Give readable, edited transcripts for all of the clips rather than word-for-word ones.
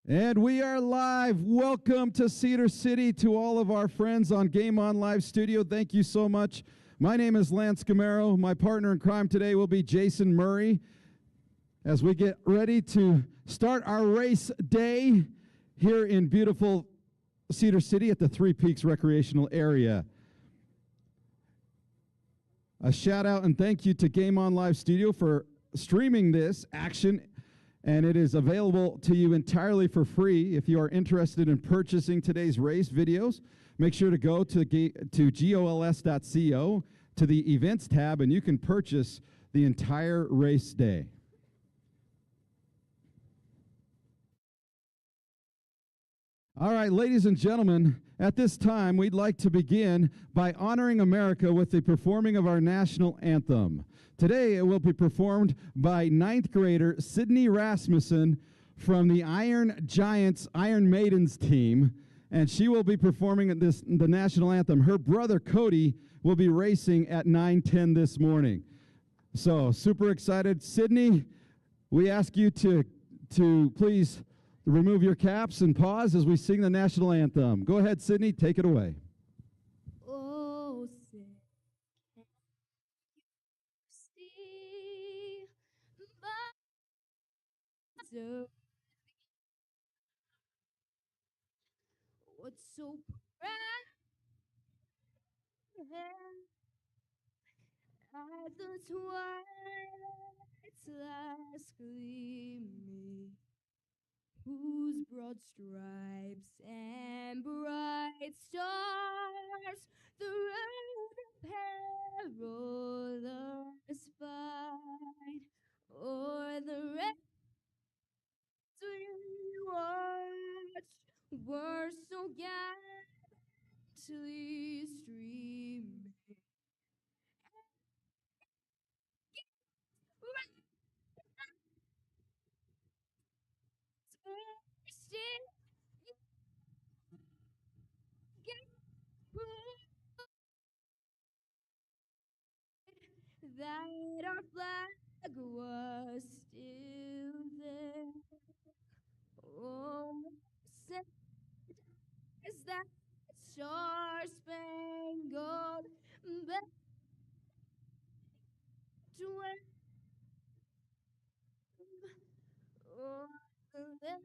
And we are live. Welcome to Cedar City, to all of our friends on Game On Live Studio. Thank you so much. My name is Lance Camaro. My partner in crime today will be Jason Murray as we get ready to start our race day here in beautiful Cedar City at the Three Peaks Recreational Area. A shout out and thank you to Game On Live Studio for streaming this action, and it is available to you entirely for free. If you are interested in purchasing today's race videos, make sure to go to gols.co to the events tab, and you can purchase the entire race day. All right, ladies and gentlemen, at this time, we'd like to begin by honoring America with the performing of our national anthem. Today, it will be performed by 9th grader Sydney Rasmussen from the Iron Giants, Iron Maidens team, and she will be performing the national anthem. Her brother, Cody, will be racing at 9:10 this morning. So, super excited. Sydney, we ask you to please remove your caps and pause as we sing the national anthem. Go ahead, Sydney, take it away. Oh, say, can you see my soul? What's so bright at the twilight's last gleaming, whose broad stripes and bright stars the road of perilous fight, o'er the rest we watched were so gallantly streaming. That our flag was still there. Oh, sad is that star-spangled banner to wave o'er the land.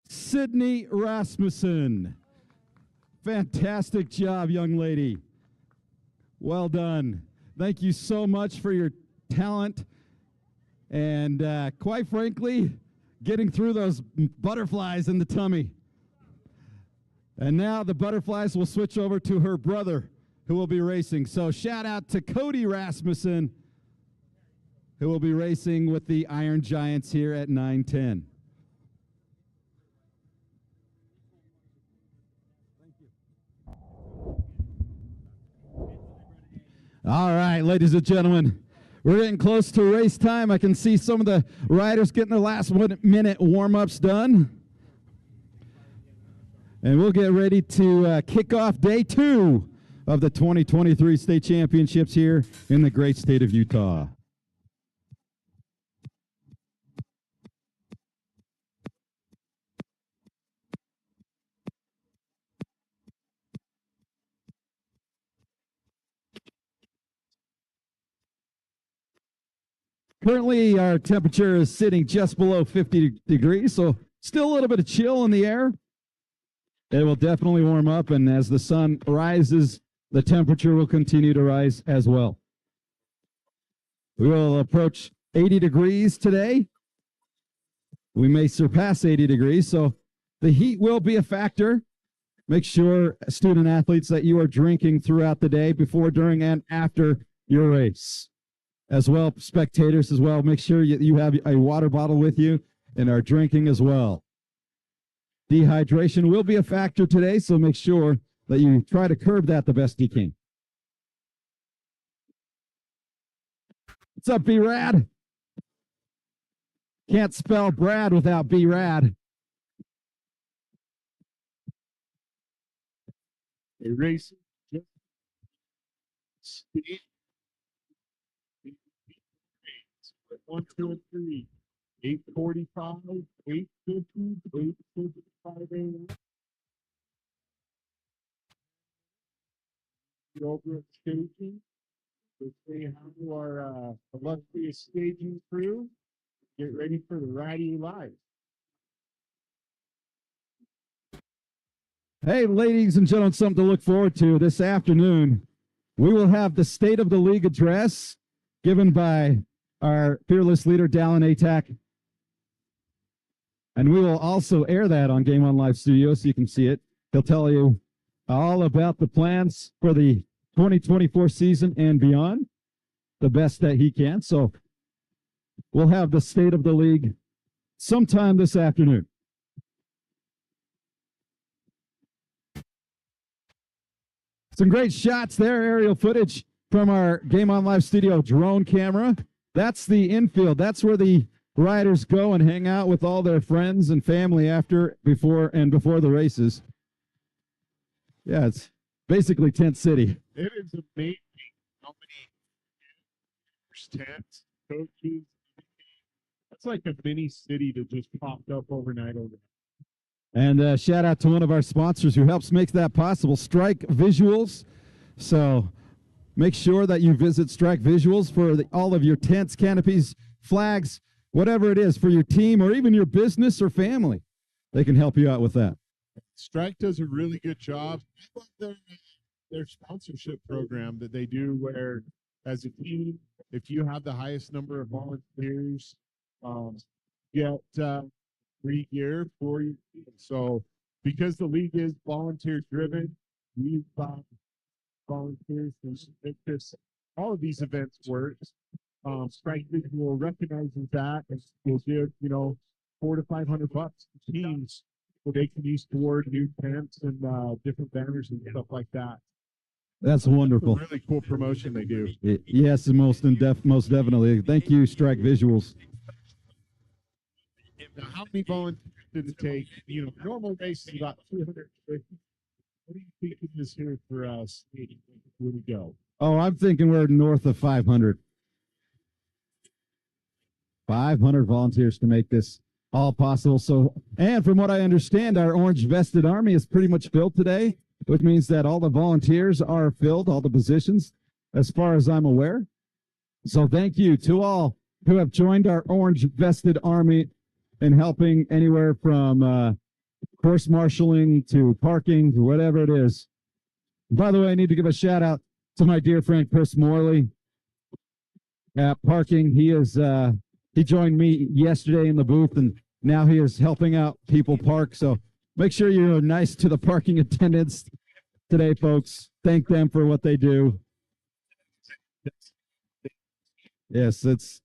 Sydney Rasmussen. Fantastic job, young lady. Well done. Thank you so much for your talent and, quite frankly, getting through those butterflies in the tummy. And now the butterflies will switch over to her brother, who will be racing. So shout out to Cody Rasmussen, who will be racing with the Iron Giants here at 9:10. All right, ladies and gentlemen, we're getting close to race time. I can see some of the riders getting their last 1 minute warm-ups done. And we'll get ready to kick off day 2 of the 2023 state championships here in the great state of Utah. Currently, our temperature is sitting just below 50 degrees, so still a little bit of chill in the air. It will definitely warm up, and as the sun rises, the temperature will continue to rise as well. We will approach 80 degrees today. We may surpass 80 degrees, so the heat will be a factor. Make sure, student athletes, that you are drinking throughout the day, before, during, and after your race. As well, spectators as well, make sure you have a water bottle with you and are drinking as well. Dehydration will be a factor today, so make sure that you try to curb that the best you can. What's up, B-Rad? Can't spell Brad without B-Rad. A race just state 1, 2, and 3. 8:45, 8:50, 8:55 a.m. Over at staging. So say hi to our illustrious staging crew. Get ready for the Riding Live. Hey, ladies and gentlemen, something to look forward to this afternoon. We will have the State of the League address given by our fearless leader, Dallin Atack. And we will also air that on Game On Live Studio so you can see it. He'll tell you all about the plans for the 2024 season and beyond, the best that he can. So we'll have the State of the League sometime this afternoon. Some great shots there, aerial footage from our Game On Live Studio drone camera. That's the infield. That's where the riders go and hang out with all their friends and family before the races. Yeah, it's basically Tent City. It is amazing how many tents, coaches. That's like a mini city that just popped up overnight over there. And shout out to one of our sponsors who helps make that possible, Strike Visuals. So make sure that you visit Strike Visuals for all of your tents, canopies, flags, whatever it is for your team or even your business or family. They can help you out with that. Strike does a really good job. I love their sponsorship program that they do where, as a team, if you have the highest number of volunteers, get free gear for you. So because the league is volunteer driven, we've got volunteers to make all of these events work. Strike Visual recognizes that and will give, $400 to $500 to teams so they can use toward new tents and different banners and stuff like that. That's wonderful. That's a really cool promotion they do. Yes, most definitely. Thank you, Strike Visuals. Now, how many volunteers did it take? Normal race is about 250. What are you thinking is here for us? Where we go? Oh, I'm thinking we're north of 500. 500 volunteers to make this all possible. So, and from what I understand, our orange vested army is pretty much filled today, which means that all the volunteers are filled, all the positions, as far as I'm aware. So thank you to all who have joined our orange vested army in helping anywhere from course marshaling to parking to whatever it is. By the way, I need to give a shout out to my dear friend Chris Morley at parking. He joined me yesterday in the booth, and now he is helping out people park. So make sure you're nice to the parking attendants today, folks. Thank them for what they do. Yes, that's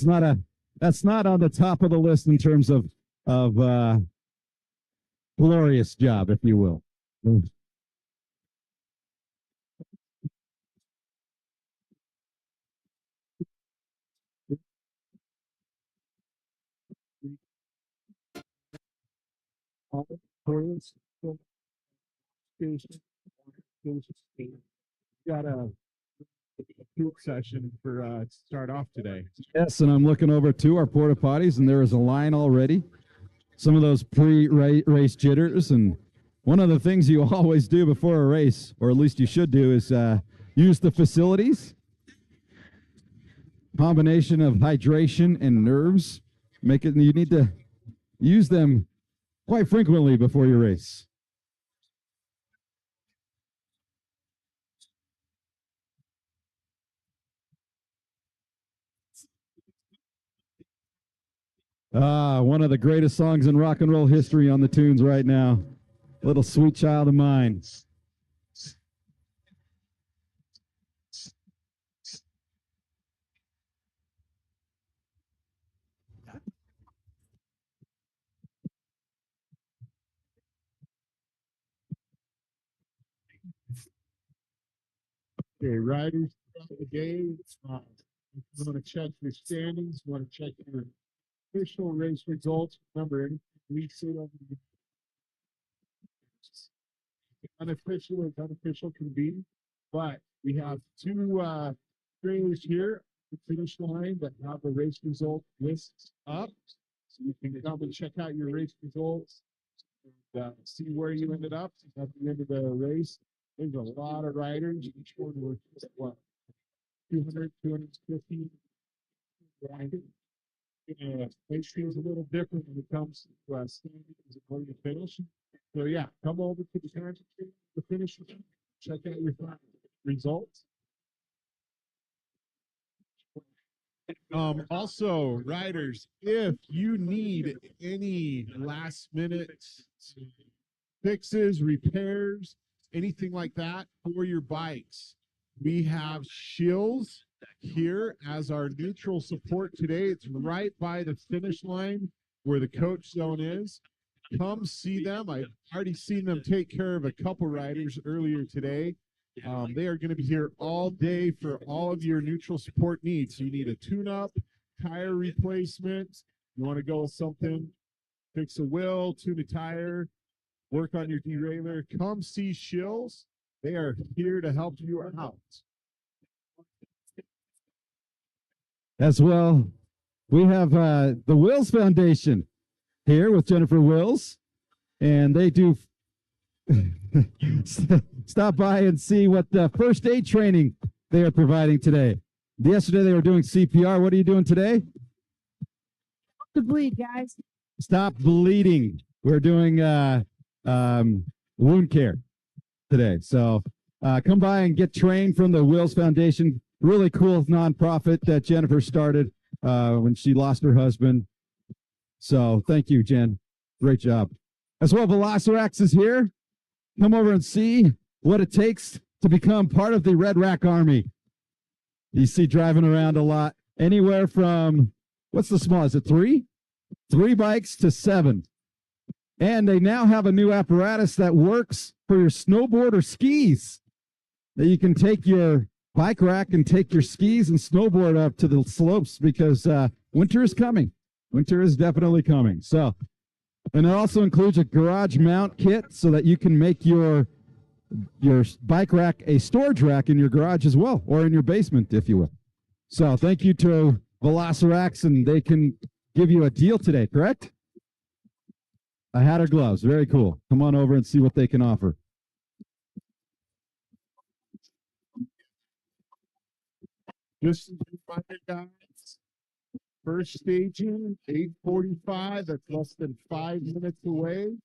not on the top of the list in terms of glorious job, if you will. Got a group session for start off today. Yes, and I'm looking over to our porta potties, and there is a line already. Some of those pre-race jitters, and one of the things you always do before a race, or at least you should do, is use the facilities. Combination of hydration and nerves. You need to use them quite frequently before your race. One of the greatest songs in rock and roll history on the tunes right now. Little Sweet Child of Mine. Okay, riders throughout the day. You want to check your standings. You want to check your official race results. Remember, we sit over the unofficial as unofficial can be. But we have two trailers here at the finish line that have the race result lists up. So you can come and check out your race results and see where you ended up at the end of the race. There's a lot of riders. Each one was what, 200, 250 riders. Race feels a little different when it comes to standings and where you finish. So yeah, come over to the finish line, check out your results. Also, riders, if you need any last minute fixes, repairs, anything like that for your bikes, we have Shills here as our neutral support today. It's right by the finish line where the coach zone is. Come see them. I've already seen them take care of a couple riders earlier today. They are going to be here all day for all of your neutral support needs. You need a tune-up, tire replacement. You want to go with something, fix a wheel, tune a tire, work on your derailleur. Come see Shills. They are here to help you out. As well, we have the Wills Foundation here with Jennifer Wills, and they do stop by and see what the first aid training they are providing today. Yesterday they were doing CPR. What are you doing today? The bleed, guys. Stop bleeding. We're doing wound care today. So come by and get trained from the Wills Foundation. Really cool nonprofit that Jennifer started when she lost her husband. So thank you, Jen. Great job. As well, Velocirax is here. Come over and see what it takes to become part of the Red Rack Army. You see driving around a lot, anywhere from, what's the smallest? Is it 3? 3 bikes to 7. And they now have a new apparatus that works for your snowboard or skis, that you can take your bike rack and take your skis and snowboard up to the slopes, because winter is coming. Winter is definitely coming. So, and it also includes a garage mount kit so that you can make your bike rack a storage rack in your garage as well, or in your basement, if you will. So thank you to Velocirax, and they can give you a deal today, correct? A hat or gloves. Very cool. Come on over and see what they can offer. Just a reminder, guys, first staging, 8:45. That's less than 5 minutes away.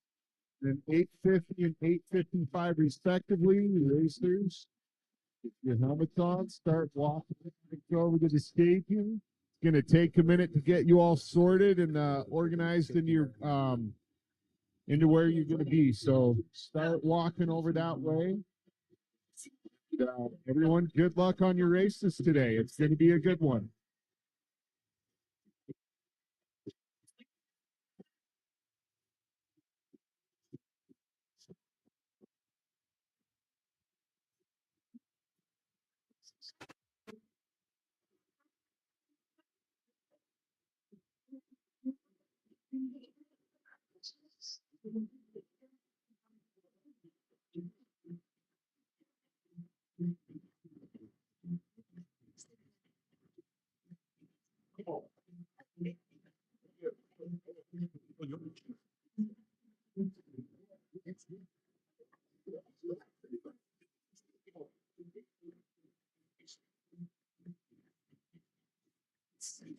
Then 8:50 and 8:55 respectively. Racers, get your helmets on, start walking over to the staging. It's going to take a minute to get you all sorted and organized into your into where you're going to be. So start walking over that way. Everyone, good luck on your races today. It's going to be a good one.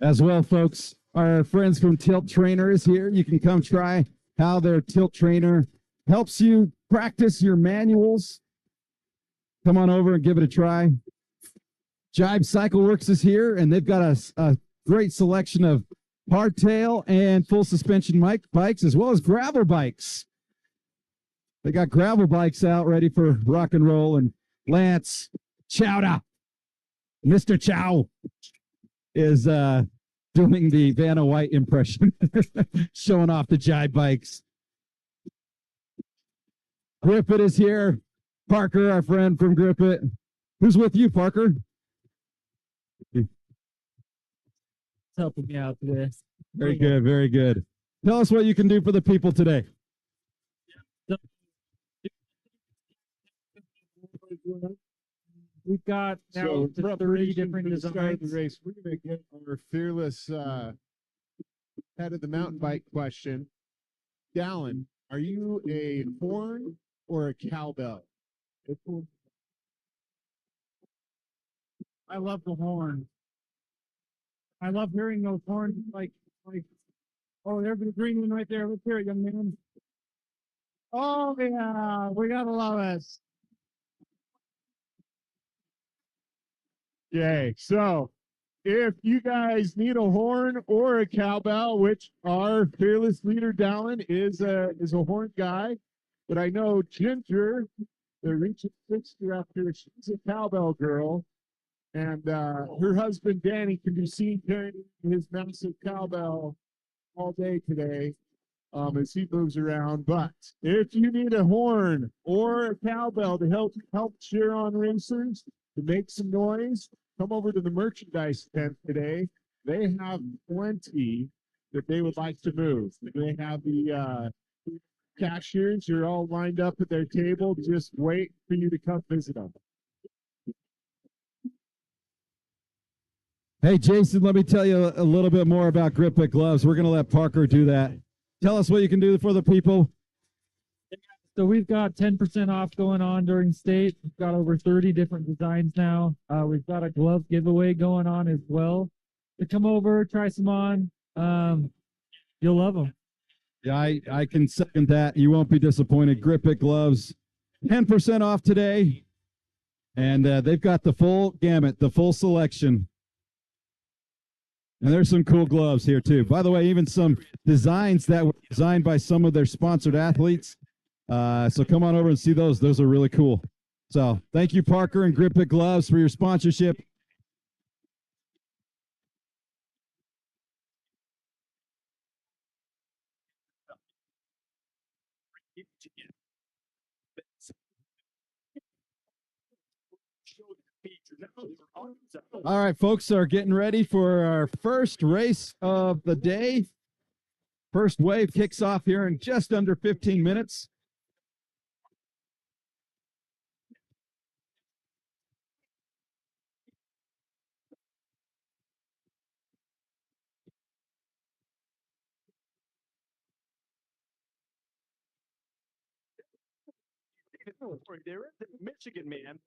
As well, folks, our friends from Tilt Trainer is here. You can come try how their Tilt Trainer helps you practice your manuals. Come on over and give it a try. Jibe Cycle Works is here, and they've got a great selection of hardtail and full suspension bikes, as well as gravel bikes. They got gravel bikes out ready for rock and roll. And Lance Chowda, Mr. Chow, is doing the Vanna White impression, showing off the Jibe bikes. Grip It is here. Parker, our friend from Grip It. Who's with you, Parker? It's helping me out today. Very good, very good. Tell us what you can do for the people today. We've got now So, up to 30 preparation different for the start of the designs. race. We're going to get our fearless head of the mountain bike question. Dallin, are you a horn or a cowbell? I love the horn. I love hearing those horns. Oh, there's the green one right there. Let's hear it, young man. Oh yeah, we gotta love it. Okay, so if you guys need a horn or a cowbell, which our fearless leader Dallin is a horn guy, but I know Ginger, the reaching 60 after, she's a cowbell girl, and her husband Danny can be seen carrying his massive cowbell all day today as he moves around. But if you need a horn or a cowbell to help cheer on racers, to make some noise, come over to the merchandise tent today. They have plenty that they would like to move. They have the cashiers are all lined up at their table, just wait for you to come visit them. Hey, Jason, let me tell you a little bit more about Grip It Gloves. We're going to let Parker do that. Tell us what you can do for the people. So we've got 10% off going on during state. We've got over 30 different designs now. We've got a glove giveaway going on as well. So come over, try some on. You'll love them. Yeah, I can second that. You won't be disappointed. Grip It Gloves, 10% off today. And they've got the full gamut, the full selection. And there's some cool gloves here, too. By the way, even some designs that were designed by some of their sponsored athletes. So come on over and see those. Those are really cool. So thank you, Parker and Grip It Gloves, for your sponsorship. All right, folks are getting ready for our first race of the day. First wave kicks off here in just under 15 minutes. There is a Michigan man.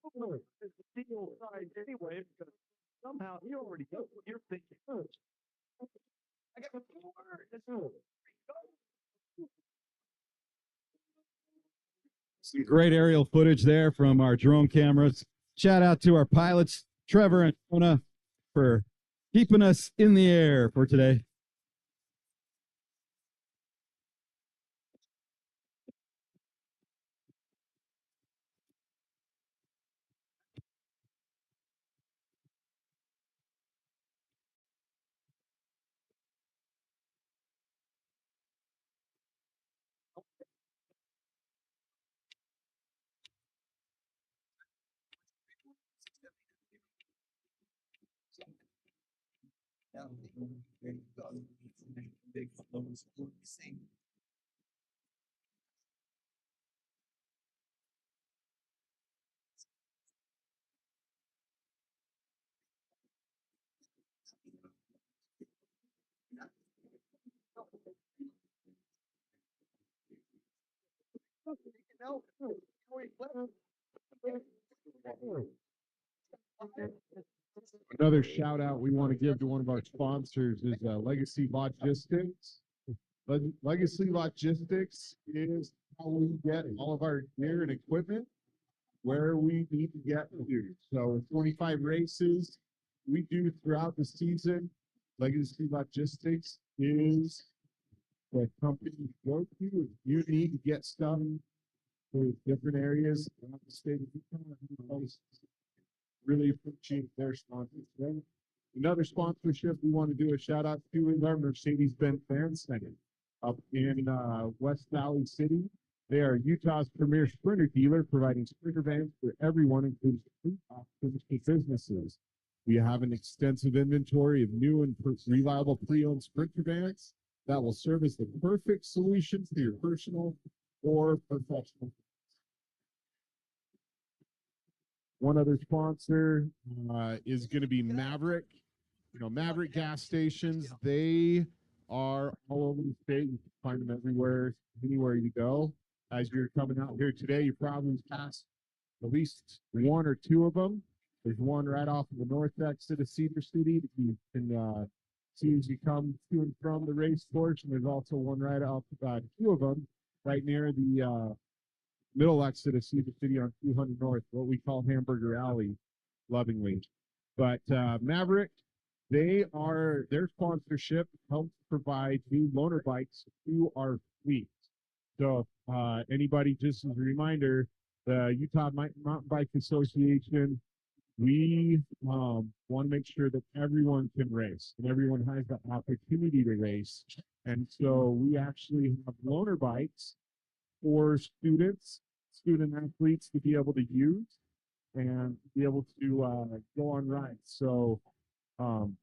Probably is the deal side anyway, because somehow he already knows what you're thinking. I got four. Some great aerial footage there from our drone cameras. Shout out to our pilots, Trevor and Jonah, for keeping us in the air for today. Another shout out we want to give to one of our sponsors is Legacy Logistics. Legacy Logistics is how we get all of our gear and equipment where we need to get to. So 25 races we do throughout the season. Legacy Logistics is the company to go to if you need to get stuff to different areas around the state of Utah. Really appreciate their sponsorship. Another sponsorship we want to do a shout out to is our Mercedes-Benz Fan Center up in West Valley City. They are Utah's premier sprinter dealer, providing sprinter vans for everyone, including businesses. We have an extensive inventory of new and reliable pre-owned sprinter vans that will serve as the perfect solution for your personal or professional. One other sponsor is going to be Maverick. Maverick gas stations, they are all over the state. You can find them everywhere, anywhere you go. As you're coming out here today, you probably passed at least one or two of them. There's one right off of the north exit of Cedar City that you can see as you come to and from the race course. And there's also one right off, two of them right near the middle exit of Cedar City on 200 North, what we call Hamburger Alley, lovingly. But Maverick, their sponsorship helps provide new loaner bikes to our fleet. So anybody, just as a reminder, the Utah Mountain Bike Association, we want to make sure that everyone can race and everyone has the opportunity to race. And so we actually have loaner bikes for student athletes to be able to use and be able to go on rides. So some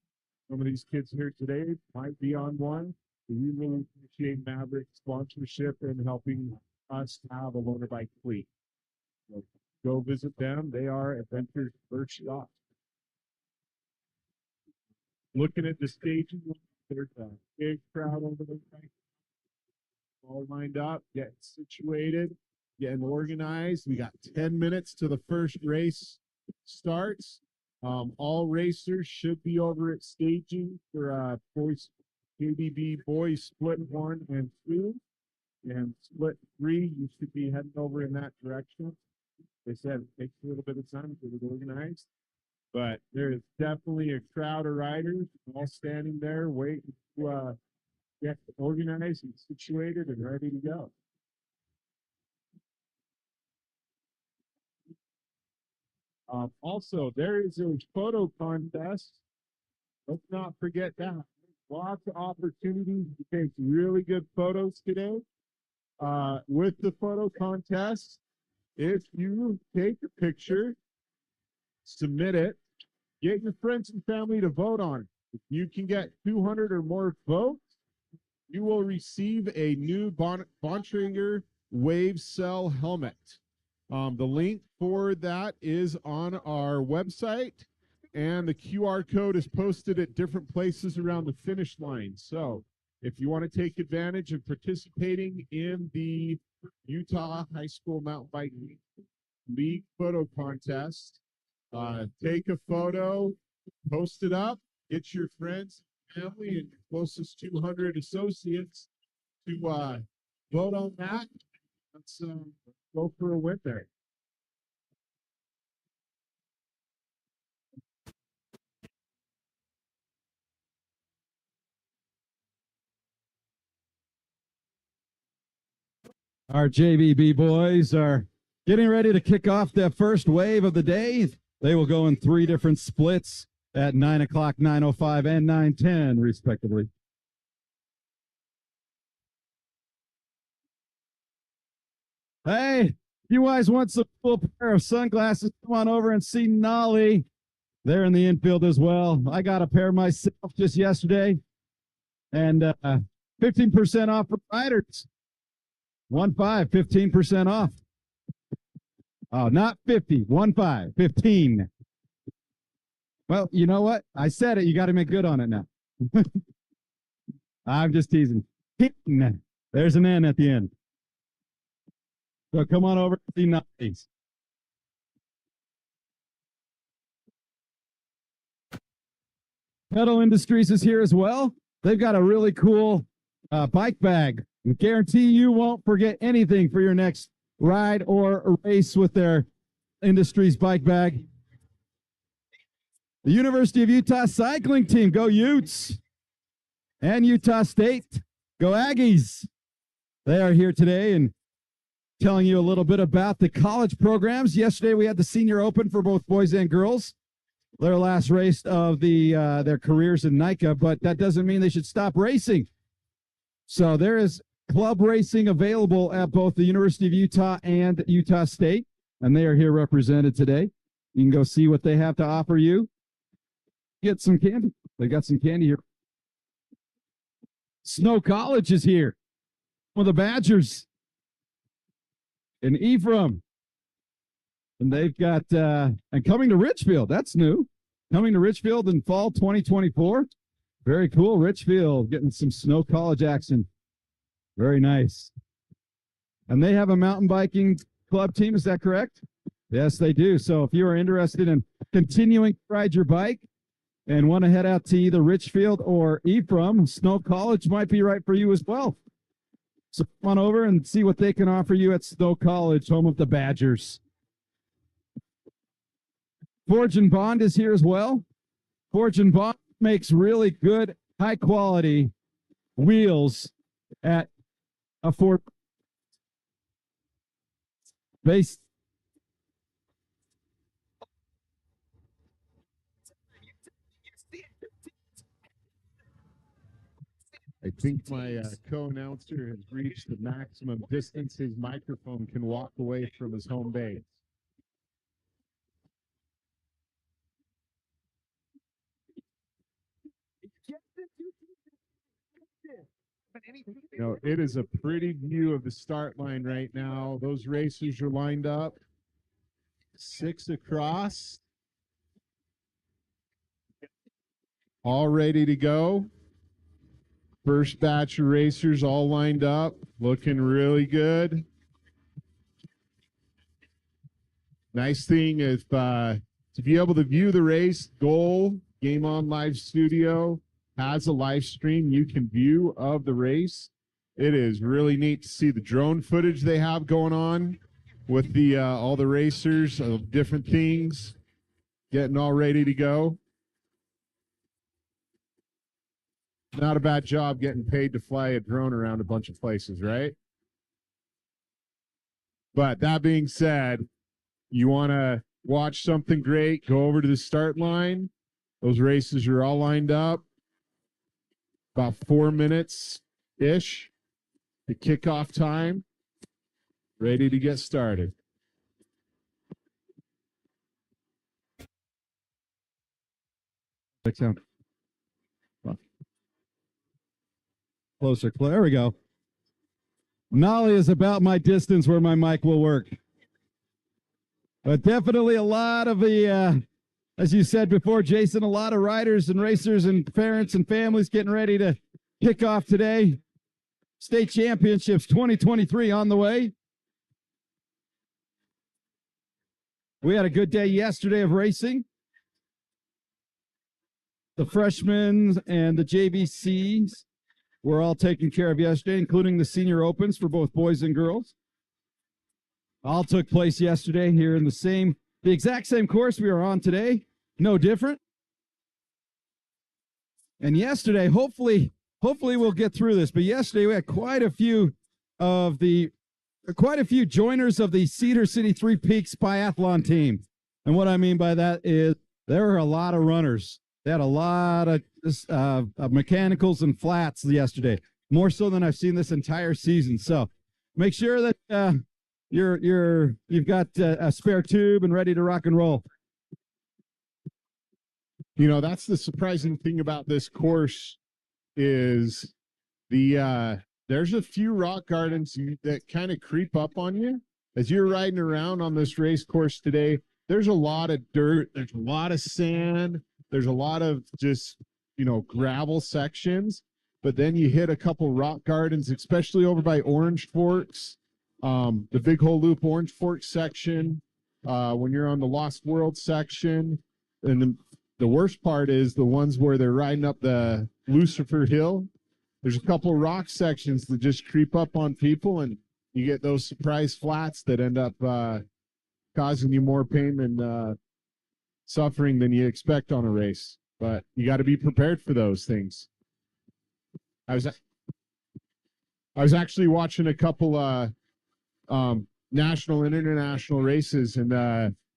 of these kids here today might be on one. We really appreciate Maverick sponsorship and helping us have a loaner bike fleet. So go visit them. They are Adventure's first stop. Looking at the staging, there's a big crowd over there. All lined up, getting situated, getting organized. We got 10 minutes to the first race starts. All racers should be over at staging for boys, KBB boys split 1 and 2, and split 3. You should be heading over in that direction. They said it takes a little bit of time to get organized, but there is definitely a crowd of riders all standing there waiting to get organized and situated and ready to go. Also, there is a photo contest. Let's not forget that. Lots of opportunities to take really good photos today. With the photo contest, if you take a picture, submit it, get your friends and family to vote on it. If you can get 200 or more votes, you will receive a new Bontrager Wave Cell helmet. The link for that is on our website, and the QR code is posted at different places around the finish line. So if you want to take advantage of participating in the Utah High School Mountain Bike League photo contest, take a photo, post it up, get your friends, family, and your closest 200 associates to vote on that. Let's go for a win there. Our JBB boys are getting ready to kick off the first wave of the day. They will go in 3 different splits at 9 o'clock, 9:05, and 9:10, respectively. Hey, you guys want some cool pair of sunglasses? Come on over and see Nolly. They're in the infield as well. I got a pair myself just yesterday, and 15% off for riders. 15% off. Oh, not 50, 15. Well, you know what? I said it. You got to make good on it now. I'm just teasing. There's an N at the end. So come on over and see Nolly's. Pedal Industries is here as well. They've got a really cool bike bag. I guarantee you won't forget anything for your next ride or race with their Industries bike bag. The University of Utah cycling team, go Utes. And Utah State, go Aggies. They are here today and telling you a little bit about the college programs. Yesterday we had the Senior Open for both boys and girls. Their last race of their careers in NICA, but that doesn't mean they should stop racing. So there is club racing available at both the University of Utah and Utah State, and they are here represented today. You can go see what they have to offer you. Get some candy. They got some candy here. Snow College is here. One of the Badgers. And Ephraim. And they've got and coming to Richfield. That's new. Coming to Richfield in fall 2024. Very cool. Richfield getting some snow college action. Very nice. And they have a mountain biking club team. Is that correct? Yes, they do. So if you are interested in continuing to ride your bike and want to head out to either Richfield or Ephraim, Snow College might be right for you as well. So come on over and see what they can offer you at Snow College, home of the Badgers. Forge and Bond is here as well. Forge and Bond makes really good, high quality wheels at affordable base. I think my co-announcer has reached the maximum distance his microphone can walk away from his home base. No, it is a pretty view of the start line right now. Those racers are lined up. 6 across. All ready to go. First batch of racers all lined up. Looking really good. Nice thing is to be able to view the race, Goal Game On Live Studio has a live stream you can view of the race. It is really neat to see the drone footage they have going on with the all the racers of different things getting all ready to go. Not a bad job getting paid to fly a drone around a bunch of places, right? But that being said, you want to watch something great, go over to the start line. Those races are all lined up. About 4 minutes-ish, the kickoff time, ready to get started. Sound. Closer. There we go. Nolly is about my distance where my mic will work. But definitely a lot of the, as you said before, Jason, a lot of riders and racers and parents and families getting ready to kick off today. State Championships 2023 on the way. We had a good day yesterday of racing. The freshmen and the JVCs were all taken care of yesterday, including the senior opens for both boys and girls. All took place yesterday here in the exact same course we are on today. No different. And yesterday, hopefully we'll get through this, but yesterday we had quite a few joiners of the Cedar City Three Peaks Biathlon team. And what I mean by that is there were a lot of runners. They had a lot of mechanicals and flats yesterday, more so than I've seen this entire season. So make sure that you've got a spare tube and ready to rock and roll. You know, that's the surprising thing about this course is there's a few rock gardens that kind of creep up on you as you're riding around on this race course today. There's a lot of dirt, there's a lot of sand, there's a lot of just, gravel sections, but then you hit a couple rock gardens, especially over by Orange Forks, the Big Hole Loop Orange Forks section, when you're on the Lost World section. And the worst part is the ones where they're riding up the Lucifer Hill. There's a couple rock sections that just creep up on people, and you get those surprise flats that end up causing you more pain and suffering than you expect on a race. But you got to be prepared for those things. I was actually watching a couple national and international races, and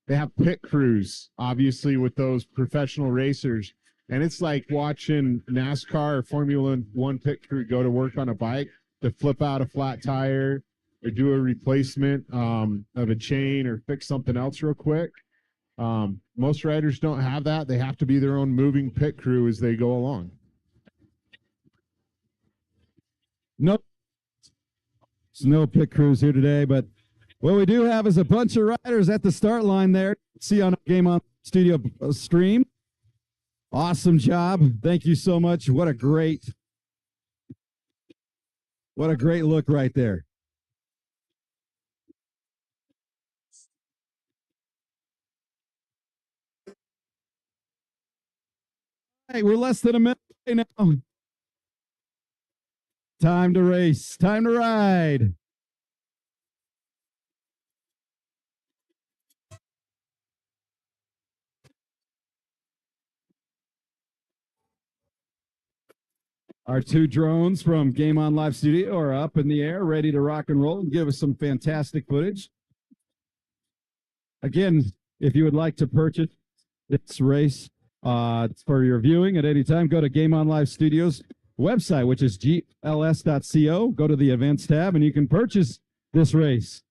they have pit crews, obviously, with those professional racers. And it's like watching NASCAR or Formula One pit crew go to work on a bike to flip out a flat tire or do a replacement of a chain or fix something else real quick. Most riders don't have that. They have to be their own moving pit crew as they go along. Nope. There's no pit crews here today, but What we do have is a bunch of riders at the start line there. See on Game On Studio stream. Awesome job. Thank you so much. What a great look right there. Hey, we're less than a minute away now. Time to race. Time to ride. Our two drones from Game On Live Studio are up in the air, ready to rock and roll and give us some fantastic footage. Again, if you would like to purchase this race for your viewing at any time, go to Game On Live Studios website, which is gls.co. Go to the events tab and you can purchase this race.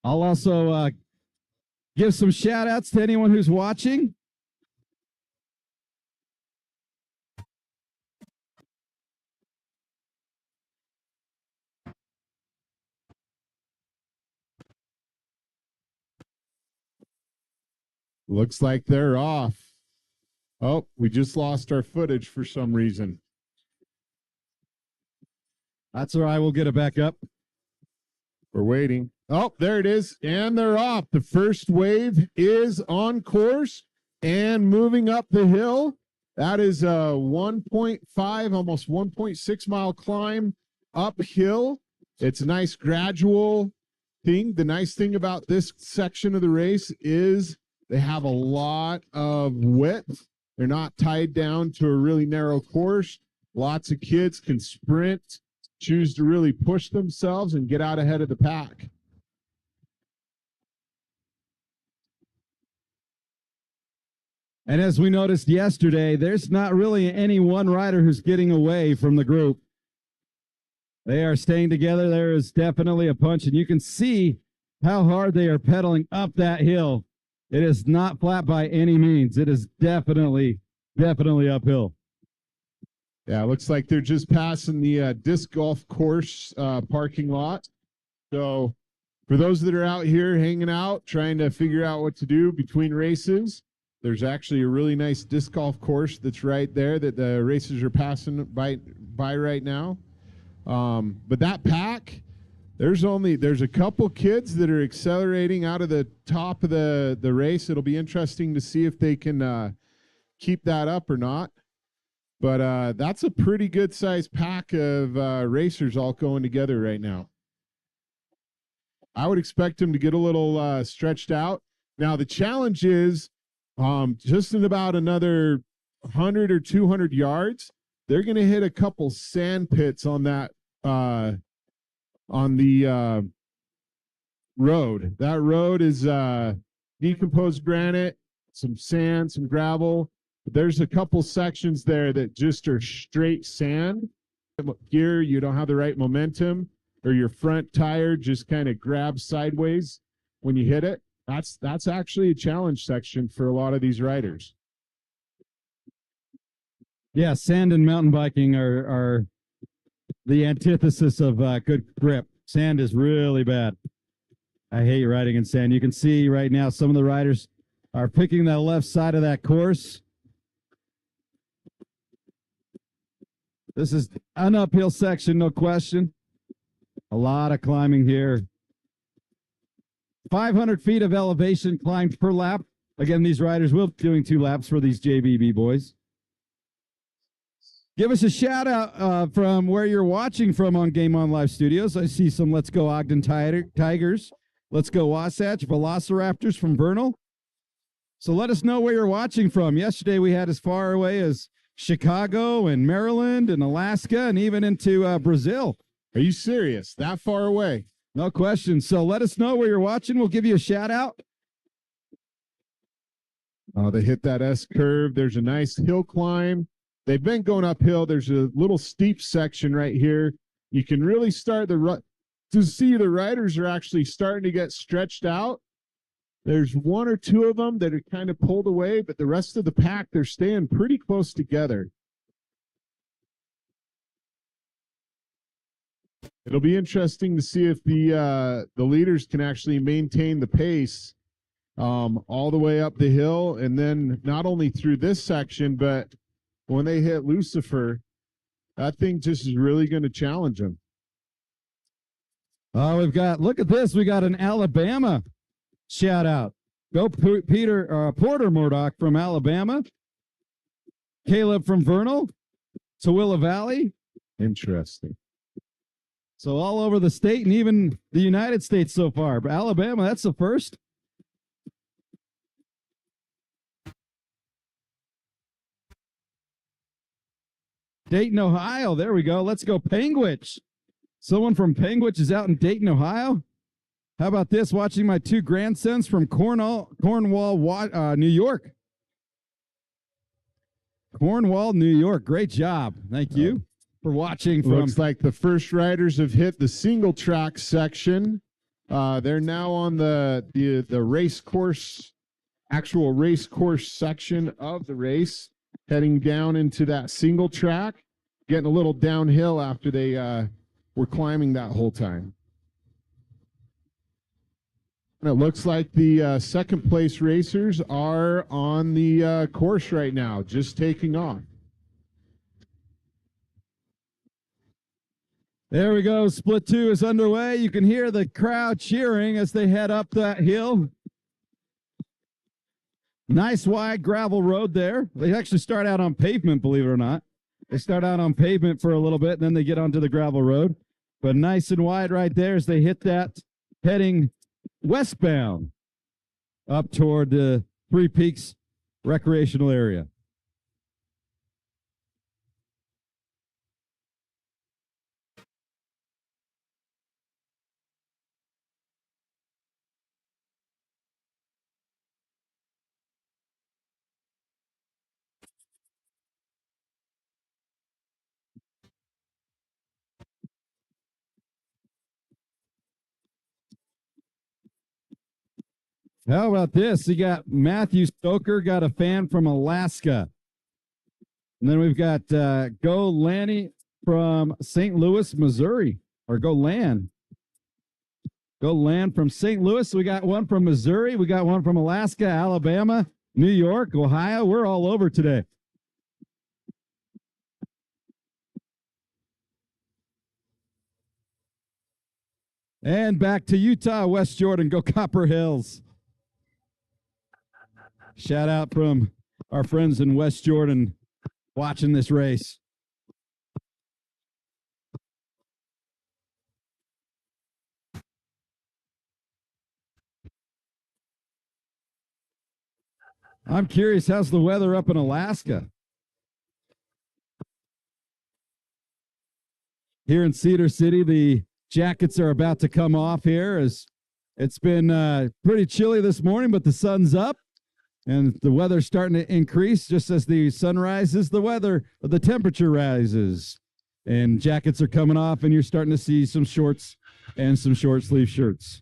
I'll also give some shout outs to anyone who's watching. Looks like they're off. Oh, we just lost our footage for some reason. That's all right. We'll get it back up. We're waiting. Oh, there it is. And they're off. The first wave is on course and moving up the hill. That is a 1.5, almost 1.6 mile climb uphill. It's a nice gradual thing. The nice thing about this section of the race is they have a lot of width. They're not tied down to a really narrow course. Lots of kids can sprint, choose to really push themselves and get out ahead of the pack. And as we noticed yesterday, there's not really any one rider who's getting away from the group. They are staying together. There is definitely a punch, and you can see how hard they are pedaling up that hill. It is not flat by any means. It is definitely uphill. Yeah, it looks like they're just passing the disc golf course parking lot. So for those that are out here hanging out, trying to figure out what to do between races, there's actually a really nice disc golf course that's right there that the racers are passing by right now. But that pack, there's a couple kids that are accelerating out of the top of the race. It'll be interesting to see if they can keep that up or not. But that's a pretty good sized pack of racers all going together right now. I would expect them to get a little stretched out. Now the challenge is just in about another 100 or 200 yards, they're going to hit a couple sand pits on that on the road. That road is decomposed granite, some sand, some gravel. There's a couple sections there that just are straight sand. Gear, you don't have the right momentum, or your front tire just kind of grabs sideways when you hit it. That's actually a challenge section for a lot of these riders. Yeah, sand and mountain biking are the antithesis of good grip. Sand is really bad. I hate riding in sand. You can see right now some of the riders are picking that left side of that course. This is an uphill section, no question. A lot of climbing here. 500 feet of elevation climbed per lap. Again, these riders will be doing 2 laps for these JBB boys. Give us a shout out from where you're watching from on Game On Live Studios. I see some Let's Go Ogden Tigers, Let's Go Wasatch, Velociraptors from Vernal. So let us know where you're watching from. Yesterday we had as far away as Chicago and Maryland and Alaska and even into Brazil. Are you serious? That far away? No question. So let us know where you're watching. We'll give you a shout out. Oh, they hit that S curve. There's a nice hill climb. They've been going uphill. There's a little steep section right here. You can really start to see the riders are actually starting to get stretched out. There's 1 or 2 of them that are kind of pulled away, but the rest of the pack, they're staying pretty close together. It'll be interesting to see if the leaders can actually maintain the pace all the way up the hill, and then not only through this section, but when they hit Lucifer, that thing just is really going to challenge them. Oh, look at this. We got an Alabama shout out. Go Porter Murdoch from Alabama. Caleb from Vernal. Tooele Valley. Interesting. So all over the state and even the United States so far. But Alabama, that's the first. Dayton, Ohio. There we go. Let's go Panguitch. Someone from Panguitch is out in Dayton, Ohio. How about this? Watching my two grandsons from Cornwall, New York. Cornwall, New York. Great job. Thank you for watching. Looks like the first riders have hit the single track section. They're now on the race course, actual race course section of the race, heading down into that single track, getting a little downhill after they were climbing that whole time. And it looks like the second place racers are on the course right now, just taking off. There we go. Split 2 is underway. You can hear the crowd cheering as they head up that hill. Nice wide gravel road there. They actually start out on pavement, believe it or not. They start out on pavement for a little bit, and then they get onto the gravel road. But nice and wide right there as they hit that, heading westbound up toward the Three Peaks recreational area. How about this? You got Matthew Stoker, got a fan from Alaska. And then we've got Go Lanny from St. Louis, Missouri. Or Go Lan. Go Lan from St. Louis. We got one from Missouri. We got one from Alaska, Alabama, New York, Ohio. We're all over today. And back to Utah, West Jordan. Go Copper Hills. Shout out from our friends in West Jordan watching this race. I'm curious, how's the weather up in Alaska? Here in Cedar City, the jackets are about to come off here as it's been pretty chilly this morning, but the sun's up. And the weather's starting to increase. Just as the sun rises, the temperature rises. And jackets are coming off, and you're starting to see some shorts and some short sleeve shirts.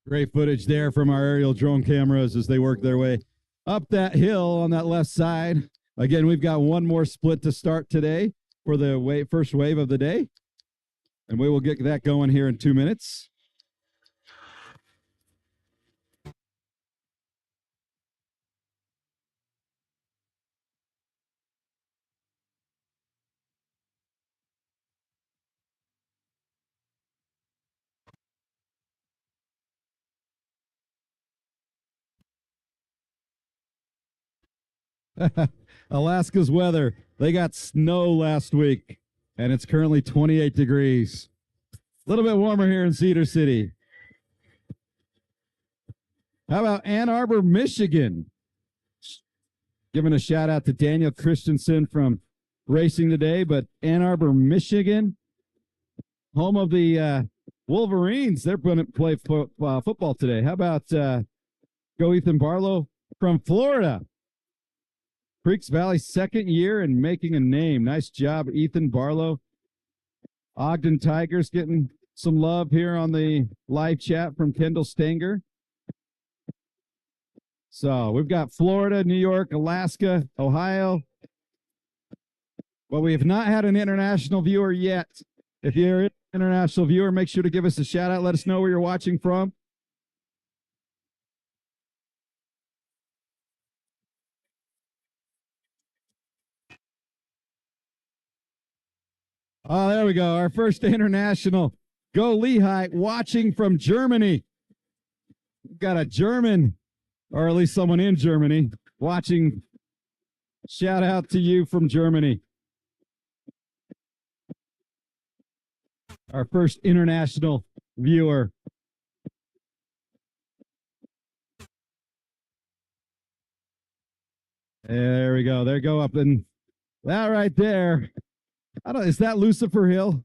Great footage there from our aerial drone cameras as they work their way up that hill on that left side. Again, we've got one more split to start today for the first wave of the day. And we will get that going here in 2 minutes. Alaska's weather. They got snow last week, and it's currently 28 degrees. A little bit warmer here in Cedar City. How about Ann Arbor, Michigan? Giving a shout out to Daniel Christensen from Racing Today, but Ann Arbor, Michigan, home of the Wolverines, they're going to play football today. How about go Ethan Barlow from Florida? Creeks Valley, second year and making a name. Nice job, Ethan Barlow. Ogden Tigers getting some love here on the live chat from Kendall Stanger. So we've got Florida, New York, Alaska, Ohio. But we have not had an international viewer yet. If you're an international viewer, make sure to give us a shout out. Let us know where you're watching from. Oh, there we go. Our first international. Go Lehigh, watching from Germany. We've got a German, or at least someone in Germany, watching. Shout out to you from Germany. Our first international viewer. There we go. There go up. And that right there. Is that Lucifer Hill?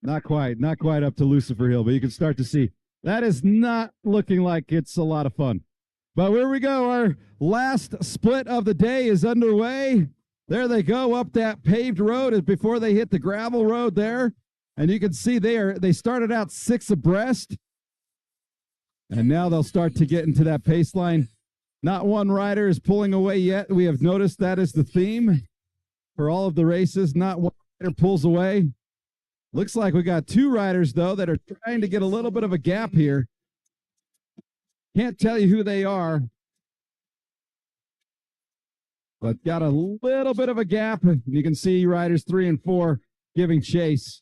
Not quite up to Lucifer Hill, but you can start to see that is not looking like it's a lot of fun. But here we go. Our last split of the day is underway. There they go up that paved road before they hit the gravel road there. And you can see they started out 6 abreast. And now they'll start to get into that pace line. Not one rider is pulling away yet. We have noticed that is the theme for all of the races. Not one rider pulls away. Looks like we got 2 riders, though, that are trying to get a little bit of a gap here. Can't tell you who they are, but got a little bit of a gap. You can see riders 3 and 4 giving chase,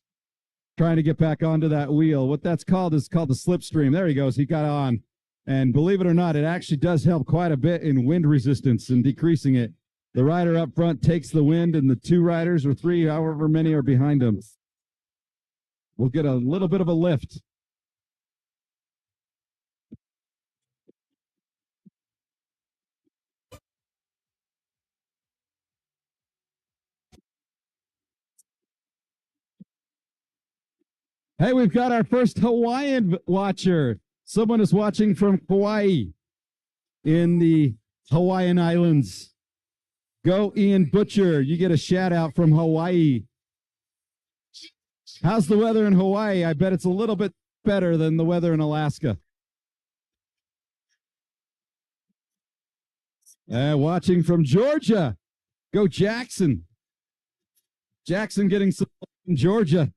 trying to get back onto that wheel. What that's called is called the slipstream. There he goes. He got on. And believe it or not, it actually does help quite a bit in wind resistance and decreasing it. The rider up front takes the wind, and the 2 riders or 3, however many are behind him, will get a little bit of a lift. Hey, we've got our first Hawaiian watcher. Someone is watching from Hawaii in the Hawaiian Islands. Go Ian Butcher. You get a shout out from Hawaii. How's the weather in Hawaii? I bet it's a little bit better than the weather in Alaska. Watching from Georgia. Go Jackson. Jackson getting some in Georgia.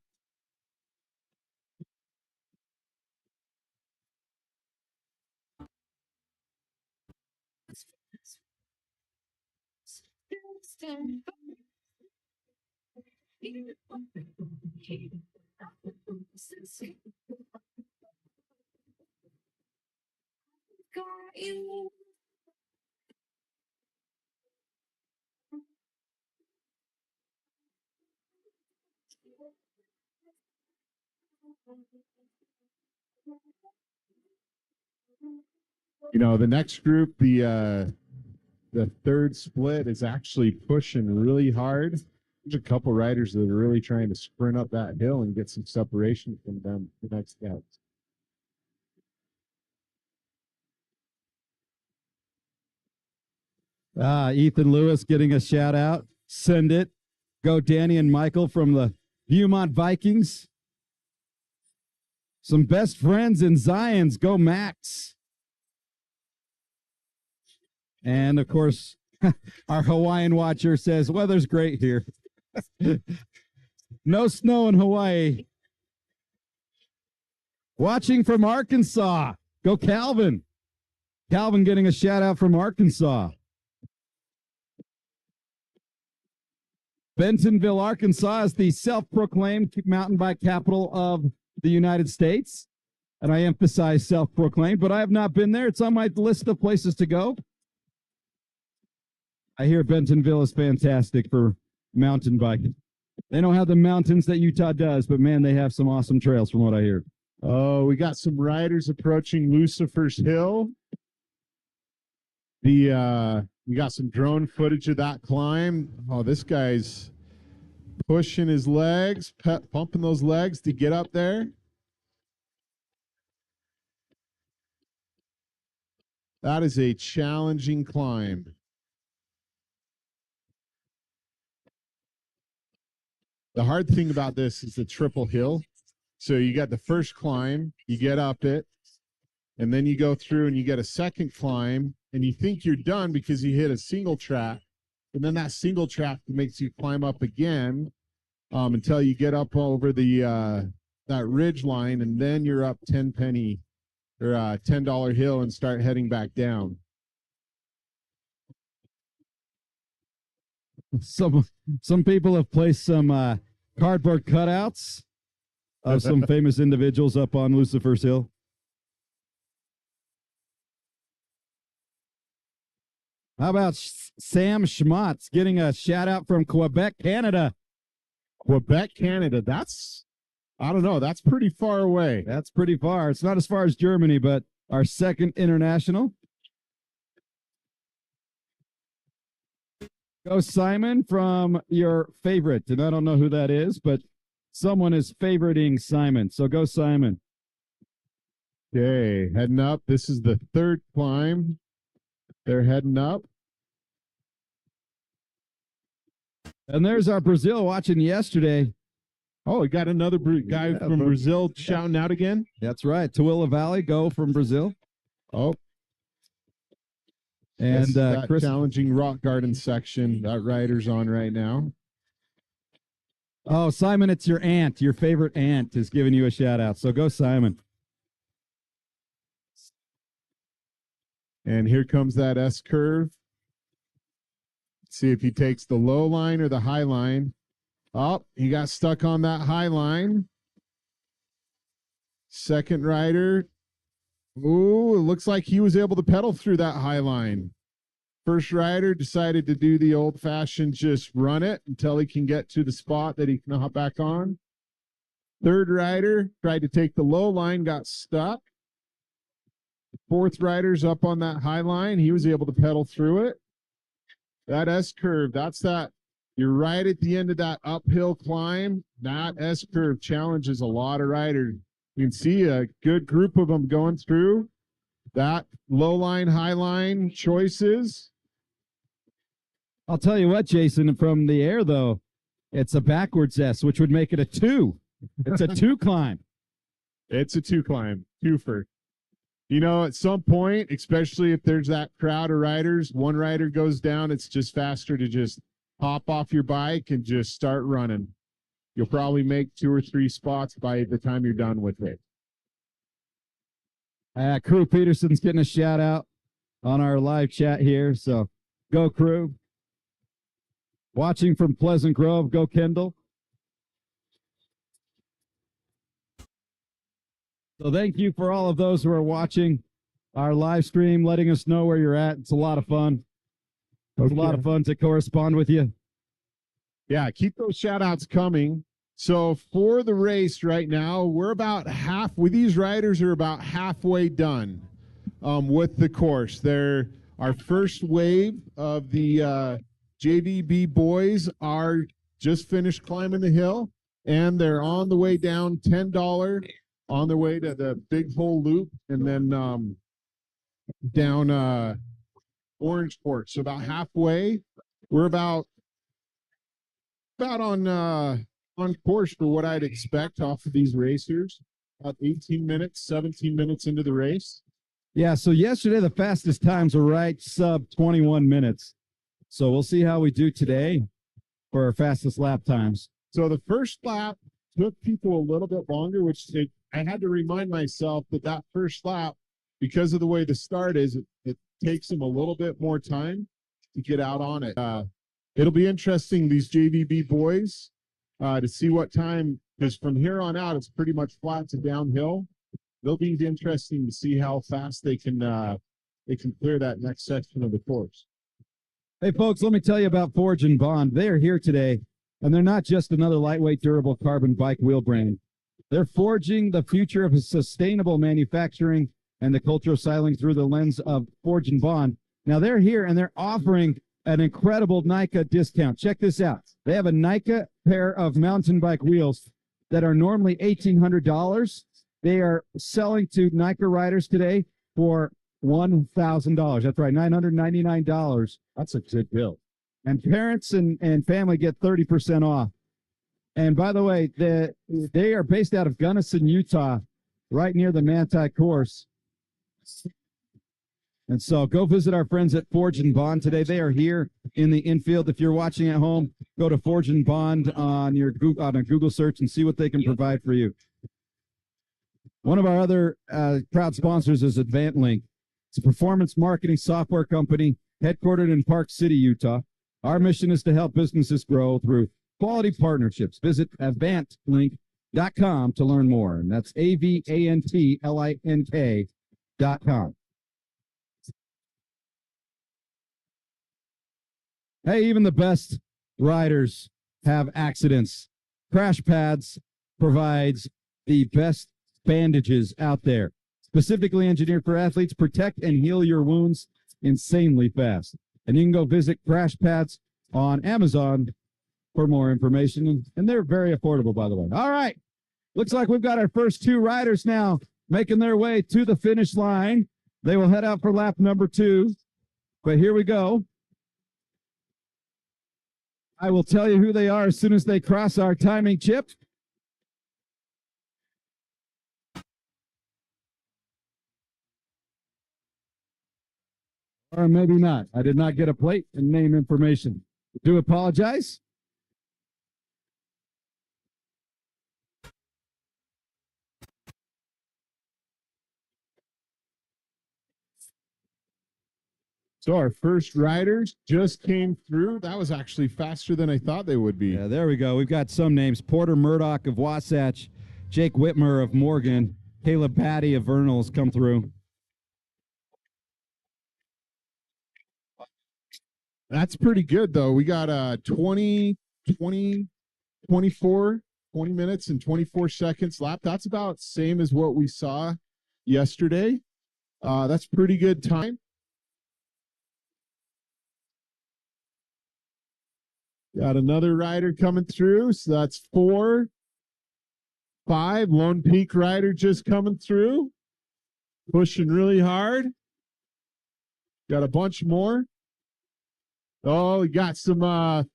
You know, the next group, the third split is actually pushing really hard. There's a couple riders that are really trying to sprint up that hill and get some separation from them the next guys. Ethan Lewis getting a shout out. Send it. Go Danny and Michael from the Viewmont Vikings. Some best friends in Zion's. Go Max. And, of course, our Hawaiian watcher says, weather's great here. No snow in Hawaii. Watching from Arkansas. Go Calvin. Calvin getting a shout out from Arkansas. Bentonville, Arkansas is the self-proclaimed mountain bike capital of the United States. And I emphasize self-proclaimed, but I have not been there. It's on my list of places to go. I hear Bentonville is fantastic for mountain biking. They don't have the mountains that Utah does, but man, they have some awesome trails from what I hear. Oh, we got some riders approaching Lucifer's Hill. We got some drone footage of that climb. Oh, this guy's pushing his legs, pumping those legs to get up there. That is a challenging climb. The hard thing about this is the triple hill. So you got the first climb, you get up it, and then you go through and you get a second climb, and you think you're done because you hit a single track, and then that single track makes you climb up again until you get up over the that ridge line, and then you're up $10 hill and start heading back down. Some people have placed some cardboard cutouts of some famous individuals up on Lucifer's Hill. How about Sam Schmatz getting a shout out from Quebec, Canada? Quebec, Canada. I don't know. That's pretty far away. That's pretty far. It's not as far as Germany, but our second international. Go Simon from your favorite. And I don't know who that is, but someone is favoriting Simon. So go Simon. Okay, heading up. This is the third climb. They're heading up. And there's our Brazil watching yesterday. Oh, we got another guy from Brazil shouting out again. That's right. Tooele Valley, go from Brazil. Oh. And that Chris, challenging rock garden section that rider's on right now. Oh, Simon, it's your aunt. Your favorite aunt is giving you a shout out. So go, Simon. And here comes that S curve. See if he takes the low line or the high line. Oh, he got stuck on that high line. Second rider. Ooh, it looks like he was able to pedal through that high line. First rider decided to do the old-fashioned just run it until he can get to the spot that he can hop back on. Third rider tried to take the low line, got stuck. Fourth rider's up on that high line. He was able to pedal through it. That S curve, that's that. You're right at the end of that uphill climb. That S curve challenges a lot of riders. You can see a good group of them going through that low line, high line choices. I'll tell you what, Jason, from the air, though, it's a backwards S, which would make it a 2. It's a 2 climb. It's a 2 climb, twofer. You know, at some point, especially if there's that crowd of riders, one rider goes down, it's just faster to just hop off your bike and just start running. You'll probably make 2 or 3 spots by the time you're done with it. Crew Peterson's getting a shout out on our live chat here. So go, Crew. Watching from Pleasant Grove, go, Kendall. So thank you for all of those who are watching our live stream, letting us know where you're at. It's a lot of fun. It's a lot of fun to correspond with you. Yeah, keep those shout outs coming. So for the race right now, we're about these riders are about halfway done with the course. They're our first wave of the JVB boys are just finished climbing the hill, and they're on the way down $10 on their way to the Big Hole Loop, and then down Orange Court. So about halfway. We're about on course for what I'd expect off of these racers. About 18 minutes, 17 minutes into the race. Yeah, so yesterday the fastest times were right sub 21 minutes. So we'll see how we do today for our fastest lap times. So the first lap took people a little bit longer, which I had to remind myself that first lap, because of the way the start is, it takes them a little bit more time to get out on it. It'll be interesting, these JVB boys, to see what time, because from here on out, it's pretty much flat to downhill. It'll be interesting to see how fast they can clear that next section of the course. Hey, folks, let me tell you about Forge and Bond. They are here today, and they're not just another lightweight, durable carbon bike wheel brand. They're forging the future of sustainable manufacturing and the culture of cycling through the lens of Forge and Bond. Now, they're here, and they're offering an incredible NICA discount. Check this out. They have a Nike pair of mountain bike wheels that are normally $1,800. They are selling to Nike riders today for $1,000. That's right, $999. That's a good deal. And parents and family get 30% off. And by the way, they are based out of Gunnison, Utah, right near the Manti course. And so go visit our friends at Forge and Bond today. They are here in the infield. If you're watching at home, go to Forge and Bond on a Google search and see what they can provide for you. One of our other proud sponsors is AdvantLink. It's a performance marketing software company headquartered in Park City, Utah. Our mission is to help businesses grow through quality partnerships. Visit AdvantLink.com to learn more. And that's AVANTLINK.com. Hey, even the best riders have accidents. Crash Pads provides the best bandages out there, specifically engineered for athletes. Protect and heal your wounds insanely fast. And you can go visit Crash Pads on Amazon for more information. And they're very affordable, by the way. All right. Looks like we've got our first two riders now making their way to the finish line. They will head out for lap number 2. But here we go. I will tell you who they are as soon as they cross our timing chip. Or maybe not. I did not get a plate and name information. I do apologize. So our first riders just came through. That was actually faster than I thought they would be. Yeah, there we go. We've got some names. Porter Murdoch of Wasatch, Jake Whitmer of Morgan, Caleb Patty of Vernals come through. That's pretty good, though. We got 20 minutes and 24 seconds lap. That's about same as what we saw yesterday. That's pretty good time. Got another rider coming through, so that's 4, 5. Lone Peak rider just coming through, pushing really hard. Got a bunch more. Oh, we got some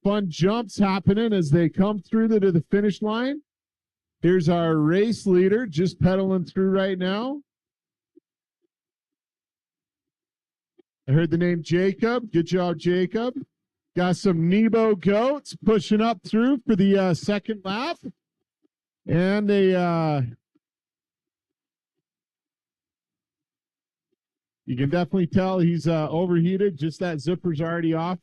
fun jumps happening as they come through to the finish line. Here's our race leader just pedaling through right now. I heard the name Jacob. Good job, Jacob. Got some Nebo goats pushing up through for the second lap. And you can definitely tell he's overheated. Just that zipper's already off.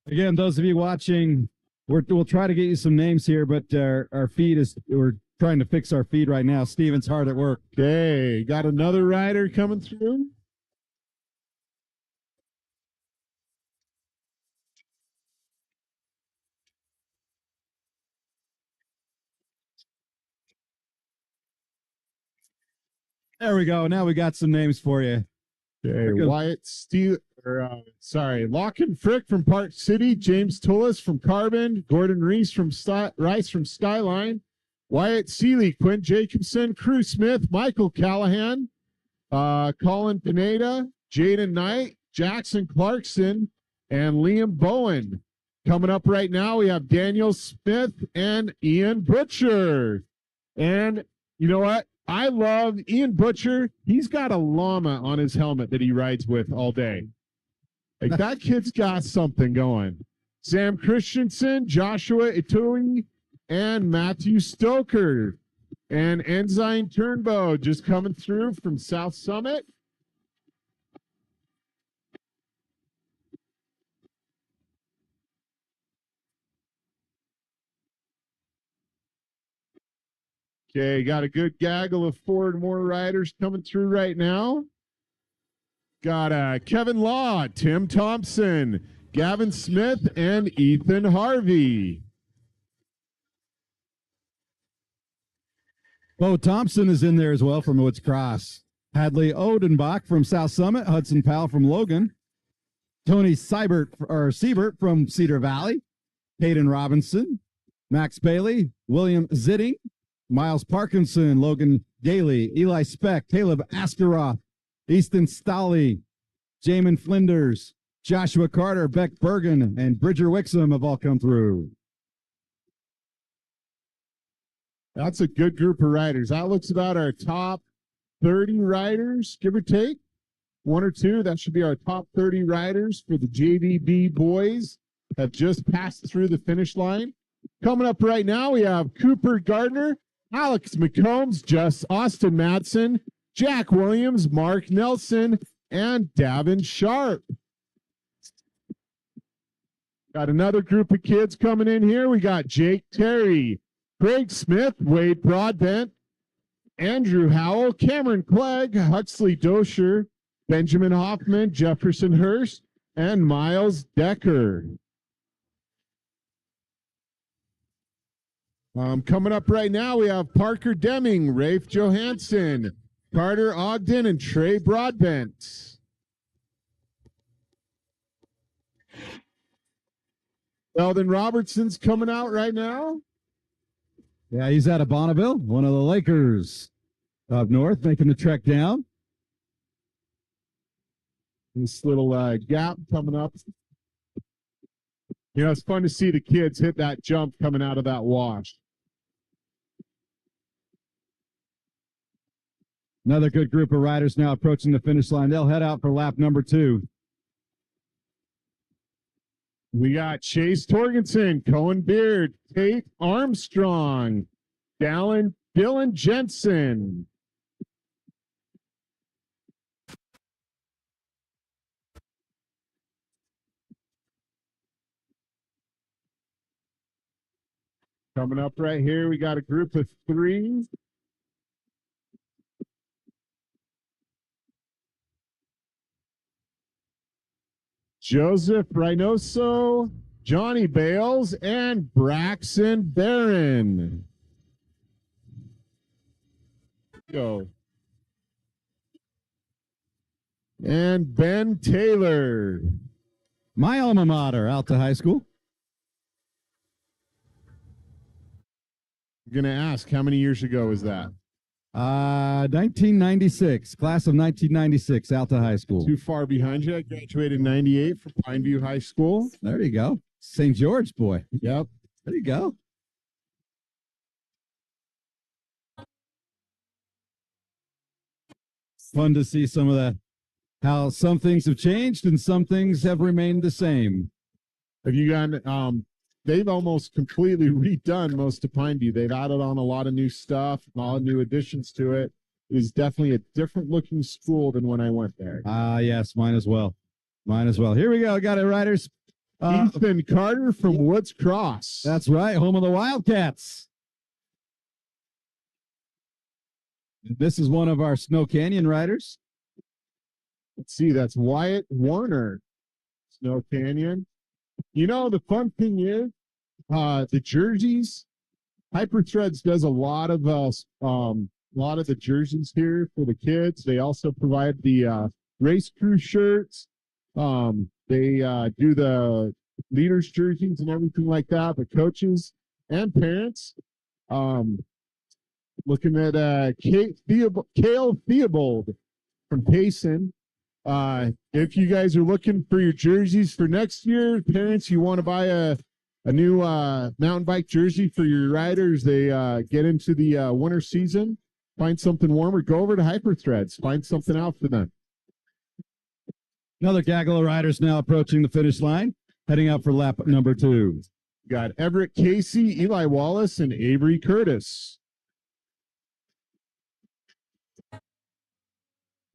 Again, those of you watching, we'll try to get you some names here, but our feed we're trying to fix our feed right now. Steven's hard at work. Okay, got another rider coming through. There we go. Now we got some names for you. Okay, Wyatt Locken Frick from Park City, James Tullis from Carbon, Gordon Rice from Skyline, Wyatt Seeley, Quinn Jacobson, Crew Smith, Michael Callahan, Colin Pineda, Jaden Knight, Jackson Clarkson, and Liam Bowen. Coming up right now, we have Daniel Smith and Ian Butcher. And you know what? I love Ian Butcher. He's got a llama on his helmet that he rides with all day. Like, that kid's got something going. Sam Christensen, Joshua Itui, and Matthew Stoker. And Ensign Turnbow just coming through from South Summit. Okay, got a good gaggle of 4 more riders coming through right now. Got Kevin Law, Tim Thompson, Gavin Smith, and Ethan Harvey. Bo Thompson is in there as well from Woods Cross. Hadley Odenbach from South Summit, Hudson Powell from Logan. Tony Siebert from Cedar Valley, Hayden Robinson, Max Bailey, William Zitting, Miles Parkinson, Logan Daly, Eli Speck, Caleb Askeroth, Easton Stolley, Jamin Flinders, Joshua Carter, Beck Bergen, and Bridger Wixom have all come through. That's a good group of riders. That looks about our top 30 riders, give or take. One or two. That should be our top 30 riders for the JVB boys have just passed through the finish line. Coming up right now, we have Cooper Gardner, Alex McCombs, Austin Madsen, Jack Williams, Mark Nelson, and Davin Sharp. Got another group of kids coming in here. We got Jake Terry, Craig Smith, Wade Broadbent, Andrew Howell, Cameron Clegg, Huxley Dosher, Benjamin Hoffman, Jefferson Hurst, and Miles Decker. Coming up right now, we have Parker Deming, Rafe Johansson, Carter Ogden, and Trey Broadbent. Eldon Robertson's coming out right now. Yeah, he's out of Bonneville, one of the Lakers up north, making the trek down. This little gap coming up. You know, it's fun to see the kids hit that jump coming out of that wash. Another good group of riders now approaching the finish line. They'll head out for lap number 2. We got Chase Torgensen, Cohen Beard, Tate Armstrong, Dylan Jensen. Coming up right here, we got a group of 3. Joseph Reynoso, Johnny Bales, and Braxton Barron. Go. And Ben Taylor. My alma mater, Alta High School. I'm going to ask, how many years ago was that? 1996, class of 1996, Alta High School. Too far behind you. I graduated in 98 from Pineview High School. There you go. St. George boy. Yep. There you go. Fun to see some of that, how some things have changed and some things have remained the same. Have you gotten, they've almost completely redone most of Pineview. They've added on a lot of new stuff, a lot of new additions to it. It is definitely a different looking school than when I went there. Yes, mine as well. Mine as well. Here we go. Got it, riders. Ethan Carter from Woods Cross. That's right, home of the Wildcats. This is one of our Snow Canyon riders. Let's see, that's Wyatt Warner, Snow Canyon. You know, the fun thing is, the jerseys, Hyperthreads does a lot of the jerseys here for the kids. They also provide the race crew shirts. They do the leaders jerseys and everything like that, the coaches and parents. Looking at Cale Theobald from Payson. If you guys are looking for your jerseys for next year, parents, you want to buy a new mountain bike jersey for your riders, they get into the winter season, find something warmer, go over to Hyperthreads, find something out for them. Another gaggle of riders now approaching the finish line, heading out for lap number 2. Got Everett Casey, Eli Wallace, and Avery Curtis.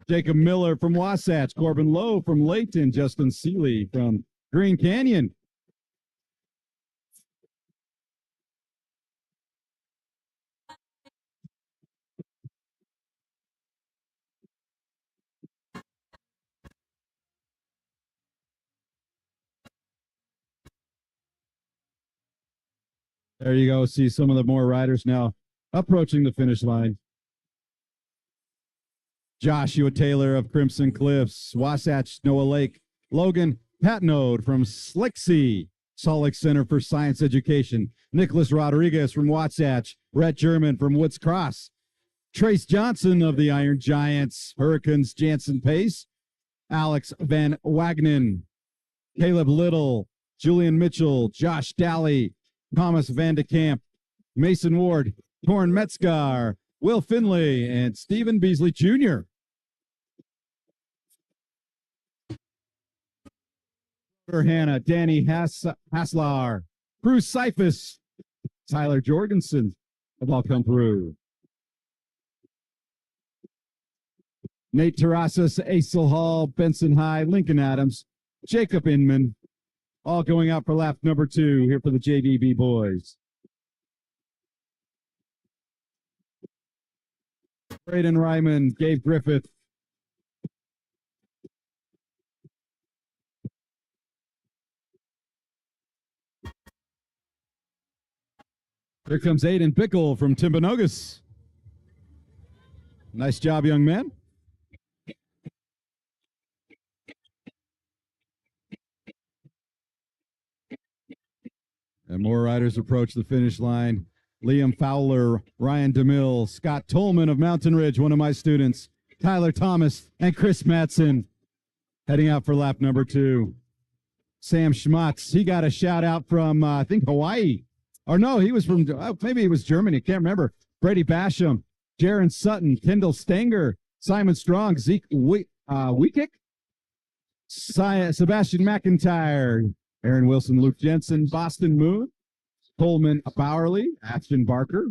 Jacob Miller from Wasatch, Corbin Lowe from Layton, Justin Seeley from Green Canyon. There you go. See some of the more riders now approaching the finish line. Joshua Taylor of Crimson Cliffs, Wasatch, Noah Lake, Logan Patnode from Slicksy, Salt Lake Center for Science Education. Nicholas Rodriguez from Wasatch. Rhett German from Woods Cross. Trace Johnson of the Iron Giants. Hurricanes Jansen Pace. Alex Van Wagnen. Caleb Little. Julian Mitchell. Josh Daly. Thomas Van de Kamp. Mason Ward. Torn Metzgar. Will Finley. And Stephen Beasley Jr. Hannah, Danny Haslar, Bruce Cyphus, Tyler Jorgensen have all come through. Nate Terrasas, Acel Hall, Benson High, Lincoln Adams, Jacob Inman, all going out for lap number 2 here for the JVB boys. Braden Ryman, Gabe Griffith, here comes Aiden Pickle from Timpanogos. Nice job, young man. And more riders approach the finish line. Liam Fowler, Ryan DeMille, Scott Tolman of Mountain Ridge, one of my students, Tyler Thomas, and Chris Matson heading out for lap number 2. Sam Schmatz, he got a shout out from, I think, Hawaii. Or no, he was from, maybe he was Germany. Can't remember. Brady Basham, Jaron Sutton, Kendall Stanger, Simon Strong, Zeke Weekick, Sebastian McIntyre, Aaron Wilson, Luke Jensen, Boston Moon, Coleman Bowerly, Ashton Barker,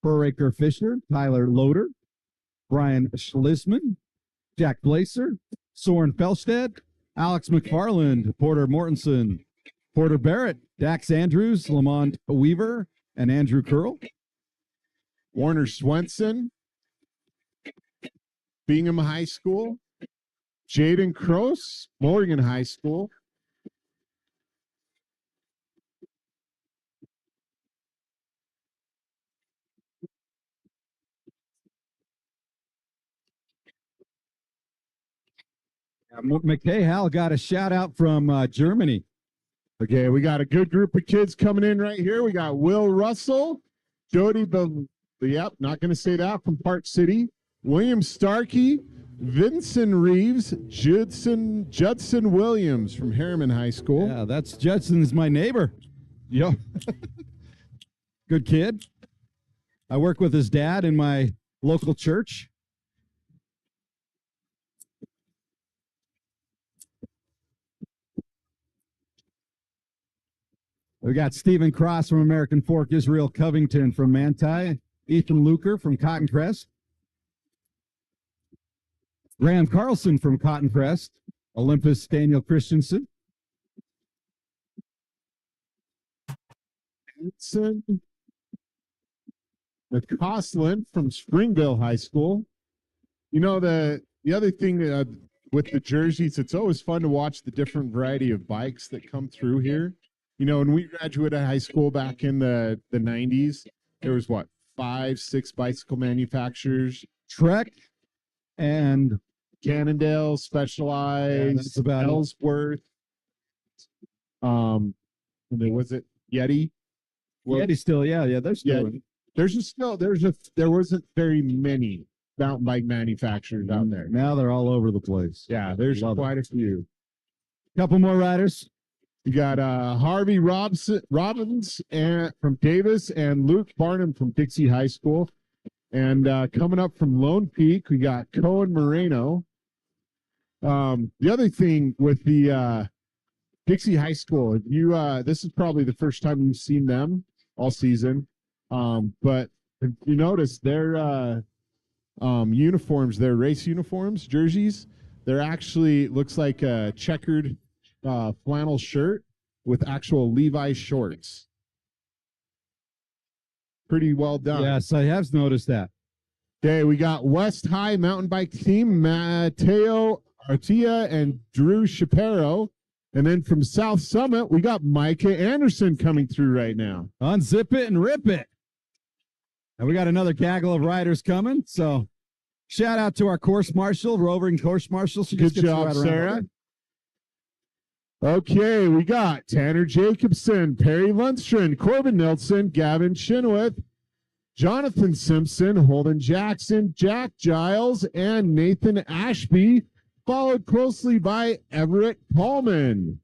Furraker Fisher, Tyler Loader, Brian Schlisman, Jack Blaser, Soren Felstead, Alex McFarland, Porter Mortensen, Porter Barrett, Dax Andrews, Lamont Weaver, and Andrew Curl. Warner Swenson, Bingham High School. Jaden Cross, Morgan High School. McKay Hal got a shout out from Germany. Okay, we got a good group of kids coming in right here. We got Will Russell, Jody, not going to say that, from Park City. William Starkey, Vincent Reeves, Judson Williams from Harriman High School. Yeah, that's Judson's my neighbor. Yep. Good kid. I work with his dad in my local church. We got Stephen Cross from American Fork, Israel Covington from Manti, Ethan Luker from Cotton Crest, Graham Carlson from Cotton Crest, Olympus Daniel Christensen, McCausland from Springville High School. You know, the other thing with the jerseys, it's always fun to watch the different variety of bikes that come through here. You know, when we graduated high school back in the 90s, there was, 5, 6 bicycle manufacturers. Trek, and Cannondale, Specialized, that's about it. Ellsworth. And there was it Yeti. Yeti still, yeah, they're still. There wasn't very many mountain bike manufacturers out there. Now they're all over the place. Yeah, there's quite a few. Couple more riders. You got Harvey Robbins from Davis and Luke Barnum from Dixie High School. And coming up from Lone Peak, we got Cohen Moreno. The other thing with the Dixie High School, this is probably the first time you've seen them all season. But if you notice their uniforms, their race uniforms, jerseys, they're actually, looks like a checkered flannel shirt with actual Levi's shorts. Pretty well done. Yes, I have noticed that. Okay, we got West High mountain bike team, Mateo Artia and Drew Shapiro. And then from South Summit, we got Micah Anderson coming through right now. Unzip it and rip it. And we got another gaggle of riders coming. So shout out to our course marshal, roving course marshal. She Good just gets job, right around. Sarah. Okay, we got Tanner Jacobson, Perry Lundstrom, Corbin Nelson, Gavin Chenoweth, Jonathan Simpson, Holden Jackson, Jack Giles, and Nathan Ashby, followed closely by Everett Paulman.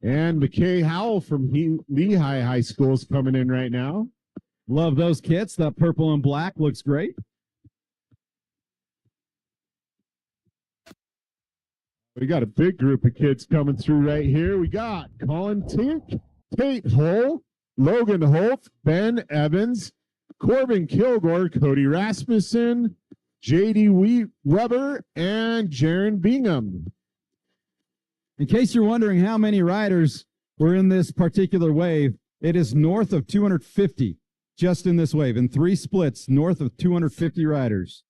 And McKay Howell from Lehigh High School is coming in right now. Love those kits. That purple and black looks great. We got a big group of kids coming through right here. We got Colin Tink, Tate Hull, Logan Holt, Ben Evans, Corbin Kilgore, Cody Rasmussen, JD Weber, and Jaron Bingham. In case you're wondering how many riders were in this particular wave, it is north of 250 just in this wave. In 3 splits, north of 250 riders.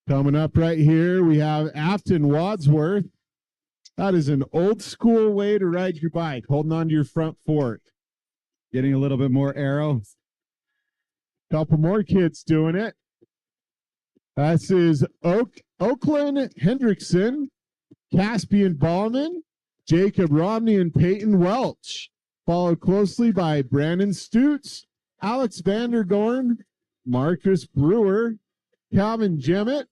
Coming up right here, we have Afton Wadsworth. That is an old school way to ride your bike, holding on to your front fork. Getting a little bit more aero. Couple more kids doing it. This is Oakland Hendrickson, Caspian Ballman, Jacob Romney, and Peyton Welch, followed closely by Brandon Stutz, Alex Vandergorn, Marcus Brewer, Calvin Jemmett,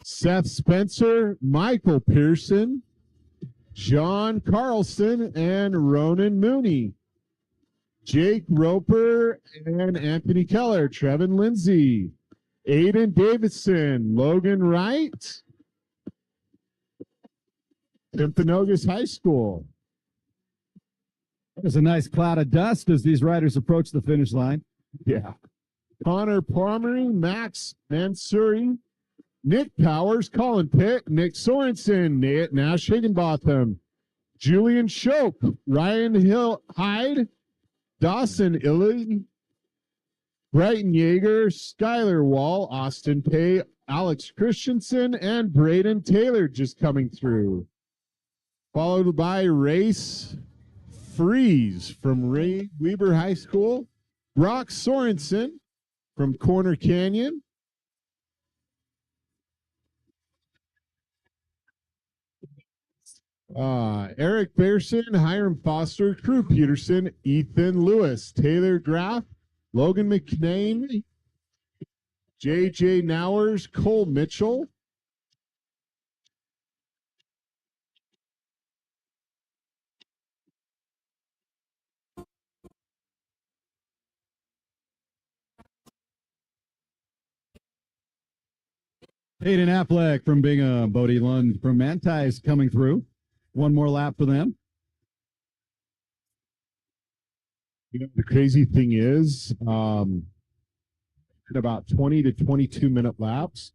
Seth Spencer, Michael Pearson, John Carlson, and Ronan Mooney. Jake Roper and Anthony Keller, Trevin Lindsay, Aiden Davidson, Logan Wright, Timpanogos High School. There's a nice cloud of dust as these riders approach the finish line. Yeah. Connor Palmery, Max Mansuri, Nick Powers, Colin Pitt, Nick Sorensen, Nate Nash Higginbotham, Julian Shope, Ryan Hill Hyde, Dawson Illy, Brighton Yeager, Skylar Wall, Austin Pay, Alex Christensen, and Braden Taylor just coming through. Followed by Race Freeze from Ray Weber High School, Brock Sorensen from Corner Canyon, Eric Bearson, Hiram Foster, Crew Peterson, Ethan Lewis, Taylor Graff, Logan McNain, JJ Nowers, Cole Mitchell, Hayden Affleck from Bingham, Bodie Lund from Manti is coming through. One more lap for them. You know, the crazy thing is, in about 20 to 22 minute laps,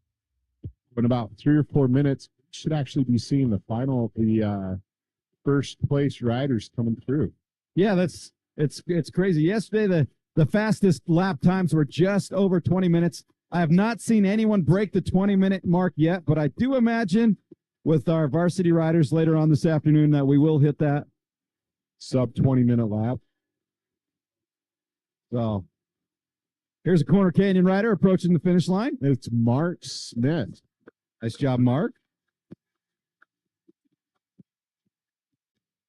in about 3 or 4 minutes, we should actually be seeing the final, the first place riders coming through. Yeah, it's crazy. Yesterday, the fastest lap times were just over 20 minutes. I have not seen anyone break the 20-minute mark yet, but I do imagine with our varsity riders later on this afternoon that we will hit that. Sub 20-minute lap. So here's a Corner Canyon rider approaching the finish line. It's Mark Smith. Nice job, Mark.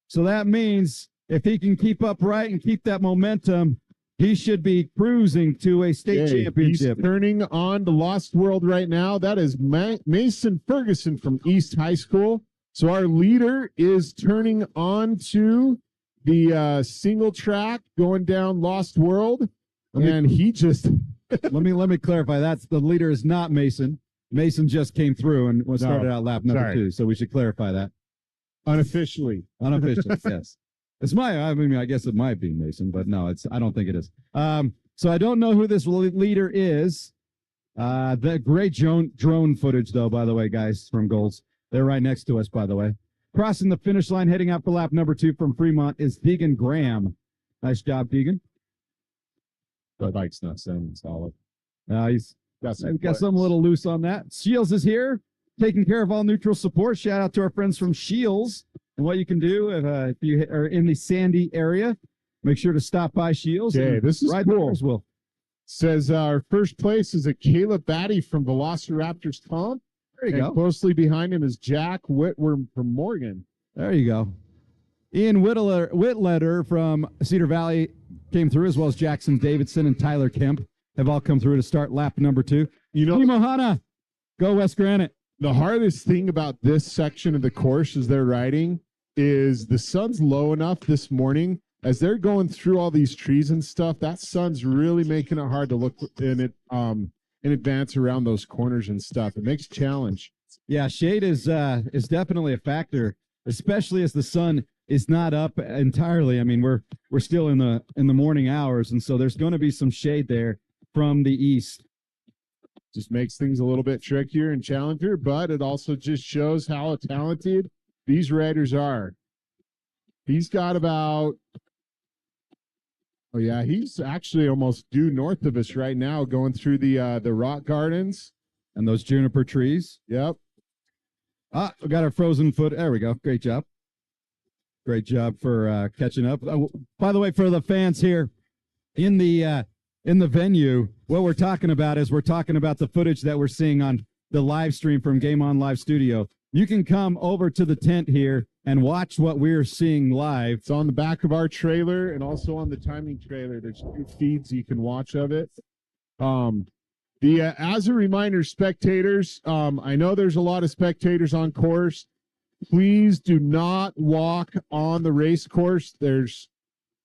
So that means if he can keep upright and keep that momentum, he should be cruising to a state championship. He's turning on the Lost World right now. That is Mason Ferguson from East High School. So our leader is turning on to the single track going down Lost World. And he just let me clarify. That's the leader is not Mason. Mason just came through and started out lap number 2. So we should clarify that. Unofficially. Unofficially, yes. It's I guess it might be Mason, but no, I don't think it is. So I don't know who this leader is. The great drone footage, though, by the way, guys, from Golds. They're right next to us, by the way. Crossing the finish line, heading out for lap number 2 from Fremont is Deegan Graham. Nice job, Deegan. The bike's not sounding solid. He's got something a little loose on that. Shields is here. taking care of all neutral support. Shout out to our friends from Shields. And what you can do if you are in the Sandy area, make sure to stop by Shields. Okay, and this is ride cool. there as well. Says our first place is a Caleb Batty from Velociraptors Comp. There you And go. closely behind him is Jack Whitworm from Morgan. There you go. Ian Whitletter from Cedar Valley came through, as well as Jackson Davidson and Tyler Kemp have all come through to start lap number 2. You know, Mohana, go West Granite. the hardest thing about this section of the course as they're riding is the sun's low enough this morning. As they're going through all these trees and stuff, that sun's really making it hard to look in advance around those corners and stuff. It makes a challenge. Yeah, shade is definitely a factor, especially as the sun is not up entirely. I mean, we're still in the morning hours, and so there's going to be some shade there from the east. Just makes things a little bit trickier and challenger, but it also just shows how talented these riders are. He's got about, oh yeah, he's actually almost due north of us right now, going through the rock gardens And those juniper trees. Yep. Ah, we got our frozen foot. There we go. Great job. Great job for catching up. By the way, for the fans here in the venue, what we're talking about is we're talking about the footage that we're seeing on the live stream from Game On Live Studio. You can come over to the tent here and watch what we're seeing live. It's on the back of our trailer and also on the timing trailer. There's 2 feeds you can watch of it. As a reminder, spectators, I know there's a lot of spectators on course. Please do not walk on the race course. There's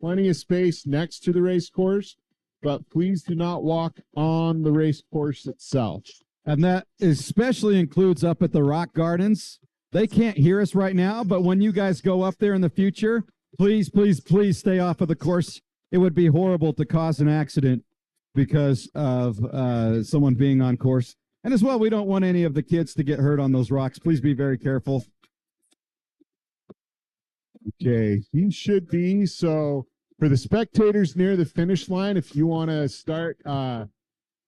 plenty of space next to the race course, but please do not walk on the race course itself. And that especially includes up at the Rock Gardens. They can't hear us right now, but when you guys go up there in the future, please, please, please stay off of the course. It would be horrible to cause an accident because of someone being on course. And as well, we don't want any of the kids to get hurt on those rocks. Please be very careful. Okay, he should be. So for the spectators near the finish line, if you want to start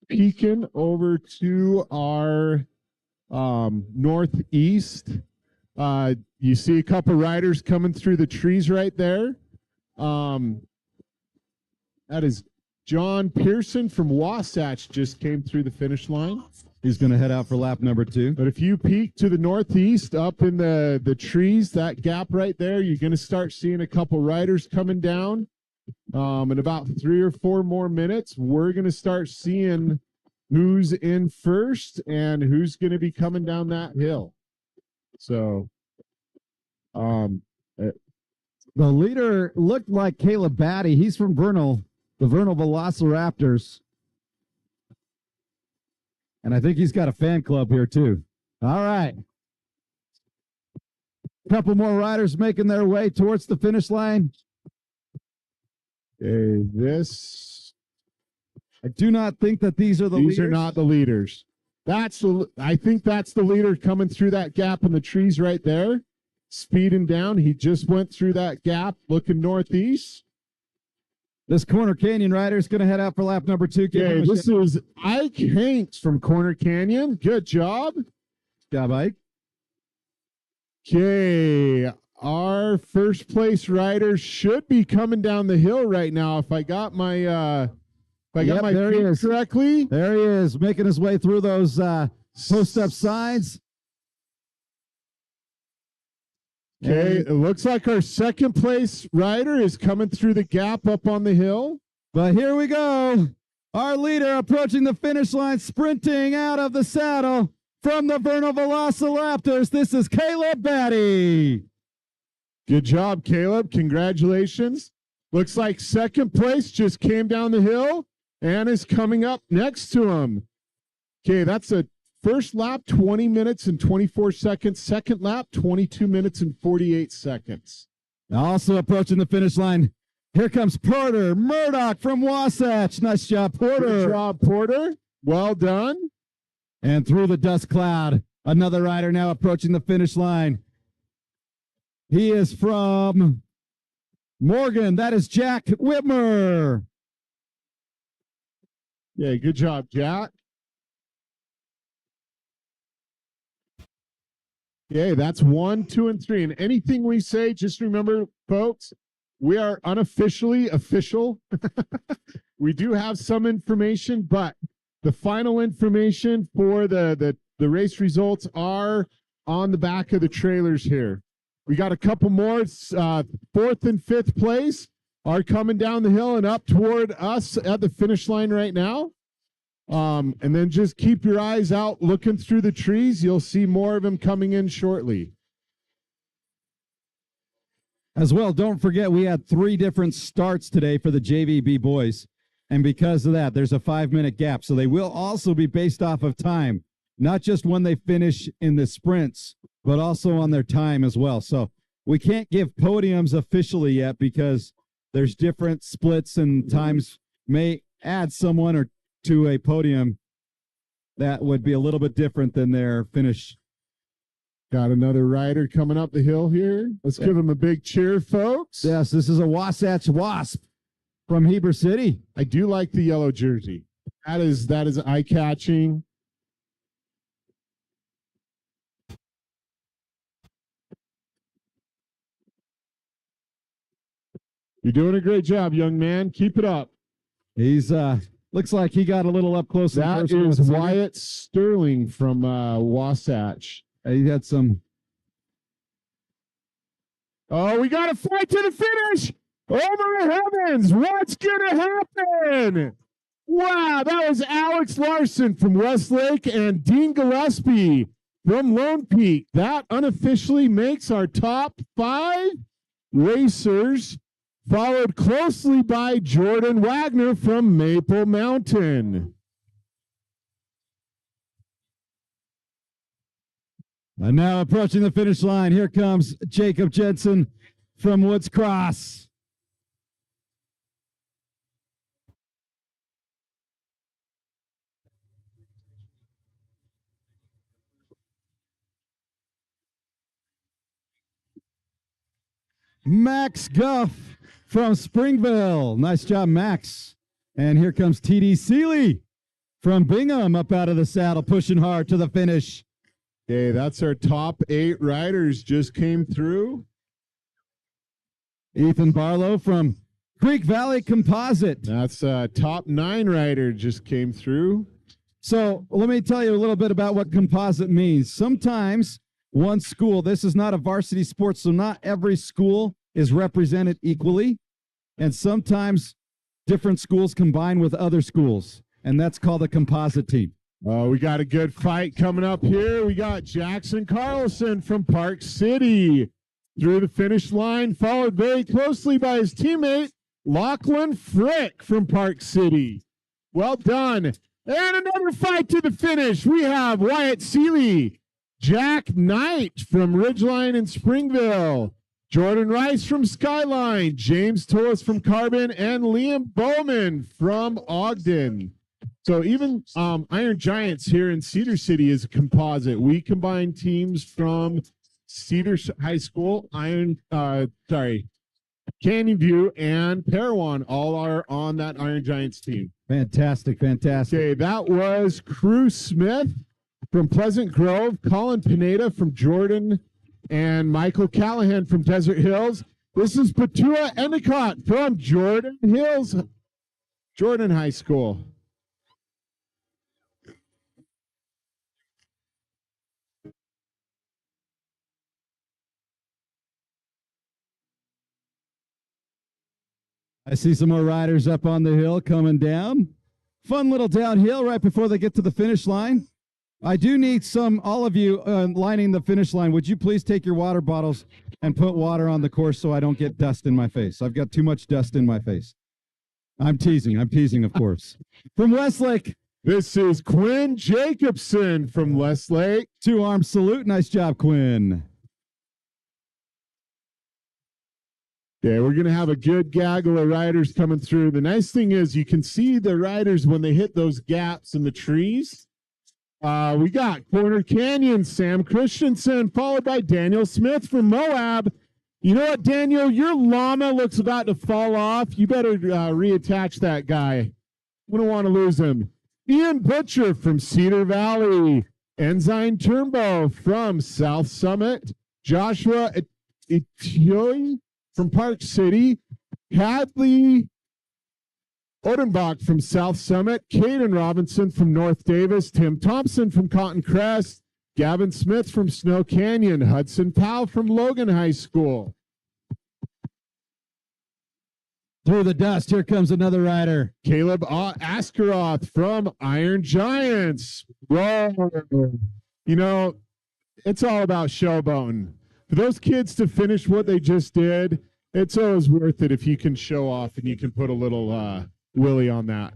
peeking over to our northeast, you see a couple riders coming through the trees right there. That is John Pearson from Wasatch just came through the finish line. He's going to head out for lap number 2. But if you peek to the northeast up in the trees, that gap right there, you're going to start seeing a couple riders coming down. In about 3 or 4 more minutes, we're going to start seeing who's in first and who's going to be coming down that hill. So, The leader looked like Caleb Batty. He's from Vernal, the Vernal Velociraptors. And I think he's got a fan club here, too. All right. A couple more riders making their way towards the finish line. okay, I do not think that these are the these leaders. are not the leaders. I think that's the leader coming through that gap in the trees right there, speeding down. He just went through that gap looking northeast. This Corner Canyon rider is going to head out for lap number 2. Okay, this is Ike Hanks from Corner Canyon. Good job. job, Ike. Okay, our first place rider should be coming down the hill right now. If I got my Yep, there he feet is. correctly. There he is, making his way through those post-up signs. Okay, it looks like our second place rider is coming through the gap up on the hill. But here we go. Our leader approaching the finish line, sprinting out of the saddle from the Vernal Velociraptors. This is Caleb Batty. Good job, Caleb. Congratulations. Looks like second place just came down the hill and is coming up next to him. Okay, that's a first lap, 20 minutes and 24 seconds. Second lap, 22 minutes and 48 seconds. Also approaching the finish line. Here comes Porter Murdoch from Wasatch. Nice job, Porter. Good job, Porter. Well done. And through the dust cloud, another rider now approaching the finish line. He is from Morgan. That is Jack Whitmer. Yeah, good job, Jack. Okay, that's 1, 2, and 3. And anything we say, just remember, folks, we are unofficially official. We do have some information, but the final information for the race results are on the back of the trailers here. We got a couple more. 4th and 5th place are coming down the hill and up toward us at the finish line right now. And then just keep your eyes out looking through the trees. You'll see more of them coming in shortly. As well, don't forget we had 3 different starts today for the JVB boys. And because of that, there's a 5-minute gap. So they will also be based off of time, not just when they finish in the sprints, but also on their time as well. So we can't give podiums officially yet because there's different splits and times may add someone or to a podium that would be a little bit different than their finish. Got another rider coming up the hill here. Let's give him a big cheer, folks. Yes, this is a Wasatch Wasp from Heber City. I do like the yellow jersey. That is eye-catching. You're doing a great job, young man. Keep it up. He's looks like he got a little up close. That is Wyatt Sterling from Wasatch. He had some. Oh, we got a fight to the finish. Oh my heavens, what's going to happen? Wow, that was Alex Larson from Westlake and Dean Gillespie from Lone Peak. That unofficially makes our top 5 racers, followed closely by Jordan Wagner from Maple Mountain. And now approaching the finish line, here comes Jacob Jensen from Woods Cross. Max Guff from Springville. Nice job, Max. And here comes TD Seeley from Bingham up out of the saddle, pushing hard to the finish. Okay, that's our top 8 riders just came through. Ethan Barlow from Creek Valley Composite. That's top 9 rider just came through. So let me tell you a little bit about what composite means. Sometimes one school, this is not a varsity sport, so not every school is represented equally. And sometimes different schools combine with other schools, and that's called a composite team. We got a good fight coming up here. We got Jackson Carlson from Park City through the finish line, followed very closely by his teammate, Lachlan Frick from Park City. Well done. And another fight to the finish. We have Wyatt Seeley, Jack Knight from Ridgeline and Springville, Jordan Rice from Skyline, James Tullis from Carbon, and Liam Bowman from Ogden. So even Iron Giants here in Cedar City is a composite. We combine teams from Cedar High School, Canyon View, and Parowan all are on that Iron Giants team. Fantastic, fantastic. Okay, that was Crew Smith from Pleasant Grove, Colin Pineda from Jordan, and Michael Callahan from Desert Hills. This is Patua Endicott from Jordan Hills, Jordan High School. I see some more riders up on the hill coming down. Fun little downhill right before they get to the finish line. I do need all of you lining the finish line. Would you please take your water bottles and put water on the course so I don't get dust in my face? I've got too much dust in my face. I'm teasing, of course. From Westlake. This is Quinn Jacobson from Westlake. 2-arm salute. Nice job, Quinn. Yeah, we're going to have a good gaggle of riders coming through. The nice thing is you can see the riders when they hit those gaps in the trees. We got Corner Canyon, Sam Christensen, followed by Daniel Smith from Moab. You know what, Daniel? Your llama looks about to fall off. You better reattach that guy. We don't want to lose him. Ian Butcher from Cedar Valley. Ensign Turnbow from South Summit, Joshua Etioi from Park City, Hadley Odenbach from South Summit, Caden Robinson from North Davis, Tim Thompson from Cotton Crest, Gavin Smith from Snow Canyon, Hudson Powell from Logan High School. Through the dust, here comes another rider. Caleb Askeroth from Iron Giants. Whoa. You know, it's all about showboating. For those kids to finish what they just did, it's always worth it if you can show off and you can put a little willy on that.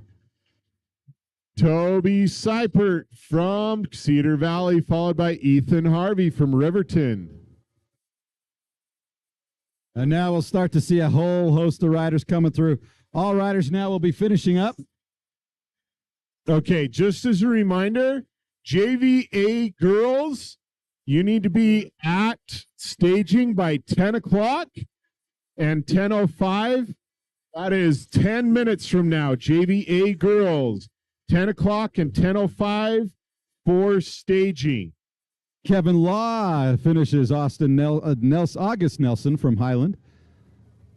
Toby Seipert from Cedar Valley, followed by Ethan Harvey from Riverton. And now we'll start to see a whole host of riders coming through. All riders now will be finishing up. Okay, just as a reminder, JVA girls, you need to be at staging by 10 o'clock and 10:05. That is 10 minutes from now. JVA girls, 10 o'clock and 10:05 for staging. Kevin Law finishes. August Nelson from Highland.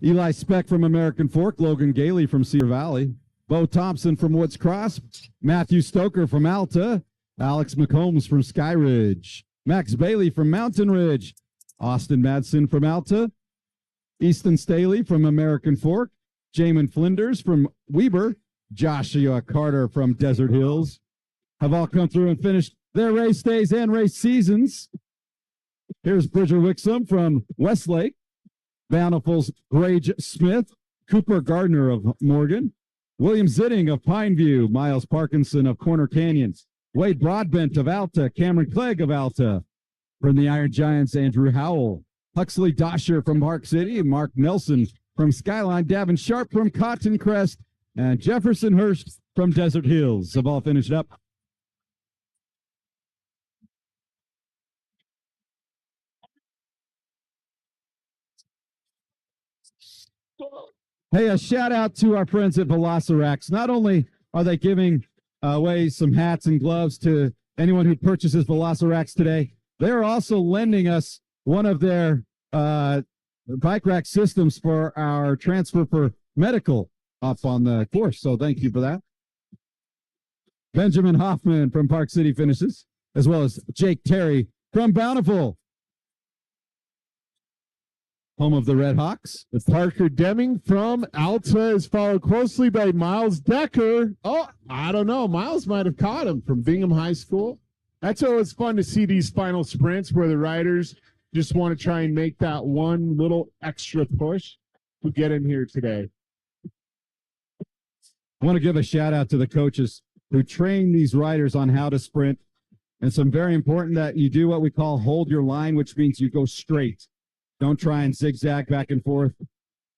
Eli Speck from American Fork. Logan Gailey from Cedar Valley. Bo Thompson from Woods Cross. Matthew Stoker from Alta. Alex McCombs from Sky Ridge. Max Bailey from Mountain Ridge. Austin Madsen from Alta. Easton Staley from American Fork. Jamin Flinders from Weber. Joshua Carter from Desert Hills have all come through and finished their race days and race seasons. Here's Bridger Wixom from Westlake, Bountiful's Grage Smith, Cooper Gardner of Morgan, William Zitting of Pineview, Miles Parkinson of Corner Canyon, Wade Broadbent of Alta, Cameron Clegg of Alta. From the Iron Giants, Andrew Howell, Huxley Dosher from Park City, Mark Nelson from Skyline, Davin Sharp from Cotton Crest, and Jefferson Hurst from Desert Hills have all finished up. Hey, a shout out to our friends at Velocirax. Not only are they giving away some hats and gloves to anyone who purchases Velocirax today, they're also lending us one of their bike rack systems for our transfer for medical up on the course. So thank you for that. Benjamin Hoffman from Park City finishes, as well as Jake Terry from Bountiful, home of the Red Hawks. Parker Deming from Alta is followed closely by Miles Decker. Oh, I don't know. Miles might have caught him from Bingham High School. That's always fun to see these final sprints where the riders just want to try and make that one little extra push to get in here today. I want to give a shout out to the coaches who train these riders on how to sprint. And some very important that you do what we call hold your line, which means you go straight. Don't try and zigzag back and forth,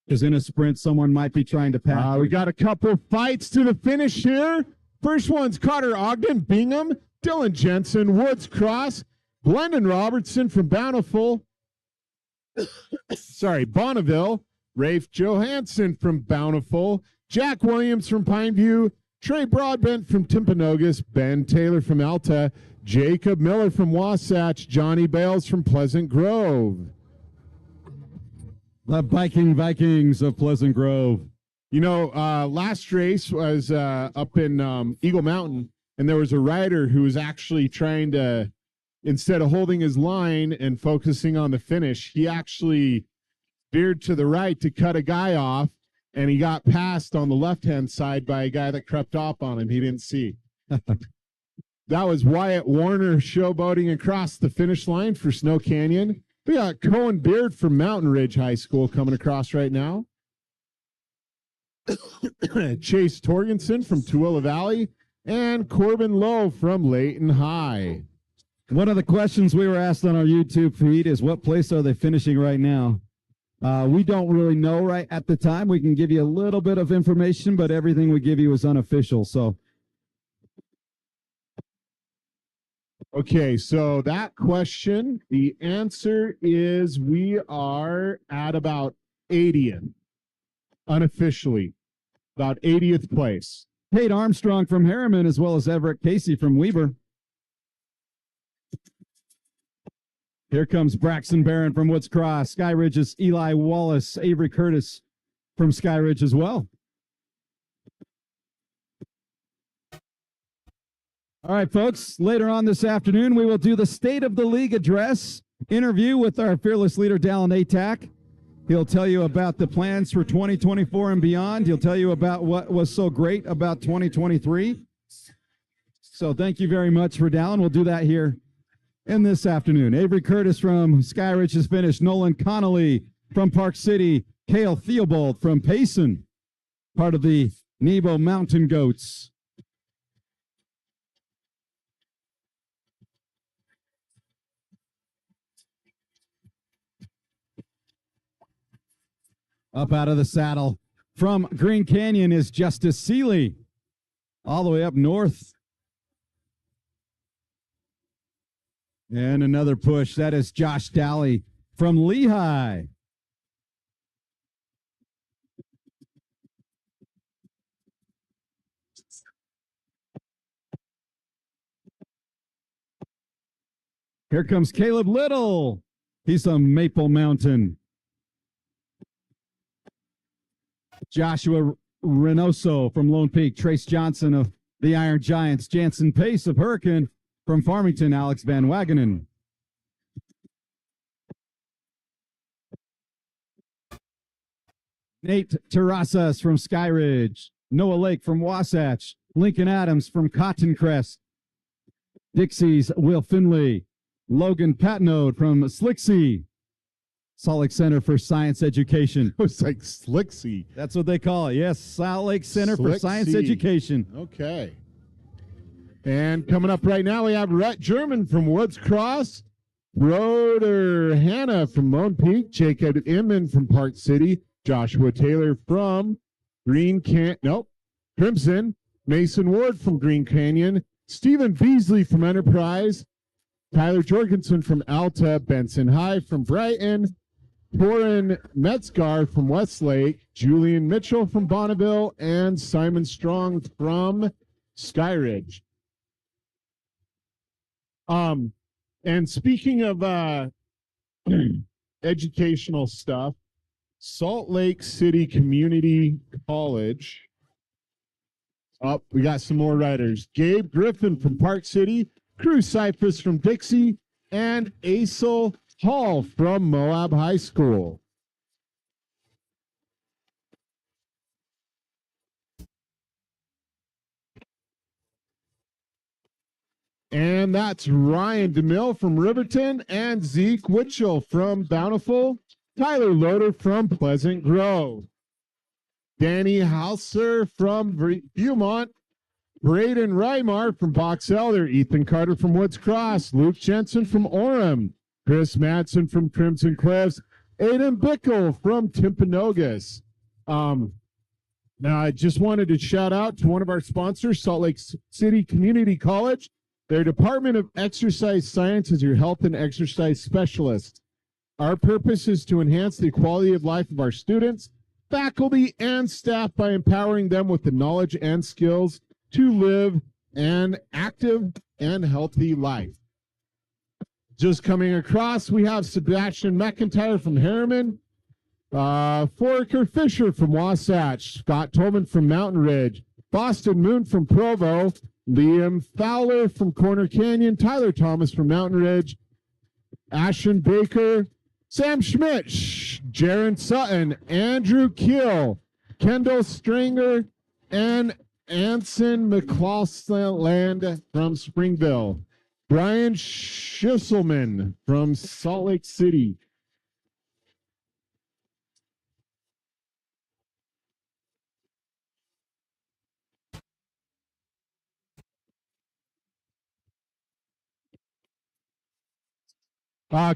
because in a sprint, someone might be trying to pass. We got a couple fights to the finish here. First one's Carter Ogden, Bingham, Dylan Jensen, Woods Cross, Glendon Robertson from Bountiful. Bonneville, Rafe Johansson from Bountiful, Jack Williams from Pineview, Trey Broadbent from Timpanogos, Ben Taylor from Alta, Jacob Miller from Wasatch, Johnny Bales from Pleasant Grove. The biking Vikings of Pleasant Grove. You know, last race was up in Eagle Mountain, and there was a rider who was actually trying to, instead of holding his line and focusing on the finish, he actually veered to the right to cut a guy off, and he got passed on the left-hand side by a guy that crept up on him he didn't see. That was Wyatt Warner showboating across the finish line for Snow Canyon. We got Cohen Beard from Mountain Ridge High School coming across right now. Chase Torgensen from Tooele Valley, and Corbin Lowe from Layton High. One of the questions we were asked on our YouTube feed is, what place are they finishing right now? We don't really know right at the time. We can give you a little bit of information, but everything we give you is unofficial. So, okay, so that question, the answer is we are at about 80th, unofficially, about 80th place. Kate Armstrong from Harriman, as well as Everett Casey from Weber. Here comes Braxton Barron from Woods Cross. Sky Ridge's Eli Wallace, Avery Curtis from Sky Ridge as well. All right, folks, later on this afternoon, we will do the State of the League address interview with our fearless leader, Dallin Atack. He'll tell you about the plans for 2024 and beyond. He'll tell you about what was so great about 2023. So thank you very much for Dallin. We'll do that here in this afternoon. Avery Curtis from Sky Ridge has finished. Nolan Connolly from Park City. Cale Theobald from Payson, part of the Nebo Mountain Goats. Up out of the saddle from Green Canyon is Justice Seeley, all the way up north. And another push. That is Josh Dally from Lehigh. Here comes Caleb Little. He's from Maple Mountain. Joshua Reynoso from Lone Peak. Trace Johnson of the Iron Giants. Jansen Pace of Hurricane from Farmington. Alex Van Wagenen. Nate Terrazas from Sky Ridge. Noah Lake from Wasatch. Lincoln Adams from Cotton Crest. Dixie's Will Finley. Logan Patnode from Slicksy. Salt Lake Center for Science Education. It was like Slicksy. That's what they call it. Yes, Salt Lake Center for Science Education. Okay. And coming up right now, we have Rhett German from Woods Cross, Broder Hannah from Lone Peak, Jacob Inman from Park City, Joshua Taylor from Crimson, Mason Ward from Green Canyon, Stephen Beasley from Enterprise, Tyler Jorgensen from Alta, Benson High from Brighton, Torin Metzgar from Westlake, Julian Mitchell from Bonneville, and Simon Strong from Skyridge. And speaking of educational stuff, Salt Lake City Community College. Oh, we got some more writers. Gabe Griffin from Park City, Cruz Cypress from Dixie, and Asel Hall from Moab High School. And that's Ryan DeMille from Riverton and Zeke Witchell from Bountiful, Tyler Loader from Pleasant Grove, Danny Hauser from Beaumont, Braden Reimar from Box Elder, Ethan Carter from Woods Cross, Luke Jensen from Orem, Chris Madsen from Crimson Cliffs, Aiden Bickle from Timpanogos. Now, I just wanted to shout out to one of our sponsors, Salt Lake City Community College. Their Department of Exercise Science is your health and exercise specialist. Our purpose is to enhance the quality of life of our students, faculty, and staff by empowering them with the knowledge and skills to live an active and healthy life. Just coming across, we have Sebastian McIntyre from Harriman, Foraker Fisher from Wasatch, Scott Tolman from Mountain Ridge, Boston Moon from Provo, Liam Fowler from Corner Canyon, Tyler Thomas from Mountain Ridge, Ashton Baker, Sam Schmidt, Jaron Sutton, Andrew Keel, Kendall Stringer, and Anson McClausland from Springville, Brian Schisselman from Salt Lake City.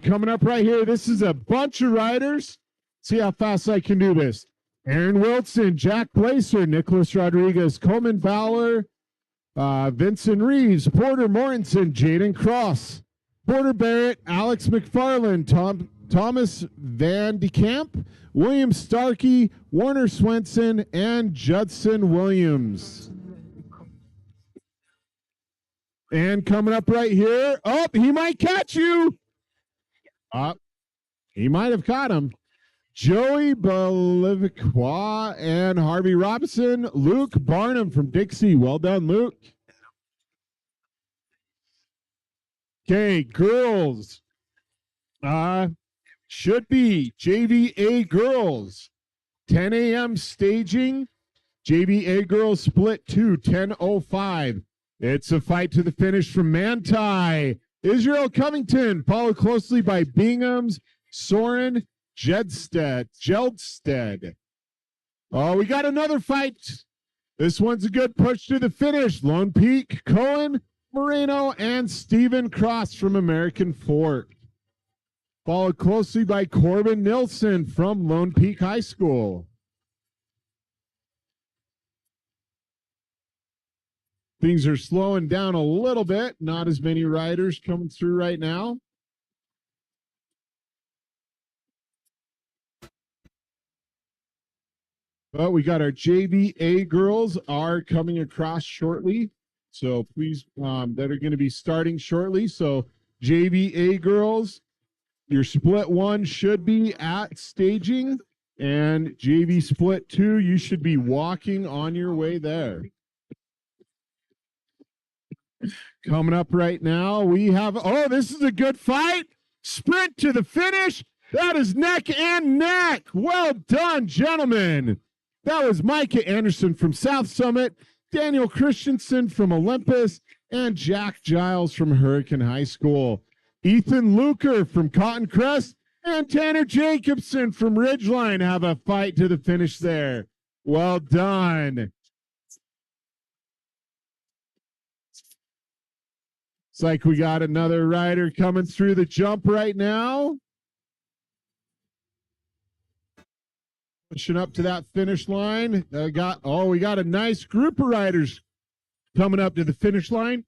Coming up right here, this is a bunch of riders. See how fast I can do this. Aaron Wilson, Jack Blaser, Nicholas Rodriguez, Coleman Bowler, Vincent Reeves, Porter Mortensen, Jaden Cross, Porter Barrett, Alex McFarland, Thomas Van de Kamp, William Starkey, Warner Swenson, and Judson Williams. And coming up right here, oh, he might catch you. He might have caught him. Joey Boliviqua and Harvey Robinson. Luke Barnum from Dixie. Well done, Luke. Okay, girls. Should be JVA girls. 10 a.m. staging. JVA girls split 2, 10:05. It's a fight to the finish from Manti. Israel Covington, followed closely by Bingham's Soren Jeldstead. Oh, we got another fight. This one's a good push to the finish. Lone Peak, Cohen, Moreno, and Stephen Cross from American Fork. Followed closely by Corbin Nilsson from Lone Peak High School. Things are slowing down a little bit. Not as many riders coming through right now. But we got our JVA girls are coming across shortly. So please, that are going to be starting shortly. So JVA girls, your split 1 should be at staging. And JV split 2, you should be walking on your way there. Coming up right now, we have, this is a good fight. Sprint to the finish. That is neck and neck. Well done, gentlemen. That was Micah Anderson from South Summit, Daniel Christensen from Olympus, and Jack Giles from Hurricane High School. Ethan Luker from Cotton Crest and Tanner Jacobson from Ridgeline have a fight to the finish there. Well done. It's like we got another rider coming through the jump right now. Pushing up to that finish line. We got a nice group of riders coming up to the finish line.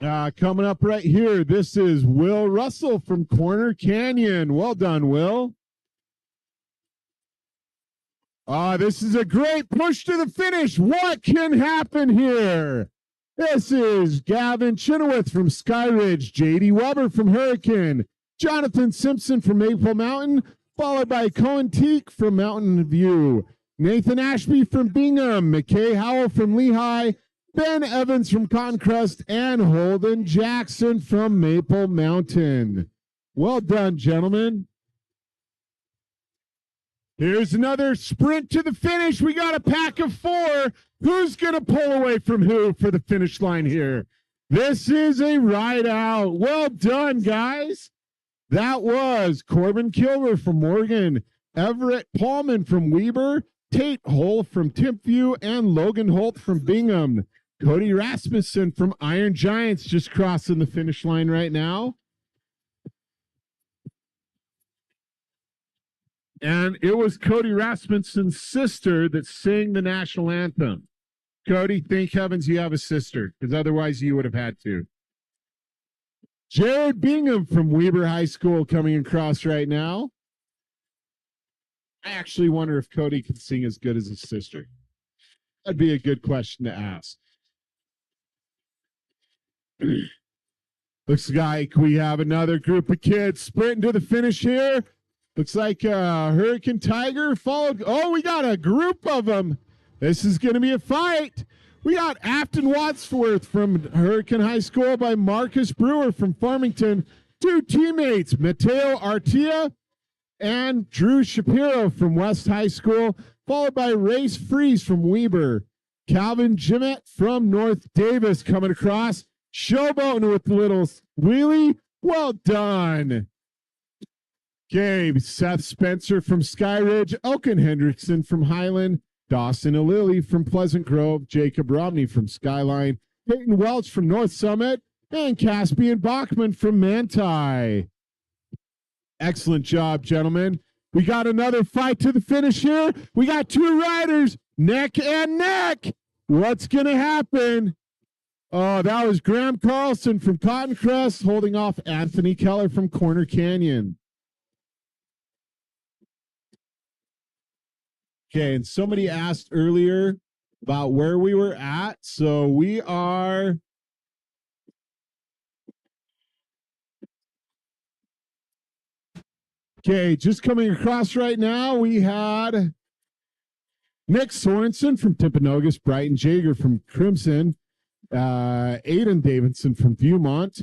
Coming up right here, this is Will Russell from Corner Canyon. Well done, Will. This is a great push to the finish. What can happen here? This is Gavin Chenoweth from Skyridge, JD Weber from Hurricane, Jonathan Simpson from Maple Mountain, followed by Cohen Teak from Mountain View, Nathan Ashby from Bingham, McKay Howell from Lehigh, Ben Evans from Cotton Crest, and Holden Jackson from Maple Mountain. Well done, gentlemen. Here's another sprint to the finish. We got a pack of 4. Who's going to pull away from who for the finish line here? This is a ride out. Well done, guys. That was Corbin Kilver from Morgan, Everett Paulman from Weber, Tate Hull from Timpview, and Logan Holt from Bingham. Cody Rasmussen from Iron Giants just crossing the finish line right now. And it was Cody Rasmussen's sister that sang the national anthem. Cody, thank heavens you have a sister, because otherwise you would have had to. Jared Bingham from Weber High School coming across right now. I actually wonder if Cody can sing as good as his sister. That'd be a good question to ask. Looks like we have another group of kids sprinting to the finish here. Looks like Hurricane Tiger followed. Oh, we got a group of them. This is going to be a fight. We got Afton Wadsworth from Hurricane High School by Marcus Brewer from Farmington. 2 teammates, Mateo Artia and Drew Shapiro from West High School, followed by Race Freeze from Weber. Calvin Jimmett from North Davis coming across. Showboating with the little wheelie. Well done. Okay, Seth Spencer from Skyridge, Oaken Hendrickson from Highland, Dawson O'Lily from Pleasant Grove, Jacob Romney from Skyline, Peyton Welch from North Summit, and Caspian Bachman from Manti. Excellent job, gentlemen. We got another fight to the finish here. We got 2 riders, neck and neck. What's going to happen? Oh, that was Graham Carlson from Cotton Crest holding off Anthony Keller from Corner Canyon. Okay, and somebody asked earlier about where we were at. So we are Okay, just coming across right now, we had Nick Sorensen from Timpanogos, Brighton Jager from Crimson, Aiden Davidson from Viewmont,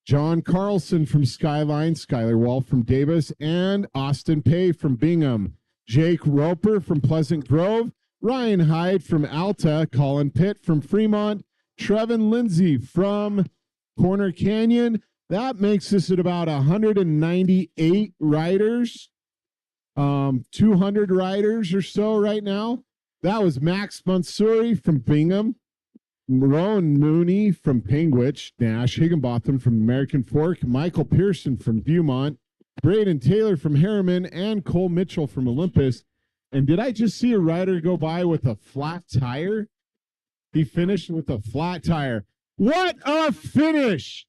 John Carlson from Skyline, Skylar Wall from Davis, and Austin Pay from Bingham, Jake Roper from Pleasant Grove, Ryan Hyde from Alta, Colin Pitt from Fremont, Trevin Lindsay from Corner Canyon. That makes us at about 198 riders, 200 riders or so right now. That was Max Mansouri from Bingham, Rowan Mooney from Penguich, Nash Higginbotham from American Fork, Michael Pearson from Viewmont, Braden Taylor from Harriman, and Cole Mitchell from Olympus. And did I just see a rider go by with a flat tire? He finished with a flat tire. What a finish!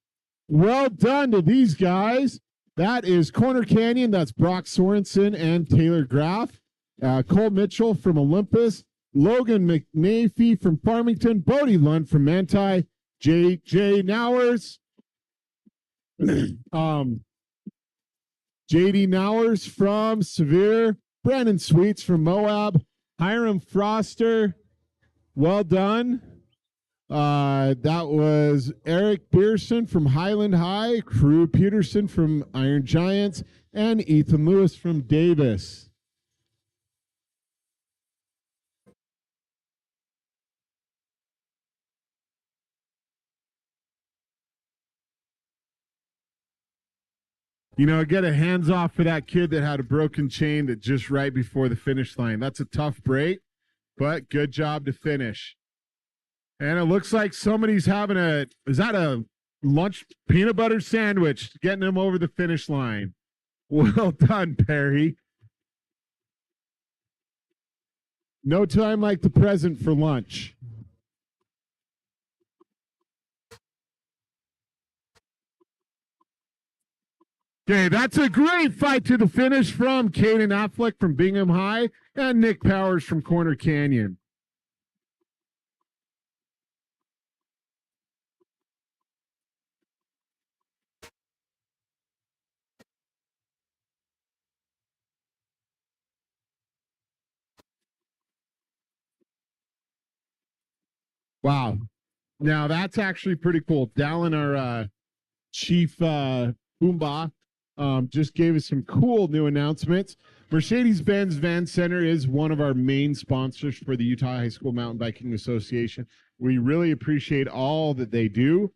Well done to these guys. That is Corner Canyon. That's Brock Sorensen and Taylor Graff. Cole Mitchell from Olympus. Logan McNafee from Farmington. Bodie Lund from Manti. J.J. Nowers. J.D. Nowers from Sevier. Brandon Sweets from Moab. Hiram Froster. Well done. That was Eric Pearson from Highland High, Crew Peterson from Iron Giants, and Ethan Lewis from Davis. You know, get a hands off for that kid that had a broken chain that just right before the finish line. That's a tough break, but good job to finish. And it looks like somebody's having is that a lunch peanut butter sandwich, getting them over the finish line. Well done, Perry. No time like the present for lunch. Okay, that's a great fight to the finish from Caden Affleck from Bingham High and Nick Powers from Corner Canyon. Wow. Now that's actually pretty cool. Dallin, our chief Boomba, just gave us some cool new announcements. Mercedes-Benz Van Center is one of our main sponsors for the Utah High School Mountain Biking Association. We really appreciate all that they do.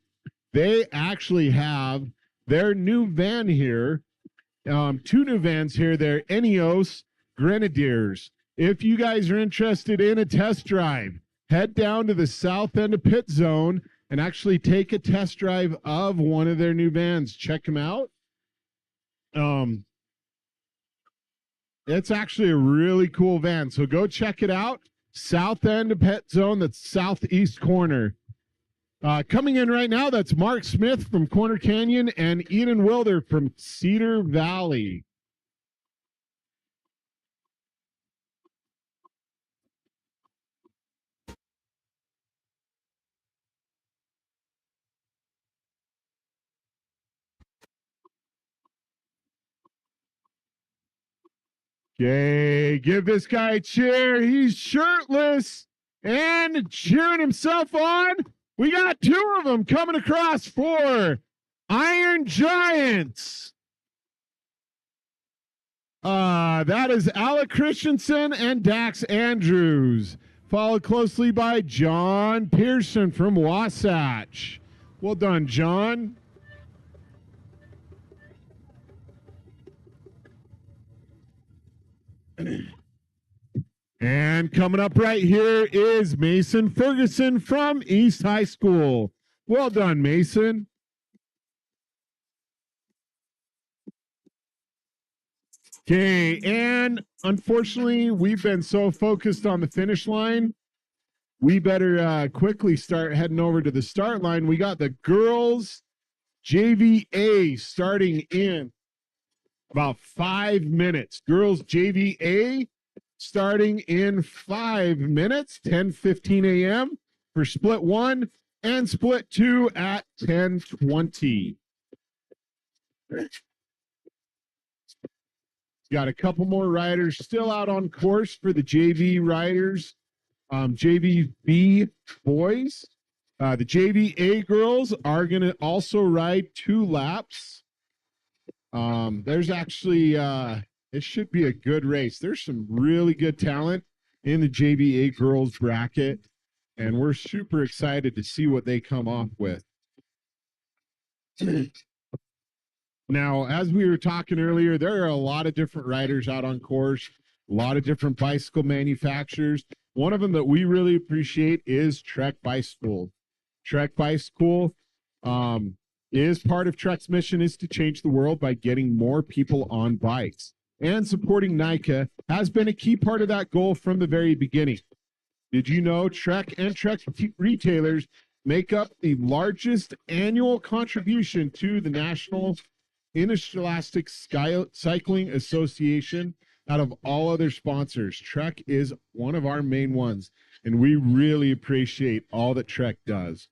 They actually have their new van here, two new vans here. They're Enios Grenadiers. If you guys are interested in a test drive, head down to the south end of pit zone and actually take a test drive of one of their new vans. Check them out. It's actually a really cool van. So go check it out. South end of pit zone, that's southeast corner. Coming in right now, that's Mark Smith from Corner Canyon and Eden Wilder from Cedar Valley. Okay, give this guy a cheer. He's shirtless and cheering himself on. We got two of them coming across for Iron Giants. That is Alec Christensen and Dax Andrews, followed closely by John Pearson from Wasatch. Well done, John. And coming up right here is Mason Ferguson from East High School. Well done, Mason. Okay, and unfortunately, we've been so focused on the finish line, we better quickly start heading over to the start line. We got the girls JVA starting in about 5 minutes. Girls JVA starting in 5 minutes, 10:15 a.m. for split 1 and split 2 at 10:20. Got a couple more riders still out on course for the JV riders, JV B boys. The JV A girls are going to also ride 2 laps. There's actually, it should be a good race. There's some really good talent in the JV A girls bracket, and we're super excited to see what they come off with. Now, as we were talking earlier, there are a lot of different riders out on course, a lot of different bicycle manufacturers. One of them that we really appreciate is Trek Bicycle. Trek Bicycle is part of Trek's mission is to change the world by getting more people on bikes. And supporting NICA has been a key part of that goal from the very beginning. Did you know Trek and Trek retailers make up the largest annual contribution to the National Interscholastic Cycling Association out of all other sponsors? Trek is one of our main ones, and we really appreciate all that Trek does.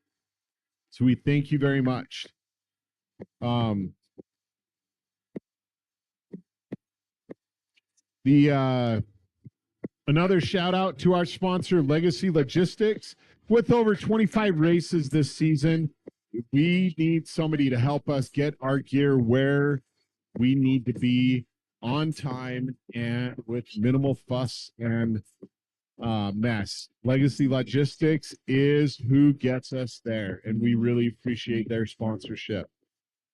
So we thank you very much. Another shout out to our sponsor, Legacy Logistics. With over 25 races this season, we need somebody to help us get our gear where we need to be on time and with minimal fuss and mess. Legacy Logistics is who gets us there, and we really appreciate their sponsorship.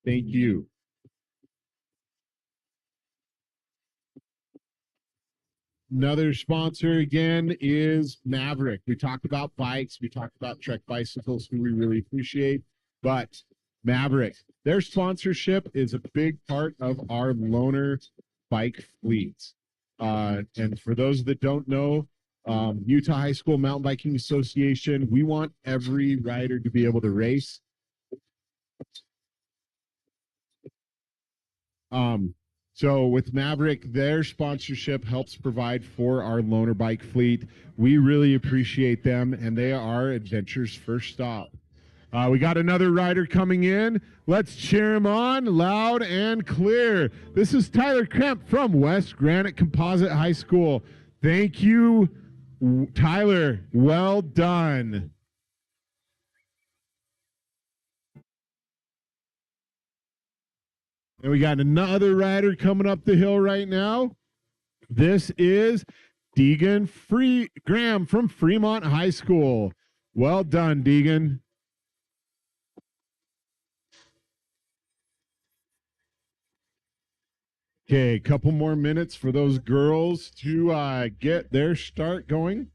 Thank you. Another sponsor again is Maverick. We talked about bikes, we talked about Trek bicycles, who we really appreciate, but Maverick, their sponsorship is a big part of our loaner bike fleet. And for those that don't know, Utah High School Mountain Biking Association, we want every rider to be able to race. So with Maverick, their sponsorship helps provide for our loaner bike fleet. We really appreciate them, and they are Adventure's first stop. We got another rider coming in. Let's cheer him on loud and clear. This is Tyler Kemp from West Granite Composite High School. Thank you, Tyler. Well done. And we got another rider coming up the hill right now. This is Deegan Graham from Fremont High School. Well done, Deegan. Okay, a couple more minutes for those girls to get their start going.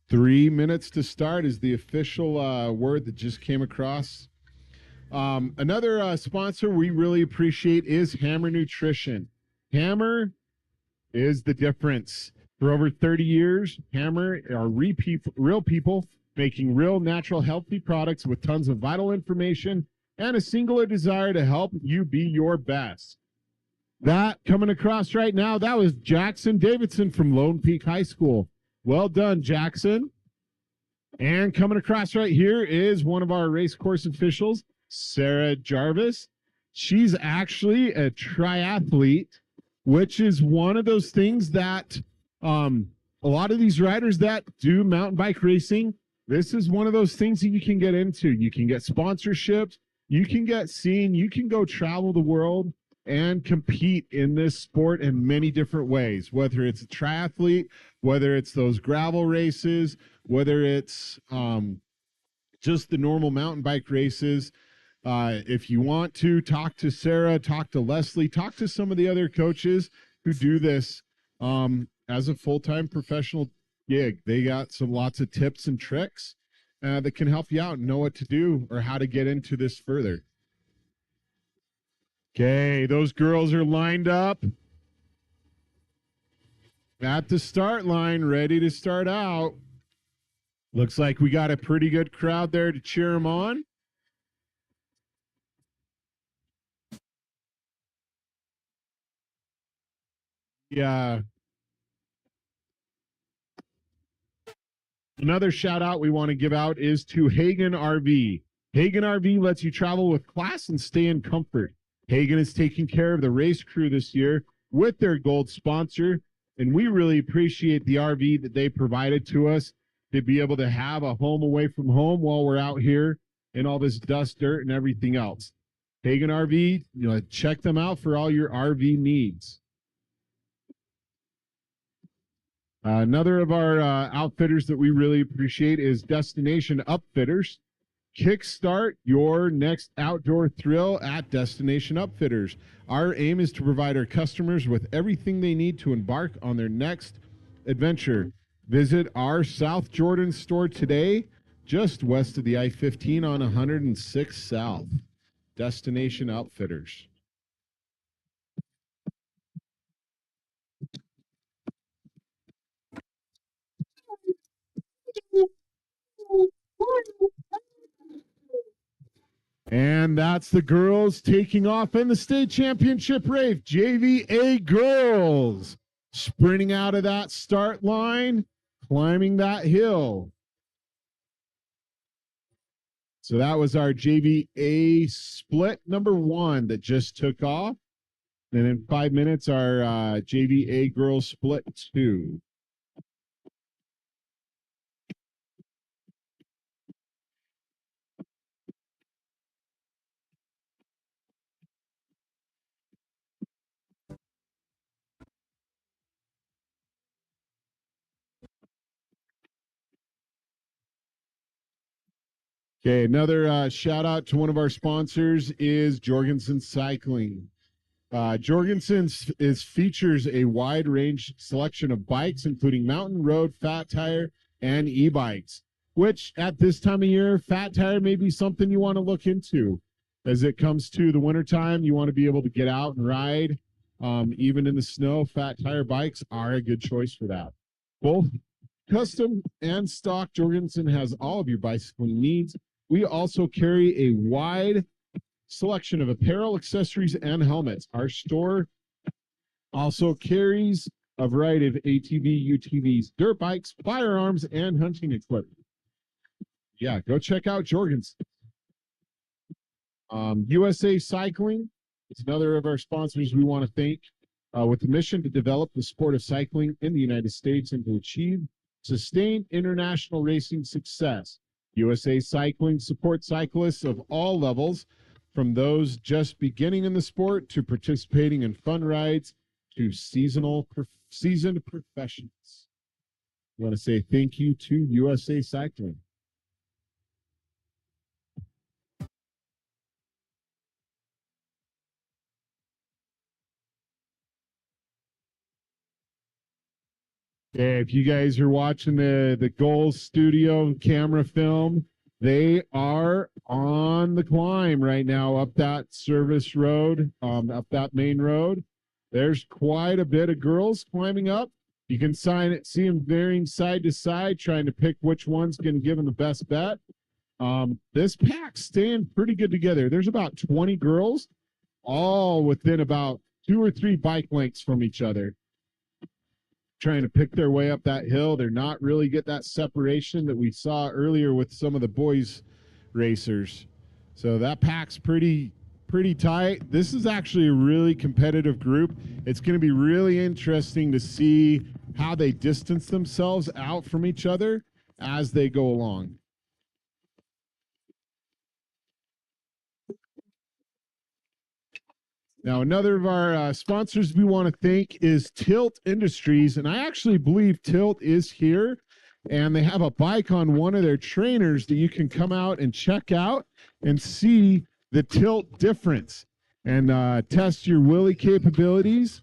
Three minutes to start is the official word that just came across. Another sponsor we really appreciate is Hammer Nutrition. Hammer is the difference. For over 30 years, Hammer are real people making real, natural, healthy products with tons of vital information and a singular desire to help you be your best. That coming across right now, that was Jackson Davidson from Lone Peak High School. Well done, Jackson. And coming across right here is one of our race course officials, Sarah Jarvis. She's actually a triathlete, which is one of those things that a lot of these riders that do mountain bike racing, this is one of those things that you can get into. You can get sponsorships, you can get seen, you can go travel the world and compete in this sport in many different ways, whether it's a triathlete, whether it's those gravel races, whether it's just the normal mountain bike races. If you want to talk to Sarah, talk to Leslie, talk to some of the other coaches who do this as a full-time professional gig. They got lots of tips and tricks that can help you out and know what to do or how to get into this further. Okay, those girls are lined up at the start line, ready to start out. Looks like we got a pretty good crowd there to cheer them on. Yeah. Another shout out we want to give out is to Hagen RV. Hagen RV lets you travel with class and stay in comfort. Hagen is taking care of the race crew this year with their gold sponsor, and we really appreciate the RV that they provided to us to be able to have a home away from home while we're out here in all this dust, dirt, and everything else. Hagen RV, check them out for all your RV needs. Another of our outfitters that we really appreciate is Destination Upfitters. Kickstart your next outdoor thrill at Destination Upfitters. Our aim is to provide our customers with everything they need to embark on their next adventure. Visit our South Jordan store today, just west of the I-15 on 106 South. Destination Outfitters. And that's the girls taking off in the state championship race. JVA girls sprinting out of that start line, climbing that hill. So that was our JVA split number 1 that just took off. And in 5 minutes, our JVA girls split 2. Okay, another shout out to one of our sponsors is Jorgensen Cycling. Jorgensen features a wide range selection of bikes, including mountain, road, fat tire, and e-bikes, which at this time of year, fat tire may be something you want to look into. As it comes to the wintertime, you want to be able to get out and ride. Even in the snow, fat tire bikes are a good choice for that. Both custom and stock, Jorgensen has all of your bicycling needs. We also carry a wide selection of apparel, accessories, and helmets. Our store also carries a variety of ATV, UTVs, dirt bikes, firearms, and hunting equipment. Yeah, go check out Jorgensen. USA Cycling is another of our sponsors we want to thank, with the mission to develop the sport of cycling in the United States and to achieve sustained international racing success. USA Cycling supports cyclists of all levels, from those just beginning in the sport to participating in fun rides to seasoned professionals. I want to say thank you to USA Cycling. Okay, if you guys are watching the Goals Studio camera film, they are on the climb right now up that service road, up that main road. There's quite a bit of girls climbing up. You can see them varying side to side, trying to pick which one's going to give them the best bet. This pack's staying pretty good together. There's about 20 girls, all within about 2 or 3 bike lengths from each other, trying to pick their way up that hill. They're not really get that separation that we saw earlier with some of the boys racers. So that pack's pretty tight. This is actually a really competitive group. It's going to be really interesting to see how they distance themselves out from each other as they go along. Now, another of our sponsors we want to thank is Tilt Industries, and I actually believe Tilt is here, and they have a bike on one of their trainers that you can come out and check out and see the tilt difference and test your wheelie capabilities,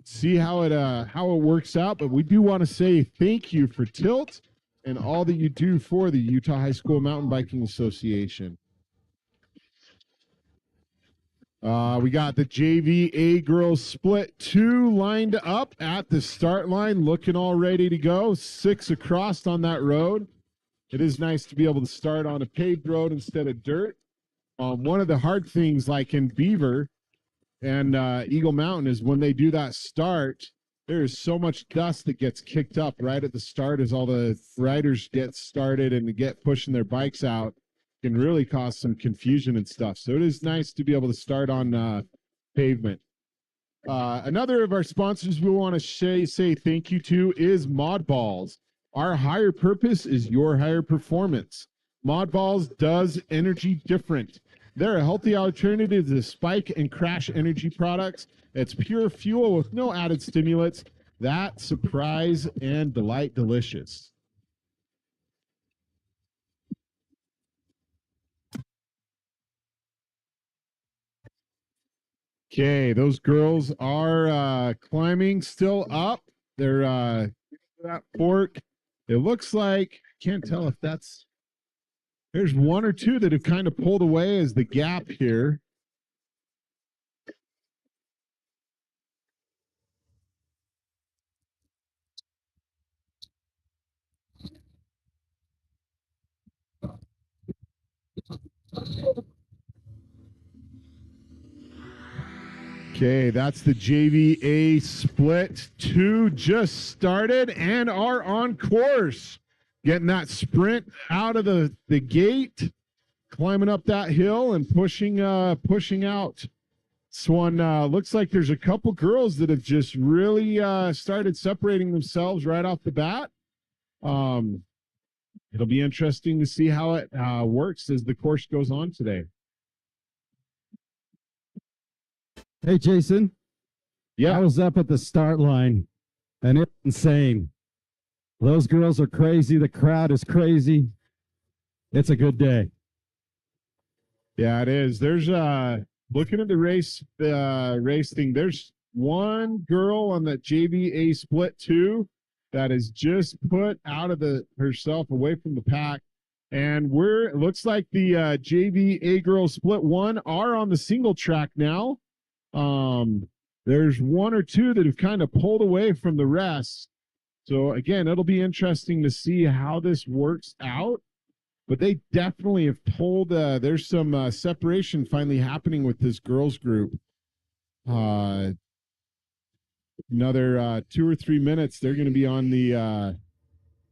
see how it works out. But we do want to say thank you for Tilt and all that you do for the Utah High School Mountain Biking Association. We got the JVA girls split 2 lined up at the start line, looking all ready to go. 6 across on that road. It is nice to be able to start on a paved road instead of dirt. One of the hard things, like in Beaver and Eagle Mountain, is when they do that start, there is so much dust that gets kicked up right at the start as all the riders get started and get pushing their bikes out. Can really cause some confusion and stuff. So it is nice to be able to start on pavement. Another of our sponsors we want to say thank you to is Mod Balls. Our higher purpose is your higher performance. Mod Balls does energy different. They're a healthy alternative to spike and crash energy products. It's pure fuel with no added stimulants. That surprise and delight delicious. Okay, those girls are climbing still up. They're that fork. It looks like, can't tell if that's, there's one or two that have kind of pulled away as the gap here. Okay, that's the JVA split 2 just started and are on course. Getting that sprint out of the gate, climbing up that hill and pushing out. This one looks like there's a couple girls that have just really started separating themselves right off the bat. It'll be interesting to see how it works as the course goes on today. Hey, Jason. Yeah. I was up at the start line, and it's insane. Those girls are crazy. The crowd is crazy. It's a good day. Yeah, it is. There's looking at the race thing. There's one girl on that JVA split 2 that is just put out of herself away from the pack. And it looks like the JVA girls split 1 are on the single track now. There's one or two that have kind of pulled away from the rest. So again, it'll be interesting to see how this works out. But they definitely have pulled. There's some separation finally happening with this girls group. Another 2 or 3 minutes, they're going to be on the.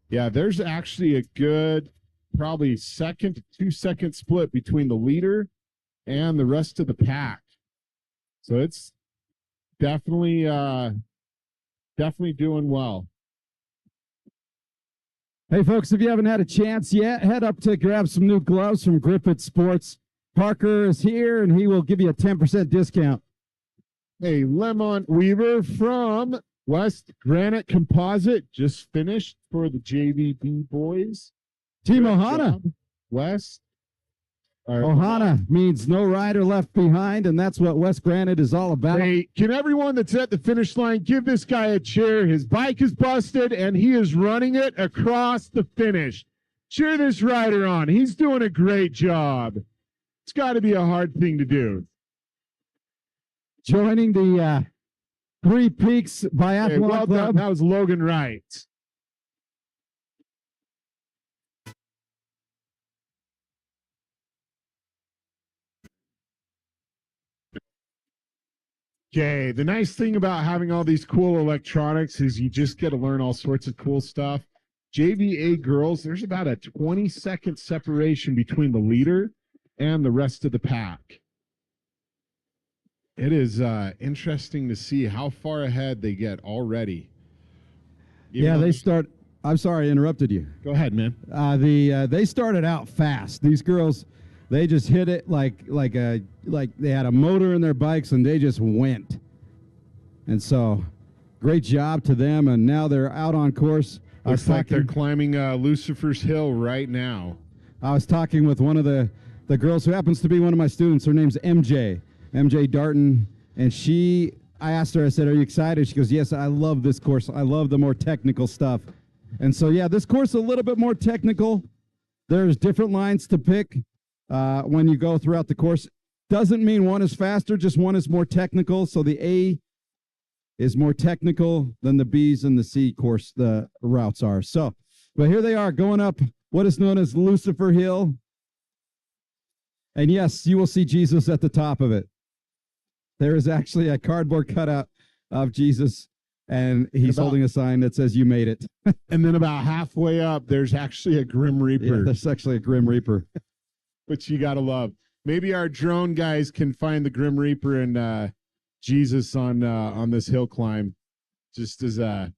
Yeah, there's actually a good, probably 2 second split between the leader and the rest of the pack. So it's definitely doing well. Hey, folks, if you haven't had a chance yet, head up to grab some new gloves from Griffith Sports. Parker is here, and he will give you a 10% discount. Hey, Lemon Weaver from West Granite Composite just finished for the JVB boys. Team Good Ohana. job, West. Ohana means no rider left behind, and that's what West Granite is all about. Hey, can everyone that's at the finish line give this guy a cheer? His bike is busted, and he is running it across the finish. Cheer this rider on. He's doing a great job. It's got to be a hard thing to do. Joining the Three Peaks Biathlon Hey, well Club. done. That was Logan Wright. Okay, the nice thing about having all these cool electronics is you just get to learn all sorts of cool stuff. JVA girls, there's about a 20-second separation between the leader and the rest of the pack. It is interesting to see how far ahead they get already. Yeah, they start. I'm sorry, I interrupted you. Go ahead, man. They started out fast. These girls, they just hit it like they had a motor in their bikes, and they just went. And so, great job to them. And now they're out on course. Looks like they're climbing Lucifer's Hill right now. I was talking with one of the girls who happens to be one of my students. Her name's MJ Darton, and I asked her, I said, "Are you excited?" She goes, "Yes, I love this course. I love the more technical stuff." And so, yeah, this course is a little bit more technical. There's different lines to pick when you go throughout the course. Doesn't mean one is faster, just one is more technical. So the A is more technical than the B's and the C course, the routes are. So, but here they are going up what is known as Lucifer Hill. And yes, you will see Jesus at the top of it. There is actually a cardboard cutout of Jesus and he's About- holding a sign that says "You made it." And then about halfway up, there's actually a Grim Yeah, Reaper, that's actually a Grim Reaper. which you gotta love. Maybe our drone guys can find the Grim Reaper and Jesus on this hill climb, just as a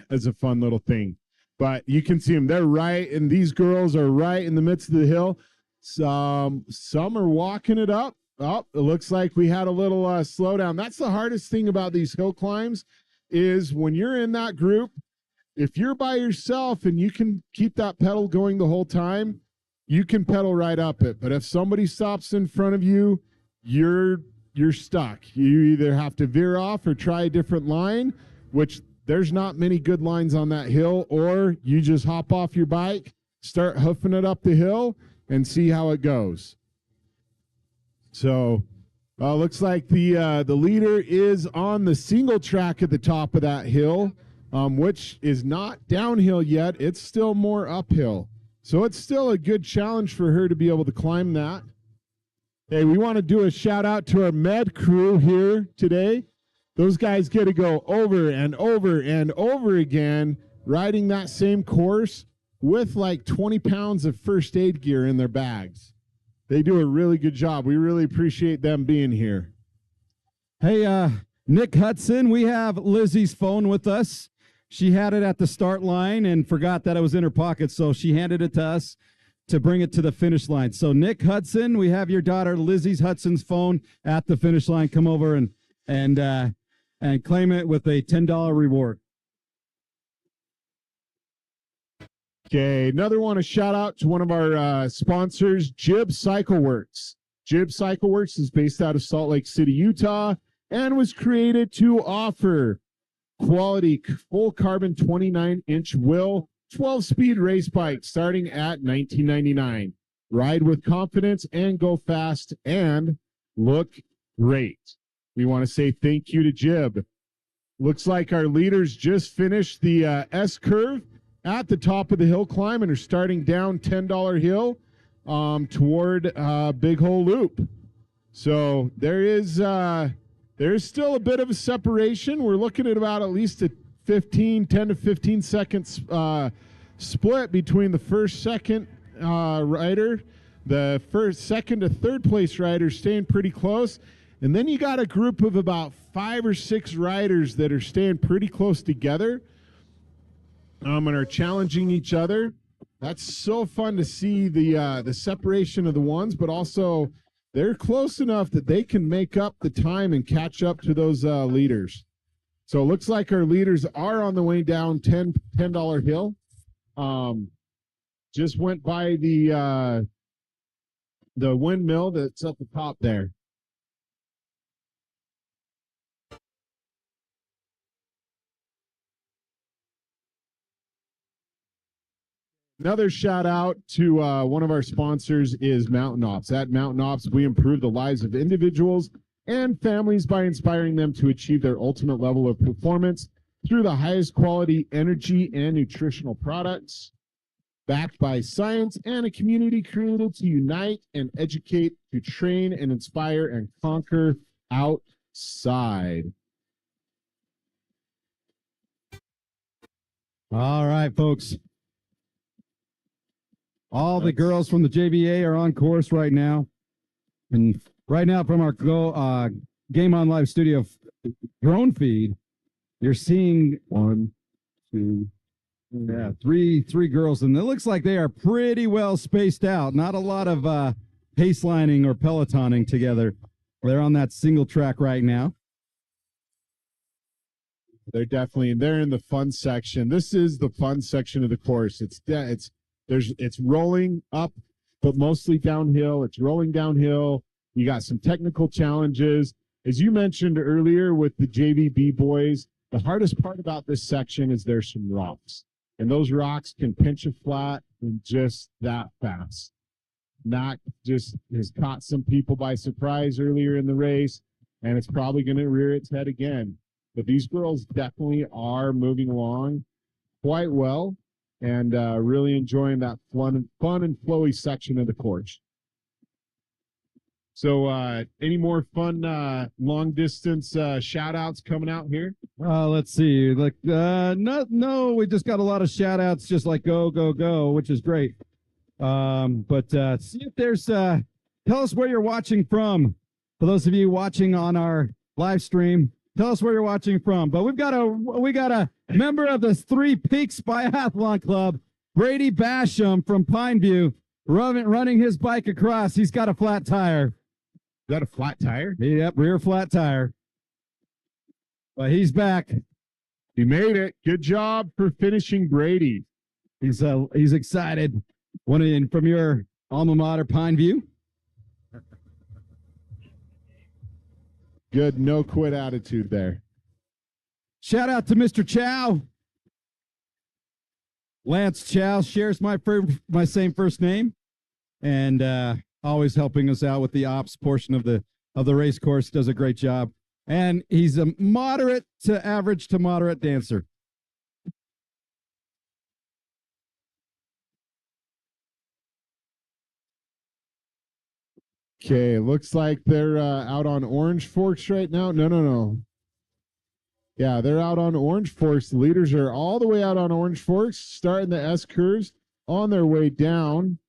as a fun little thing. But you can see them; they're right, and these girls are right in the midst of the hill. Some are walking it up. Oh, it looks like we had a little slowdown. That's the hardest thing about these hill climbs, is when you're in that group. If you're by yourself and you can keep that pedal going the whole time, you can pedal right up it. But if somebody stops in front of you, you're stuck. You either have to veer off or try a different line, which there's not many good lines on that hill, or you just hop off your bike, start hoofing it up the hill, and see how it goes. So looks like the leader is on the single track at the top of that hill, which is not downhill yet. It's still more uphill. So it's still a good challenge for her to be able to climb that. Hey, we want to do a shout out to our med crew here today. Those guys get to go over and over and over again, riding that same course with like 20 pounds of first aid gear in their bags. They do a really good job. We really appreciate them being here. Hey, Nick Hudson, we have Lizzie's phone with us. She had it at the start line and forgot that it was in her pocket, so she handed it to us to bring it to the finish line. So, Nick Hudson, we have your daughter Lizzie's Hudson's phone at the finish line. Come over and claim it with a $10 reward. Okay, another one, a shout out to one of our sponsors, Jib Cycle Works. Jib Cycle Works is based out of Salt Lake City, Utah, and was created to offer quality full carbon 29-inch wheel 12-speed race bike starting at $19.99. Ride with confidence and go fast and look great. We want to say thank you to Jib. Looks like our leaders just finished the S-curve at the top of the hill climb and are starting down $10 hill toward Big Hole Loop. So there's still a bit of a separation. We're looking at about at least a 10 to 15 seconds split between the first, second rider. The first, second to third place riders staying pretty close. And then you got a group of about 5 or 6 riders that are staying pretty close together and are challenging each other. That's so fun to see the separation of the ones, but also they're close enough that they can make up the time and catch up to those leaders. So it looks like our leaders are on the way down $10 hill. Just went by the windmill that's at the top there. Another shout out to one of our sponsors is Mountain Ops. At Mountain Ops, we improve the lives of individuals and families by inspiring them to achieve their ultimate level of performance through the highest quality energy and nutritional products, backed by science and a community created to unite and educate, to train and inspire and conquer outside. All right, folks. All the girls from the JVA are on course right now. And right now from our Game On Live studio drone feed, you're seeing three girls. And it looks like they are pretty well spaced out. Not a lot of pace lining or pelotoning together. They're on that single track right now. They're in the fun section. This is the fun section of the course. It's rolling up, but mostly downhill. It's rolling downhill. You got some technical challenges. As you mentioned earlier with the JVB boys, the hardest part about this section is there's some rocks. And those rocks can pinch a flat in just that fast. That just has caught some people by surprise earlier in the race, and it's probably going to rear its head again. But these girls definitely are moving along quite well. And really enjoying that fun and flowy section of the course. So any more fun long distance shout outs coming out here? Let's see. Like no, we just got a lot of shout outs, just like go, go, go, which is great. But see if there's tell us where you're watching from. For those of you watching on our live stream, tell us where you're watching from. But we got a member of the Three Peaks Biathlon Club, Brady Basham from Pineview, running his bike across. He's got a flat tire. Got a flat tire? Yep, rear flat tire. But he's back. He made it. Good job for finishing, Brady. He's excited. One in from your alma mater, Pineview. Good no quit attitude there. Shout out to Mr. Chow. Lance Chow shares my same first name, and always helping us out with the ops portion of the race course. Does a great job, and he's a moderate to average to moderate dancer. Okay, looks like they're out on Orange Forks right now. No. Yeah, they're out on Orange Forks. The leaders are all the way out on Orange Forks, starting the S curves on their way down,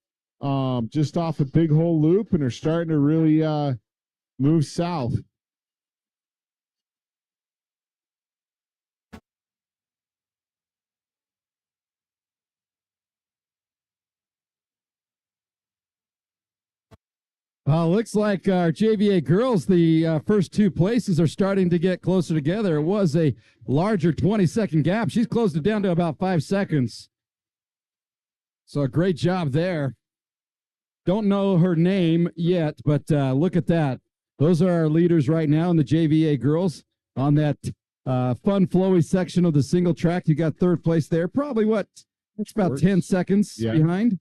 just off a Big Hole Loop, and are starting to really move south. Looks like our JVA girls, the first two places are starting to get closer together. It was a larger 20-second gap. She's closed it down to about 5 seconds. So a great job there. Don't know her name yet, but look at that. Those are our leaders right now in the JVA girls on that fun, flowy section of the single track. You got third place there. Probably it's about 10 seconds behind.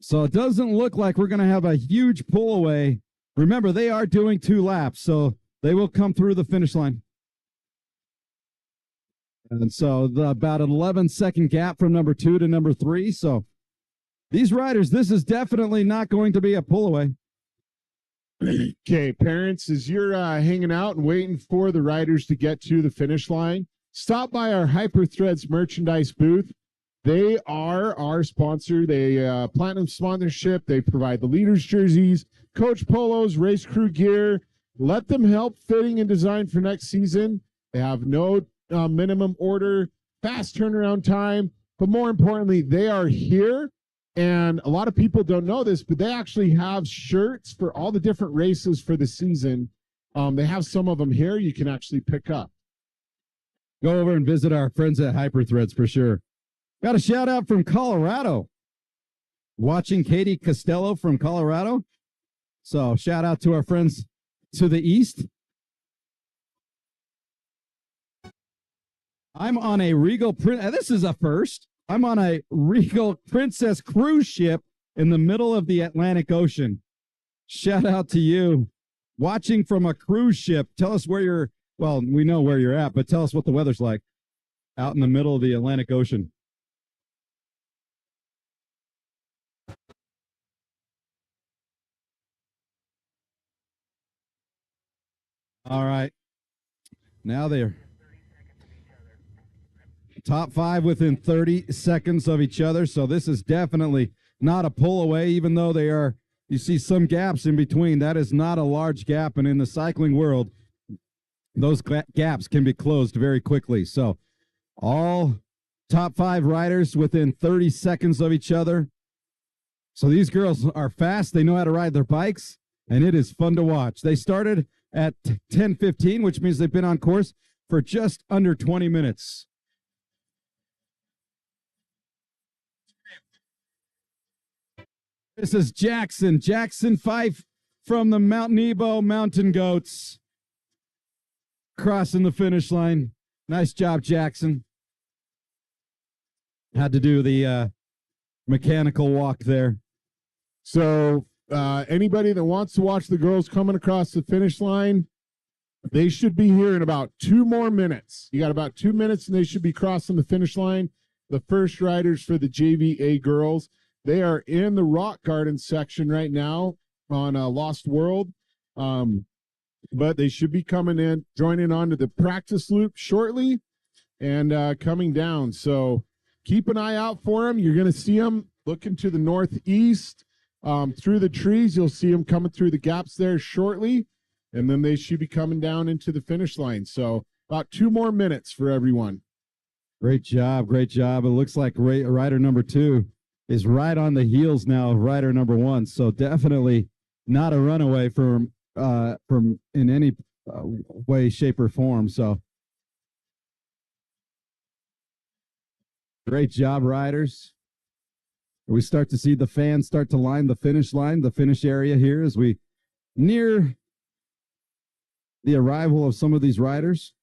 So it doesn't look like we're going to have a huge pull away. Remember, they are doing 2 laps, so they will come through the finish line. And so about an 11-second gap from number 2 to number 3. So these riders, this is definitely not going to be a pull away. Okay, parents, as you're hanging out and waiting for the riders to get to the finish line, stop by our Hyperthreads merchandise booth. They are our sponsor. They platinum sponsorship. They provide the leaders jerseys, coach polos, race crew gear. Let them help fitting and design for next season. They have no minimum order, fast turnaround time, but more importantly, they are here. And a lot of people don't know this, but they actually have shirts for all the different races for the season. They have some of them here you can actually pick up. Go over and visit our friends at Hyperthreads for sure. Got a shout out from Colorado. Watching Katie Costello from Colorado. So shout out to our friends to the east. I'm on a Regal this is a first. I'm on a Regal Princess cruise ship in the middle of the Atlantic Ocean. Shout out to you. Watching from a cruise ship. Tell us where you're, well, we know where you're at, but tell us what the weather's like out in the middle of the Atlantic Ocean. All right. Now they're top 5 within 30 seconds of each other. So this is definitely not a pull away, even though they are, you see some gaps in between. That is not a large gap. And in the cycling world, those gaps can be closed very quickly. So all top 5 riders within 30 seconds of each other. So these girls are fast. They know how to ride their bikes, and it is fun to watch. They started at 10:15, which means they've been on course for just under 20 minutes. This is Jackson Fife from the Mount Nebo Mountain Goats, crossing the finish line. Nice job, Jackson. Had to do the mechanical walk there. So anybody that wants to watch the girls coming across the finish line, they should be here in about 2 more minutes. You got about 2 minutes and they should be crossing the finish line. The first riders for the JVA girls, they are in the rock garden section right now. on Lost World. But they should be coming in, joining on to the practice loop shortly and coming down. So keep an eye out for them. You're going to see them looking to the northeast through the trees. You'll see them coming through the gaps there shortly, and then they should be coming down into the finish line. So about 2 more minutes for everyone. Great job. Great job. It looks like rider number 2 is right on the heels now of rider number 1. So definitely not a runaway from in any way, shape, or form. So great job, riders. We start to see the fans start to line the finish area here as we near the arrival of some of these riders.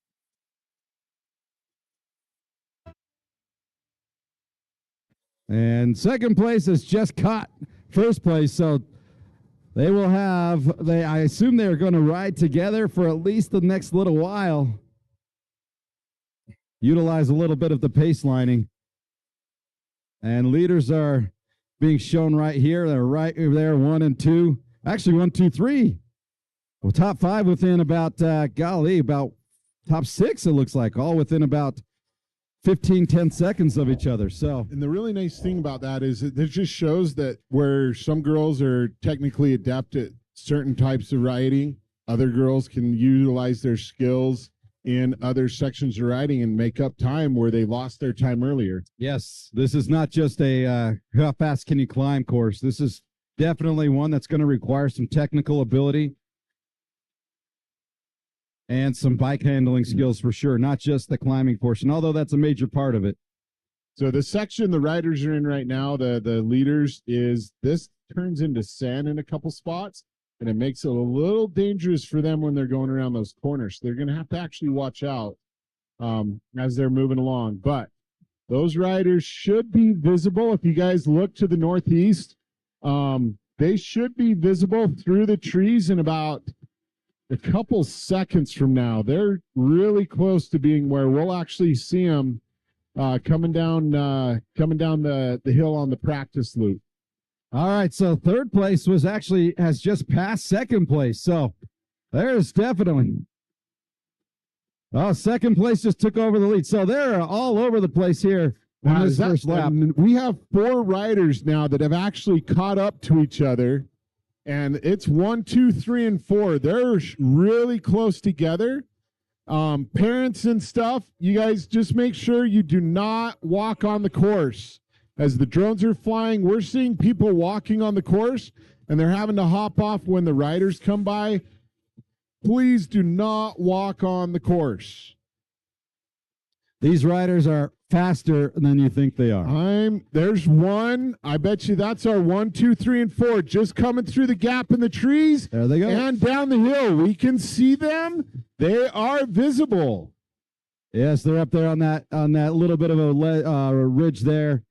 And second place has just caught first place, so they will have, I assume they're going to ride together for at least the next little while. Utilize a little bit of the pace lining. And leaders are being shown right here. They're right there, 1 and 2. Actually, 1, 2, 3. Well, top 5 within about, about top 6, it looks like, all within about 10 seconds of each other. So, and the really nice thing about that is it just shows that where some girls are technically adept at certain types of riding, other girls can utilize their skills in other sections of riding and make up time where they lost their time earlier. yes, this is not just a how fast can you climb course. This is definitely one that's going to require some technical ability and some bike handling skills for sure, not just the climbing portion, although that's a major part of it. So the section the riders are in right now, the leaders, is this turns into sand in a couple spots, and it makes it a little dangerous for them when they're going around those corners. So they're going to have to actually watch out as they're moving along. But those riders should be visible. If you guys look to the northeast, they should be visible through the trees in about a couple seconds from now. They're really close to being where we'll actually see them coming down the hill on the practice loop. All right, so third place has just passed second place. So there's definitely, second place just took over the lead. So they're all over the place here on this first lap. We have 4 riders now that have actually caught up to each other. And it's 1, 2, 3, and 4. They're really close together. Parents and stuff, you guys just make sure you do not walk on the course. As the drones are flying, we're seeing people walking on the course, and they're having to hop off when the riders come by. Please do not walk on the course. These riders are faster than you think they are. There's one. I bet you that's our 1, 2, 3, and 4 just coming through the gap in the trees. There they go. And down the hill. We can see them. They are visible. Yes, they're up there on that little bit of a ridge there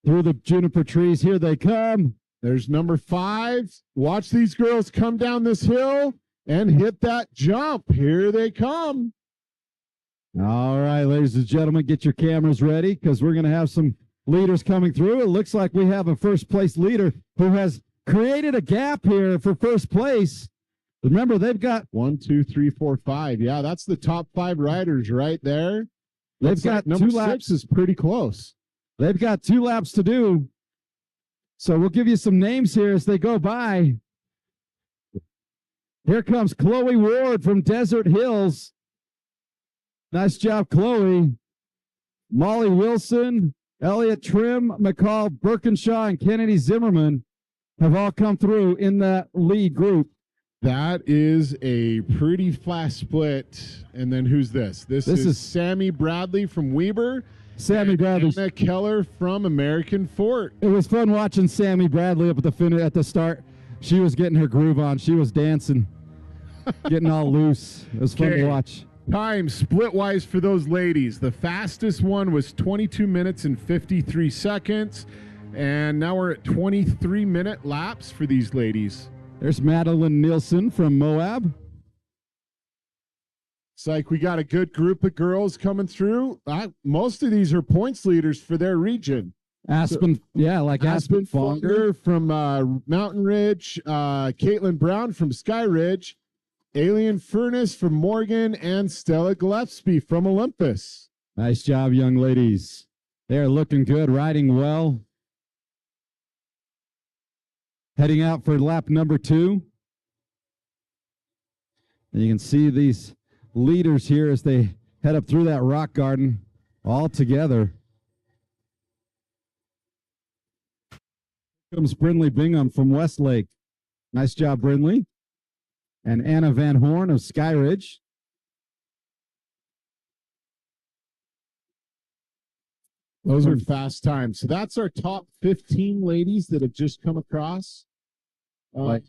through the juniper trees. Here they come. There's number 5. Watch these girls come down this hill and hit that jump. Here they come. All right, ladies and gentlemen, get your cameras ready because we're going to have some leaders coming through. It looks like we have a first place leader who has created a gap here for first place. Remember, they've got 1, 2, 3, 4, 5. Yeah, that's the top 5 riders right there. They've got number 2 laps. 6 is pretty close. They've got 2 laps to do. So we'll give you some names here as they go by. Here comes Chloe Ward from Desert Hills. Nice job, Chloe. Molly Wilson, Elliot Trim, McCall Birkinshaw, and Kennedy Zimmerman have all come through in that lead group. That is a pretty fast split. And then who's this? This is Sammy Bradley from Weber. Sammy Bradley. Anna Keller from American Fort. It was fun watching Sammy Bradley up at the start. She was getting her groove on. She was dancing, getting all loose. It was fun to watch. Time split-wise for those ladies. The fastest one was 22 minutes and 53 seconds. And now we're at 23-minute laps for these ladies. There's Madeline Nielsen from Moab. It's like we got a good group of girls coming through. Most of these are points leaders for their region. Aspen, yeah, like Aspen Fonger. Fonger from Mountain Ridge, Caitlin Brown from Sky Ridge, Alien Furnace from Morgan, and Stella Gillespie from Olympus. Nice job, young ladies. They're looking good, riding well. Heading out for lap number 2. And you can see these leaders here as they head up through that rock garden all together. Here comes Brindley Bingham from Westlake. Nice job, Brindley. And Anna Van Horn of Sky Ridge. Those are fast times. So that's our top 15 ladies that have just come across. Like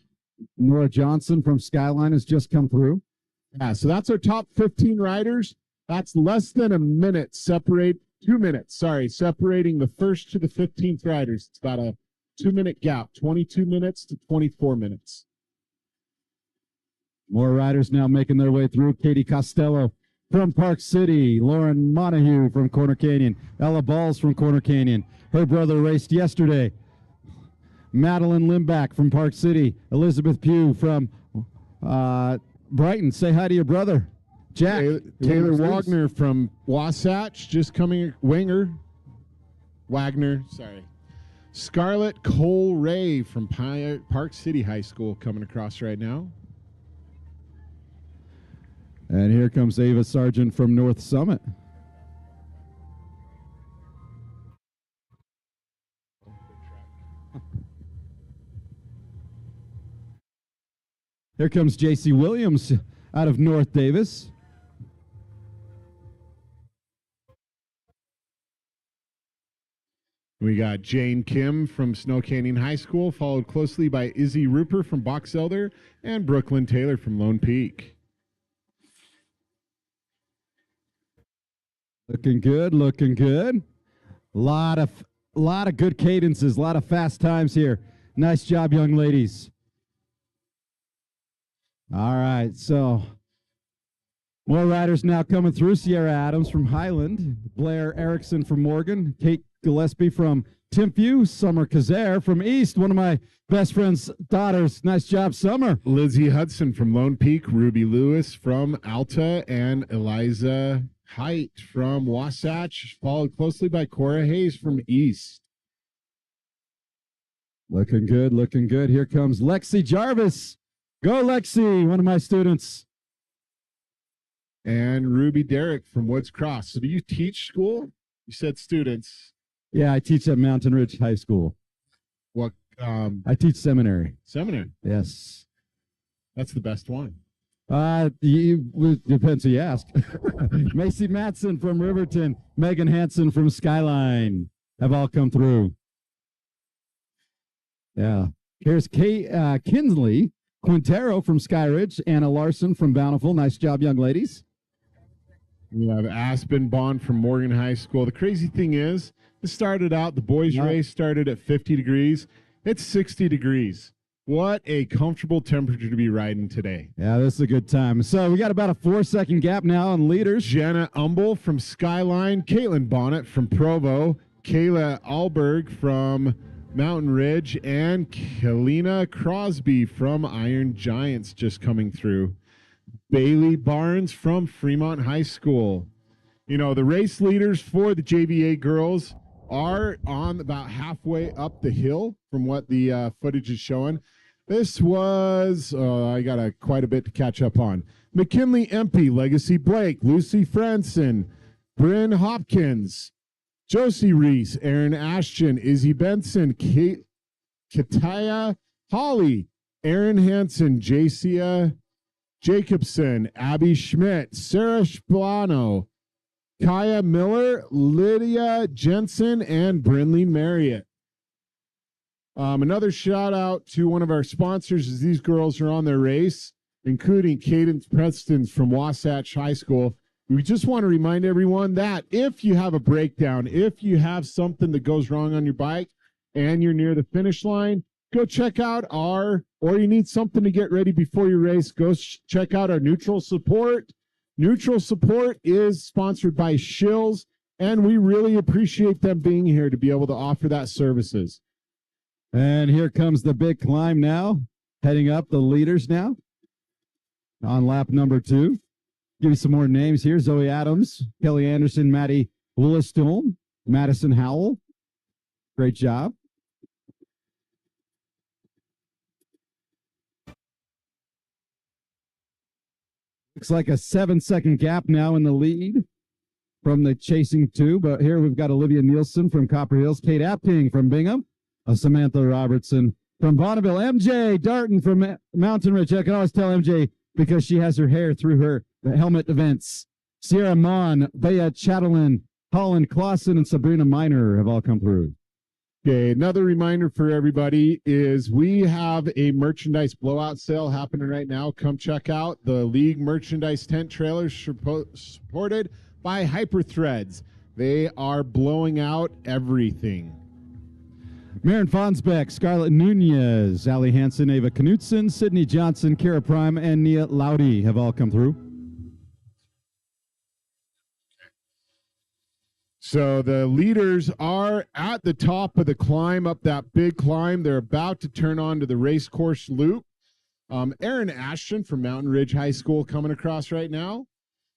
Nora Johnson from Skyline has just come through. Yeah, so that's our top 15 riders. That's less than a minute separating the first to the 15th riders. It's about a 2-minute gap, 22 minutes to 24 minutes. More riders now making their way through. Katie Costello from Park City, Lauren Montague from Corner Canyon, Ella Balls from Corner Canyon. Her brother raced yesterday. Madeline Limback from Park City, Elizabeth Pugh from Brighton. Say hi to your brother, Jack. Taylor Wagner from Wasatch, just coming. Wagner, sorry. Scarlett Cole Ray from Park City High School coming across right now. And here comes Ava Sargent from North Summit. Here comes J.C. Williams out of North Davis. We got Jane Kim from Snow Canyon High School, followed closely by Izzy Rupert from Box Elder and Brooklyn Taylor from Lone Peak. Looking good, looking good. Lot of good cadences, a lot of fast times here. Nice job, young ladies. All right, so more riders now coming through. Sierra Adams from Highland, Blair Erickson from Morgan, Kate Gillespie from Timpview, Summer Kazare from East, one of my best friend's daughters. Nice job, Summer. Lizzie Hudson from Lone Peak, Ruby Lewis from Alta, and Eliza Height from Wasatch, followed closely by Cora Hayes from East. Looking good, looking good. Here comes Lexi Jarvis. Go, Lexi, one of my students. And Ruby Derrick from Woods Cross. So do you teach school? You said students. Yeah, I teach at Mountain Ridge High School. What? I teach seminary. Seminary. Yes. That's the best one. Depends who you ask. Macy Matson from Riverton, Megan Hansen from Skyline have all come through. Yeah. Here's Kinsley Quintero from Skyridge, Anna Larson from Bountiful. Nice job, young ladies. We have Aspen Bond from Morgan High School. The crazy thing is, this started out, the boys' race started at 50 degrees. It's 60 degrees. What a comfortable temperature to be riding today. Yeah, this is a good time. So we got about a 4-second gap now on leaders. Jenna Umble from Skyline, Caitlin Bonnet from Provo, Kayla Alberg from Mountain Ridge, and Kalina Crosby from Iron Giants just coming through. Bailey Barnes from Fremont High School. You know, the race leaders for the JVA girls are on about halfway up the hill from what the footage is showing. This was, I got quite a bit to catch up on. McKinley Empey, Legacy Blake, Lucy Franson, Bryn Hopkins, Josie Reese, Aaron Ashton, Izzy Benson, Kataya Holly, Aaron Hansen, Jacia Jacobson, Abby Schmidt, Sarah Splano, Kaya Miller, Lydia Jensen, and Brinley Marriott. Another shout out to one of our sponsors as these girls are on their race, including Cadence Preston from Wasatch High School. We just want to remind everyone that if you have a breakdown, if you have something that goes wrong on your bike and you're near the finish line, go check out or you need something to get ready before your race, go check out our Neutral Support. Neutral Support is sponsored by Shills, And we really appreciate them being here to be able to offer that services. And here comes the big climb now, heading up the leaders now on lap number 2. Give you some more names here. Zoe Adams, Kelly Anderson, Maddie Willistone, Madison Howell. Great job. Looks like a 7-second gap now in the lead from the chasing 2. But here we've got Olivia Nielsen from Copper Hills, Kate Apting from Bingham, Samantha Robertson from Bonneville, MJ Darton from Mountain Ridge. I can always tell MJ because she has her hair through her helmet events. Sierra Mon, Bea Chatelain, Holland Clausen, and Sabrina Miner have all come through. Okay, another reminder for everybody is we have a merchandise blowout sale happening right now. Come check out the League merchandise tent trailers supported by Hyperthreads. They are blowing out everything. Maren Fonsbeck, Scarlett Nunez, Allie Hansen, Ava Knutson, Sydney Johnson, Kara Prime, and Nia Laudy have all come through. So the leaders are at the top of the climb, up that big climb. They're about to turn on to the race course loop. Aaron Ashton from Mountain Ridge High School coming across right now.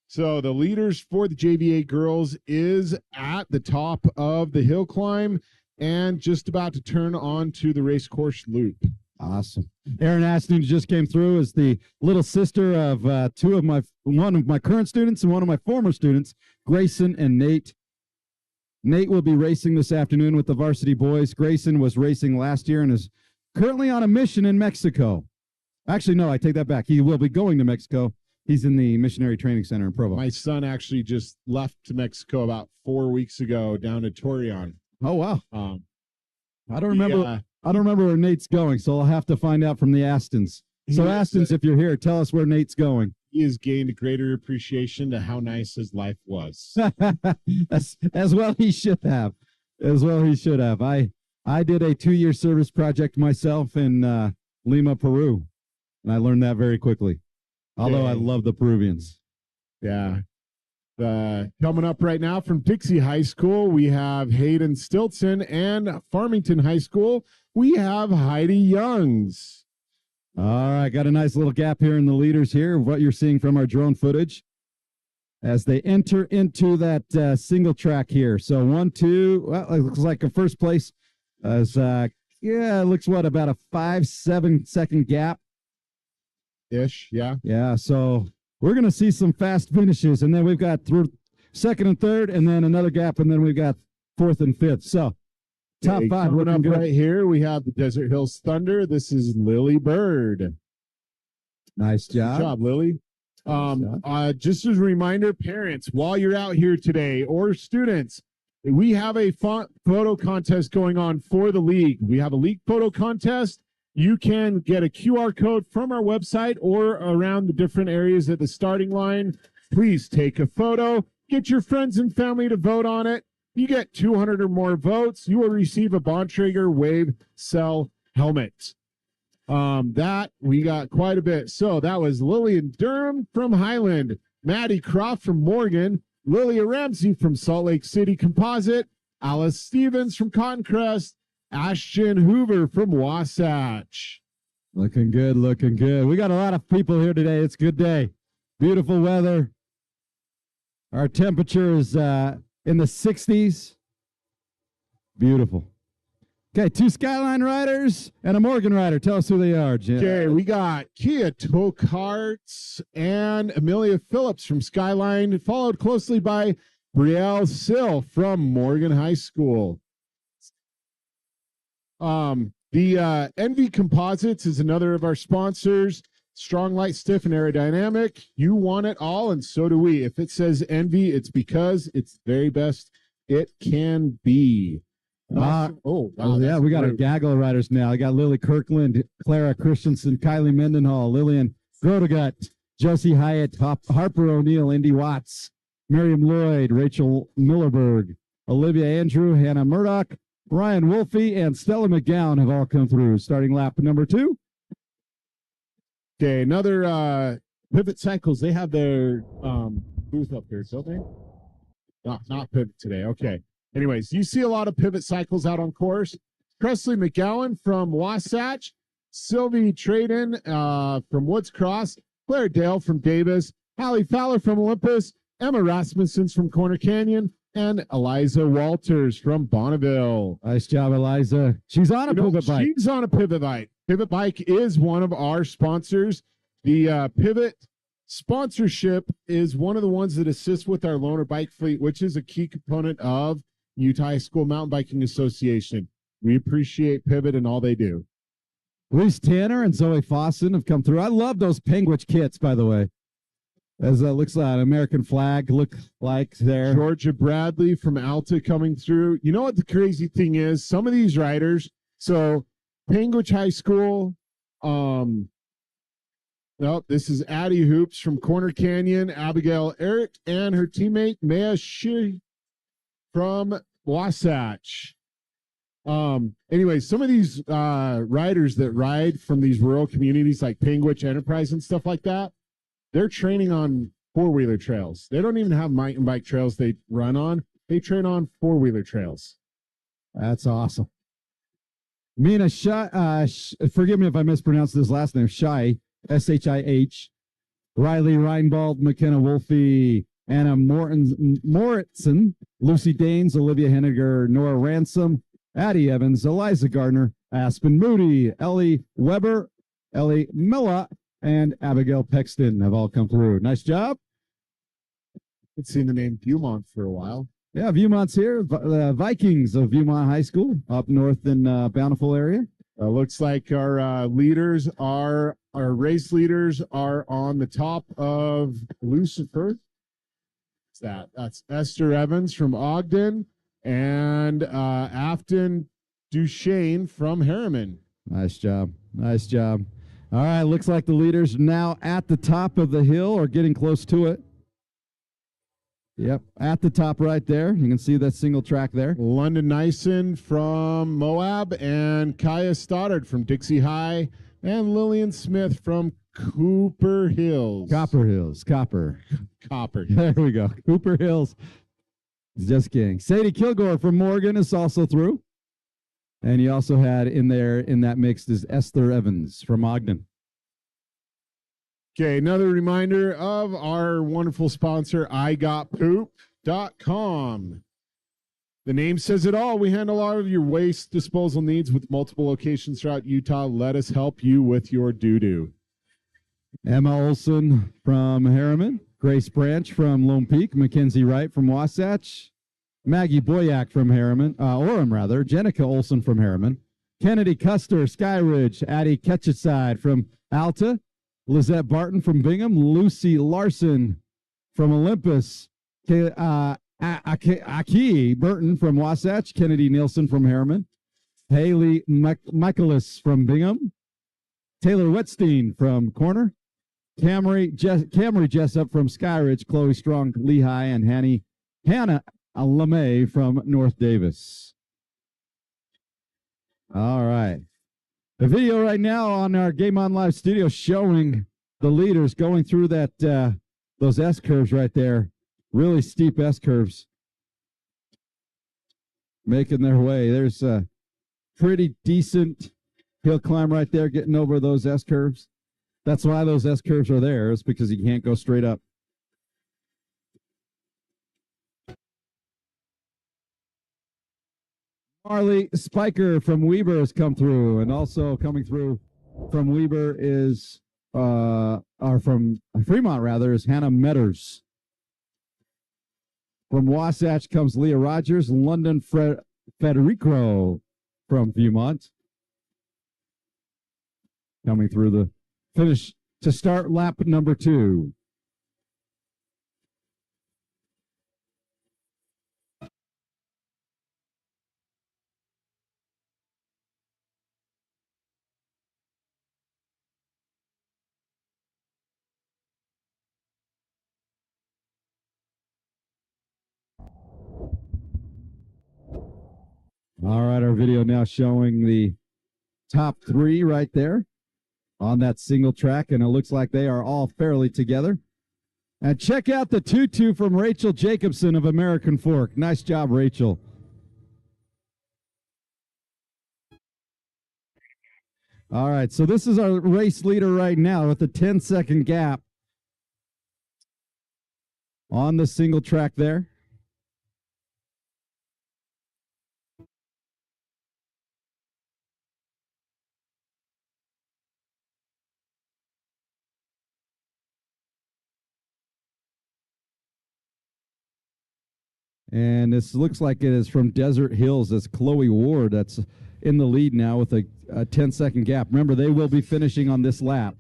So the leaders for the JVA girls is at the top of the hill climb and just about to turn on to the race course loop. Awesome. Aaron Ashton just came through as the little sister of one of my current students and one of my former students, Grayson and Nate. Nate will be racing this afternoon with the varsity boys. Grayson was racing last year and is currently on a mission in Mexico. Actually, no, I take that back. He will be going to Mexico. He's in the Missionary Training Center in Provo. My son actually just left to Mexico about 4 weeks ago down to Torreon. Oh, wow. I don't remember. Yeah. I don't remember where Nate's going, so I'll have to find out from the Astons. So, Astons, if you're here, tell us where Nate's going. He has gained a greater appreciation to how nice his life was. as well he should have. As well he should have. I did a 2-year service project myself in Lima, Peru, and I learned that very quickly. Although I love the Peruvians. Yeah. Coming up right now from Dixie High School, we have Hayden Stilton, and Farmington High School, we have Heidi Youngs. All right, got a nice little gap here in the leaders here, what you're seeing from our drone footage as they enter into that single track here. So 1, 2, well, it looks like a first place is, it looks what, about a 5-7 second gap. Ish, yeah. Yeah, so we're going to see some fast finishes, and then we've got through second and third, and then another gap, and then we've got fourth and fifth. So top 5 coming up good. Right here, we have the Desert Hills Thunder. This is Lily Bird. Nice job. Good job, Lily. Just as a reminder, parents, while you're out here today, or students, we have a photo contest going on for the league. We have a league photo contest. You can get a QR code from our website or around the different areas at the starting line. Please take a photo. Get your friends and family to vote on it. You get 200 or more votes, you will receive a Bontrager Wave Cell helmet. That we got quite a bit. So that was Lillian Durham from Highland, Maddie Croft from Morgan, Lilia Ramsey from Salt Lake City Composite, Alice Stevens from Cotton Crest, Ashton Hoover from Wasatch. Looking good, looking good. We got a lot of people here today. It's a good day. Beautiful weather. Our temperature is in the 60s. Beautiful. Okay, 2 Skyline riders and a Morgan rider. Tell us who they are, Jim. Okay, we got Kia Tokarts and Amelia Phillips from Skyline, followed closely by Brielle Sill from Morgan High School. The Envy Composites is another of our sponsors. Strong, light, stiff, and aerodynamic. You want it all, and so do we. If it says Envy, it's because it's the very best it can be. Wow, yeah, we got a gaggle of riders now. I got Lily Kirkland, Clara Christensen, Kylie Mendenhall, Lillian Grodegut, Josie Hyatt, Harper O'Neill, Indy Watts, Miriam Lloyd, Rachel Millerberg, Olivia Andrew, Hannah Murdoch, Ryan Wolfe, and Stella McGowan have all come through. Starting lap number 2. Okay, another Pivot Cycles. They have their booth up here, don't they? Not pivot today. Okay. Anyways, you see a lot of pivot cycles out on course. Presley McGowan from Wasatch, Sylvie Traden from Woods Cross, Claire Dale from Davis, Hallie Fowler from Olympus, Emma Rasmussen's from Corner Canyon, and Eliza Walters from Bonneville. Nice job, Eliza. She's on a pivot bike. She's on a pivot bike. Pivot Bike is one of our sponsors. The Pivot sponsorship is one of the ones that assists with our loaner bike fleet, which is a key component of Utah High School Mountain Biking Association. We appreciate Pivot and all they do. Reese Tanner and Zoe Fossen have come through. I love those Penguich kits, by the way. As it looks like an American flag look like there. Georgia Bradley from Alta coming through. You know what the crazy thing is? Some of these riders, so Penguich High School, this is Addie Hoops from Corner Canyon, Abigail Eric, and her teammate Maya Shi from Wasatch. Anyway, some of these riders that ride from these rural communities like Penguich Enterprise and stuff like that, they're training on four-wheeler trails. They don't even have mountain bike trails they run on. They train on four-wheeler trails. That's awesome. Mina Shai, forgive me if I mispronounced this last name, Shai, S-H-I-H, Riley Reinbald, McKenna Wolfe, Anna Moritson, Lucy Danes, Olivia Henniger, Nora Ransom, Addie Evans, Eliza Gardner, Aspen Moody, Ellie Weber, Ellie Milla, and Abigail Pexton have all come through. Nice job. I've seen the name Viewmont for a while. Yeah, Viewmont's here. The Vikings of Viewmont High School up north in Bountiful area. Looks like our race leaders are on the top of Lucifer. What's that? That's Esther Evans from Ogden and Afton Duchesne from Harriman. Nice job. Nice job. All right, looks like the leaders now at the top of the hill or getting close to it. Yep, at the top right there. You can see that single track there. London Nyson from Moab and Kaya Stoddard from Dixie High and Lillian Smith from Cooper Hills. Copper Hills. Copper. There we go. Cooper Hills. Just kidding. Sadie Kilgore from Morgan is also through. And you also had in there in that mix is Esther Evans from Ogden. Okay, another reminder of our wonderful sponsor, igotpoop.com. The name says it all. We handle all of your waste disposal needs with multiple locations throughout Utah. Let us help you with your doo-doo. Emma Olson from Harriman, Grace Branch from Lone Peak, Mackenzie Wright from Wasatch, Maggie Boyack from Harriman, Orem rather, Jenica Olson from Harriman, Kennedy Custer, Skyridge, Addie Ketcheside from Alta, Lizette Barton from Bingham, Lucy Larson from Olympus, Aki Burton from Wasatch, Kennedy Nielsen from Harriman, Haley Michaelis from Bingham, Taylor Wetstein from Corner, Camry Jessup from Skyridge, Chloe Strong Lehigh, and Hannah LeMay from North Davis. All right. The video right now on our Game On Live studio showing the leaders going through that those S curves right there, really steep S curves, making their way. There's a pretty decent hill climb right there, getting over those S curves. That's why those S curves are there. It's because you can't go straight up. Marley Spiker from Weber has come through, and also coming through from Weber is, or from Fremont rather, is Hannah Metters. From Wasatch comes Leah Rogers, London Federico from Viewmont. Coming through the finish to start lap number 2. All right, our video now showing the top 3 right there on that single track, and it looks like they are all fairly together. And check out the tutu from Rachel Jacobson of American Fork. Nice job, Rachel. All right, so this is our race leader right now with a 10-second gap on the single track there. And this looks like it is from Desert Hills. That's Chloe Ward that's in the lead now with a 10-second gap. Remember, they will be finishing on this lap.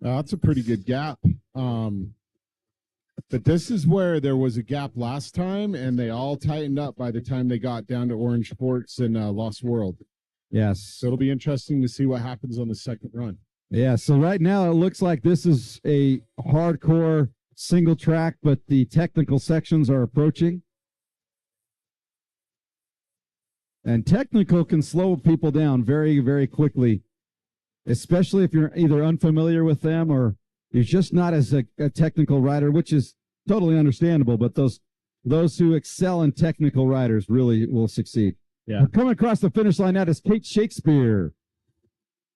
That's a pretty good gap. But this is where there was a gap last time, and they all tightened up by the time they got down to Orange Forks and Lost World. Yes. So it'll be interesting to see what happens on the second run. Yeah, so right now it looks like this is a hardcore single track, but the technical sections are approaching. And technical can slow people down very, very quickly, especially if you're either unfamiliar with them or you're just not as a technical rider, which is totally understandable. But those who excel in technical riders really will succeed. Yeah. We're coming across the finish line now is Kate Shakespeare.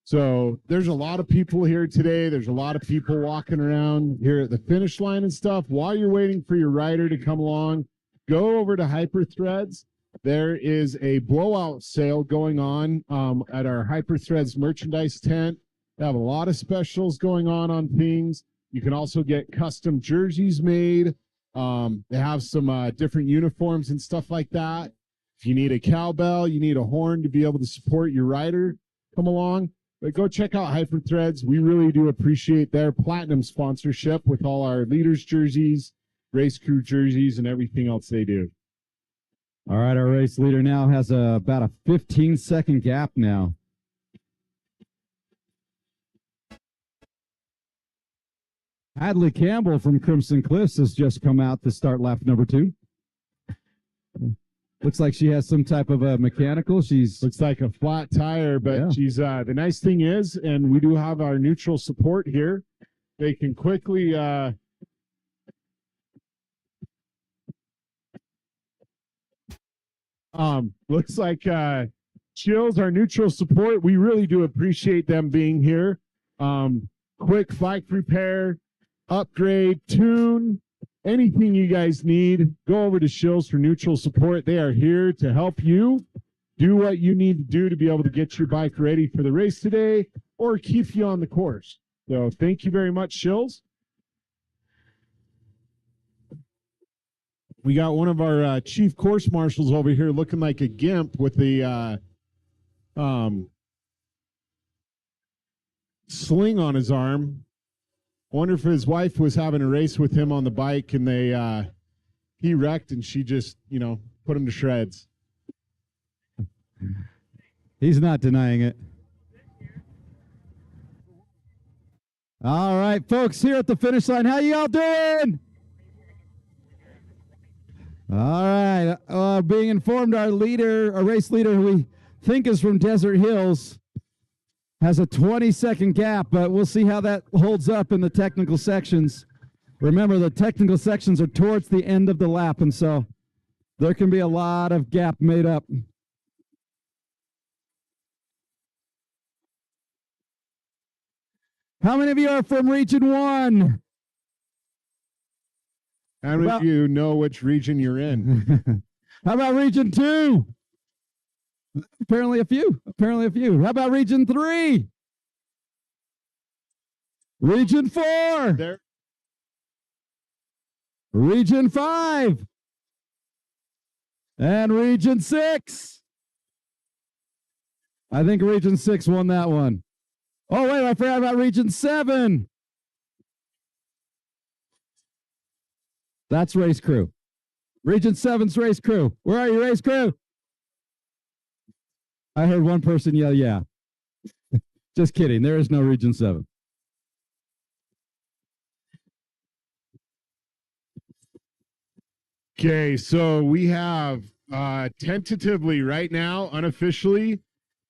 So there's a lot of people here today. There's a lot of people walking around here at the finish line and stuff. While you're waiting for your rider to come along, go over to Hyper Threads. There is a blowout sale going on at our Hyper Threads merchandise tent. They have a lot of specials going on things. You can also get custom jerseys made. They have some different uniforms and stuff like that. If you need a cowbell, you need a horn to be able to support your rider, come along. But go check out Hyper Threads. We really do appreciate their platinum sponsorship with all our leaders jerseys, race crew jerseys, and everything else they do. All right, our race leader now has about a 15-second gap now. Hadley Campbell from Crimson Cliffs has just come out to start lap number 2. Looks like she has some type of a mechanical. Looks like a flat tire, but yeah. She's the nice thing is, and we do have our neutral support here. They can quickly looks like Chills, our neutral support. We really do appreciate them being here. Quick bike repair, upgrade, tune, anything you guys need, go over to Shills for neutral support. They are here to help you do what you need to do to be able to get your bike ready for the race today or keep you on the course. So thank you very much, Shills. We got one of our chief course marshals over here looking like a gimp with the sling on his arm. Wonder if his wife was having a race with him on the bike and he wrecked and she just, put him to shreds. He's not denying it. All right, folks, here at the finish line, how you all doing? All right, being informed, our race leader, who we think is from Desert Hills, has a 20-second gap, but we'll see how that holds up in the technical sections. Remember, the technical sections are towards the end of the lap, and so there can be a lot of gap made up. How many of you are from Region 1? How many of you know which region you're in? How about Region 2? Apparently a few. How about Region 3? Region 4? There. Region 5? And Region 6? I think Region 6 won that one. Oh, wait, I forgot about Region 7. That's race crew. Region 7's race crew. Where are you, race crew? I heard one person yell, yeah. Just kidding. There is no Region 7. Okay, so we have tentatively right now, unofficially,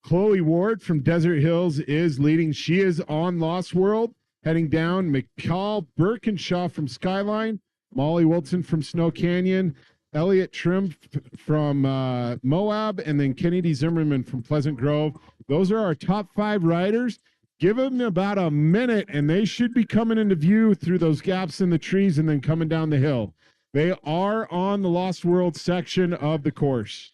Chloe Ward from Desert Hills is leading. She is on Lost World. Heading down, McCall Birkinshaw from Skyline, Molly Wilson from Snow Canyon, Elliot Trim from Moab, and then Kennedy Zimmerman from Pleasant Grove. Those are our top 5 riders. Give them about a minute, and they should be coming into view through those gaps in the trees and then coming down the hill. They are on the Lost World section of the course.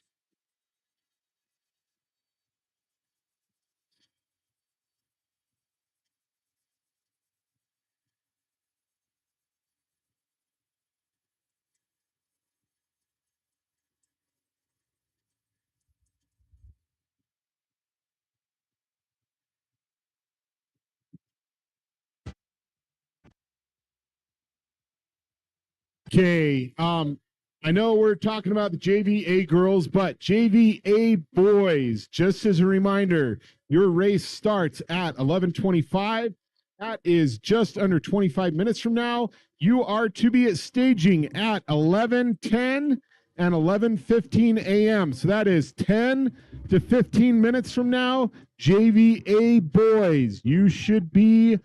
Okay, I know we're talking about the JVA girls, but JVA boys, just as a reminder, your race starts at 11:25. That is just under 25 minutes from now. You are to be at staging at 11:10 and 11:15 a.m. So that is 10 to 15 minutes from now. JVA boys, you should be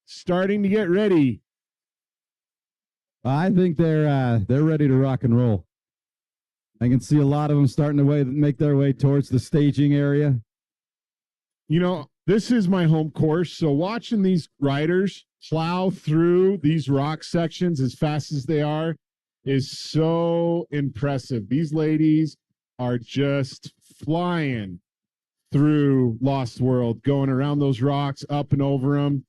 starting to get ready. I think they're ready to rock and roll. I can see a lot of them starting to make their way towards the staging area. You know, this is my home course, so watching these riders plow through these rock sections as fast as they are is so impressive. These ladies are just flying through Lost World, going around those rocks, up and over them.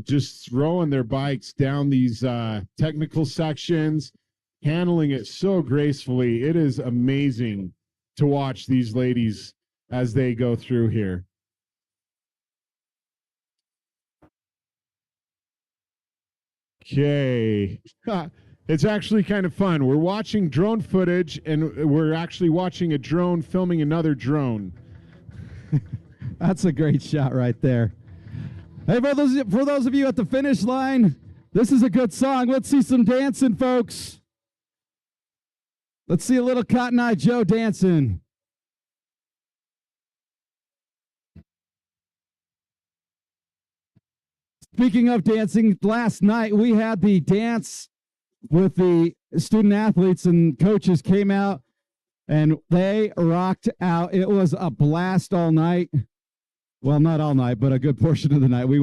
Just throwing their bikes down these technical sections, handling it so gracefully. It is amazing to watch these ladies as they go through here. Okay. It's actually kind of fun. We're watching drone footage, and we're actually watching a drone filming another drone. That's a great shot right there. Hey, for those of you at the finish line, this is a good song. Let's see some dancing, folks. Let's see a little Cotton Eye Joe dancing. Speaking of dancing, last night we had the dance with the student athletes, and coaches came out and they rocked out. It was a blast all night. Well, not all night, but a good portion of the night. We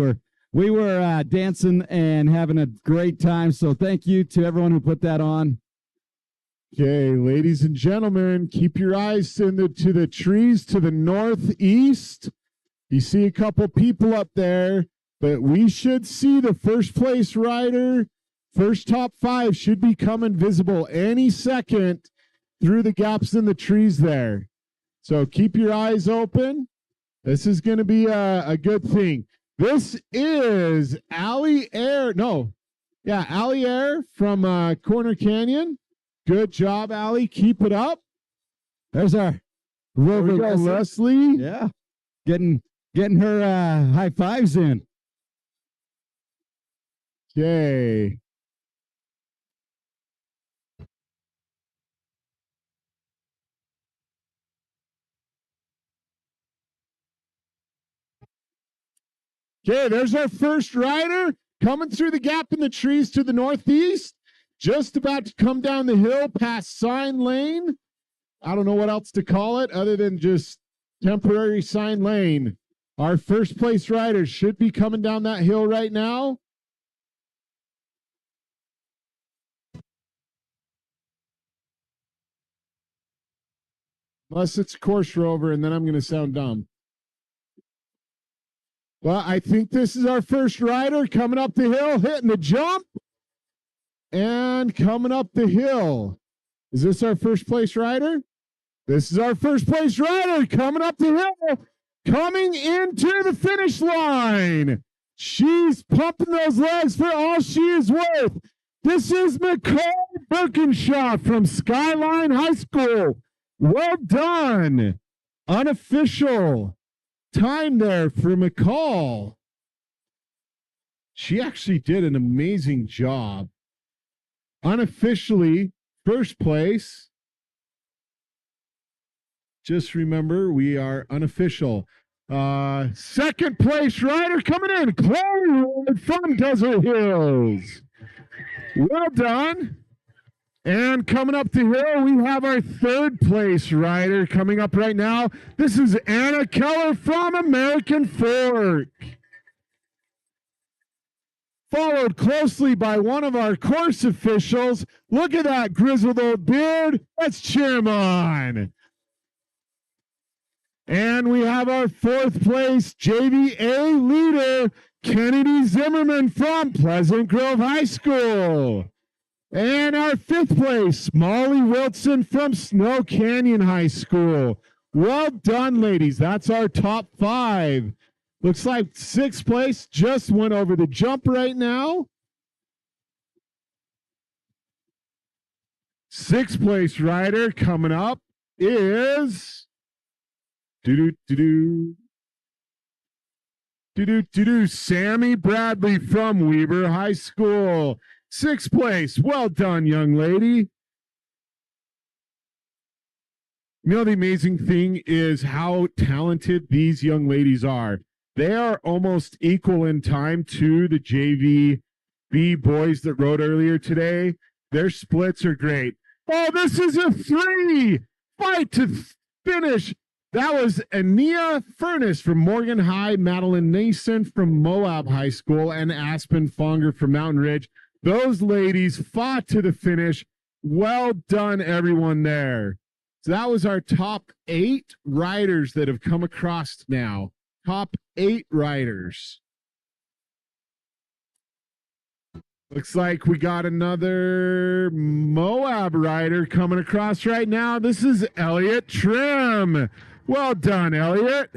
were dancing and having a great time. So thank you to everyone who put that on. Okay, ladies and gentlemen, keep your eyes to the trees to the northeast. You see a couple people up there, but we should see the first place rider. First top 5 should be coming visible any second through the gaps in the trees there. So keep your eyes open. This is going to be a good thing. This is Allie Air. Allie Air from Corner Canyon. Good job, Allie. Keep it up. There's our Rover Leslie. Yeah, getting her high fives in. Okay. Okay, there's our first rider coming through the gap in the trees to the northeast. Just about to come down the hill past Sign Lane. I don't know what else to call it other than just temporary Sign Lane. Our first place rider should be coming down that hill right now. Unless it's Course Rover, and then I'm going to sound dumb. Well, I think this is our first rider coming up the hill, hitting the jump, and coming up the hill. Is this our first place rider? This is our first place rider coming up the hill, coming into the finish line. She's pumping those legs for all she is worth. This is McCall Birkinshaw from Skyline High School. Well done. Unofficial time there for McCall. She actually did an amazing job. Unofficially, first place. Just remember, we are unofficial. Second place rider coming in, Chloe from Desert Hills. Well done. And coming up the hill, we have our third place rider coming up right now. This is Anna Keller from American Fork. Followed closely by one of our course officials. Look at that grizzled old beard. Let's cheer him on. And we have our fourth place JVA leader, Kennedy Zimmerman from Pleasant Grove High School. And our fifth place, Molly Wilson from Snow Canyon High School. Well done, ladies. That's our top five. Looks like sixth place just went over the jump right now. Sixth place rider coming up is Sammy Bradley from Weber High School. Sixth place. Well done, young lady. You know, the amazing thing is how talented these young ladies are. They are almost equal in time to the JVB boys that rode earlier today. Their splits are great. Oh, this is a 3 fight to finish. That was Ania Furness from Morgan High, Madeline Nason from Moab High School, and Aspen Fonger from Mountain Ridge. Those ladies fought to the finish. Well done, everyone there. So that was our top 8 riders that have come across now. Top 8 riders. Looks like we got another Moab rider coming across right now. This is Elliot Trim. Well done, Elliot.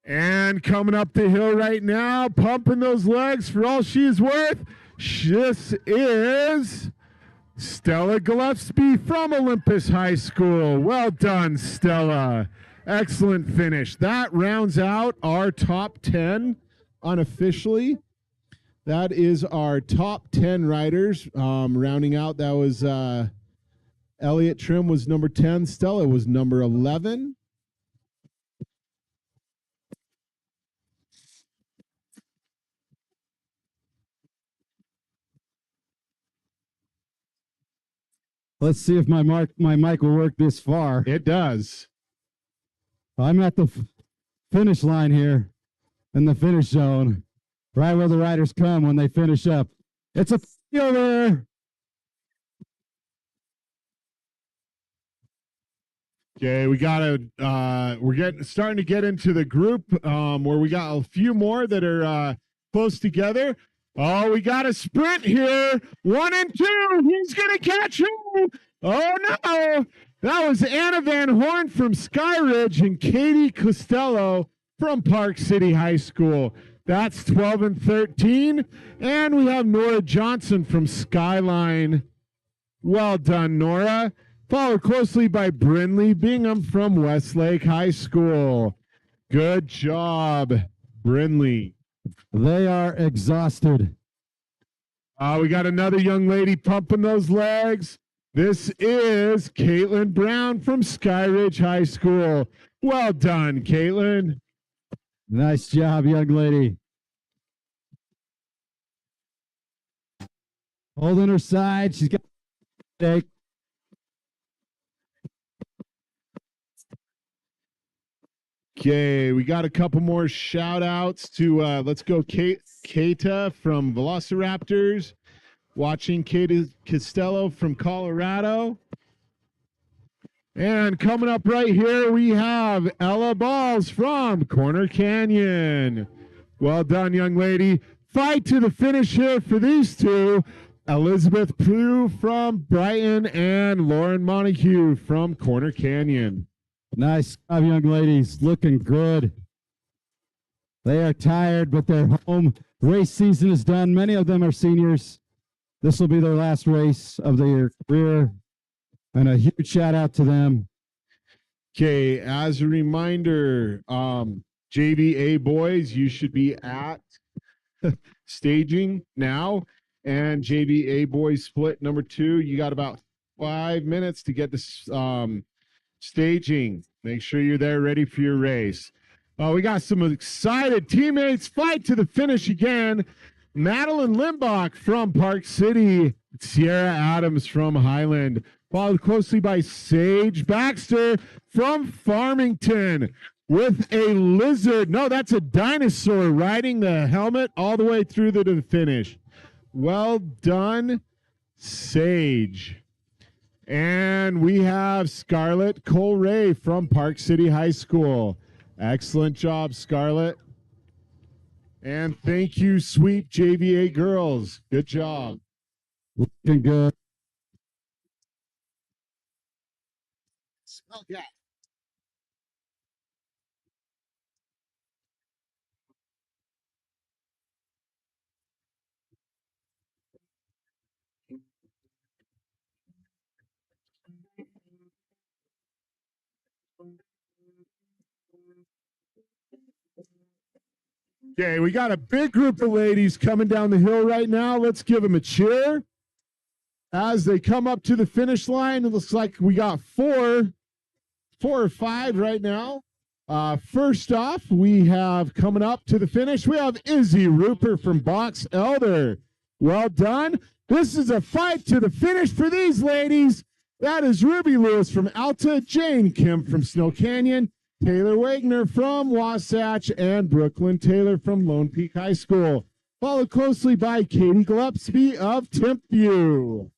And coming up the hill right now, pumping those legs for all she's worth, this is Stella Gillespie from Olympus High School. Well done, Stella. Excellent finish. That rounds out our top 10 unofficially. That is our top 10 riders. Rounding out, that was Elliot Trim was number 10. Stella was number 11. Let's see if my mic will work this far. It does. I'm at the finish line here in the finish zone, right where the riders come when they finish up. It's a field there. Okay, we're starting to get into the group where we got a few more that are close together. Oh, we got a sprint here. 1 and 2. Who's going to catch who? Oh, no. That was Anna Van Horn from Sky Ridge and Katie Costello from Park City High School. That's 12 and 13. And we have Nora Johnson from Skyline. Well done, Nora. Followed closely by Brinley Bingham from Westlake High School. Good job, Brinley. They are exhausted. We got another young lady pumping those legs. This is Caitlin Brown from Skyridge High School. Well done, Caitlin. Nice job, young lady. Holding her side. She's got take. Okay, we got a couple more shout outs to let's go Keita from Velociraptors, watching Katie Costello from Colorado. And coming up right here, we have Ella Balls from Corner Canyon. Well done, young lady. Fight to the finish here for these two. Elizabeth Pugh from Brighton and Lauren Montague from Corner Canyon. Nice job, young ladies. Looking good. They are tired, but they're home. Race season is done. Many of them are seniors. This will be their last race of their career. And a huge shout out to them. Okay, as a reminder, JVA boys, you should be at staging now. And JVA boys split number 2. You got about 5 minutes to get this staging. Make sure you're there ready for your race. We got some excited teammates fight to the finish again. Madeline Limbach from Park City, Sierra Adams from Highland, followed closely by Sage Baxter from Farmington with a lizard. No, that's a dinosaur riding the helmet all the way through to the finish. Well done, Sage. And we have Scarlett Colray from Park City High School. Excellent job, Scarlett. And thank you, sweet JVA girls. Good job. Looking good. Oh, yeah. Okay, we got a big group of ladies coming down the hill right now. Let's give them a cheer. As they come up to the finish line, it looks like we got four or five right now. First off, we have coming up to the finish, we have Izzy Rupert from Box Elder. Well done. This is a fight to the finish for these ladies. That is Ruby Lewis from Alta, Jane Kim from Snow Canyon, Taylor Wagner from Wasatch, and Brooklyn Taylor from Lone Peak High School, followed closely by Katie Gillespie of Timpview.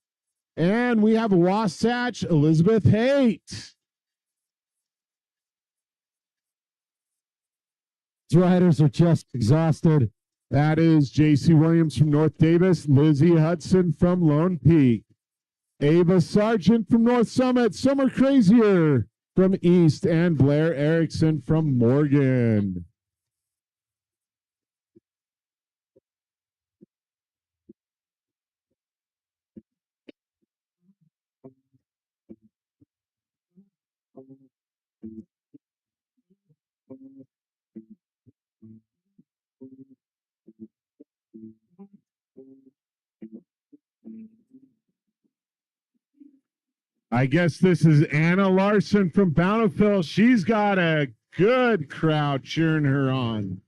And we have Wasatch Elizabeth Haight. These riders are just exhausted. That is J.C. Williams from North Davis, Lizzie Hudson from Lone Peak, Ava Sargent from North Summit, Summer Crazier from East, and Blair Erickson from Morgan. I guess this is Anna Larson from Bountiful. She's got a good crowd cheering her on.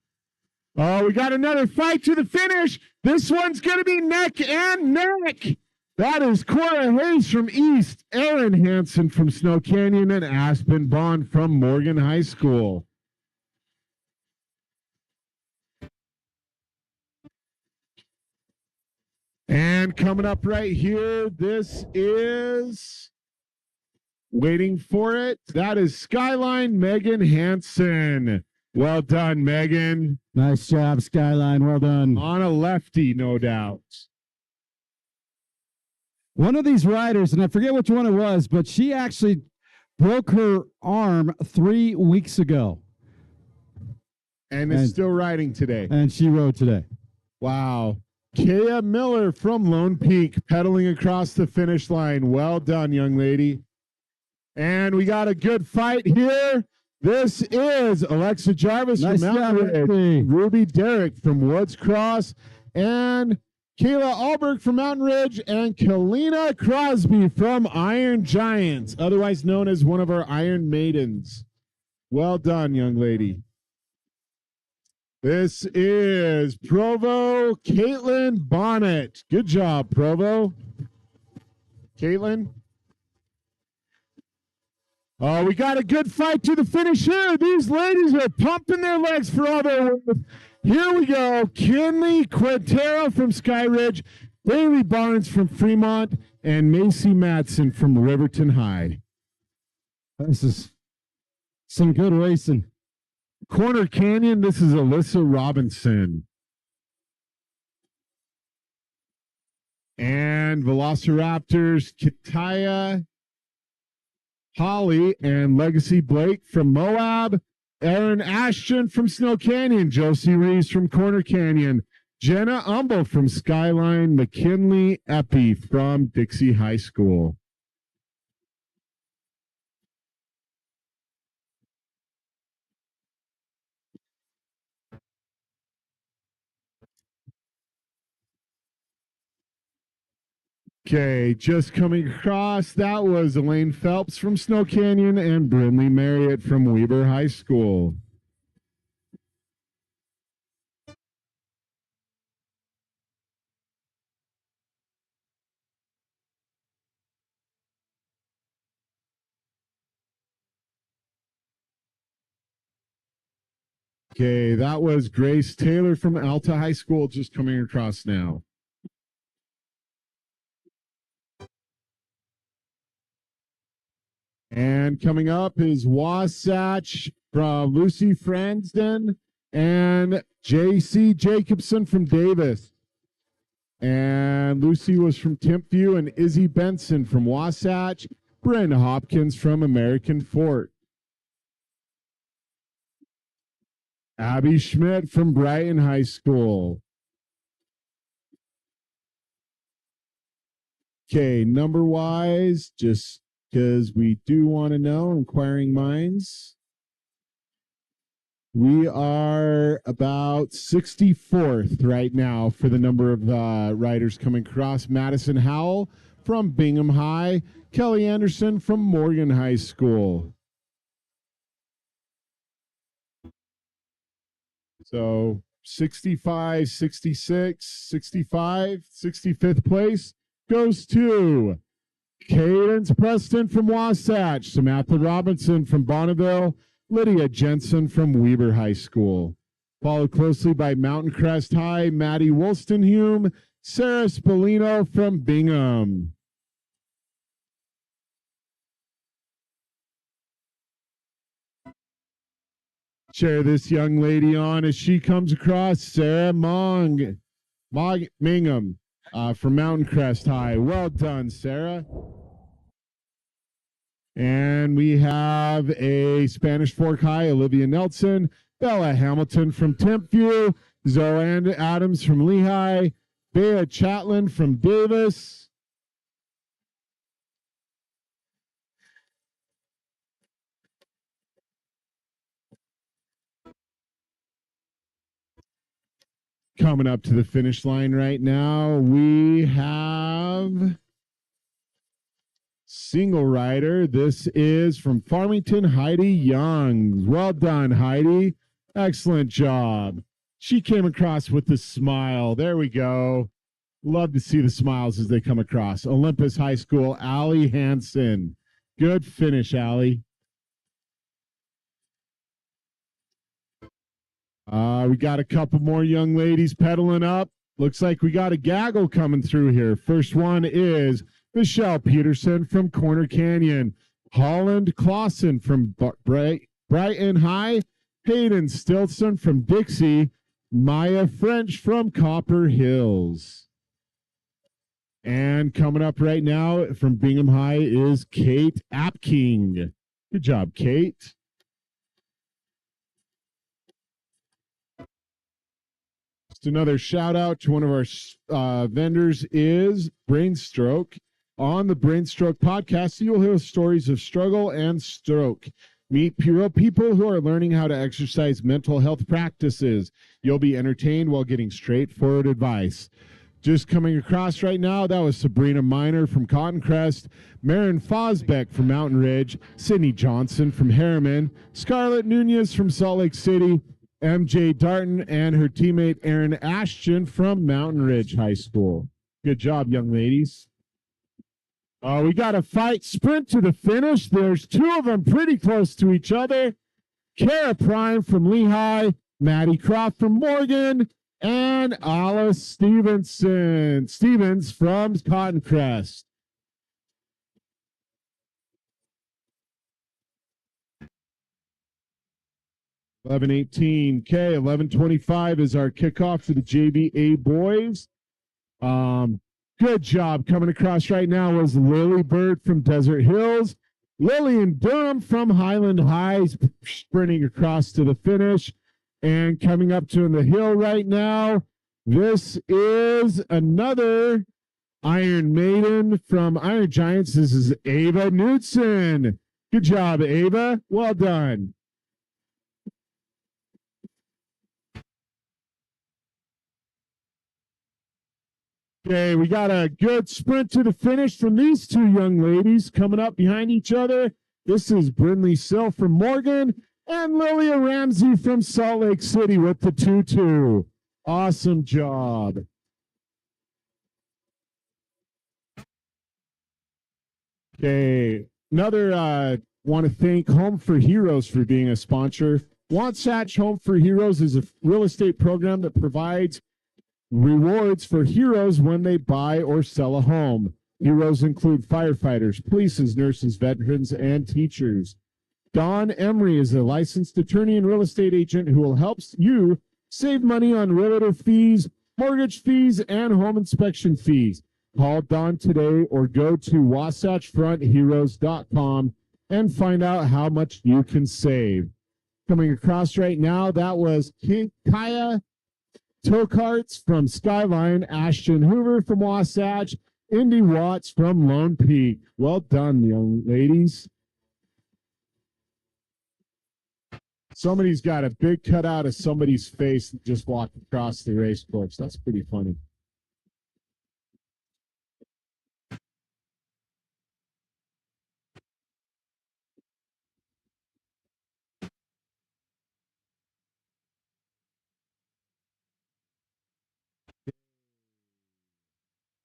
Oh, we got another fight to the finish. This one's going to be neck and neck. That is Cora Hayes from East, Aaron Hansen from Snow Canyon, and Aspen Bond from Morgan High School. And coming up right here, this is, waiting for it, that is Skyline Megan Hansen. Well done, Megan. Nice job, Skyline. Well done. On a lefty, no doubt. One of these riders, and I forget which one it was, but she actually broke her arm 3 weeks ago. And is still riding today. And she rode today. Wow. Kaya Miller from Lone Peak pedaling across the finish line. Well done, young lady. And we got a good fight here. This is Alexa Jarvis Nice from Mountain job, Ridge, Ruby Derrick from Woods Cross, and Kayla Alberg from Mountain Ridge, and Kalina Crosby from Iron Giants, otherwise known as one of our Iron Maidens. Well done, young lady. This is Provo Caitlin Bonnet. Good job, Provo. Caitlin. Oh, we got a good fight to the finish here. These ladies are pumping their legs for all their worth. Here we go. Kinley Quintero from Sky Ridge, Bailey Barnes from Fremont, and Macy Matson from Riverton High. This is some good racing. Corner Canyon, this is Alyssa Robinson. And Velociraptors, Kitaya Holly and Legacy Blake from Moab, Aaron Ashton from Snow Canyon, Josie Reeves from Corner Canyon, Jenna Umble from Skyline, McKinley Epi from Dixie High School. Okay, just coming across, that was Elaine Phelps from Snow Canyon and Brinley Marriott from Weber High School. Okay, that was Grace Taylor from Alta High School just coming across now. And coming up is Wasatch from Lucy Fransden and JC Jacobson from Davis. And Lucy was from Timpview and Izzy Benson from Wasatch, Bryn Hopkins from American Fort. Abby Schmidt from Brighton High School. Okay, number wise, just because we do want to know, inquiring minds. We are about 64th right now for the number of riders coming across. Madison Howell from Bingham High, Kelly Anderson from Morgan High School. So 65, 66, 65, 65th place goes to Cadence Preston from Wasatch, Samantha Robinson from Bonneville, Lydia Jensen from Weber High School. Followed closely by Mountain Crest High, Maddie Wolstenhume, Sarah Spallino from Bingham. Share this young lady on as she comes across, Sarah Mingham from Mountain Crest High. Well done, Sarah. And we have a Spanish Fork High, Olivia Nelson, Bella Hamilton from Timpview, Zoanne Adams from Lehigh, Bea Chatland from Davis. Coming up to the finish line right now, we have single rider. This is from Farmington, Heidi Young. Well done, Heidi. Excellent job. She came across with the smile. There we go. Love to see the smiles as they come across. Olympus High School, Allie Hansen. Good finish, Allie. We got a couple more young ladies pedaling up. Looks like we got a gaggle coming through here. First one is Michelle Peterson from Corner Canyon, Holland Clausen from Brighton High, Hayden Stilson from Dixie, Maya French from Copper Hills. And coming up right now from Bingham High is Kate Apking. Good job, Kate. Just another shout out to one of our vendors is Brainstroke. On the Brainstroke podcast, you'll hear stories of struggle and stroke. Meet real people who are learning how to exercise mental health practices. You'll be entertained while getting straightforward advice. Just coming across right now, that was Sabrina Miner from Cotton Crest, Marin Fosbeck from Mountain Ridge, Sydney Johnson from Harriman, Scarlett Nunez from Salt Lake City, MJ Darton and her teammate Erin Ashton from Mountain Ridge High School. Good job, young ladies. We got a fight sprint to the finish. There's two of them pretty close to each other. Kara Prime from Lehigh, Maddie Croft from Morgan, and Alice Stevens from Cotton Crest. $11:18. Okay, 11:25 is our kickoff for the JBA boys. Good job coming across right now was Lily Bird from Desert Hills, Lillian Durham from Highland High, sprinting across to the finish, and coming up to the hill right now. This is another Iron Maiden from Iron Giants. This is Ava Knudsen. Good job, Ava. Well done. Okay, we got a good sprint to the finish from these two young ladies coming up behind each other. This is Brindley Sill from Morgan and Lilia Ramsey from Salt Lake City with the 2-2. Awesome job. Okay, another want to thank Home for Heroes for being a sponsor. Wasatch Home for Heroes is a real estate program that provides rewards for heroes when they buy or sell a home. Heroes include firefighters, police, nurses, veterans, and teachers. Don Emery is a licensed attorney and real estate agent who will help you save money on realtor fees, mortgage fees, and home inspection fees. Call Don today or go to wasatchfrontheroes.com and find out how much you can save. Coming across right now, that was Kaya Tokarts from Skyline, Ashton Hoover from Wasatch, Indy Watts from Lone Peak. Well done, young ladies. Somebody's got a big cutout of somebody's face that just walked across the race course. That's pretty funny.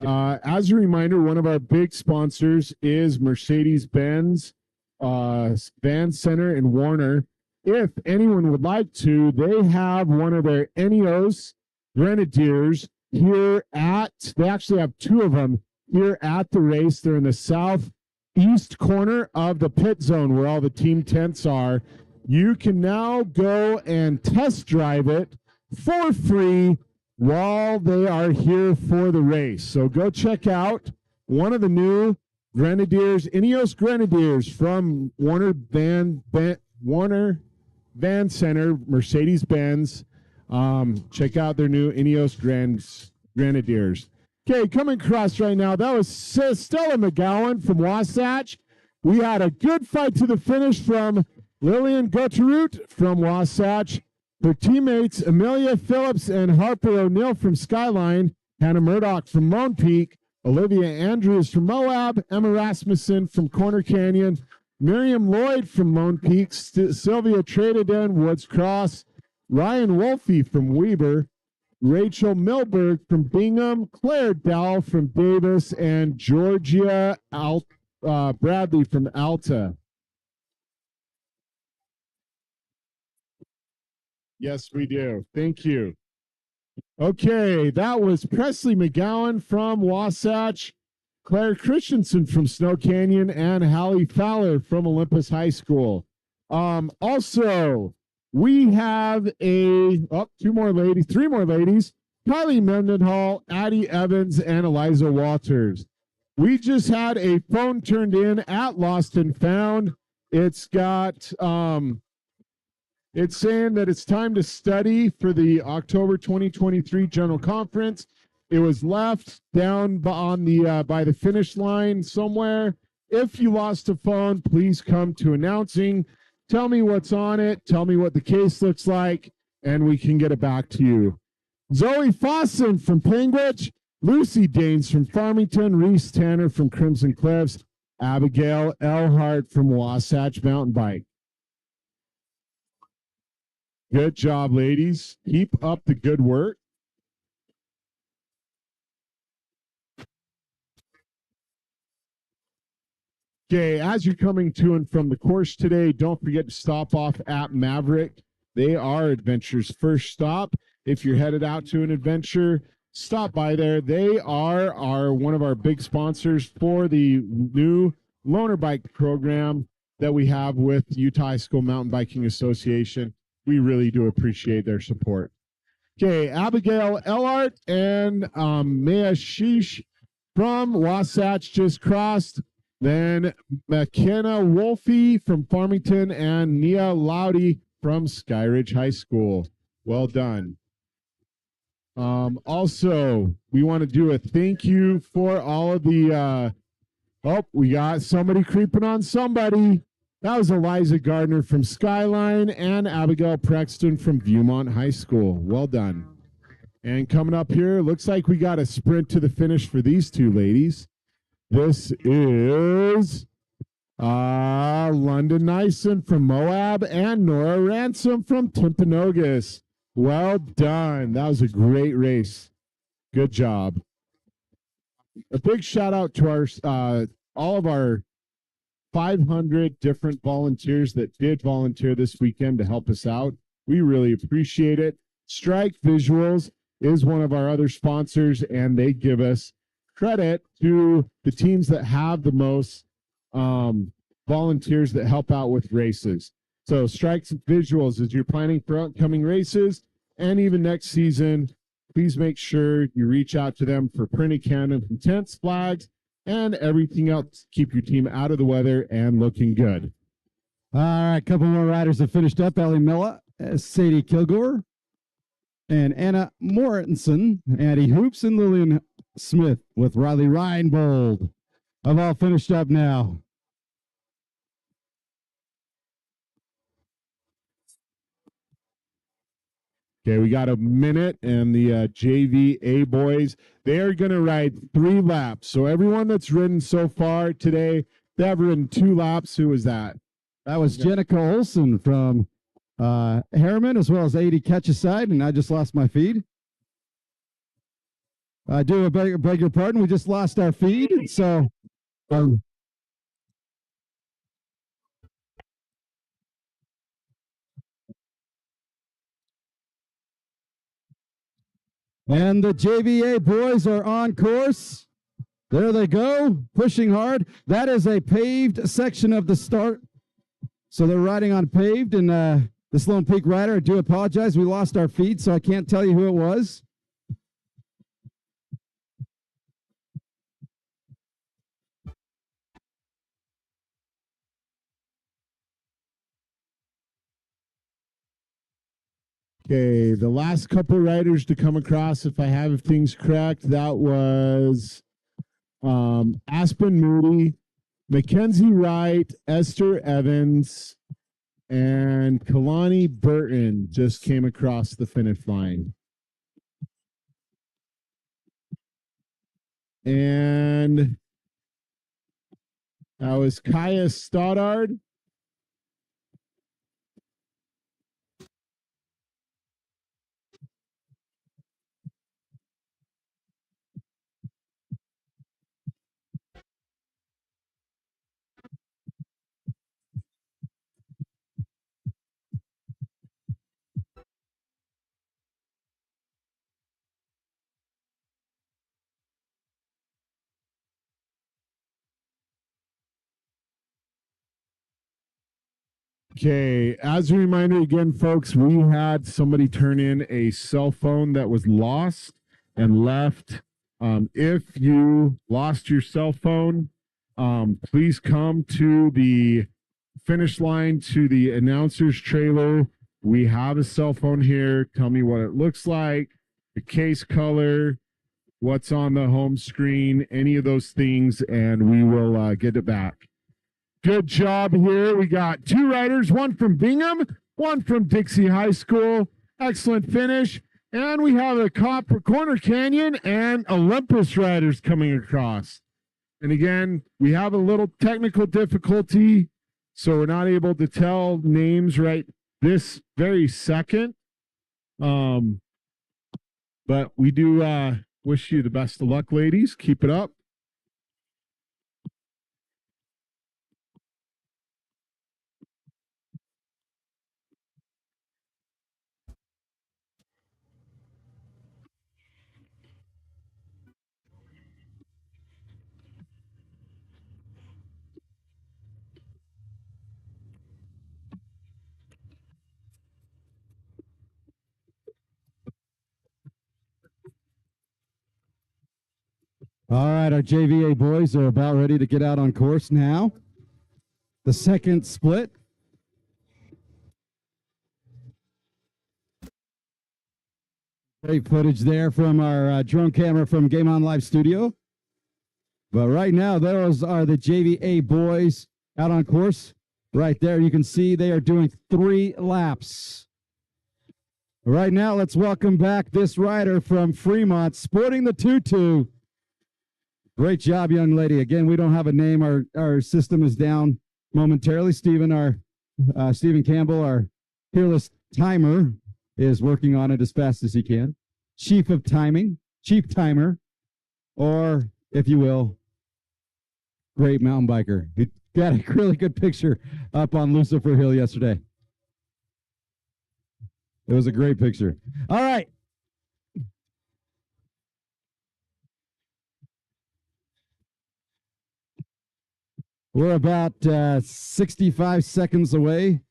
As a reminder, one of our big sponsors is Mercedes-Benz Van Center in Warner. If anyone would like to, they have one of their Enios Grenadiers here they actually have two of them here at the race. They're in the southeast corner of the pit zone where all the team tents are. You can now go and test drive it for free while they are here for the race. So go check out one of the new Grenadiers, Ineos Grenadiers from Warner Van Center, Mercedes-Benz. Check out their new Ineos Grenadiers. Okay, coming across right now, that was Stella McGowan from Wasatch. We had a good fight to the finish from Lillian Gotterut from Wasatch. Her teammates, Amelia Phillips and Harper O'Neill from Skyline, Hannah Murdoch from Lone Peak, Olivia Andrews from Moab, Emma Rasmussen from Corner Canyon, Miriam Lloyd from Lone Peak, Sylvia Tradeden, Woods Cross, Ryan Wolfe from Weber, Rachel Milberg from Bingham, Claire Dowell from Davis, and Georgia Bradley from Alta. Yes, we do. Thank you. Okay, that was Presley McGowan from Wasatch, Claire Christensen from Snow Canyon, and Hallie Fowler from Olympus High School. Also, we have three more ladies, Kylie Mendenhall, Addie Evans, and Eliza Walters. We just had a phone turned in at Lost and Found. It's got it's saying that it's time to study for the October 2023 General Conference. It was left down on the by the finish line somewhere. If you lost a phone, please come to announcing. Tell me what's on it. Tell me what the case looks like, and we can get it back to you. Zoe Fossen from Penguich, Lucy Danes from Farmington, Reese Tanner from Crimson Cliffs, Abigail Elhart from Wasatch Mountain Bike. Good job, ladies. Keep up the good work. Okay, as you're coming to and from the course today, don't forget to stop off at Maverick. They are Adventure's first stop. If you're headed out to an adventure, stop by there. They are one of our big sponsors for the new loaner bike program that we have with Utah High School Mountain Biking Association. We really do appreciate their support. Okay, Abigail Elart and Maya Sheesh from Wasatch just crossed. Then McKenna Wolfe from Farmington and Nia Lowdy from Skyridge High School. Well done. Also, we want to do a thank you for all of the, we got somebody creeping on somebody. That was Eliza Gardner from Skyline and Abigail Prexton from Viewmont High School. Well done. And coming up here, looks like we got a sprint to the finish for these two ladies. This is London Nyson from Moab and Nora Ransom from Timpanogos. Well done. That was a great race. Good job. A big shout out to our all of our 500 different volunteers that did volunteer this weekend to help us out. We really appreciate it. Strike Visuals is one of our other sponsors, and they give us credit to the teams that have the most volunteers that help out with races. So Strikes Visuals, as you're planning for upcoming races and even next season, please make sure you reach out to them for printed cannon from tents, flags, and everything else to keep your team out of the weather and looking good. All right, a couple more riders have finished up. Ellie Milla, Sadie Kilgore, and Anna Mortensen, Addie Hoops, and Lillian Smith with Riley Reinbold have all finished up now. Okay, we got a minute, and the JVA boys, they are going to ride 3 laps. So everyone that's ridden so far today, they have ridden 2 laps. Who was that? That was Jenica Olson from Harriman, as well as 80 Catch-A-Side, and I just lost my feed. I do beg your pardon. We just lost our feed, so and the JVA boys are on course. There they go, pushing hard. That is a paved section of the start. So they're riding on paved, and the Sloan Peak rider, I do apologize. We lost our feed, so I can't tell you who it was. Okay, the last couple riders to come across, if I have things correct, that was Aspen Moody, Mackenzie Wright, Esther Evans, and Kalani Burton just came across the finish line. And that was Kaya Stoddard. Okay, as a reminder again, folks, we had somebody turn in a cell phone that was lost and left. If you lost your cell phone, please come to the finish line, to the announcer's trailer. We have a cell phone here. Tell me what it looks like, the case color, what's on the home screen, any of those things, and we will get it back. Good job here. We got 2 riders, one from Bingham, one from Dixie High School. Excellent finish. And we have a Copper Corner Canyon and Olympus riders coming across. And again, we have a little technical difficulty, so we're not able to tell names right this very second. But we do wish you the best of luck, ladies. Keep it up. All right, our JVA boys are about ready to get out on course now. The second split. Great footage there from our drone camera from Game On Live Studio. But right now, those are the JVA boys out on course. Right there, you can see they are doing 3 laps. Right now, let's welcome back this rider from Fremont, sporting the tutu. Great job, young lady. Again, we don't have a name. Our system is down momentarily. Stephen Campbell, our peerless timer, is working on it as fast as he can. Chief timer, or if you will, great mountain biker. He got a really good picture up on Lucifer Hill yesterday. It was a great picture. All right. We're about 65 seconds away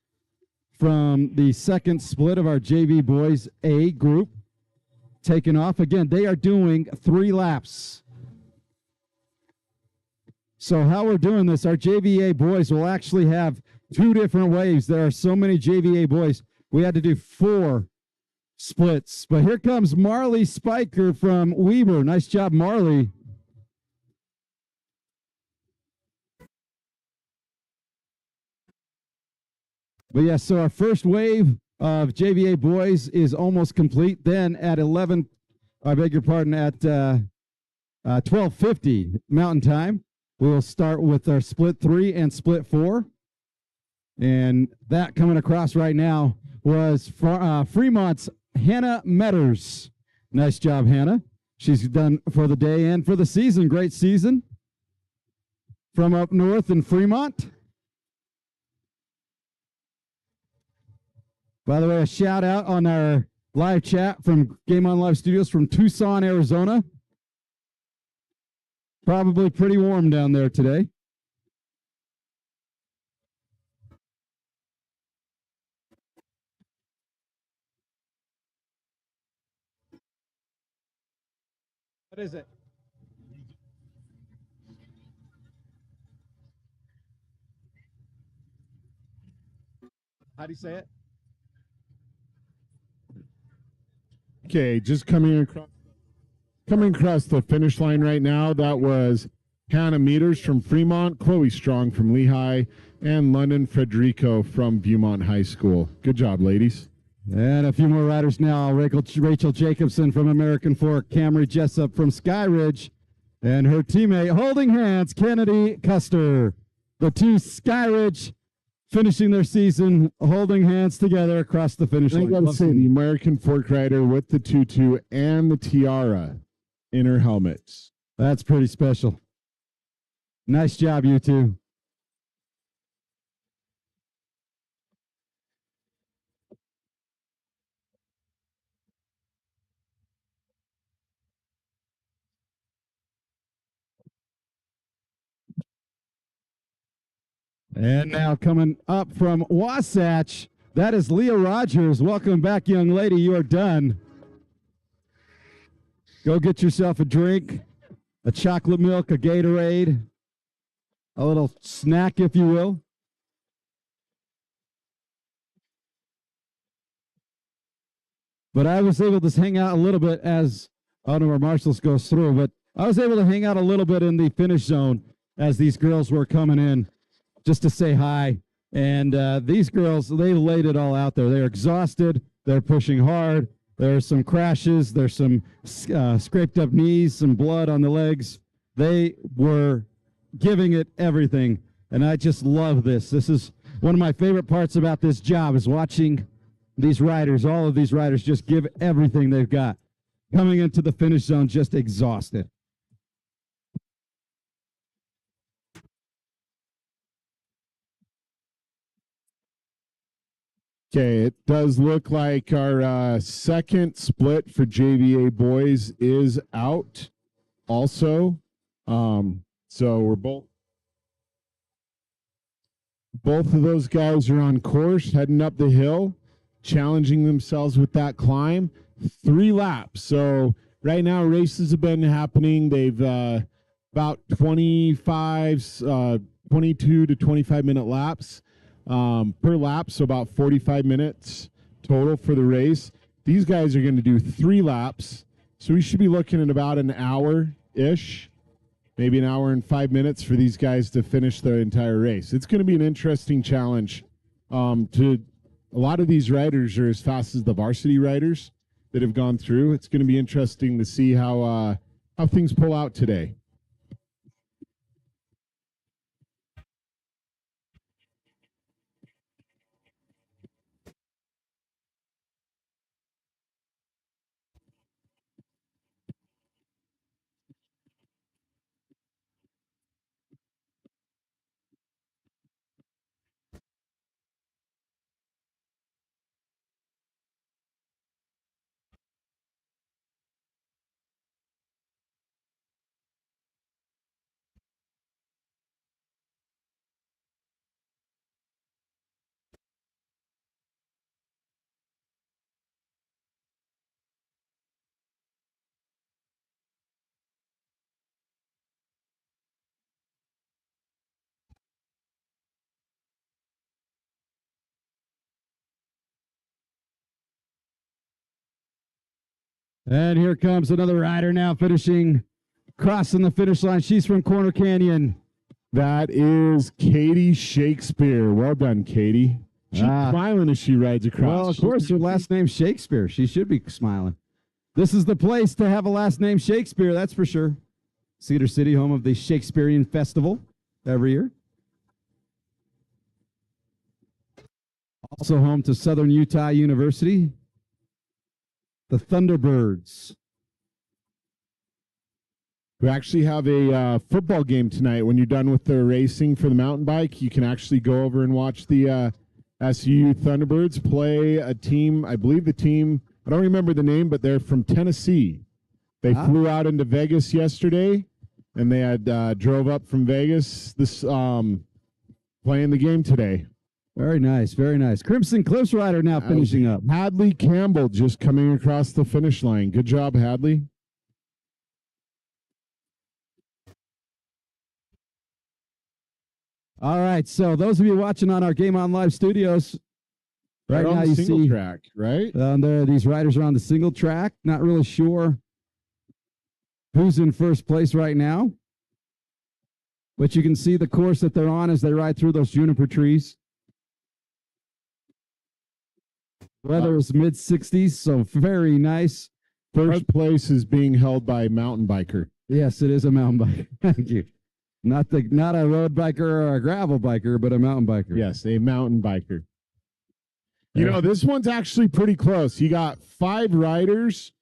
from the second split of our JV Boys A group taking off. Again, they are doing 3 laps. So how we're doing this, our JVA boys will actually have 2 different waves. There are so many JVA boys. We had to do 4 splits. But here comes Marley Spiker from Weber. Nice job, Marley. But yeah, so our first wave of JVA boys is almost complete. Then at 12:50 Mountain Time, we will start with our split 3 and split 4. And that coming across right now was Fremont's Hannah Metters. Nice job, Hannah. She's done for the day and for the season. Great season from up north in Fremont. By the way, a shout out on our live chat from Game On Live Studios from Tucson, Arizona. Probably pretty warm down there today. What is it? How do you say it? Okay, just coming across the finish line right now. That was Hannah Meters from Fremont, Chloe Strong from Lehigh, and London Frederico from Viewmont High School. Good job, ladies. And a few more riders now. Rachel Jacobson from American Fork, Camry Jessup from Skyridge, and her teammate holding hands, Kennedy Custer. The 2 Skyridge finishing their season holding hands together across the finish line. I gotta say, the American Fork rider with the tutu and the tiara in her helmets. That's pretty special. Nice job, you two. And now coming up from Wasatch, that is Leah Rogers. Welcome back, young lady. You are done. Go get yourself a drink, a chocolate milk, a Gatorade, a little snack, if you will. But I was able to hang out a little bit as, I don't know where Marshall's goes through, but I was able to hang out a little bit in the finish zone as these girls were coming in just to say hi. And these girls, they laid it all out there. They're exhausted. They're pushing hard. There's some crashes. There's some scraped up knees, some blood on the legs. They were giving it everything. And I just love this. This is one of my favorite parts about this job, is watching these riders, all of these riders, just give everything they've got. Coming into the finish zone just exhausted. Okay, it does look like our second split for JVA boys is out also. So we're both of those guys are on course, heading up the hill, challenging themselves with that climb. 3 laps. So right now races have been happening. They've about 22 to 25 minute laps. Per lap, so about 45 minutes total for the race. These guys are going to do 3 laps, so we should be looking at about an hour-ish, maybe an hour and 5 minutes for these guys to finish their entire race. It's going to be an interesting challenge to a lot of these riders are as fast as the varsity riders that have gone through. It's going to be interesting to see how things pull out today. And here comes another rider now finishing, crossing the finish line. She's from Corner Canyon. That is Katie Shakespeare. Well done, Katie. She's smiling as she rides across. Well, of course, her last name's Shakespeare. She should be smiling. This is the place to have a last name Shakespeare, that's for sure. Cedar City, home of the Shakespearean Festival every year. Also home to Southern Utah University. The Thunderbirds. We actually have a football game tonight. When you're done with the racing for the mountain bike, you can actually go over and watch the SU Thunderbirds play a team. I believe the team, I don't remember the name, but they're from Tennessee. They flew out into Vegas yesterday, and they had drove up from Vegas this playing the game today. Very nice, very nice. Crimson Cliffs rider now finishing up. Hadley Campbell just coming across the finish line. Good job, Hadley. All right, so those of you watching on our Game On Live studios, right now you see track, right? These riders are on the single track. Not really sure who's in first place right now, but you can see the course that they're on as they ride through those juniper trees. Weather is mid-60s, so very nice. First place is being held by a mountain biker. Yes, it is a mountain biker. Thank you. Not a road biker or a gravel biker, but a mountain biker. Yes, a mountain biker. You know, this one's actually pretty close. You got 4 riders,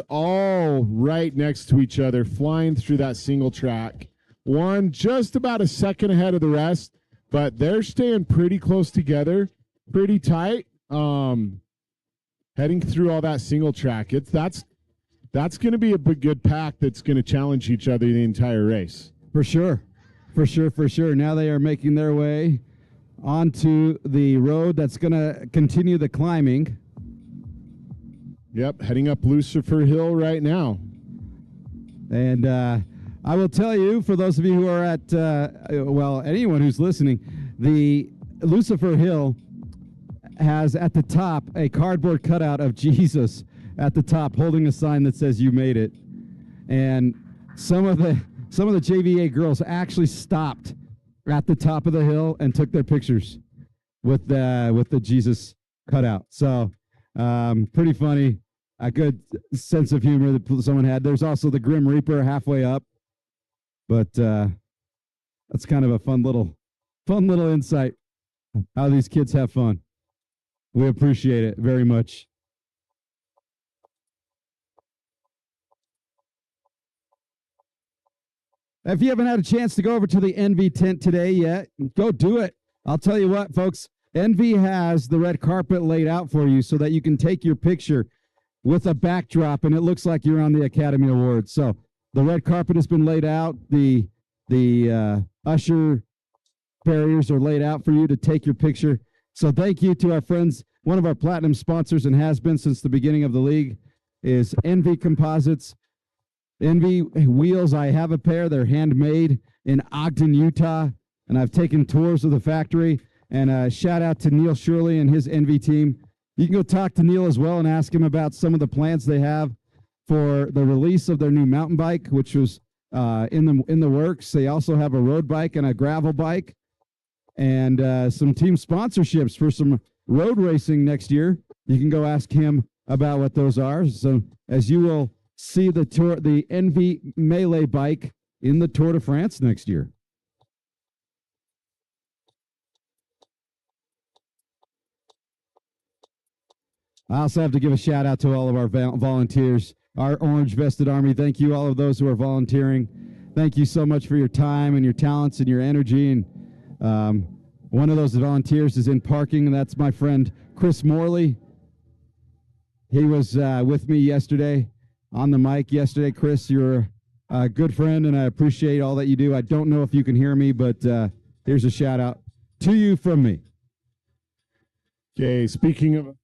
all right next to each other, flying through that single track. One just about a second ahead of the rest, but they're staying pretty close together, pretty tight. Heading through all that single track. That's going to be a good pack that's going to challenge each other the entire race. For sure. Now they are making their way onto the road that's going to continue the climbing. Yep, heading up Lucifer Hill right now. And I will tell you, for those of you who are at, anyone who's listening, the Lucifer Hill has at the top a cardboard cutout of Jesus at the top holding a sign that says "You made it," and some of the JVA girls actually stopped at the top of the hill and took their pictures with the Jesus cutout. So pretty funny, a good sense of humor that someone had. There's also the Grim Reaper halfway up, but that's kind of a fun little insight how these kids have fun. We appreciate it very much. If you haven't had a chance to go over to the Envy tent today yet, go do it. I'll tell you what, folks, Envy has the red carpet laid out for you so that you can take your picture with a backdrop, and it looks like you're on the Academy Awards. So the red carpet has been laid out. The usher barriers are laid out for you to take your picture. So thank you to our friends. One of our platinum sponsors, and has been since the beginning of the league, is Envy Composites. Envy wheels, I have a pair. They're handmade in Ogden, Utah, and I've taken tours of the factory. And shout out to Neil Shirley and his Envy team. You can go talk to Neil as well and ask him about some of the plans they have for the release of their new mountain bike, which was in the works. They also have a road bike and a gravel bike. and some team sponsorships for some road racing next year. You can go ask him about what those are. So as you will see the NV Melee bike in the Tour de France next year. I also have to give a shout out to all of our volunteers, our orange vested army. Thank you, all of those who are volunteering. Thank you so much for your time and your talents and your energy. And one of those volunteers is in parking, and that's my friend Chris Morley. He was with me yesterday on the mic yesterday. Chris, you're a good friend, and I appreciate all that you do. I don't know if you can hear me, but here's a shout out to you from me. Okay, speaking of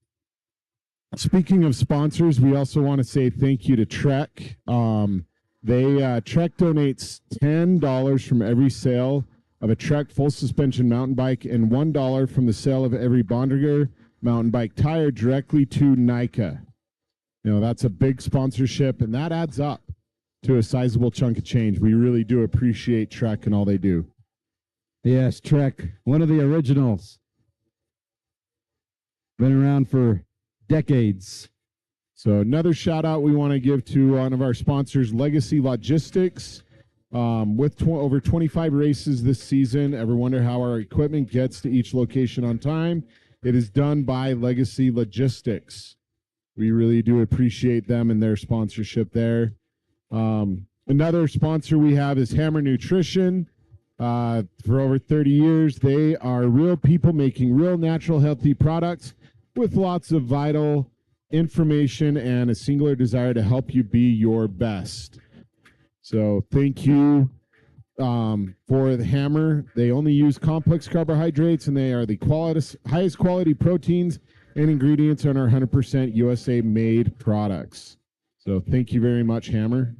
sponsors, we also want to say thank you to Trek. Trek donates $10 from every sale of a Trek full suspension mountain bike and $1 from the sale of every Bondiger mountain bike tire directly to NICA. You know, that's a big sponsorship, and that adds up to a sizable chunk of change. We really do appreciate Trek and all they do. Yes, Trek, one of the originals. Been around for decades. So another shout out we want to give to one of our sponsors, Legacy Logistics. With over 25 races this season, ever wonder how our equipment gets to each location on time? It is done by Legacy Logistics. We really do appreciate them and their sponsorship there. Another sponsor we have is Hammer Nutrition. For over 30 years, they are real people making real natural healthy products with lots of vital information and a singular desire to help you be your best. So thank you for the Hammer. They only use complex carbohydrates, and they are the highest quality proteins and ingredients on our 100% USA made products. So thank you very much, Hammer.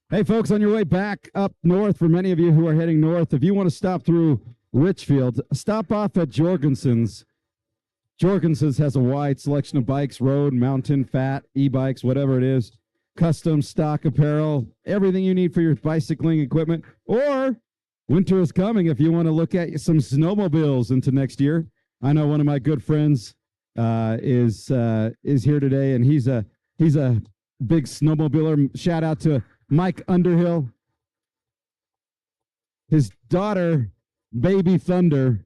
Hey, folks, on your way back up north, for many of you who are heading north, if you want to stop through Richfield, stop off at Jorgensen's. Jorgensen's has a wide selection of bikes, road, mountain, fat, e-bikes, whatever it is, custom, stock apparel, everything you need for your bicycling equipment. Or winter is coming if you want to look at some snowmobiles into next year. I know one of my good friends is here today, and he's a big snowmobiler. Shout out to Mike Underhill. His daughter, Baby Thunder,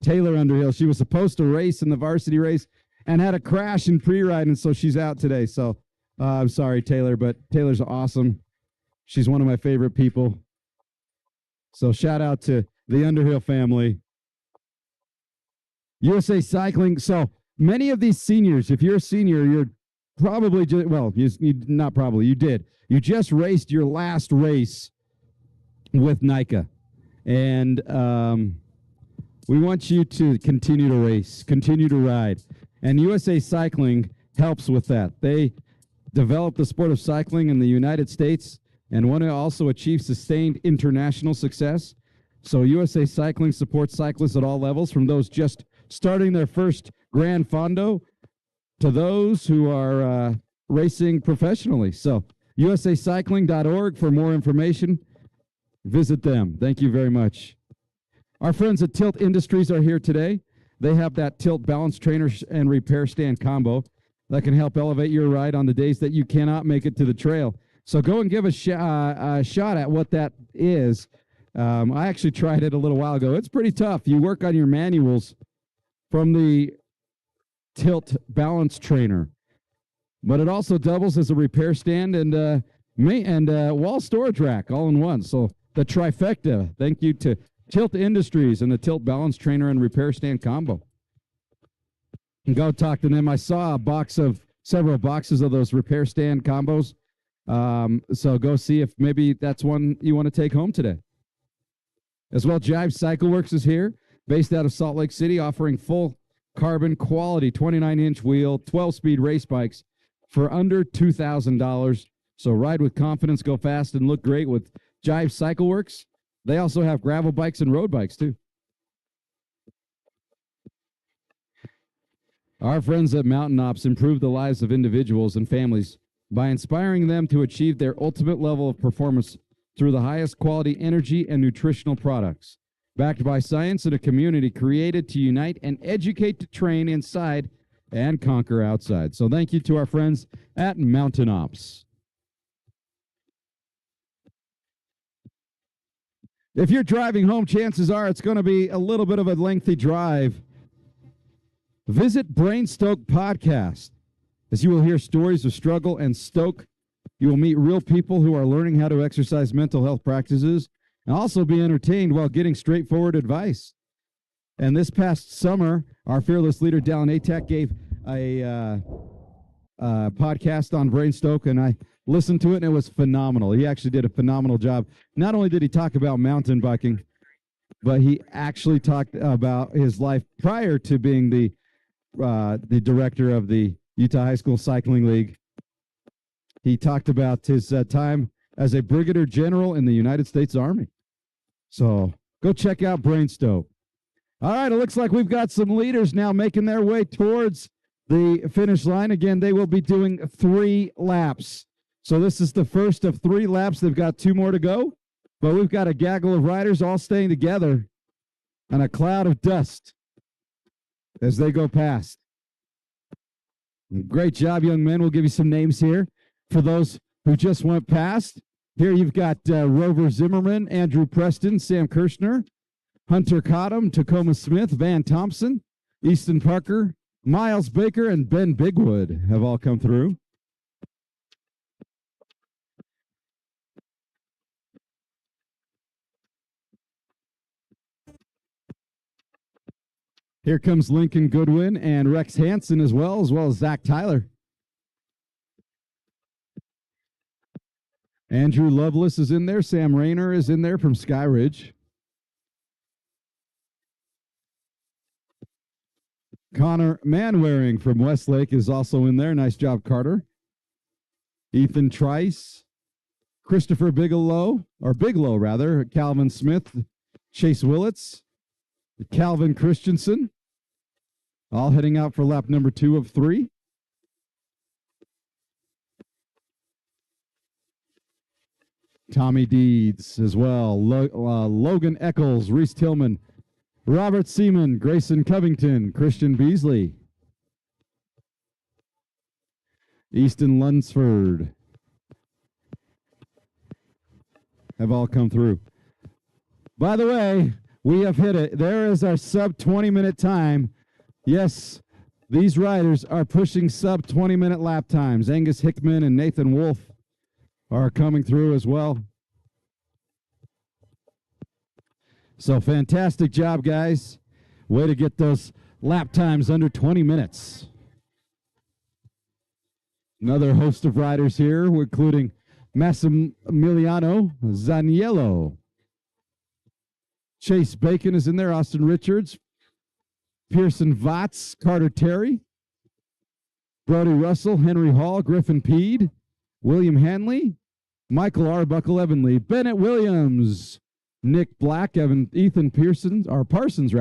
Taylor Underhill, she was supposed to race in the varsity race and had a crash in pre-ride, and so she's out today. So I'm sorry, Taylor, but Taylor's awesome. She's one of my favorite people. So shout out to the Underhill family. USA Cycling. So many of these seniors, if you're a senior, you're probably just, well, not probably, you did. You just raced your last race with NICA. And we want you to continue to race, continue to ride. And USA Cycling helps with that. They developed the sport of cycling in the United States and want to also achieve sustained international success. So USA Cycling supports cyclists at all levels, from those just starting their first Grand Fondo to those who are racing professionally. So usacycling.org for more information. Visit them. Thank you very much. Our friends at Tilt Industries are here today. They have that Tilt balance trainer and repair stand combo that can help elevate your ride on the days that you cannot make it to the trail. So go and give a shot at what that is. I actually tried it a little while ago. It's pretty tough. You work on your manuals from the Tilt balance trainer, but it also doubles as a repair stand and wall storage rack all in one. So the trifecta. Thank you to Tilt Industries and the Tilt balance trainer and repair stand combo. And go talk to them. I saw several boxes of those repair stand combos. So go see if maybe that's one you want to take home today. As well, Jive Cycle Works is here, based out of Salt Lake City, offering full carbon quality 29-inch wheel, 12-speed race bikes for under $2,000. So ride with confidence, go fast, and look great with Jive Cycle Works. They also have gravel bikes and road bikes, too. Our friends at Mountain Ops improve the lives of individuals and families by inspiring them to achieve their ultimate level of performance through the highest quality energy and nutritional products. Backed by science and a community created to unite and educate to train inside and conquer outside. So thank you to our friends at Mountain Ops. If you're driving home, chances are it's going to be a little bit of a lengthy drive. Visit Brain Stoke Podcast, as you will hear stories of struggle and stoke. You will meet real people who are learning how to exercise mental health practices and also be entertained while getting straightforward advice. And this past summer, our fearless leader, Dallin Atack, gave a podcast on Brain Stoke, and I listened to it, and it was phenomenal. He actually did a phenomenal job. Not only did he talk about mountain biking, but he actually talked about his life prior to being the director of the Utah High School Cycling League. He talked about his time as a brigadier general in the United States Army. So go check out Brain Stoke. All right, it looks like we've got some leaders now making their way towards the finish line. Again, they will be doing 3 laps. So this is the first of 3 laps. They've got 2 more to go, but we've got a gaggle of riders all staying together on a cloud of dust as they go past. Great job, young men. We'll give you some names here for those who just went past. Here you've got Rover Zimmerman, Andrew Preston, Sam Kirshner, Hunter Cottom, Tacoma Smith, Van Thompson, Easton Parker, Miles Baker, and Ben Bigwood have all come through. Here comes Lincoln Goodwin and Rex Hansen as well as Zach Tyler. Andrew Lovelace is in there. Sam Rayner is in there from Skyridge. Connor Manwaring from Westlake is also in there. Nice job, Carter. Ethan Trice, Christopher Bigelow, Calvin Smith, Chase Willits, Calvin Christensen, all heading out for lap number 2 of 3. Tommy Deeds as well. Logan Eccles, Reese Tillman, Robert Seaman, Grayson Covington, Christian Beasley, Easton Lunsford have all come through. By the way, we have hit it. There is our sub 20-minute time. Yes, these riders are pushing sub 20-minute lap times. Angus Hickman and Nathan Wolf are coming through as well. So fantastic job, guys. Way to get those lap times under 20 minutes. Another host of riders here, including Massimiliano Zaniello. Chase Bacon is in there. Austin Richards. Pearson Votts. Carter Terry. Brody Russell. Henry Hall. Griffin Peed. William Hanley. Michael Arbuckle Evanley. Bennett Williams. Nick Black. Ethan Parsons,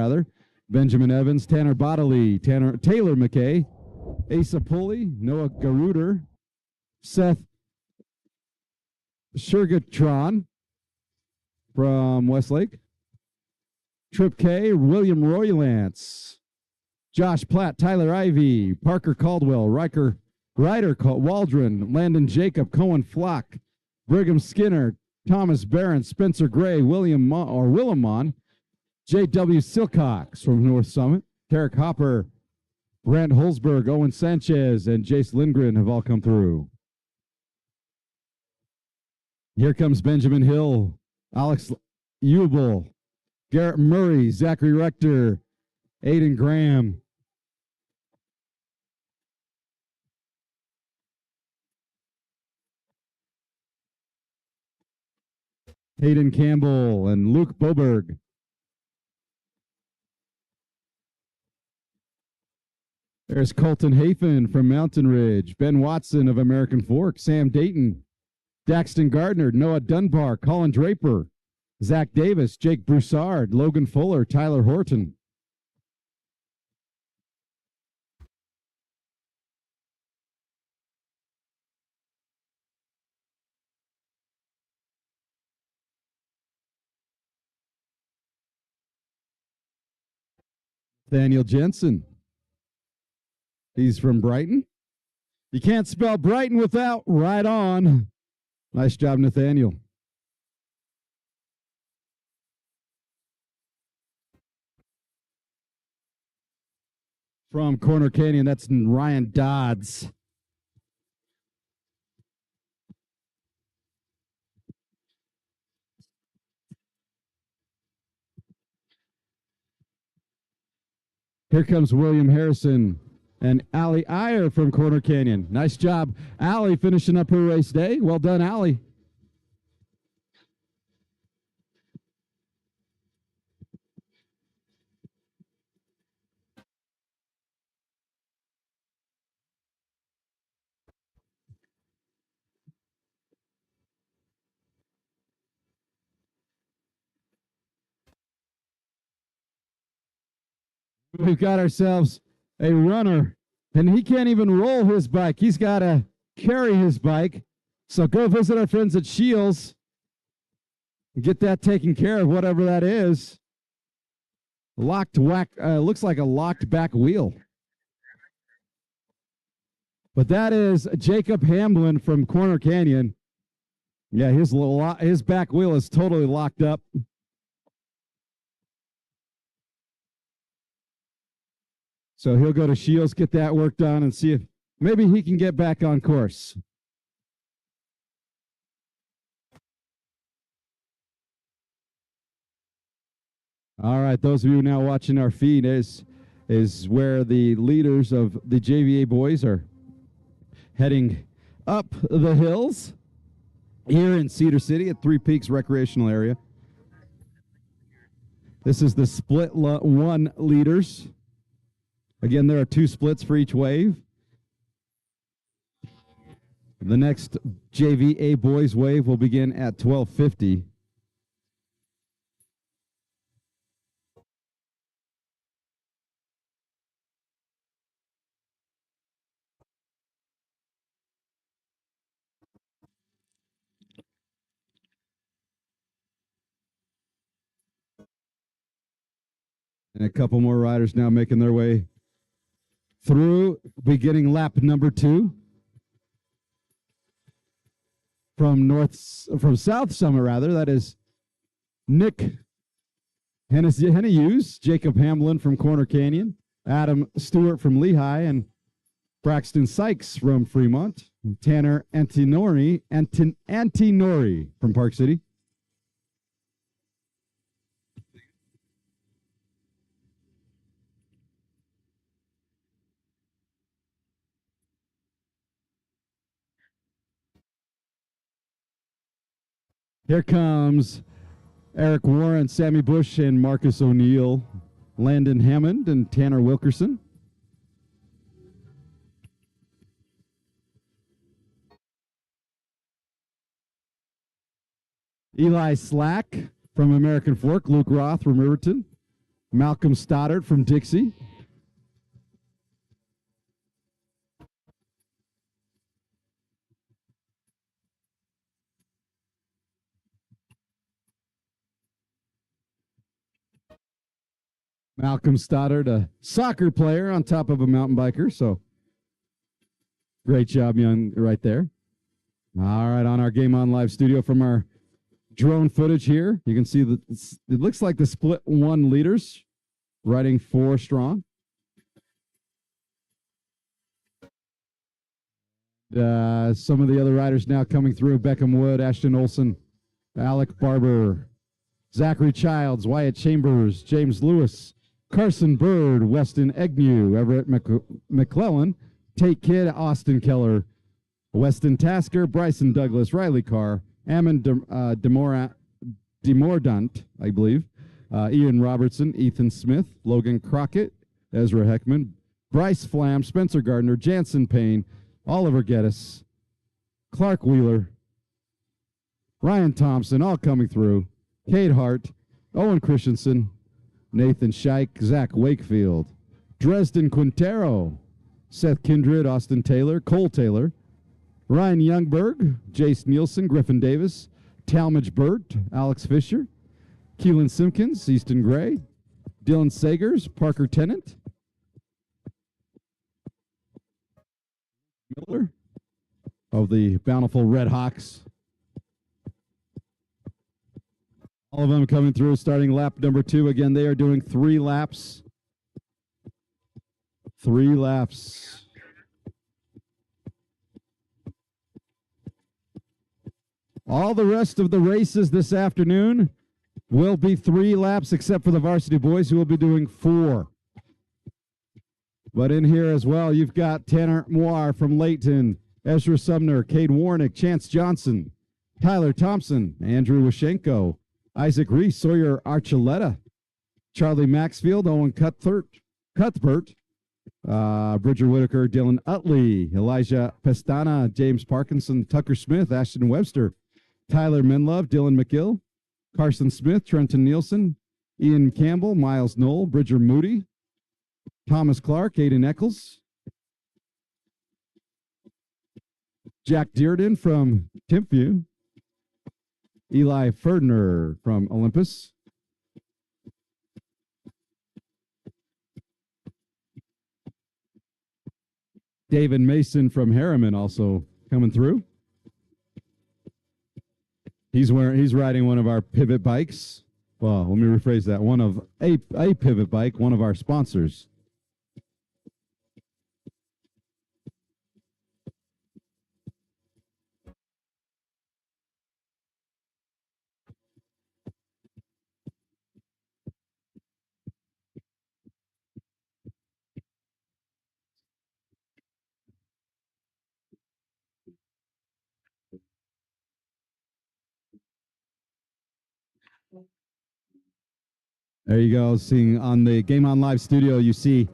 Benjamin Evans. Tanner Bodley. Taylor McKay. Asa Pulley. Noah Garuder. Seth Shergatron from Westlake. Trip K, William Roylance, Josh Platt, Tyler Ivey, Parker Caldwell, Ryder Waldron, Landon Jacob, Cohen Flock, Brigham Skinner, Thomas Barron, Spencer Gray, Willem Mon, J.W. Silcox from North Summit, Tarek Hopper, Brant Holzberg, Owen Sanchez, and Jace Lindgren have all come through. Here comes Benjamin Hill, Alex Ubel, Garrett Murray, Zachary Rector, Aiden Graham. Hayden Campbell and Luke Boberg. There's Colton Hafen from Mountain Ridge, Ben Watson of American Fork, Sam Dayton, Daxton Gardner, Noah Dunbar, Colin Draper, Zach Davis, Jake Broussard, Logan Fuller, Tyler Horton. Nathaniel Jensen. He's from Brighton. You can't spell Brighton without right on. Nice job, Nathaniel. From Corner Canyon, that's Ryan Dodds. Here comes William Harrison and Allie Iyer from Corner Canyon. Nice job, Allie, finishing up her race day. Well done, Allie. We've got ourselves a runner, and he can't even roll his bike. He's got to carry his bike. So go visit our friends at Shields and get that taken care of, whatever that is. Locked whack, looks like a locked back wheel. But that is Jacob Hamblin from Corner Canyon. Yeah, his back wheel is totally locked up. So he'll go to Shields, get that work done, and see if maybe he can get back on course. All right, those of you now watching our feed is where the leaders of the JVA boys are heading up the hills here in Cedar City at Three Peaks Recreational Area. This is the split one leaders. Again, there are 2 splits for each wave. The next JVA boys wave will begin at 12:50. And a couple more riders now making their way through, beginning lap number 2. From South Summit, rather, that is Nick Hennehughes, Jacob Hamlin from Corner Canyon, Adam Stewart from Lehigh, and Braxton Sykes from Fremont, Tanner Antinori from Park City. Here comes Eric Warren, Sammy Bush, and Marcus O'Neill, Landon Hammond, and Tanner Wilkerson. Eli Slack from American Fork, Luke Roth from Riverton, Malcolm Stoddard from Dixie. Malcolm Stoddard, a soccer player on top of a mountain biker, so great job, young, right there. All right, on our Game On Live studio from our drone footage here, you can see that it looks like the split one leaders riding 4 strong. Some of the other riders now coming through: Beckham Wood, Ashton Olson, Alec Barber, Zachary Childs, Wyatt Chambers, James Lewis, Carson Bird, Weston Egnew, Everett McClellan, Tate Kidd, Austin Keller, Weston Tasker, Bryson Douglas, Riley Carr, Ammon Demordant, I believe, Ian Robertson, Ethan Smith, Logan Crockett, Ezra Heckman, Bryce Flam, Spencer Gardner, Jansen Payne, Oliver Geddes, Clark Wheeler, Ryan Thompson, all coming through. Kate Hart, Owen Christensen, Nathan Scheich, Zach Wakefield, Dresden Quintero, Seth Kindred, Austin Taylor, Cole Taylor, Ryan Youngberg, Jace Nielsen, Griffin Davis, Talmadge Burt, Alex Fisher, Keelan Simpkins, Easton Gray, Dylan Sagers, Parker Tennant, Miller of the Bountiful Red Hawks. All of them coming through, starting lap number 2. Again, they are doing 3 laps. 3 laps. All the rest of the races this afternoon will be 3 laps, except for the varsity boys, who will be doing 4. But in here as well, you've got Tanner Moir from Layton, Ezra Sumner, Cade Warnick, Chance Johnson, Tyler Thompson, Andrew Washenko, Isaac Reese, Sawyer Archuleta, Charlie Maxfield, Owen Cuthbert, Bridger Whitaker, Dylan Utley, Elijah Pestana, James Parkinson, Tucker Smith, Ashton Webster, Tyler Menlove, Dylan McGill, Carson Smith, Trenton Nielsen, Ian Campbell, Miles Knoll, Bridger Moody, Thomas Clark, Aiden Eccles, Jack Dearden from Timpview, Eli Ferdner from Olympus, David Mason from Harriman also coming through. He's riding one of our pivot bikes. Well, let me rephrase that. One of a pivot bike, one of our sponsors. There you go. Seeing on the Game On Live studio, you see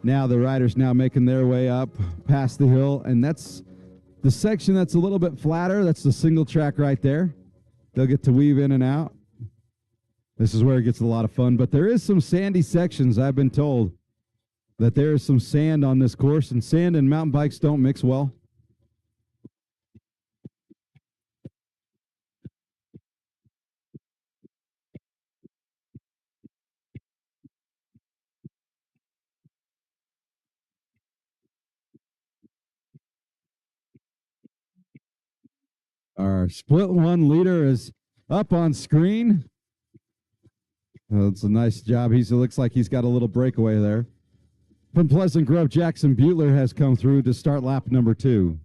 now the riders now making their way up past the hill, and that's the section that's a little bit flatter. That's the single track right there. They'll get to weave in and out. This is where it gets a lot of fun, but there is some sandy sections. I've been told that there is some sand on this course, and sand and mountain bikes don't mix well. Our split 1 leader is up on screen. It's a nice job. It looks like he's got a little breakaway there. From Pleasant Grove, Jackson Butler has come through to start lap number 2.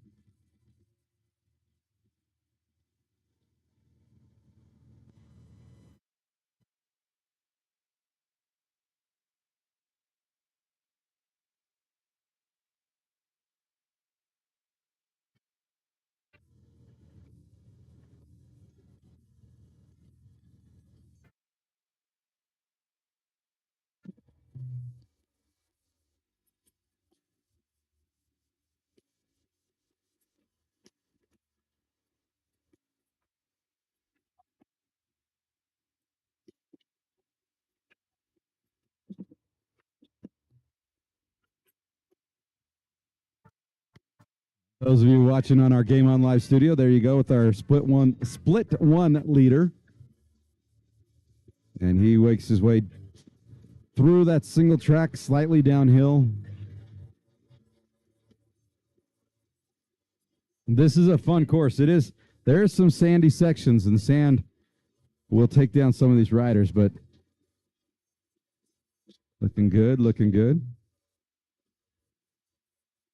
Those of you watching on our Game On Live studio, there you go with our split one leader. And he wakes his way through that single track, slightly downhill. This is a fun course. It is. There's some sandy sections, and the sand will take down some of these riders, but looking good, looking good.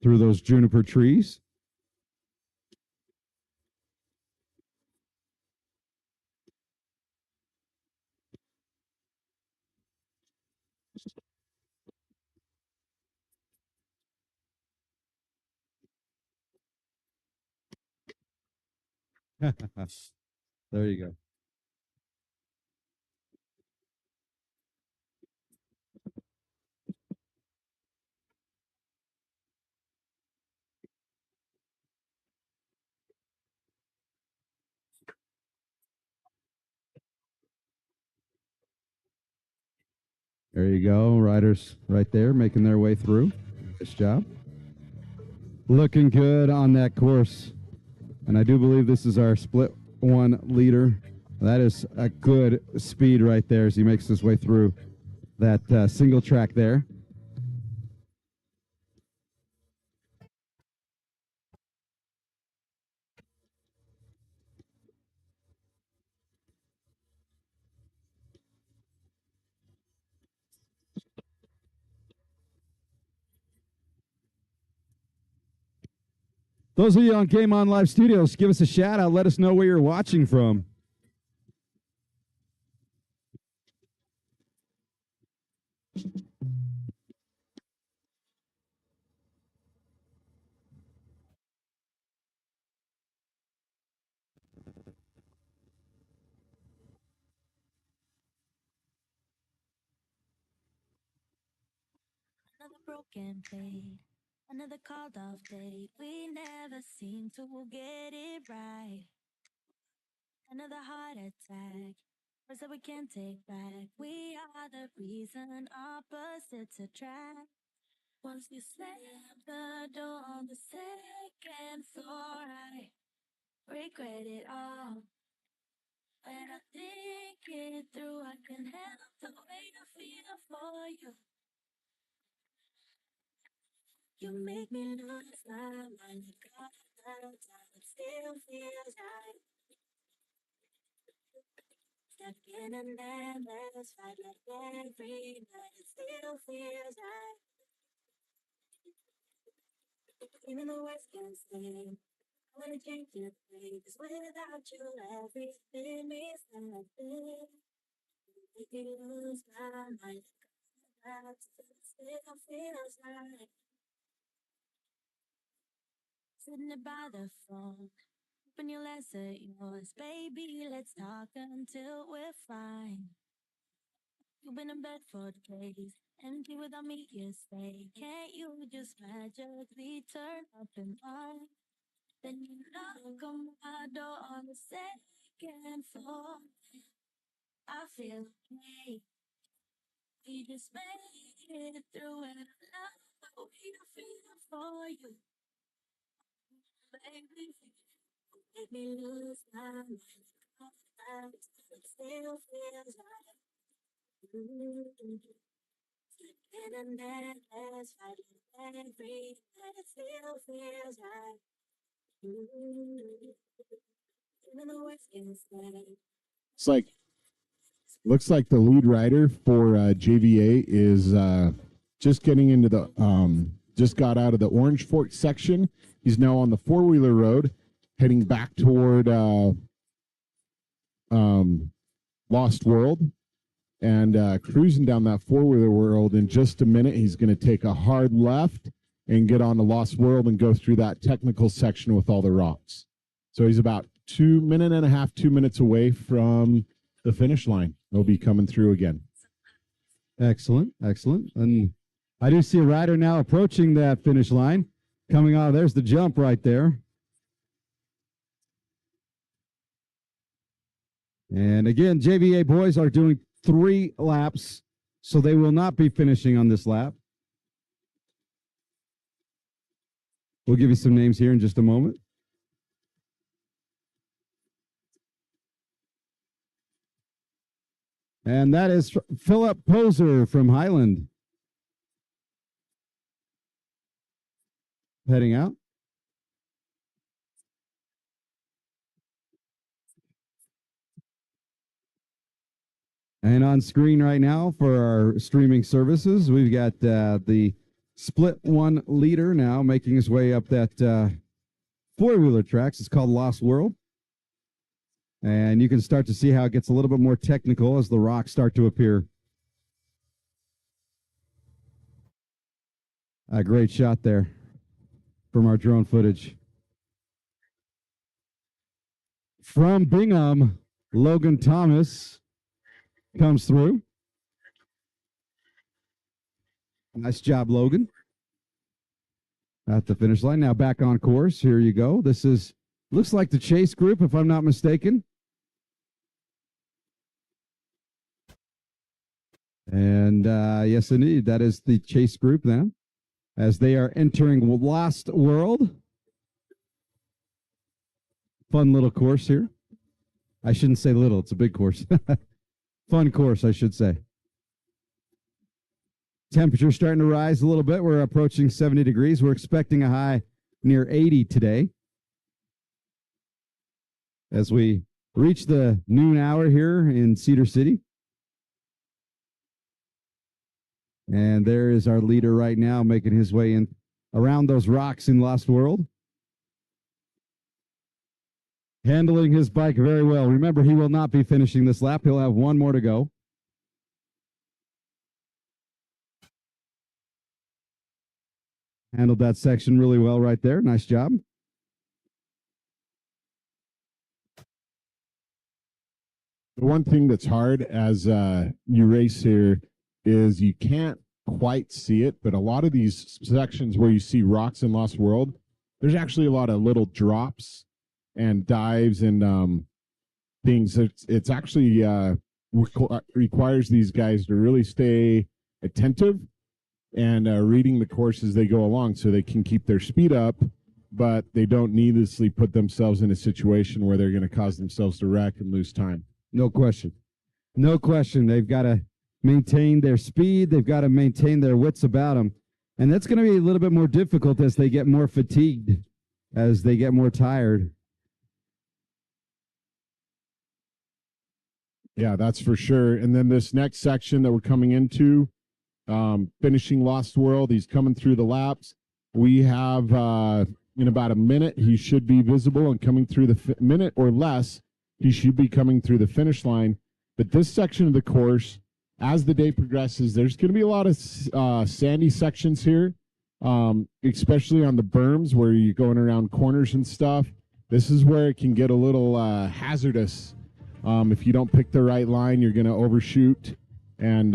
Through those juniper trees. There you go. There you go. Riders right there making their way through. Nice job. Looking good on that course. And I do believe this is our split one leader. That is a good speed right there as he makes his way through that single track there. Those of you on Game On Live Studios, give us a shout out. Let us know where you're watching from. Another broken blade, another called off date. We never seem to get it right. Another heart attack, words that we can't take back. We are the reason opposites attract. Once you slam the door on the second floor, I regret it all. When I think it through, I can help the way I feel for you. You make me lose my mind. God, that time it still feels right. Stuck in an endless fight like every night. It still feels right. Even the worst can stay. I wanna change your way, 'cause without you, everything is nothing. Make me lose my mind. That still feels right. Sitting by the phone, hoping you'll answer yours. Baby, let's talk until we're fine. You've been in bed for days, empty without me, you stay. Can't you just magically turn up in mine? Then you knock on my door on the second floor. I feel okay. We just made it through, and I love the way I feel for you, baby. Make me lose my mind. It still feels right. In an endless fight, every night it still feels right. Even the worst can stay. It's like, looks like the lead rider for JVA is just getting into the, just got out of the Orange Fork section. He's now on the four-wheeler road, heading back toward Lost World, and cruising down that four-wheeler world. In just a minute, he's going to take a hard left and get on the Lost World and go through that technical section with all the rocks. So he's about 2 minutes away from the finish line. He'll be coming through again. Excellent, excellent. And I do see a rider now approaching that finish line. Coming out, there's the jump right there. And again, JVA boys are doing 3 laps, so they will not be finishing on this lap. We'll give you some names here in just a moment. And that is Philip Poser from Highland. Heading out. And on screen right now for our streaming services, we've got the split one leader now making his way up that four-wheeler tracks. It's called Lost World. And you can start to see how it gets a little bit more technical as the rocks start to appear. A great shot there from our drone footage. From Bingham, Logan Thomas comes through. Nice job, Logan. At the finish line. Now back on course. Here you go. This is, looks like the Chase group, if I'm not mistaken. And yes, indeed, that is the chase group now, as they are entering Lost World. Fun little course here. I shouldn't say little, it's a big course. Fun course, I should say. Temperature starting to rise a little bit. We're approaching 70 degrees. We're expecting a high near 80 today. As we reach the noon hour here in Cedar City. And there is our leader right now making his way in around those rocks in Lost World. Handling his bike very well. Remember, he will not be finishing this lap. He'll have one more to go. Handled that section really well right there. Nice job. The one thing that's hard as you race here is you can't quite see it, but a lot of these sections where you see rocks in Lost World, there's actually a lot of little drops and dives and things. It's actually requires these guys to really stay attentive and reading the course as they go along so they can keep their speed up, but they don't needlessly put themselves in a situation where they're going to cause themselves to wreck and lose time. No question. No question. They've got to maintain their speed. They've got to maintain their wits about them. And that's going to be a little bit more difficult as they get more fatigued, as they get more tired. Yeah, that's for sure. And then this next section that we're coming into, finishing Lost World, he's coming through the laps. We have, in about a minute, he should be visible and coming through the minute or less, he should be coming through the finish line. But this section of the course, as the day progresses, there's going to be a lot of sandy sections here, especially on the berms where you're going around corners and stuff. This is where it can get a little hazardous. If you don't pick the right line, you're going to overshoot and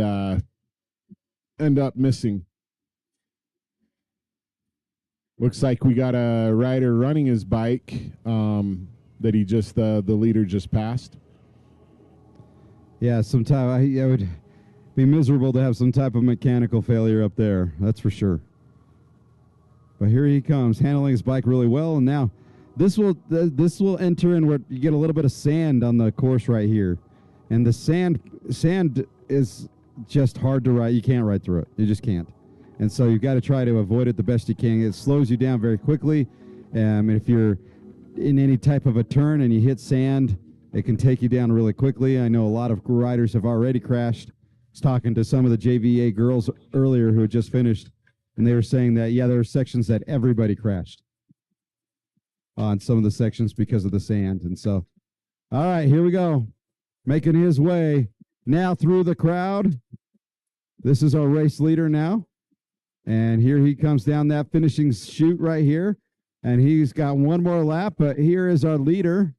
end up missing. Looks like we got a rider running his bike that he just, the leader just passed. Yeah, sometime I would be miserable to have some type of mechanical failure up there. That's for sure. But here he comes, handling his bike really well. And now this will enter in where you get a little bit of sand on the course right here. And the sand is just hard to ride. You can't ride through it. You just can't. And so you've got to try to avoid it the best you can. It slows you down very quickly. If you're in any type of a turn and you hit sand, it can take you down really quickly. I know a lot of riders have already crashed. I was talking to some of the JVA girls earlier who had just finished, and they were saying that, yeah, there are sections that everybody crashed on some of the sections because of the sand. And so, all right, here we go. Making his way now through the crowd. This is our race leader now. And here he comes down that finishing chute right here. And he's got one more lap, but here is our leader.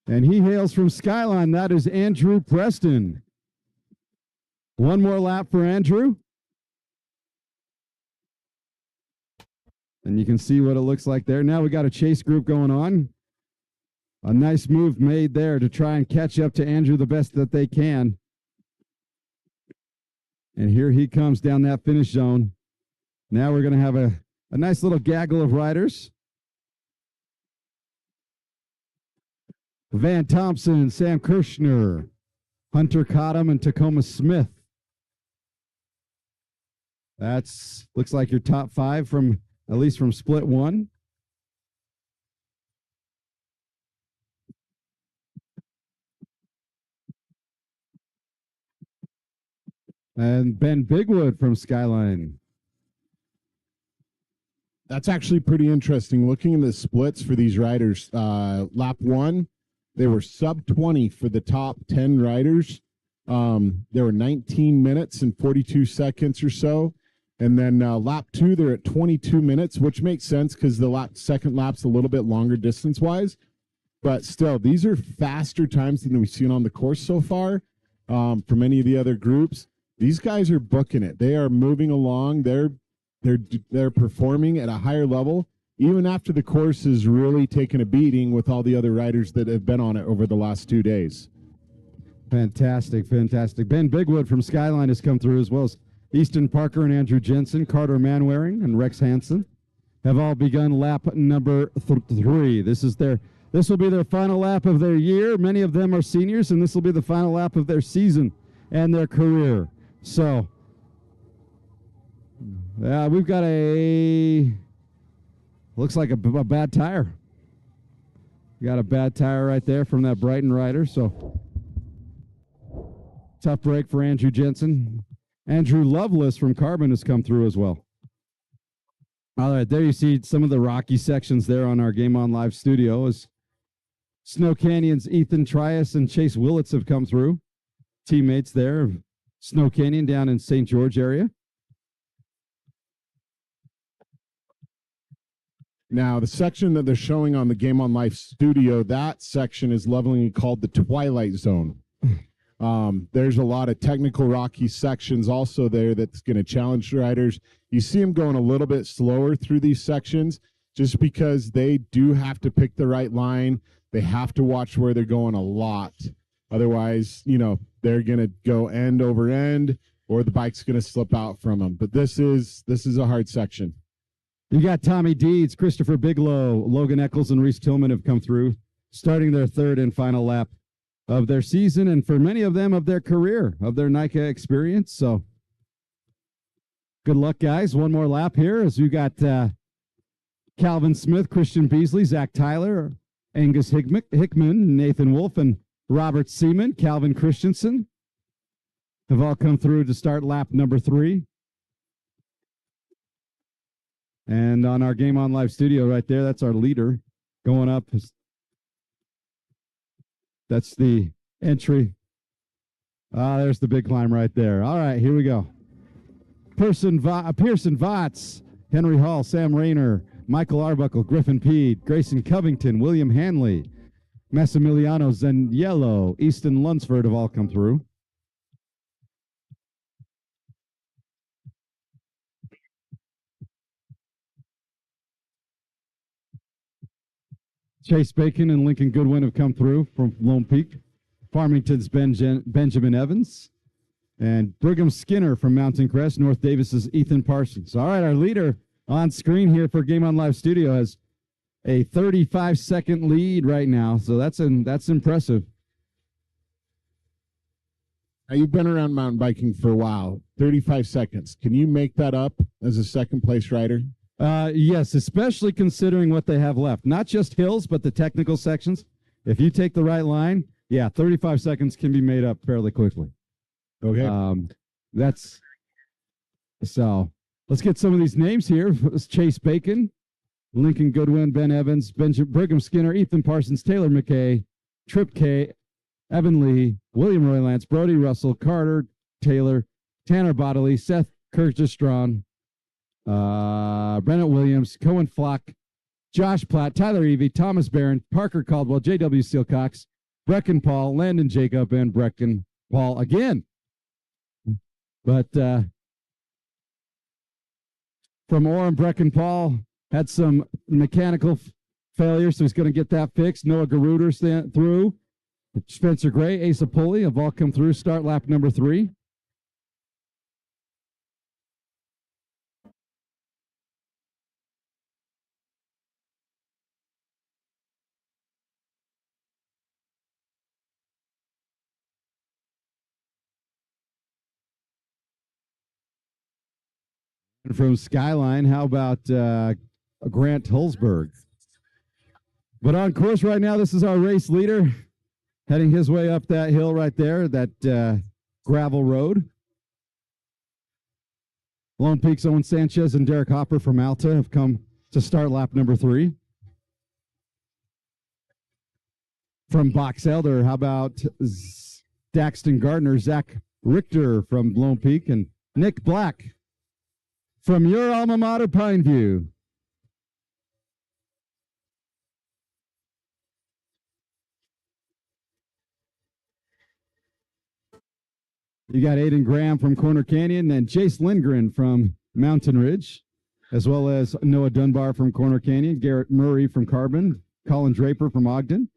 And he hails from Skyline. That is Andrew Preston. One more lap for Andrew. And you can see what it looks like there. Now we got a chase group going on. A nice move made there to try and catch up to Andrew the best that they can. And here he comes down that finish zone. Now we're going to have a nice little gaggle of riders. Van Thompson, Sam Kirshner, Hunter Cottom, and Tacoma Smith. That's looks like your top five from at least from split one. And Ben Bigwood from Skyline. That's actually pretty interesting. Looking at the splits for these riders, lap one, they were sub 20 for the top 10 riders. They were 19 minutes and 42 seconds or so. And then lap two, they're at 22 minutes, which makes sense because the second lap's a little bit longer distance-wise. But still, these are faster times than we've seen on the course so far from any of the other groups. These guys are booking it. They are moving along. They're performing at a higher level, even after the course has really taken a beating with all the other riders that have been on it over the last 2 days. Fantastic, fantastic. Ben Bigwood from Skyline has come through, as well as Easton Parker and Andrew Jensen, Carter Manwaring and Rex Hansen have all begun lap number 3. This will be their final lap of their year. Many of them are seniors, and this will be the final lap of their season and their career. So, we've got looks like a bad tire. We got a bad tire right there from that Brighton rider, so tough break for Andrew Jensen. Andrew Lovelace from Carbon has come through as well. All right, there you see some of the rocky sections there on our Game On Live studio as Snow Canyon's Ethan Trias and Chase Willits have come through. Teammates there of Snow Canyon down in St. George area. Now, the section that they're showing on the Game On Life studio, that section is lovingly called the Twilight Zone. There's a lot of technical rocky sections also there that's going to challenge riders. You see them going a little bit slower through these sections just because they do have to pick the right line. They have to watch where they're going a lot. Otherwise, they're going to go end over end or the bike's going to slip out from them. But this is a hard section. You got Tommy Deeds, Christopher Bigelow, Logan Eccles, and Reese Tillman have come through, starting their third and final lap of their season, and for many of them of their career, of their NICA experience. So good luck, guys. One more lap here as we got Calvin Smith, Christian Beasley, Zach Tyler, Angus Hickman, Nathan Wolf, and Robert Seaman, Calvin Christensen have all come through to start lap number 3. And on our Game On Live studio right there, that's our leader going up. That's the entry. There's the big climb right there. All right, here we go. Pearson Votts, Henry Hall, Sam Rayner, Michael Arbuckle, Griffin Peed, Grayson Covington, William Hanley, Massimiliano Zaniello, Easton Lunsford have all come through. Chase Bacon and Lincoln Goodwin have come through from Lone Peak. Farmington's Benjamin Evans. And Brigham Skinner from Mountain Crest. North Davis's Ethan Parsons. All right, our leader on screen here for Game On Live Studio has a 35-second lead right now. So that's impressive. Now, you've been around mountain biking for a while. 35 seconds. Can you make that up as a second-place rider? Yes, especially considering what they have left. Not just hills, but the technical sections. If you take the right line, 35 seconds can be made up fairly quickly. Okay. So let's get some of these names here. It's Chase Bacon, Lincoln Goodwin, Ben Evans, Brigham Skinner, Ethan Parsons, Taylor McKay, Trip K, Evan Lee, William Roy Lance, Brody Russell, Carter Taylor, Tanner Bodley, Seth Kirkestron, Bennett Williams, Cohen Flock, Josh Platt, Tyler Evie, Thomas Barron, Parker Caldwell, J.W. Steelcox, Brecken Paul, Landon Jacob, and Brecken Paul again. But from Orem, Brecken Paul had some mechanical failure, so he's going to get that fixed. Noah Garuder through. Spencer Gray, Asa Pulley have all come through. Start lap number 3. From Skyline, how about Grant Hulsberg? But on course right now, this is our race leader heading his way up that hill right there, that gravel road. Lone Peak's Owen Sanchez and Derek Hopper from Alta have come to start lap number 3. From Box Elder, how about Daxton Gardner, Zach Richter from Lone Peak, and Nick Black from your alma mater, Pineview. You got Aiden Graham from Corner Canyon and Jace Lindgren from Mountain Ridge, as well as Noah Dunbar from Corner Canyon, Garrett Murray from Carbon, Colin Draper from Ogden,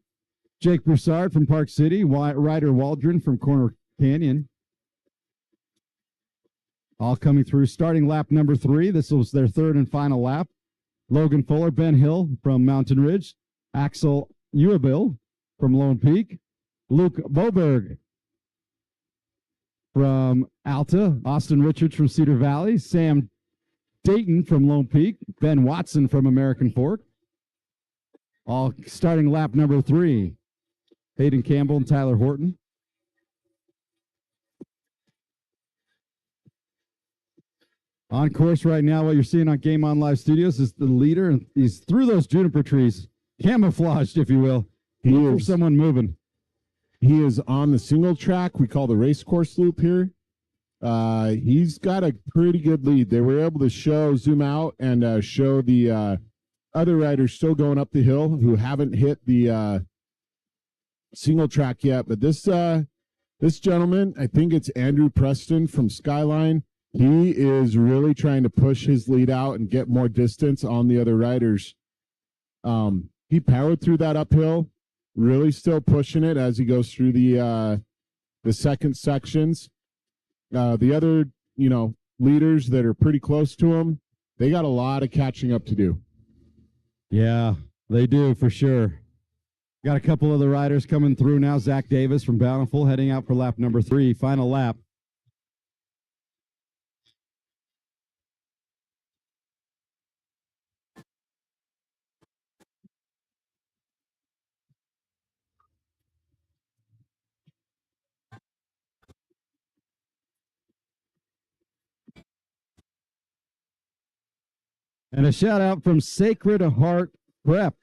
Jake Broussard from Park City, Ryder Waldron from Corner Canyon. All coming through, starting lap number 3. This was their third and final lap. Logan Fuller, Ben Hill from Mountain Ridge, Axel Uabil from Lone Peak, Luke Boberg from Alta, Austin Richards from Cedar Valley, Sam Dayton from Lone Peak, Ben Watson from American Fork. All starting lap number 3. Hayden Campbell and Tyler Horton. On course right now, what you're seeing on Game On Live Studios is the leader, and he's through those juniper trees, camouflaged, if you will. For someone moving. He is on the single track we call the race course loop here. He's got a pretty good lead. They were able to zoom out and show the other riders still going up the hill who haven't hit the single track yet. But this gentleman, I think it's Andrew Preston from Skyline. He is really trying to push his lead out and get more distance on the other riders. He powered through that uphill, really still pushing it as he goes through the second sections. The other, leaders that are pretty close to him, they got a lot of catching up to do. Yeah, they do for sure. Got a couple of the riders coming through now. Zach Davis from Bountiful heading out for lap number 3, final lap. And a shout out from Sacred Heart Prep.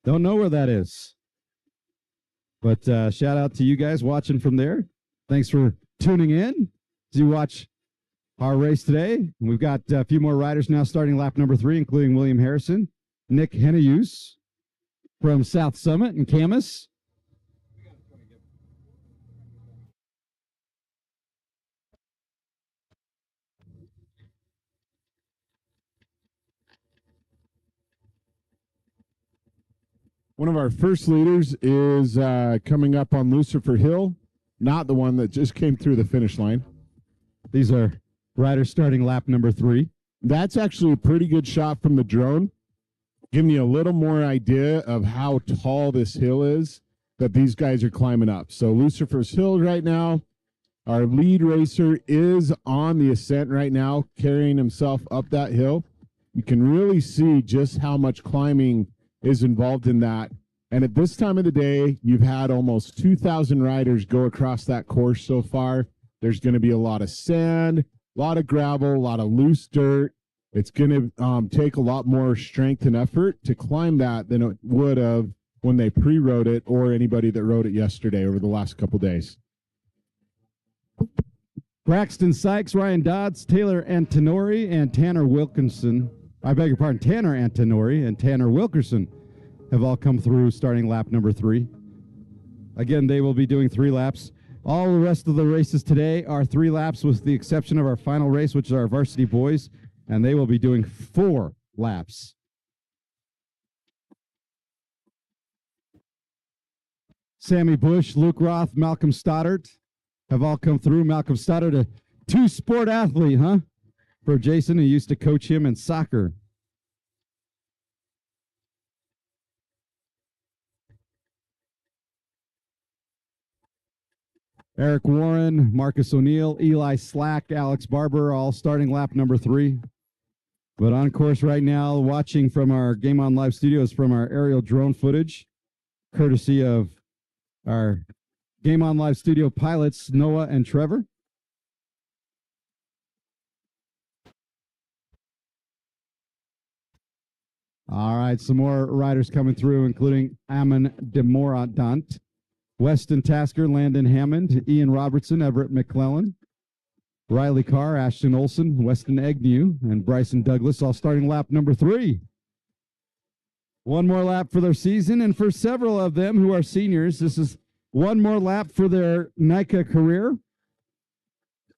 Don't know where that is. But shout out to you guys watching from there. Thanks for tuning in as you watch our race today. We've got a few more riders now starting lap number 3, including William Harrison, Nick Henneuse from South Summit and Camas. One of our first leaders is coming up on Lucifer Hill, not the one that just came through the finish line. These are riders starting lap number 3. That's actually a pretty good shot from the drone, giving you a little more idea of how tall this hill is that these guys are climbing up. So Lucifer's Hill right now, our lead racer is on the ascent right now, carrying himself up that hill. You can really see just how much climbing is involved in that. And at this time of the day, you've had almost 2,000 riders go across that course so far. There's going to be a lot of sand, a lot of gravel, a lot of loose dirt. It's going to take a lot more strength and effort to climb that than it would have when they pre-rode it or anybody that rode it yesterday over the last couple days. Braxton Sykes, Ryan Dodds, Taylor Antonori, and Tanner Wilkinson. I beg your pardon, Tanner Antonori and Tanner Wilkerson have all come through starting lap number 3. Again, they will be doing 3 laps. All the rest of the races today are 3 laps with the exception of our final race, which is our varsity boys, and they will be doing 4 laps. Sammy Bush, Luke Roth, Malcolm Stoddart have all come through. Malcolm Stoddart, a 2-sport athlete, huh? For Jason, who used to coach him in soccer. Eric Warren, Marcus O'Neill, Eli Slack, Alex Barber, all starting lap number 3. But on course right now, watching from our Game On Live studios from our aerial drone footage, courtesy of our Game On Live studio pilots, Noah and Trevor. All right, some more riders coming through, including Amon Demoradant, Weston Tasker, Landon Hammond, Ian Robertson, Everett McClellan, Riley Carr, Ashton Olson, Weston Agnew, and Bryson Douglas, all starting lap number 3. One more lap for their season, and for several of them who are seniors, this is one more lap for their NICA career.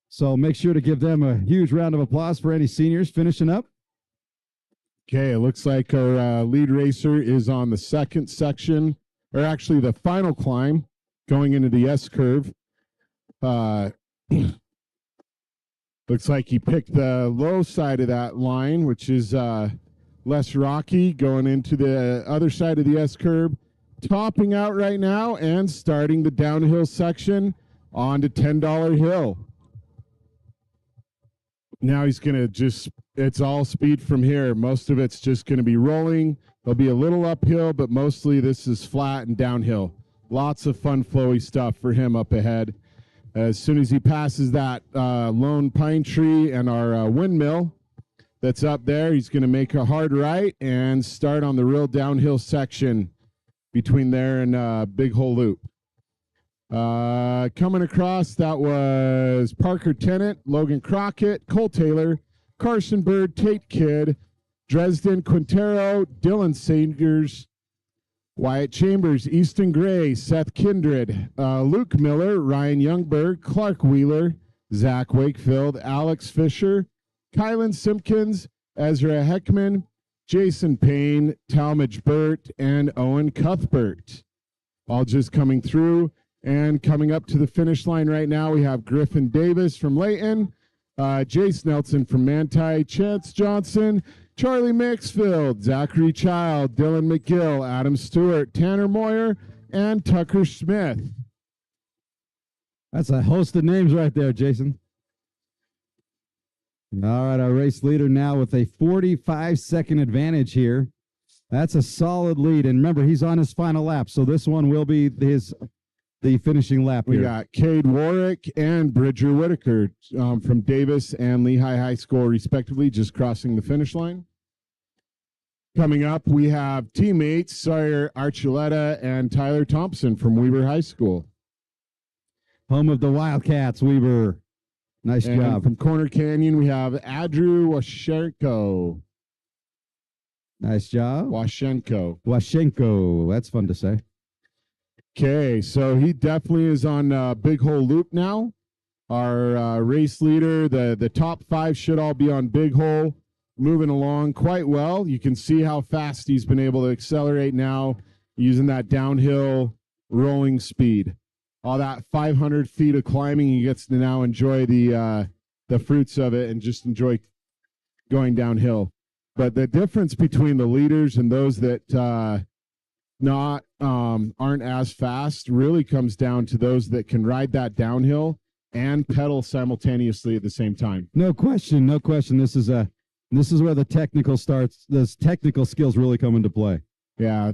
So make sure to give them a huge round of applause for any seniors finishing up. Okay, it looks like our lead racer is on the second section or actually the final climb going into the S curve. Looks like he picked the low side of that line, which is less rocky, going into the other side of the S curve, topping out right now and starting the downhill section on to $10 hill. Now he's going to it's all speed from here. Most of it's just going to be rolling. There'll be a little uphill, but mostly this is flat and downhill. Lots of fun, flowy stuff for him up ahead. As soon as he passes that lone pine tree and our windmill that's up there, he's going to make a hard right and start on the real downhill section between there and Big Hole Loop. Coming across, that was Parker Tennant, Logan Crockett, Cole Taylor, Carson Bird, Tate Kidd, Dresden Quintero, Dylan Sagers, Wyatt Chambers, Easton Gray, Seth Kindred, Luke Miller, Ryan Youngberg, Clark Wheeler, Zach Wakefield, Alex Fisher, Kylan Simpkins, Ezra Heckman, Jason Payne, Talmadge Burt, and Owen Cuthbert. All just coming through and coming up to the finish line right now. We have Griffin Davis from Layton, Jace Nelson from Manti, Chance Johnson, Charlie Mixfield, Zachary Child, Dylan McGill, Adam Stewart, Tanner Moyer, and Tucker Smith. That's a host of names right there, Jason. All right, our race leader now with a 45-second advantage here. That's a solid lead. And remember, he's on his final lap, so this one will be the finishing lap here. We got Cade Warwick and Bridger Whitaker from Davis and Lehigh High School, respectively, just crossing the finish line. Coming up, we have teammates Sawyer Archuleta and Tyler Thompson from Weber High School. Home of the Wildcats, Weber. Nice job. From Corner Canyon, we have Andrew Washenko. Nice job. Washenko. That's fun to say. Okay, so he definitely is on Big Hole Loop now. Our race leader, the top 5 should all be on Big Hole, moving along quite well. You can see how fast he's been able to accelerate now using that downhill rolling speed. All that 500 feet of climbing, he gets to now enjoy the fruits of it and just enjoy going downhill. But the difference between the leaders and those that aren't as fast really comes down to those that can ride that downhill and pedal simultaneously at the same time. No question. This is where the technical starts. Those technical skills really come into play. Yeah.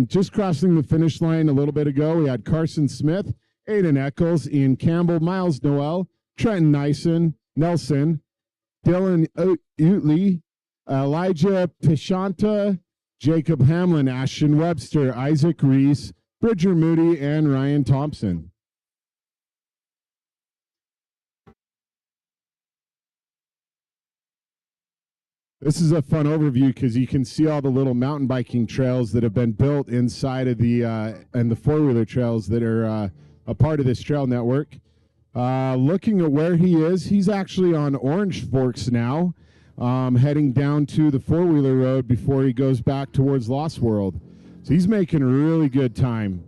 Just crossing the finish line a little bit ago, we had Carson Smith, Aiden Eccles, Ian Campbell, Miles Noel, Trenton Nelson, Dylan Utley, Elijah Pishanta, Jacob Hamlin, Ashton Webster, Isaac Reese, Bridger Moody, and Ryan Thompson. This is a fun overview because you can see all the little mountain biking trails that have been built inside of the and the four-wheeler trails that are a part of this trail network. Looking at where he is, he's actually on Orange Forks now, heading down to the four-wheeler road before he goes back towards Lost World. So he's making a really good time.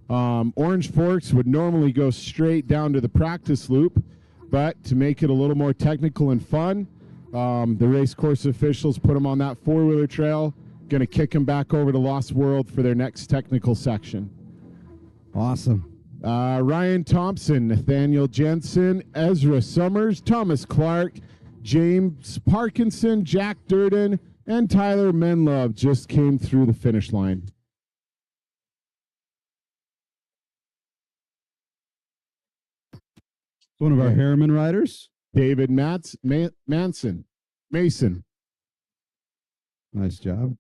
Orange Forks would normally go straight down to the practice loop, but to make it a little more technical and fun, the race course officials put him on that four-wheeler trail, going to kick him back over to Lost World for their next technical section. Awesome. Ryan Thompson, Nathaniel Jensen, Ezra Summers, Thomas Clark, James Parkinson, Jack Durden, and Tyler Menlove just came through the finish line. One of our Harriman riders, David Mason. Nice job.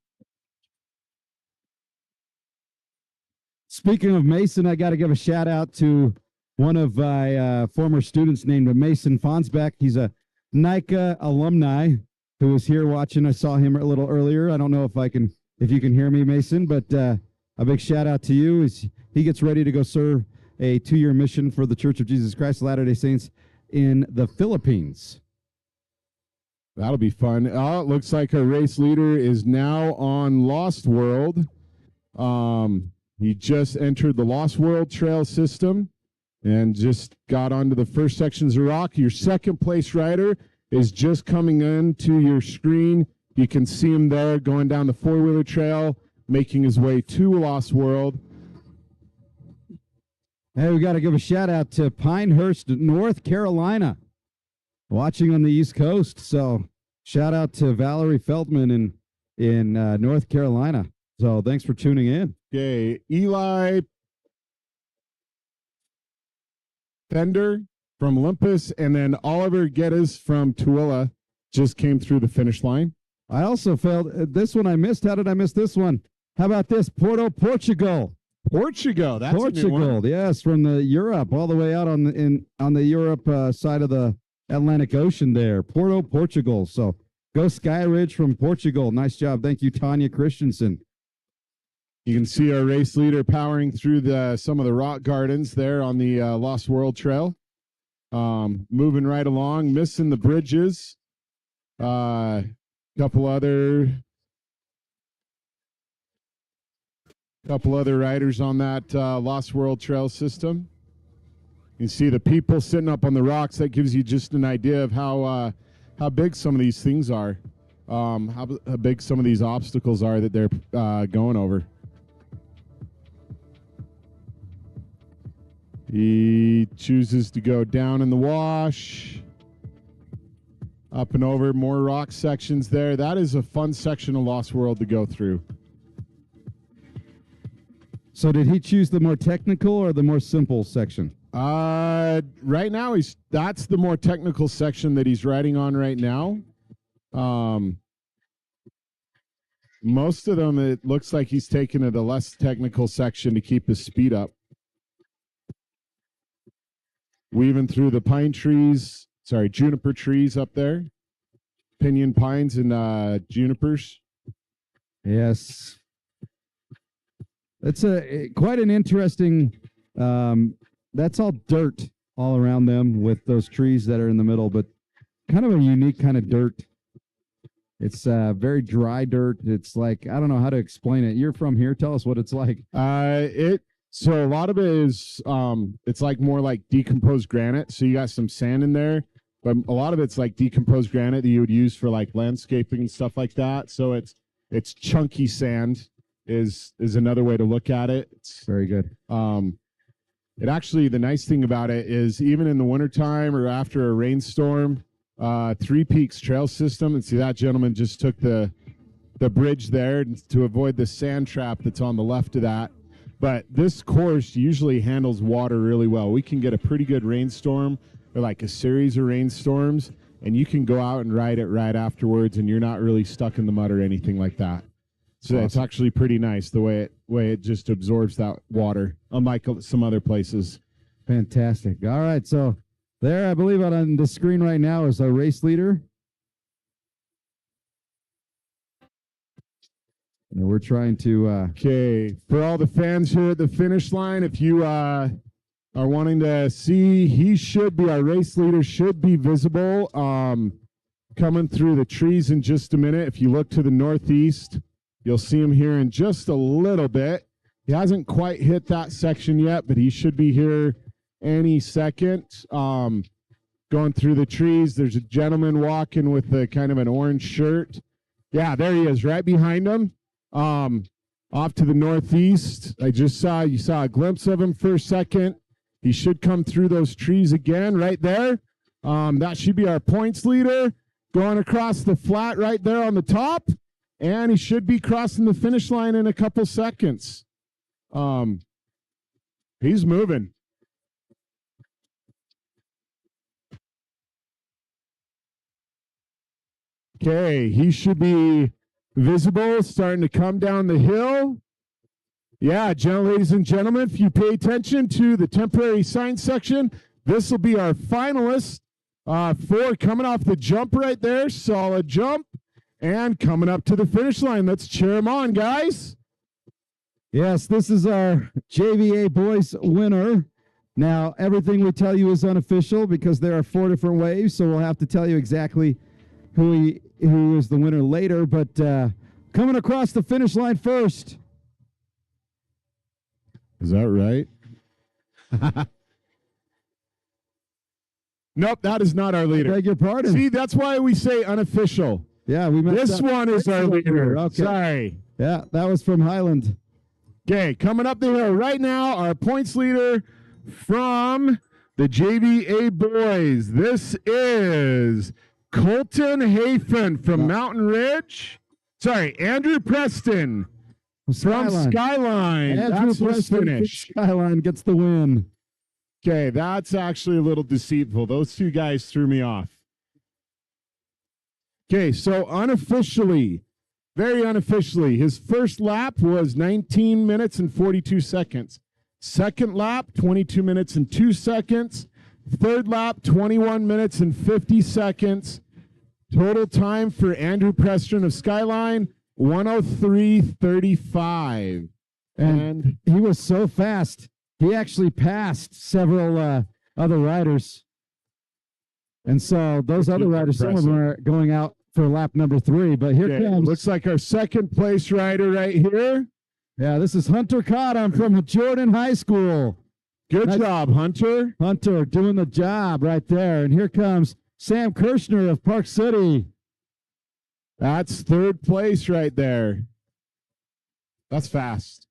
Speaking of Mason, I got to give a shout out to one of my former students named Mason Fonsbeck. He's a NICA alumni who was here watching. I saw him a little earlier. I don't know if you can hear me, Mason, but a big shout out to you. He gets ready to go serve a 2-year mission for the Church of Jesus Christ of Latter-day Saints in the Philippines. That'll be fun. It looks like our race leader is now on Lost World. He just entered the Lost World Trail system and just got onto the first sections of rock. Your second place rider is just coming into your screen. You can see him there going down the four-wheeler trail, making his way to Lost World. Hey, we got to give a shout out to Pinehurst, North Carolina, watching on the East Coast. So shout out to Valerie Feldman in North Carolina. So thanks for tuning in. Okay, Eli Bender from Olympus, and then Oliver Geddes from Tooele just came through the finish line. I also failed this one. I missed. How did I miss this one? How about this? Portugal. Portugal, that's a new one. Portugal, yes, from the Europe all the way out on the Europe side of the Atlantic Ocean there. Portugal. So go Sky Ridge from Portugal. Nice job. Thank you, Tanya Christensen. You can see our race leader powering through some of the rock gardens there on the Lost World Trail. Moving right along, missing the bridges. Couple other riders on that Lost World Trail system. You can see the people sitting up on the rocks. That gives you just an idea of how big some of these things are, how big some of these obstacles are that they're going over. He chooses to go down in the wash, up and over, more rock sections there. That is a fun section of Lost World to go through. So did he choose the more technical or the more simple section? Right now that's the more technical section that he's riding on right now. Most of them, it looks like he's taken the less technical section to keep his speed up. Weaving through the juniper trees up there. Pinyon pines and junipers. Yes. It's quite an interesting, that's all dirt all around them with those trees that are in the middle, but kind of a unique kind of dirt. It's very dry dirt. It's like, I don't know how to explain it. You're from here. Tell us what it's like. So a lot of it is, it's like more like decomposed granite. So you got some sand in there, but a lot of it's like decomposed granite that you would use for like landscaping and stuff like that. So it's chunky sand is another way to look at it. It's very good. It actually, the nice thing about it is even in the wintertime or after a rainstorm, Three Peaks Trail System, and see that gentleman just took the bridge there to avoid the sand trap that's on the left of that. But this course usually handles water really well. We can get a pretty good rainstorm or like a series of rainstorms, and you can go out and ride it right afterwards, and you're not really stuck in the mud or anything like that. So It's actually pretty nice the way it just absorbs that water, unlike some other places. Fantastic. All right, so there, I believe on the screen right now is our race leader. And we're trying to... Okay, for all the fans here at the finish line, if you are wanting to see, our race leader should be visible coming through the trees in just a minute. If you look to the northeast, you'll see him here in just a little bit. He hasn't quite hit that section yet, but he should be here any second. Going through the trees, there's a gentleman walking with a kind of an orange shirt. Yeah, there he is, right behind him. Off to the northeast. You saw a glimpse of him for a second. He should come through those trees again right there. That should be our points leader going across the flat right there on the top. And he should be crossing the finish line in a couple seconds. He's moving. Okay, he should be visible, starting to come down the hill. Yeah, ladies and gentlemen, if you pay attention to the temporary sign section, this will be our finalist for coming off the jump right there. Solid jump. And coming up to the finish line. Let's cheer him on, guys. Yes, this is our JVA boys winner. Now, everything we tell you is unofficial because there are 4 different waves, so we'll have to tell you exactly who is the winner later. But coming across the finish line first, Is that right? Nope, that is not our I leader. beg your pardon. See, that's why we say unofficial. Yeah, we messed This up. one is our leader. Okay. Sorry. Yeah, that was from Highland. Okay, coming up the hill right now, our points leader from the JVA boys. This is Colton Hafen from Mountain Ridge. Sorry, Andrew Preston from Skyline. Andrew That's his Preston from finish. Skyline gets the win. Okay, that's actually a little deceitful. Those two guys threw me off. Okay, so unofficially, very unofficially, his first lap was 19 minutes and 42 seconds. Second lap, 22 minutes and 2 seconds. Third lap, 21 minutes and 50 seconds. Total time for Andrew Preston of Skyline, 103.35. And he was so fast. He actually passed several other riders. And so those other riders, some of them are going out for lap number 3. But here comes. Looks like our second place rider right here. Yeah, this is Hunter Cottom from Jordan High School. Good job, Hunter. Hunter doing the job right there. And here comes Sam Kirshner of Park City. That's third place right there. That's fast.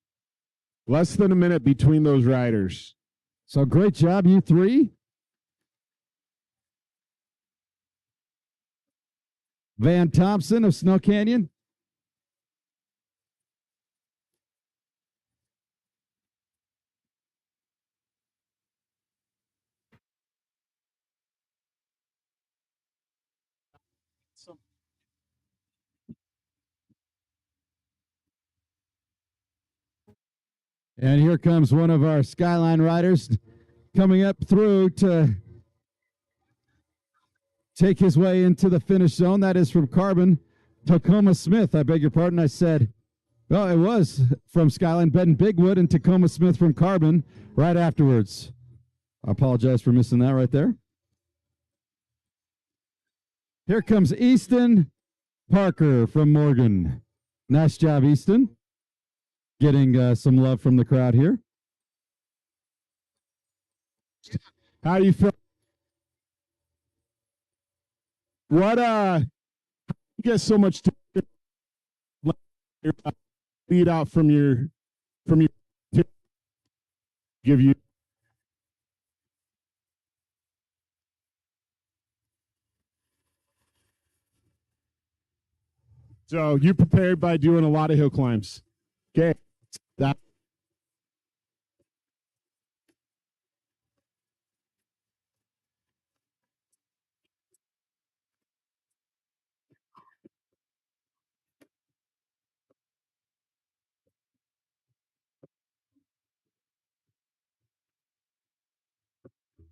Less than a minute between those riders. So great job, you three. Van Thompson of Snow Canyon. And here comes one of our Skyline riders coming up through to take his way into the finish zone. That is from Carbon, Tacoma Smith. I beg your pardon. I said, well, it was from Skyline, Ben Bigwood, and Tacoma Smith from Carbon right afterwards. I apologize for missing that right there. Here comes Easton Parker from Morgan. Nice job, Easton. Getting some love from the crowd here. How do you feel? What you get so much to lead out from your give you so you prepared by doing a lot of hill climbs. Okay. That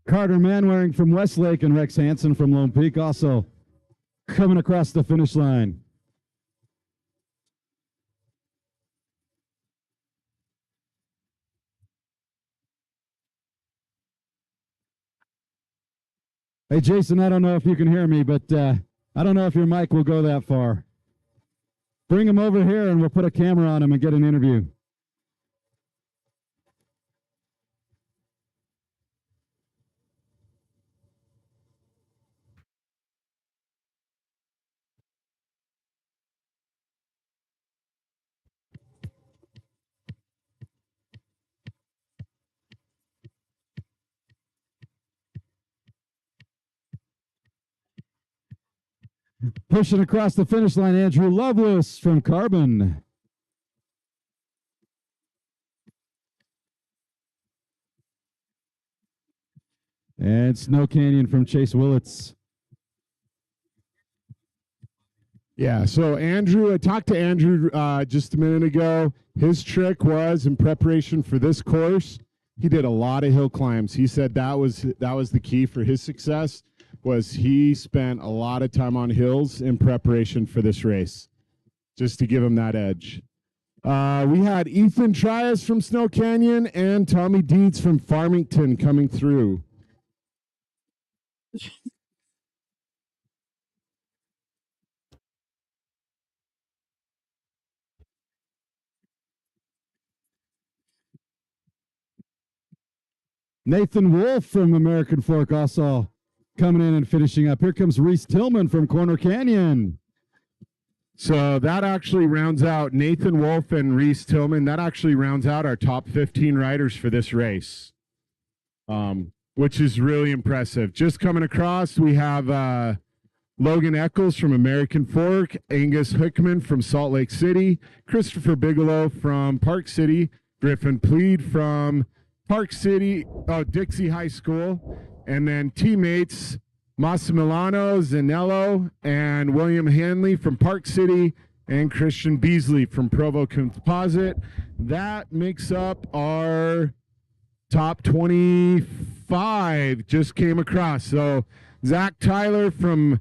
Carter Manwaring from Westlake and Rex Hansen from Lone Peak also coming across the finish line. Hey, Jason, I don't know if you can hear me, but I don't know if your mic will go that far. Bring him over here and we'll put a camera on him and get an interview. Pushing across the finish line, Andrew Lovelace from Carbon. And Snow Canyon from Chase Willits. Yeah, so Andrew, I talked to Andrew just a minute ago. His trick was in preparation for this course, he did a lot of hill climbs. He said that was the key for his success, was he spent a lot of time on hills in preparation for this race, just to give him that edge. We had Ethan Trias from Snow Canyon and Tommy Deeds from Farmington coming through. Nathan Wolf from American Fork also coming in and finishing up. Here comes Reese Tillman from Corner Canyon. So that actually rounds out Nathan Wolf and Reese Tillman. That actually rounds out our top 15 riders for this race, which is really impressive. Just coming across, we have Logan Eccles from American Fork, Angus Hickman from Salt Lake City, Christopher Bigelow from Park City, Griffin Plead from Park City, Dixie High School, and then teammates Massimiliano Zanello and William Hanley from Park City, and Christian Beasley from Provo Composite. That makes up our top 25, just came across. So Zach Tyler from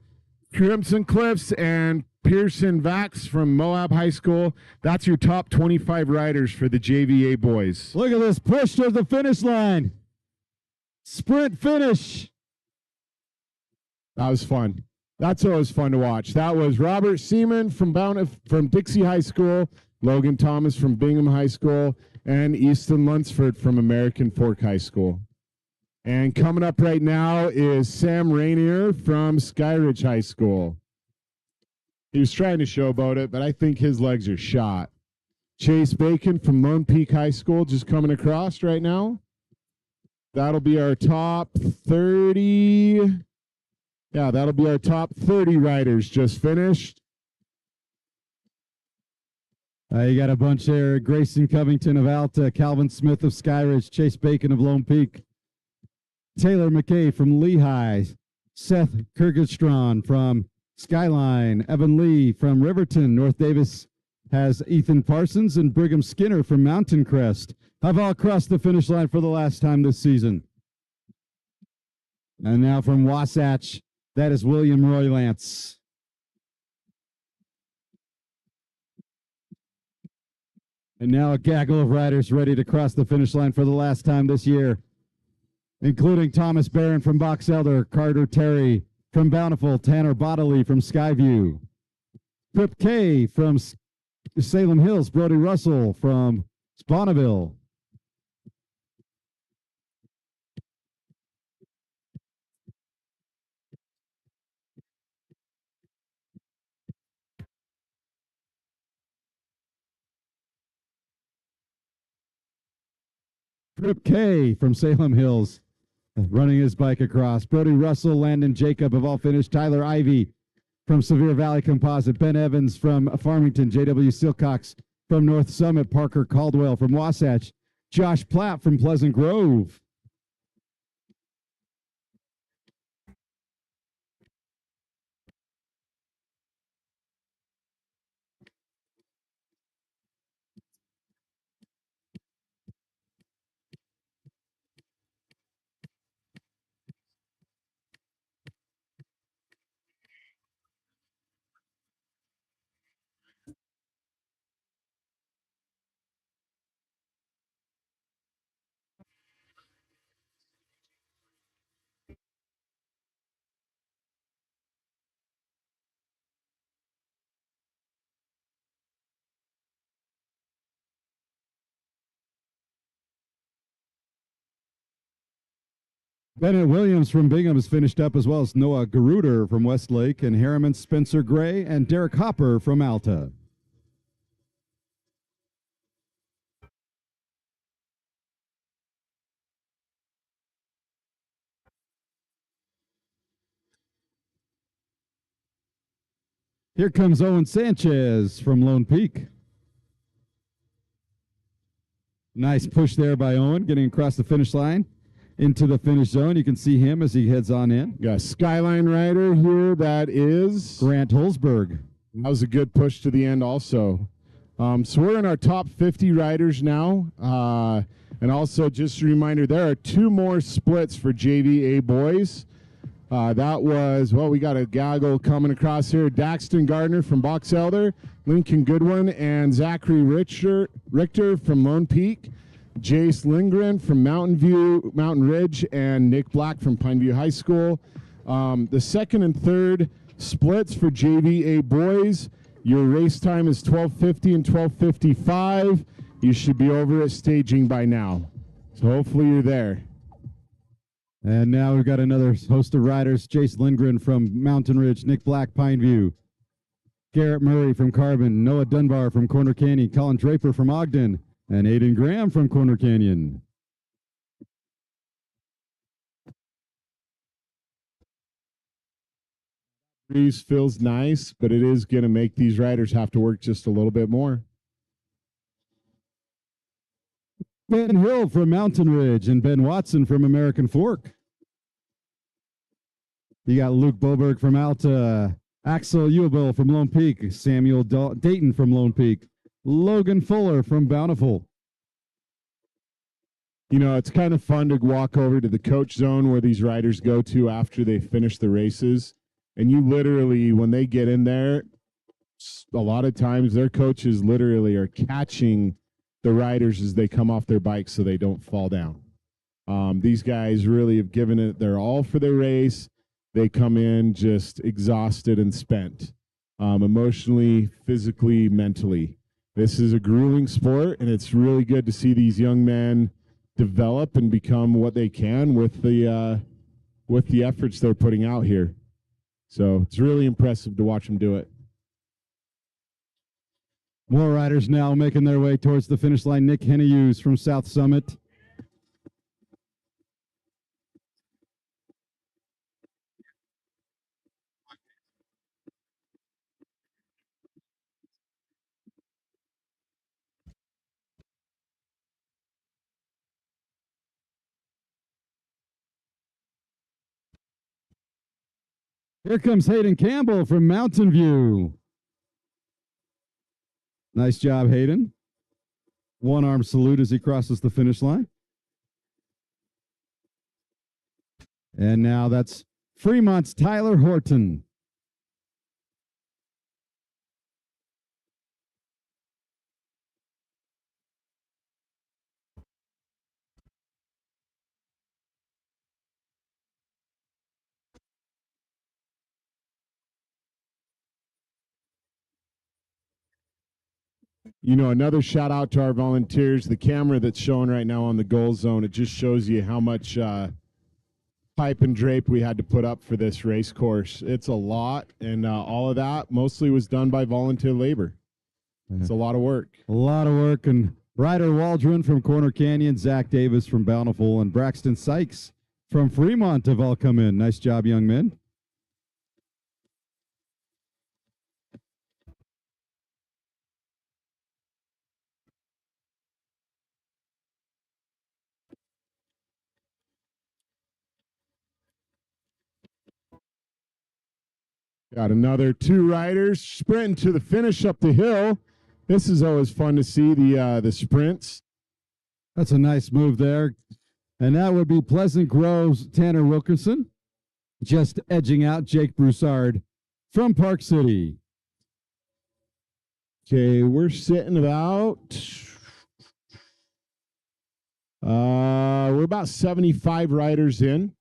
Crimson Cliffs and Pearson Vax from Moab High School. That's your top 25 riders for the JVA boys. Look at this push to the finish line. Sprint finish. That was fun. That's always fun to watch. That was Robert Seaman from Dixie High School, Logan Thomas from Bingham High School, and Easton Lunsford from American Fork High School. And coming up right now is Sam Rainier from Skyridge High School. He was trying to showboat it, but I think his legs are shot. Chase Bacon from Lone Peak High School just coming across right now. That'll be our top 30. Yeah, that'll be our top 30 riders just finished. You got a bunch there. Grayson Covington of Alta, Calvin Smith of Skyridge, Chase Bacon of Lone Peak, Taylor McKay from Lehigh, Seth Kirgestron from Skyline, Evan Lee from Riverton. North Davis has Ethan Parsons and Brigham Skinner from Mountain Crest. Have all crossed the finish line for the last time this season. And now from Wasatch, that is William Roy Lance. And now a gaggle of riders ready to cross the finish line for the last time this year, including Thomas Barron from Box Elder, Carter Terry from Bountiful, Tanner Bodley from Skyview, Pip K from Salem Hills, Brody Russell from Spawnville, Rip K from Salem Hills, running his bike across. Brody Russell, Landon Jacob have all finished. Tyler Ivy from Sevier Valley Composite. Ben Evans from Farmington. J.W. Silcox from North Summit. Parker Caldwell from Wasatch. Josh Platt from Pleasant Grove. Bennett Williams from Bingham is finished up, as well as Noah Garuder from Westlake, and Harriman Spencer Gray and Derek Hopper from Alta. Here comes Owen Sanchez from Lone Peak. Nice push there by Owen, getting across the finish line into the finish zone. You can see him as he heads on in. Got a Skyline rider here. That is Grant Holzberg. That was a good push to the end also. So we're in our top 50 riders now. And also just a reminder, there are 2 more splits for JVA boys. That was, well, we got a gaggle coming across here. Daxton Gardner from Box Elder, Lincoln Goodwin, and Zachary Richter from Lone Peak, Jace Lindgren from Mountain Ridge, and Nick Black from Pineview High School. The second and third splits for JVA boys. Your race time is 12:50 and 12:55. You should be over at staging by now. So hopefully you're there. And now we've got another host of riders, Jace Lindgren from Mountain Ridge, Nick Black, Pineview, Garrett Murray from Carbon, Noah Dunbar from Corner Canyon, Colin Draper from Ogden, and Aiden Graham from Corner Canyon. Breeze feels nice, but it is going to make these riders have to work just a little bit more. Ben Hill from Mountain Ridge and Ben Watson from American Fork. You got Luke Boberg from Alta, Axel Ewell from Lone Peak, Samuel Dayton from Lone Peak, Logan Fuller from Bountiful. You know, it's kind of fun to walk over to the coach zone where these riders go to after they finish the races. And you literally, when they get in there, a lot of times their coaches literally are catching the riders as they come off their bikes so they don't fall down. These guys really have given it their all for their race. They come in just exhausted and spent, emotionally, physically, mentally. This is a grueling sport, and it's really good to see these young men develop and become what they can with the efforts they're putting out here. So it's really impressive to watch them do it. More riders now making their way towards the finish line. Nick Hennehughes from South Summit. Here comes Hayden Campbell from Mountain View. Nice job, Hayden. One arm salute as he crosses the finish line. And now that's Fremont's Tyler Horton. You know, another shout out to our volunteers. The camera that's showing right now on the goal zone, it just shows you how much pipe and drape we had to put up for this race course. It's a lot, and all of that mostly was done by volunteer labor. It's a lot of work. A lot of work. And Ryder Waldron from Corner Canyon, Zach Davis from Bountiful, and Braxton Sykes from Fremont have all come in. Nice job, young men. Got another two riders sprinting to the finish up the hill. This is always fun to see, the sprints. That's a nice move there. And that would be Pleasant Grove's Tanner Wilkerson, just edging out Jake Broussard from Park City. Okay, we're sitting we're about 75 riders in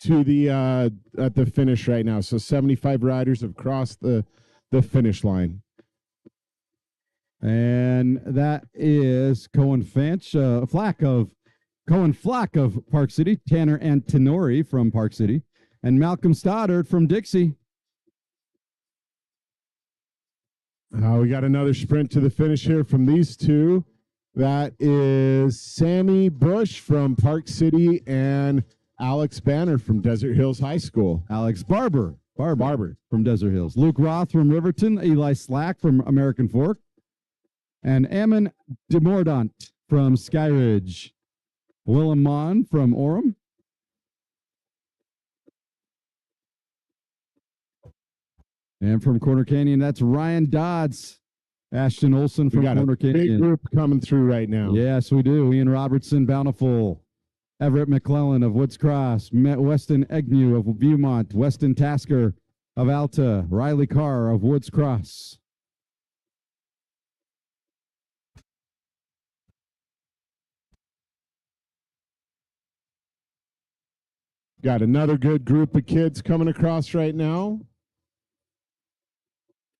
to the at the finish right now. So 75 riders have crossed the finish line. And that is Cohen Flack of Park City, Tanner Antinori from Park City, and Malcolm Stoddard from Dixie. We got another sprint to the finish here from these two. That is Sammy Bush from Park City and Alex Banner from Desert Hills High School. Alex Barber from Desert Hills. Luke Roth from Riverton, Eli Slack from American Fork, and Ammon DeMordaunt from Skyridge. Willem Mon from Orem. And from Corner Canyon, that's Ryan Dodds. Ashton Olson from Corner Canyon. Big group coming through right now. Yes, we do. Ian Robertson, Bountiful. Everett McClellan of Woods Cross. Weston Agnew of Viewmont. Weston Tasker of Alta. Riley Carr of Woods Cross. Got another good group of kids coming across right now.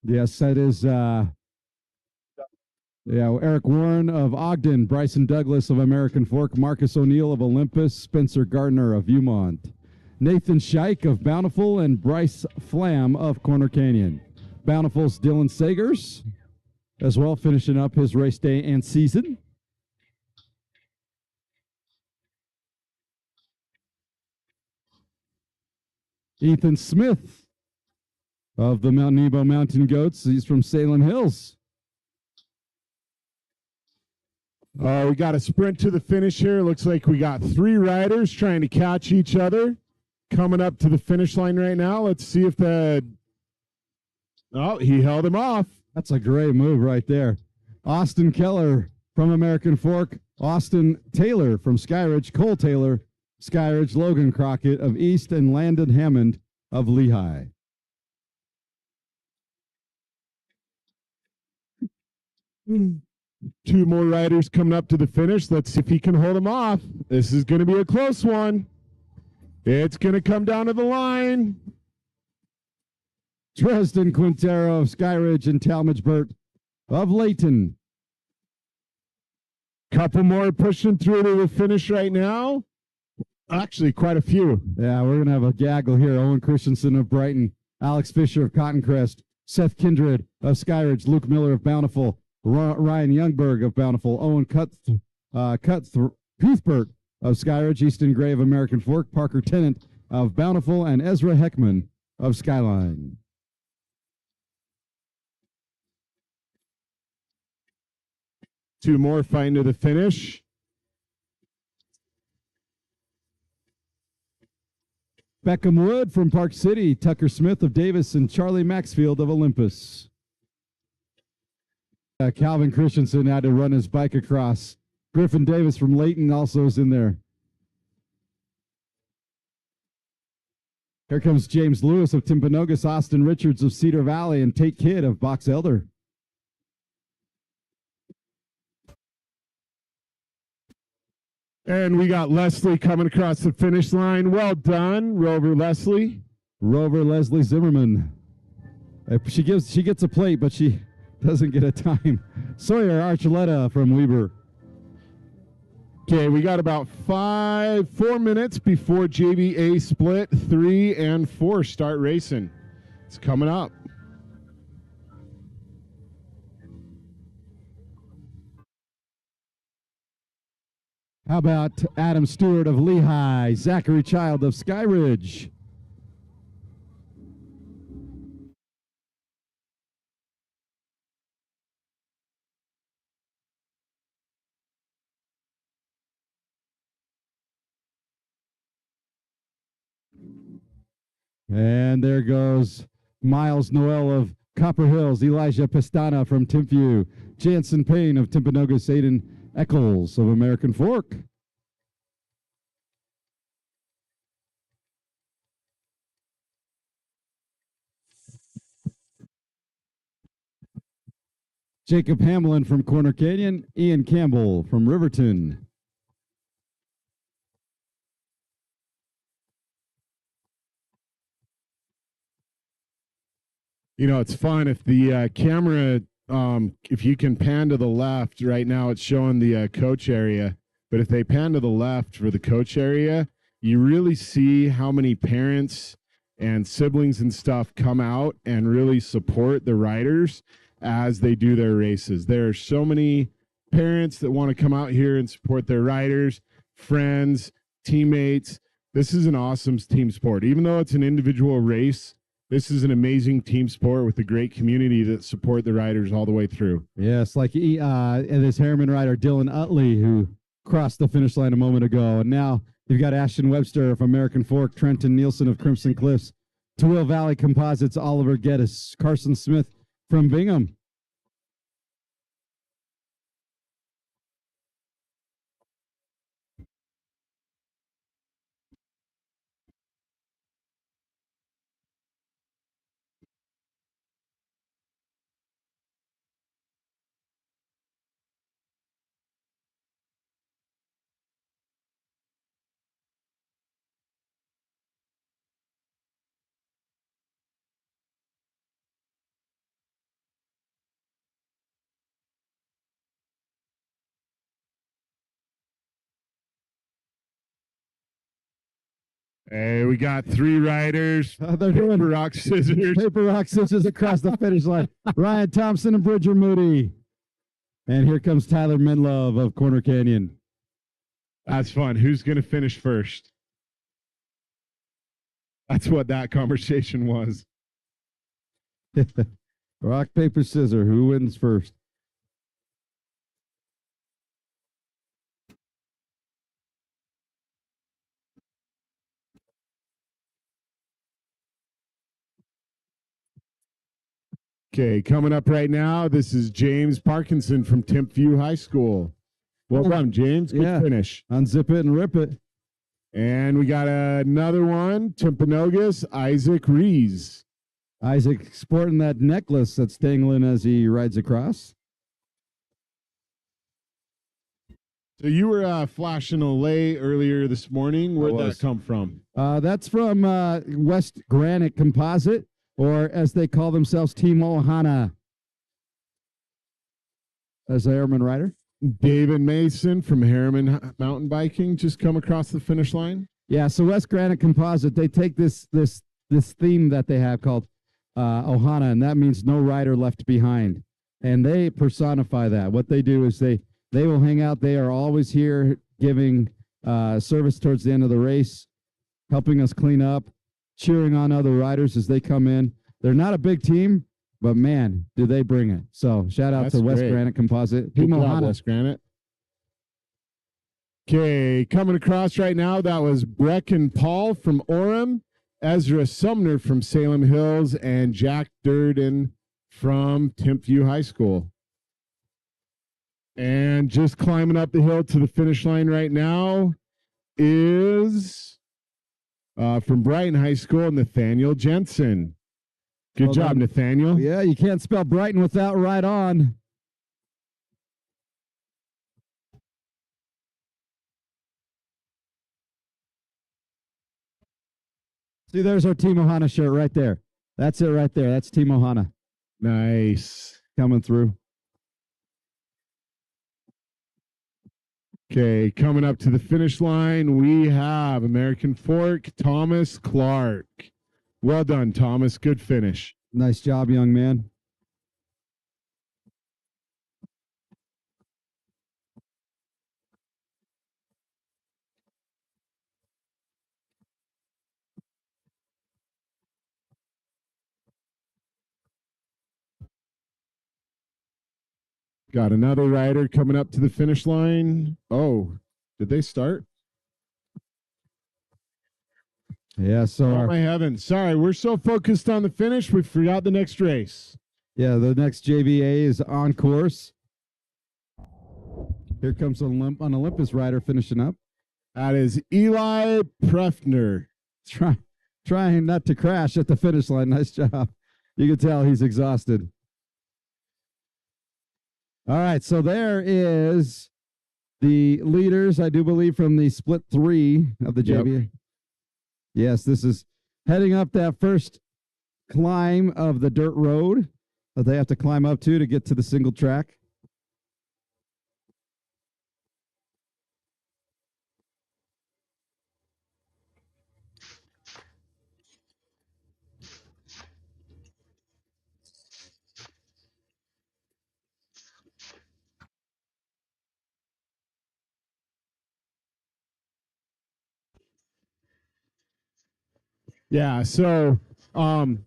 Yes, that is Yeah, Eric Warren of Ogden, Bryson Douglas of American Fork, Marcus O'Neill of Olympus, Spencer Gardner of Viewmont, Nathan Scheich of Bountiful, and Bryce Flam of Corner Canyon. Bountiful's Dylan Sagers as well, finishing up his race day and season. Ethan Smith of the Mount Nebo Mountain Goats. He's from Salem Hills. We got a sprint to the finish here. Looks like we got 3 riders trying to catch each other. Coming up to the finish line right now. Let's see if the... Oh, he held him off. That's a great move right there. Austin Keller from American Fork. Austin Taylor from Skyridge. Cole Taylor, Skyridge. Logan Crockett of East, and Landon Hammond of Lehigh. Two more riders coming up to the finish. Let's see if he can hold him off. This is going to be a close one. It's going to come down to the line. Dresden Quintero of Skyridge and Talmadge Burt of Layton. Couple more pushing through to the finish right now. Actually, quite a few. Yeah, we're going to have a gaggle here. Owen Christensen of Brighton, Alex Fisher of Cotton Crest, Seth Kindred of Skyridge, Luke Miller of Bountiful, Ryan Youngberg of Bountiful, Owen Cuthbert of Skyridge, Easton Gray of American Fork, Parker Tennant of Bountiful, and Ezra Heckman of Skyline. Two more fighting to the finish. Beckham Wood from Park City, Tucker Smith of Davis, and Charlie Maxfield of Olympus. Calvin Christensen had to run his bike across. Griffin Davis from Layton also is in there. Here comes James Lewis of Timpanogos, Austin Richards of Cedar Valley, and Tate Kidd of Box Elder. And we got Leslie coming across the finish line. Well done, Rover Leslie. Rover Leslie Zimmerman. She gets a plate, but she doesn't get a time. Sawyer Archuleta from Weber. Okay, we got about 4 minutes before JVA split 3 and 4 start racing. It's coming up. How about Adam Stewart of Lehigh, Zachary Child of Skyridge? And there goes Miles Noel of Copper Hills, Elijah Pestana from Timpview, Jansen Payne of Timpanogos, Aiden Eccles of American Fork. Jacob Hamlin from Corner Canyon, Ian Campbell from Riverton. You know, it's fun if the camera, if you can pan to the left, right now it's showing the coach area, but if they pan to the left for the coach area, you really see how many parents and siblings and stuff come out and really support the riders as they do their races. There are so many parents that want to come out here and support their riders, friends, teammates. This is an awesome team sport. Even though it's an individual race, this is an amazing team sport with a great community that support the riders all the way through. Yes, like this Harriman rider, Dylan Utley, who crossed the finish line a moment ago. And now you've got Ashton Webster of American Fork, Trenton Nielsen of Crimson Cliffs, Tooele Valley Composites, Oliver Geddes, Carson Smith from Bingham. Hey, we got 3 riders. They're doing Paper, rock, scissors. paper, rock, scissors across the finish line. Ryan Thompson and Bridger Moody. And here comes Tyler Minlove of Corner Canyon. That's fun. Who's going to finish first? That's what that conversation was. Rock, paper, scissors. Who wins first? Okay, coming up right now, this is James Parkinson from Timpview High School. Well done, James. Good Yeah. finish. Unzip it and rip it. And we got another one, Timpanogos, Isaac Rees. Isaac sporting that necklace that's dangling as he rides across. So you were flashing a lay earlier this morning. Where'd that was. come from? That's from West Granite Composite, or as they call themselves, Team Ohana. As the airman rider. David Mason from Harriman Mountain Biking just come across the finish line. Yeah, so West Granite Composite, they take this theme that they have called Ohana, and that means no rider left behind. And they personify that. What they do is they will hang out. They are always here giving service towards the end of the race, helping us clean up, cheering on other riders as they come in. They're not a big team, but man, do they bring it. So shout out That's to West great. Granite Composite. Good Team job, Ohana. West Granite. Okay, coming across right now, that was Brecken Paul from Orem, Ezra Sumner from Salem Hills, and Jack Durden from Timpview High School. And just climbing up the hill to the finish line right now is from Brighton High School, Nathaniel Jensen. Good Well job, done. Nathaniel. Yeah, you can't spell Brighton without right on. See, there's our Team Ohana shirt right there. That's it right there. That's Team Ohana Nice. coming through. Okay, coming up to the finish line, we have American Fork, Thomas Clark. Well done, Thomas. Good finish. Nice job, young man. Got another rider coming up to the finish line. Oh, did they start? Yeah, so Oh, our, my heavens. Sorry, we're so focused on the finish, we forgot the next race. yeah, the next JVA is on course. Here comes an Olympus rider finishing up. That is Eli Prefner. Trying not to crash at the finish line. Nice job. You can tell he's exhausted. All right, so there is the leaders, I do believe, from the split 3 of the Yep. JVA. Yes, this is heading up that first climb of the dirt road that they have to climb up to get to the single track. Yeah, so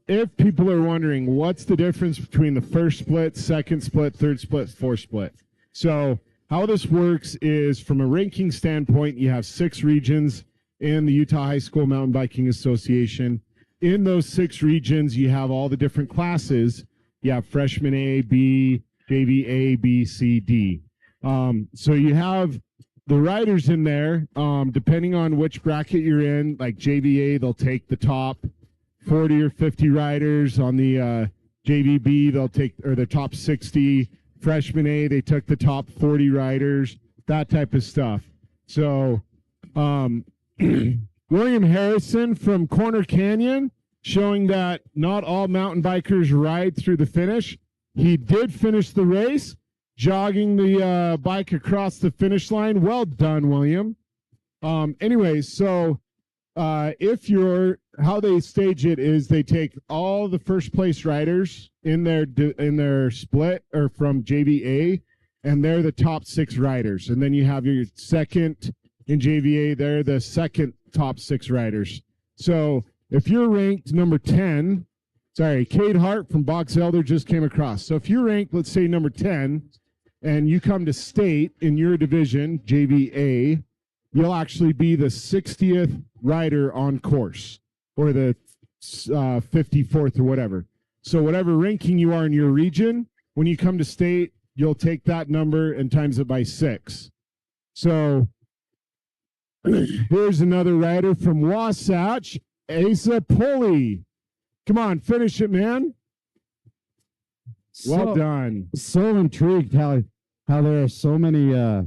if people are wondering what's the difference between the first split, second split, third split, fourth split. So how this works is from a ranking standpoint, you have 6 regions in the Utah High School Mountain Biking Association. In those 6 regions, you have all the different classes. You have freshman A, B, JV A, B, C, D. So you have the riders in there, depending on which bracket you're in, like JVA, they'll take the top 40 or 50 riders. On the JVB, they'll take, or the top 60. Freshman A, they took the top 40 riders, that type of stuff. So William Harrison from Corner Canyon, showing that not all mountain bikers ride through the finish. He did finish the race, jogging the bike across the finish line. Well done, William. Anyways, so If you're, how they stage it is they take all the first place riders in their split or from JVA, and they're the top 6 riders. And then you have your second in JVA, they're the second top 6 riders. So if you're ranked number 10, sorry, Cade Hart from Box Elder just came across. So if you're ranked, let's say number 10, and you come to state in your division, JVA, you'll actually be the 60th rider on course, or the 54th or whatever. So whatever ranking you are in your region, when you come to state, you'll take that number and times it by 6. So here's another rider from Wasatch, Asa Pulley. Come on, finish it, man. Well done. So intrigued how there are so many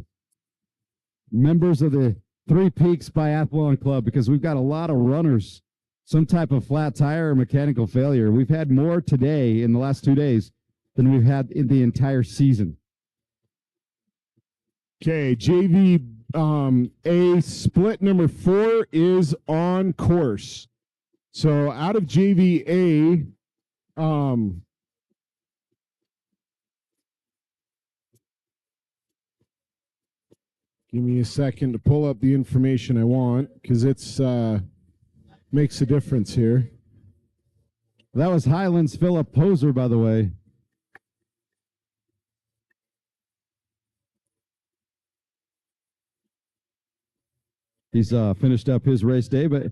members of the Three Peaks Biathlon Club, because we've got a lot of runners, some type of flat tire or mechanical failure. We've had more today in the last 2 days than we've had in the entire season. Okay, JV A split number 4 is on course. So out of JVA, give me a second to pull up the information I want, because it's makes a difference here. That was Highlands Philip Poser, by the way. He's finished up his race day, but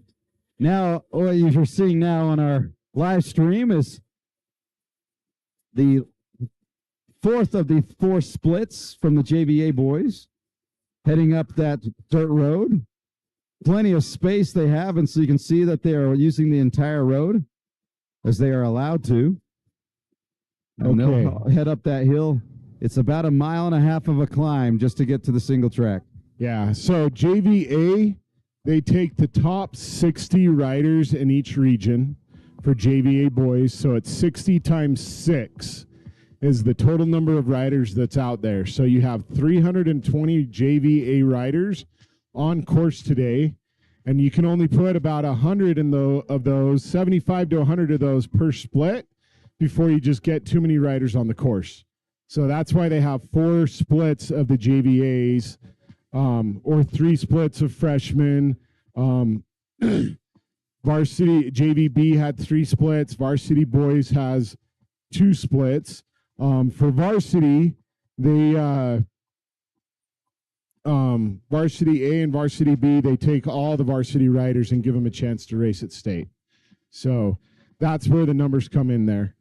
now what you're seeing now on our live stream is the 4th of the 4 splits from the JVA boys heading up that dirt road. Plenty of space they have, and so you can see that they are using the entire road as they are allowed to. And they'll head up that hill. It's about 1.5 miles of a climb just to get to the single track. Yeah, so JVA, they take the top 60 riders in each region for JVA boys. So it's 60 times 6 is the total number of riders that's out there. So you have 320 JVA riders on course today, and you can only put about 100 of those, 75 to 100 of those per split before you just get too many riders on the course. So that's why they have 4 splits of the JVAs, or 3 splits of freshmen. Varsity JVB had 3 splits. Varsity boys has 2 splits. For varsity, they Varsity A and Varsity B, they take all the varsity riders and give them a chance to race at state. So that's where the numbers come in there.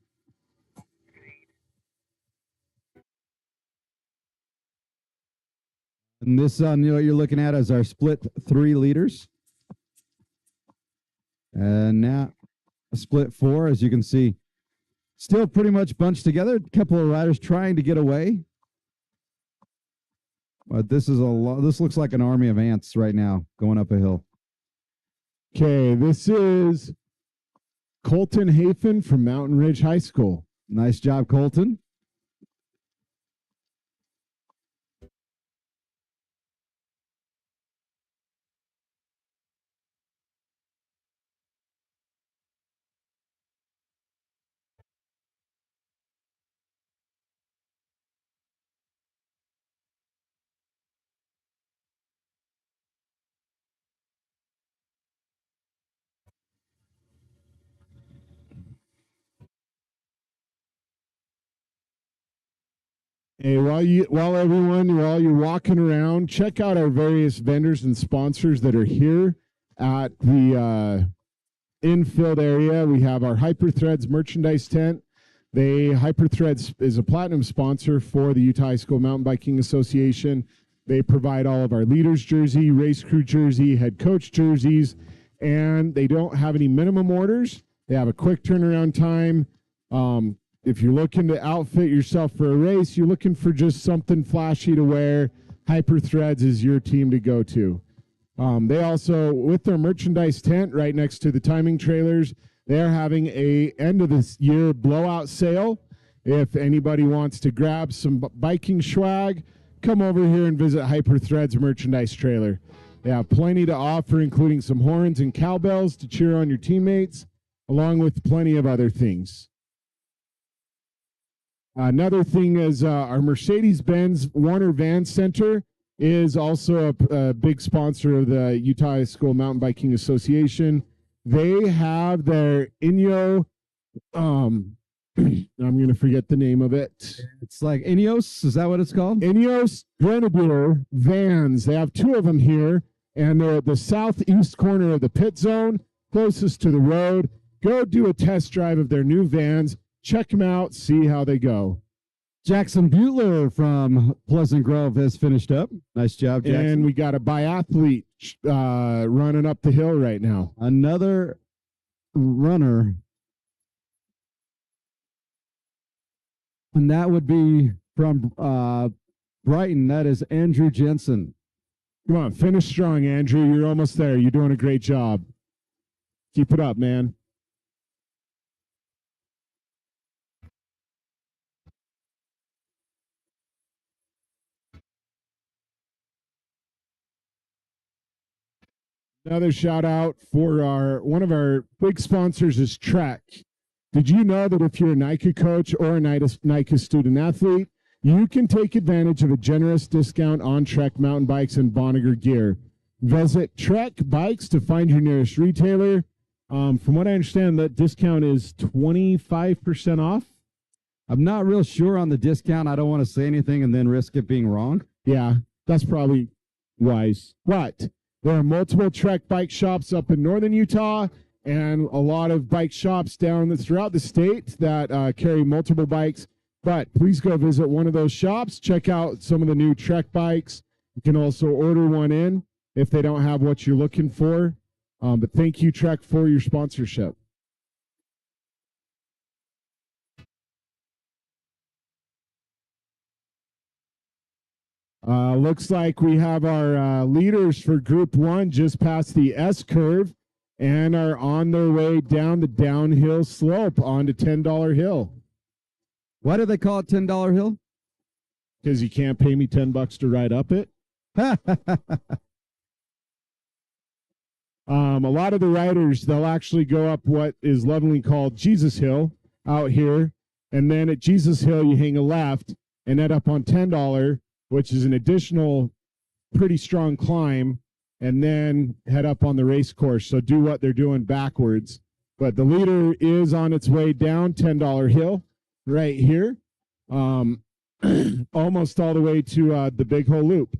And this, what you're looking at is our split 3 leaders. And now split 4, as you can see, still pretty much bunched together. A couple of riders trying to get away. But this is this looks like an army of ants right now going up a hill. Okay, this is Colton Hafen from Mountain Ridge High School. Nice job, Colton. Hey, while you're walking around, check out our various vendors and sponsors that are here at the infield area. We have our Hyperthreads merchandise tent. Hyperthreads is a platinum sponsor for the Utah High School Mountain Biking Association. They provide all of our leaders jersey, race crew jersey, head coach jerseys, and they don't have any minimum orders. They have a quick turnaround time. If you're looking to outfit yourself for a race, you're looking for just something flashy to wear, Hyperthreads is your team to go to. They also, with their merchandise tent right next to the timing trailers, they're having a end of this year blowout sale. If anybody wants to grab some biking swag, come over here and visit Hyperthreads merchandise trailer. They have plenty to offer, including some horns and cowbells to cheer on your teammates, along with plenty of other things. Another thing is our Mercedes-Benz Warner Van Center is also a big sponsor of the Utah High School Mountain Biking Association. They have their Inyo, I'm going to forget the name of it. It's like Ineos. Is that what it's called? Ineos Grenadier vans. They have two of them here, and they're at the southeast corner of the pit zone, closest to the road. Go do a test drive of their new vans. Check them out, see how they go. Jackson Butler from Pleasant Grove has finished up. Nice job, Jackson. And we got a biathlete running up the hill right now. Another runner. And that would be from Brighton. That is Andrew Jensen. Come on, finish strong, Andrew. You're almost there. You're doing a great job. Keep it up, man. Another shout out for one of our big sponsors is Trek. Did you know that if you're a Nike coach or a Nike student athlete, you can take advantage of a generous discount on Trek mountain bikes and Bonniger gear? Visit Trek Bikes to find your nearest retailer. From what I understand, that discount is 25% off. I'm not real sure on the discount. I don't want to say anything and then risk it being wrong. Yeah, that's probably wise. But there are multiple Trek bike shops up in northern Utah and a lot of bike shops down throughout the state that carry multiple bikes. But please go visit one of those shops. Check out some of the new Trek bikes. You can also order one in if they don't have what you're looking for. But thank you, Trek, for your sponsorship. Looks like we have our leaders for Group 1 just past the S-curve and are on their way down the downhill slope onto $10 Hill. Why do they call it $10 Hill? Because you can't pay me $10 to ride up it. A lot of the riders, they'll actually go up what is lovingly called Jesus Hill out here. And then at Jesus Hill, you hang a left and end up on $10, which is an additional pretty strong climb, and then head up on the race course. So do what they're doing backwards. But the leader is on its way down $10 Hill right here, almost all the way to the Big Hole Loop.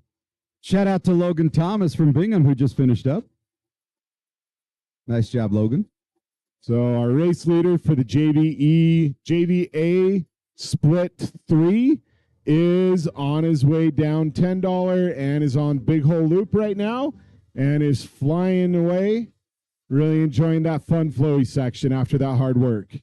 Shout out to Logan Thomas from Bingham, who just finished up. Nice job, Logan. So our race leader for the JVA Split 3 is on his way down $10 and is on Big Hole Loop right now and is flying away, really enjoying that fun flowy section after that hard work.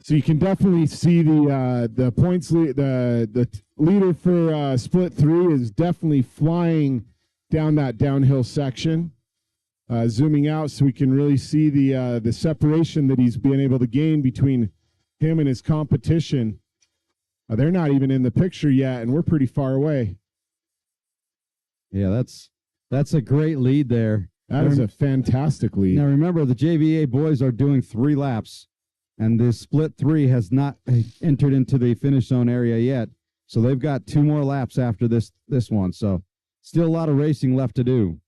So you can definitely see the points. The leader for Split 3 is definitely flying down that downhill section. Zooming out so we can really see the separation that he's been able to gain between him and his competition. They're not even in the picture yet, and we're pretty far away. Yeah, that's a great lead there. That is a fantastic lead. Now remember, the JVA boys are doing 3 laps. And the Split 3 has not entered into the finish zone area yet. So they've got 2 more laps after this one. So still a lot of racing left to do.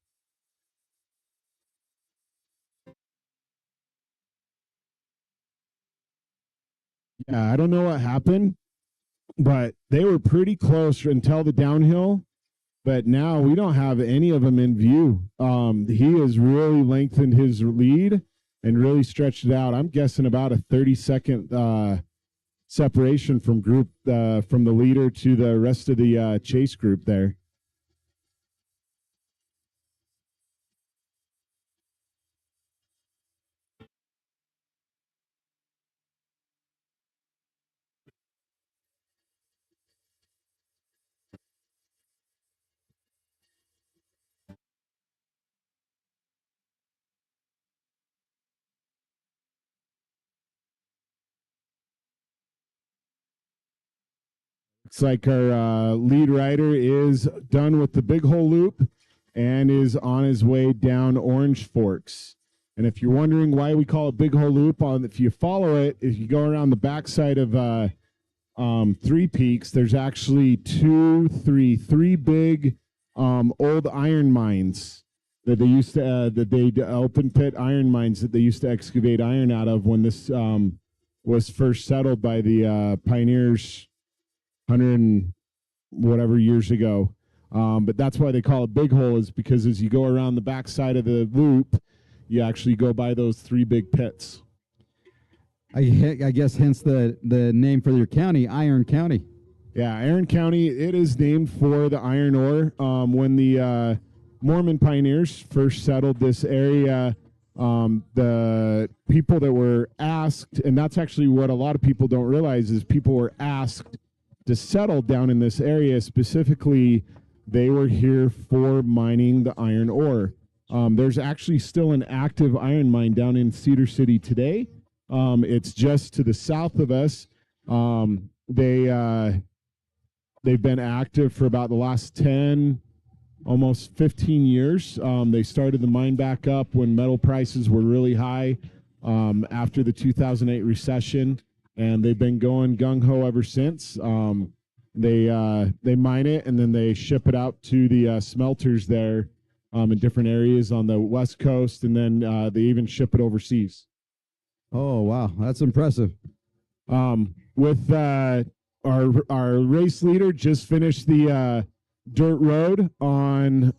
Yeah, I don't know what happened, but they were pretty close until the downhill. But now we don't have any of them in view. He has really lengthened his lead. and really stretched it out. I'm guessing about a 30-second separation from from the leader to the rest of the chase group there. Looks like our lead rider is done with the big hole loop and is on his way down Orange Forks. And if you're wondering why we call it big hole loop, if you follow it, if you go around the backside of Three Peaks, there's actually three big old iron mines that they used to open pit iron mines that they used to excavate iron out of when this was first settled by the pioneers 100 and whatever years ago. But that's why they call it big hole, is because as you go around the backside of the loop, you actually go by those three big pits. I guess hence the name for your county, Iron County. Yeah, Iron County, it is named for the iron ore. When the Mormon pioneers first settled this area, the people that were asked, and that's actually what a lot of people don't realize, is people were asked to settle down in this area. Specifically, they were here for mining the iron ore. There's actually still an active iron mine down in Cedar City today. It's just to the south of us. They've been active for about the last 10, almost 15 years. They started the mine back up when metal prices were really high after the 2008 recession, and they've been going gung-ho ever since. They mine it, and then they ship it out to the smelters there in different areas on the West Coast, and then they even ship it overseas. Oh, wow. That's impressive. With our race leader just finished the dirt road on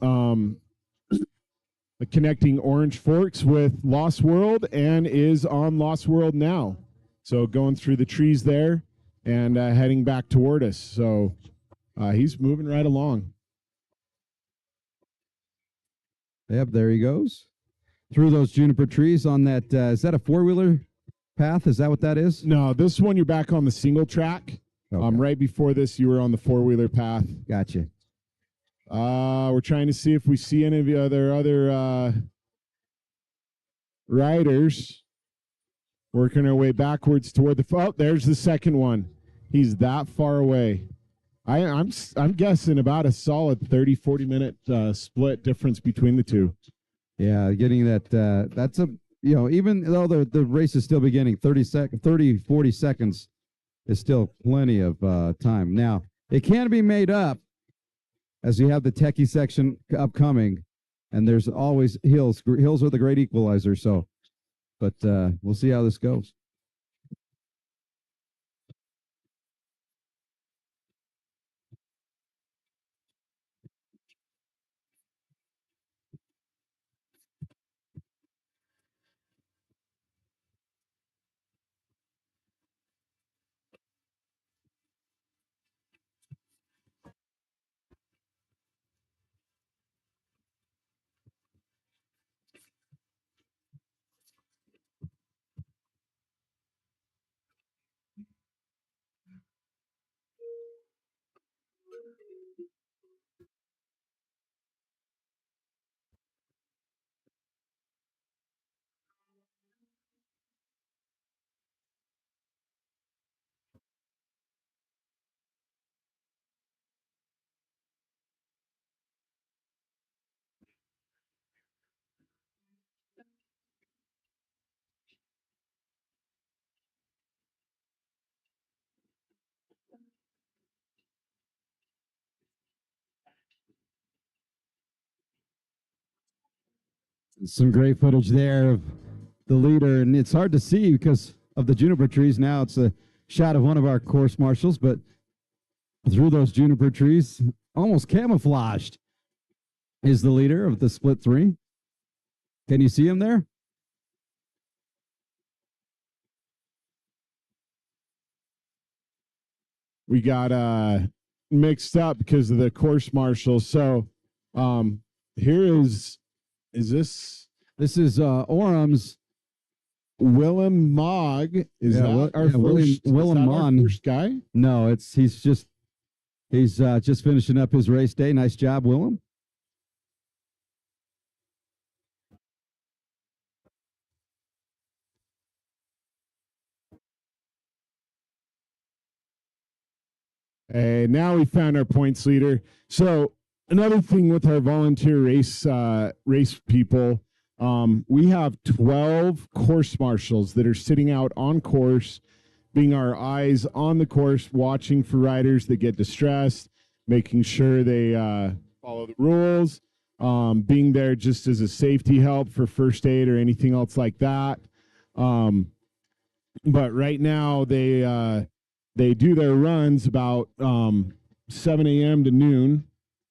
connecting Orange Forks with Lost World, and is on Lost World now. So going through the trees there and heading back toward us. So he's moving right along. Yep, there he goes. Through those juniper trees on that, is that a four-wheeler path? Is that what that is? No, this one you're back on the single track. Okay. Right before this, you were on the four-wheeler path. Gotcha. We're trying to see if we see any of the other riders working our way backwards toward the. Oh, there's the second one. He's that far away. I'm guessing about a solid 40 minute split difference between the two. Yeah, getting that. That's a, even though the race is still beginning, 40 seconds is still plenty of time. Now, it can be made up as you have the techie section upcoming, and there's always hills. Hills are the great equalizer. So, but we'll see how this goes. Some great footage there of the leader, and it's hard to see because of the juniper trees. Now it's a shot of one of our course marshals, but through those juniper trees, almost camouflaged, is the leader of the split three. Can you see him there? we got mixed up because of the course marshal. So here is this Orem's Willem Mogg? Is Yeah, that our William- first? Willem is that our Mon. first guy? No, he's just finishing up his race day. Nice job, Willem. And now we found our points leader. So another thing with our volunteer race people, we have 12 course marshals that are sitting out on course, being our eyes on the course, watching for riders that get distressed, making sure they follow the rules, being there just as a safety help for first aid or anything else like that. But right now they do their runs about 7 a.m. to noon,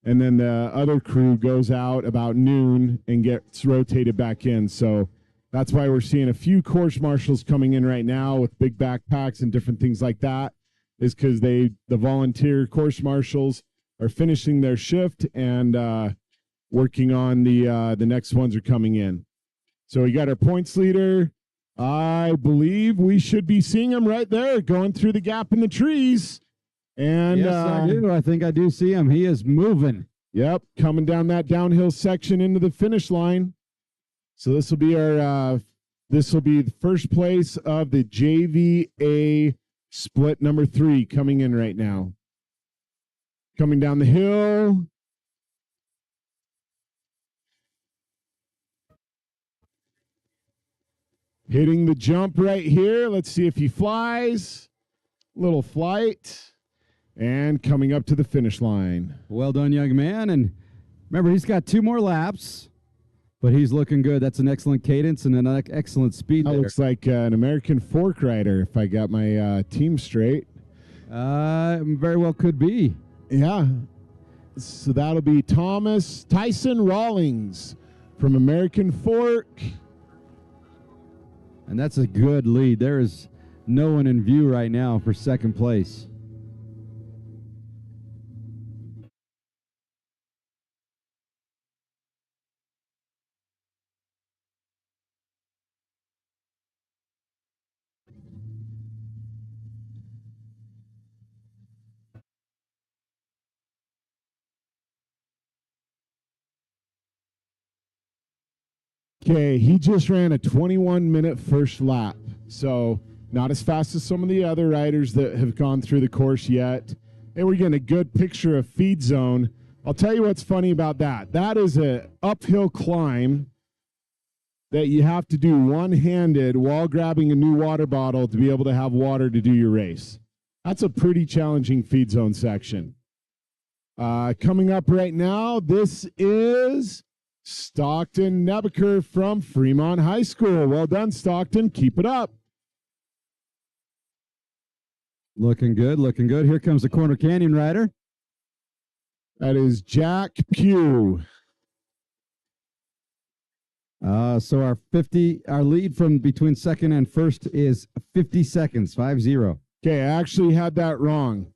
and then the other crew goes out about noon and gets rotated back in. So that's why we're seeing a few course marshals coming in right now with big backpacks and different things like that, is because the volunteer course marshals are finishing their shift and working on the next ones are coming in. So we got our points leader. I believe we should be seeing him right there going through the gap in the trees. And yes, I do. I think I do see him. He is moving. Yep, coming down that downhill section into the finish line. So this will be the first place of the JVA split number 3 coming in right now. Coming down the hill. Hitting the jump right here. Let's see if he flies. Little flight. And coming up to the finish line. Well done, young man. And remember, he's got 2 more laps, but he's looking good. That's an excellent cadence and an excellent speed. That looks like an American fork rider, if I got my team straight. Very well could be. Yeah. So that'll be Tyson Rawlings from American Fork. And that's a good lead. There is no one in view right now for second place. Okay, he just ran a 21-minute first lap. So not as fast as some of the other riders that have gone through the course yet. And we're getting a good picture of feed zone. I'll tell you what's funny about that. That is an uphill climb that you have to do one-handed while grabbing a new water bottle to be able to have water to do your race. That's a pretty challenging feed zone section. Coming up right now, this is Stockton Nebaker from Fremont High School. Well done, Stockton. Keep it up. Looking good, looking good. Here comes the Corner Canyon rider. That is Jack Pugh. So our lead from between second and first is 50 seconds, 5-0. Okay, I actually had that wrong.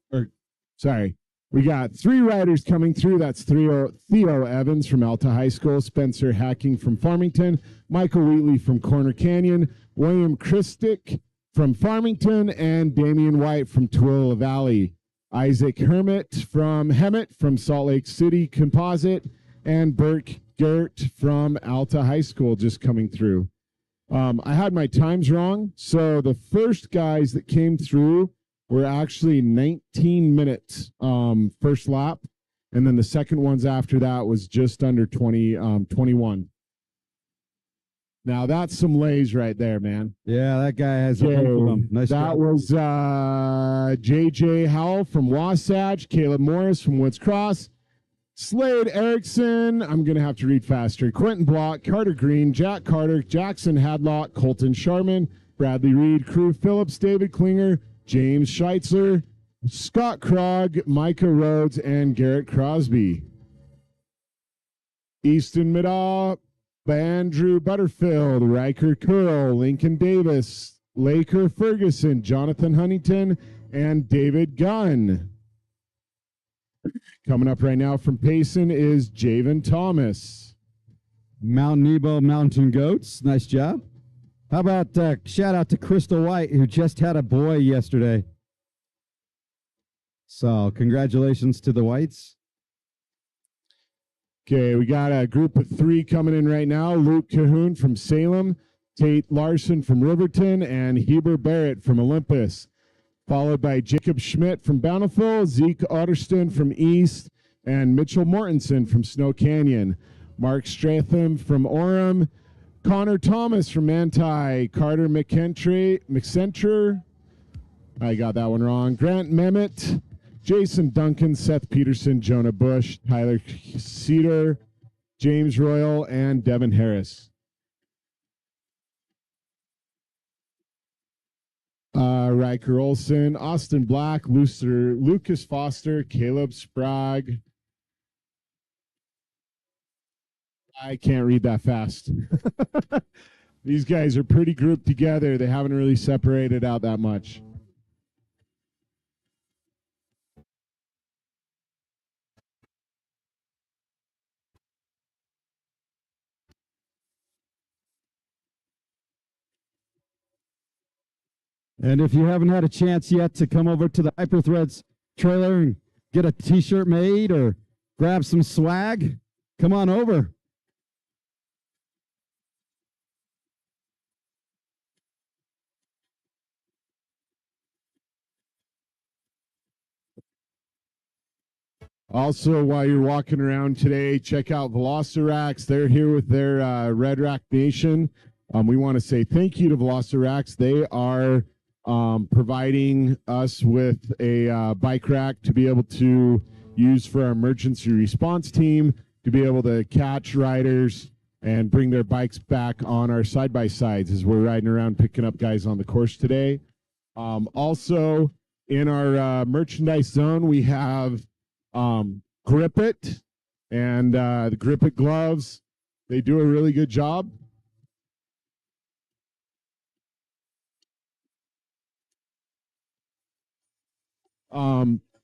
Sorry. We got 3 riders coming through. That's Theo Evans from Alta High School, Spencer Hacking from Farmington, Michael Wheatley from Corner Canyon, William Christick from Farmington, and Damian White from Tooele Valley. Isaac Hermit from Hemet from Salt Lake City Composite, and Burke Gert from Alta High School just coming through. I had my times wrong. So the first guys that came through were actually 19 minutes first lap. And then the second ones after that was just under 21. Now that's some lays right there, man. Yeah, that guy has a bunch of them. Nice that job. was JJ Howell from Wasatch, Caleb Morris from Woods Cross, Slade Erickson, I'm going to have to read faster, Quentin Block, Carter Green, Jack Carter, Jackson Hadlock, Colton Sharman, Bradley Reed, Crew Phillips, David Klinger, James Scheitzler, Scott Krog, Micah Rhodes, and Garrett Crosby. Easton Middaw, Andrew Butterfield, Riker Curl, Lincoln Davis, Laker Ferguson, Jonathan Huntington, and David Gunn. Coming up right now from Payson is Javen Thomas. Mount Nebo Mountain Goats. Nice job. How about shout out to Crystal White, who just had a boy yesterday. So congratulations to the Whites. Okay, we got a group of 3 coming in right now. Luke Cahoon from Salem, Tate Larson from Riverton, and Heber Barrett from Olympus. Followed by Jacob Schmidt from Bountiful, Zeke Otterston from East, and Mitchell Mortensen from Snow Canyon. Mark Stratham from Orem, Connor Thomas from Manti, Carter McCentrer, I got that one wrong, Grant Mehmet, Jason Duncan, Seth Peterson, Jonah Bush, Tyler Cedar, James Royal, and Devin Harris. Riker Olson, Austin Black, Lucas Foster, Caleb Sprague. I can't read that fast. These guys are pretty grouped together. They haven't really separated out that much. And if you haven't had a chance yet to come over to the Hyperthreads trailer and get a t-shirt made or grab some swag, come on over. Also, while you're walking around today, check out Velociracts. They're here with their Red Rack Nation. We want to say thank you to Velociracts. They are providing us with a bike rack to be able to use for our emergency response team, to be able to catch riders and bring their bikes back on our side-by-sides as we're riding around picking up guys on the course today. Also, in our merchandise zone, we have Grip It and the Grip It gloves. They do a really good job.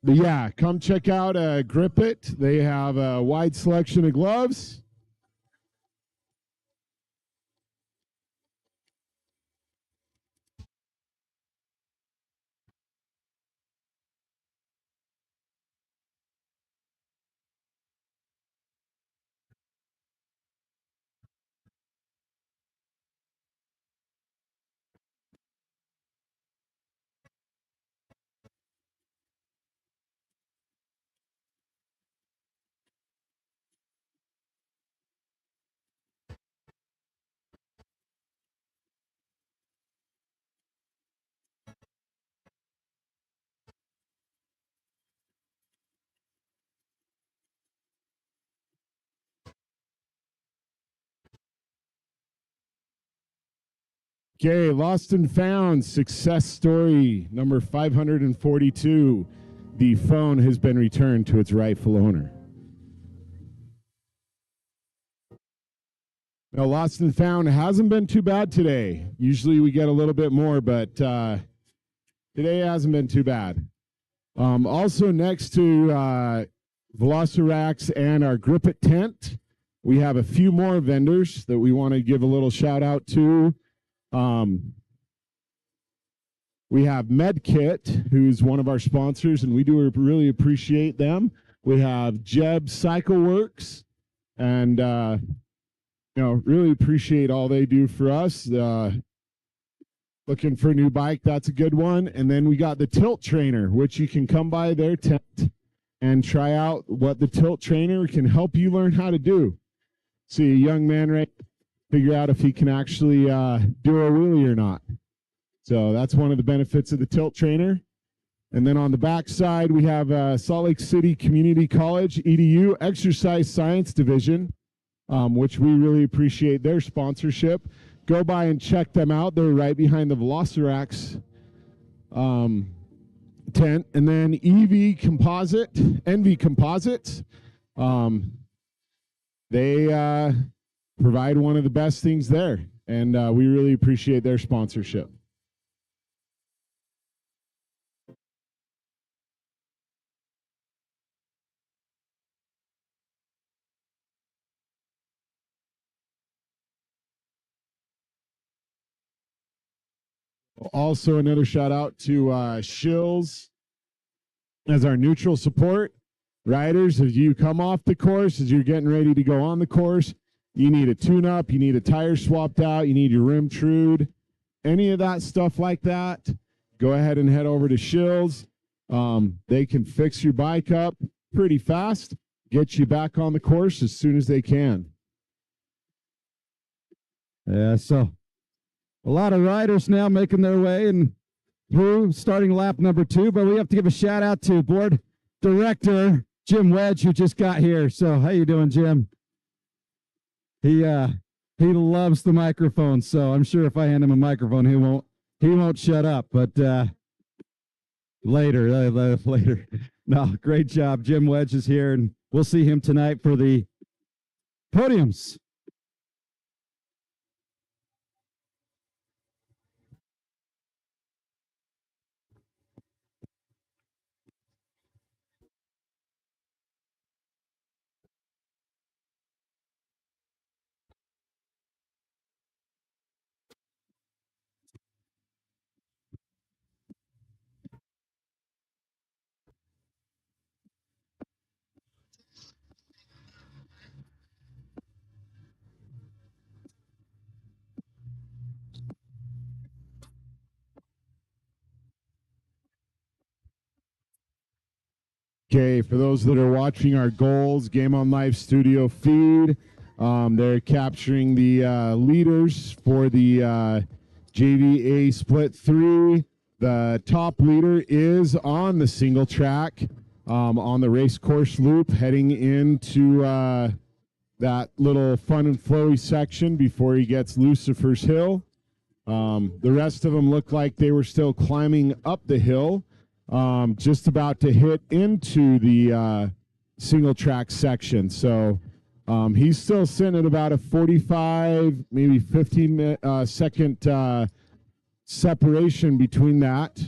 But yeah, come check out Grip It. They have a wide selection of gloves. Okay, Lost and Found success story number 542. The phone has been returned to its rightful owner. Now, Lost and Found hasn't been too bad today. Usually we get a little bit more, but today hasn't been too bad. Also, next to Velociracts and our Grip It tent, we have a few more vendors that we want to give a little shout out to. We have MedKit, who's one of our sponsors, and we do really appreciate them. We have Jeb Cycle Works, and really appreciate all they do for us. Looking for a new bike, that's a good one. And then we got the Tilt Trainer, which you can come by their tent and try out what the Tilt Trainer can help you learn how to do. See a young man right figure out if he can actually do a wheelie or not. So that's one of the benefits of the Tilt Trainer. And then on the back side, we have Salt Lake City Community College, EDU, Exercise Science Division, which we really appreciate their sponsorship. Go by and check them out. They're right behind the Velociracts tent. And then EV Composite, NV Composites, they provide one of the best things there, and we really appreciate their sponsorship. Also, another shout out to Shills as our neutral support. Riders, as you come off the course, as you're getting ready to go on the course, you need a tune-up, you need a tire swapped out, you need your rim trued, any of that stuff like that, go ahead and head over to Shills. They can fix your bike up pretty fast, get you back on the course as soon as they can. Yeah, so a lot of riders now making their way and through starting lap number 2, but we have to give a shout out to board director Jim Wedge, who just got here. So how you doing, Jim? He loves the microphone, so I'm sure if I hand him a microphone, he won't shut up. But later. No, great job. Jim Wedge is here, and we'll see him tonight for the podiums. Okay, for those that are watching our Goals Game on Live studio feed, they're capturing the leaders for the JVA Split 3. The top leader is on the single track on the race course loop heading into that little fun and flowy section before he gets Lucifer's Hill. The rest of them look like they were still climbing up the hill. Just about to hit into the single track section. So he's still sitting at about a 45, maybe 15 second separation between that.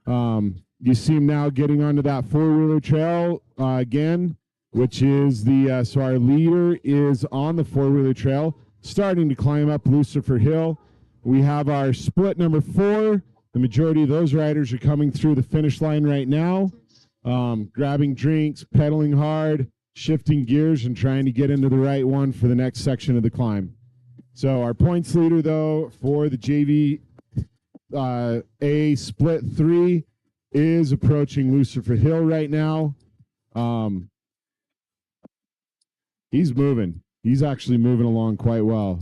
You see him now getting onto that four-wheeler trail again, which is the, so our leader is on the four-wheeler trail, starting to climb up Lucifer Hill. We have our split number 4. The majority of those riders are coming through the finish line right now, grabbing drinks, pedaling hard, shifting gears, and trying to get into the right one for the next section of the climb. So our points leader, though, for the JV A Split 3 is approaching Lucifer Hill right now. He's moving. He's actually moving along quite well.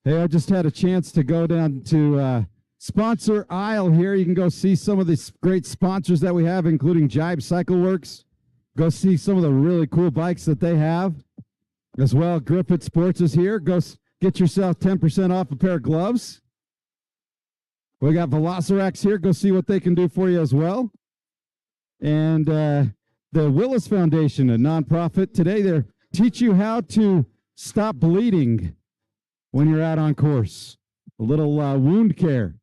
Hey, I just had a chance to go down to sponsor aisle here. You can go see some of the great sponsors that we have, including Jibe Cycle Works. Go see some of the really cool bikes that they have as well. Griffith Sports is here. Go get yourself 10% off a pair of gloves. We got Velocirax here. Go see what they can do for you as well. And the Willis Foundation, a nonprofit, today they teach you how to stop bleeding when you're out on course. A little wound care.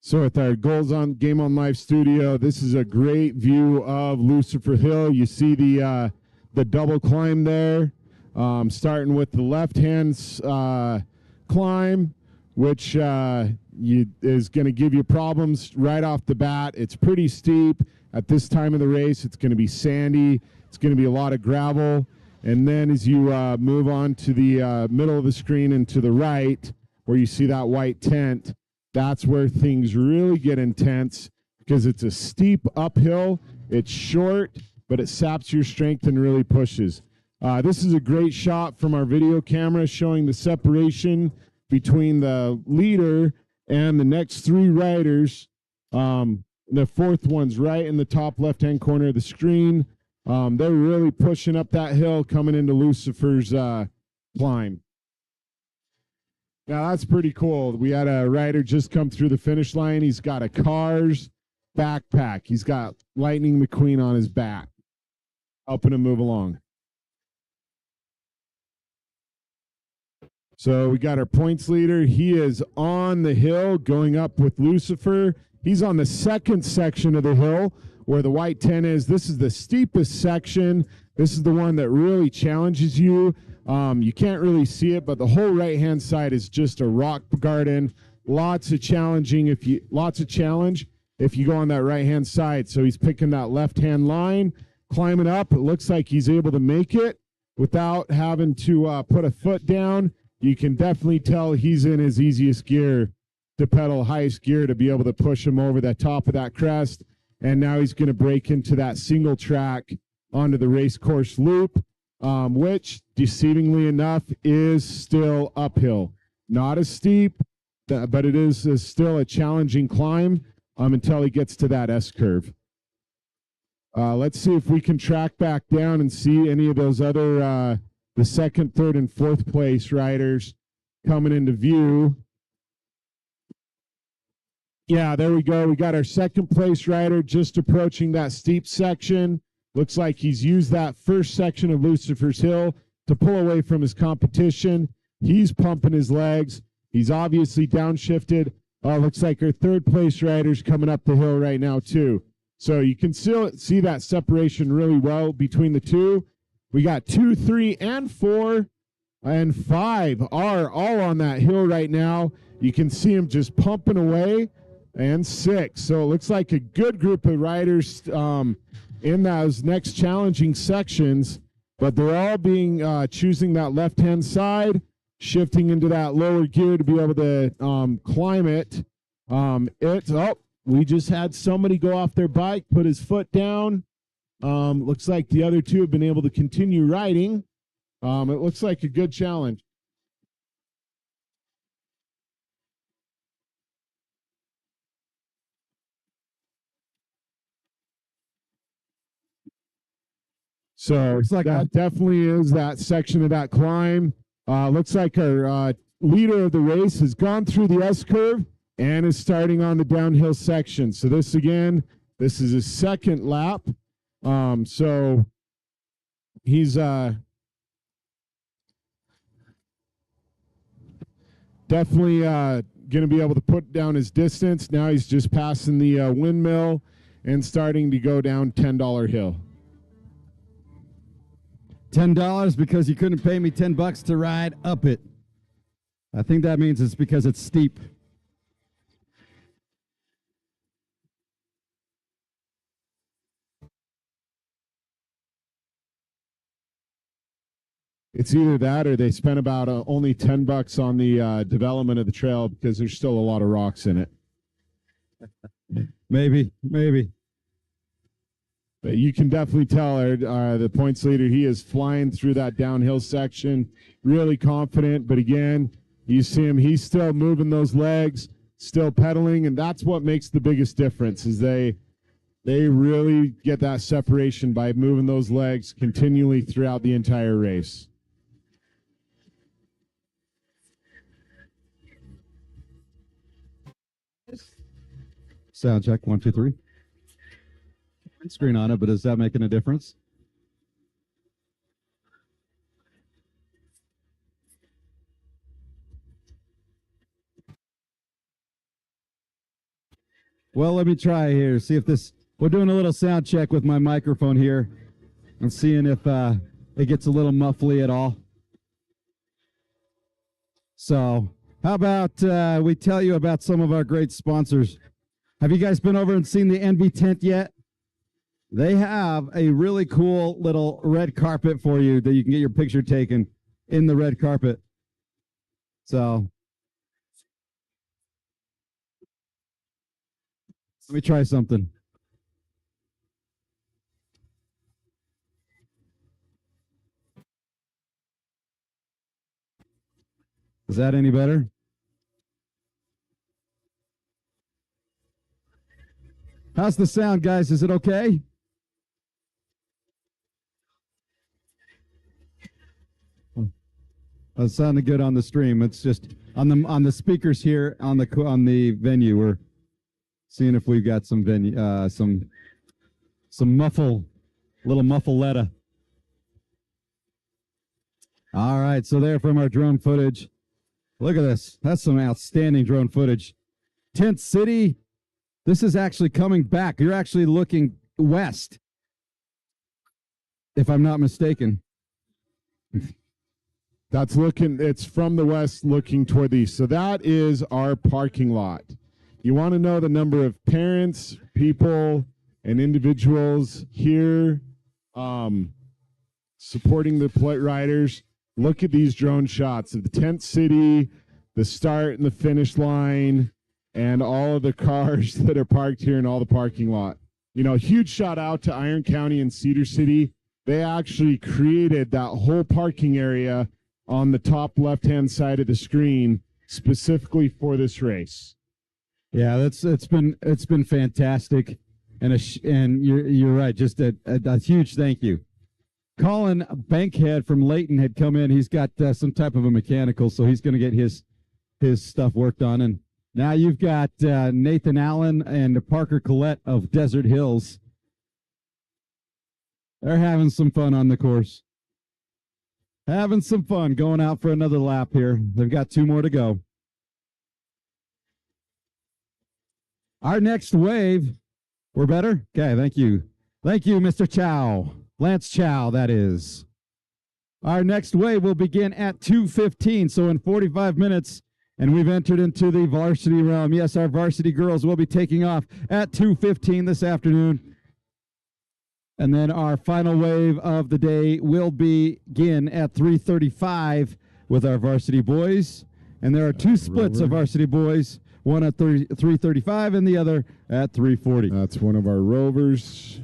So with our Goals on Game on Live studio, this is a great view of Lucifer Hill. You see the double climb there, starting with the left-hand climb, which is going to give you problems right off the bat. It's pretty steep. At this time of the race, it's going to be sandy. It's going to be a lot of gravel. And then as you move on to the middle of the screen and to the right, where you see that white tent, that's where things really get intense because it's a steep uphill. It's short, but it saps your strength and really pushes. This is a great shot from our video camera showing the separation between the leader and the next 3 riders. The fourth one's right in the top left-hand corner of the screen. They're really pushing up that hill coming into Lucifer's climb. Now, that's pretty cool. We had a rider just come through the finish line. He's got a Cars backpack. He's got Lightning McQueen on his back, helping him move along. So we got our points leader. He is on the hill going up with Lucifer. He's on the second section of the hill where the white tent is. This is the steepest section. This is the one that really challenges you. You can't really see it, but the whole right-hand side is just a rock garden, lots of challenge if you go on that right hand side. So he's picking that left hand line, climbing up. It looks like he's able to make it without having to put a foot down. You can definitely tell he's in his easiest gear to pedal, highest gear, to be able to push him over the top of that crest. And now he's going to break into that single track onto the race course loop, which, deceivingly enough, is still uphill. Not as steep, but it is still a challenging climb until he gets to that S-curve. Let's see if we can track back down and see any of those other, the second, third, and fourth place riders coming into view. Yeah, there we go. We got our second place rider just approaching that steep section. Looks like he's used that first section of Lucifer's Hill to pull away from his competition. He's pumping his legs. He's obviously downshifted. Looks like our third place rider's coming up the hill right now too. So you can still see that separation really well between the two. We got 2, 3, and 4, and 5 are all on that hill right now. You can see them just pumping away. And 6. So it looks like a good group of riders in those next challenging sections, but they're all being choosing that left-hand side, shifting into that lower gear to be able to climb it. We just had somebody go off their bike, put his foot down. Looks like the other two have been able to continue riding. It looks like a good challenge. So looks like that definitely is that section of that climb. Looks like our leader of the race has gone through the S-curve and is starting on the downhill section. So this is his second lap. So he's definitely going to be able to put down his distance. Now he's just passing the windmill and starting to go down $10 hill. $10 because you couldn't pay me $10 to ride up it. I think that means it's because it's steep. It's either that or they spent about only $10 on the development of the trail because there's still a lot of rocks in it. Maybe. But you can definitely tell the points leader, he is flying through that downhill section, really confident. But again, you see him, he's still moving those legs, still pedaling, and that's what makes the biggest difference is they really get that separation by moving those legs continually throughout the entire race. Sound check, 1, 2, 3. Screen on it, but is that making a difference? Well, let me try here. See if this. We're doing a little sound check with my microphone here and seeing if it gets a little muffly at all. So, how about we tell you about some of our great sponsors? Have you guys been over and seen the NB tent yet? They have a really cool little red carpet for you that you can get your picture taken in the red carpet. So let me try something. Is that any better? How's the sound, guys? Is it okay? It sounded good on the stream. It's just on the speakers here on the venue. We're seeing if we've got some little muffaletta. All right, so there from our drone footage. Look at this. That's some outstanding drone footage. Tent City. This is actually coming back. You're actually looking west, if I'm not mistaken. That's looking, it's from the west looking toward the east. So that is our parking lot. You want to know the number of parents, people, and individuals here supporting the riders. Look at these drone shots of the tent city, the start and the finish line, and all of the cars that are parked here in all the parking lot. You know, huge shout out to Iron County and Cedar City. They actually created that whole parking area on the top left-hand side of the screen specifically for this race. Yeah, it's been fantastic, and you're right. Just a huge thank you. Colin Bankhead from Layton had come in. He's got some type of a mechanical, so he's going to get his stuff worked on. And now you've got Nathan Allen and Parker Collette of Desert Hills. They're having some fun on the course. Having some fun going out for another lap here. They've got 2 more to go. Our next wave, we're better? Okay, thank you. Thank you, Mr. Chow. Lance Chow, that is. Our next wave will begin at 2:15, so in 45 minutes, and we've entered into the varsity realm. Yes, our varsity girls will be taking off at 2:15 this afternoon. And then our final wave of the day will begin at 3:35 with our varsity boys. And there are 2 splits of varsity boys, one at 3:35 and the other at 3:40. That's one of our rovers.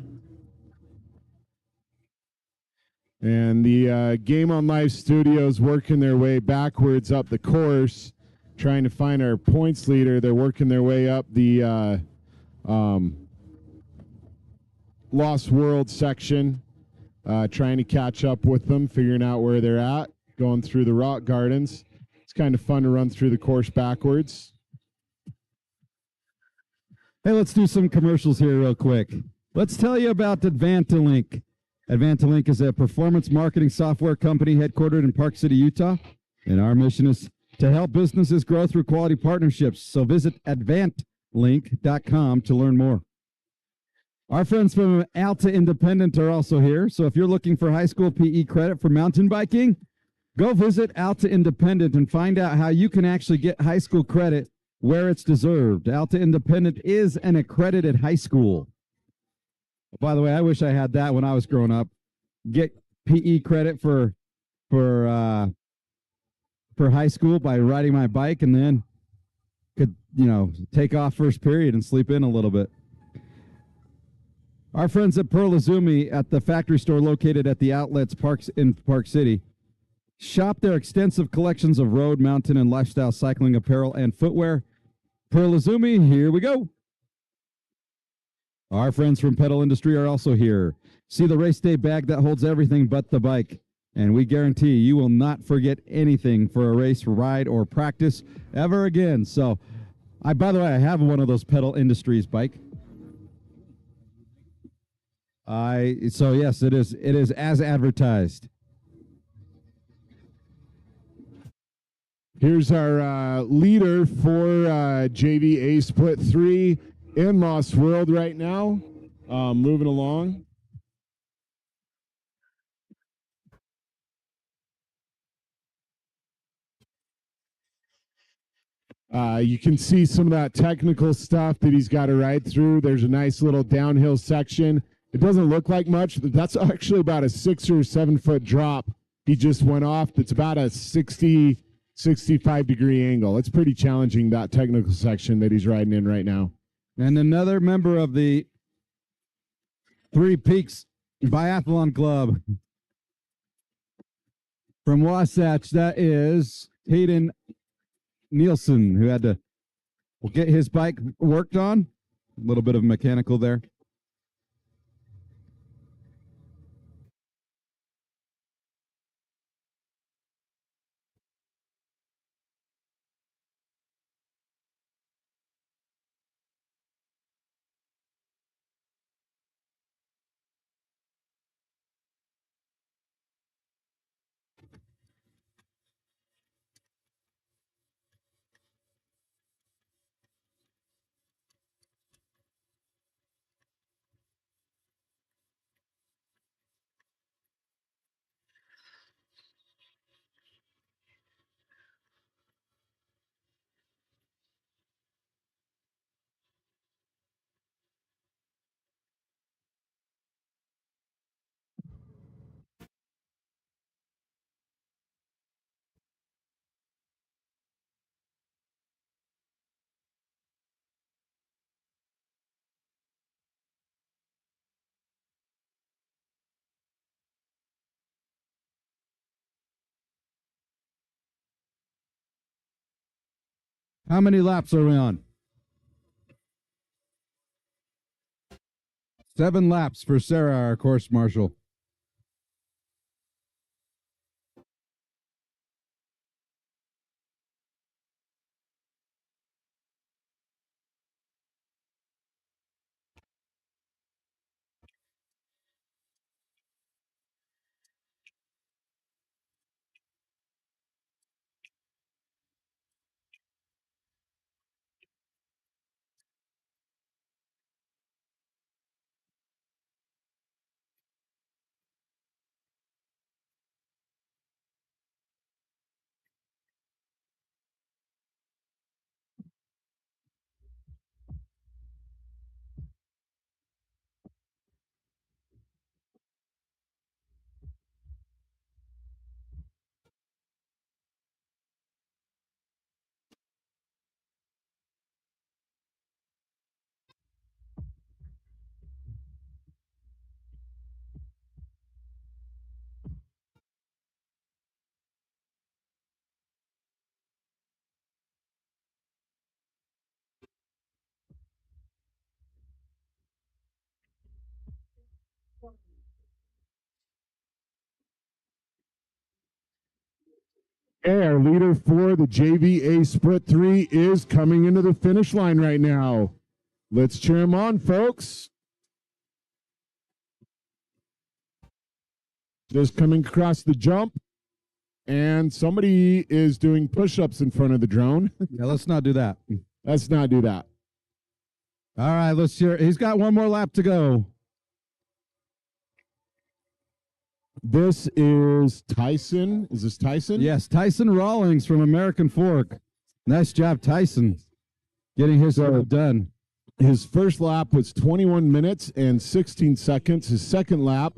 And the Game on Live Studios working their way backwards up the course, trying to find our points leader. They're working their way up the Lost World section, trying to catch up with them, figuring out where they're at, going through the rock gardens. It's kind of fun to run through the course backwards. Hey, let's do some commercials here real quick. Let's tell you about Advantalink. Advantalink is a performance marketing software company headquartered in Park City, Utah. And our mission is to help businesses grow through quality partnerships. So visit advantlink.com to learn more. Our friends from Alta Independent are also here. So if you're looking for high school PE credit for mountain biking, go visit Alta Independent and find out how you can actually get high school credit where it's deserved. Alta Independent is an accredited high school. By the way, I wish I had that when I was growing up. Get PE credit for high school by riding my bike, and then could, take off first period and sleep in a little bit. Our friends at Pearl Izumi at the factory store located at the Outlets Parks in Park City. Shop their extensive collections of road, mountain, and lifestyle cycling apparel and footwear. Pearl Izumi, here we go. Our friends from Pedal Industry are also here. See the race day bag that holds everything but the bike. And we guarantee you will not forget anything for a race, ride, or practice ever again. So, by the way, I have one of those Pedal Industries bike. So yes, it is as advertised. Here's our leader for JVA Split 3 in Lost World right now, moving along. You can see some of that technical stuff that he's got to ride through. There's a nice little downhill section. It doesn't look like much, but that's actually about a 6 or 7 foot drop. He just went off. It's about a 65 degree angle. It's pretty challenging, that technical section that he's riding in right now. And another member of the Three Peaks Biathlon Club from Wasatch, that is Hayden Nielsen, who had to get his bike worked on. A little bit of mechanical there. How many laps are we on? 7 laps for Sarah, our course marshal. Okay, our leader for the JVA Split 3 is coming into the finish line right now. Let's cheer him on, folks. Just coming across the jump, and somebody is doing push-ups in front of the drone. Yeah, let's not do that. Let's not do that. All right, let's hear. He's got one more lap to go. This is Tyson. Is this Tyson? Yes, Tyson Rawlings from American Fork. Nice job, Tyson, getting his done. His first lap was 21 minutes and 16 seconds. His second lap,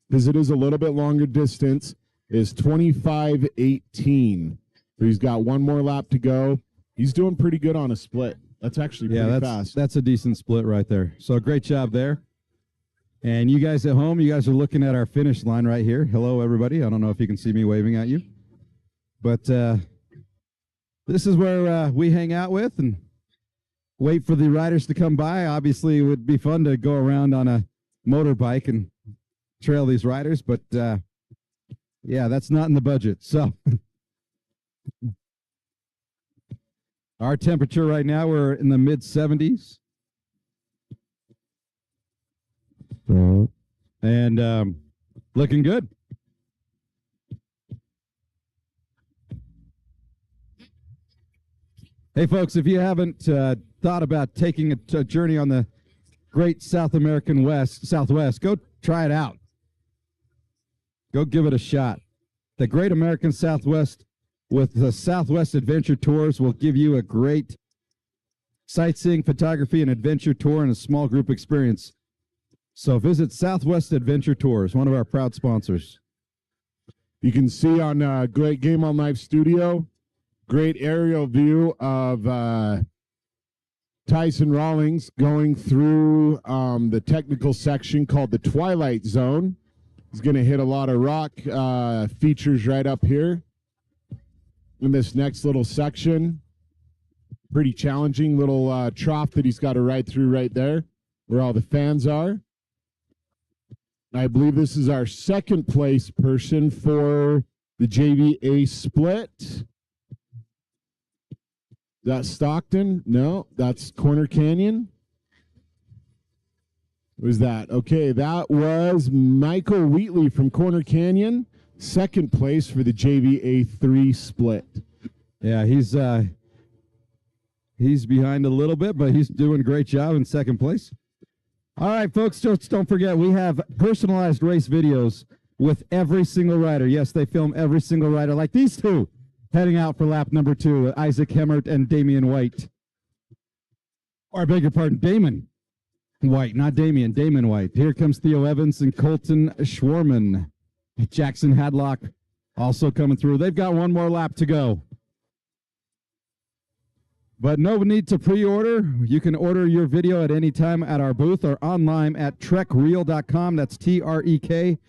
because it is a little bit longer distance, is 25:18. So he's got one more lap to go. He's doing pretty good on a split. That's actually pretty fast. That's a decent split right there. So great job there. And you guys at home, you guys are looking at our finish line right here. Hello, everybody. I don't know if you can see me waving at you. But this is where we hang out with and wait for the riders to come by. Obviously, it would be fun to go around on a motorbike and trail these riders. But, yeah, that's not in the budget. So our temperature right now, we're in the mid-70s. And looking good. Hey, folks, if you haven't thought about taking a journey on the great South American Southwest, go try it out. Go give it a shot. The Great American Southwest with the Southwest Adventure Tours will give you a great sightseeing, photography, and adventure tour and a small group experience. So visit Southwest Adventure Tours, one of our proud sponsors. You can see on Great Game On Live Studio, great aerial view of Tyson Rawlings going through the technical section called the Twilight Zone. He's going to hit a lot of rock features right up here in this next little section. Pretty challenging little trough that he's got to ride through right there where all the fans are. I believe this is our second place person for the JVA split. Is that Stockton? No, that's Corner Canyon. What was that? Okay, that was Michael Wheatley from Corner Canyon. Second place for the JVA 3 split. Yeah, he's behind a little bit, but he's doing a great job in second place. All right, folks, just don't forget, we have personalized race videos with every single rider. Yes, they film every single rider, like these two, heading out for lap number 2, Isaac Hemmert and Damian White. Or I beg your pardon, Damon White, not Damian, Damon White. Here comes Theo Evans and Colton Schwarman. Jackson Hadlock also coming through. They've got one more lap to go. But no need to pre-order. You can order your video at any time at our booth or online at trekreel.com. That's TREKREEL.com.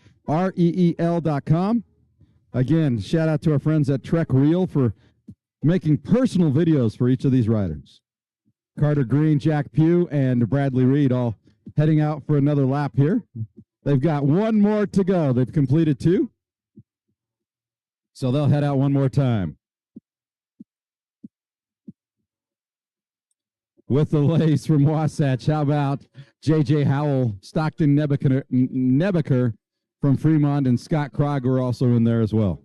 Again, shout out to our friends at Trek Reel for making personal videos for each of these riders. Carter Green, Jack Pugh, and Bradley Reed all heading out for another lap here. They've got one more to go. They've completed 2. So they'll head out one more time. With the lace from Wasatch, how about J.J. Howell, Stockton Nebeker from Fremont, and Scott Krog were also in there as well.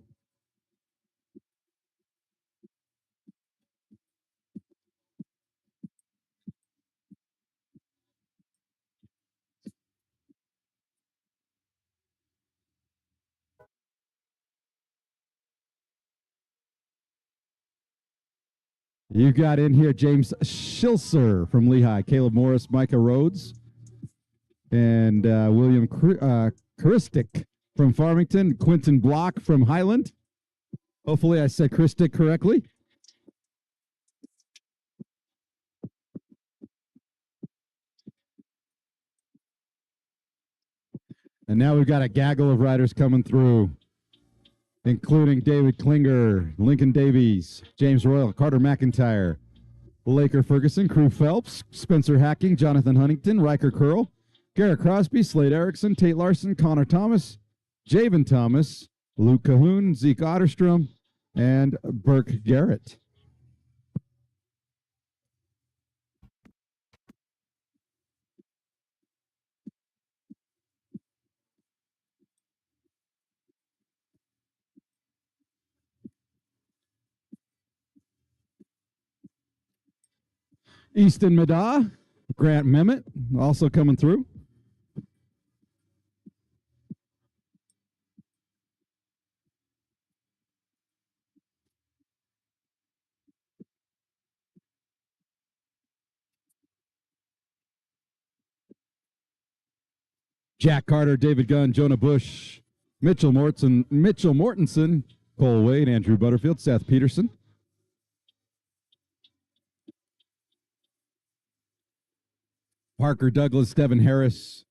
You got in here James Schilser from Lehigh, Caleb Morris, Micah Rhodes, and William Christic from Farmington, Quentin Block from Highland. Hopefully I said Christic correctly. And now we've got a gaggle of riders coming through, including David Klinger, Lincoln Davies, James Royal, Carter McIntyre, Laker Ferguson, Crew Phelps, Spencer Hacking, Jonathan Huntington, Riker Curl, Garrett Crosby, Slade Erickson, Tate Larson, Connor Thomas, Javen Thomas, Luke Cahoon, Zeke Otterstrom, and Burke Garrett. Easton Madah, Grant Memmott, also coming through. Jack Carter, David Gunn, Jonah Bush, Mitchell Mortensen, Cole Wade, Andrew Butterfield, Seth Peterson. Parker Douglas, Devin Harris.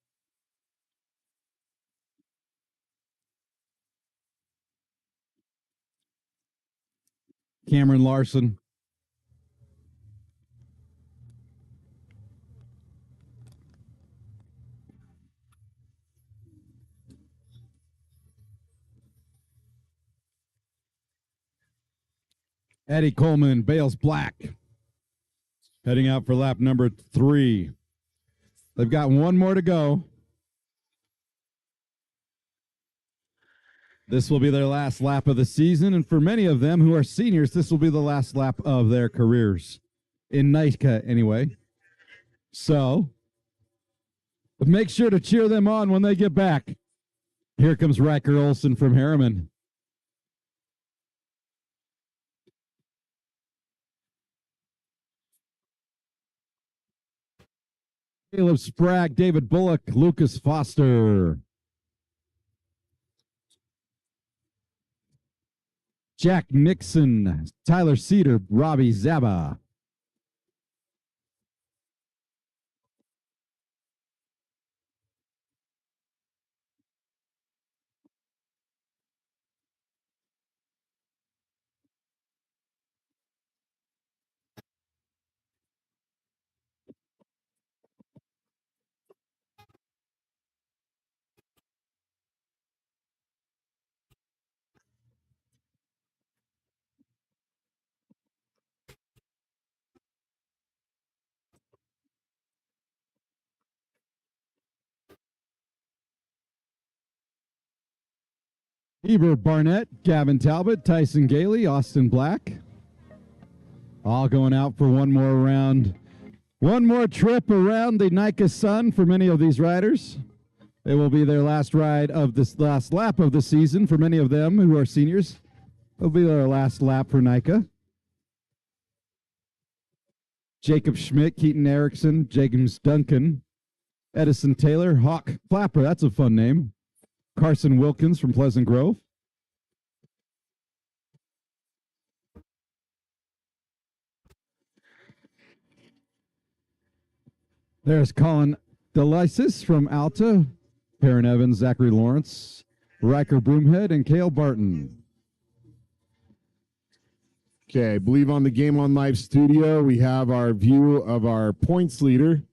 Cameron Larson. Eddie Coleman, Bales Black, heading out for lap number 3. They've got one more to go. This will be their last lap of the season, and for many of them who are seniors, this will be the last lap of their careers, in NICA anyway. So, make sure to cheer them on when they get back. Here comes Riker Olson from Harriman. Caleb Sprague, David Bullock, Lucas Foster. Jack Nixon, Tyler Cedar, Robbie Zaba. Eber Barnett, Gavin Talbot, Tyson Gailey, Austin Black. All going out for one more round. One more trip around the NICA Sun for many of these riders. It will be their last ride of this last lap of the season for many of them who are seniors. It'll be their last lap for NICA. Jacob Schmidt, Keaton Erickson, James Duncan, Edison Taylor, Hawk Clapper, that's a fun name. Carson Wilkins from Pleasant Grove. There's Colin Delisis from Alta, Perrin Evans, Zachary Lawrence, Riker Broomhead, and Cale Barton. Okay, I believe on the Game on Live studio, we have our view of our points leader.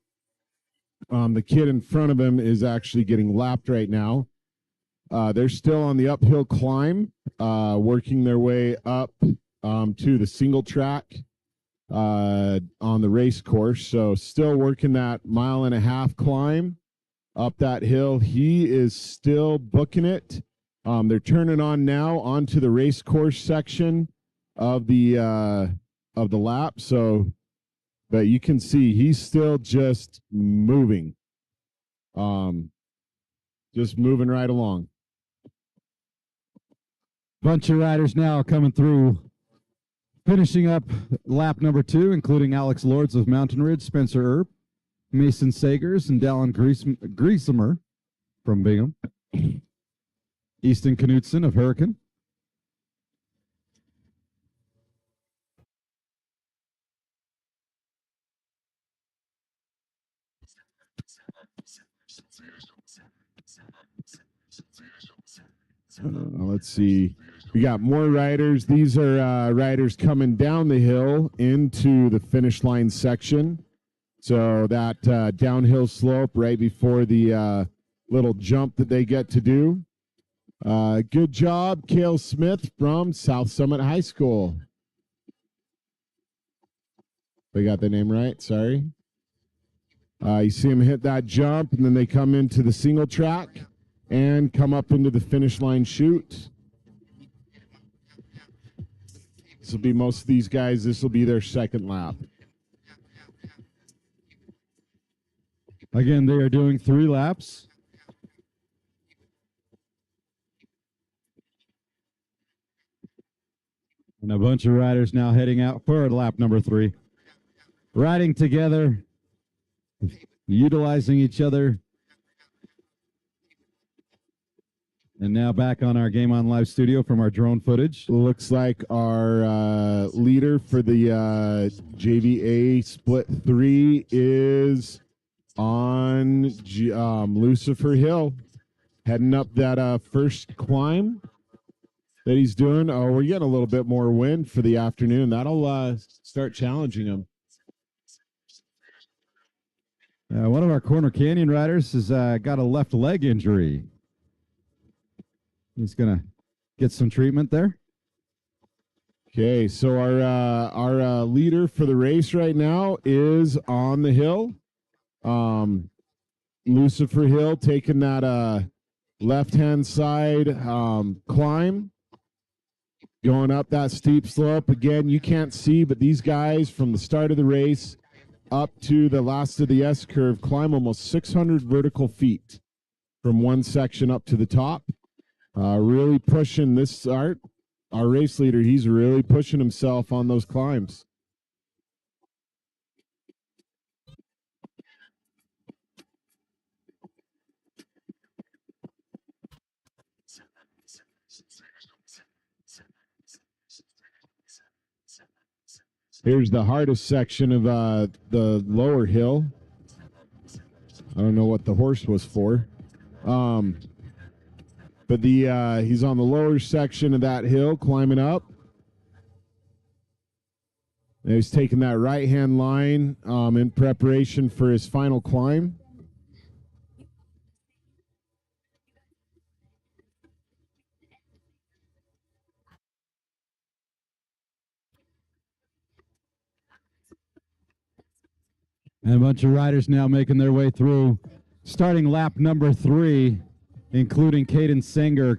The kid in front of him is actually getting lapped right now. They're still on the uphill climb, working their way up to the single track on the race course. So still working that 1.5 mile climb up that hill. He is still booking it. They're turning on now onto the race course section of the lap. So, but you can see he's still just moving, just moving right along. Bunch of riders now coming through, finishing up lap number 2, including Alex Lords of Mountain Ridge, Spencer Earp, Mason Sagers, and Dallin Griesemer from Bingham, Easton Knutson of Hurricane. Let's see. We got more riders. These are riders coming down the hill into the finish line section. So that downhill slope right before the little jump that they get to do. Good job, Cale Smith from South Summit High School. They got the name right, sorry. You see them hit that jump, and then they come into the single track and come up into the finish line chute. This will be most of these guys, this will be their second lap. Again, they are doing 3 laps. And a bunch of riders now heading out for lap number 3. Riding together, utilizing each other. And now back on our Game On Live studio from our drone footage. Looks like our leader for the JVA Split 3 is on Lucifer Hill, heading up that first climb that he's doing. Oh, we're getting a little bit more wind for the afternoon. That'll start challenging him. One of our Corner Canyon riders has got a left leg injury. He's going to get some treatment there. Okay, so our leader for the race right now is on the hill. Lucifer Hill taking that left-hand side climb, going up that steep slope. Again, you can't see, but these guys from the start of the race up to the last of the S-curve climb almost 600 vertical feet from one section up to the top. Really pushing this our race leader. He's really pushing himself on those climbs. Here's the hardest section of the lower hill. I don't know what the horse was for. But he's on the lower section of that hill, climbing up. And he's taking that right-hand line in preparation for his final climb. And a bunch of riders now making their way through, starting lap number 3, including Caden Sanger,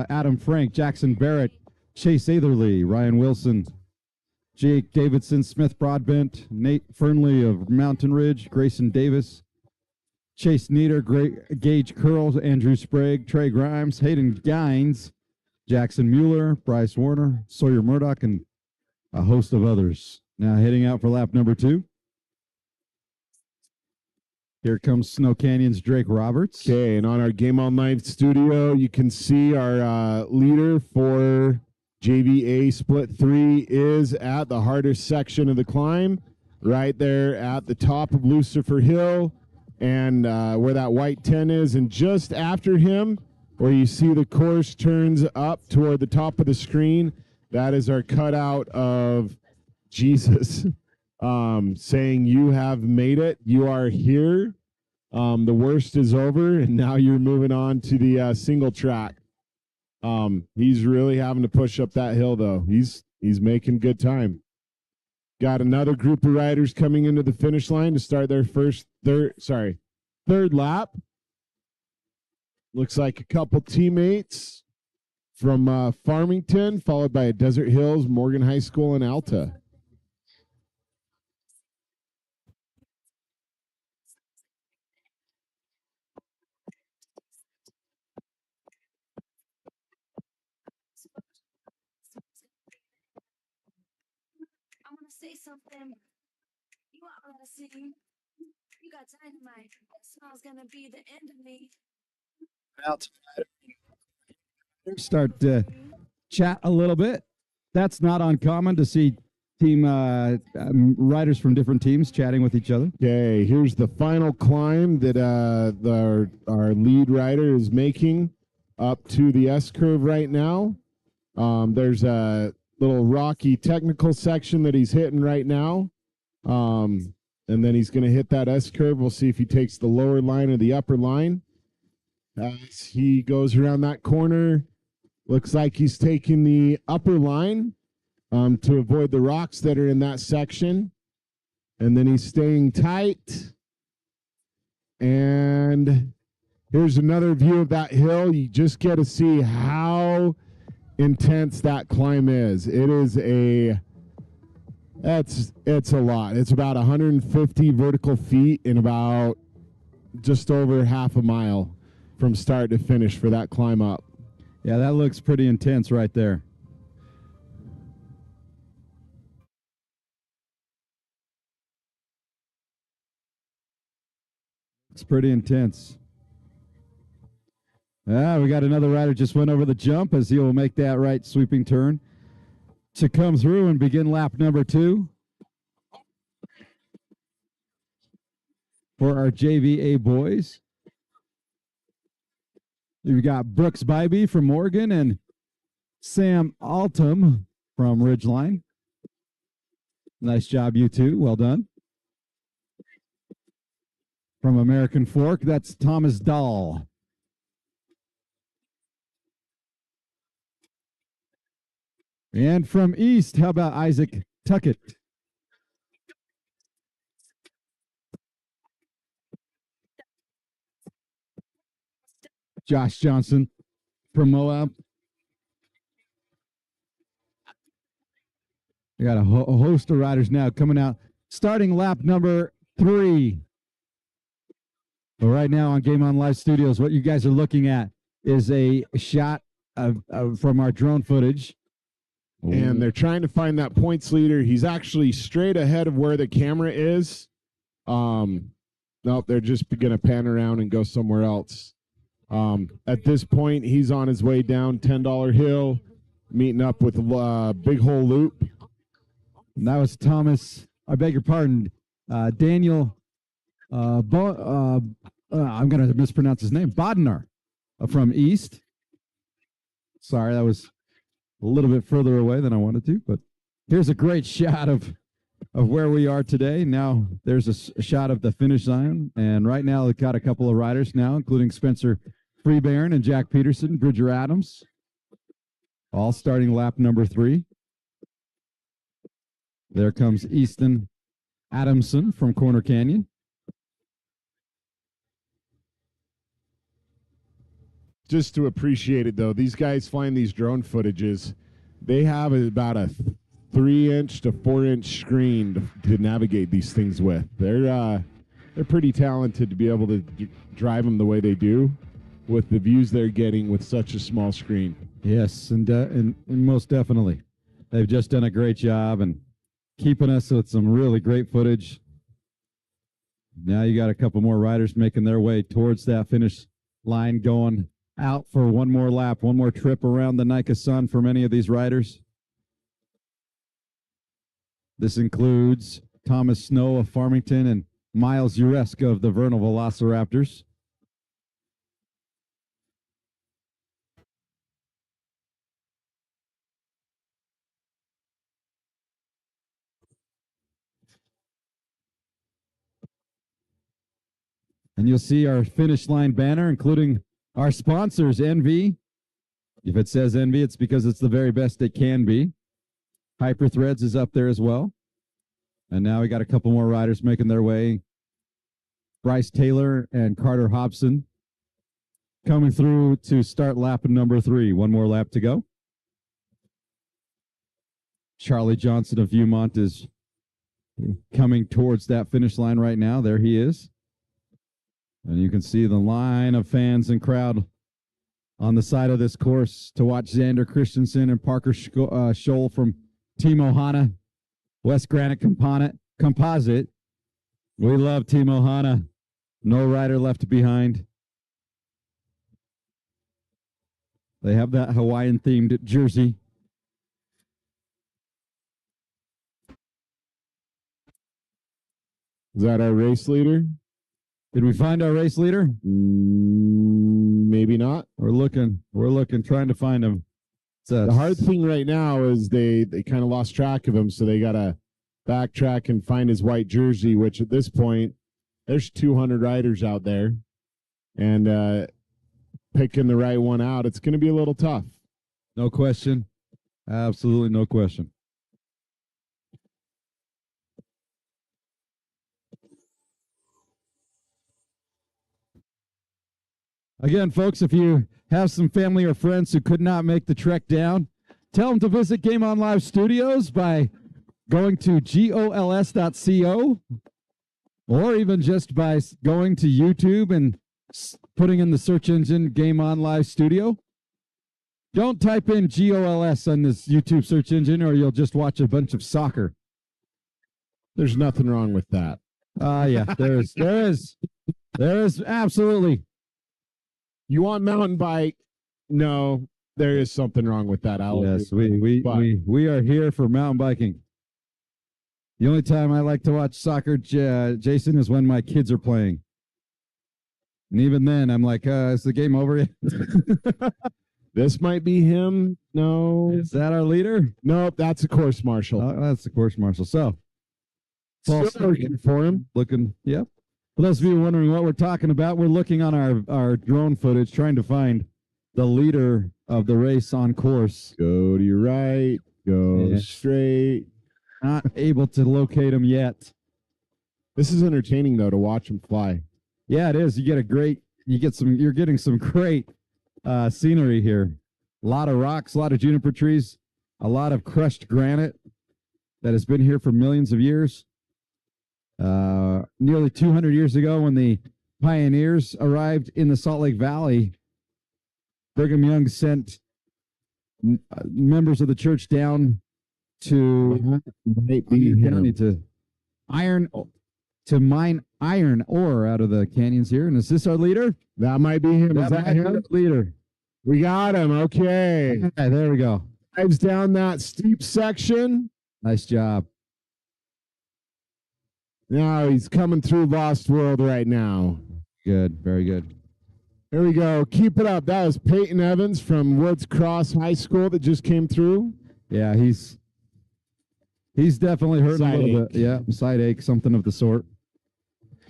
Adam Frank, Jackson Barrett, Chase Atherley, Ryan Wilson, Jake Davidson, Smith Broadbent, Nate Fernley of Mountain Ridge, Grayson Davis, Chase Nieder, Gage Curls, Andrew Sprague, Trey Grimes, Hayden Gines, Jackson Mueller, Bryce Warner, Sawyer Murdoch, and a host of others. Now heading out for lap number 2. Here comes Snow Canyon's Drake Roberts. Okay, and on our Game On Live studio, you can see our leader for JVA Split 3 is at the hardest section of the climb, right there at the top of Lucifer Hill, and where that white tent is, and just after him, where you see the course turns up toward the top of the screen, That is our cutout of Jesus saying, "You have made it. You are here. The worst is over, and now you're moving on to the single track." He's really having to push up that hill, though. He's making good time. Got another group of riders coming into the finish line to start their third lap. Looks like a couple teammates from Farmington, followed by Desert Hills, Morgan High School, and Alta. I wanna say something. You want to see? You got dynamite. That smile's gonna be the end of me. Start to chat a little bit. That's not uncommon to see team riders from different teams chatting with each other. Okay, here's the final climb that our lead rider is making up to the S curve right now. There's a little rocky technical section that he's hitting right now. And then he's going to hit that S curve. We'll see if he takes the lower line or the upper line. As he goes around that corner, looks like he's taking the upper line to avoid the rocks that are in that section. And then he's staying tight. And here's another view of that hill. You just get to see how intense that climb is. It is it's a lot. It's about 150 vertical feet in about just over half a mile from start to finish for that climb up. Yeah, that looks pretty intense right there. It's pretty intense. We got another rider just went over the jump as he'll make that right sweeping turn to come through and begin lap number 2 for our JVA boys. We've got Brooks Bybee from Morgan and Sam Altum from Ridgeline. Nice job, you two. Well done. From American Fork, that's Thomas Dahl. And from East, how about Isaac Tuckett? Josh Johnson from Moab. We got a host of riders now coming out, starting lap number 3. But right now on Game On Live Studios, what you guys are looking at is a shot from our drone footage. And they're trying to find that points leader. He's actually straight ahead of where the camera is. Nope, they're just going to pan around and go somewhere else. At this point, he's on his way down $10 hill, meeting up with Big Hole Loop. And that was Thomas, I beg your pardon, Daniel, I'm going to mispronounce his name, Bodnar from East. Sorry, that was a little bit further away than I wanted to, but here's a great shot of where we are today. Now there's a shot of the finish line, and right now we've got a couple of riders now, including Spencer Freebairn and Jack Peterson, Bridger Adams, all starting lap number 3. There comes Easton Adamson from Corner Canyon. Just to appreciate it, though, these guys flying these drone footages, they have about a 3-inch to 4-inch screen to navigate these things with. They're pretty talented to be able to drive them the way they do with the views they're getting with such a small screen. Yes, and most definitely. They've just done a great job and keeping us with some really great footage. Now you got a couple more riders making their way towards that finish line, going out for one more lap, one more trip around the Nika Sun for many of these riders. This includes Thomas Snow of Farmington and Miles Ureska of the Vernal Velociraptors. And you'll see our finish line banner, including our sponsors, NV. If it says NV, it's because it's the very best it can be. Hyper Threads is up there as well. And now we got a couple more riders making their way. Bryce Taylor and Carter Hobson coming through to start lap number 3. One more lap to go. Charlie Johnson of Viewmont is coming towards that finish line right now. There he is. And you can see the line of fans and crowd on the side of this course to watch Xander Christensen and Parker Scholl from Team Ohana, West Granite Composite. We love Team Ohana. No rider left behind. They have that Hawaiian-themed jersey. Is that our race leader? Did we find our race leader? Maybe not. We're looking, trying to find him. The hard thing right now is they kind of lost track of him, so they got to backtrack and find his white jersey, which at this point, there's 200 riders out there. And picking the right one out, it's going to be a little tough. No question. Absolutely no question. Again, folks, if you have some family or friends who could not make the trek down, tell them to visit Game On Live Studios by going to gols.co or even just by going to YouTube and putting in the search engine Game On Live Studio. Don't type in GOLS on this YouTube search engine or you'll just watch a bunch of soccer. There's nothing wrong with that. Yeah, there is absolutely. You want mountain bike? No, there is something wrong with that. Yes, we are here for mountain biking. The only time I like to watch soccer, Jason, is when my kids are playing. And even then, I'm like, is the game over yet? This might be him. No. Is that our leader? Nope, that's a course marshal. That's the course marshal. So, still looking for him. Yep. For those of you wondering what we're talking about, we're looking on our drone footage, trying to find the leader of the race on course. Go to your right, go straight. Not able to locate him yet. This is entertaining though to watch him fly. Yeah, it is. You're getting some great scenery here. A lot of rocks, a lot of juniper trees, a lot of crushed granite that has been here for millions of years. Nearly 200 years ago, when the pioneers arrived in the Salt Lake Valley, Brigham Young sent members of the church down to mine iron ore out of the canyons here. And is this our leader? That might be him. Is that him? Leader. We got him. Okay. There we go. Dives down that steep section. Nice job. Now he's coming through Lost World right now. Good. Very good. There we go. Keep it up. That was Peyton Evans from Woods Cross High School that just came through. Yeah, he's definitely hurting a little bit. Yeah, side ache, something of the sort.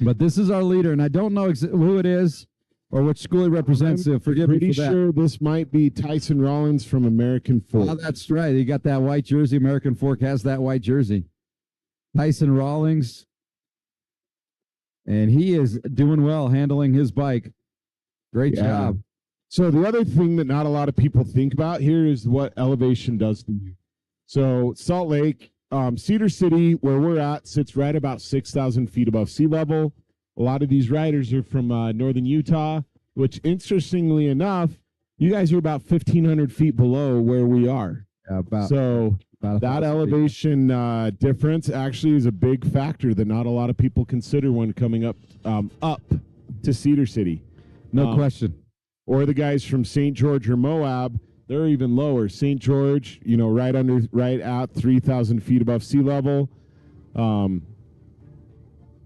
But this is our leader, and I don't know who it is or which school he represents. Forgive me for that. Pretty sure this might be Tyson Rollins from American Fork. Oh, that's right. He got that white jersey. American Fork has that white jersey. Tyson Rawlings. And he is doing well handling his bike. Great job. So the other thing that not a lot of people think about here is what elevation does to you. So Salt Lake, Cedar City, where we're at, sits right about 6,000 feet above sea level. A lot of these riders are from northern Utah, which interestingly enough, you guys are about 1,500 feet below where we are. About that elevation difference actually is a big factor that not a lot of people consider when coming up to Cedar City. No question. Or the guys from St. George or Moab, they're even lower. St. George, right at 3,000 feet above sea level.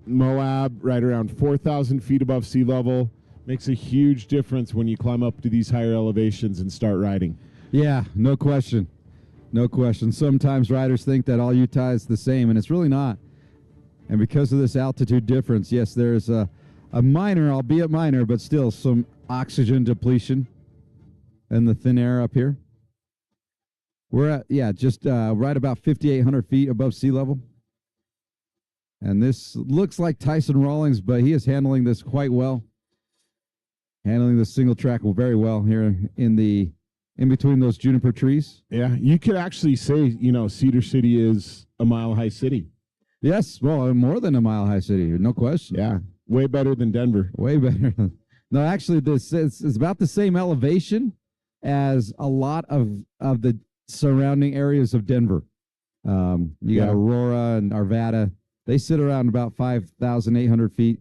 Moab, right around 4,000 feet above sea level. Makes a huge difference when you climb up to these higher elevations and start riding. Yeah, no question. No question. Sometimes riders think that all Utah is the same, and it's really not. And because of this altitude difference, yes, there's a a minor, albeit minor, but still some oxygen depletion in the thin air up here. We're at, just right about 5,800 feet above sea level. And this looks like Tyson Rawlings, but he is handling this quite well. Handling this single track very well here in between those juniper trees. Yeah, you could actually say, Cedar City is a mile-high city. Yes, well, more than a mile-high city, no question. Yeah, way better than Denver. Way better. No, actually, this is about the same elevation as a lot of the surrounding areas of Denver. You got Aurora and Arvada. They sit around about 5,800 feet,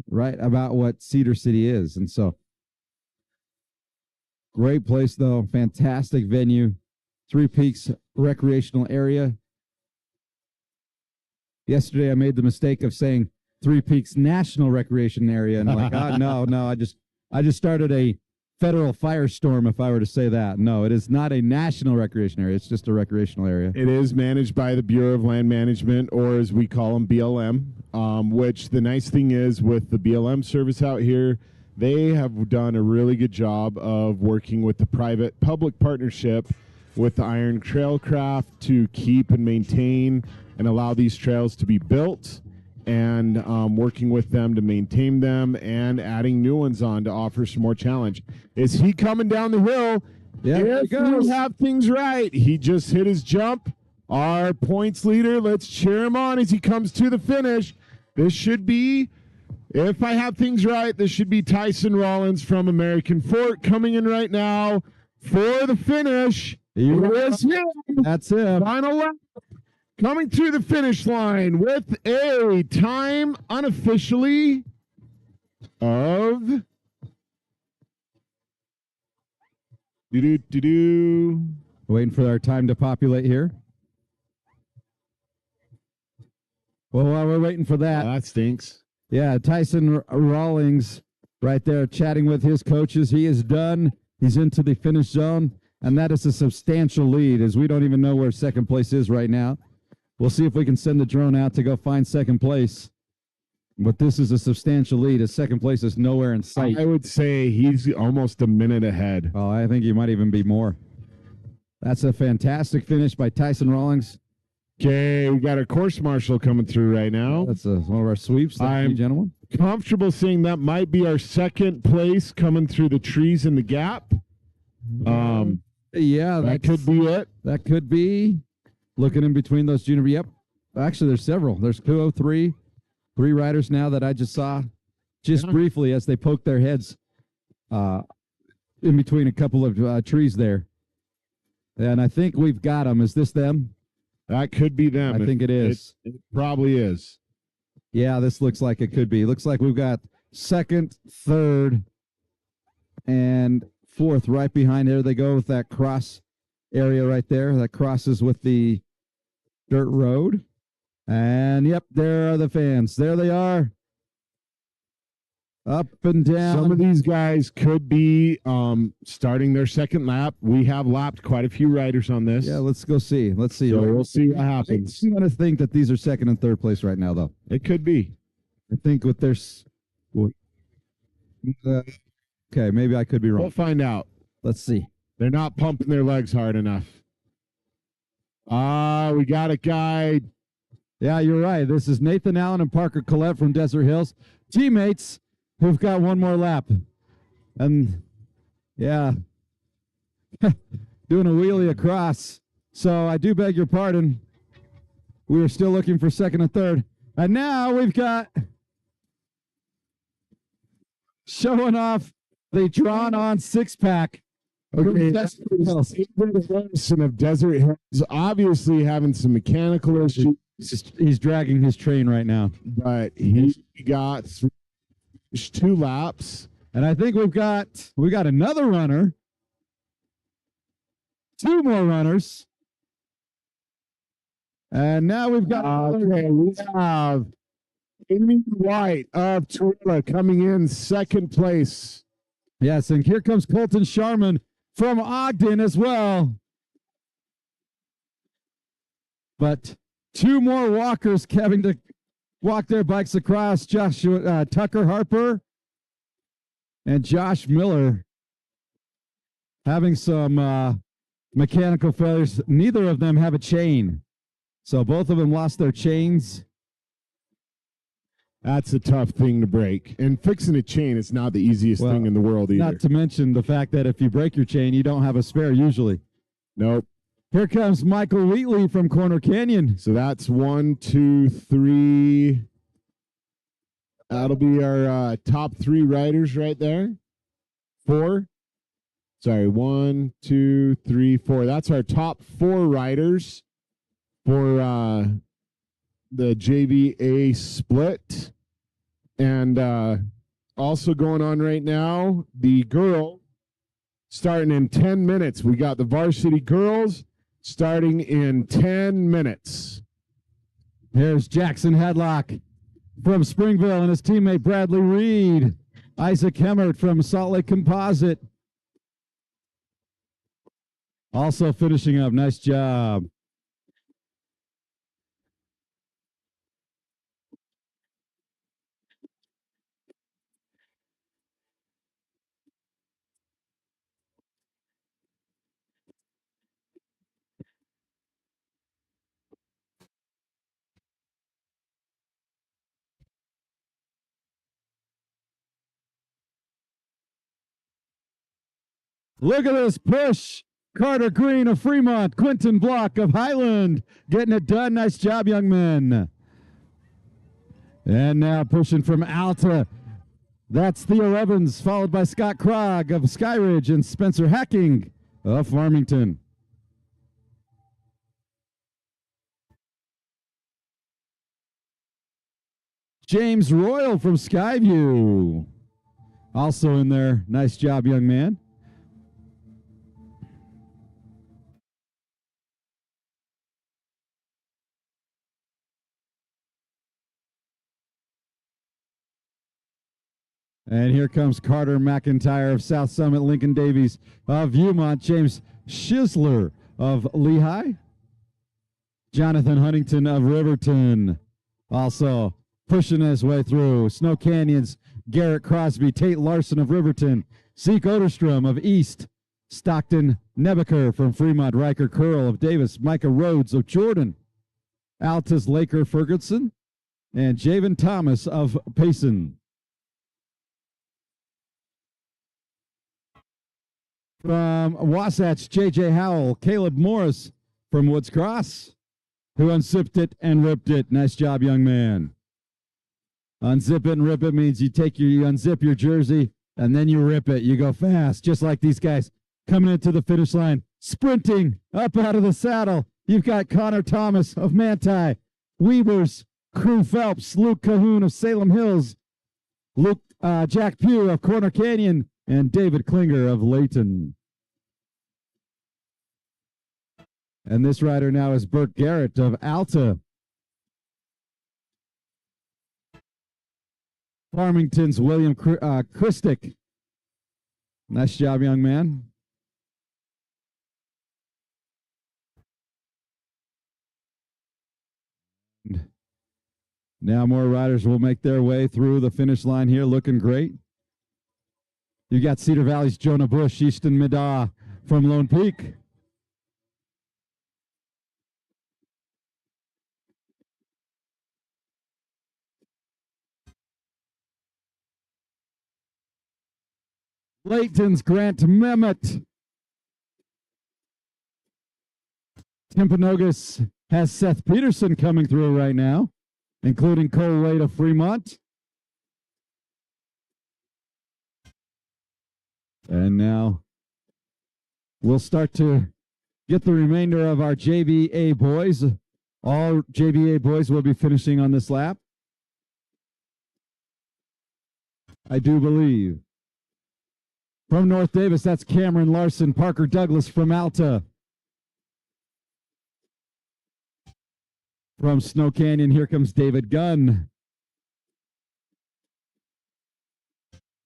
right about what Cedar City is. And so, great place, though. Fantastic venue. Three Peaks recreational area. Yesterday, I made the mistake of saying Three Peaks National Recreation Area, and like, no, I just started a federal firestorm if I were to say that. No, it is not a national recreation area. It's just a recreational area. It is managed by the Bureau of Land Management, or as we call them, BLM, which the nice thing is with the BLM service out here, they have done a really good job of working with the private-public partnership with the Iron Trailcraft to keep and maintain and allow these trails to be built, and working with them to maintain them and adding new ones on to offer some more challenge. Is he coming down the hill? Yeah, if we have things right. He just hit his jump. Our points leader, let's cheer him on as he comes to the finish. This should be, if I have things right, this should be Tyson Rawlings from American Fork coming in right now for the finish. That's him. Final lap. Coming through the finish line with a time unofficially of Waiting for our time to populate here. Well, while we're waiting for that, that stinks. Yeah, Tyson Rawlings right there chatting with his coaches. He is done. He's into the finish zone, and that is a substantial lead, as we don't even know where second place is right now. We'll see if we can send the drone out to go find second place. But this is a substantial lead, as second place is nowhere in sight. I would say he's almost a minute ahead. Oh, I think he might even be more. That's a fantastic finish by Tyson Rawlings. Okay, we got a course marshal coming through right now. That's one of our sweeps. Thank you, gentlemen. Comfortable saying that might be our second place coming through the trees in the gap. Yeah, that could be it. That could be. Looking in between those junior. Yep. Actually, there's several. There's 203, 3 riders now that I just saw briefly as they poked their heads in between a couple of trees there. And I think we've got them. Is this them? That could be them. I think it is. It probably is. Yeah, this looks like it could be. Looks like we've got second, third, and fourth right behind. There they go with that cross area right there. That crosses with the dirt road. And, yep, there are the fans. There they are. Up and down. Some of these guys could be starting their second lap. We have lapped quite a few riders on this. Yeah, let's go see. Let's see. So we'll see what happens. I'm going to think that these are second and third place right now, though. It could be. I think with their... okay, maybe I could be wrong. We'll find out. Let's see. They're not pumping their legs hard enough. We got a guy. Yeah, you're right. This is Nathan Allen and Parker Collette from Desert Hills. Teammates who've got one more lap. And, yeah, doing a wheelie across. So I do beg your pardon. We are still looking for second and third. And now we've got showing off the drawn-on six-pack. Okay, that's of Desert Hills, obviously having some mechanical issues. He's dragging his train right now. But he got 2 laps. And I think we got another runner. 2 more runners. And now we've got we have Amy White of Torilla coming in second place. Yes, and here comes Colton Sharman from Ogden as well. But 2 more walkers having to walk their bikes across. Joshua Tucker Harper and Josh Miller having some mechanical failures. Neither of them have a chain. So both of them lost their chains. That's a tough thing to break. And fixing a chain is not the easiest thing in the world either. Not to mention the fact that if you break your chain, you don't have a spare usually. Nope. Here comes Michael Wheatley from Corner Canyon. So that's 1, 2, 3. That'll be our top 3 riders right there. 4. Sorry, 1, 2, 3, 4. That's our top 4 riders for the JVA split. And also going on right now, the girl starting in 10 minutes. We got the varsity girls starting in 10 minutes. Here's Jackson Headlock from Springville and his teammate Bradley Reed. Isaac Hemmert from Salt Lake Composite. Also finishing up. Nice job. Look at this push. Carter Green of Fremont, Quentin Block of Highland, getting it done. Nice job, young men. And now pushing from Alta. That's Theo Evans, followed by Scott Krog of Skyridge and Spencer Hacking of Farmington. James Royal from Skyview, also in there. Nice job, young man. And here comes Carter McIntyre of South Summit, Lincoln Davies of Viewmont, James Schisler of Lehigh, Jonathan Huntington of Riverton, also pushing his way through. Snow Canyons, Garrett Crosby, Tate Larson of Riverton, Zeke Oderstrom of East, Stockton Nebaker from Fremont, Riker Curl of Davis, Micah Rhodes of Jordan, Altus Laker Ferguson, and Javen Thomas of Payson. From Wasatch, J.J. Howell, Caleb Morris from Woods Cross, who unzipped it and ripped it. Nice job, young man. Unzip it and rip it means you unzip your jersey and then you rip it. You go fast, just like these guys coming into the finish line, sprinting up out of the saddle. You've got Connor Thomas of Manti, Weavers, Crew Phelps, Luke Cahoon of Salem Hills, Jack Pugh of Corner Canyon, and David Klinger of Layton. And this rider now is Burt Garrett of Alta. Farmington's William Christick. Nice job, young man. Now more riders will make their way through the finish line here, looking great. You got Cedar Valley's Jonah Bush, Easton Middaugh from Lone Peak. Layton's Grant Mehmet. Timpanogos has Seth Peterson coming through right now, including Cole Wade of Fremont. And now we'll start to get the remainder of our JVA boys. All JVA boys will be finishing on this lap, I do believe. From North Davis, that's Cameron Larson, Parker Douglas from Alta. From Snow Canyon, here comes David Gunn.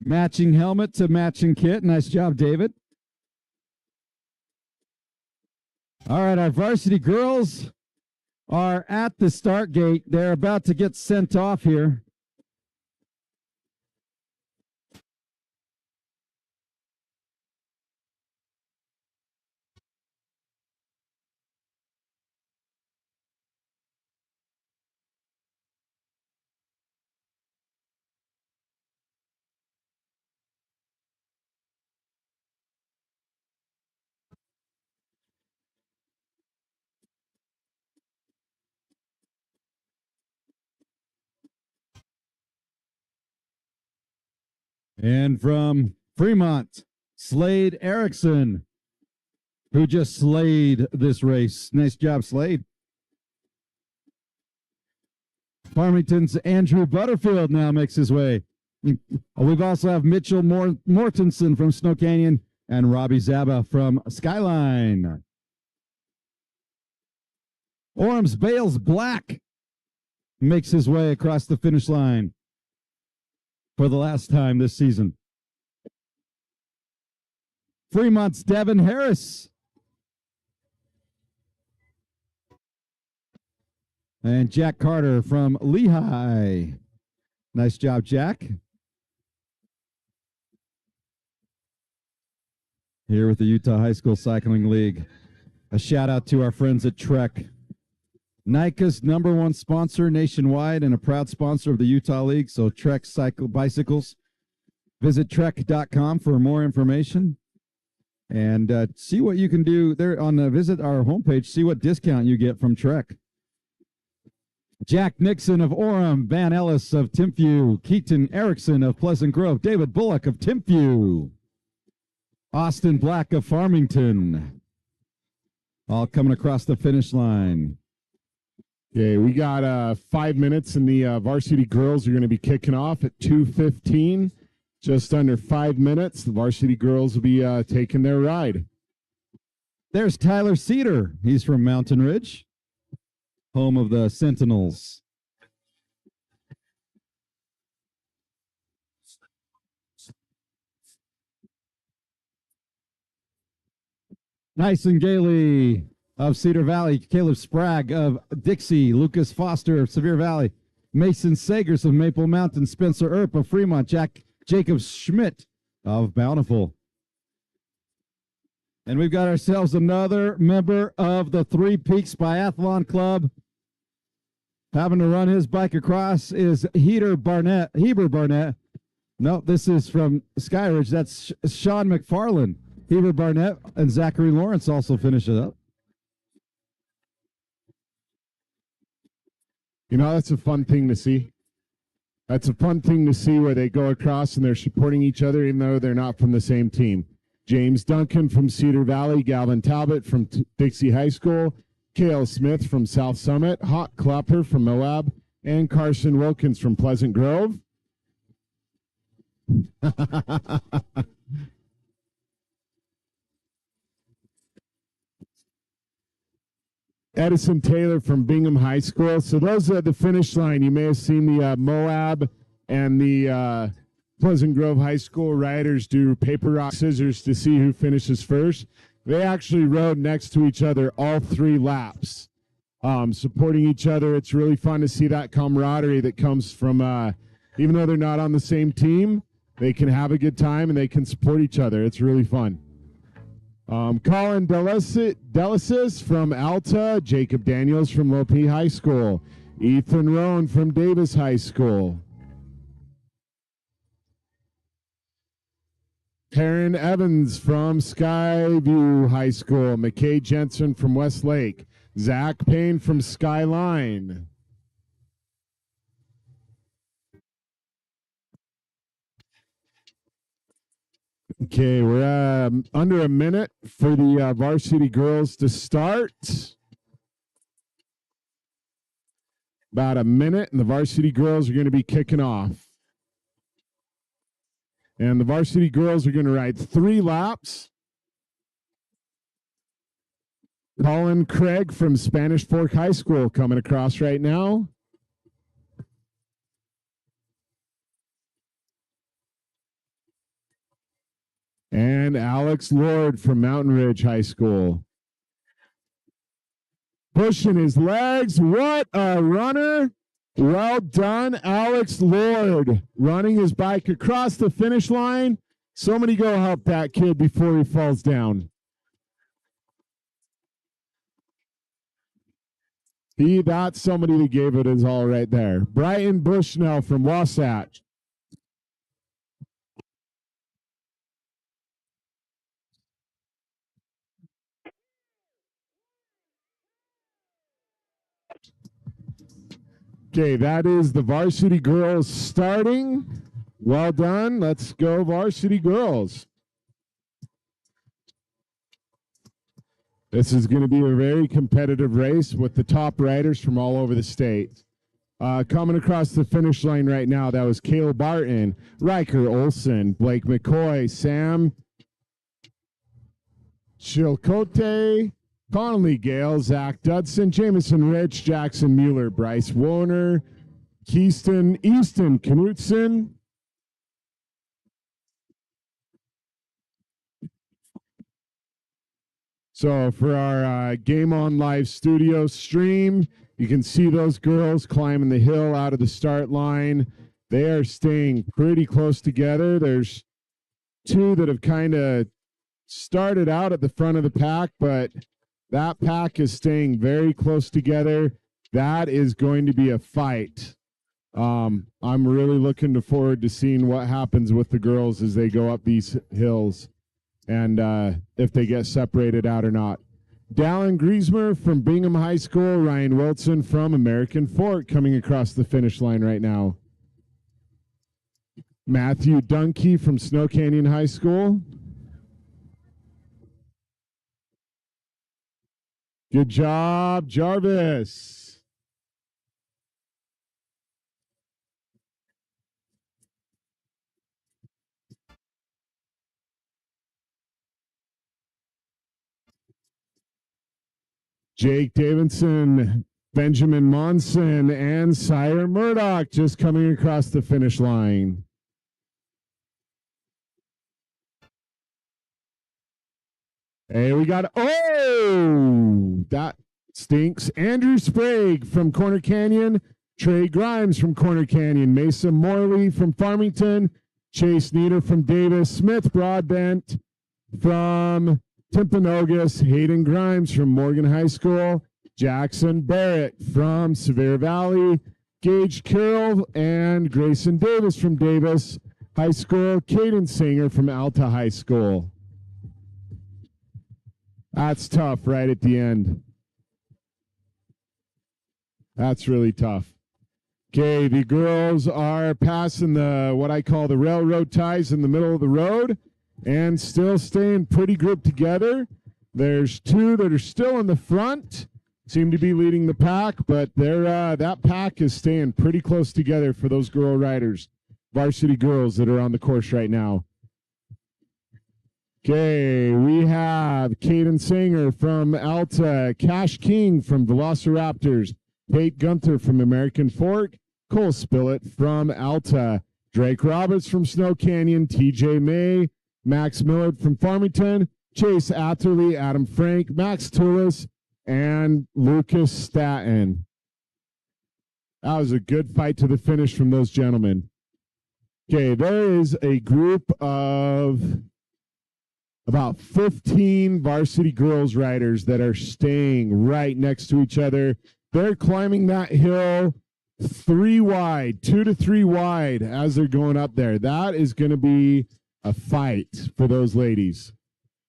Matching helmet to matching kit. Nice job, David. All right, our varsity girls are at the start gate. They're about to get sent off here. And from Fremont, Slade Erickson, who just slayed this race. Nice job, Slade. Farmington's Andrew Butterfield now makes his way. We've also have Mitchell Mortensen from Snow Canyon and Robbie Zaba from Skyline. Orem's Bales Black makes his way across the finish line for the last time this season. Fremont's Devin Harris. And Jack Carter from Lehigh. Nice job, Jack. Here with the Utah High School Cycling League. A shout out to our friends at Trek. NICA's #1 sponsor nationwide and a proud sponsor of the Utah League. So Trek Cycle Bicycles. Visit trek.com for more information. And see what you can do there on visit our homepage. See what discount you get from Trek. Jack Nixon of Orem, Van Ellis of Timpview, Keaton Erickson of Pleasant Grove, David Bullock of Timpview, Austin Black of Farmington, all coming across the finish line. Okay, we got 5 minutes, and the varsity girls are going to be kicking off at 2:15. Just under 5 minutes, the varsity girls will be taking their ride. There's Tyler Cedar. He's from Mountain Ridge, home of the Sentinels. Nyson Gailey of Cedar Valley, Caleb Spragg of Dixie, Lucas Foster of Sevier Valley, Mason Sagers of Maple Mountain, Spencer Earp of Fremont, Jacob Schmidt of Bountiful. And we've got ourselves another member of the Three Peaks Biathlon Club. Having to run his bike across is Heber Barnett. No, this is from Skyridge. That's Sean McFarland. Heber Barnett and Zachary Lawrence also finish it up. You know, that's a fun thing to see. That's a fun thing to see where they go across and they're supporting each other even though they're not from the same team. James Duncan from Cedar Valley, Galvin Talbot from Dixie High School, Kale Smith from South Summit, Hawk Klopper from Moab, and Carson Wilkins from Pleasant Grove. Edison Taylor from Bingham High School. So those are the finish line. You may have seen the Moab and the Pleasant Grove High School riders do paper, rock, scissors to see who finishes first. They actually rode next to each other all 3 laps, supporting each other. It's really fun to see that camaraderie that comes from, even though they're not on the same team, they can have a good time and they can support each other. It's really fun. Colin Delasis from Alta, Jacob Daniels from Lopie High School, Ethan Rohn from Davis High School, Perrin Evans from Skyview High School, McKay Jensen from Westlake, Zach Payne from Skyline. Okay, we're under a minute for the varsity girls to start. About a minute, and the varsity girls are going to be kicking off. And the varsity girls are going to ride 3 laps. Colin Craig from Spanish Fork High School coming across right now. And Alex Lord from Mountain Ridge High School. pushing his legs. What a runner. Well done, Alex Lord, running his bike across the finish line. Somebody go help that kid before he falls down. That's somebody that gave it his all right there. Brighton Bushnell from Wasatch. Okay, that is the varsity girls starting. Well done. Let's go, varsity girls. This is going to be a very competitive race with the top riders from all over the state. Coming across the finish line right now, that was Cale Barton, Riker Olson, Blake McCoy, Sam Chilcote, Connolly Gale, Zach Dudson, Jameson Rich, Jackson Mueller, Bryce Warner, Easton Knutson. So for our Game On Live studio stream, you can see those girls climbing the hill out of the start line. They are staying pretty close together. There's two that have kind of started out at the front of the pack, but that pack is staying very close together. That is going to be a fight. I'm really looking forward to seeing what happens with the girls as they go up these hills and if they get separated out or not. Dallin Griesmer from Bingham High School, Ryan Wilson from American Fork coming across the finish line right now. Matthew Dunkey from Snow Canyon High School. Good job, Jarvis. Jake Davidson, Benjamin Monson, and Sire Murdoch just coming across the finish line. Hey, we got, oh, that stinks. Andrew Sprague from Corner Canyon, Trey Grimes from Corner Canyon, Mason Morley from Farmington, Chase Nieder from Davis, Smith Broadbent from Timpanogos, Hayden Grimes from Morgan High School, Jackson Barrett from Sevier Valley, Gage Carroll and Grayson Davis from Davis High School, Caden Singer from Alta High School. That's tough right at the end. That's really tough. Okay, the girls are passing the what I call the railroad ties in the middle of the road and still staying pretty grouped together. There's two that are still in the front, seem to be leading the pack, but they're that pack is staying pretty close together for those girl riders, varsity girls that are on the course right now. Okay, we have Caden Singer from Alta, Cash King from Velociraptors, Kate Gunther from American Fork, Cole Spillett from Alta, Drake Roberts from Snow Canyon, TJ May, Max Millard from Farmington, Chase Atherley, Adam Frank, Max Toulis, and Lucas Staten. That was a good fight to the finish from those gentlemen. Okay, there is a group of about 15 varsity girls riders that are staying right next to each other. They're climbing that hill 3 wide, 2 to 3 wide as they're going up there. That is going to be a fight for those ladies.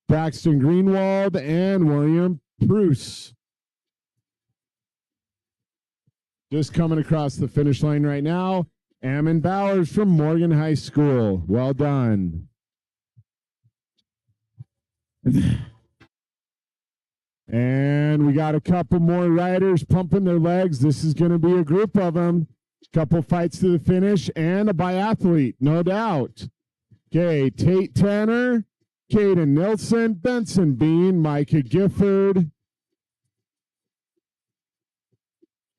Braxton Greenwald and William Bruce just coming across the finish line right now. Ammon Bowers from Morgan High School. Well done. And we got a couple more riders pumping their legs. This is going to be a group of them. Couple fights to the finish and a biathlete, no doubt. Okay, Tate Tanner, Caden Nilsson, Benson Bean, Micah Gifford,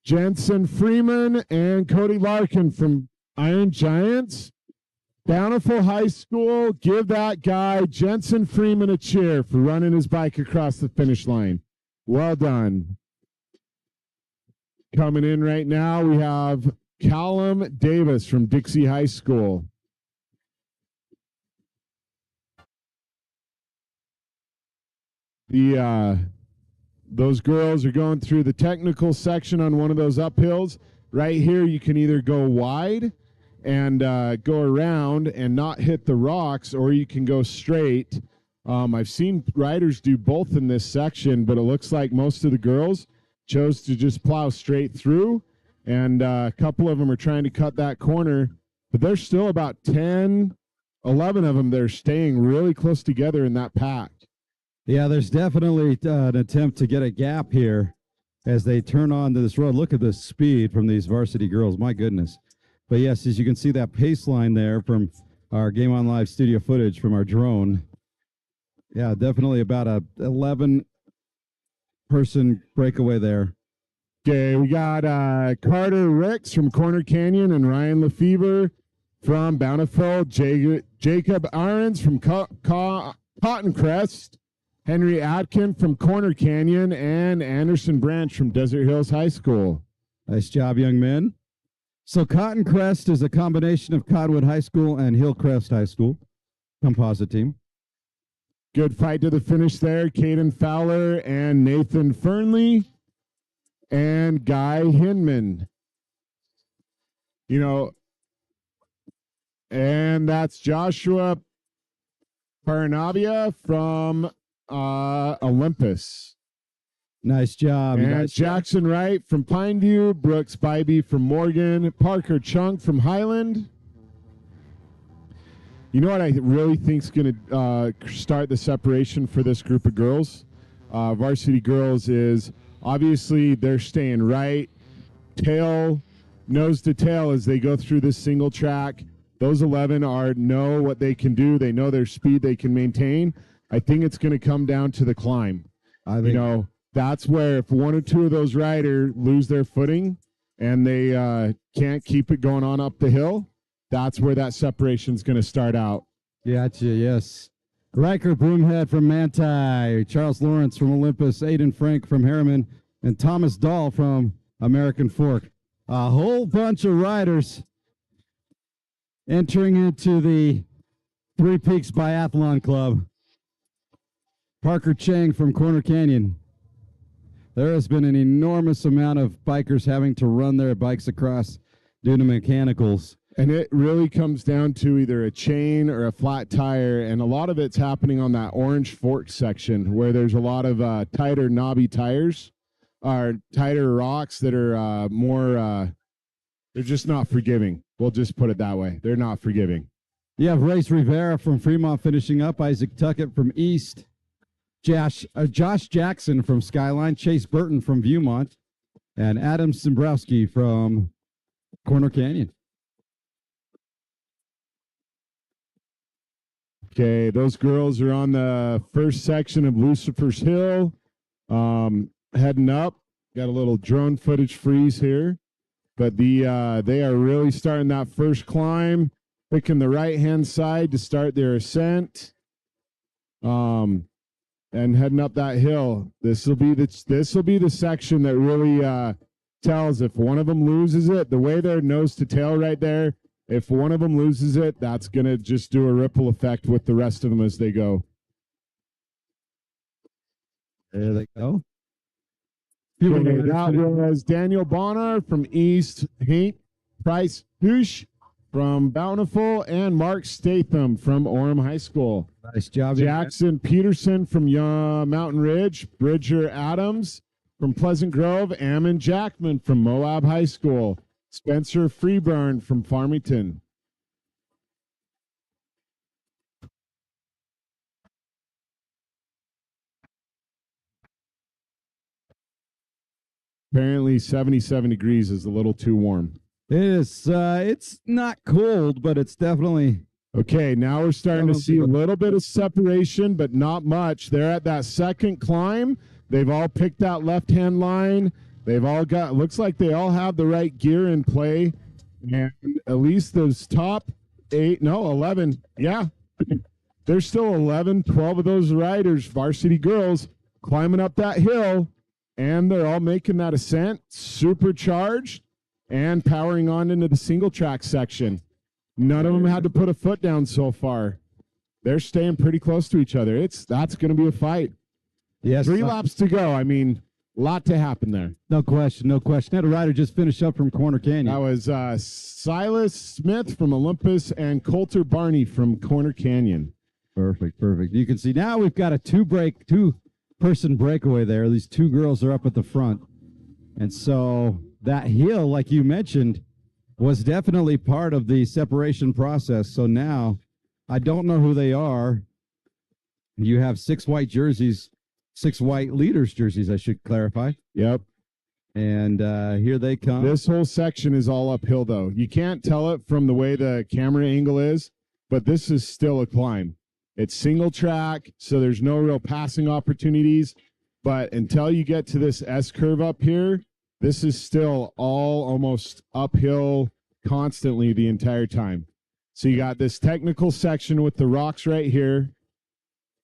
Jensen Freeman, and Cody Larkin from Iron Giants. Bountiful High School, give that guy, Jensen Freeman, a cheer for running his bike across the finish line. Well done. Coming in right now, we have Callum Davis from Dixie High School. Those girls are going through the technical section on one of those uphills. Right here, you can either go wide and go around and not hit the rocks, or you can go straight. I've seen riders do both in this section, but it looks like most of the girls chose to just plow straight through, and a couple of them are trying to cut that corner, but there's still about 10, 11 of them that are staying really close together in that pack. Yeah, there's definitely an attempt to get a gap here as they turn onto this road. Look at the speed from these varsity girls. My goodness. But yes, as you can see that pace line there from our Game On Live studio footage from our drone. Yeah, definitely about a 11-person breakaway there. Okay, we got Carter Ricks from Corner Canyon and Ryan Lefevre from Bountiful, Jacob Ahrens from Cotton Crest, Henry Atkin from Corner Canyon, and Anderson Branch from Desert Hills High School. Nice job, young men. So Cotton Crest is a combination of Cottonwood High School and Hillcrest High School composite team. Good fight to the finish there. Caden Fowler and Nathan Fernley and Guy Hinman. You know, and that's Joshua Paranavia from Olympus. Nice job. And Jackson Wright from Pineview, Brooks Bybee from Morgan, Parker Chung from Highland. You know what I really think is going to start the separation for this group of girls? Varsity girls is obviously they're staying right, nose to tail as they go through this single track. Those 11 know what they can do. They know their speed they can maintain. I think it's going to come down to the climb. That's where if one or two of those riders lose their footing and they can't keep it going on up the hill, that's where that separation is going to start out. Gotcha, yes. Riker Broomhead from Manti, Charles Lawrence from Olympus, Aiden Frank from Harriman, and Thomas Dahl from American Fork. A whole bunch of riders entering into the Three Peaks Biathlon Club. Parker Chang from Corner Canyon. There has been an enormous amount of bikers having to run their bikes across due to mechanicals. And it really comes down to either a chain or a flat tire, and a lot of it's happening on that Orange Fork section where there's a lot of tighter knobby tires, or tighter rocks that are they're just not forgiving. We'll just put it that way. They're not forgiving. You have Race Rivera from Fremont finishing up, Isaac Tuckett from East, Josh Jackson from Skyline, Chase Burton from Viewmont, and Adam Simbrowski from Corner Canyon. Okay, those girls are on the first section of Lucifer's Hill, heading up. Got a little drone footage freeze here, but they are really starting that first climb, picking the right-hand side to start their ascent, and heading up that hill. This will be the section that really tells if one of them loses it. The way they're nose to tail right there. If one of them loses it, that's going to just do a ripple effect with the rest of them as they go. There they go. Okay, that was Daniel Bonner from East, Hank Price Hoosh from Bountiful, and Mark Statham from Orem High School. Nice job. Jackson Peterson from Mountain Ridge, Bridger Adams from Pleasant Grove, Ammon Jackman from Moab High School. Spencer Freeburn from Farmington. Apparently 77 degrees is a little too warm. It is. It's not cold, but it's definitely. Okay, now we're starting to see a little bit of separation, but not much. They're at that second climb. They've all picked that left-hand line. They've all got, looks like they all have the right gear in play. And at least those top 11. Yeah, there's still 11, 12 of those riders, varsity girls, climbing up that hill. and they're all making that ascent supercharged and powering on into the single track section. None of them had to put a foot down so far. They're staying pretty close to each other. That's going to be a fight. Yes. 3 laps to go. I mean, a lot to happen there. No question. No question. Had a rider just finish up from Corner Canyon. That was Silas Smith from Olympus and Coulter Barney from Corner Canyon. Perfect. Perfect. You can see now we've got a two-person breakaway there. These 2 girls are up at the front. And so that hill, like you mentioned, was definitely part of the separation process. So now I don't know who they are. You have 6 white jerseys, 6 white leaders jerseys, I should clarify. Yep. And here they come. This whole section is all uphill, though. You can't tell it from the way the camera angle is, but this is still a climb. It's single track, so there's no real passing opportunities. But until you get to this S curve up here, this is still all almost uphill constantly the entire time. So you got this technical section with the rocks right here,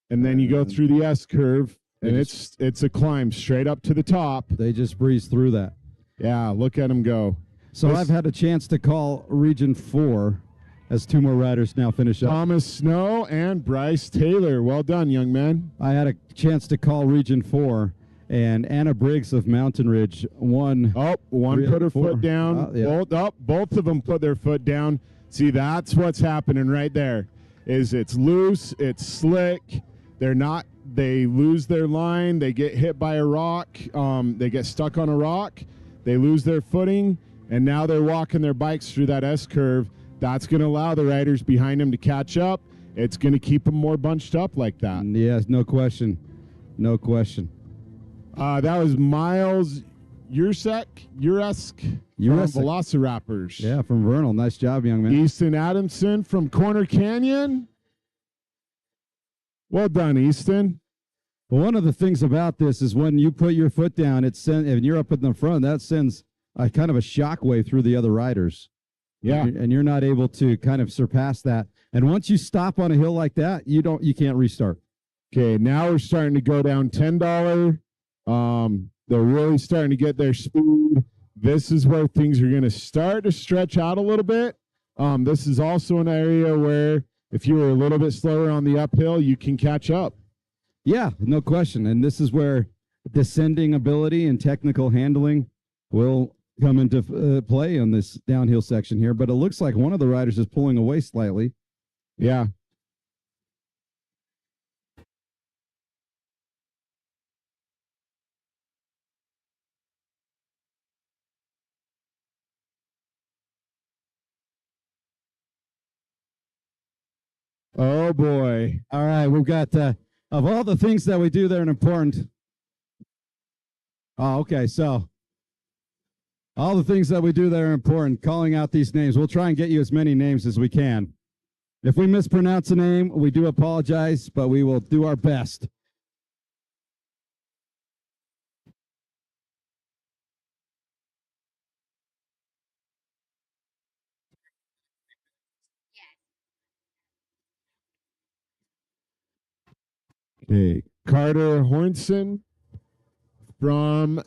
and then you go through the S curve, and it's a climb straight up to the top. They just breeze through that. Yeah, look at them go. So I've had a chance to call Region 4 as 2 more riders now finish up. Thomas Snow and Bryce Taylor. Well done, young man. I had a chance to call Region 4, and Anna Briggs of Mountain Ridge won. Oh, one put her foot down. Yeah. Both of them put their foot down. See, that's what's happening right there. Is it's loose, it's slick. They lose their line. They get hit by a rock. They get stuck on a rock. They lose their footing, and now they're walking their bikes through that S curve. That's going to allow the riders behind them to catch up. It's going to keep them more bunched up like that. Yes, no question. No question. That was Miles Uresk from Velociraptors. Yeah, from Vernal. Nice job, young man. Easton Adamson from Corner Canyon. Well done, Easton. Well, one of the things about this is when you put your foot down, and you're up in the front, that sends a kind of a shockwave through the other riders. Yeah. And you're not able to kind of surpass that. And once you stop on a hill like that, you can't restart. Okay, now we're starting to go down $10. They're really starting to get their speed. This is where things are going to start to stretch out a little bit. This is also an area where if you were a little bit slower on the uphill, you can catch up. Yeah, no question. And this is where descending ability and technical handling will come into play on this downhill section here. But it looks like one of the riders is pulling away slightly. Yeah. Oh, boy. All right, we've got, of all the things that we do that are important. Oh, okay, so all the things that we do that are important, calling out these names. We'll try and get you as many names as we can. If we mispronounce a name, we do apologize, but we will do our best. Okay, Carter Hornson from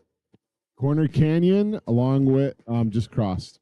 Corner Canyon, along with just crossed.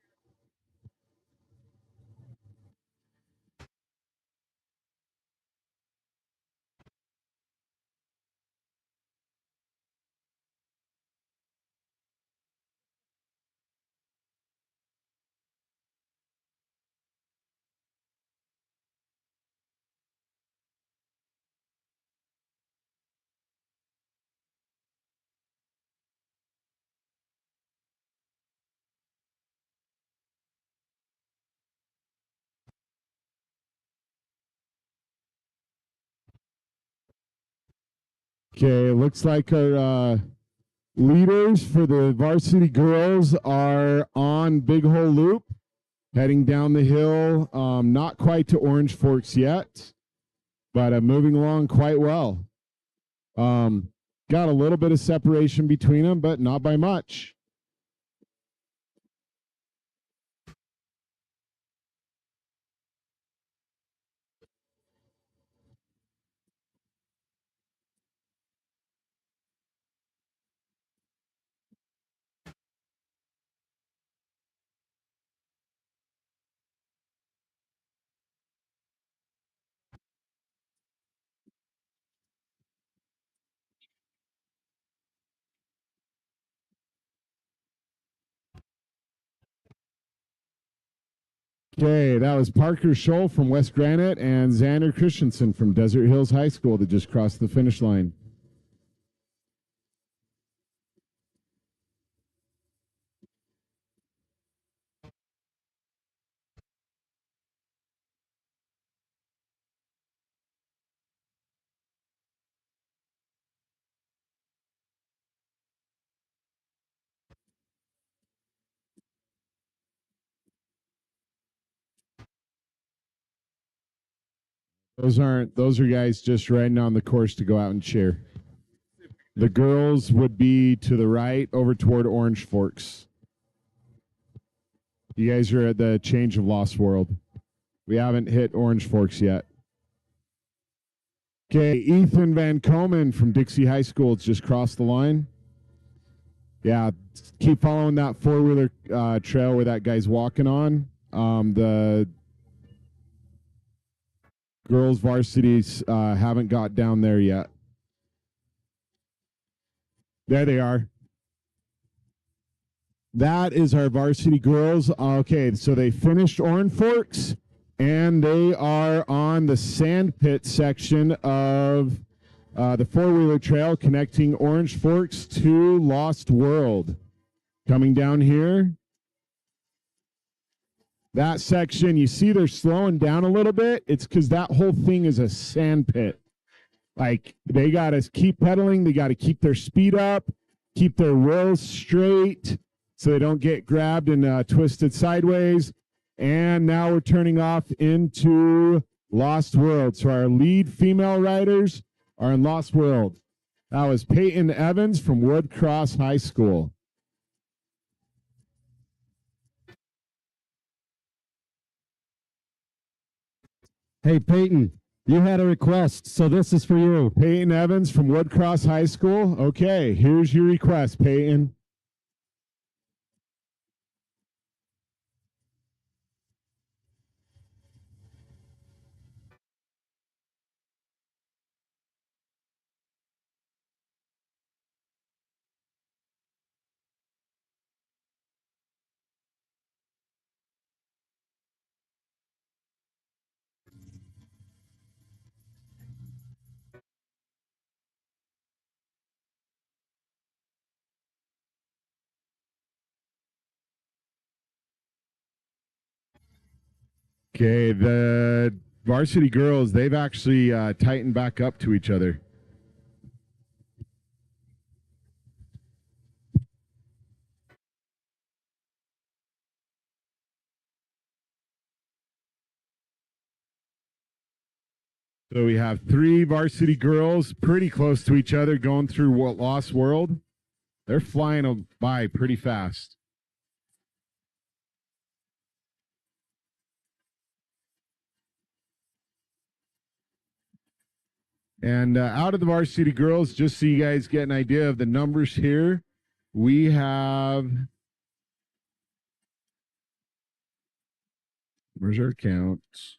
Okay, it looks like our leaders for the varsity girls are on Big Hole Loop, heading down the hill, not quite to Orange Forks yet, but moving along quite well. Got a little bit of separation between them, but not by much. Okay, that was Parker Scholl from West Granite and Xander Christensen from Desert Hills High School that just crossed the finish line. Those are guys just riding on the course to go out and cheer. The girls would be to the right over toward Orange Forks. You guys are at the Change of Lost World. We haven't hit Orange Forks yet. Okay, Ethan Van Komen from Dixie High School has just crossed the line. Yeah, keep following that four-wheeler trail where that guy's walking on. The girls' varsities haven't got down there yet. There they are. That is our varsity girls. Okay, so they finished Orange Forks, and they are on the sand pit section of the four-wheeler trail connecting Orange Forks to Lost World. Coming down here. That section, you see they're slowing down a little bit. It's because that whole thing is a sand pit. Like, they got to keep pedaling. They got to keep their speed up, keep their wheels straight so they don't get grabbed and twisted sideways. And now we're turning off into Lost World. So our lead female riders are in Lost World. That was Peyton Evans from Woodcross High School. Hey, Peyton, you had a request, so this is for you. Peyton Evans from Woodcross High School. Okay, here's your request, Peyton. Okay, the varsity girls, they've actually tightened back up to each other. So we have three varsity girls pretty close to each other going through Lost World. They're flying by pretty fast. And out of the varsity girls, just so you guys get an idea of the numbers here, we have, where's our counts?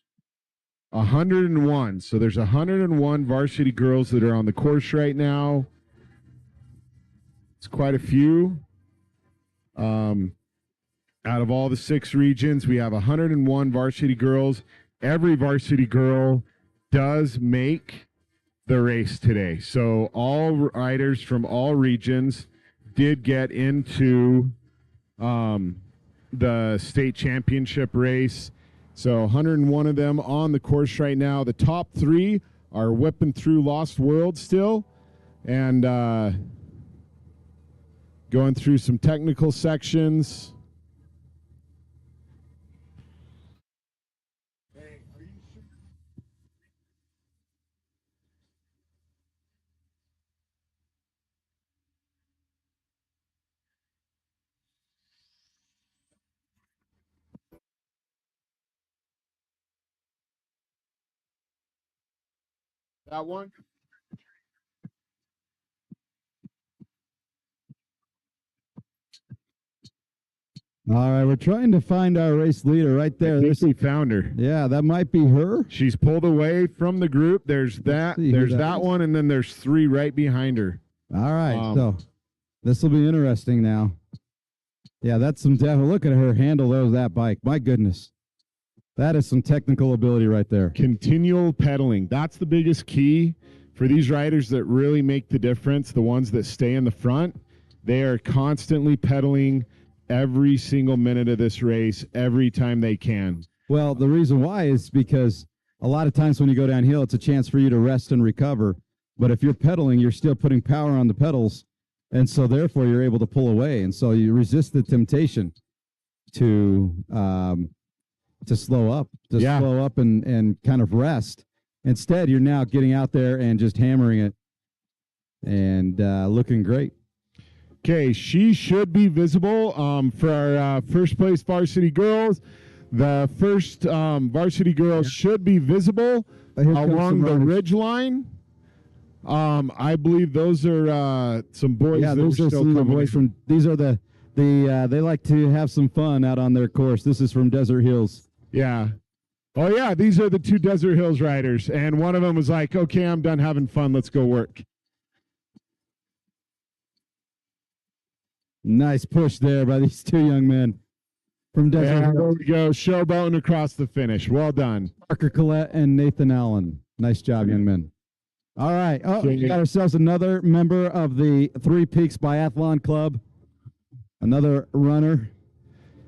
101. So there's 101 varsity girls that are on the course right now. It's quite a few. Out of all the 6 regions, we have 101 varsity girls. Every varsity girl does make the race today. So all riders from all regions did get into the state championship race. So 101 of them on the course right now. The top 3 are whipping through Lost World still and going through some technical sections. That one? All right, we're trying to find our race leader right there. I think we found her. Yeah, that might be her. She's pulled away from the group. There's that. There's that is. one, and then there's 3 right behind her. All right, so this will be interesting now. Yeah, that's some devil. Look at her handle that bike. My goodness. That is some technical ability right there. Continual pedaling. That's the biggest key for these riders that really make the difference. The ones that stay in the front, they are constantly pedaling every single minute of this race, every time they can. Well, the reason why is because a lot of times when you go downhill, it's a chance for you to rest and recover. But if you're pedaling, you're still putting power on the pedals. And so therefore you're able to pull away. And so you resist the temptation to slow up, slow up and kind of rest. Instead, you're now getting out there and just hammering it and looking great. Okay, she should be visible for our first place varsity girls. The first varsity girls should be visible along the ridge line. I believe those are some boys. Yeah, those are some boys from. These are the they like to have some fun out on their course. This is from Desert Hills. Yeah. Oh yeah, these are the two Desert Hills riders, and one of them was like, "Okay, I'm done having fun. Let's go work." Nice push there by these two young men from Desert Hills. There we go, showboating across the finish. Well done, Parker Collette and Nathan Allen. Nice job, young men. All right. Oh, we got ourselves another member of the Three Peaks Biathlon Club. Another runner.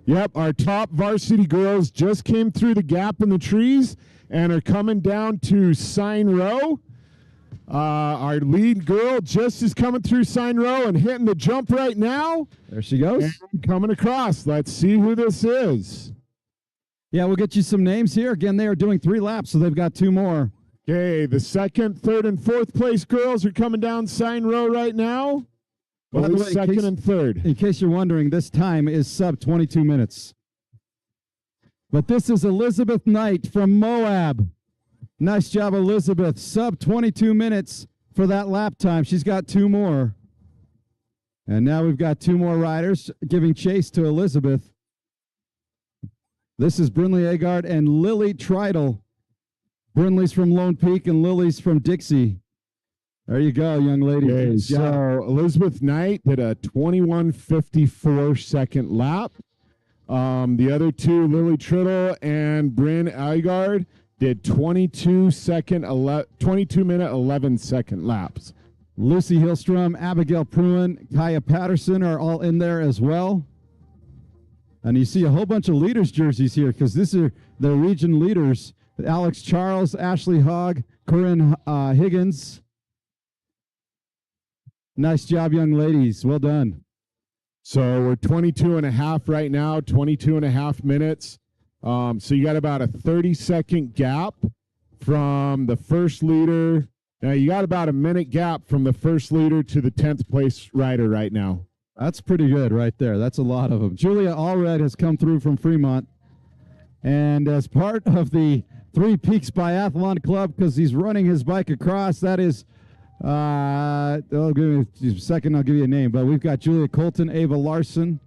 Yep, our top varsity girls just came through the gap in the trees and are coming down to Sign Row. Our lead girl just is coming through Sign Row and hitting the jump right now. There she goes. And coming across. Let's see who this is. Yeah, we'll get you some names here. Again, they are doing 3 laps, so they've got 2 more. Okay, the second, third, and fourth place girls are coming down Sign Row right now. By the way, second and third. In case you're wondering, this time is sub 22 minutes. But this is Elizabeth Knight from Moab. Nice job, Elizabeth. Sub 22 minutes for that lap time. She's got 2 more. And now we've got 2 more riders giving chase to Elizabeth. This is Brynley Agard and Lily Tridle. Brynley's from Lone Peak and Lily's from Dixie. There you go, young lady. Okay, so Elizabeth Knight did a 21:54 second lap. The other two, Lily Tridle and Bryn Agard, did 22 minute 11 second laps. Lucy Hillstrom, Abigail Pruin, Kaya Patterson are all in there as well. And you see a whole bunch of leaders jerseys here because these are the region leaders. Alex Charles, Ashley Hogg, Corinne Higgins. Nice job, young ladies. Well done. So we're 22 and a half right now, 22 and a half minutes. So you got about a 30-second gap from the first leader. Now you got about a minute gap from the first leader to the 10th place rider right now. That's pretty good right there. That's a lot of them. Julia Allred has come through from Fremont. And as part of the Three Peaks Biathlon Club, because he's running his bike across, that is... give me a second, I'll give you a name. But we've got Julia Colton, Ava Larson,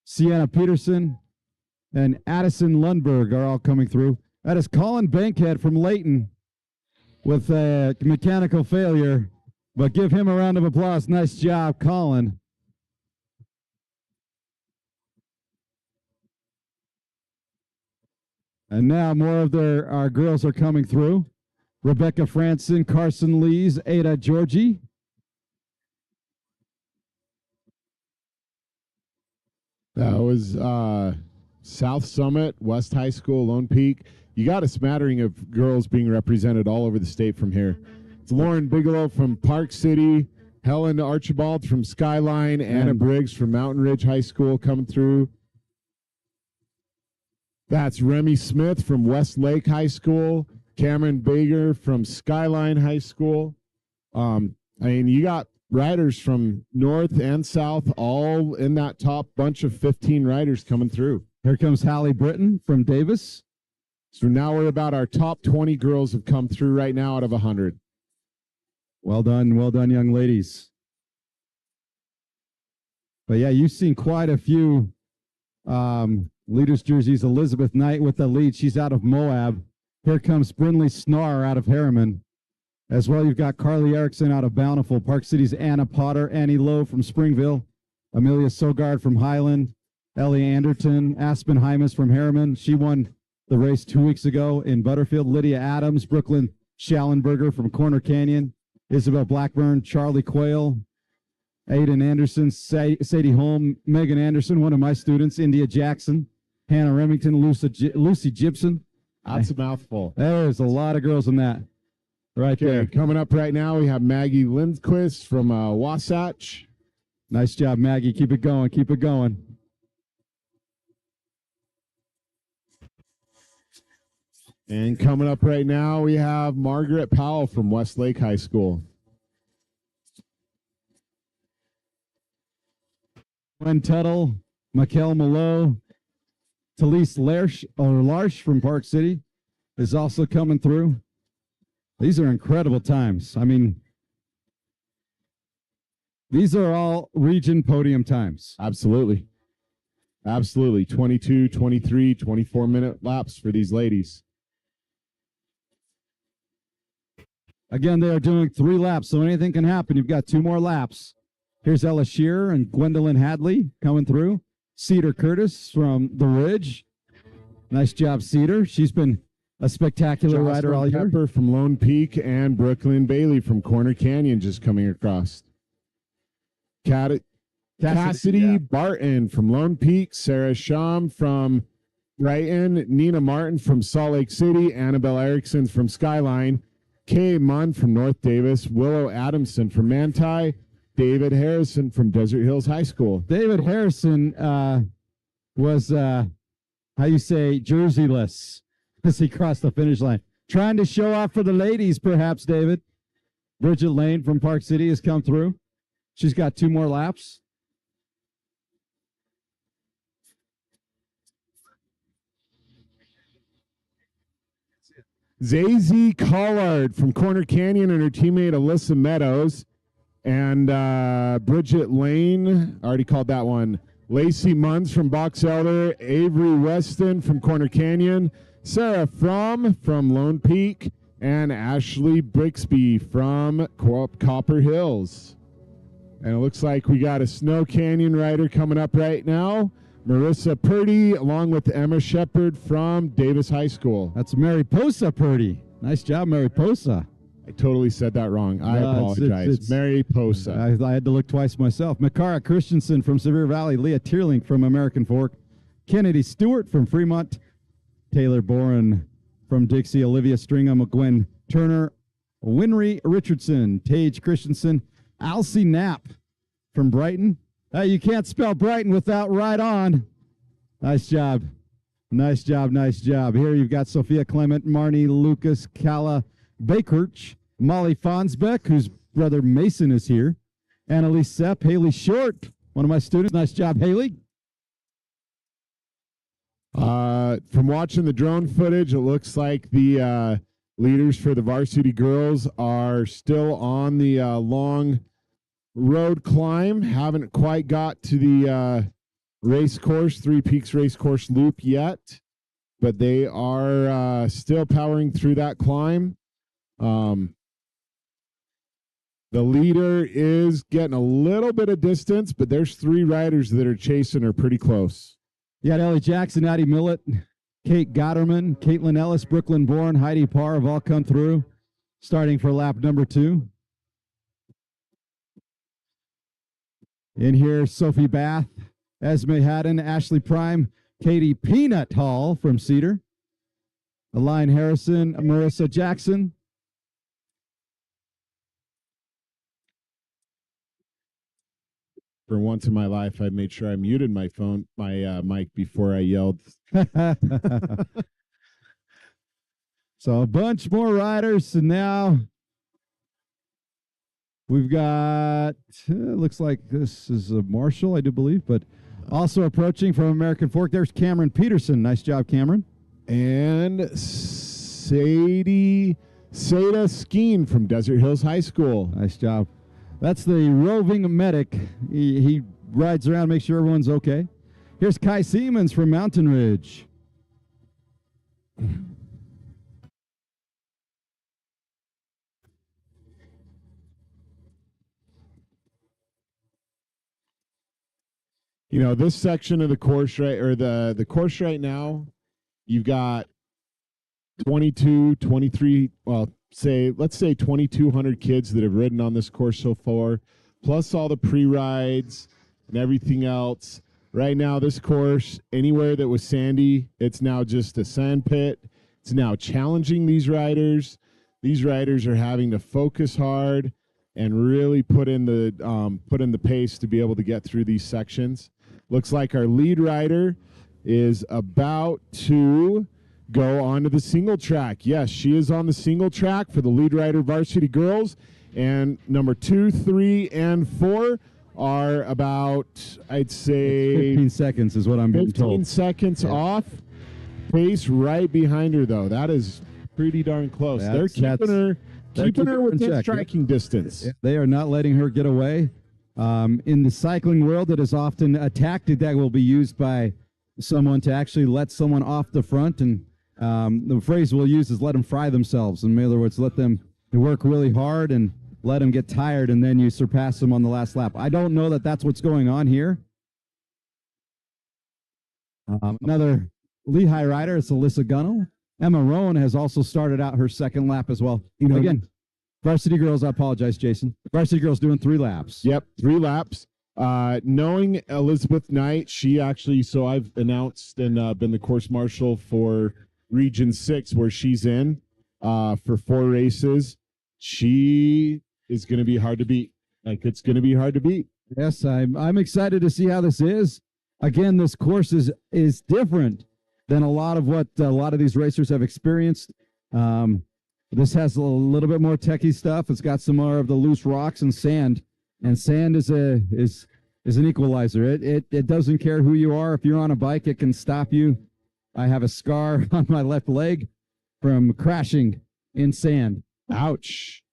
Sienna Peterson, and Addison Lundberg are all coming through. That is Colin Bankhead from Layton with a mechanical failure. But give him a round of applause. Nice job, Colin. And now more of our girls are coming through. Rebecca Franson, Carson Lees, Ada Georgie. That was South Summit, West High School, Lone Peak. You got a smattering of girls being represented all over the state from here. It's Lauren Bigelow from Park City, Helen Archibald from Skyline, Anna Briggs from Mountain Ridge High School coming through. That's Remy Smith from Westlake High School, Cameron Bager from Skyline High School. I mean, you got riders from north and south all in that top bunch of 15 riders coming through. Here comes Hallie Britton from Davis. So now we're about our top 20 girls have come through right now out of 100. Well done, young ladies. But yeah, you've seen quite a few leaders jerseys. Elizabeth Knight with the lead. She's out of Moab. Here comes Brynley Snar out of Harriman. As well, you've got Carly Erickson out of Bountiful. Park City's Anna Potter, Annie Lowe from Springville, Amelia Sogard from Highland, Ellie Anderton, Aspen Hymas from Harriman. She won the race 2 weeks ago in Butterfield. Lydia Adams, Brooklyn Schallenberger from Corner Canyon. Isabel Blackburn, Charlie Quayle, Aiden Anderson, Sadie Holm, Megan Anderson, one of my students, India Jackson, Hannah Remington, Lucy Gibson. That's a mouthful. There's a lot of girls in that right there. Coming up right now, we have Maggie Lindquist from Wasatch. Nice job, Maggie. Keep it going. Keep it going. And coming up right now, we have Margaret Powell from Westlake High School. Gwen Tuttle, Mikkel Malo, Talise Larsh from Park City is also coming through. These are incredible times. I mean, these are all region podium times. Absolutely. Absolutely. 22, 23, 24-minute laps for these ladies. Again, they are doing 3 laps, so anything can happen. You've got 2 more laps. Here's Ella Shearer and Gwendolyn Hadley coming through. Cedar Curtis from The Ridge. Nice job, Cedar. She's been a spectacular rider all year. Pepper from Lone Peak and Brooklyn Bailey from Corner Canyon just coming across. Cassidy Barton from Lone Peak, Sarah Sham from Brighton, Nina Martin from Salt Lake City, Annabelle Erickson from Skyline, Kay Munn from North Davis, Willow Adamson from Manti, David Harrison from Desert Hills High School. David Harrison was, how you say, jerseyless as he crossed the finish line. Trying to show off for the ladies, perhaps, David. Bridget Lane from Park City has come through. She's got 2 more laps. Zazie Collard from Corner Canyon and her teammate Alyssa Meadows. And Bridget Lane, already called that one. Lacey Munns from Box Elder, Avery Weston from Corner Canyon, Sarah from Lone Peak, and Ashley Brixby from Copper Hills. And it looks like we got a Snow Canyon rider coming up right now. Marissa Purdy, along with Emma Shepard from Davis High School. That's Mariposa Purdy. Nice job, Mariposa. I totally said that wrong. I apologize. It's Mariposa. I had to look twice myself. Makara Christensen from Sevier Valley, Leah Tierling from American Fork, Kennedy Stewart from Fremont, Taylor Boren from Dixie, Olivia Stringham, Gwen Turner, Winry Richardson, Tage Christensen, Alcy Knapp from Brighton. You can't spell Brighton without right on. Nice job. Nice job, nice job. Here you've got Sophia Clement, Marnie Lucas, Kala Bakirch, Molly Fonsbeck, whose brother Mason is here, Annalise Sepp, Haley Short, one of my students. Nice job, Haley. From watching the drone footage, it looks like the leaders for the varsity girls are still on the long road climb. Haven't quite got to the race course, Three Peaks race course loop yet, but they are still powering through that climb. The leader is getting a little bit of distance, but there's 3 riders that are chasing her pretty close. You got Ellie Jackson, Addie Millett, Kate Gotterman, Caitlin Ellis, Brooklyn Bourne, Heidi Parr have all come through, starting for lap number 2. In here, Sophie Bath, Esme Haddon, Ashley Prime, Katie Peanut Hall from Cedar, Aline Harrison, Marissa Jackson. For once in my life, I made sure I muted my mic before I yelled. So a bunch more riders, and now we've got, looks like this is a Marshall, I do believe, but also approaching from American Fork, there's Cameron Peterson. Nice job, Cameron. And Sada Skeen from Desert Hills High School. Nice job. That's the roving medic. He rides around, makes sure everyone's okay. Here's Kai Siemens from Mountain Ridge. You know, this section of the course, right, or the course right now, you've got 22, 23, well, let's say 2,200 kids that have ridden on this course so far, plus all the pre-rides and everything else. Right now, this course, anywhere that was sandy, it's now just a sand pit. It's now challenging these riders. These riders are having to focus hard and really put in the pace to be able to get through these sections. Looks like our lead rider is about to go onto the single track. Yes, she is on the single track for the lead rider varsity girls. And number 2, 3, and 4 are about, I'd say, 15 seconds is what I'm being 15 told. seconds off. Pace right behind her, though. That is pretty darn close. They're keeping her in within check, striking distance. They are not letting her get away. In the cycling world, it is often a tactic that will be used by someone to actually let someone off the front. And the phrase we'll use is let them fry themselves. In other words, let them work really hard and let them get tired, and then you surpass them on the last lap. I don't know that that's what's going on here. Another Lehigh rider is Alyssa Gunnell. Emma Rowan has also started out her second lap as well. Again, varsity girls, I apologize, Jason. Varsity girls doing 3 laps. Yep, 3 laps. Knowing Elizabeth Knight, so I've announced and been the course marshal for Region 6, where she's in for 4 races. She is going to be hard to beat. It's going to be hard to beat. Yes, I'm excited to see how this is. Again, this course is different than a lot of what a lot of these racers have experienced. This has a little bit more techie stuff. It's got some more of the loose rocks and sand is an equalizer. It doesn't care who you are. If you're on a bike, it can stop you. I have a scar on my left leg from crashing in sand. Ouch.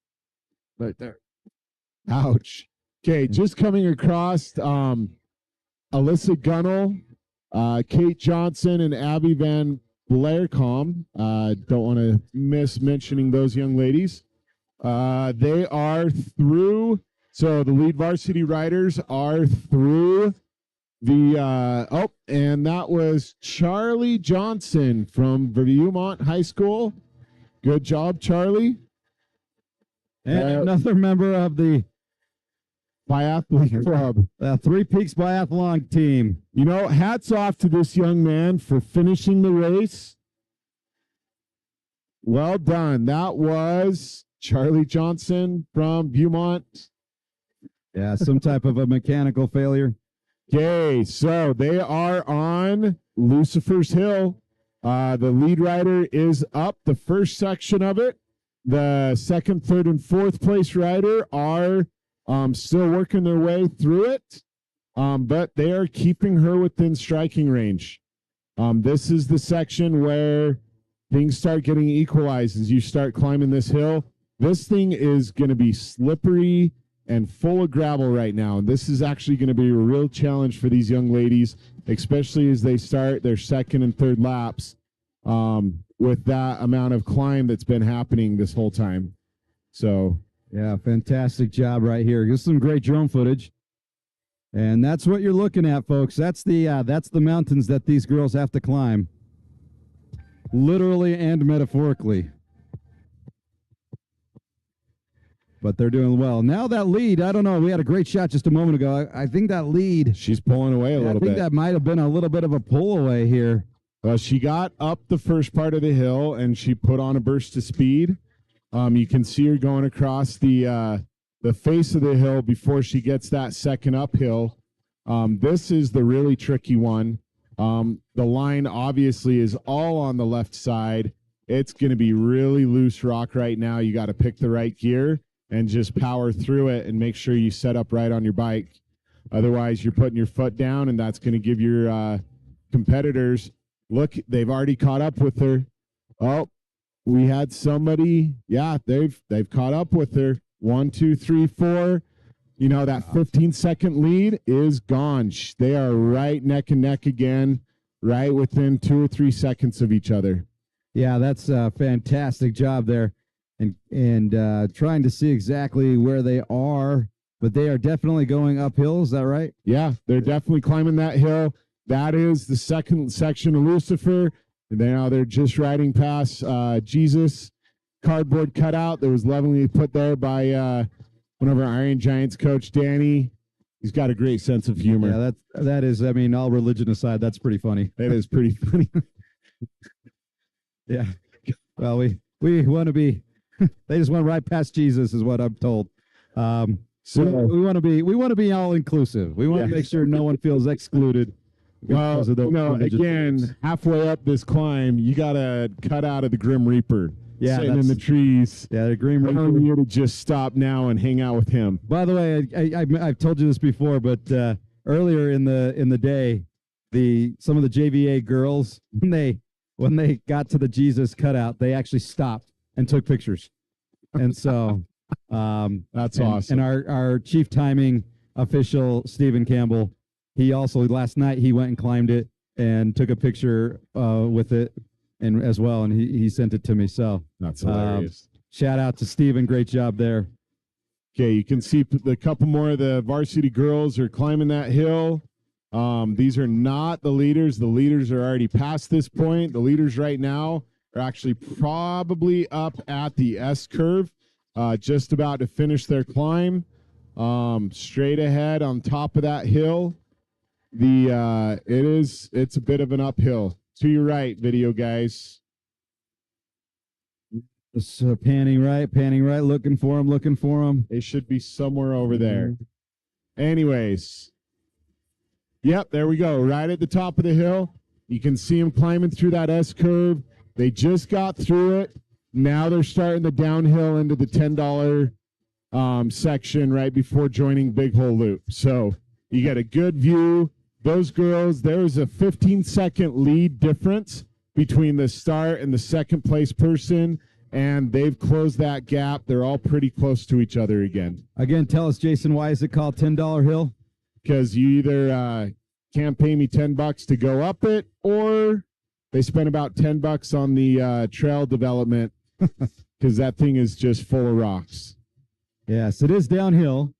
Right there. Ouch. Okay, just coming across Alyssa Gunnell, Kate Johnson, and Abby Van Blaircom. Don't want to miss mentioning those young ladies. They are through. So the lead varsity riders are through and that was Charlie Johnson from Viewmont High School. Good job, Charlie. And another member of the Biathlete Club. Three Peaks Biathlon team. You know, hats off to this young man for finishing the race. Well done. That was Charlie Johnson from Viewmont. Yeah, some type of a mechanical failure. Okay, so they are on Lucifer's Hill. The lead rider is up the first section of it. The second, third, and fourth place rider are still working their way through it, but they are keeping her within striking range. This is the section where things start getting equalized as you start climbing this hill. This thing is going to be slippery and full of gravel right now. And this is actually going to be a real challenge for these young ladies, especially as they start their second and third laps with that amount of climb that's been happening this whole time. So, yeah, fantastic job right here. This is some great drone footage. And that's what you're looking at, folks. That's the mountains that these girls have to climb. Literally and metaphorically. But they're doing well. Now that lead, I don't know. We had a great shot just a moment ago. I think that lead. She's pulling away a little bit. I think that might have been a little bit of a pull away here. Well, she got up the first part of the hill and she put on a burst of speed. You can see her going across the face of the hill before she gets that second uphill. This is the really tricky one. The line obviously is all on the left side. It's going to be really loose rock right now. You got to pick the right gear and just power through it and make sure you set up right on your bike. Otherwise, you're putting your foot down, and that's going to give your competitors, look, they've already caught up with her. Oh, we had somebody. Yeah, they've caught up with her. 1, 2, 3, 4. You know, that 15-second lead is gone. They are right neck and neck again, right within 2 or 3 seconds of each other. Yeah, that's a fantastic job there. And trying to see exactly where they are but they are definitely going uphill. Is that right? Yeah, they're definitely climbing that hill. That is the second section of Lucifer. And now they're just riding past Jesus cardboard cutout that was lovingly put there by one of our Iron Giants coach, Danny. He's got a great sense of humor. Yeah, that is. I mean, all religion aside, that's pretty funny. That is pretty funny. Yeah. Well, we want to be. They just went right past Jesus, is what I'm told. So we want to be all inclusive. We want to make sure no one feels excluded. Well, Of again, things. halfway up this climb, you got to cut out of the Grim Reaper. Yeah, sitting in the trees. Yeah, the Green Reaper. Telling you to just stop now and hang out with him. By the way, I've told you this before, but earlier in the day, some of the JVA girls when they got to the Jesus cutout, they actually stopped and took pictures, and so that's awesome. And our chief timing official Stephen Campbell, he also last night he went and climbed it and took a picture with it and as well, and he sent it to me. So that's hilarious. Shout out to Stephen, great job there. Okay, you can see the couple more of the varsity girls are climbing that hill. These are not the leaders. The leaders are already past this point. The leaders right now are actually probably up at the S curve, just about to finish their climb. Straight ahead on top of that hill. It's a bit of an uphill. To your right, video guys. Just panning right, looking for them. They should be somewhere over there. Anyways. Yep, there we go. Right at the top of the hill. You can see them climbing through that S curve. They just got through it. Now they're starting the downhill into the $10 section right before joining Big Hole Loop. So you get a good view. Those girls, there was a 15-second lead difference between the start and the second place person, and they've closed that gap. They're all pretty close to each other again. Again, tell us, Jason, why is it called $10 Hill? Because you either can't pay me $10 to go up it, or they spent about $10 on the trail development because that thing is just full of rocks. Yes, it is downhill.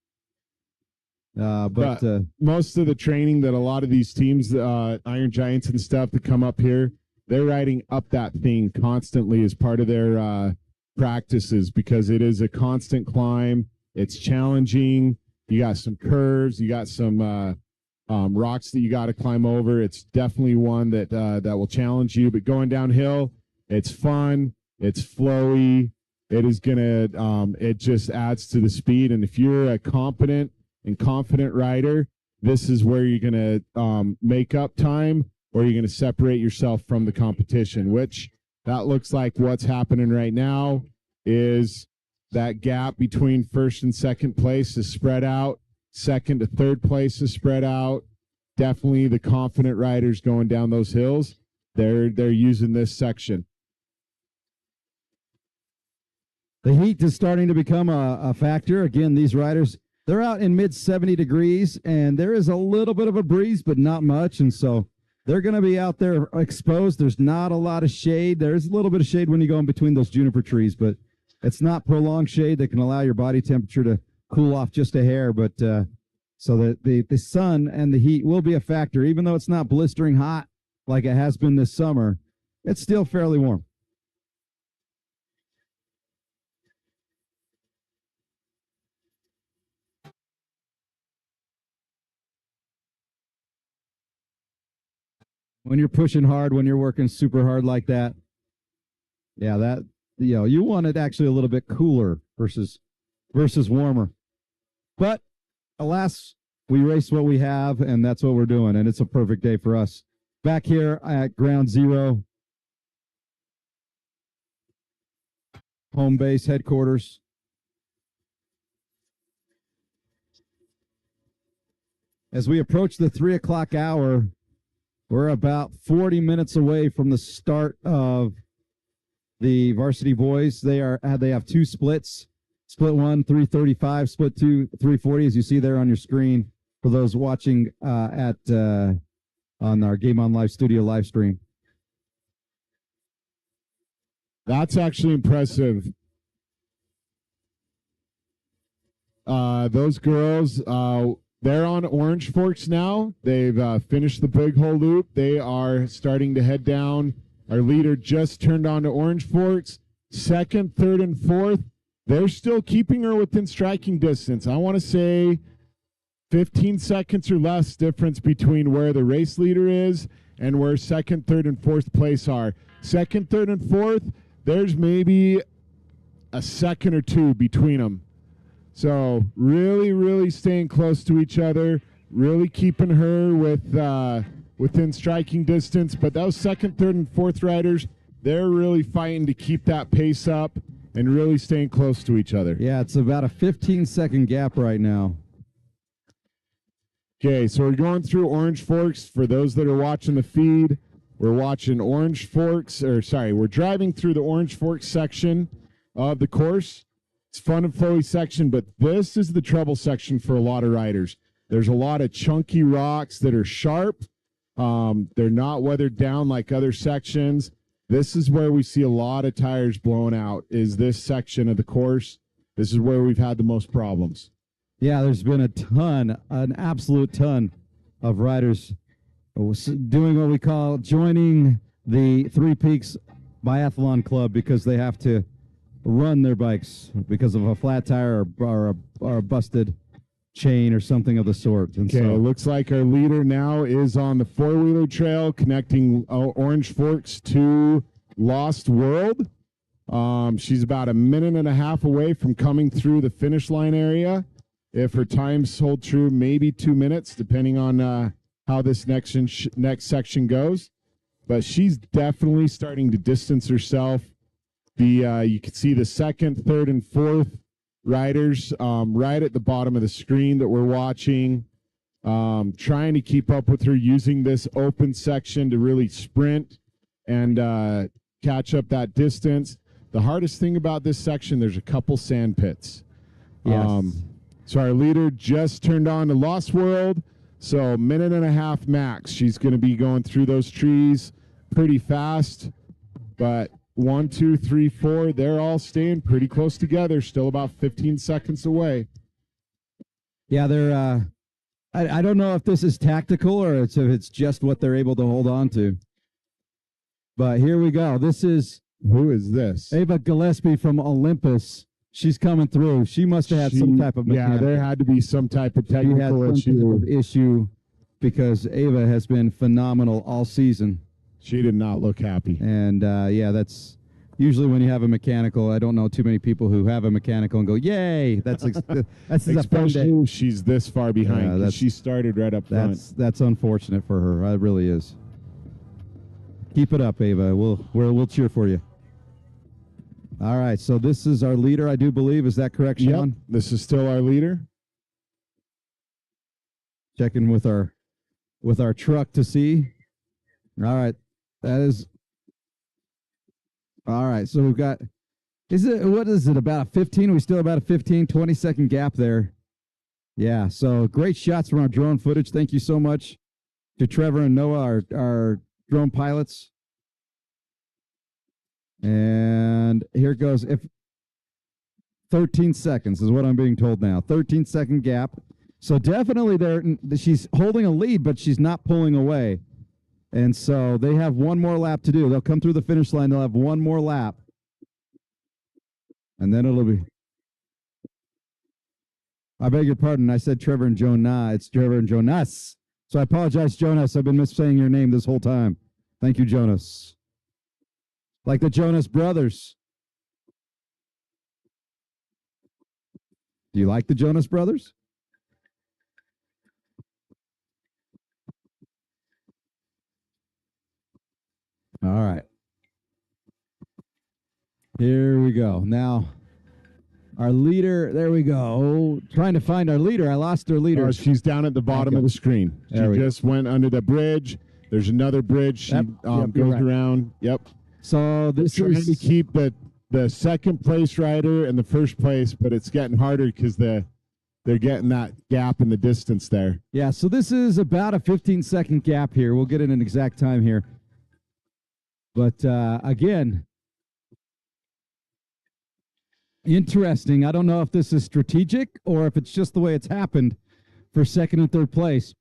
But most of the training that a lot of these teams, Iron Giants and stuff that come up here, they're riding up that thing constantly as part of their practices because it is a constant climb. It's challenging. You got some curves. You got some rocks that you got to climb over. It's definitely one that will challenge you. But going downhill, it's fun. It's flowy. It is gonna. It just adds to the speed. And if you're a competent and confident rider, this is where you're going to make up time, or you're going to separate yourself from the competition, which that looks like what's happening right now is that gap between first and second place is spread out. Second to third place is spread out. Definitely the confident riders going down those hills, they're using this section. The heat is starting to become a factor. Again, these riders, they're out in mid 70 degrees, and there is a little bit of a breeze, but not much. And so they're going to be out there exposed. There's not a lot of shade. There's a little bit of shade when you go in between those juniper trees, but it's not prolonged shade that can allow your body temperature to cool off just a hair. But so the sun and the heat will be a factor. Even though it's not blistering hot like it has been this summer, it's still fairly warm. When you're pushing hard, when you're working super hard like that, yeah, that you want it actually a little bit cooler versus warmer. But alas, we race what we have, and that's what we're doing, and it's a perfect day for us. Back here at Ground Zero, home base headquarters. As we approach the 3 o'clock hour, we're about 40 minutes away from the start of the varsity boys. They have two splits. Split 1, 335. Split 2, 340, as you see there on your screen for those watching on our Game On Live Studio live stream. That's actually impressive. those girls, they're on Orange Forks now. They've finished the big hole loop. They are starting to head down. Our leader just turned on to Orange Forks. Second, third, and fourth, they're still keeping her within striking distance. I want to say 15 seconds or less difference between where the race leader is and where second, third, and fourth place are. Second, third, and fourth, there's maybe a second or two between them. So really, really staying close to each other, really keeping her within striking distance. But those second, third, and fourth riders, they're really fighting to keep that pace up and really staying close to each other. Yeah, it's about a 15-second gap right now. Okay, so we're going through Orange Forks. For those that are watching the feed, we're watching Orange Forks, we're driving through the Orange Forks section of the course. It's fun and flowy section, but this is the trouble section for a lot of riders. There's a lot of chunky rocks that are sharp. They're not weathered down like other sections. This is where we see a lot of tires blowing out, is this section of the course. This is where we've had the most problems. Yeah, there's been an absolute ton of riders doing what we call joining the Three Peaks Biathlon Club because they have to run their bikes because of a flat tire or a busted chain or something of the sort. And Okay, so it looks like our leader now is on the four-wheeler trail connecting Orange Forks to Lost World. She's about a minute and a half away from coming through the finish line area. If her times hold true, maybe 2 minutes, depending on how this next section goes. But she's definitely starting to distance herself. You can see the second, third, and fourth riders right at the bottom of the screen that we're watching, trying to keep up with her, using this open section to really sprint and catch up that distance. The hardest thing about this section, there's a couple sand pits. yes. So our leader just turned on to Lost World, so minute and a half max. She's going to be going through those trees pretty fast, but 1, 2, 3, 4, they're all staying pretty close together, still about 15 seconds away. Yeah, they're I don't know if this is tactical or if it's just what they're able to hold on to. But here we go. This is Who is this? Ava Gillespie from Olympus. She's coming through. She must have had some type of Yeah, mechanical. there had to be some type of She had technical some type of issue. issue because Ava has been phenomenal all season. She did not look happy. And yeah, that's usually when you have a mechanical. I don't know too many people who have a mechanical and go, "Yay!" That's a fun day. Especially if she's this far behind. Yeah, 'Cause that's- she started right up front. That's unfortunate for her. It really is. Keep it up, Ava. We'll cheer for you. All right, so this is our leader, I do believe. Is that correct, Sean? Yep, this is still our leader. Checking with our truck to see. All right, that is. All right, so we've got. What is it, about a 15? We still about a 15, 20-second gap there. Yeah, so great shots from our drone footage. Thank you so much to Trevor and Noah, our drone pilots. And here goes. If 13 seconds is what I'm being told now. 13-second gap. So definitely she's holding a lead, but she's not pulling away. And so they have one more lap to do. They'll come through the finish line. They'll have one more lap. And then it'll be. I beg your pardon. I said Trevor and Jonah. It's Trevor and Jonas. So I apologize, Jonas. I've been missaying your name this whole time. Thank you, Jonas. Like the Jonas Brothers. Do you like the Jonas Brothers? All right. Here we go. Now, our leader, there we go. Trying to find our leader. I lost our leader. She's down at the bottom of the screen. She just went under the bridge. There's another bridge. She goes around. Yep. So this trying is to keep the second place rider and the first place, but it's getting harder because they're getting that gap in the distance there. Yeah, so this is about a 15-second gap here. We'll get in an exact time here. But again, Interesting. I don't know if this is strategic or if it's just the way it's happened for second and third place.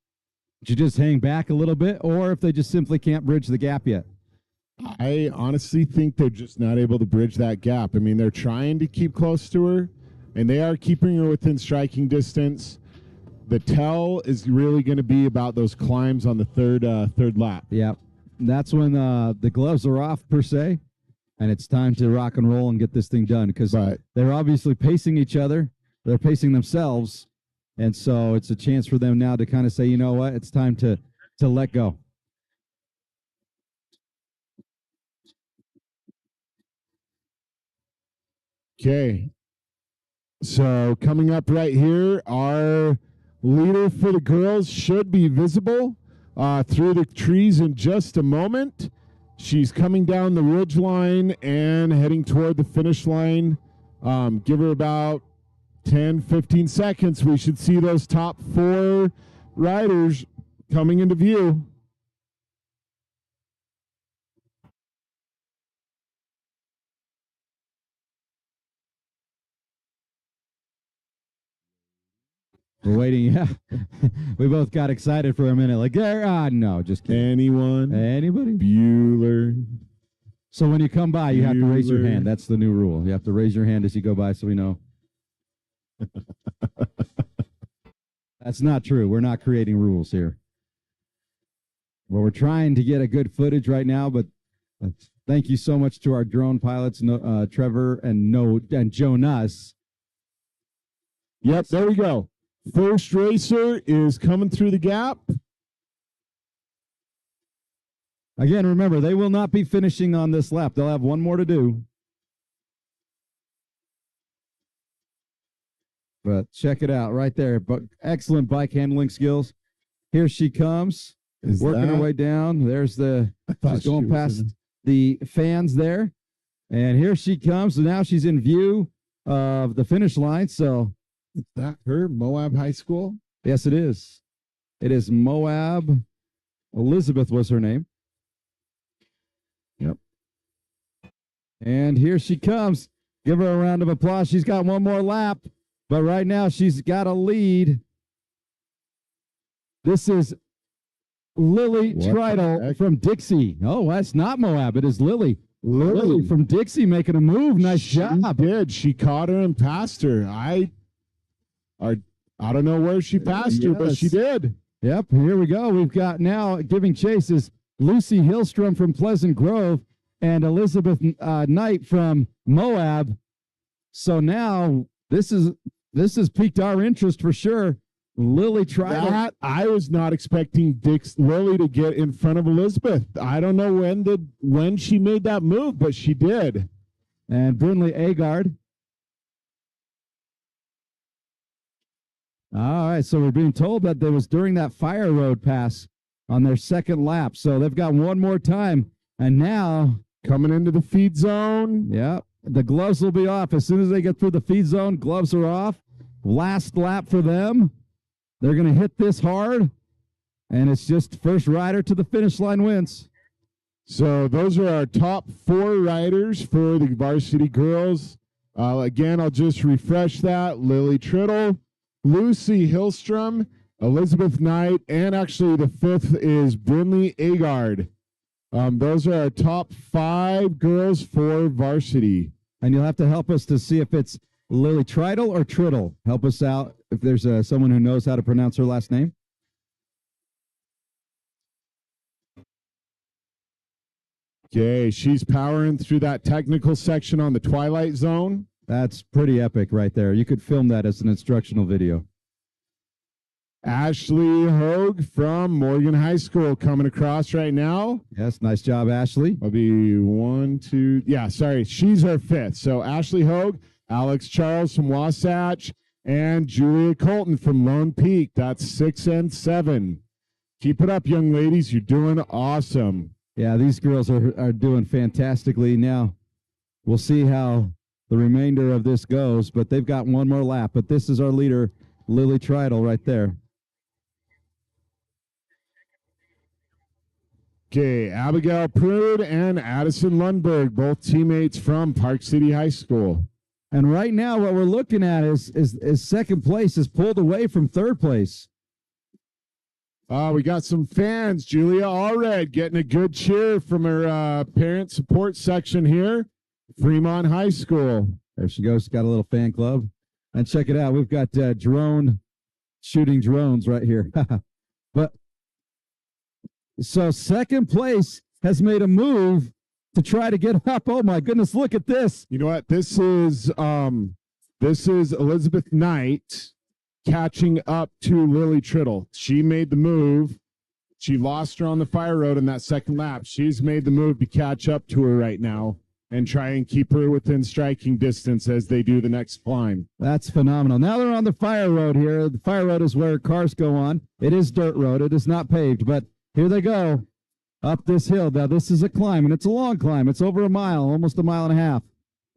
Did you just hang back a little bit, or if they just simply can't bridge the gap yet? I honestly think they're just not able to bridge that gap. I mean, they're trying to keep close to her, and they are keeping her within striking distance. The tell is really going to be about those climbs on the third lap. Yeah, that's when the gloves are off, per se, and it's time to rock and roll and get this thing done, because they're obviously pacing each other. They're pacing themselves, and so it's a chance for them now to kind of say, you know what, it's time to let go. Okay. So coming up right here, our leader for the girls should be visible through the trees in just a moment. She's coming down the ridge line and heading toward the finish line. Give her about 10, 15 seconds. We should see those top 4 riders coming into view. We're waiting. Yeah, we both got excited for a minute. Like, no, just kidding. Anyone? Anybody? Bueller. So when you come by, you have to raise your hand. That's the new rule. You have to raise your hand as you go by, so we know. That's not true. We're not creating rules here. Well, we're trying to get a good footage right now, but thank you so much to our drone pilots, Trevor and Jonas. Yep, there we go. First racer is coming through the gap. Again, remember, they will not be finishing on this lap. They'll have one more to do. But check it out right there. But excellent bike handling skills. Here she comes, working her way down. There's she's going past the fans there. And here she comes. So now she's in view of the finish line. So is that her, Moab High School? Yes, it is. It is Moab. Elizabeth was her name. Yep. And here she comes. Give her a round of applause. She's got one more lap, but right now she's got a lead. This is Lily Tritle from Dixie. Oh, that's not Moab. It is Lily. Lily from Dixie making a move. Nice job. She caught her and passed her. I don't know where she passed her, but she did. Yep, here we go. We've got now giving chase is Lucy Hillstrom from Pleasant Grove and Elizabeth Knight from Moab. So now this has piqued our interest for sure. Lily tried. I was not expecting Lily to get in front of Elizabeth. I don't know when she made that move, but she did. And Brinley Agard. All right, so we're being told that there was during that fire road pass on their second lap. So they've got one more time. And now coming into the feed zone. Yeah, the gloves will be off. As soon as they get through the feed zone, gloves are off. Last lap for them. They're going to hit this hard. And it's just first rider to the finish line wins. So those are our top 4 riders for the varsity girls. Again, I'll just refresh that. Lily Tritle, Lucy Hillstrom, Elizabeth Knight, and actually the 5th is Brinley Agard. Those are our top 5 girls for varsity. And you'll have to help us to see if it's Lily Tritle or Tritle. Help us out if there's someone who knows how to pronounce her last name. Okay, she's powering through that technical section on the Twilight Zone. That's pretty epic right there. You could film that as an instructional video. Ashley Hogue from Morgan High School coming across right now. Yes, nice job, Ashley. I'll be 1, 2. Yeah, sorry. She's our 5th. So Ashley Hogue, Alex Charles from Wasatch, and Julia Colton from Lone Peak. That's 6 and 7. Keep it up, young ladies. You're doing awesome. Yeah, these girls are doing fantastically. Now, we'll see how the remainder of this goes, but they've got one more lap. But this is our leader, Lily Tritle, right there. Okay, Abigail Prude and Addison Lundberg, both teammates from Park City High School. And right now, what we're looking at is second place is pulled away from third place. We got some fans. Julia Allred getting a good cheer from her parent support section here. Fremont High School. There she goes. Got a little fan club. And check it out. We've got drone shooting drones right here. But so second place has made a move to try to get up. Oh my goodness, look at this. You know what? This is Elizabeth Knight catching up to Lily Triddle. She made the move. She lost her on the fire road in that second lap. She's made the move to catch up to her right now and try and keep her within striking distance as they do the next climb. That's phenomenal. Now they're on the fire road here. The fire road is where cars go on. It is dirt road. It is not paved, but here they go up this hill. Now this is a climb, and it's a long climb. It's over a mile, almost a mile and a half.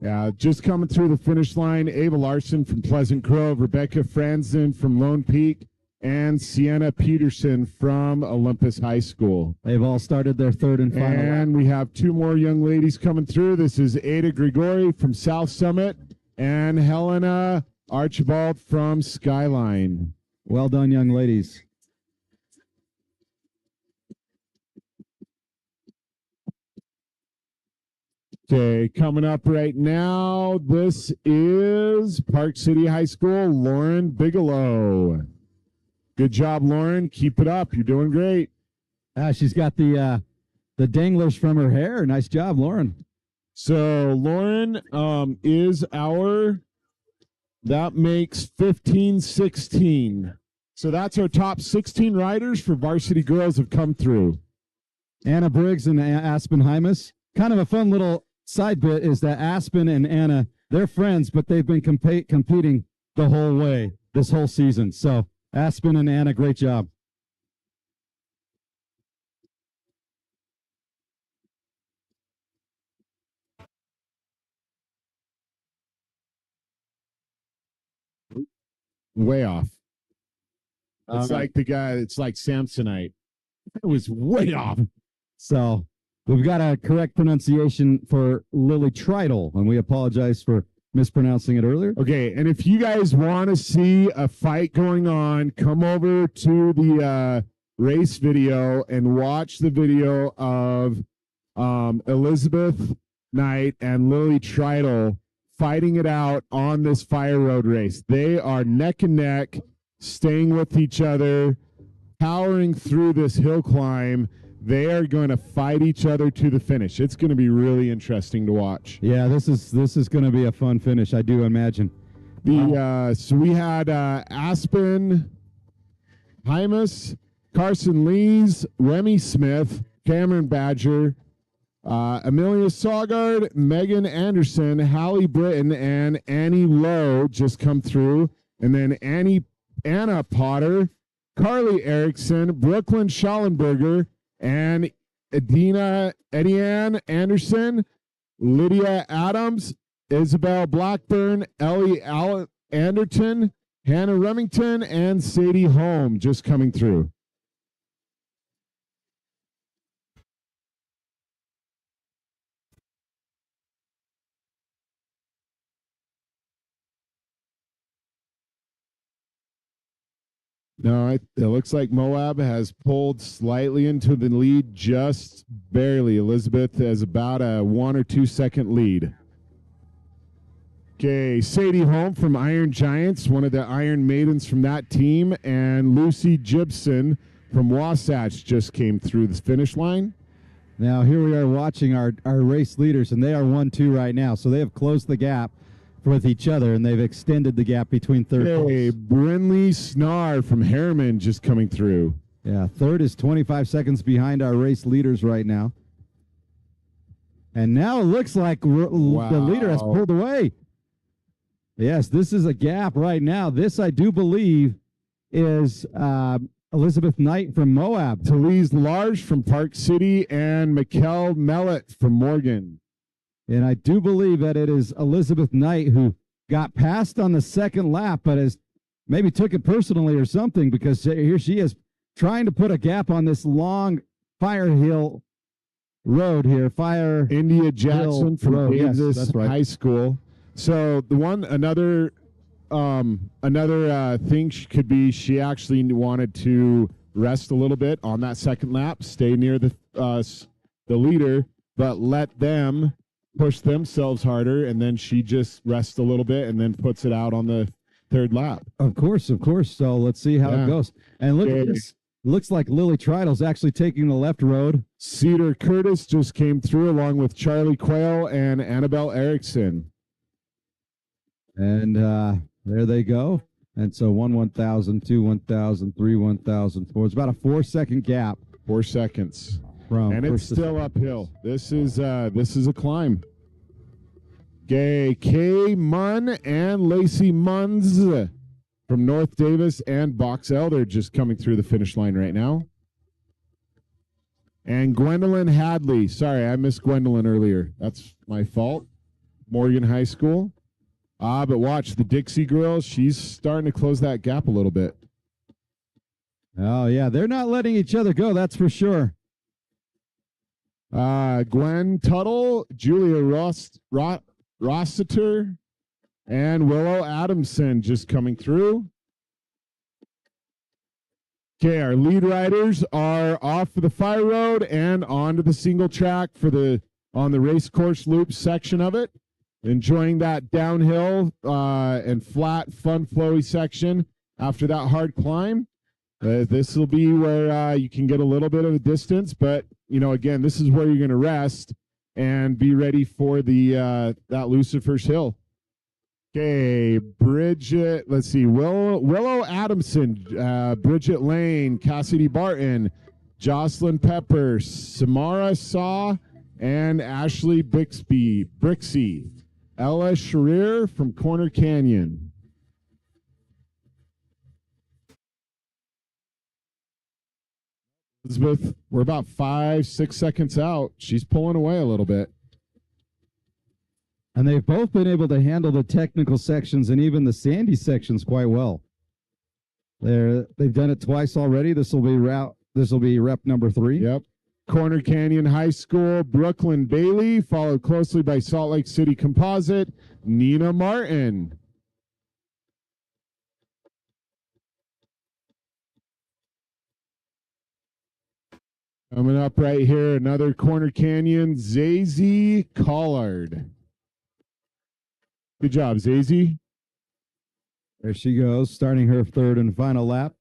Yeah, just coming through the finish line, Ava Larson from Pleasant Grove, Rebecca Franzen from Lone Peak, and Sienna Peterson from Olympus High School. They've all started their third and final lap. And we have two more young ladies coming through. This is Ada Grigori from South Summit and Helena Archibald from Skyline. Well done, young ladies. Okay, coming up right now, this is Park City High School, Lauren Bigelow. Good job, Lauren. Keep it up. You're doing great. She's got the danglers from her hair. Nice job, Lauren. So Lauren that makes 15-16. So that's our top 16 riders for varsity girls have come through. Anna Briggs and Aspen Hymas. Kind of a fun little side bit is that Aspen and Anna, they're friends, but they've been competing the whole way, this whole season. So Aspen and Anna, great job. Way off. It's like the guy, it's like Samsonite. It was way off. So we've got a correct pronunciation for Lily Triddle, and we apologize for mispronouncing it earlier. Okay, and if you guys want to see a fight going on, come over to the race video and watch the video of Elizabeth Knight and Lily Triddle fighting it out on this fire road race. They are neck and neck, staying with each other, powering through this hill climb. They are going to fight each other to the finish. It's going to be really interesting to watch. Yeah, this is going to be a fun finish, I do imagine. So we had Aspen Hymas, Carson Lees, Remy Smith, Cameron Badger, Amelia Saugard, Megan Anderson, Hallie Britton, and Annie Lowe just come through. And then Anna Potter, Carly Erickson, Brooklyn Schallenberger, and Ediane Anderson, Lydia Adams, Isabel Blackburn, Ellie Anderton, Hannah Remington, and Sadie Holm just coming through. No, it looks like Moab has pulled slightly into the lead, just barely. Elizabeth has about a 1 or 2 second lead. Okay, Sadie Holm from Iron Giants, one of the Iron Maidens from that team, and Lucy Gibson from Wasatch just came through the finish line. Now here we are watching our race leaders, and they are 1-2 right now, so they have closed the gap with each other, and they've extended the gap between third and Hey, Brinley Snar from Harriman just coming through. Yeah, third is 25 seconds behind our race leaders right now. And now it looks like the leader has pulled away. Yes, this is a gap right now. This, I do believe, is Elizabeth Knight from Moab. Talise Large from Park City and Mikkel Mellett from Morgan. And I do believe that it is Elizabeth Knight who got passed on the second lap, but has maybe took it personally or something, because here she is trying to put a gap on this long Fire Hill road here. India Jackson from Kansas High School. So the one another thing could be she actually wanted to rest a little bit on that second lap, stay near the leader, but let them push themselves harder, and then she just rests a little bit and then puts it out on the third lap. Of course. So let's see how it goes. And look at this. Looks like Lily Tridel's actually taking the left road. Cedar Curtis just came through along with Charlie Quayle and Annabelle Erickson. And there they go. And so 1,000, 2, 1,000, 3, 1,000, 4. It's about a 4-second gap. 4 seconds. And it's still uphill. This is a climb. Gay Kay Munn and Lacey Munns from North Davis and Box Elder just coming through the finish line right now. And Gwendolyn Hadley. Sorry, I missed Gwendolyn earlier. That's my fault. Morgan High School. But watch the Dixie girls. She's starting to close that gap a little bit. Oh, yeah. They're not letting each other go. That's for sure. Gwen Tuttle, Julia Rossiter, and Willow Adamson just coming through. Okay, our lead riders are off the fire road and onto the single track on the race course loop section of it. Enjoying that downhill and flat, fun, flowy section after that hard climb. This will be where you can get a little bit of a distance, but again, this is where you're going to rest and be ready for that Lucifer's Hill. Okay, Bridget. Let's see, Willow Adamson, Bridget Lane, Cassidy Barton, Jocelyn Pepper, Samara Saw, and Ashley Brixey. Ella Scherer from Corner Canyon. Elizabeth, we're about 5-6 seconds out. She's pulling away a little bit. And they've both been able to handle the technical sections and even the sandy sections quite well. They've done it twice already. This will be rep number 3. Yep. Corner Canyon High School, Brooklyn Bailey, followed closely by Salt Lake City Composite, Nina Martin. Coming up right here, another Corner Canyon, Zazie Collard. Good job, Zazie. There she goes, starting her third and final lap.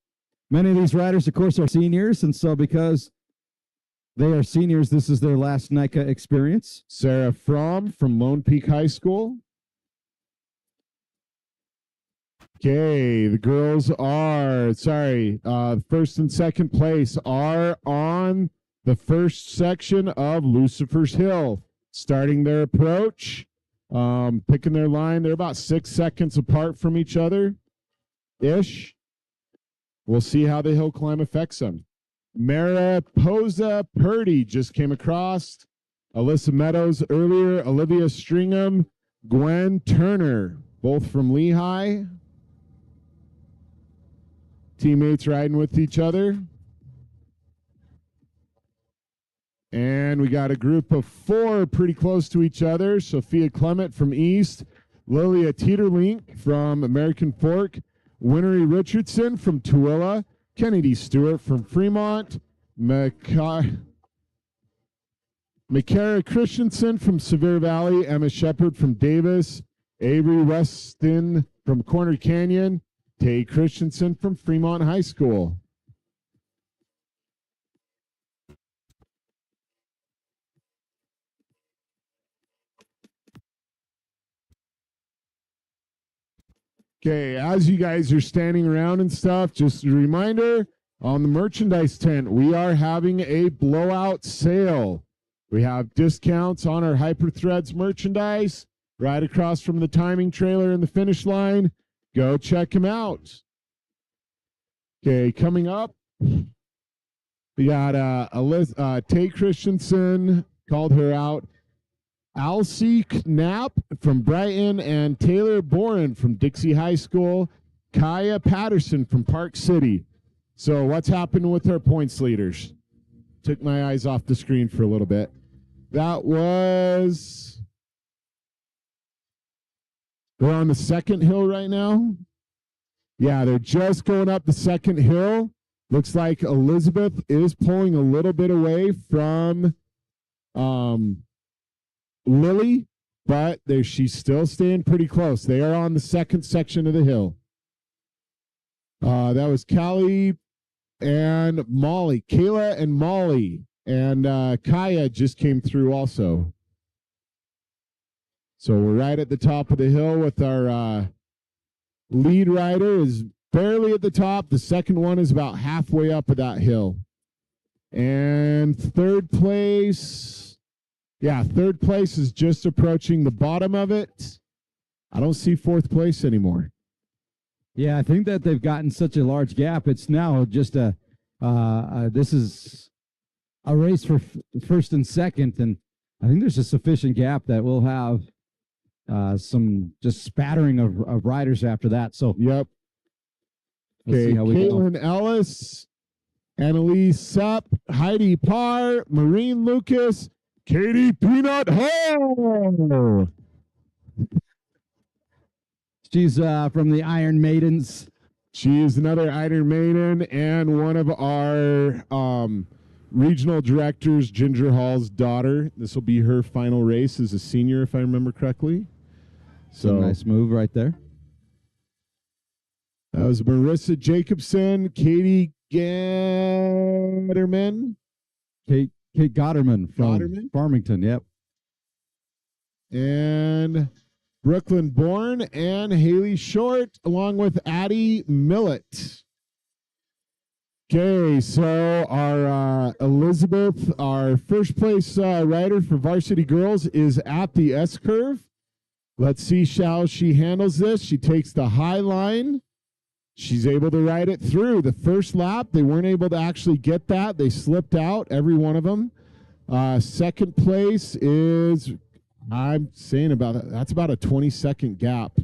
Many of these riders, of course, are seniors, and so because they are seniors, this is their last NICA experience. Sarah Fromm from Lone Peak High School. Okay, the girls are, first and second place are on the first section of Lucifer's Hill. Starting their approach, picking their line. They're about 6 seconds apart from each other-ish. We'll see how the hill climb affects them. Mariposa Purdy just came across. Alyssa Meadows earlier. Olivia Stringham. Gwen Turner, both from Lehigh. Teammates riding with each other. And we got a group of 4 pretty close to each other. Sophia Clement from East. Lilia Teeterlink from American Fork. Winnery Richardson from Tooele. Kennedy Stewart from Fremont. Makara Christensen from Sevier Valley. Emma Shepard from Davis. Avery Weston from Corner Canyon. Tay Christensen from Fremont High School. Okay, as you guys are standing around and stuff, just a reminder, on the merchandise tent, we are having a blowout sale. We have discounts on our Hyperthreads merchandise right across from the timing trailer and the finish line. Go check them out. Okay, coming up, we got Tay Christensen, called her out. Alcie Knapp from Brighton and Taylor Boren from Dixie High School. Kaya Patterson from Park City. So what's happened with our points leaders? Took my eyes off the screen for a little bit. That was They're on the second hill right now. Yeah, they're just going up the second hill. Looks like Elizabeth is pulling a little bit away from Lily, but she's still staying pretty close. They are on the second section of the hill. That was Callie and Molly. Kayla and Molly. And Kaya just came through also. So we're right at the top of the hill with our lead rider is barely at the top. The second one is about halfway up of that hill. And third place, third place is just approaching the bottom of it. I don't see fourth place anymore. Yeah, I think that they've gotten such a large gap. It's now just this is a race for first and second, and I think there's a sufficient gap that we'll have some just spattering of riders after that. So yep. Okay, Caitlin Ellis, Annalise Supp, Heidi Parr, Maureen Lucas, Katie Peanut Hall. She's from the Iron Maidens. She is another Iron Maiden and one of our regional directors, Ginger Hall's daughter. This will be her final race as a senior, if I remember correctly. So nice move right there. That was Marissa Jacobson, Katie Gatterman. Kate Gotterman from Farmington, yep. And Brooklyn Bourne and Haley Short, along with Addie Millett. Okay, so our Elizabeth, our first place rider for Varsity Girls, is at the S-curve. Let's see how she handles this. She takes the high line. She's able to ride it through. The first lap, they weren't able to actually get that. They slipped out, every one of them. Second place is, I'm saying that's about a 20-second gap,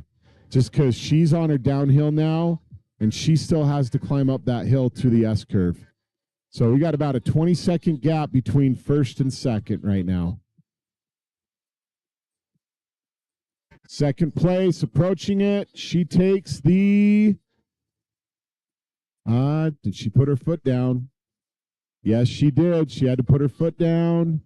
just because she's on her downhill now, and she still has to climb up that hill to the S-curve. So we got about a 20-second gap between first and second right now. Second place, approaching it. She takes the... did she put her foot down? Yes, she did. She had to put her foot down.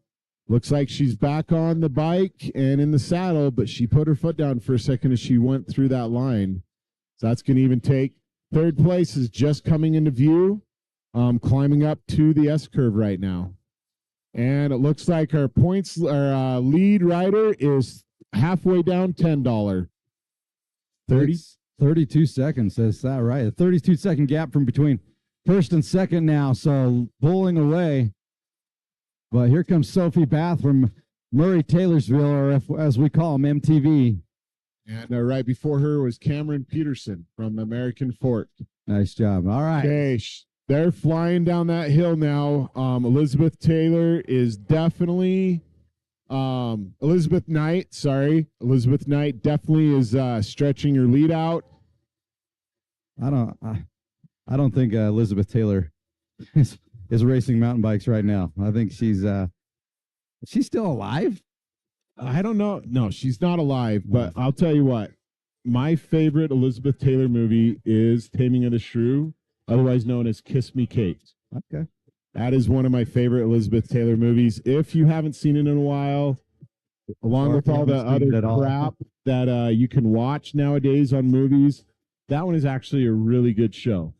Looks like she's back on the bike and in the saddle, but she put her foot down for a second as she went through that line. So that's going to even take. Third place is just coming into view, climbing up to the S-curve right now. And it looks like our lead rider is halfway down, $10. 32 seconds, is that right? A 32-second gap from between first and second now, so pulling away. But here comes Sophie Bath from Murray Taylorsville, or as we call him, MTV. And right before her was Cameron Peterson from American Fork. Nice job. All right. Okay, they're flying down that hill now. Elizabeth Taylor is definitely... Elizabeth Knight definitely is stretching her lead out. I don't think Elizabeth Taylor is racing mountain bikes right now. I think she's still alive. I don't know. No, she's not alive, but I'll tell you what. My favorite Elizabeth Taylor movie is Taming of the Shrew, otherwise known as Kiss Me Kate. Okay. That is one of my favorite Elizabeth Taylor movies. If you haven't seen it in a while, along with all the other crap that you can watch nowadays on movies, that one is actually a really good show.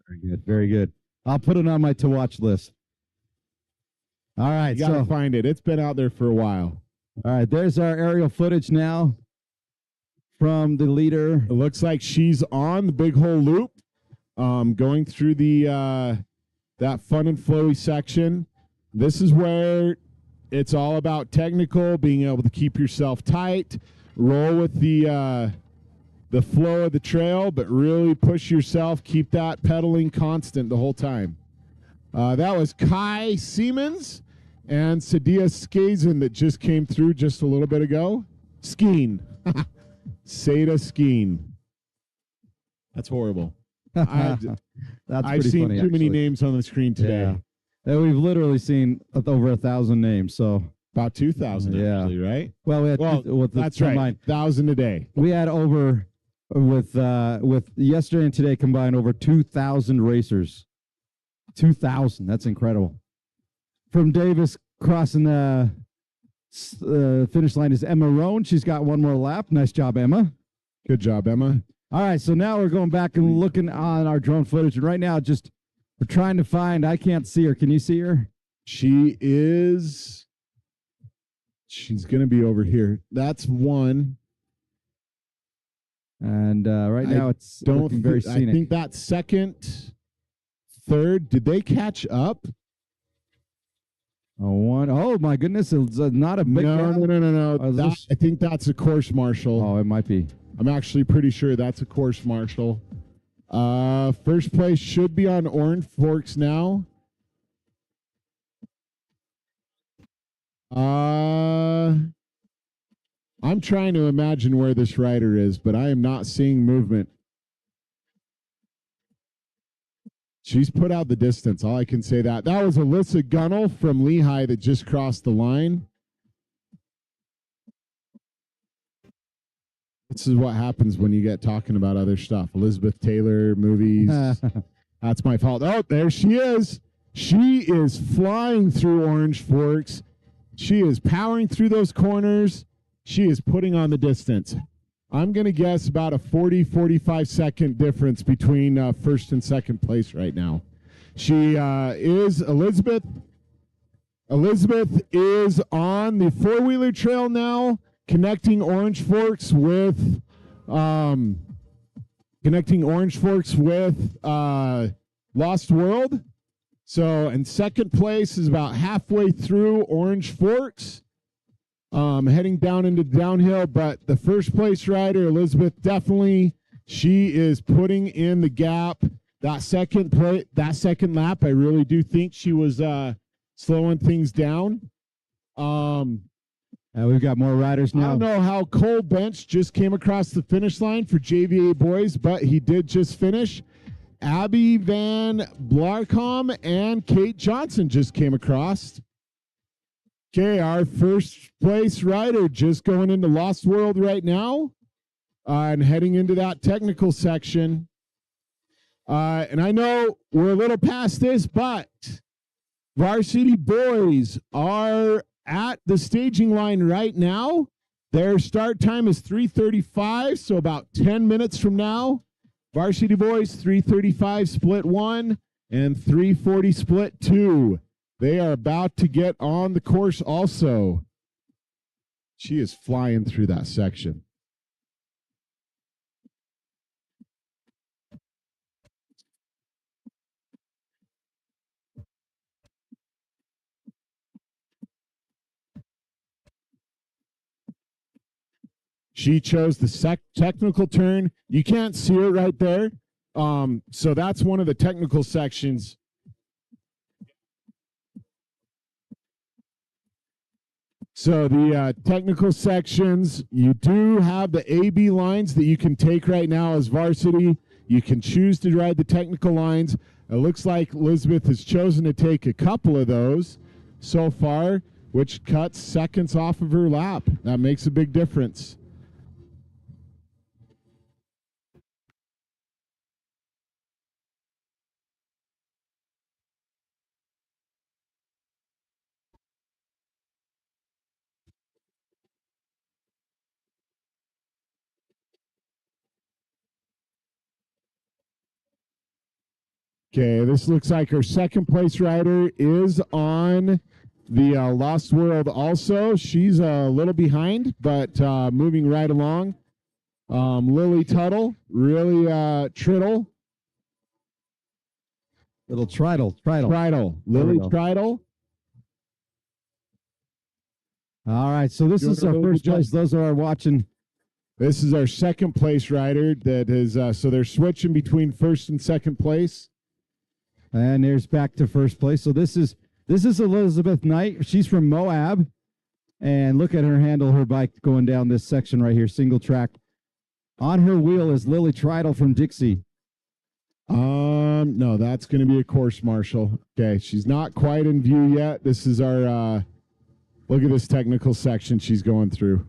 Very good. Very good. I'll put it on my to-watch list. All right. You got to find it. It's been out there for a while. All right. There's our aerial footage now from the leader. It looks like she's on the big hole loop, going through the... that fun and flowy section. This is where it's all about technical, being able to keep yourself tight, roll with the flow of the trail, but really push yourself, keep that pedaling constant the whole time. That was Kai Siemens and Sadia Skazen that just came through just a little bit ago. Skeen. Seda Skeen. That's horrible. I've seen funny, too many names on the screen today. Yeah. We've literally seen over 1,000 names, so About 2,000 Yeah. actually, right? Well, we had Well, with the that's right. combined. 1,000 a day. We had over with yesterday and today combined over 2,000 racers. 2,000. That's incredible. From Davis crossing the finish line is Emma Roan. She's got one more lap. Nice job, Emma. Good job, Emma. All right, so now we're going back and looking on our drone footage, and right now just we're trying to find. I can't see her. Can you see her? She's going to be over here. That's one. And right now it's looking very scenic. I think that second, third, did they catch up? Oh my goodness! It's not a big. No. I think that's a course marshal. Oh, it might be. I'm actually pretty sure that's a course marshal. First place should be on Orange Forks now. I'm trying to imagine where this rider is, but I am not seeing movement. She's put out the distance. All I can say that. That was Alyssa Gunnell from Lehigh that just crossed the line. This is what happens when you get talking about other stuff. Elizabeth Taylor, movies. That's my fault. Oh, there she is. She is flying through Orange Forks. She is powering through those corners. She is putting on the distance. I'm going to guess about a 45 second difference between first and second place right now. She is Elizabeth. Elizabeth is on the four-wheeler trail now, connecting Orange Forks with Lost World. So, and second place is about halfway through Orange Forks, heading down into downhill. But the first place rider, Elizabeth, definitely, she is putting in the gap. That second lap, I really do think she was slowing things down. We've got more riders now. I don't know how Cole Bench just came across the finish line for JVA boys, but he did just finish. Abby Van Blarcom and Kate Johnson just came across. Okay, our first place rider just going into Lost World right now and heading into that technical section. And I know we're a little past this, but Varsity boys are at the staging line right now. Their start time is 3:35, so about 10 minutes from now. Varsity boys, 3:35 split 1 and 3:40 split 2. They are about to get on the course also. She is flying through that section. She chose the technical turn. You can't see it right there. So that's one of the technical sections. So the technical sections, you do have the A-B lines that you can take right now as varsity. You can choose to ride the technical lines. It looks like Elizabeth has chosen to take a couple of those so far, which cuts seconds off of her lap. That makes a big difference. Okay, this looks like our second place rider is on the Lost World also. She's a little behind, but moving right along. Lily Tuttle, really Triddle. Little Tridle. Lily Tridle. All right, so this is our first place. Those are our watching. This is our second place rider that is, so they're switching between first and second place. And there's back to first place. So this is Elizabeth Knight. She's from Moab. And look at her handle her bike going down this section right here, single track. On her wheel is Lily Tridle from Dixie. No, that's going to be a course marshal. Okay, she's not quite in view yet. This is our Look at this technical section she's going through.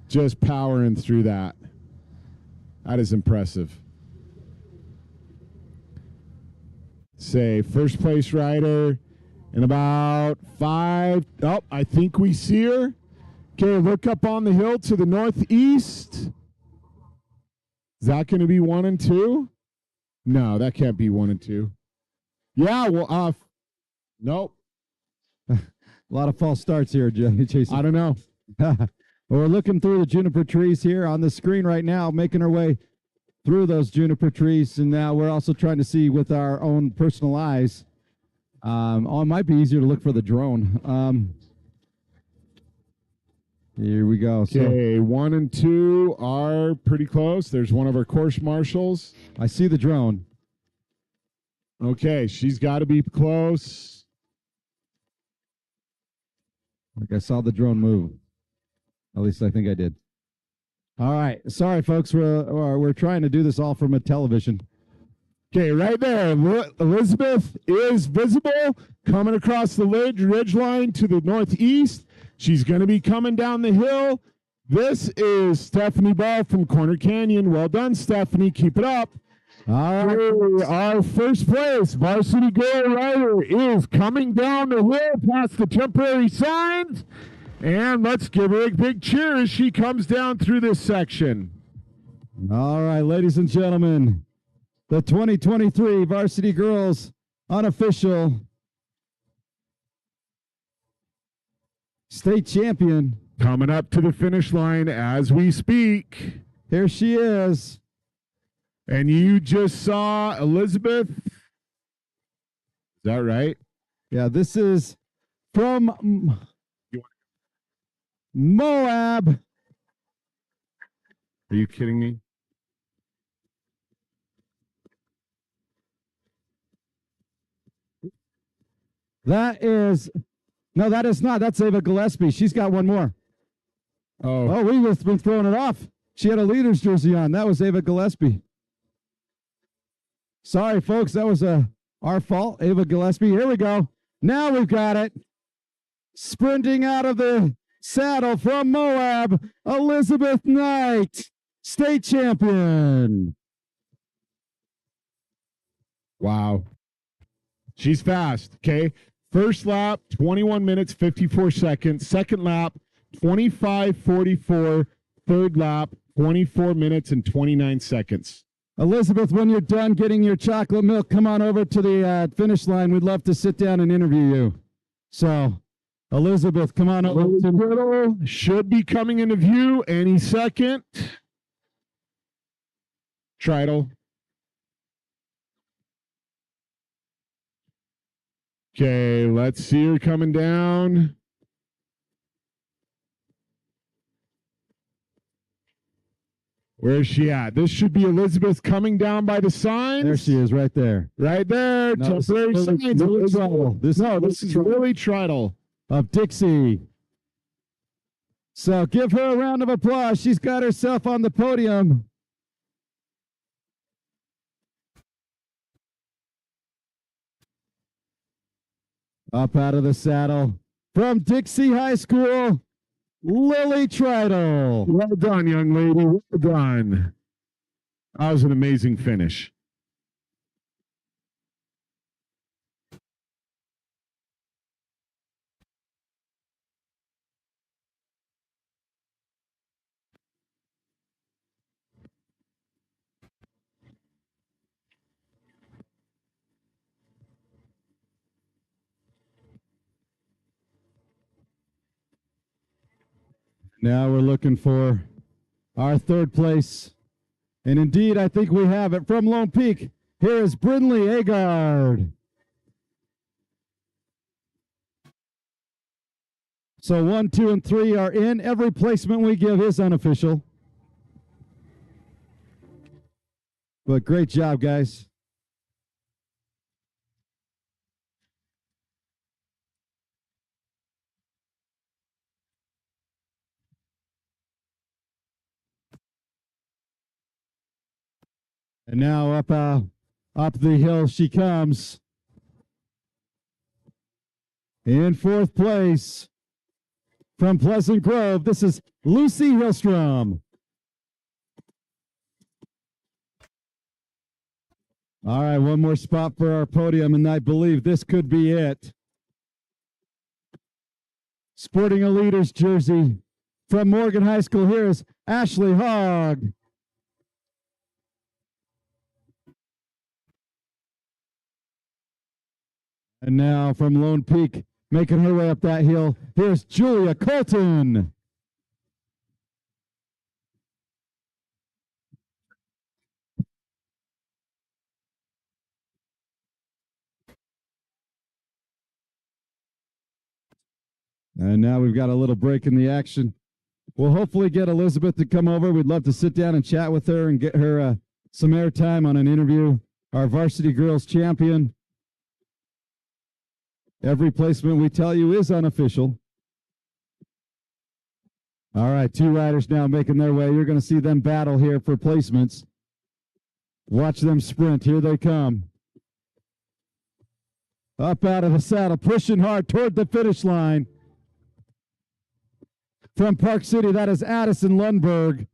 Just powering through that. That is impressive. Say, first place rider in about 5. Oh, I think we see her. Okay, look up on the hill to the northeast. Is that going to be 1 and 2? No, that can't be 1 and 2. Yeah, well, nope. A lot of false starts here, Jason. I don't know. Well, we're looking through the juniper trees here on the screen right now, making our way through those juniper trees, and now we're also trying to see with our own personal eyes. It might be easier to look for the drone. Here we go. Okay, 1 and 2 are pretty close. There's one of our course marshals. I see the drone. Okay, she's got to be close. Like I saw the drone move. At least I think I did. All right. Sorry, folks. We're trying to do this all from a television. Okay, right there. Elizabeth is visible coming across the ridge line to the northeast. She's going to be coming down the hill. This is Stephanie Ball from Corner Canyon. Well done, Stephanie. Keep it up. All right. Our first place varsity girl rider is coming down the hill past the temporary signs. And let's give her a big cheer as she comes down through this section. All right, ladies and gentlemen, the 2023 Varsity Girls unofficial state champion. Coming up to the finish line as we speak. Here she is. And you just saw Elizabeth. Is that right? Yeah, this is from Moab. Are you kidding me? That is not. That's Ava Gillespie. She's got one more. Oh, we have been throwing it off. She had a leader's jersey on. That was Ava Gillespie. Sorry, folks. That was our fault. Ava Gillespie. Here we go. Now we've got it. Sprinting out of the saddle from Moab, Elizabeth Knight, state champion. Wow. She's fast. Okay. First lap, 21 minutes, 54 seconds. Second lap, 25:44. Third lap, 24 minutes and 29 seconds. Elizabeth, when you're done getting your chocolate milk, come on over to the finish line. We'd love to sit down and interview you. So, Elizabeth, come on over. Should be coming into view any second. Tridle. Okay, let's see her coming down. Where is she at? This should be Elizabeth coming down by the signs. There she is, right there. Right there. No, temporary signs. This is Lily Tridle of Dixie. So give her a round of applause. She's got herself on the podium. Up out of the saddle from Dixie High School, Lily Tridle. Well done, young lady. Well done. That was an amazing finish. Now we're looking for our third place. And indeed, I think we have it from Lone Peak. Here is Brindley Agard. So 1, 2, and 3 are in. Every placement we give is unofficial. But great job, guys. And now up the hill she comes. In fourth place, From Pleasant Grove, this is Lucy Hillstrom. All right, one more spot for our podium, and I believe this could be it. Sporting a leader's jersey from Morgan High School, here is Ashley Hogg. And now from Lone Peak, making her way up that hill, here's Julia Colton. And now we've got a little break in the action. We'll hopefully get Elizabeth to come over. We'd love to sit down and chat with her and get her some airtime on an interview. Our varsity girls champion. Every placement we tell you is unofficial. All right, two riders now making their way. You're going to see them battle here for placements. Watch them sprint. Here they come. Up out of the saddle, pushing hard toward the finish line. From Park City, that is Addison Lundberg.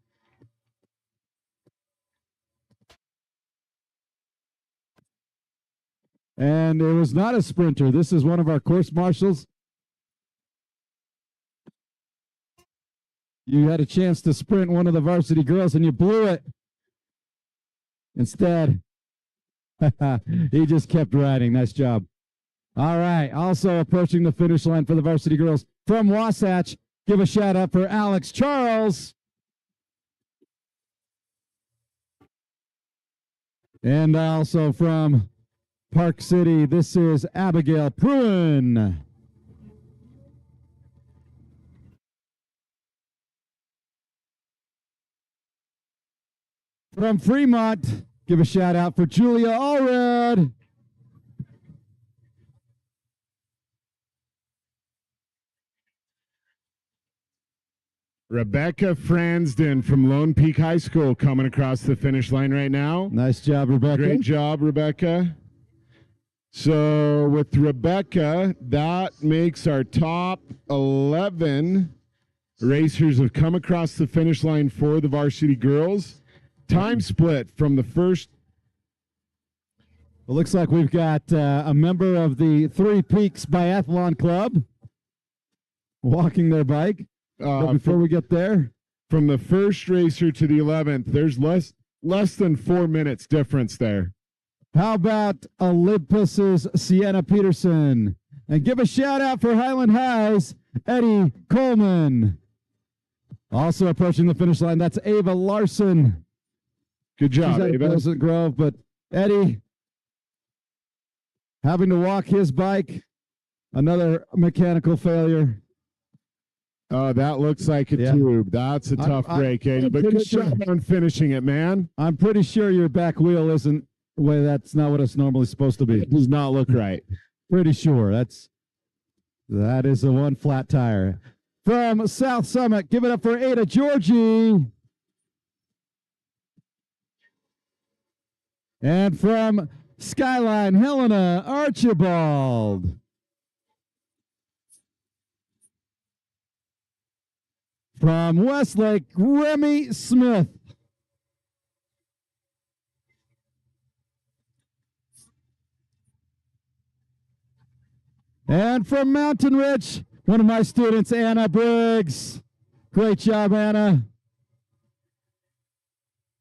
And it was not a sprinter. This is one of our course marshals. You had a chance to sprint one of the varsity girls and you blew it. Instead, he just kept riding. Nice job. All right. Also approaching the finish line for the varsity girls from Wasatch. Give a shout out for Alex Charles. And also from Park City, this is Abigail Pruin. From Fremont, give a shout out for Julia Allred. Rebecca Fransden from Lone Peak High School coming across the finish line right now. Nice job, Rebecca. Great job, Rebecca. So with Rebecca, that makes our top 11 racers have come across the finish line for the varsity girls. Time split from the first. It looks like we've got a member of the Three Peaks Biathlon Club walking their bike. Before we get there, from the first racer to the 11th, there's less than 4 minutes difference there. How about Olympus's Sienna Peterson? And give a shout out for Highland High's Eddie Coleman. Also approaching the finish line, that's Ava Larson. Good job, She's at Ava. Pleasant Grove, but Eddie having to walk his bike, another mechanical failure. Oh, that looks like a tube. That's a tough break, Eddie. But good job on finishing it, man. I'm pretty sure your back wheel isn't way. That's not what it's normally supposed to be. It does not look right. Pretty sure that is the one flat tire. From South Summit, give it up for Ada Georgie. And from Skyline, Helena Archibald. From Westlake, Remy Smith. And from Mountain Ridge, one of my students, Anna Briggs. Great job, Anna.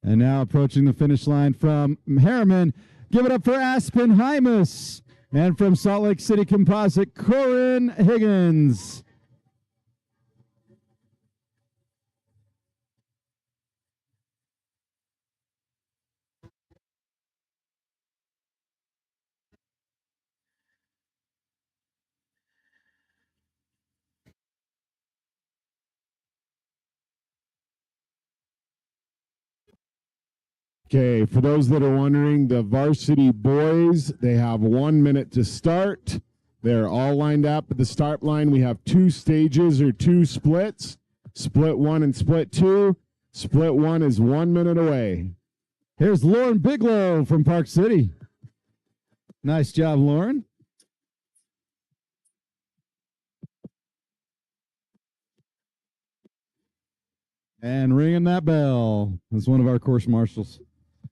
And now approaching the finish line from Harriman, give it up for Aspen Hymus. And from Salt Lake City Composite, Corinne Higgins. Okay, for those that are wondering, the varsity boys, they have 1 minute to start. They're all lined up at the start line. We have 2 stages or 2 splits, split 1 and split 2. Split 1 is 1 minute away. Here's Lauren Bigelow from Park City. Nice job, Lauren. And ringing that bell is one of our course marshals.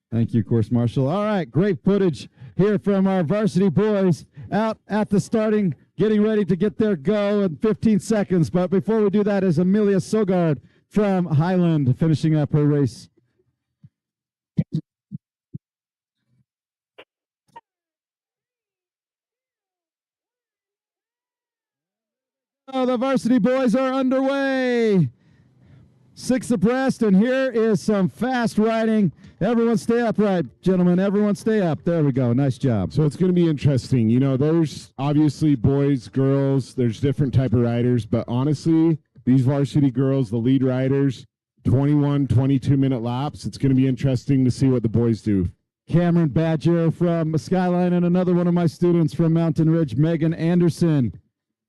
Thank you, course marshal. All right, great footage here from our varsity boys out at the starting, getting ready to get their go in 15 seconds. But before we do that is Amelia Sogard from Highland finishing up her race. Oh, the varsity boys are underway. 6 abreast, and here is some fast riding. Everyone stay upright, gentlemen. Everyone stay up. There we go. Nice job. So it's going to be interesting. You know, there's obviously boys, girls, there's different type of riders, but honestly, these varsity girls, the lead riders, 21, 22-minute laps. It's going to be interesting to see what the boys do. Cameron Badger from Skyline and another one of my students from Mountain Ridge, Megan Anderson.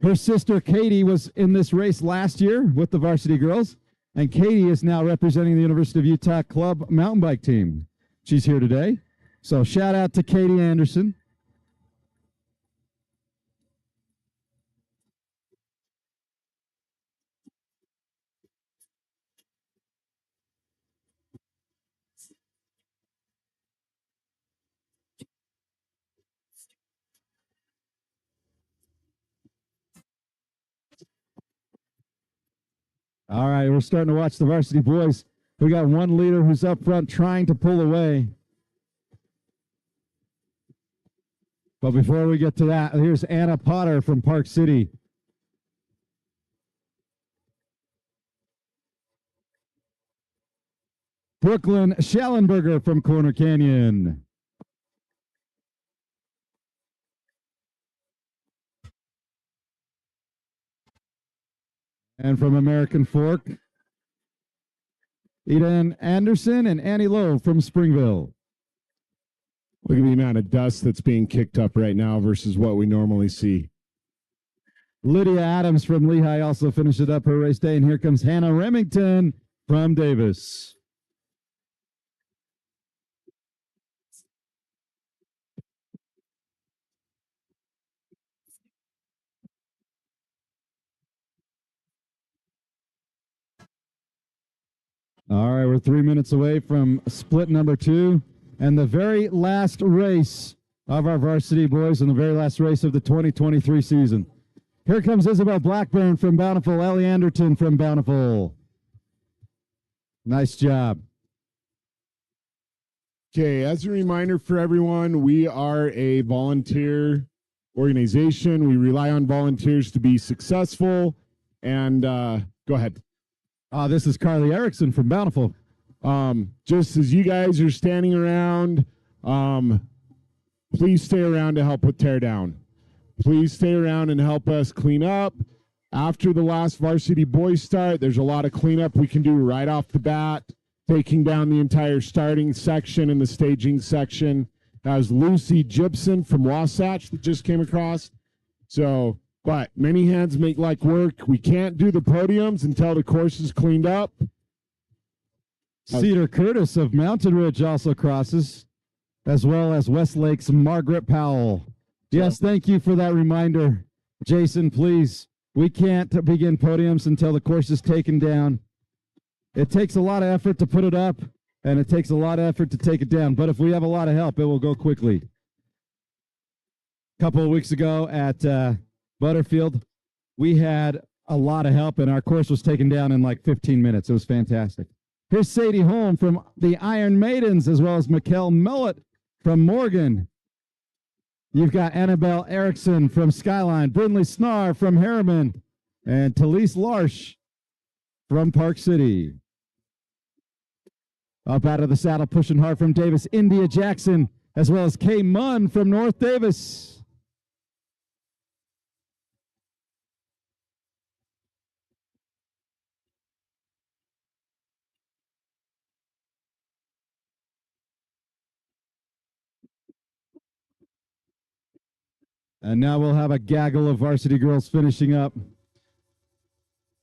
Her sister Katie was in this race last year with the varsity girls, and Katie is now representing the University of Utah Club mountain bike team. She's here today. So shout out to Katie Anderson. All right, we're starting to watch the varsity boys. We got one leader who's up front trying to pull away. But before we get to that, here's Anna Potter from Park City. Brooklyn Schallenberger from Corner Canyon. And from American Fork, Eden Anderson and Annie Lowe from Springville. Look at the amount of dust that's being kicked up right now versus what we normally see. Lydia Adams from Lehigh also finished it up her race day. And here comes Hannah Remington from Davis. All right, we're 3 minutes away from split number 2 and the very last race of our varsity boys and the very last race of the 2023 season. Here comes Isabel Blackburn from Bountiful, Ellie Anderton from Bountiful. Nice job. Okay, as a reminder for everyone, we are a volunteer organization. We rely on volunteers to be successful. And go ahead. This is Carly Erickson from Bountiful. Just as you guys are standing around, please stay around to help with teardown. Please stay around and help us clean up. After the last varsity boys start, there's a lot of cleanup we can do right off the bat, taking down the entire starting section and the staging section. That was Lucy Gibson from Wasatch that just came across. So, but many hands make light work. We can't do the podiums until the course is cleaned up. Cedar Curtis of Mountain Ridge also crosses, as well as Westlake's Margaret Powell. Yes, thank you for that reminder. Jason, please, we can't begin podiums until the course is taken down. It takes a lot of effort to put it up, and it takes a lot of effort to take it down. But if we have a lot of help, it will go quickly. A couple of weeks ago at Butterfield, we had a lot of help, and our course was taken down in like 15 minutes. It was fantastic. Here's Sadie Holm from the Iron Maidens, as well as Mikkel Millett from Morgan. You've got Annabelle Erickson from Skyline, Brindley Snar from Harriman, and Talise Larsh from Park City. Up out of the saddle, pushing hard from Davis, India Jackson, as well as Kay Munn from North Davis. And now we'll have a gaggle of varsity girls finishing up,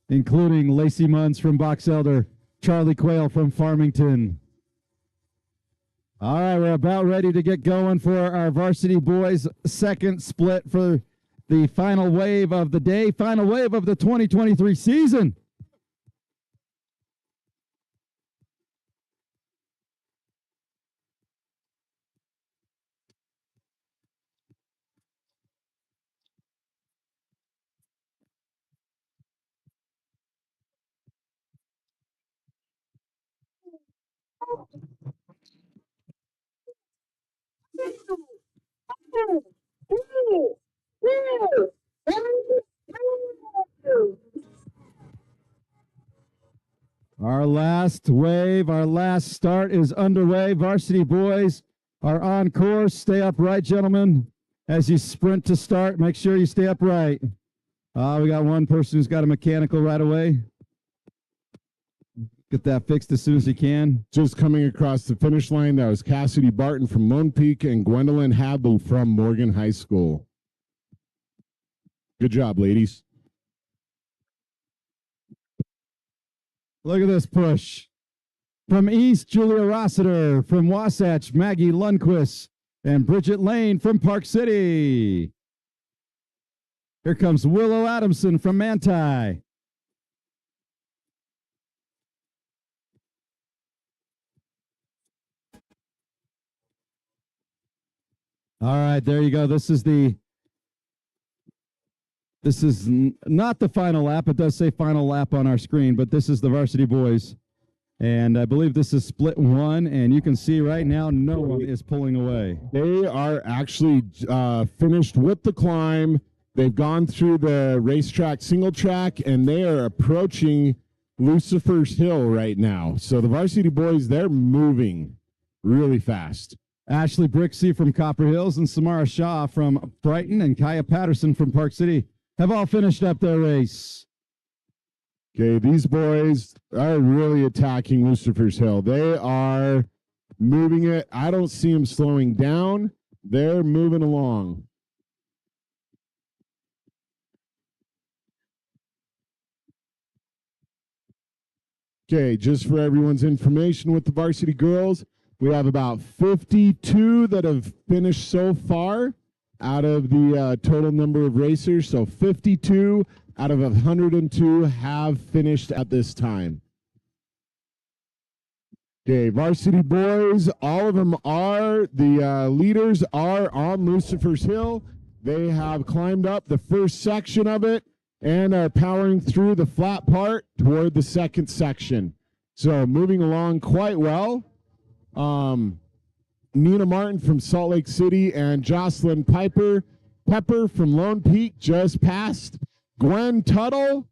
including Lacey Munns from Box Elder, Charlie Quayle from Farmington. All right, we're about ready to get going for our varsity boys' second split for the final wave of the day, final wave of the 2023 season. last wave, our last start is underway. Varsity boys are on course. Stay upright, gentlemen. As you sprint to start, make sure you stay upright. We got one person who's got a mechanical right away. Get that fixed as soon as you can. Just coming across the finish line, that was Cassidy Barton from Lone Peak and Gwendolyn Hadley from Morgan High School. Good job, ladies. Look at this push. From East, Julia Rossiter. From Wasatch, Maggie Lundquist. And Bridget Lane from Park City. Here comes Willow Adamson from Manti. All right, there you go. This is not the final lap. It does say final lap on our screen, but this is the Varsity boys. And I believe this is split one, and you can see right now no one is pulling away. They are actually finished with the climb. They've gone through the racetrack single track, and they are approaching Lucifer's Hill right now. So the Varsity boys, they're moving really fast. Ashley Brixey from Copper Hills and Samara Shaw from Brighton and Kaya Patterson from Park City have all finished up their race. Okay, these boys are really attacking Lucifer's Hill. They are moving it. I don't see them slowing down. They're moving along. Okay, just for everyone's information with the Varsity girls, we have about 52 that have finished so far out of the total number of racers. So 52 out of 102 have finished at this time. Okay, Varsity boys, all of them are, the leaders are on Lucifer's Hill. They have climbed up the first section of it and are powering through the flat part toward the second section. So moving along quite well. Nina Martin from Salt Lake City and Jocelyn Pepper from Lone Peak just passed. Gwen Tuttle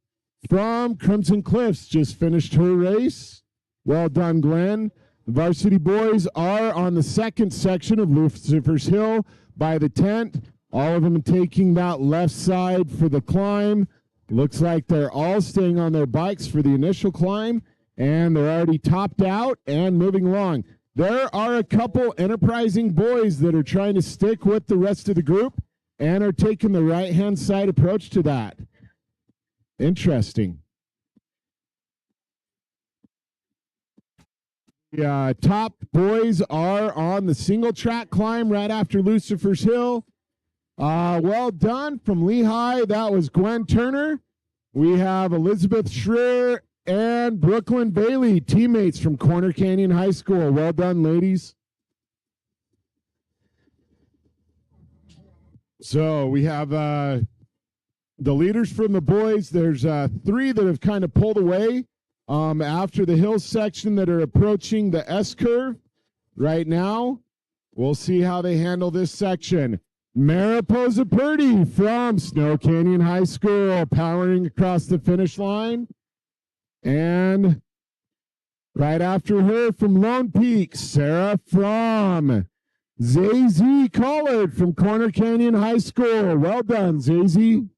from Crimson Cliffs just finished her race. Well done, Glenn. The Varsity boys are on the second section of Lucifer's Hill by the tent. All of them taking that left side for the climb. Looks like they're all staying on their bikes for the initial climb, and they're already topped out and moving along. There are a couple enterprising boys that are trying to stick with the rest of the group and are taking the right-hand side approach to that. Interesting. The top boys are on the single track climb right after Lucifer's Hill. Well done from Lehigh. That was Gwen Turner. We have Elizabeth Schreier and Brooklyn Bailey, teammates from Corner Canyon High School. Well done, ladies. So we have the leaders from the boys. There's 3 that have kind of pulled away after the hill section that are approaching the S-curve right now. We'll see how they handle this section. Mariposa Purdy from Snow Canyon High School powering across the finish line. And right after her from Lone Peak, Sarah from Zazie Collard from Corner Canyon High School. Well done, Zazie.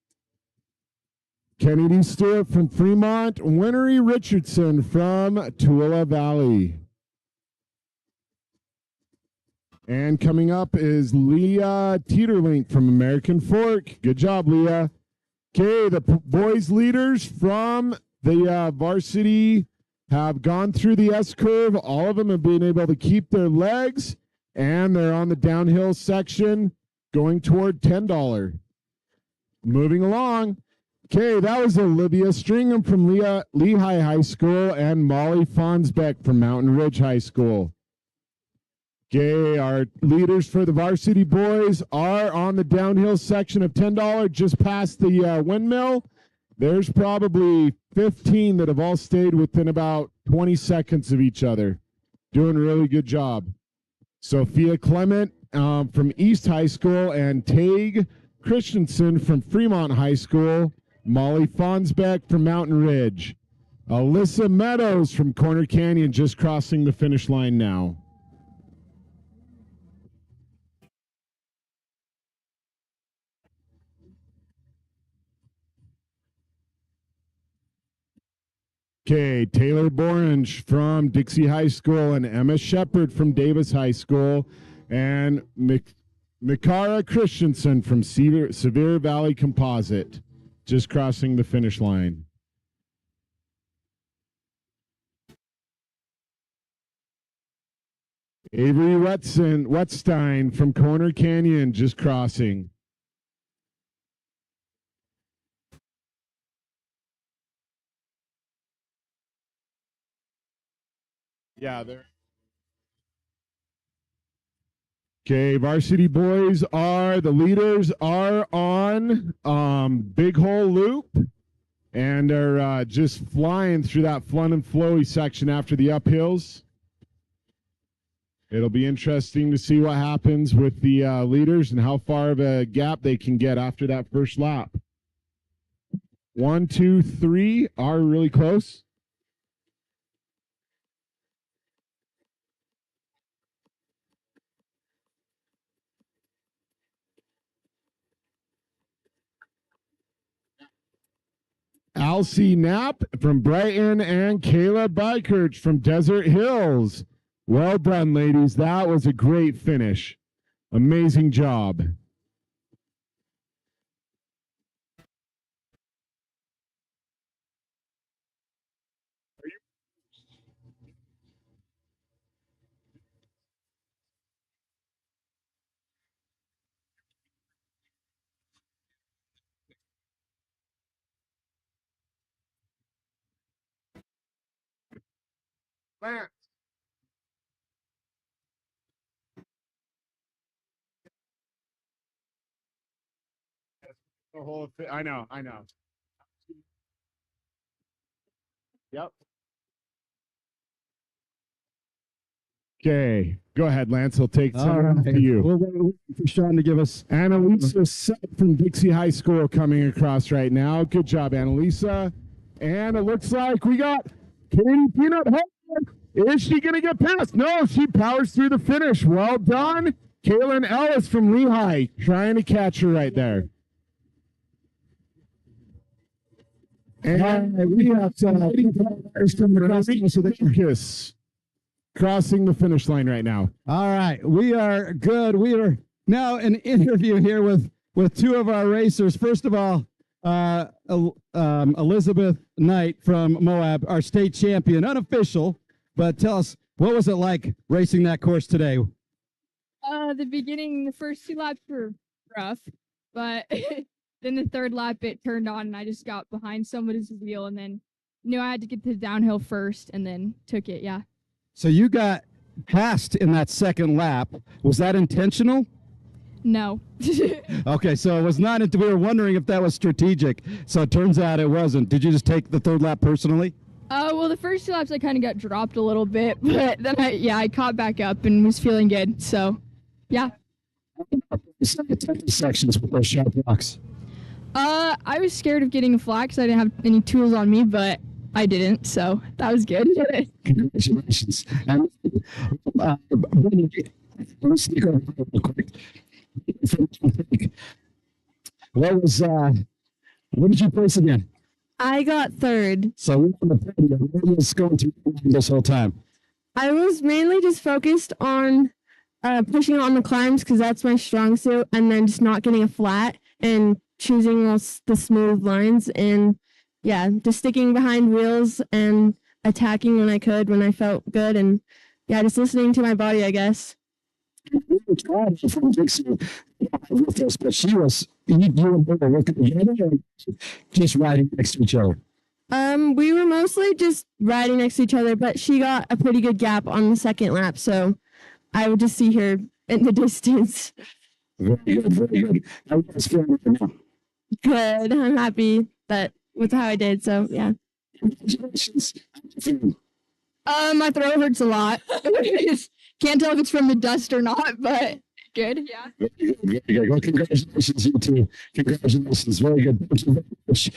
Kennedy Stewart from Fremont, Winnery Richardson from Tooele Valley. And coming up is Leah Teeterlink from American Fork. Good job, Leah. Okay, the boys leaders from the varsity have gone through the S-curve. All of them have been able to keep their legs, and they're on the downhill section going toward $10. Moving along. Okay, that was Olivia Stringham from Lehigh High School and Molly Fonsbeck from Mountain Ridge High School. Okay, our leaders for the varsity boys are on the downhill section of $10 just past the windmill. There's probably 15 that have all stayed within about 20 seconds of each other. Doing a really good job. Sophia Clement from East High School and Tague Christensen from Fremont High School. Molly Fonsbeck from Mountain Ridge. Alyssa Meadows from Corner Canyon just crossing the finish line now. Okay, Taylor Borange from Dixie High School and Emma Shepard from Davis High School and Mikara Christensen from Sevier Valley Composite just crossing the finish line. Avery Wetstein from Corner Canyon just crossing. Yeah, there. Okay, Varsity boys are the leaders are on Big Hole Loop and are just flying through that fun and flowy section after the uphills. It'll be interesting to see what happens with the leaders and how far of a gap they can get after that first lap. 1, 2, 3 are really close. Alcy Knapp from Brighton and Kayla Bykert from Desert Hills. Well done, ladies. That was a great finish. Amazing job. Lance. The whole thing. I know. Yep. Okay, go ahead, Lance. I'll take some for you. We'll wait for Sean to give us. Annalisa Sett from Dixie High School coming across right now. Good job, Annalisa. And it looks like we got Katie Peanut. Is she going to get past? No, she powers through the finish. Well done. Kaylin Ellis from Lehigh trying to catch her right there. And we have Lucas crossing the finish line right now. All right, we are good. We are now an interview here with two of our racers. First of all, Elizabeth Knight from Moab, our state champion, unofficial. But tell us, what was it like racing that course today? The beginning, the first 2 laps were rough, but then the 3rd lap it turned on and I just got behind somebody's wheel and then knew I had to get to the downhill first and then took it, yeah. So you got passed in that 2nd lap. Was that intentional? No. Okay, so it was not. We were wondering if that was strategic. So it turns out it wasn't. Did you just take the 3rd lap personally? Well, the first 2 laps I kind of got dropped a little bit, but then I caught back up and was feeling good. So, yeah. Sections with those sharp rocks. I was scared of getting a flat because I didn't have any tools on me, but I didn't, so that was good. Congratulations. And, let's take over real quick. What did you place again? I got 3rd. So we're on the podium. What was going through this whole time? I was mainly just focused on pushing on the climbs because that's my strong suit, and then just not getting a flat and choosing the smooth lines, and yeah, just sticking behind wheels and attacking when I could, when I felt good, and yeah, just listening to my body, I guess. From Dixie, but she was, you and her were working together or just riding next to each other? We were mostly just riding next to each other, but she got a pretty good gap on the 2nd lap, so I would just see her in the distance. Very good, very good. How are you guys feeling right now? Good. I'm happy with how I did, so yeah. Congratulations. My throat hurts a lot. Can't tell if it's from the dust or not, but good, yeah. Very good. Well, congratulations, you two. Congratulations. Very good. Thank you very much.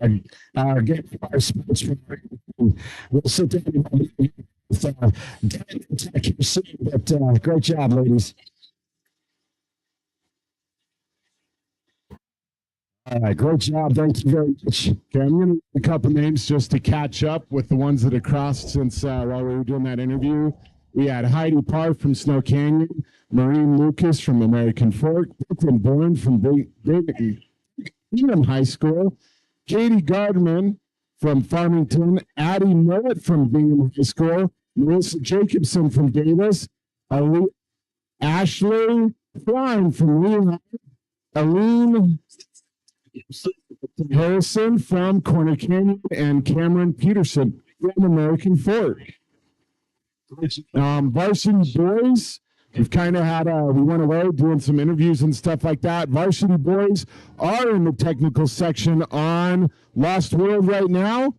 get our sports from. We'll sit down with Dan Tech here soon, but great job, ladies. All right, great job. Thank you very much. Okay, I'm going to read a couple names just to catch up with the ones that have crossed since while we were doing that interview. We had Heidi Parr from Snow Canyon, Maureen Lucas from American Fork, Brooklyn Bourne from Bingham High School, Katie Gardman from Farmington, Addie Millett from Bingham High School, Melissa Jacobson from Davis, Ashley Klein from Lehigh, Aline Harrison from Corner Canyon, and Cameron Peterson from American Fork. Varsity boys, we've kind of had we went away doing some interviews and stuff like that. Varsity boys are in the technical section on Lost World right now.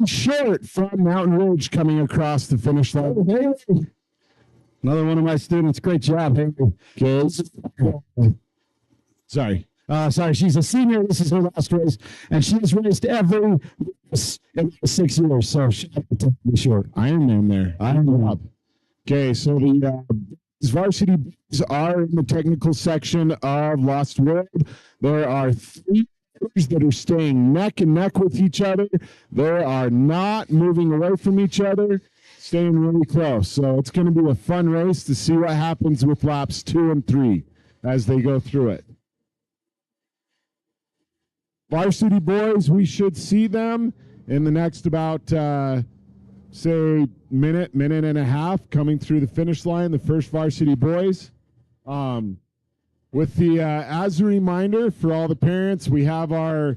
Short from Mountain Ridge coming across the finish line. Hey. Another one of my students. Great job. Hey. Sorry. Sorry, she's a senior. This is her last race, and she has raced every race in 6 years. So shout out to be short. Ironman there. Ironman. Okay, so the varsity boys are in the technical section of Lost World. There are 3 riders that are staying neck and neck with each other. They are not moving away from each other, staying really close. So it's going to be a fun race to see what happens with laps 2 and 3 as they go through it. Varsity boys, we should see them in the next about, say, minute and a half coming through the finish line, the first varsity boys. With the, as a reminder for all the parents, we have our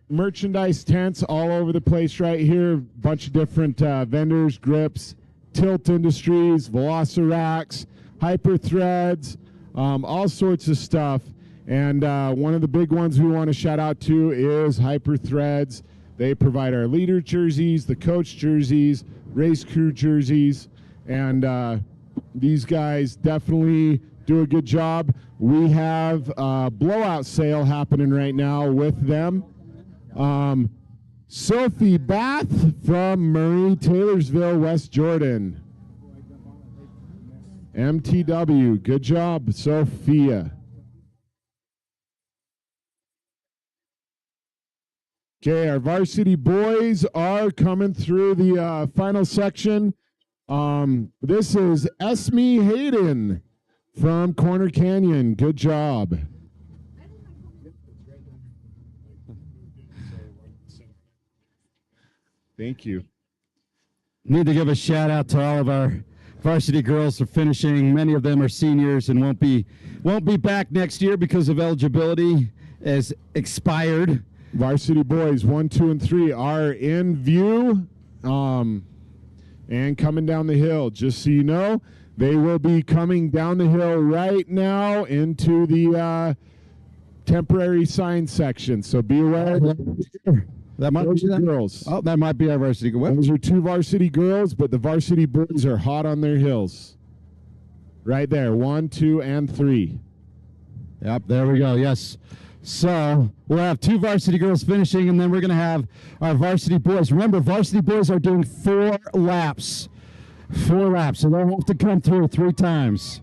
merchandise tents all over the place right here. A bunch of different vendors, grips, Tilt Industries, Velociracts, Hyper Threads, all sorts of stuff. And one of the big ones we want to shout out to is Hyper Threads. They provide our leader jerseys, the coach jerseys, race crew jerseys, and these guys definitely do a good job. We have a blowout sale happening right now with them. Sophie Bath from Marie Taylorsville, West Jordan. MTW, good job, Sophia. Okay, our varsity boys are coming through the final section. This is Esme Hayden from Corner Canyon. Good job. Thank you. Need to give a shout out to all of our varsity girls for finishing. Many of them are seniors and won't be back next year because of eligibility has expired. Varsity boys 1, 2, and 3 are in view and coming down the hill. Just so you know, they will be coming down the hill right now into the temporary sign section. So be aware. That might be that girls. Oh, that might be our varsity girls. Those are 2 varsity girls, but the varsity boys are hot on their hills. Right there, 1, 2, and 3. Yep, there we go. Yes. So we'll have 2 varsity girls finishing, and then we're going to have our varsity boys. Remember, varsity boys are doing 4 laps. 4 laps, so they'll have to come through 3 times.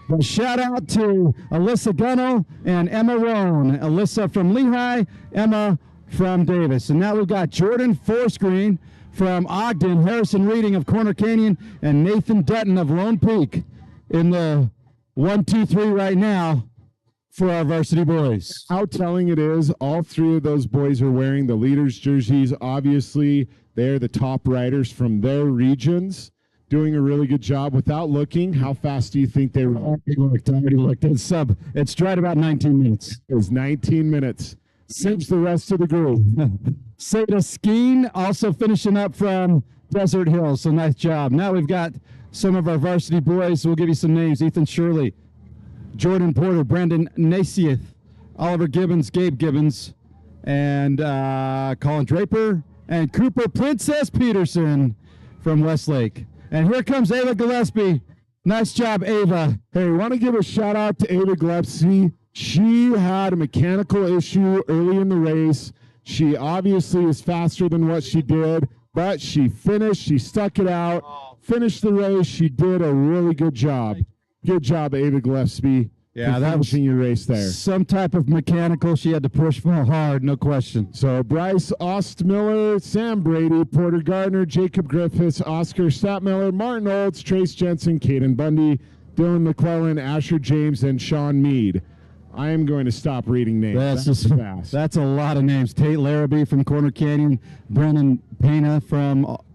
But shout out to Alyssa Gunnell and Emma Roan. Alyssa from Lehigh, Emma from Davis. And now we've got Jordan Forsgreen from Ogden, Harrison Reading of Corner Canyon, and Nathan Dutton of Lone Peak in the 1, 2, 3 right now for our varsity boys. How telling it is, all 3 of those boys are wearing the leaders' jerseys. Obviously, they're the top riders from their regions, doing a really good job. Without looking, how fast do you think they were? I already looked. It's right about 19 minutes. It was 19 minutes. Since the rest of the group. Cedar Skeen also finishing up from Desert Hills, so nice job. Now we've got some of our varsity boys. We'll give you some names. Ethan Shirley, Jordan Porter, Brandon Nacieth, Oliver Gibbons, Gabe Gibbons, and Colin Draper, and Cooper Princess Peterson from Westlake. And here comes Ava Gillespie. Nice job, Ava. Hey, want to give a shout out to Ava Gillespie. She had a mechanical issue early in the race. She obviously is faster than what she did, but she finished. She stuck it out, finished the race. She did a really good job. Good job, Ava Gillespie. Yeah, that was finishing your race there. some type of mechanical. She had to push hard, no question. So Bryce Ostmiller, Sam Brady, Porter Gardner, Jacob Griffiths, Oscar Statmiller, Martin Olds, Trace Jensen, Caden Bundy, Dylan McClellan, Asher James, and Sean Mead. I am going to stop reading names. That's That's just fast. That's a lot of names. Tate Larrabee from Corner Canyon, Brennan Pena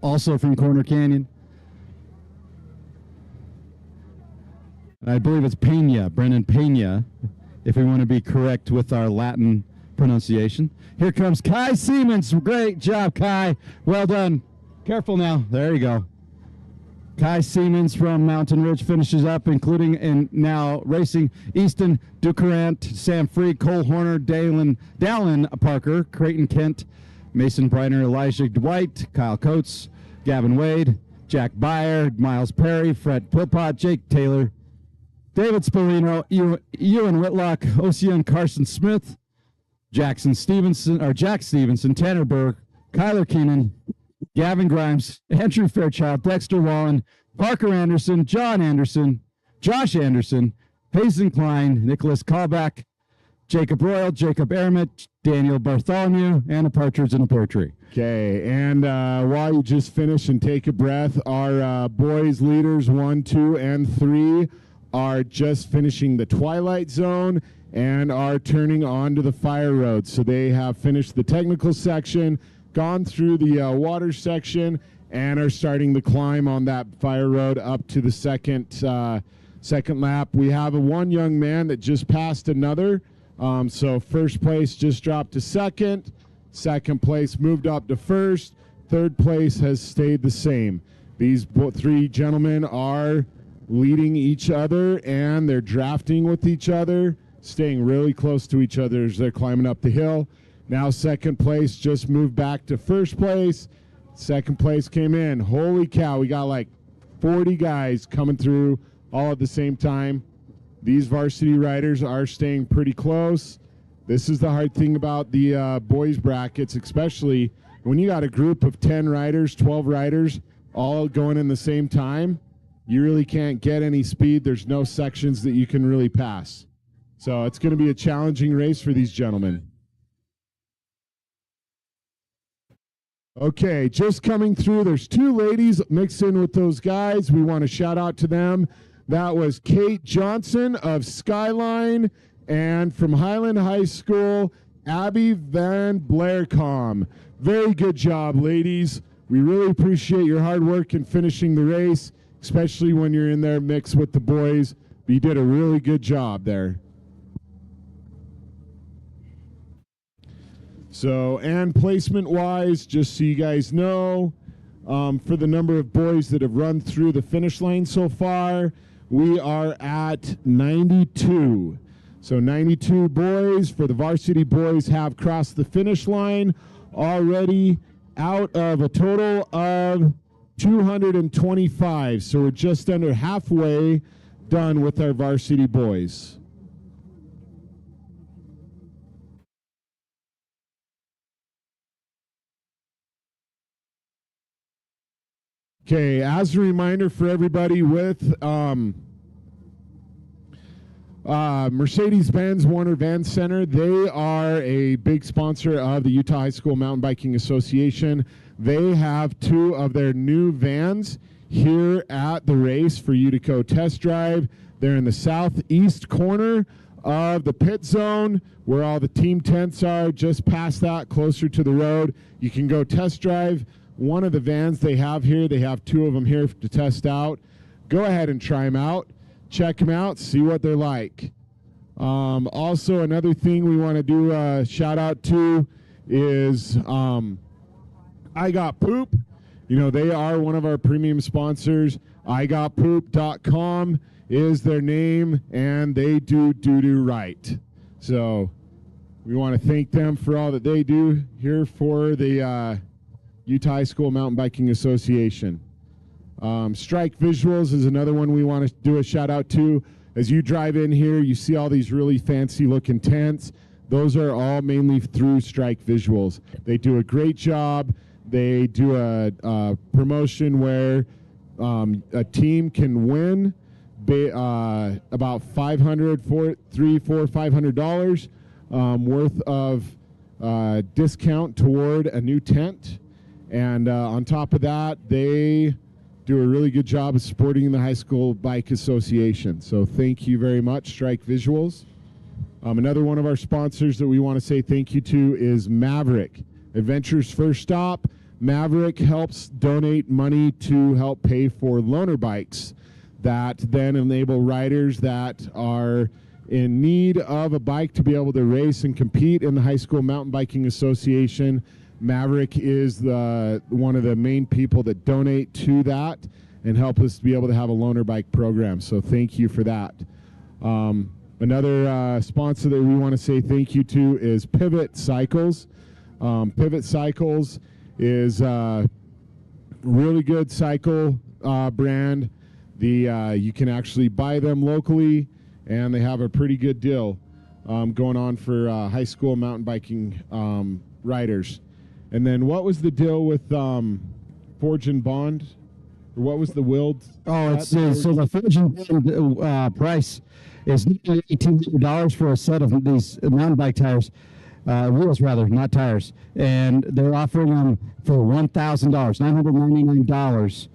also from Corner Canyon. And I believe it's Pena, Brennan Pena, if we want to be correct with our Latin pronunciation. Here comes Kai Siemens. Great job, Kai. Well done. Careful now. There you go. Kai Siemens from Mountain Ridge finishes up, including in now racing Easton Ducurant, Sam Freed, Cole Horner, Dallin Parker, Creighton Kent, Mason Briner, Elijah Dwight, Kyle Coates, Gavin Wade, Jack Byer, Miles Perry, Fred Philpott, Jake Taylor, David Spolino, Ewan Whitlock, Ocean Carson Smith, Jack Stevenson, Tanner Burke, Kyler Keenan, Gavin Grimes, Andrew Fairchild, Dexter Wallen, Parker Anderson, John Anderson, Josh Anderson, Hazen Klein, Nicholas Callback, Jacob Royal, Jacob Aramit, Daniel Bartholomew, and a partridge in a pear tree. Okay, and while you just finish and take a breath, our boys leaders 1, 2, and 3 are just finishing the Twilight Zone and are turning on to the Fire Road. So they have finished the technical section, gone through the water section, and are starting the climb on that Fire Road up to the second lap. We have one young man that just passed another. So first place just dropped to second. Second place moved up to first. Third place has stayed the same. These three gentlemen are leading each other, and they're drafting with each other, staying really close to each other as they're climbing up the hill. Now second place just moved back to first place. Second place came in. Holy cow, we got like 40 guys coming through all at the same time. These varsity riders are staying pretty close. This is the hard thing about the boys brackets, especially when you got a group of 10 riders, 12 riders, all going in the same time. You really can't get any speed. There's no sections that you can really pass. So it's going to be a challenging race for these gentlemen. Okay, just coming through, there's two ladies mixed in with those guys. We want to shout out to them. That was Kate Johnson of Skyline, and from Highland High School, Abby Van Blaircom. Very good job, ladies. We really appreciate your hard work in finishing the race, especially when you're in there mixed with the boys. You did a really good job there. So, and placement-wise, just so you guys know, for the number of boys that have run through the finish line so far, we are at 92. So 92 boys for the varsity boys have crossed the finish line already out of a total of 225. So we're just under halfway done with our varsity boys. Okay, as a reminder for everybody, with Mercedes-Benz Warner Van Center, they are a big sponsor of the Utah High School Mountain Biking Association. They have two of their new vans here at the race for you to go test drive. They're in the southeast corner of the pit zone where all the team tents are, just past that, closer to the road. You can go test drive one of the vans they have here. They have two of them here to test out. Go ahead and try them out. Check them out, see what they're like. Also, another thing we want to do a shout out to is I Got Poop. You know, they are one of our premium sponsors. IGotPoop.com is their name, and they do doo-doo right. So we want to thank them for all that they do here for the Utah High School Mountain Biking Association. Strike Visuals is another one we want to do a shout out to. as you drive in here, you see all these really fancy looking tents. Those are all mainly through Strike Visuals. They do a great job. They do a promotion where a team can win about $500 worth of discount toward a new tent. And on top of that, they do a really good job of supporting the High School Bike Association. So thank you very much, Strike Visuals. Another one of our sponsors that we want to say thank you to is Maverick. Adventure's first stop. Maverick helps donate money to help pay for loaner bikes that then enable riders that are in need of a bike to be able to race and compete in the High School Mountain Biking Association. Maverick is one of the main people that donate to that and help us to be able to have a loaner bike program. So thank you for that. Another sponsor that we want to say thank you to is Pivot Cycles. Pivot Cycles is a really good cycle brand. You can actually buy them locally, and they have a pretty good deal going on for high school mountain biking riders. And then what was the deal with Forge and Bond? Or what was the Wild? Oh, it's so the Forge and Bond price is $1,800 for a set of these mountain bike tires. Wheels rather, not tires. And they're offering them for $1,000, $999.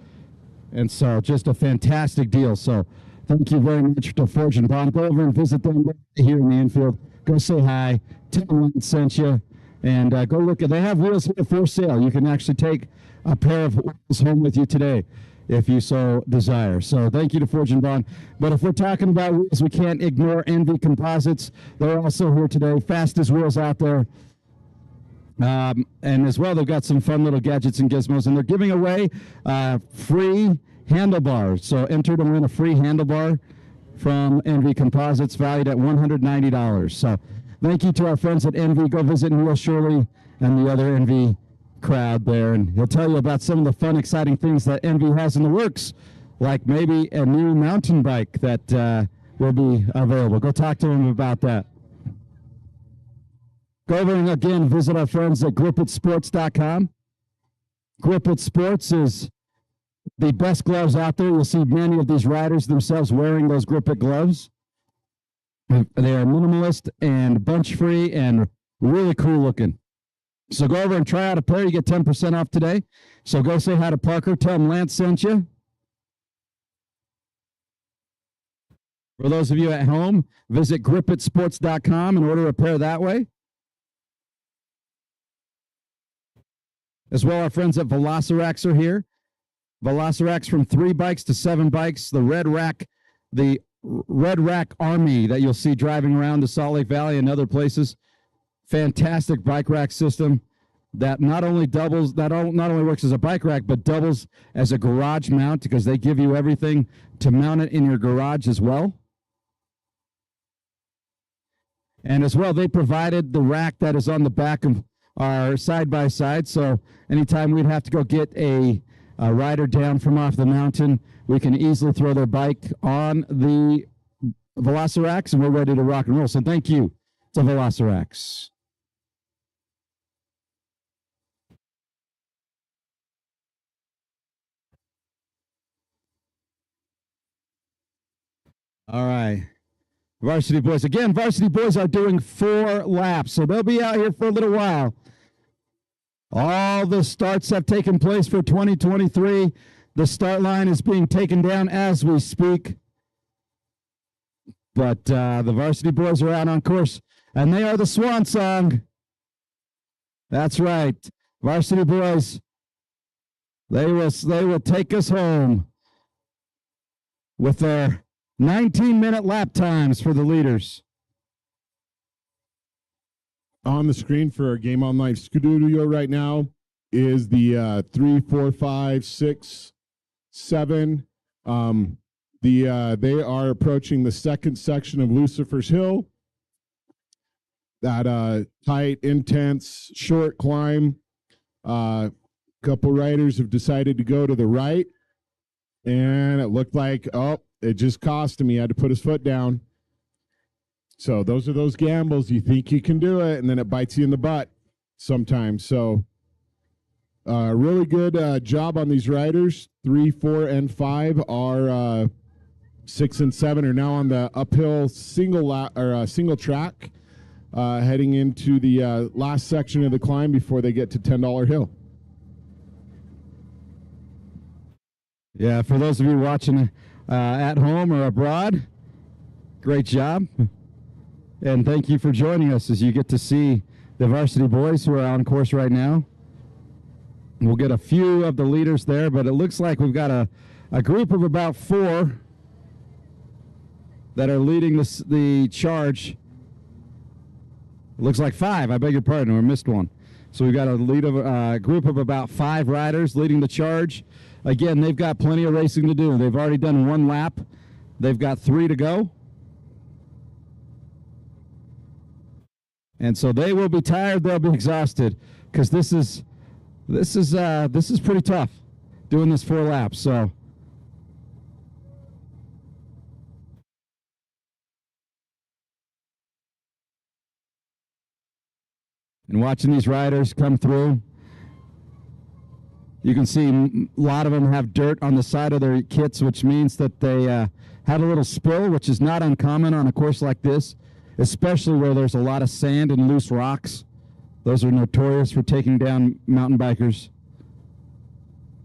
And so just a fantastic deal. So thank you very much to Forge and Bond. Go over and visit them here in the infield. Go say hi. Tell them Lance sent you. And go look at, they have wheels here for sale. You can actually take a pair of wheels home with you today if you so desire. So thank you to Forge and Bond. But if we're talking about wheels, we can't ignore Envy Composites. They're also here today. Fastest wheels out there. And as well, they've got some fun little gadgets and gizmos. And they're giving away free handlebars. So enter to win a free handlebar from Envy Composites valued at $190. So thank you to our friends at Envy. Go visit Neil Shirley and the other Envy crowd there, and he'll tell you about some of the fun, exciting things that Envy has in the works, like maybe a new mountain bike that will be available. Go talk to him about that. Go over and again visit our friends at gripitsports.com. Grip It Sports is the best gloves out there. You'll see many of these riders themselves wearing those Grip It gloves. They are minimalist and bunch free and really cool looking. So go over and try out a pair. You get 10% off today. So go say hi to Parker. Tell him Lance sent you. For those of you at home, visit gripitsports.com and order a pair that way. As well, our friends at Velocirax are here. Velocirax from 3 bikes to 7 bikes. The Red Rack Army that you'll see driving around the Salt Lake Valley and other places. Fantastic bike rack system that not only works as a bike rack, but doubles as a garage mount because they give you everything to mount it in your garage as well. And as well, they provided the rack that is on the back of our side-by-side. So anytime we'd have to go get a rider down from off the mountain, we can easily throw their bike on the Velocirax and we're ready to rock and roll. So thank you to Velocirax. All right. Varsity boys. Again, varsity boys are doing 4 laps, so they'll be out here for a little while. All the starts have taken place for 2023. The start line is being taken down as we speak. But the varsity boys are out on course, and they are the swan song. That's right. Varsity boys, they will take us home with their 19-minute lap times for the leaders. On the screen for our Game On Life studio right now is the 3, 4, 5, 6, 7. They are approaching the second section of Lucifer's Hill. That tight, intense, short climb. Couple riders have decided to go to the right. And it looked like, it just cost him. He had to put his foot down. So those are those gambles. You think you can do it, and then it bites you in the butt sometimes. So really good job on these riders. 3, 4, and 5 are 6 and 7 are now on the uphill single track, heading into the last section of the climb before they get to $10 Hill. Yeah, for those of you watching at home or abroad, great job. And thank you for joining us as you get to see the varsity boys who are on course right now. We'll get a few of the leaders there, but it looks like we've got a group of about 4 that are leading the charge. It looks like 5. I beg your pardon, we missed one. So we've got a group of about 5 riders leading the charge. Again, they've got plenty of racing to do. They've already done 1 lap. They've got 3 to go. And so they will be tired. They'll be exhausted because this is pretty tough doing this 4 laps. So and watching these riders come through, you can see a lot of them have dirt on the side of their kits, which means that they had a little spill, which is not uncommon on a course like this, especially where there's a lot of sand and loose rocks. Those are notorious for taking down mountain bikers.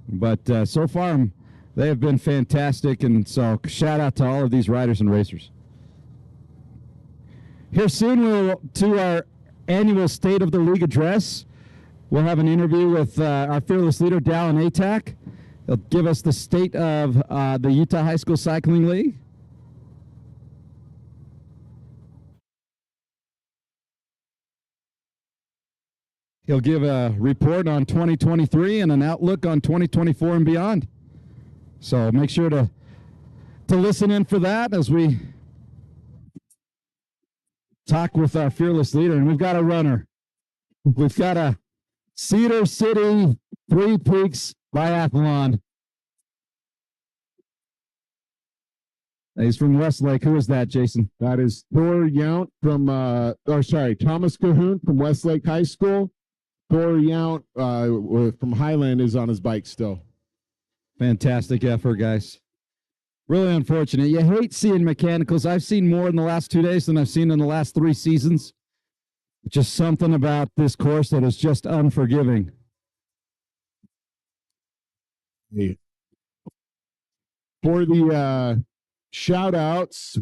But so far, they have been fantastic, and so shout out to all of these riders and racers. Here soon, we'll to our annual State of the League address. We'll have an interview with our fearless leader, Dallin Atack. He'll give us the state of the Utah High School Cycling League. He'll give a report on 2023 and an outlook on 2024 and beyond. So make sure to listen in for that as we talk with our fearless leader. And we've got a runner. We've got a Cedar City 3 Peaks Biathlon. He's from Westlake. Who is that, Jason? That is Thor Yount from, Thomas Cahoon from Westlake High School. Thor Yount from Highland is on his bike still. Fantastic effort, guys. Really unfortunate. You hate seeing mechanicals. I've seen more in the last 2 days than I've seen in the last 3 seasons. Just something about this course that is just unforgiving. Hey. For the shout outs,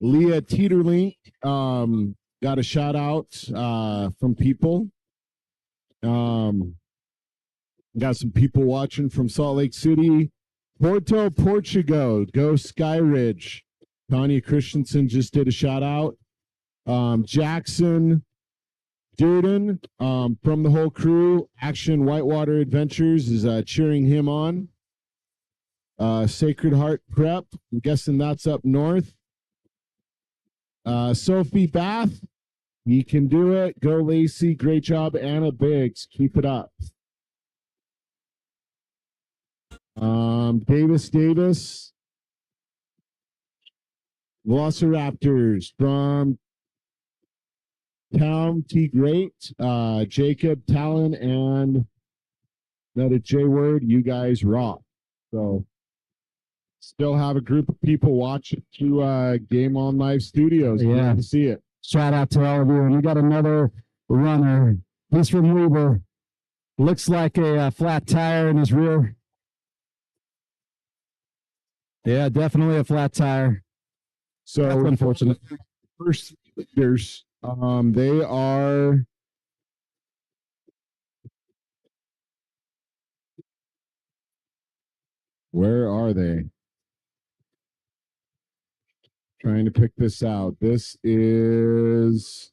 Leah Teeterlink got a shout out from people. Got some people watching from Salt Lake City. Porto, Portugal, go Sky Ridge. Tanya Christensen just did a shout out. Jackson Durden from the whole crew, Action Whitewater Adventures, is cheering him on. Sacred Heart Prep, I'm guessing that's up north. Sophie Bath, you can do it. Go Lacey, great job. Anna Biggs, keep it up. Davis, Velociraptors from Town T Great, Jacob Talon, and another J word. You guys rock. So still have a group of people watching through Game On Live Studios. Yeah, to see it. Shout out to all of you. And we got another runner. He's from Weber. Looks like a flat tire in his rear. Yeah, definitely a flat tire. So that's unfortunate. First leaders, they are where are they? Trying to pick this out. This is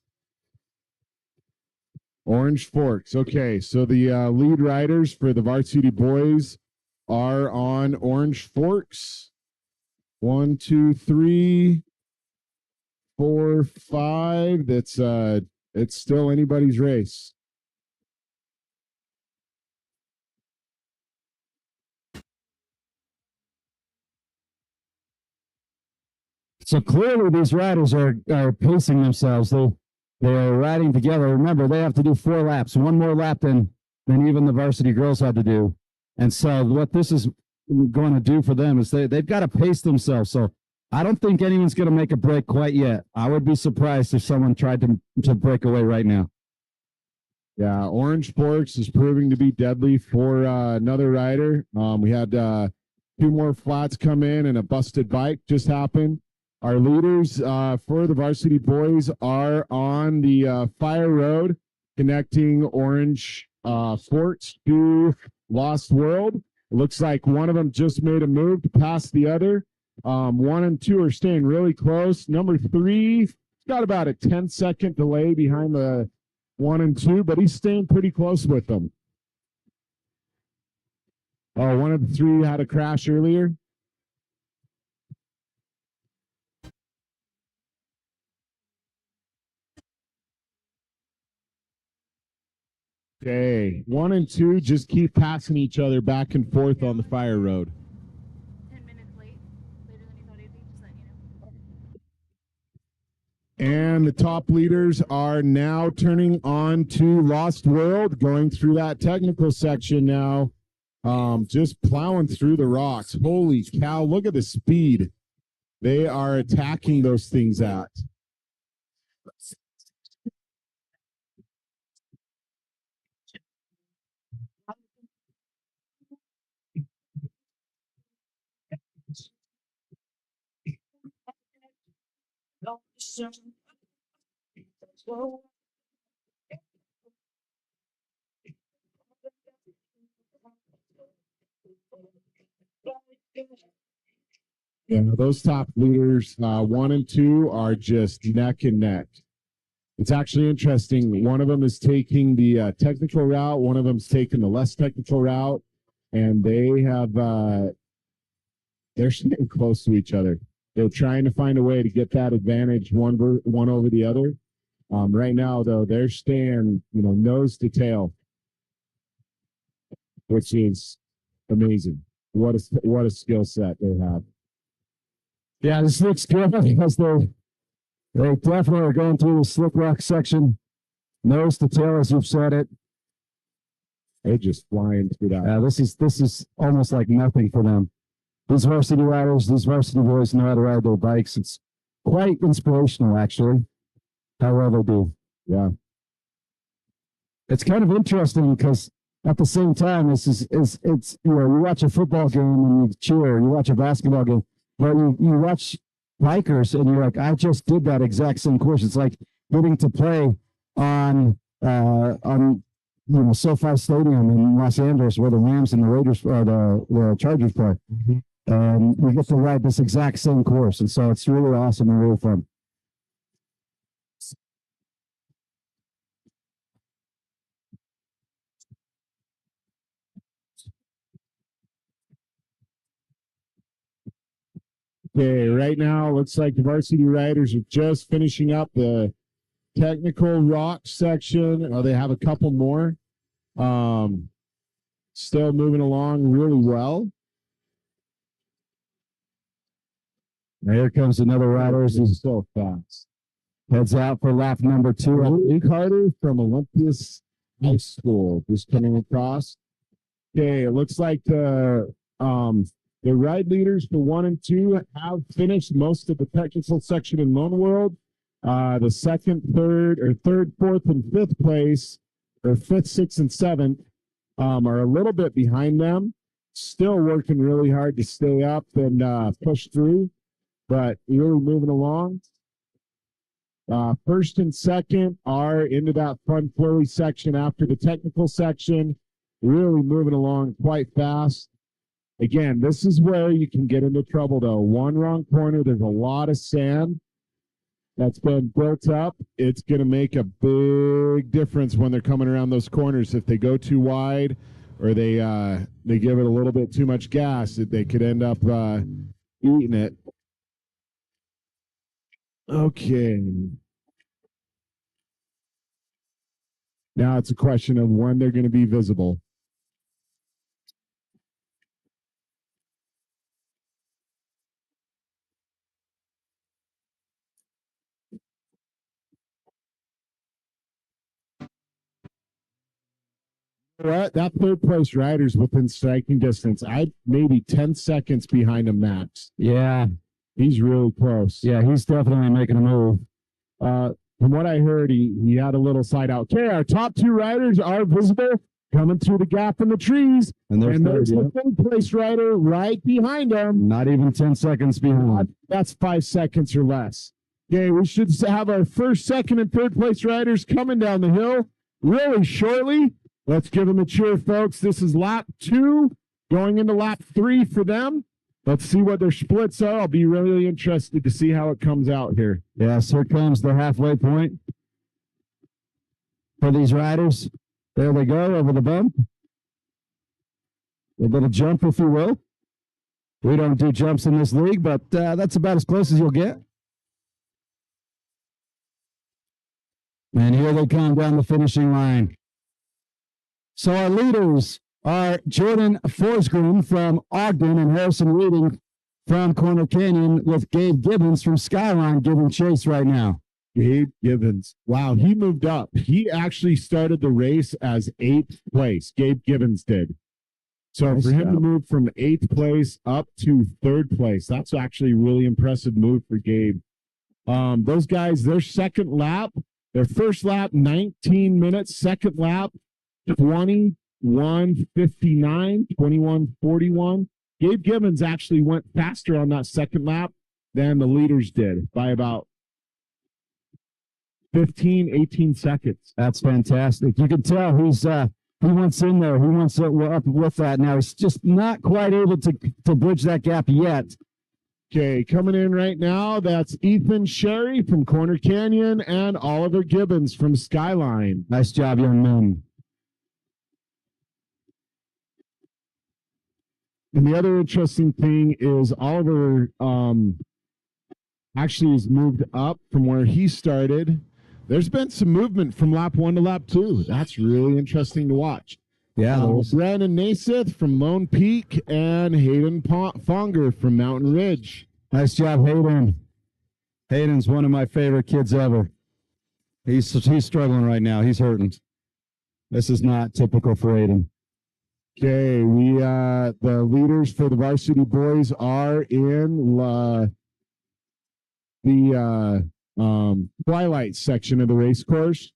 Orange Forks. Okay, so the lead riders for the Varsity boys are on Orange Forks. 1, 2, 3, 4, 5. That's it's still anybody's race. So clearly these riders are pacing themselves. They're riding together. Remember, they have to do 4 laps, one more lap than even the varsity girls had to do. And so what this is going to do for them is they've got to pace themselves. So I don't think anyone's going to make a break quite yet. I would be surprised if someone tried to break away right now. Yeah, Orange Forks is proving to be deadly for another rider. We had 2 more flats come in and a busted bike just happened. Our leaders for the varsity boys are on the Fire Road connecting Orange Forks to Lost World. It looks like one of them just made a move to pass the other. 1 and 2 are staying really close. Number 3 got about a 10-second delay behind the 1 and 2, but he's staying pretty close with them. Oh, 1 of the 3 had a crash earlier. Okay, 1 and 2 just keep passing each other back and forth on the Fire Road. 10 minutes late. Later than you thought it'd be, just letting you know. And the top leaders are now turning on to Lost World, going through that technical section now, just plowing through the rocks. Holy cow, look at the speed they are attacking those things at. Yeah, those top leaders, 1 and 2, are just neck and neck. It's actually interesting. One of them is taking the technical route. One of them's taking the less technical route, and they have they're staying close to each other. They're trying to find a way to get that advantage one over the other. Right now, though, they're staying, nose to tail, which is amazing. What a skill set they have. Yeah, this looks good because they definitely are going through the slick rock section, nose to tail, as you've said it. They're just flying through that. This is almost like nothing for them. These varsity riders, these varsity boys know how to ride their bikes. It's quite inspirational, actually, how well they do. Yeah. It's kind of interesting because at the same time, it's you watch a football game and you cheer, you watch a basketball game, but you watch bikers and you're like, I just did that exact same course. It's like getting to play on SoFi Stadium in Los Angeles where the Rams and the Raiders or the Chargers play. Mm-hmm. And you get to ride this exact same course. And so it's really awesome and really fun. Okay, right now, looks like the varsity riders are just finishing up the technical rock section. Oh, they have a couple more. Still moving along really well. Now here comes another rider. He's so fast. Heads out for lap number 2. Luke Carter from Olympias High School just coming across. Okay, it looks like the ride leaders for 1 and 2 have finished most of the technical section in Lone World. The second, third, 4th, and 5th place, or 5th, 6th, and 7th, are a little bit behind them. Still working really hard to stay up and push through, but really moving along. First and second are into that front flowy section after the technical section, really moving along quite fast. Again, this is where you can get into trouble, though. One wrong corner, there's a lot of sand that's been built up. It's going to make a big difference when they're coming around those corners. If they go too wide or they give it a little bit too much gas, they could end up eating it. Okay. Now it's a question of when they're going to be visible. What? That third place rider's within striking distance. I maybe 10 seconds behind him max. Yeah, He's really close. yeah, he's definitely making a move. From what I heard, he had a little slide out. Okay, our top two riders are visible coming through the gap in the trees. And there's there's third, the third place rider right behind him. Not even 10 seconds behind. That's 5 seconds or less. Okay, we should have our first, second, and third place riders coming down the hill really shortly. Let's give them a cheer, folks. This is lap 2, going into lap 3 for them. Let's see what their splits are. I'll be really interested to see how it comes out here. Yes, here comes the halfway point for these riders. There they go over the bump. A little jump, if you will. We don't do jumps in this league, but that's about as close as you'll get. And here they come down the finishing line. So our leaders are Jordan Forsgren from Ogden and Harrison Reading from Corner Canyon, with Gabe Gibbons from Skyline giving chase right now. Gabe Gibbons. Wow, he moved up. He actually started the race as 8th place. Gabe Gibbons did. So Nice for him job. to move from 8th place up to 3rd place, that's actually a really impressive move for Gabe. Those guys, their second lap, their first lap, 19 minutes. Second lap, 21:59, 21:41. Gabe Gibbons actually went faster on that second lap than the leaders did by about 15, 18 seconds. That's fantastic. You can tell he wants in there. He wants up with that. Now he's just not quite able to bridge that gap yet. Okay, coming in right now, that's Ethan Sherry from Corner Canyon and Oliver Gibbons from Skyline. Nice job, young men. And the other interesting thing is Oliver actually has moved up from where he started. There's been some movement from lap 1 to lap 2. That's really interesting to watch. Yeah, Brandon Naiseth from Lone Peak and Hayden Fonger from Mountain Ridge. nice job, Hayden. Hayden's one of my favorite kids ever. He's struggling right now. He's hurting. This is not typical for Hayden. Okay, the leaders for the varsity boys are in the twilight section of the race course.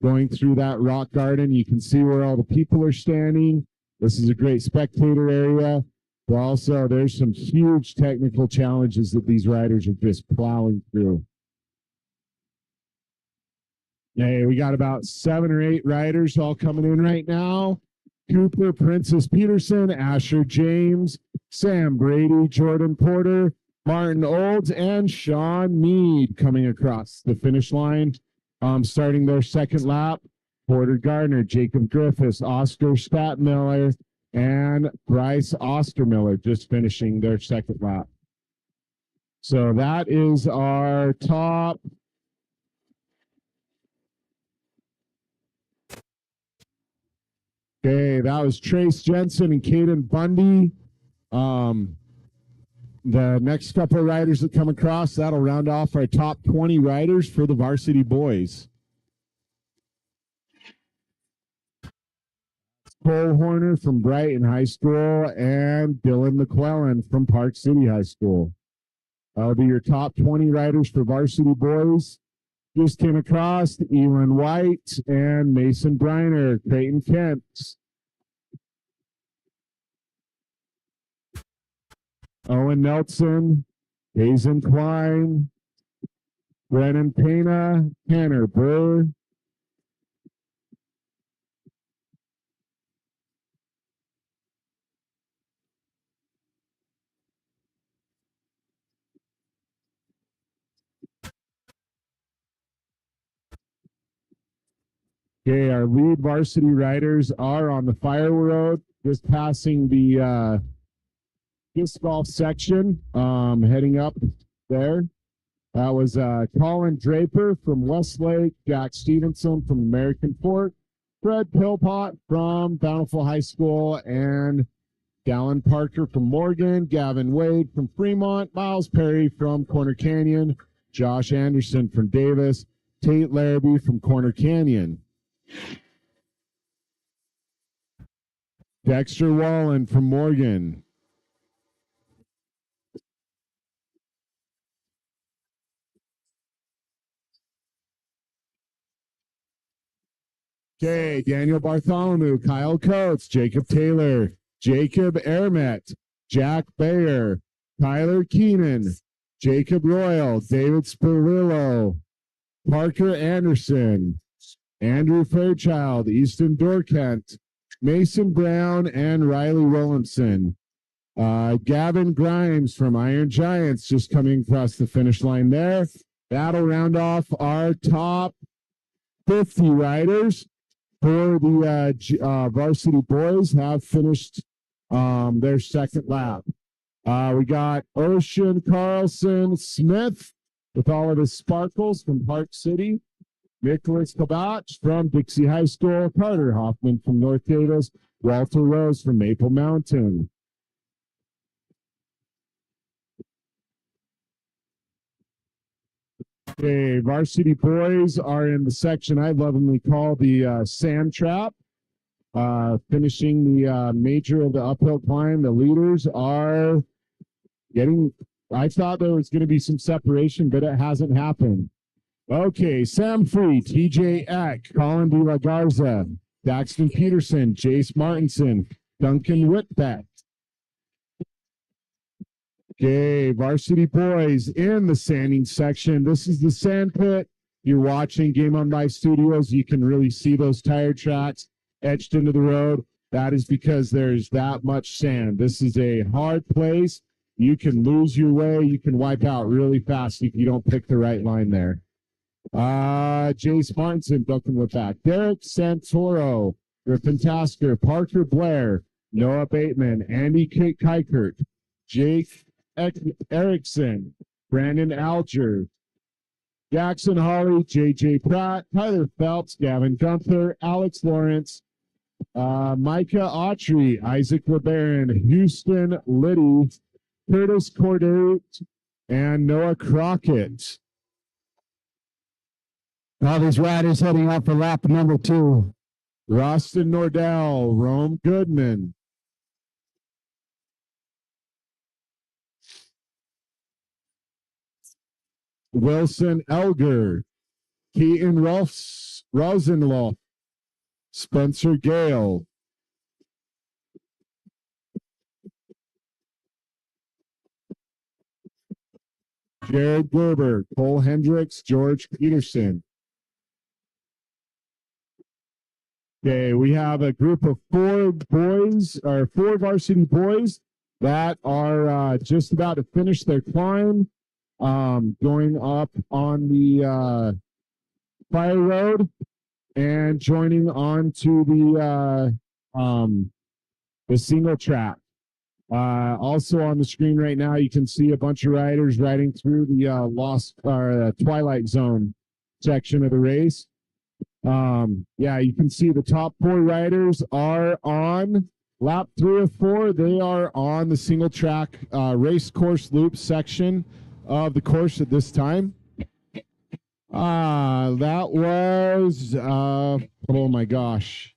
Going through that rock garden, you can see where all the people are standing. This is a great spectator area. But also, there's some huge technical challenges that these riders are just plowing through. Hey, we got about 7 or 8 riders all coming in right now. Cooper, Princess Peterson, Asher James, Sam Brady, Jordan Porter, Martin Olds, and Sean Mead coming across the finish line. Starting their second lap, Porter Gardner, Jacob Griffiths, Oscar Statmiller, and Bryce Ostermiller just finishing their second lap. So that is our top. Okay, that was Trace Jensen and Caden Bundy. The next couple of riders that come across, that'll round off our top 20 riders for the varsity boys. Cole Horner from Brighton High School and Dylan McClellan from Park City High School. That'll be your top 20 riders for varsity boys. Just came across Elon White and Mason Briner, Creighton Kent. Owen Nelson, Hazen Klein, Brennan Pena, Tanner Burr. Okay, our lead varsity riders are on the Fire Road, just passing the disc golf section, heading up there. That was Colin Draper from Westlake, Jack Stevenson from American Fork, Fred Pillpot from Bountiful High School, and Dallin Parker from Morgan, Gavin Wade from Fremont, Miles Perry from Corner Canyon, Josh Anderson from Davis, Tate Larrabee from Corner Canyon. Dexter Wallen from Morgan. Okay, Daniel Bartholomew, Kyle Coates, Jacob Taylor, Jacob Ermet, Jack Bayer, Tyler Keenan, Jacob Royal, David Spirillo, Parker Anderson, Andrew Fairchild, Easton Dorkent, Mason Brown, and Riley Williamson. Gavin Grimes from Iron Giants just coming across the finish line there. That'll round off our top 50 riders for the varsity boys have finished their second lap. We got Ocean Carlson Smith with all of his sparkles from Park City. Nicholas Kabach from Dixie High School. Carter Hoffman from North Davis. Walter Rose from Maple Mountain. Okay, varsity boys are in the section I lovingly call the sand trap. Finishing the major of the uphill climb. The leaders are getting, I thought there was going to be some separation, but it hasn't happened. Okay, Sam Free, TJ Eck, Colin De La Garza, Daxton Peterson, Jace Martinson, Duncan Whitbeck. Okay, varsity boys in the sanding section. This is the sand pit. You're watching Game On Live Studios. You can really see those tire tracks etched into the road. That is because there's that much sand. This is a hard place. You can lose your way. You can wipe out really fast if you don't pick the right line there. Jace Martinson, Duncan Whitbeck, Derek Santoro, Griffin Tasker, Parker Blair, Noah Bateman, Andy Kikert, Jake Erickson, Brandon Alger, Jackson Hawley, JJ Pratt, Tyler Phelps, Gavin Gunther, Alex Lawrence, Micah Autry, Isaac LeBaron, Houston Liddy, Curtis Cordet, and Noah Crockett. All these riders heading out for lap number 2. Roston Nordell, Rome Goodman, Wilson Elger, Keaton Rosenloff, Spencer Gale, Jared Gerber, Cole Hendricks, George Peterson. Okay, we have a group of 4 varsity boys that are just about to finish their climb, going up on the fire road and joining on to the single track. Also on the screen right now, you can see a bunch of riders riding through the Twilight Zone section of the race. Yeah, you can see the top 4 riders are on lap 3 of 4. They are on the single track race course loop section of the course at this time. That was, oh my gosh.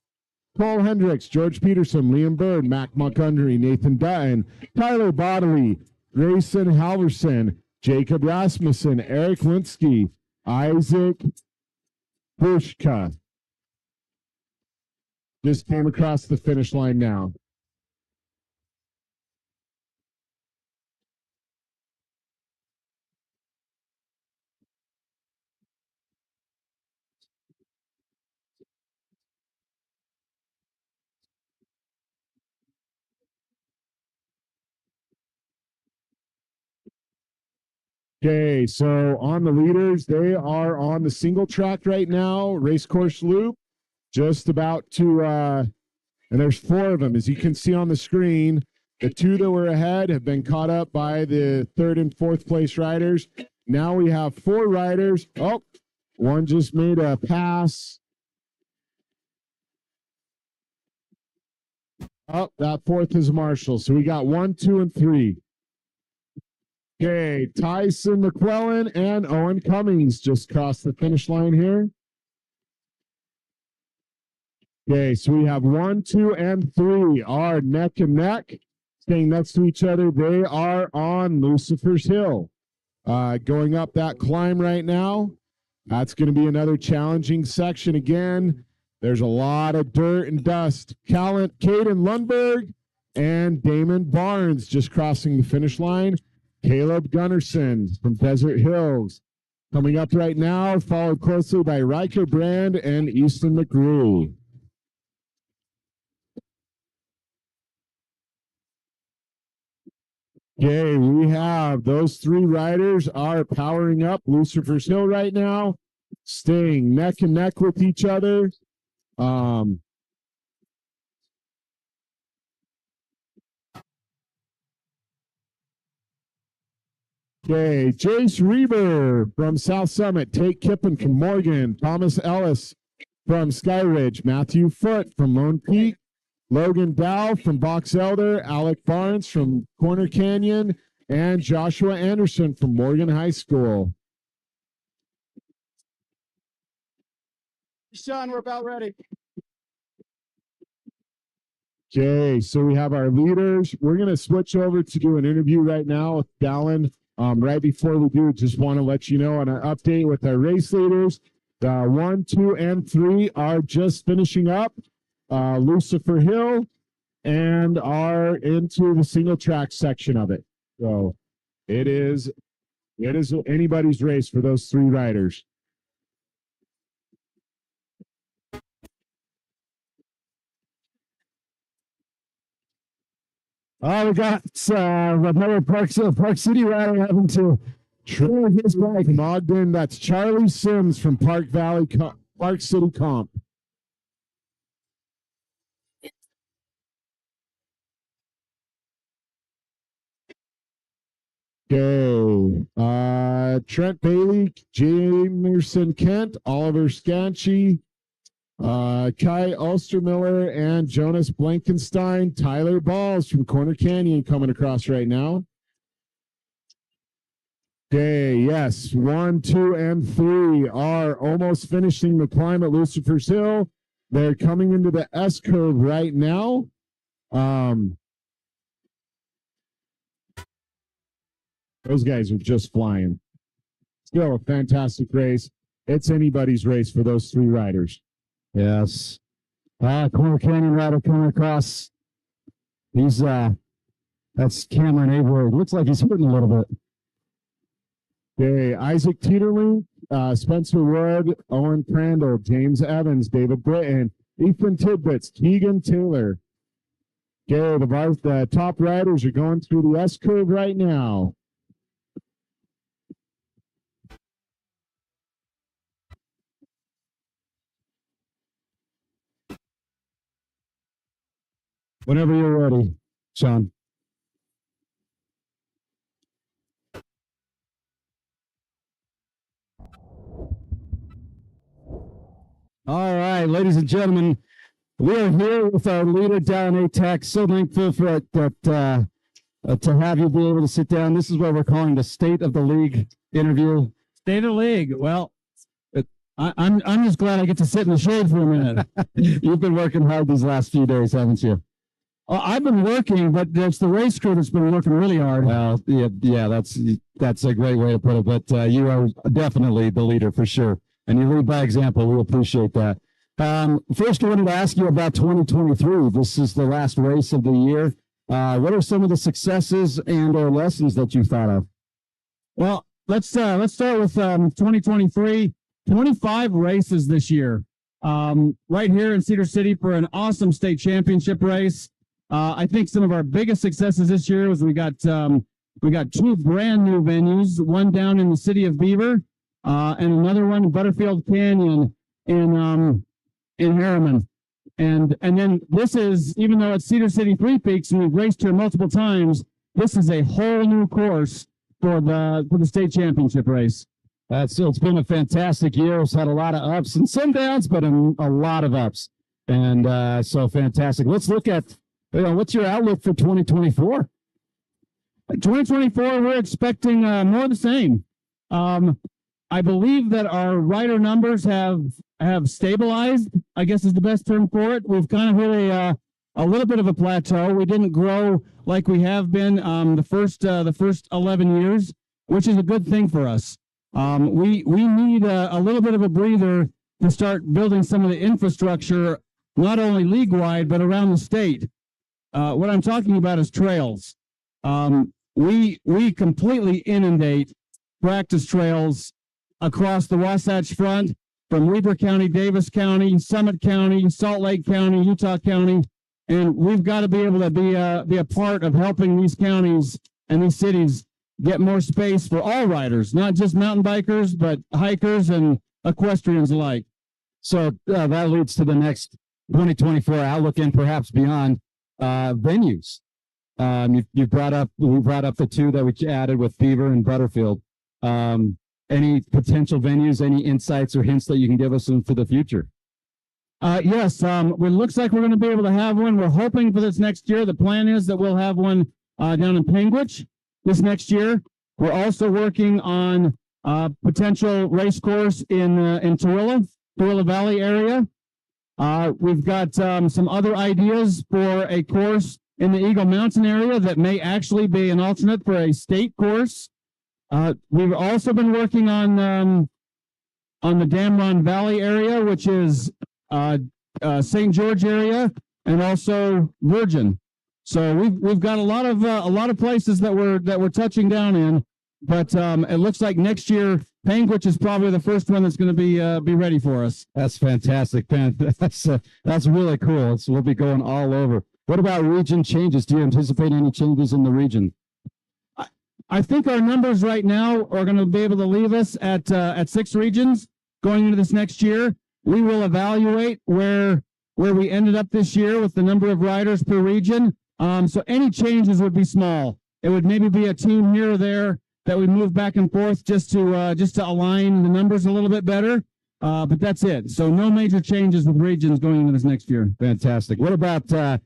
Paul Hendricks, George Peterson, Liam Bird, Mac Montgomery, Nathan Dutton, Tyler Bodley, Grayson Halverson, Jacob Rasmussen, Eric Linsky, Isaac Bushka. Just came across the finish line now. Okay, so on the leaders, they are on the single track right now, race course loop, just about to, and there's 4 of them, as you can see on the screen. The 2 that were ahead have been caught up by the 3rd and 4th place riders. Now we have 4 riders. Oh, one just made a pass. Oh, that 4th is Marshall. So we got 1, 2, and 3. Okay, Tyson McClellan and Owen Cummings just crossed the finish line here. Okay, so we have 1, 2, and 3 are neck and neck, staying next to each other. They are on Lucifer's Hill. Going up that climb right now. That's going to be another challenging section again. There's a lot of dirt and dust. Caden Lundberg and Damon Barnes just crossing the finish line. Caleb Gunnarsson from Desert Hills coming up right now, followed closely by Riker Brand and Easton McGrew. Okay, we have those 3 riders are powering up Lucifer's Hill right now, staying neck and neck with each other. Okay, Jace Reber from South Summit, Tate Kippen from Morgan, Thomas Ellis from Skyridge, Matthew Foote from Lone Peak, Logan Dow from Box Elder, Alec Barnes from Corner Canyon, and Joshua Anderson from Morgan High School. Sean, we're about ready. Okay, so we have our leaders. We're going to switch over to do an interview right now with Dallin. Right before we do, just want to let you know on an update with our race leaders. 1, 2, and 3 are just finishing up Lucifer Hill and are into the single track section of it. So it is anybody's race for those 3 riders. Oh, we got another Park City rider having to trade his bike. From Ogden, that's Charlie Sims from Park City Comp. Okay. Trent Bailey, Jamerson Kent, Oliver Scanchi, Kai Ulstermiller, and Jonas Blankenstein. Tyler Balls from Corner Canyon coming across right now. Okay, yes. 1, 2, and 3 are almost finishing the climb at Lucifer's Hill. They're coming into the S curve right now. Those guys are just flying. Still a fantastic race. It's anybody's race for those 3 riders. Yes. Corner Canyon rider coming across. He's that's Cameron Avery. Looks like he's hurting a little bit. Okay, Isaac Teeterling, Spencer Wood, Owen Crandall, James Evans, David Britton, Ethan Tidbits, Keegan Taylor. Okay, the top riders are going through the S curve right now. Whenever you're ready, Sean. All right, ladies and gentlemen, we are here with our leader down ATAC. So thankful for that to have you be able to sit down. This is what we're calling the State of the League interview. State of the League. Well, I'm just glad I get to sit in the shade for a minute. You've been working hard these last few days, haven't you? I've been working, but it's the race crew that's been working really hard. Well, yeah, that's a great way to put it. But you are definitely the leader for sure, and you lead by example. We appreciate that. First, I wanted to ask you about 2023. This is the last race of the year. What are some of the successes and/or lessons that you thought of? Well, let's start with 2023. 25 races this year. Right here in Cedar City for an awesome state championship race. I think some of our biggest successes this year was we got 2 brand new venues, one down in the city of Beaver, and another one in Butterfield Canyon in Harriman. And then this is, even though it's Cedar City Three Peaks and we've raced here multiple times, this is a whole new course for the state championship race. It's been a fantastic year. It's had a lot of ups and some downs, but a lot of ups. And so fantastic. Let's look at, what's your outlook for 2024? 2024, we're expecting more of the same. I believe that our rider numbers have have stabilized, I guess is the best term for it. We've kind of hit a little bit of a plateau. We didn't grow like we have been the first 11 years, which is a good thing for us. We need a little bit of a breather to start building some of the infrastructure, not only league-wide, but around the state. What I'm talking about is trails. We completely inundate practice trails across the Wasatch Front, from Weber County, Davis County, Summit County, Salt Lake County, Utah County, and we've got to be able to be a part of helping these counties and these cities get more space for all riders, not just mountain bikers, but hikers and equestrians alike. So that leads to the next 2024 outlook and perhaps beyond venues. We brought up the two that we added with Beaver and Butterfield. Any potential venues, any insights or hints that you can give us for the future? Yes, it looks like we're going to be able to have one. We're hoping for this next year. The plan is that we'll have one down in Panguitch this next year. We're also working on potential race course in Tooele Valley area. We've got some other ideas for a course in the Eagle Mountain area that may actually be an alternate for a state course. We've also been working on the Damron Valley area, which is St. George area, and also Virgin. So we've got a lot of places that we're touching down in, but it looks like next year Panguitch is probably the first one that's going to be ready for us. That's fantastic, man. That's really cool. So we'll be going all over. What about region changes? Do you anticipate any changes in the region? I think our numbers right now are going to be able to leave us at 6 regions going into this next year. We will evaluate where we ended up this year with the number of riders per region. So any changes would be small. It would maybe be a team here or there that we move back and forth just to align the numbers a little bit better. But that's it. So no major changes with regions going into this next year. Fantastic. What about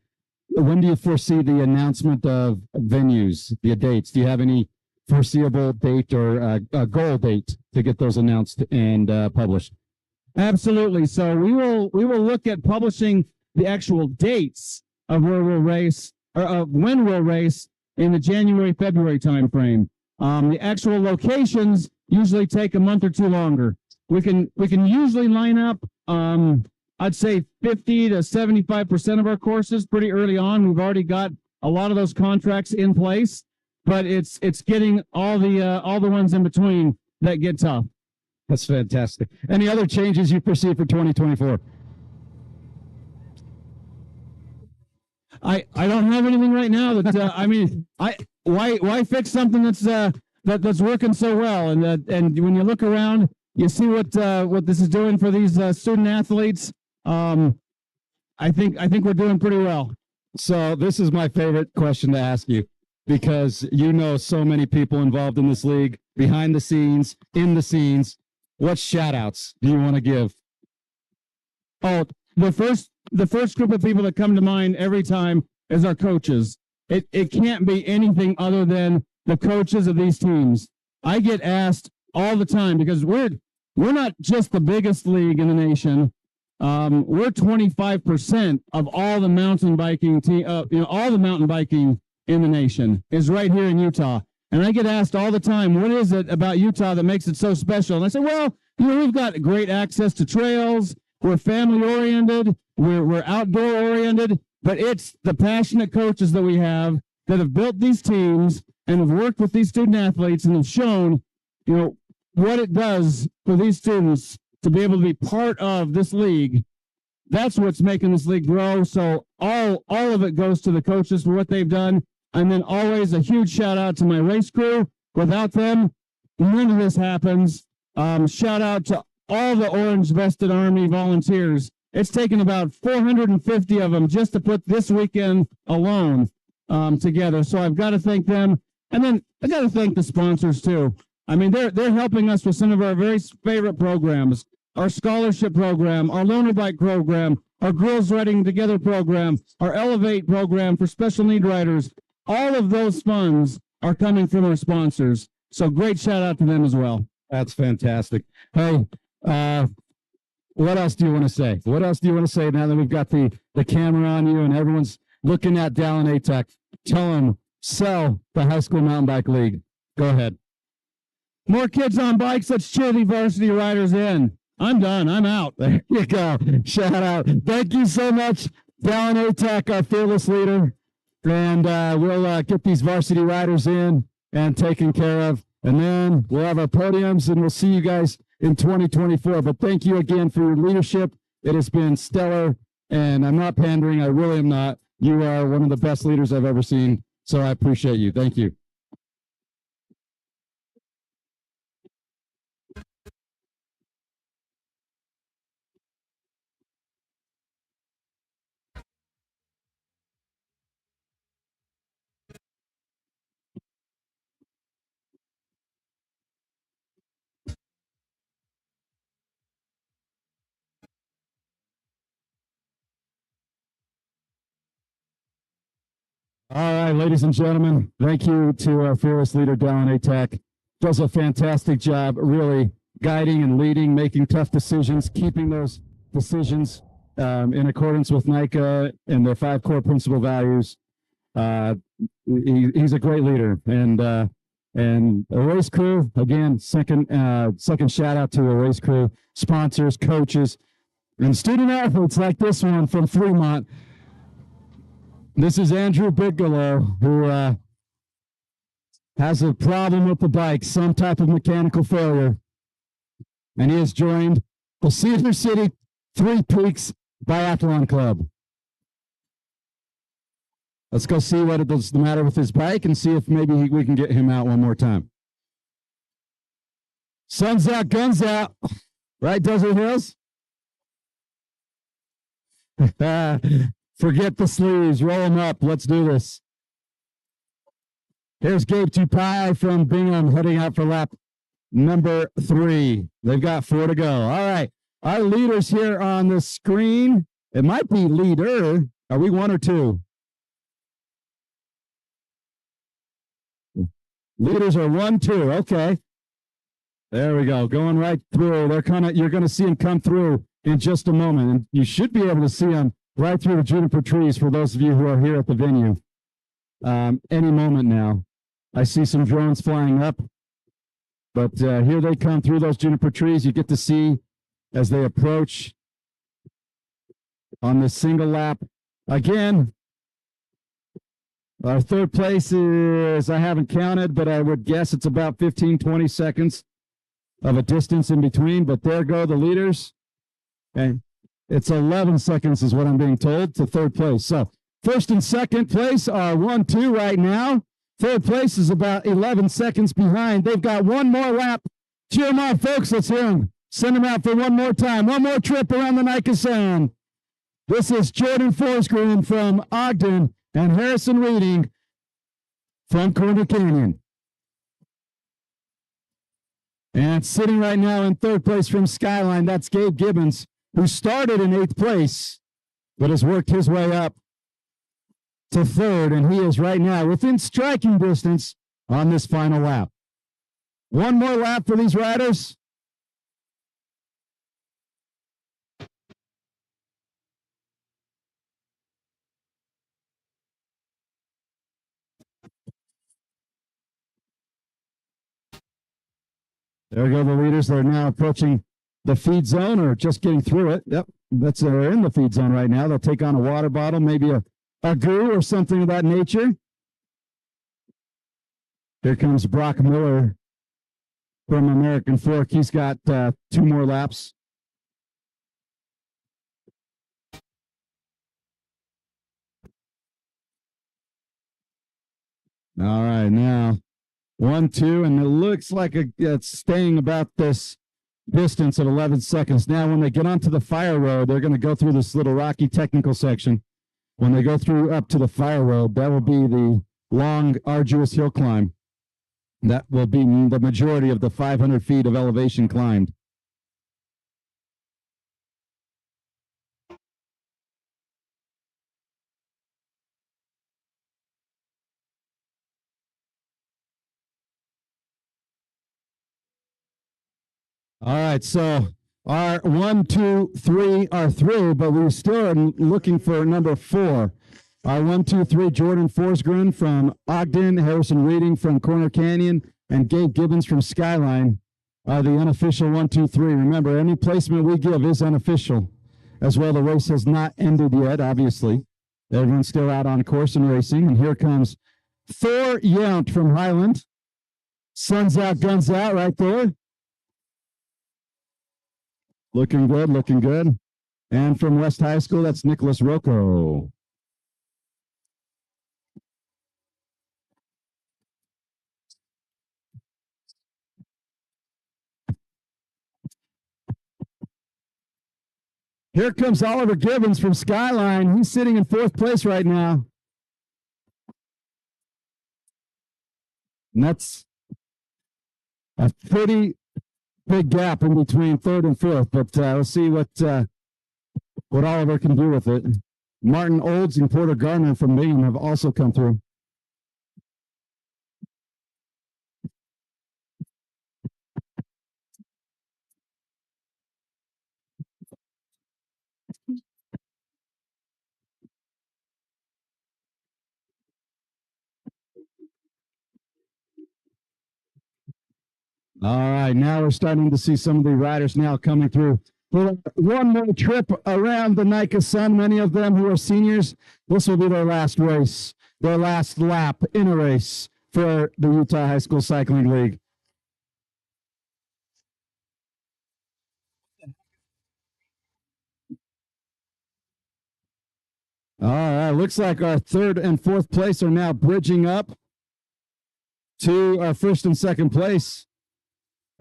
when do you foresee the announcement of venues, the dates? Do you have any foreseeable date or a goal date to get those announced and published? Absolutely. So we will look at publishing the actual dates of where we'll race or of when we'll race in the January-February timeframe. The actual locations usually take a month or two longer. We can usually line up I'd say 50 to 75% of our courses pretty early on. We've already got a lot of those contracts in place, but it's getting all the ones in between that get tough. That's fantastic. Any other changes you foresee for 2024? I don't have anything right now that I mean, why fix something that's working so well? And when you look around, you see what this is doing for these student athletes. I think we're doing pretty well. So this is my favorite question to ask you, because you know so many people involved in this league, behind the scenes, in the scenes. What shout outs do you want to give? Oh, the first group of people that come to mind every time is our coaches. It can't be anything other than the coaches of these teams. I get asked all the time because we're not just the biggest league in the nation. We're 25% of all the mountain biking all the mountain biking in the nation is right here in Utah. And I get asked all the time, what is it about Utah that makes it so special? And I say, well, we've got great access to trails. We're family oriented. We're outdoor oriented, but it's the passionate coaches that we have that have built these teams and have worked with these student athletes and have shown, what it does for these students to be able to be part of this league. That's what's making this league grow. So all of it goes to the coaches for what they've done. And then always a huge shout out to my race crew. Without them, none of this happens. Shout out to all the Orange Vested Army volunteers. It's taken about 450 of them just to put this weekend alone together. So I've got to thank them. And then I got to thank the sponsors too. I mean, they're helping us with some of our very favorite programs, our scholarship program, our loaner bike program, our Girls Riding Together program, our Elevate program for special need riders. All of those funds are coming from our sponsors. So great shout out to them as well. That's fantastic. Hey, what else do you want to say? What else do you want to say now that we've got the camera on you and everyone's looking at Dallin ATEC? Tell them, sell the High School Mountain Bike League. Go ahead. More kids on bikes. Let's cheer the varsity riders in. I'm done. I'm out. There you go. Shout out. Thank you so much, Dallin ATEC, our fearless leader. And we'll get these varsity riders in and taken care of. And then we'll have our podiums and we'll see you guys in 2024. But thank you again for your leadership. It has been stellar. And I'm not pandering. I really am not. You are one of the best leaders I've ever seen. So I appreciate you. Thank you. All right, ladies and gentlemen, thank you to our fearless leader, Dallin ATEC. Does a fantastic job, really guiding and leading, making tough decisions, keeping those decisions in accordance with NICA and their 5 core principal values. He's a great leader, and the race crew again. Second shout out to the race crew, sponsors, coaches, and student athletes like this one from Fremont. This is Andrew Bigelow, who has a problem with the bike, some type of mechanical failure. And he has joined the Cedar City Three Peaks Biathlon Club. Let's go see what is the matter with his bike and see if maybe we can get him out one more time. Sun's out, guns out. Right, Desert Hills? Forget the sleeves. Roll them up. Let's do this. Here's Gabe Tupai from Bingham heading out for lap number 3. They've got 4 to go. All right. Our leaders here on the screen. It might be leader. Are we 1 or 2? Leaders are 1, 2. Okay. There we go. Going right through. You're going to see them come through in just a moment. And you should be able to see them right through the juniper trees for those of you who are here at the venue. Any moment now. I see some drones flying up, but here they come through those juniper trees. You get to see as they approach on this single lap. Again, our third place is, I haven't counted, but I would guess it's about 15, 20 seconds of a distance in between, but there go the leaders. And it's 11 seconds is what I'm being told to third place. So first and second place are 1, 2 right now. Third place is about 11 seconds behind. They've got one more lap. Cheer them on, folks. Let's hear them. Send them out for one more time. One more trip around the NICA Sound. This is Jordan Forsgren from Ogden and Harrison Reading from Corner Canyon. And sitting right now in third place from Skyline, that's Gabe Gibbons, who started in 8th place, but has worked his way up to 3rd, and he is right now within striking distance on this final lap. One more lap for these riders. There go the leaders. They're now approaching the feed zone or just getting through it. Yep, they're in the feed zone right now. They'll take on a water bottle, maybe a goo or something of that nature. Here comes Brock Miller from American Fork. He's got 2 more laps. All right, now 1, 2, and it looks like it's staying about this distance at 11 seconds. Now, when they get onto the fire road, they're going to go through this little rocky technical section. When they go through up to the fire road, that will be the long, arduous hill climb. That will be the majority of the 500 feet of elevation climbed. All right, so Our 1, 2, 3 are through, but we still are looking for number 4. Our 1, 2, 3, Jordan Forsgren from Ogden, Harrison Reading from Corner Canyon, and Gabe Gibbons from Skyline are the unofficial 1, 2, 3. Remember, any placement we give is unofficial. As well, the race has not ended yet, obviously. Everyone's still out on course and racing. And here comes Thor Yount from Highland. Sun's out, guns out right there. Looking good, looking good. And from West High School, that's Nicholas Rocco. Here comes Oliver Gibbons from Skyline. He's sitting in 4th place right now. And that's a pretty big gap in between 3rd and 4th, but let's see what Oliver can do with it. Martin Olds and Porter Garner from Bingham have also come through. All right, now we're starting to see some of the riders now coming through. For one more trip around the NICA Sun, many of them who are seniors, this will be their last race, their last lap in a race for the Utah High School Cycling League. All right, looks like our 3rd and 4th place are now bridging up to our 1st and 2nd place.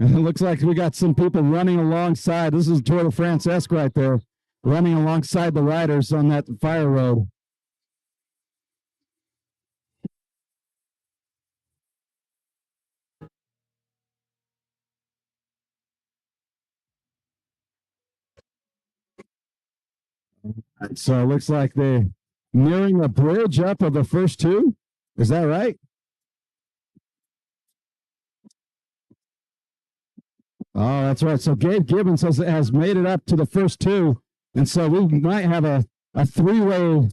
And it looks like we got some people running alongside. This is Tour de France-esque right there, running alongside the riders on that fire road. So it looks like they're nearing a bridge up of the first 2. Is that right? Oh, that's right. So Gabe Gibbons has made it up to the first 2. And so we might have a 3-way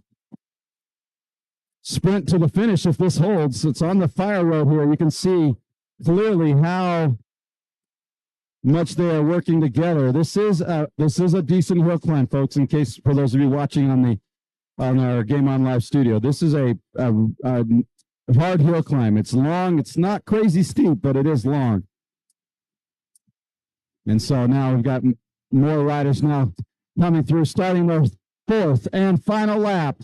sprint to the finish if this holds. It's on the fire road here. You can see clearly how much they are working together. This is a decent hill climb, folks, in case for those of you watching on our Game On Live studio. This is a hard hill climb. It's long. It's not crazy steep, but it is long. And so now we've got more riders now coming through, starting their 4th and final lap.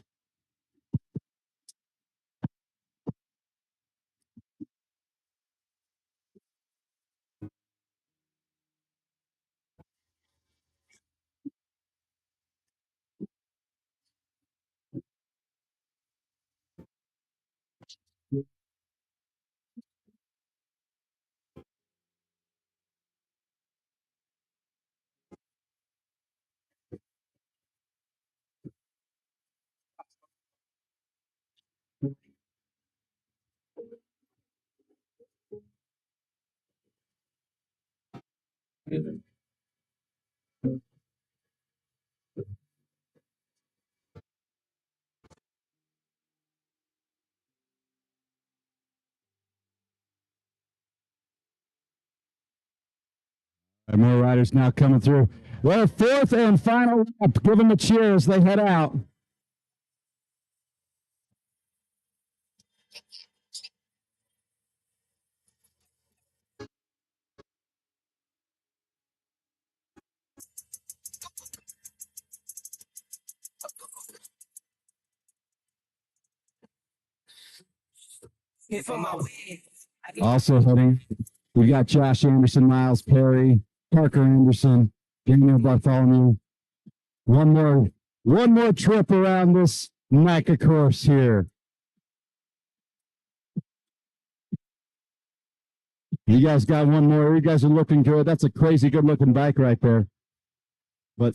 And more riders now coming through. Their 4th and final lap. Give them a cheer as they head out. Also heading, we got Josh Anderson, Miles Perry, Parker Anderson, Daniel Bartholomew. One more trip around this NICA course here. You guys got one more. You guys are looking good. That's a crazy good looking bike right there. But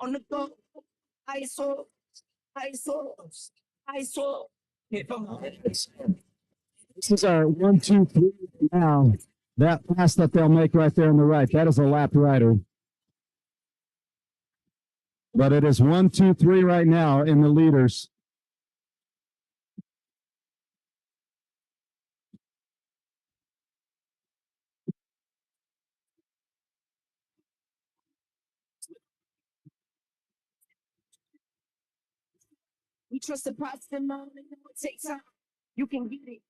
On the go, ISO, ISO, ISO. This is our 1, 2, 3 now. That pass that they'll make right there on the right, that is a lapped rider. But it is 1, 2, 3 right now in the leaders. We trust the process and mom, and it takes time. You can get it.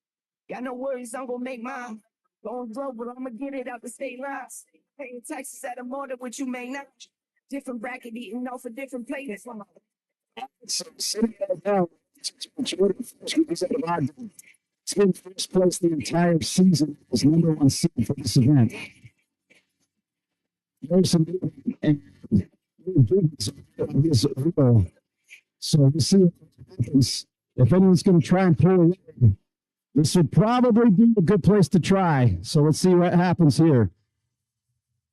Got no worries, I'm gonna make mine. Going broke, but I'ma get it out the state lines. Paying taxes at a more than what you may not. Different bracket eating off a different plate. So sitting right now, it's been first place the entire season as number 1 seed for this event. There's some and so we'll see what happens. If anyone's going to try and pull away, this would probably be a good place to try. So let's see what happens here.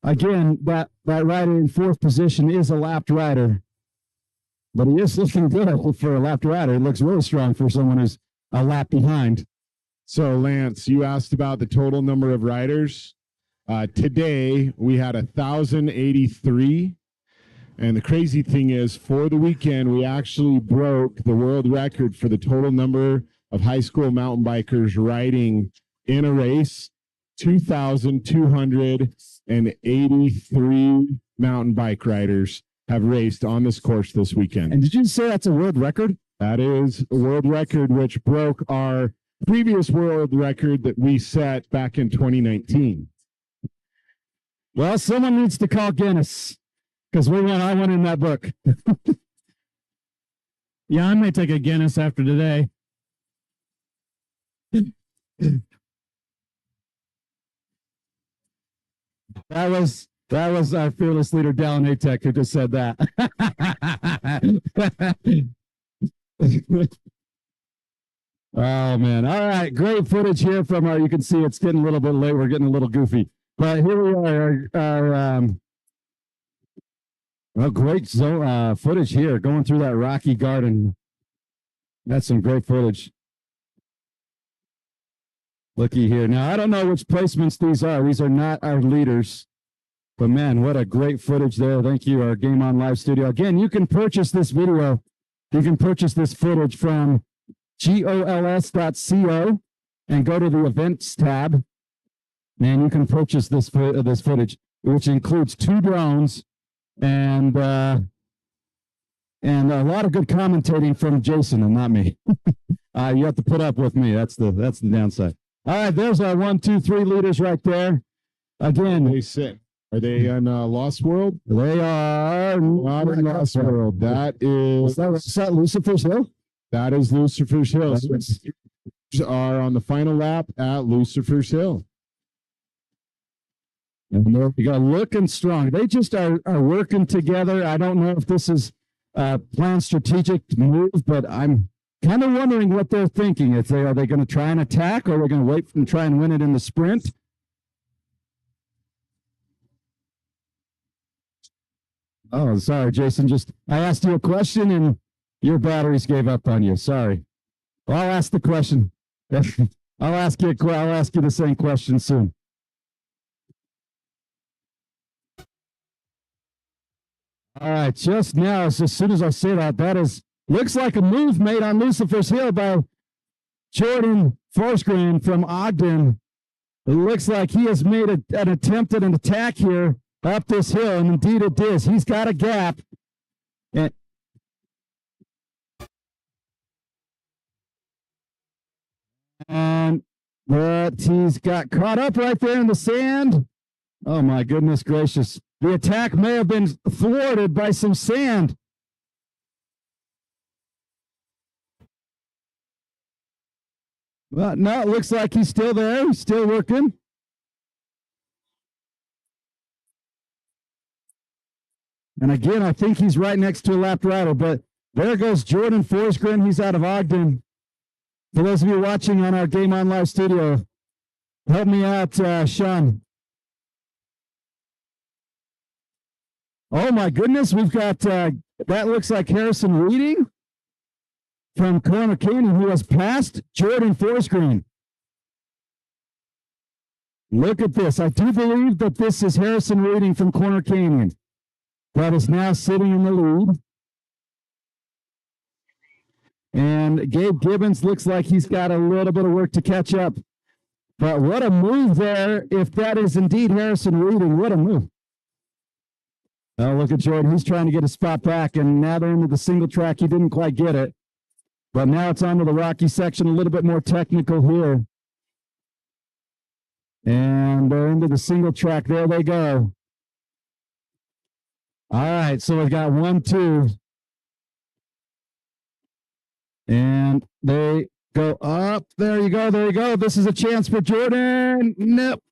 Again, that rider in 4th position is a lapped rider, but he is looking good for a lapped rider. It looks really strong for someone who's a lap behind. So, Lance, you asked about the total number of riders. Today, we had 1,083. And the crazy thing is, for the weekend, we actually broke the world record for the total number of high school mountain bikers riding in a race. 2,283 mountain bike riders have raced on this course this weekend. And did you say that's a world record? That is a world record, which broke our previous world record that we set back in 2019. Well, someone needs to call Guinness because I went in that book. Yeah, I may take a Guinness after today. That was our fearless leader, Dallin Atek, who just said that. Oh, man. All right. Great footage here from you can see it's getting a little bit late. We're getting a little goofy. But here we are. Great footage here going through that rocky garden. That's some great footage. Looky here. Now, I don't know which placements these are. These are not our leaders. But, man, what a great footage there. Thank you, our Game On Live studio. Again, you can purchase this video. You can purchase this footage from gols.co and go to the events tab. And you can purchase this footage, which includes 2 drones and a lot of good commentating from Jason and not me. You have to put up with me. That's the downside. All right, there's our 1, 2, 3 leaders right there. Again, They sit. Are they in Lost World? they are Not in Lost World. That is that Lucifer's Hill? that is Lucifer's Hill. That's- Are on the final lap at Lucifer's Hill. And there we go, looking strong. They just are working together. I don't know if this is a planned strategic move, but I'm kind of wondering what they're thinking. Are they going to try and attack, or are they going to wait and try and win it in the sprint? Oh, sorry, Jason. I asked you a question and your batteries gave up on you. Sorry. Well, I'll ask the question. I'll ask you the same question soon. All right, just now, as soon as I say that looks like a move made on Lucifer's Hill by Jordan Forsgren from Ogden. It looks like he has made an attempt at an attack here up this hill, and indeed it is. He's got a gap. But he's got caught up right there in the sand. Oh, my goodness gracious. The attack may have been thwarted by some sand. Well, no, it looks like he's still there. He's still working. And again, I think he's right next to a lapped rider, but there goes Jordan Forsgren. He's out of Ogden. For those of you watching on our Game On Live studio, help me out, Sean. Oh my goodness, we've got that looks like Harrison Reading from Corner Canyon, who has passed Jordan Forsgreen. Look at this. I do believe that this is Harrison Reading from Corner Canyon that is now sitting in the lead. And Gabe Gibbons looks like he's got a little bit of work to catch up. But what a move there. If that is indeed Harrison Reading, what a move. Oh, look at Jordan. He's trying to get a spot back, and now they're into the single track. He didn't quite get it. But now it's onto the rocky section, a little bit more technical here. And they're into the single track. There they go. All right, so we've got 1, 2. And they go up. There you go. There you go. This is a chance for Jordan. Nope.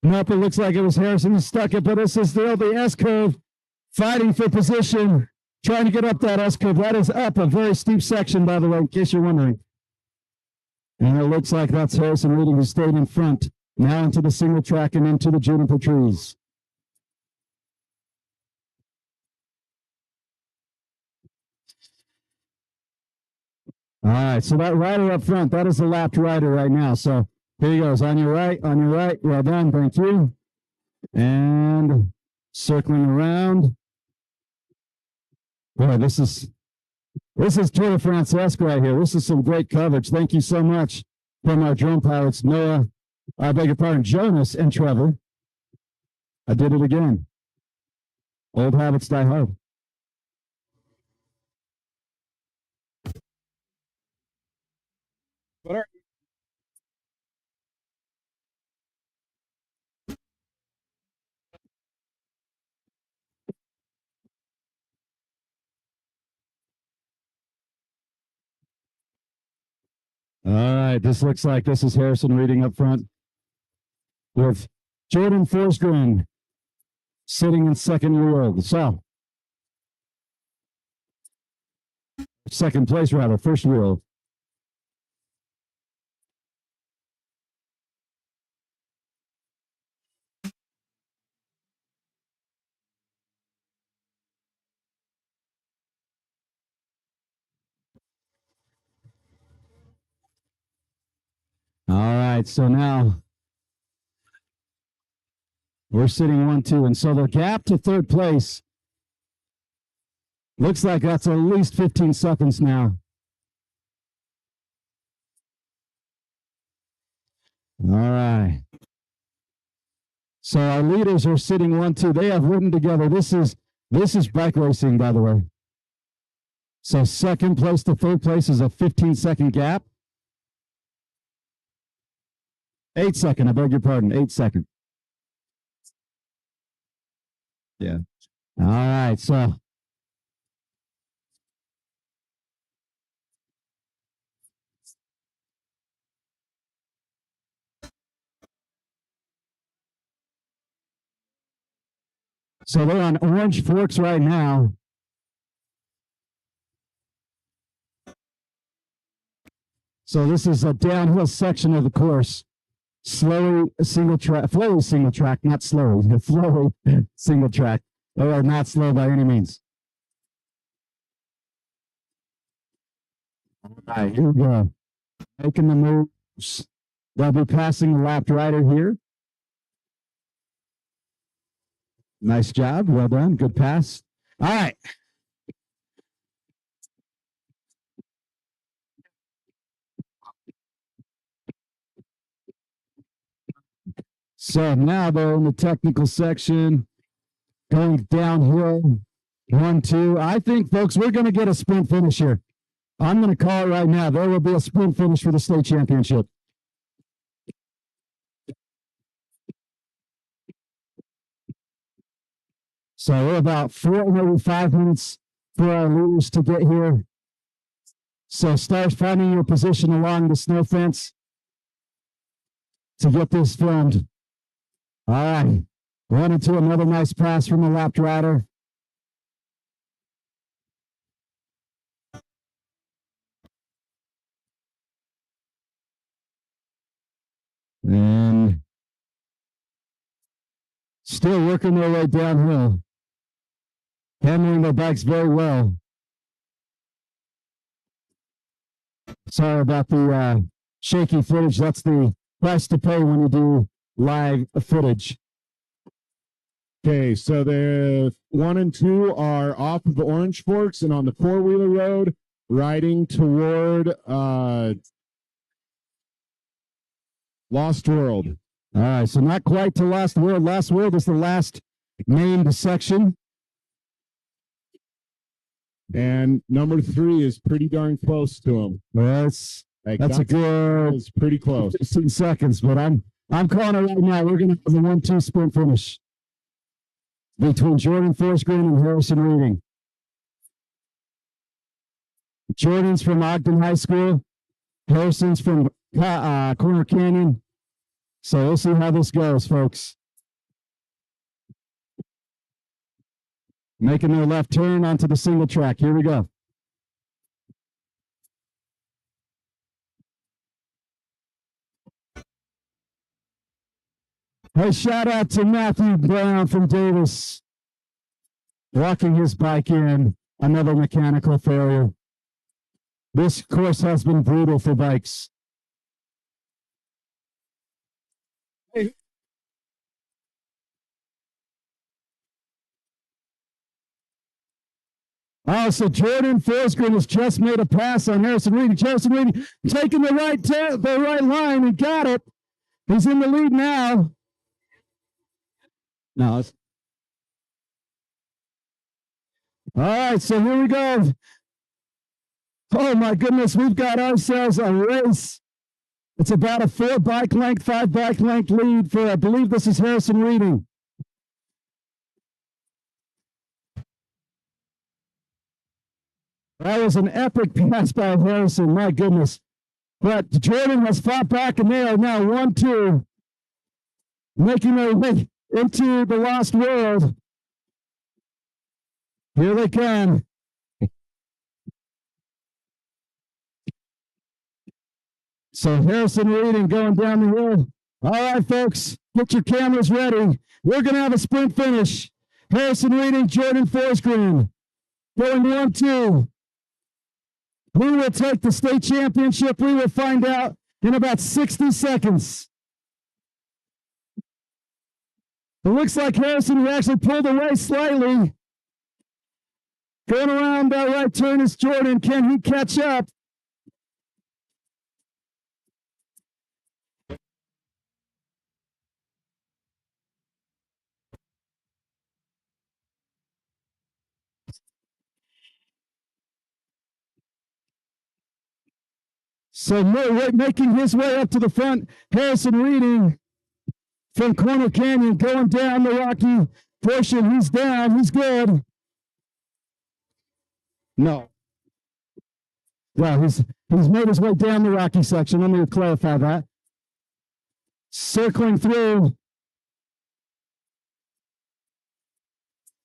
Nope. It looks like it was Harrison who stuck it, but this is still the S curve fighting for position, trying to get up that S curve. That is up a very steep section, by the way, in case you're wondering. And it looks like that's Harrison Reading who stayed in front. Now into the single track and into the juniper trees. All right, so that rider up front, that is the lapped rider right now. So here he goes, on your right, on your right. Well done, thank you. And circling around. Boy, this is Tour de France-esque right here. This is some great coverage. Thank you so much from our drone pilots, Noah, I beg your pardon, Jonas and Trevor. I did it again. Old habits die hard. What are All right, this looks like this is Harrison Reading up front with Jordan Forsgren sitting in second wheel. So, second place rather, first wheel. All right, so now we're sitting 1, 2, and so the gap to third place looks like that's at least 15 seconds now. All right. So our leaders are sitting 1, 2. They have ridden together. This is bike racing, by the way. So second place to third place is a 15-second gap. 8 second, I beg your pardon, 8 second. Yeah. All right, so. So they're on Orange Forks right now. So this is a downhill section of the course. Slowly single track, not slowly, slowly single track. They are not slow by any means. All right, here we go. Making the moves. They'll be passing the lapped rider here. Nice job. Well done. Good pass. All right. So now they're in the technical section, going downhill. 1, 2. I think, folks, we're going to get a sprint finish here. I'm going to call it right now. There will be a sprint finish for the state championship. So we're about 4, maybe 5 minutes for our leaders to get here. So start finding your position along the snow fence to get this filmed. All right. 1 and 2, another nice pass from the lapped rider. And still working their way downhill. handling their bikes very well. Sorry about the shaky footage. That's the price to pay when you do live footage. Okay, so the 1 and 2 are off of the Orange Forks and on the four-wheeler road, riding toward Lost World. All right, so not quite to Lost World. Lost World is the last named section. And number 3 is pretty darn close to him. Well, that's a good. It's pretty close. 15 seconds, but I'm calling it right now. We're gonna have a 1-2 sprint finish between Jordan Forsgren and Harrison Reading. Jordan's from Ogden High School. Harrison's from Corner Canyon. So we'll see how this goes, folks. Making their left turn onto the single track. Here we go. Hey, shout out to Matthew Brown from Davis. Walking his bike in, another mechanical failure. This course has been brutal for bikes. Hey. Oh, so Jordan Forsgren has just made a pass on Harrison Reading. Harrison Reading taking the right line and got it. He's in the lead now. No, it's... All right, so here we go. Oh my goodness, we've got ourselves a race. It's about a 4 bike length, 5 bike length lead for, I believe this is Harrison Reading. That was an epic pass by Harrison, my goodness. But Jordan has fought back and they are now 1-2, making their way into the Lost World. Here they come. So Harrison Reading going down the hill. All right, folks, get your cameras ready. We're going to have a sprint finish. Harrison Reading, Jordan Forsgren going 1-2. Who will take the state championship? We will find out in about 60 seconds. It looks like Harrison actually pulled away slightly. Going around that right turn is Jordan. Can he catch up? So making his way up to the front, Harrison Reading from Corner Canyon going down the rocky portion. He's down. He's good. No. Well, he's made his way down the rocky section. Let me clarify that. Circling through.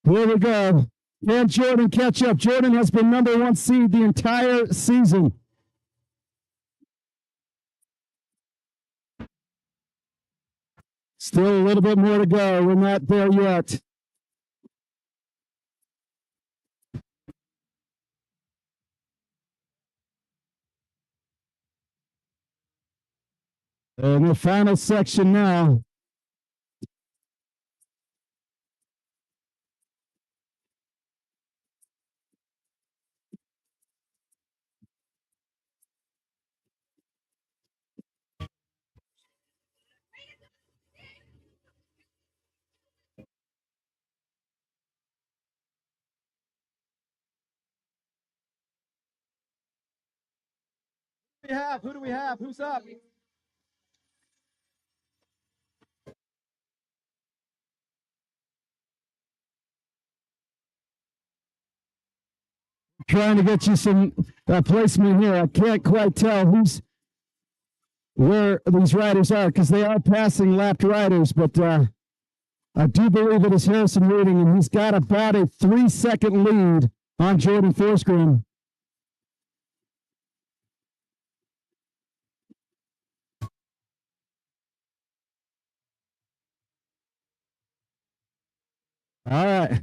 Here we go. Can Jordan catch up? Jordan has been #1 seed the entire season. Still a little bit more to go. We're not there yet. And the final section now. Who do we have? Who's up? Trying to get you some placement here. I can't quite tell where these riders are because they are passing lapped riders, but I do believe it is Harrison Reading, and he's got about a 3-second lead on Jordan Forsgren. All right.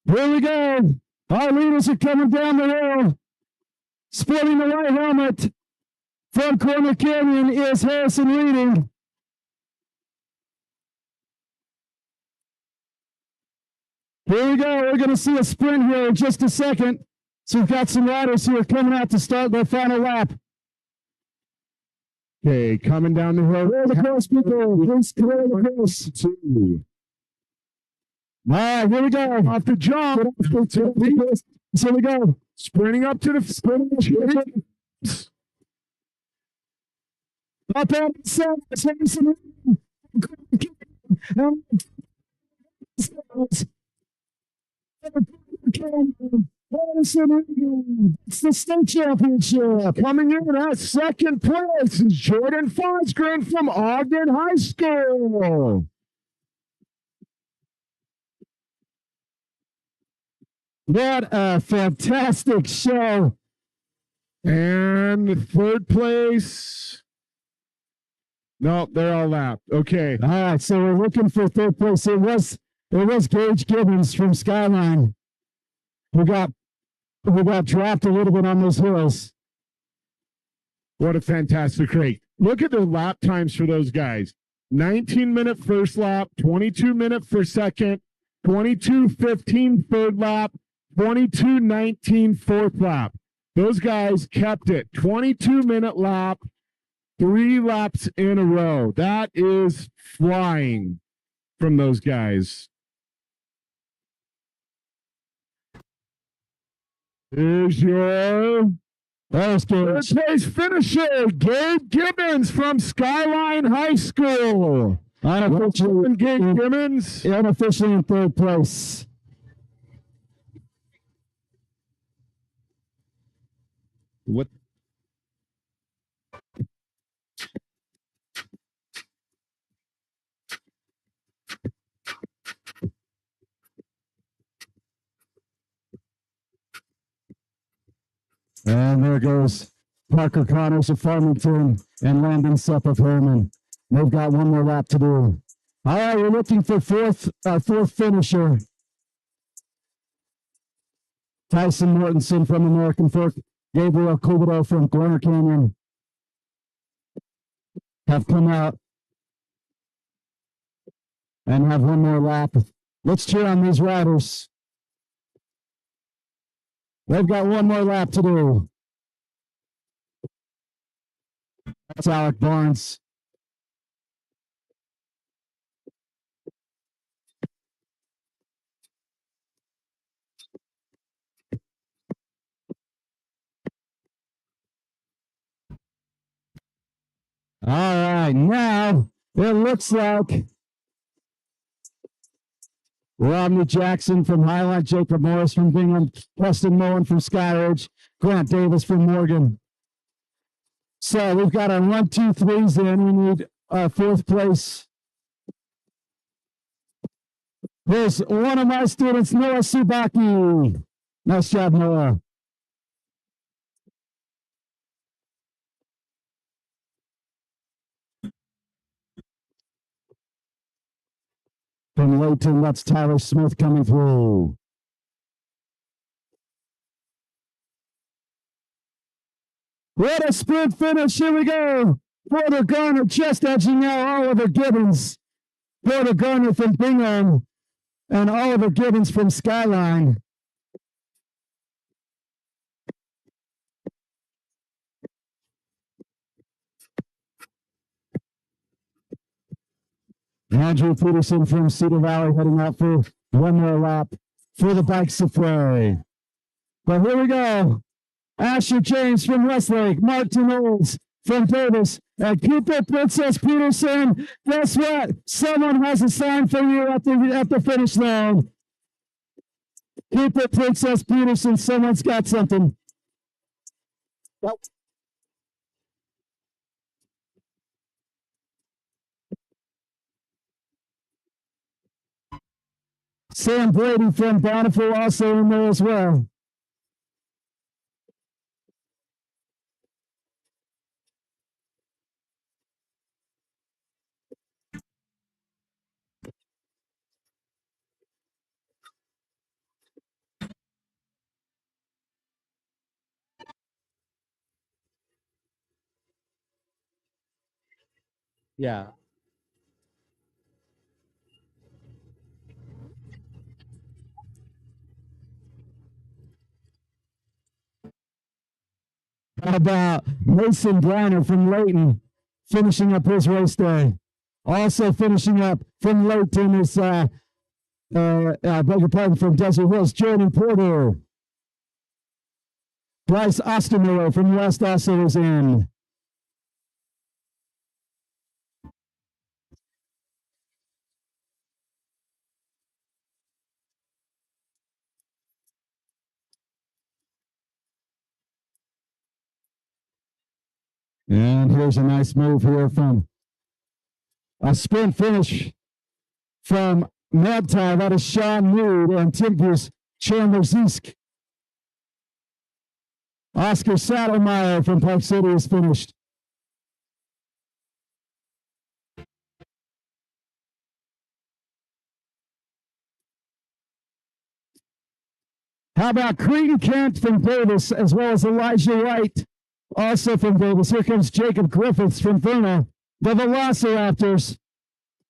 Here we go. Our leaders are coming down the hill. Sporting the white helmet from Corner Canyon is Harrison Reading. Here we go. We're going to see a sprint here in just a second. So we've got some riders who are coming out to start their final lap. Okay, coming down the hill. Clear the course, people. Please clear the course. Two. All right, here we go. Off the jump. Here we go. Sprinting up to the sprint. Up on the side. It's the state championship. Coming in at second place is Jordan Fosgren from Ogden High School. What a fantastic show. And third place. No, they're all lapped. Okay. All right, so we're looking for third place. It was Gage Gibbons from Skyline who got dropped a little bit on those hills. What a fantastic rate. Look at the lap times for those guys. 19-minute first lap, 22-minute for second, 22:15 third lap, 22:19 fourth lap. Those guys kept it. 22-minute lap, 3 laps in a row. That is flying from those guys. Here's your first place finisher, Gabe Gibbons from Skyline High School. Unofficially, Gabe Gibbons. Unofficially in third place. What? And there goes Parker Connors of Farmington and Landon Sepp of Herman. They've got one more lap to do. All right, we're looking for fourth finisher. Tyson Mortensen from American Fork, Gabriel Kubido from Corner Canyon have come out and have one more lap. Let's cheer on these riders. They've got one more lap to do. That's Alec Barnes. All right, now it looks like Rodney Jackson from Highland, Jacob Morris from Bingham, Preston Mullen from Skyridge, Grant Davis from Morgan. So we've got our 1, 2, 3s in. We need fourth place. Here's one of my students, Noah Subaki. Nice job, Noah. From Layton, that's Tyler Smith coming through. What a sprint finish. Here we go. Porter Garner just edging out Oliver Gibbons. Porter Garner from Bingham and Oliver Gibbons from Skyline. Andrew Peterson from Cedar Valley heading out for one more lap for the Bike Safari. But here we go. Asher James from Westlake, Martin Olds from Davis, and Cooper Princess Peterson. Guess what? Someone has a sign for you at the finish line. Cooper Princess Peterson, someone's got something. Sam Brady from Bountiful also in there as well. Yeah. How about Mason Briner from Layton finishing up his race day? Also finishing up from Layton is, beg your pardon, from Desert Hills, Jordan Porter. Bryce Ostermiller from West also is in. And here's a nice move here from a sprint finish from Magpie. That is Sean Mood and Timbers Chandler Zesk. Oscar Saddlemeyer from Park City is finished. How about Creedon Kent from Davis, as well as Elijah White, also from Davis. Here comes Jacob Griffiths from Verna, the Velociraptors.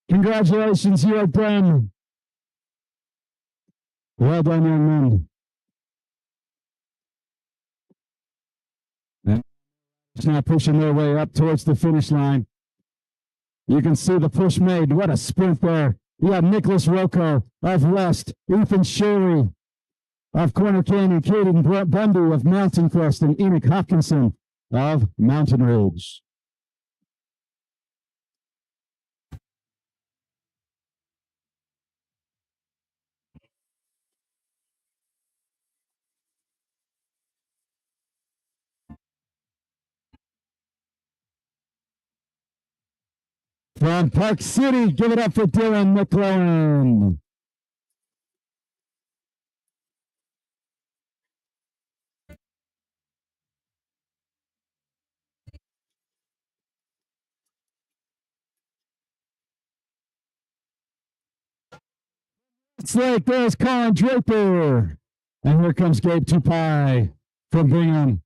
Congratulations, you are done. Well done, young men. And now pushing their way up towards the finish line. You can see the push made. What a sprint there. You have Nicholas Rocco of West, Ethan Shirley of Corner Canyon, Caden Bundy of Mountain Crest, and Enoch Hopkinson of Mountain Ridge. From Park City, give it up for Dylan McClellan. It's like there's Colin Draper. And here comes Gabe Tupai from Bingham.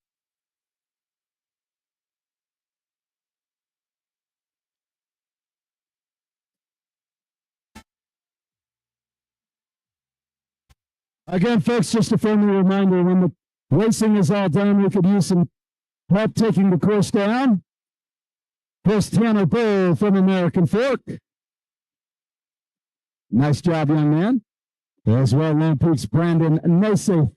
Again, folks, just a friendly reminder, when the racing is all done, we could use some help taking the course down. Here's Tanner Bull from American Fork. Nice job, young man. As well, Lone Peak's Brandon Nacy.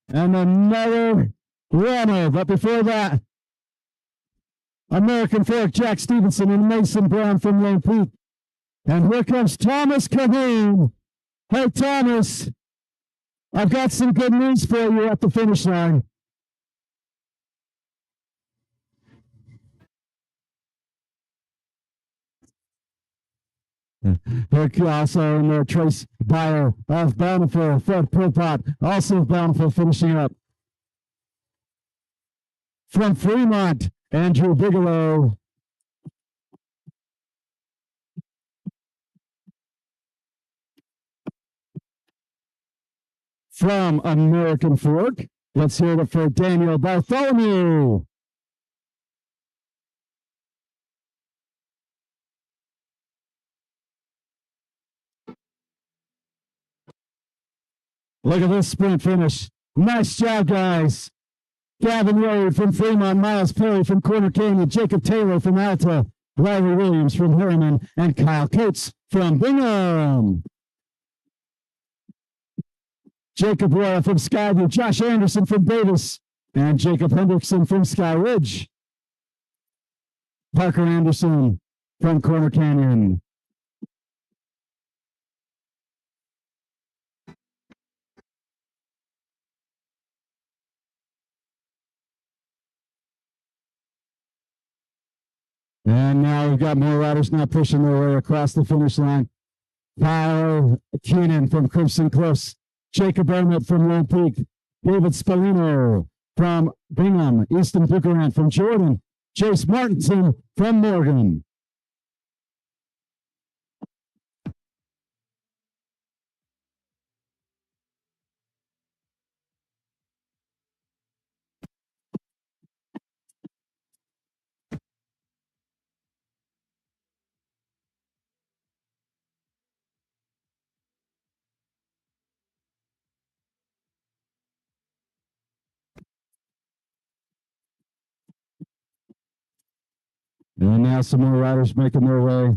And another runner, but before that, American Fork, Jack Stevenson and Mason Brown from Lone Peak. And here comes Thomas Cahoon. Hey, Thomas, I've got some good news for you at the finish line. Here also in there, Trace Byer of Bountiful, Fred Pilpot, also of Bountiful, finishing up. From Fremont, Andrew Bigelow. From American Fork, let's hear it for Daniel Bartholomew. Look at this sprint finish. Nice job, guys. Gavin Wade from Fremont, Miles Perry from Corner Canyon, Jacob Taylor from Alta, Riley Williams from Harriman, and Kyle Coates from Bingham. Jacob Roy from Skyview, Josh Anderson from Davis, and Jacob Hendrickson from Sky Ridge. Parker Anderson from Corner Canyon. And now we've got more riders now pushing their way across the finish line. Kyle Keenan from Crimson Cliffs, Jacob Emmett from Lone Peak, David Spalino from Bingham, Easton Bucharant from Jordan, Chase Martinson from Morgan. And now some more riders making their way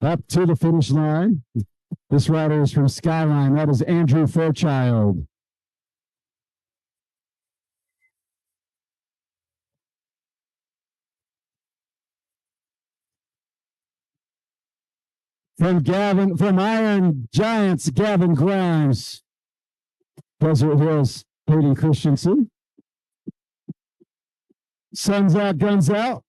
up to the finish line. This rider is from Skyline. That is Andrew Fairchild. From Iron Giants, Gavin Grimes. Desert Hills, Hayden Christensen. Sun's out, guns out.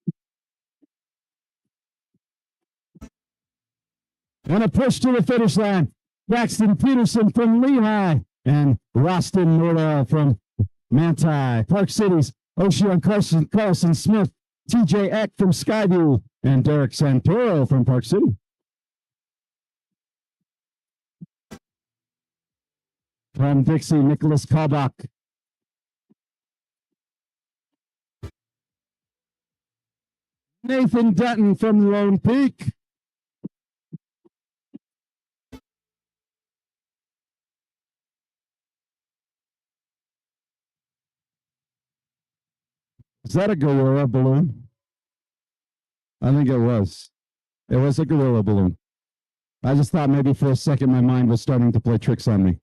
And a push to the finish line. Braxton Peterson from Lehigh and Roston Nordahl from Manti. Park Cities, Ocean Carson Smith, TJ Eck from Skyview, and Derek Santoro from Park City. From Dixie, Nicholas Kalbach. Nathan Dutton from Lone Peak. Is that a gorilla balloon? I think it was. It was a gorilla balloon. I just thought maybe for a second my mind was starting to play tricks on me.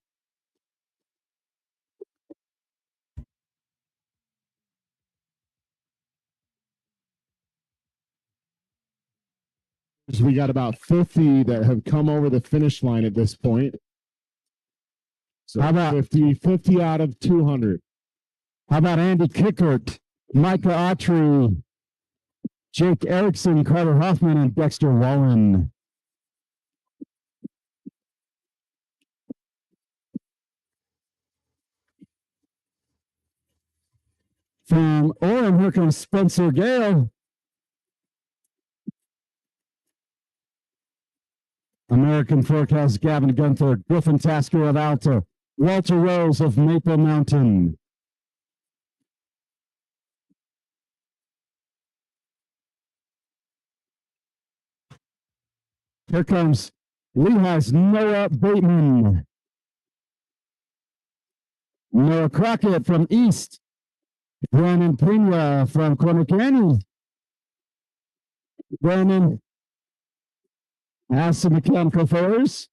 We got about 50 that have come over the finish line at this point. So How about 50 out of 200. How about Andy Kickert, Micah Autry, Jake Erickson, Carter Hoffman, and Dexter Wallen? From Orem, here comes Spencer Gale. American Forecast, Gavin Gunther, Griffin Tasker of Alta, Walter Rose of Maple Mountain. Here comes Lehigh's Noah Bateman. Noah Crockett from East. Brandon Pena from Corner Canyon. Brandon has some mechanical failures.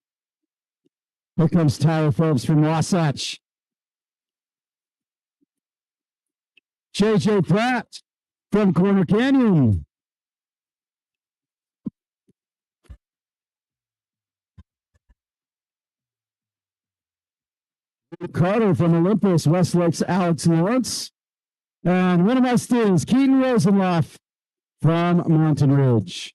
Here comes Tyler Phillips from Wasatch. JJ Pratt from Corner Canyon. Carter from Olympus, Westlake's Alex Lawrence. And one of my students, Keaton Rosenloff from Mountain Ridge.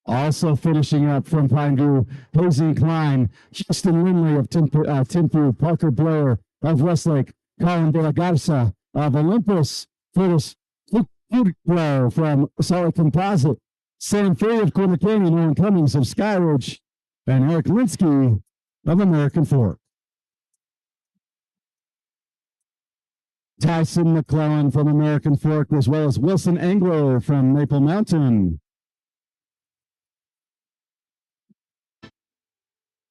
Also finishing up from Pineview, Hazy Klein, Justin Lindley of Timpview, Parker Blair of Westlake, Colin De La Garza of Olympus, Curtis Fugler from Solid Composite, Sam Free of Corner Canyon, Aaron Cummings of Skyridge, and Eric Linsky of American Fork. Tyson McClellan from American Fork, as well as Wilson Engler from Maple Mountain.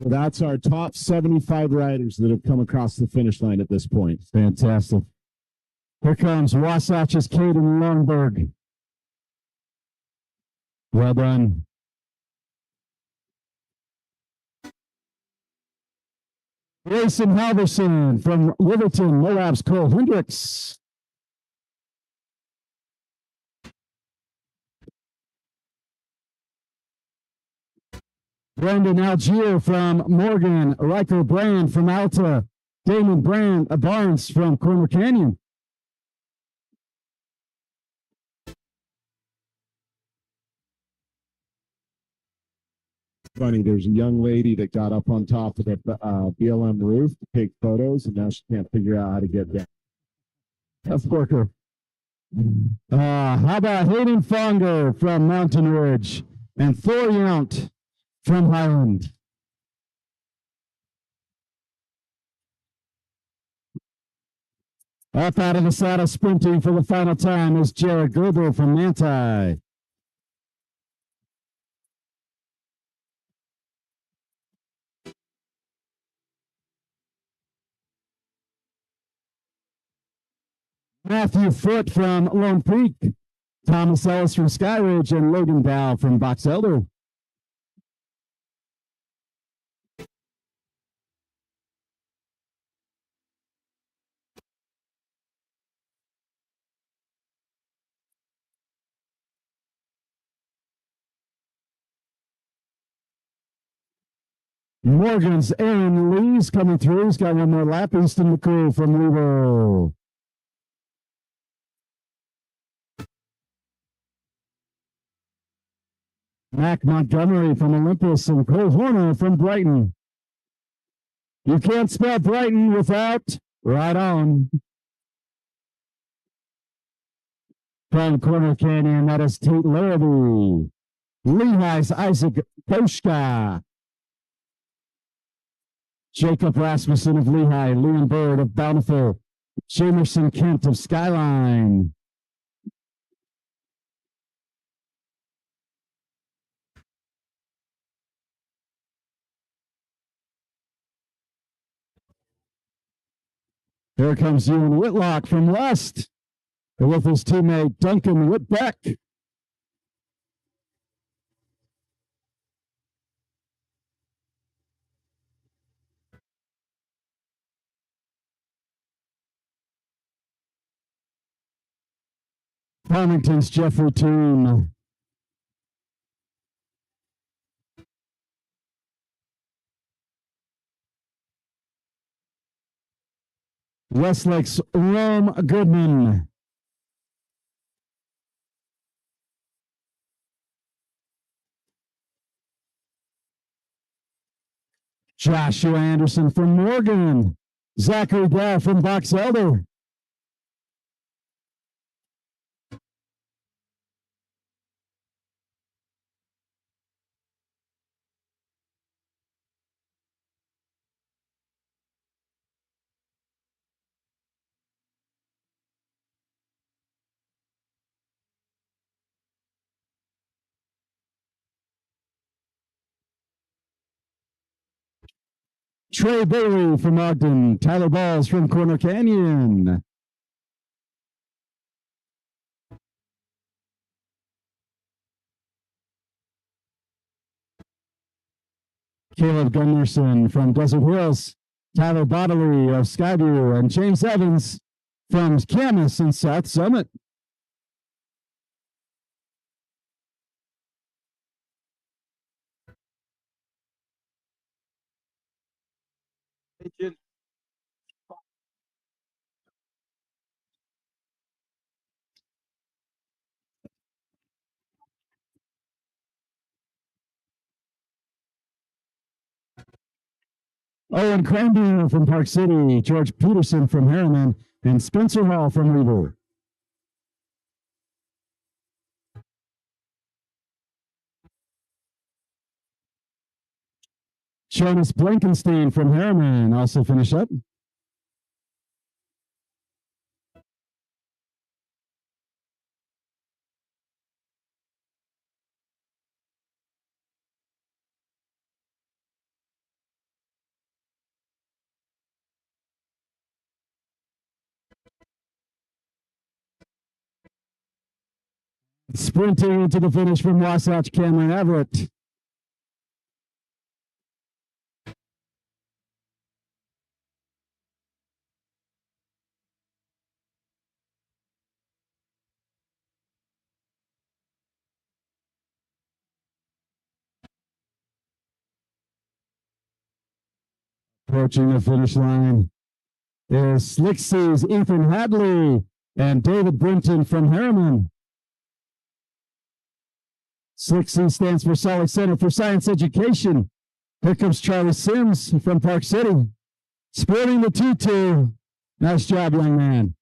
So that's our top 75 riders that have come across the finish line at this point. Fantastic. Here comes Wasatch's Caden Lundberg. Well done. Grayson Halverson from Liverton, Moab's Cole Hendricks. Brendan Algier from Morgan, Riker Brand from Alta, Damon Barnes from Corner Canyon. Funny, there's a young lady that got up on top of the BLM roof to take photos, and now she can't figure out how to get down. That's Porker. How about Hayden Fonger from Mountain Ridge and Thor Yount from Highland? Up out of the saddle sprinting for the final time is Jared Gerber from Manti. Matthew Foote from Lone Peak, Thomas Ellis from Sky Ridge, and Logan Dow from Box Elder. Morgan's Aaron Lee's coming through. He's got one more lap. Easton McCool from Levo. Mac Montgomery from Olympus and Cole Horner from Brighton. You can't spell Brighton without right on. From Corner Canyon, that is Tate Larrabee. Lehigh's Isaac Koshka. Jacob Rasmussen of Lehigh, Liam Bird of Bountiful, Jamerson Kent of Skyline. Here comes Ewan Whitlock from West with his teammate Duncan Whitbeck. Farmington's Jeffrey Toon. Westlake's Rome Goodman. Joshua Anderson from Morgan. Zachary Dow from Box Elder. Trey Bailey from Ogden. Tyler Balls from Corner Canyon. Caleb Gunderson from Desert Hills. Tyler Bodley of Skyview. And James Evans from Camas in South Summit. Owen Cranberry from Park City, George Peterson from Harriman, and Spencer Hall from Weaver. Jonas Blankenstein from Harriman also finish up. Sprinting into the finish from Wasatch, Cameron Everett. Approaching the finish line is Slick C's Ethan Hadley and David Brinton from Harriman. Slick C stands for Solid Center for Science Education. Here comes Charlie Sims from Park City. Sporting the tutu. Nice job, young man.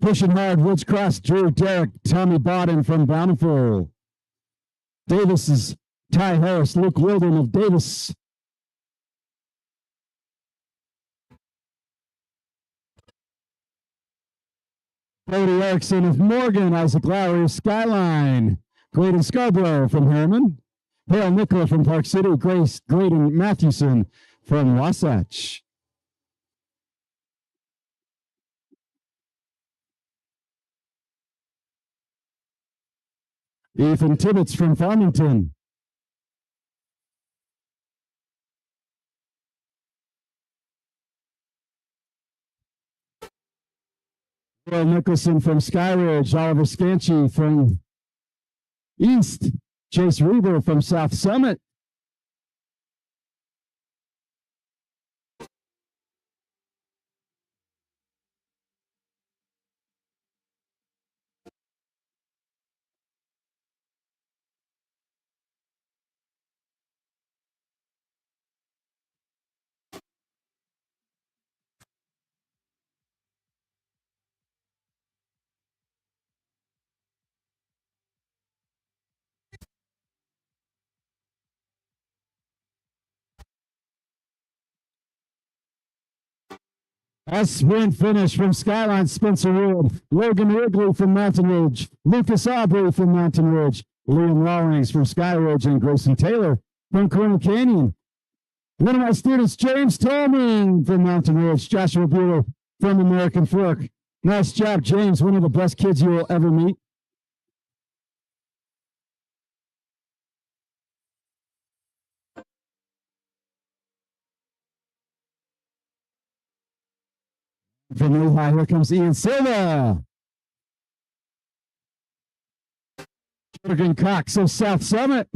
Pushing hard, Woods Cross, Drew Derrick, Tommy Bodden from Bountiful. Davis is Ty Harris, Luke Wilden of Davis. Brody Erickson of Morgan, Isaac Lowry of Skyline. Graydon Scarborough from Harriman. Hale Nicola from Park City. Graydon Mathewson from Wasatch. Ethan Tibbetts from Farmington. Will Nicholson from Skyridge, Oliver Scanchi from East, Chase Reber from South Summit. A sprint finish from Skyline Spencer Wood, Logan Wrigley from Mountain Ridge, Lucas Aubrey from Mountain Ridge, Liam Rawlings from Sky Ridge, and Grayson Taylor from Corner Canyon. One of my students, James Tolman from Mountain Ridge, Joshua Bueller from American Fork. Nice job, James, one of the best kids you will ever meet. From Lehigh, here comes Ian Silva. Jordan Cox of South Summit.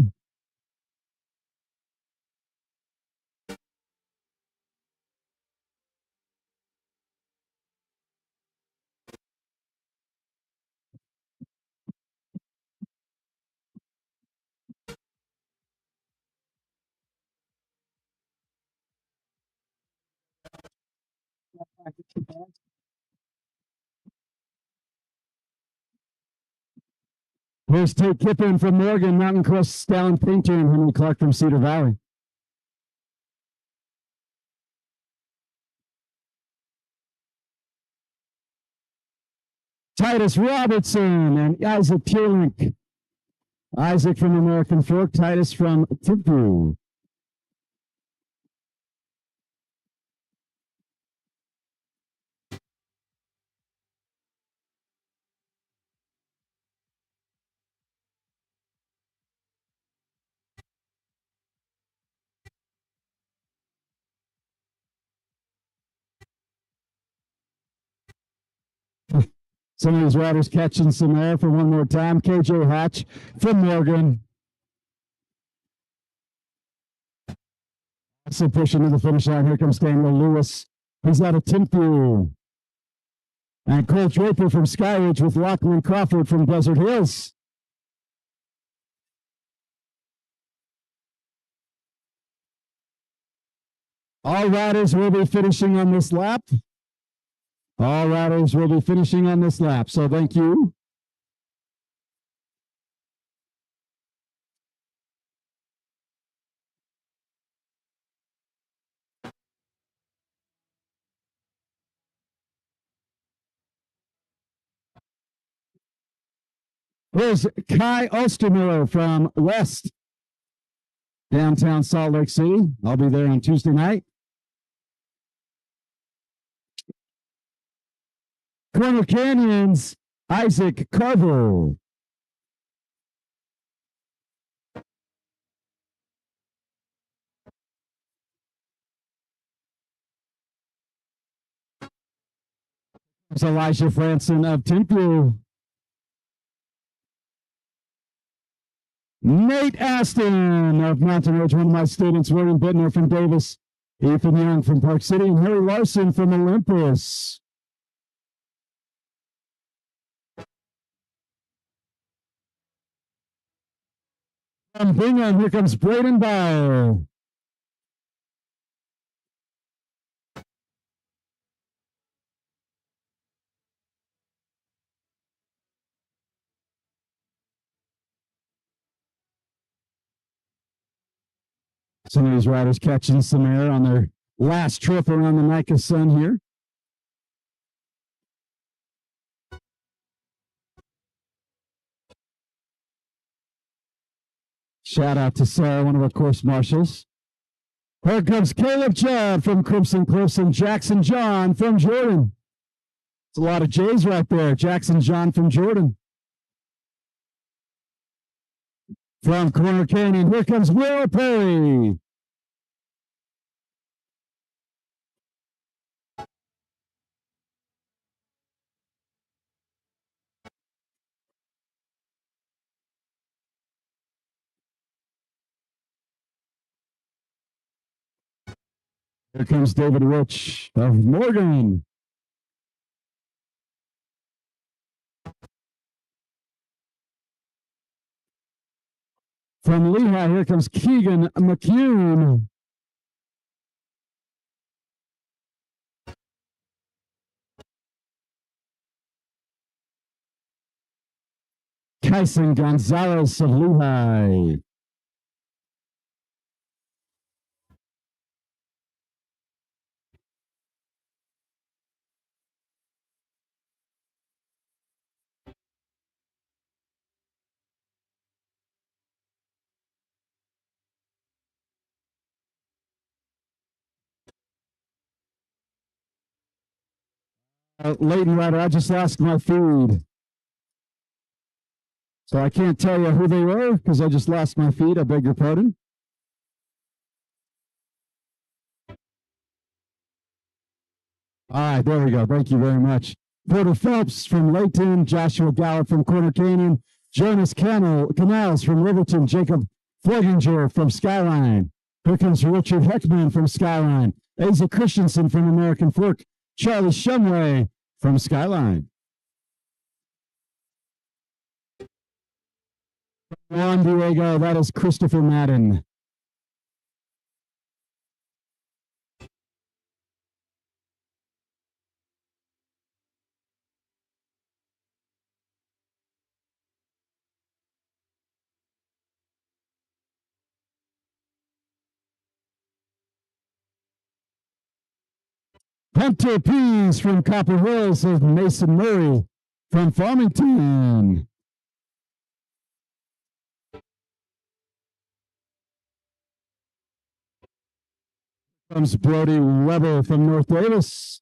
Here's Tate Kippen from Morgan, Mountain Crest Stallion Painter, and Henry Clark from Cedar Valley. Titus Robertson and Isaac Tierlink. Isaac from American Fork, Titus from Timpru. Some of these riders catching some air for one more time. KJ Hatch from Morgan. Also pushing to the finish line. Here comes Daniel Lewis. He's out of Timpru. And Cole Draper from Skyridge with Lachlan Crawford from Desert Hills. All riders will be finishing on this lap. All riders will be finishing on this lap, so thank you. Here's Kai Ostermiller from West, downtown Salt Lake City. I'll be there on Tuesday night. Corner Canyon's Isaac Carver. There's Elijah Franson of Timpru. Nate Aston of Mountain Ridge, one of my students, William Bittner from Davis, Ethan Young from Park City, and Harry Larson from Olympus. From Bingham, here comes Braden Bauer. Some of these riders catching some air on their last trip around the Nika Sun here. Shout out to Sarah, one of our course marshals. Here comes Caleb Judd from Crimson Cliffs and Jackson John from Jordan. It's a lot of J's right there. Jackson John from Jordan. From Corner Canyon, here comes Will Perry. Here comes David Rich of Morgan. From Lehigh, here comes Keegan McCune. Kyson Gonzalez of Lehigh. Leighton Rider, I just lost my feed. So I can't tell you who they were because I just lost my feed. I beg your pardon. All right, there we go. Thank you very much. Porter Phelps from Layton, Joshua Gallup from Corner Canyon, Jonas Canals from Riverton, Jacob Fleginger from Skyline. Here comes Richard Heckman from Skyline, Asa Christensen from American Fork, Charlie Shumway from Skyline. Juan Diego, that is Christopher Madden. Hunter Pease from Copper Hills of Mason Murray from Farmington. Comes Brody Weber from North Davis.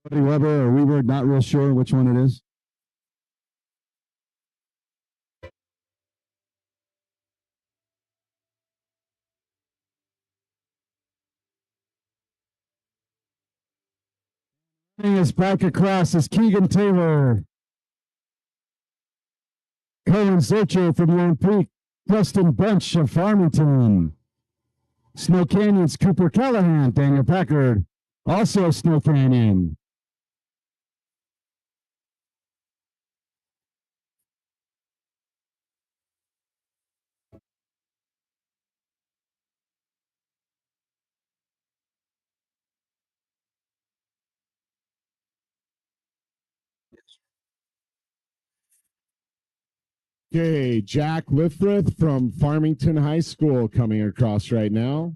Brody Weber or Weber, not real sure which one it is. Is back across is Keegan Taylor. Cohen Zurcher from Lone Peak. Preston Bunch of Farmington. Snow Canyon's Cooper Callahan. Daniel Packard, also Snow Canyon. Okay, Jack Lifrith from Farmington High School coming across right now.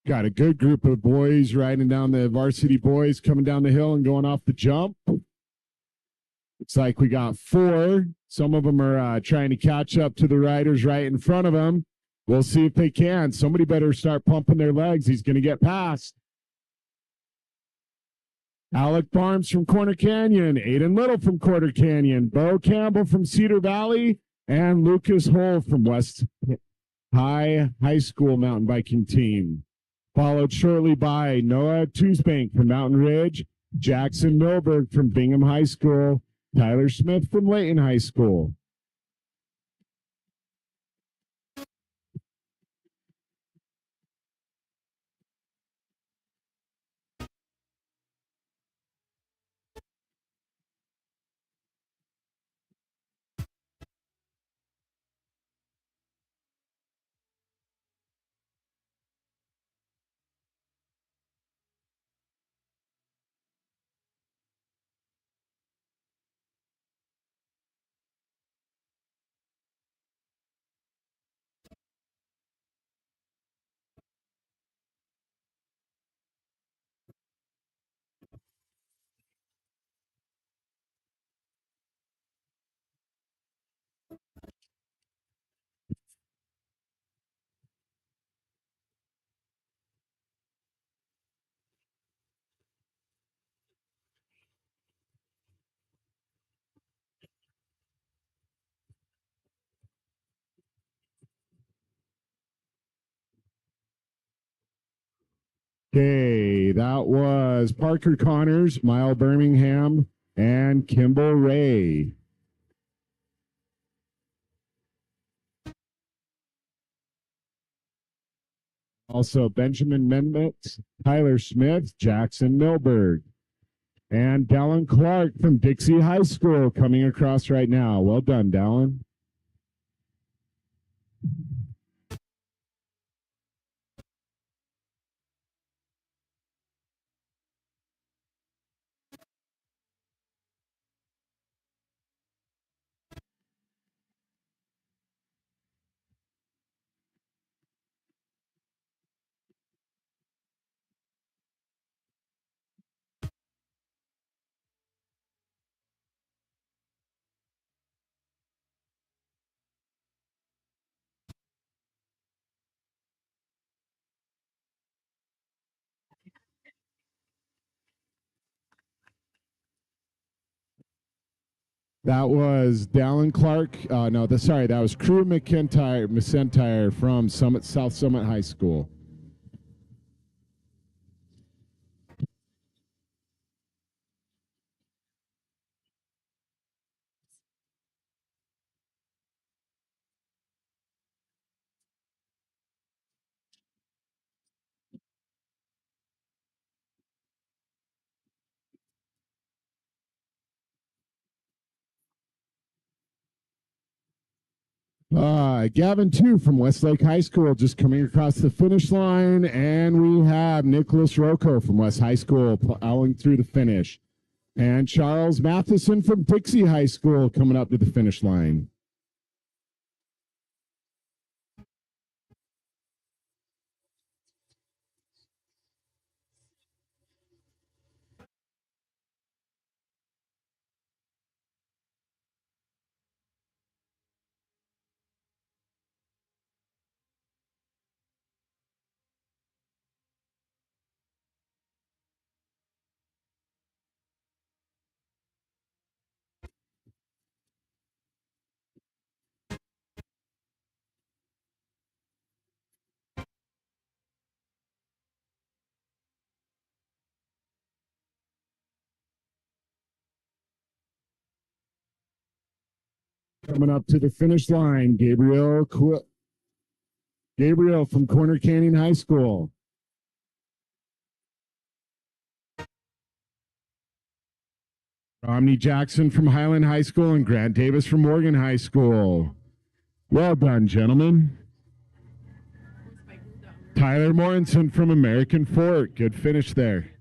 Got a good group of boys riding down the varsity boys coming down the hill and going off the jump. Looks like we got 4. Some of them are trying to catch up to the riders right in front of them. We'll see if they can. Somebody better start pumping their legs. He's going to get past. Alec Barnes from Corner Canyon, Aiden Little from Corner Canyon, Bo Campbell from Cedar Valley, and Lucas Hull from West High School mountain biking team. Followed shortly by Noah Toosbank from Mountain Ridge, Jackson Milberg from Bingham High School, Tyler Smith from Layton High School. Okay, that was Parker Connors, Mile Birmingham, and Kimball Ray. Also, Benjamin Menmet, Tyler Smith, Jackson Milberg, and Dallin Clark from Dixie High School coming across right now. Well done, Dallin. That was Dallin Clark. That was Crew McIntyre from South Summit High School. Gavin 2 from Westlake High School just coming across the finish line. And we have Nicholas Rocco from West High School plowing through the finish. And Charles Matheson from Dixie High School coming up to the finish line. Coming up to the finish line, Gabriel from Corner Canyon High School. Romney Jackson from Highland High School and Grant Davis from Morgan High School. Well done, gentlemen. Tyler Morrison from American Fork. Good finish there.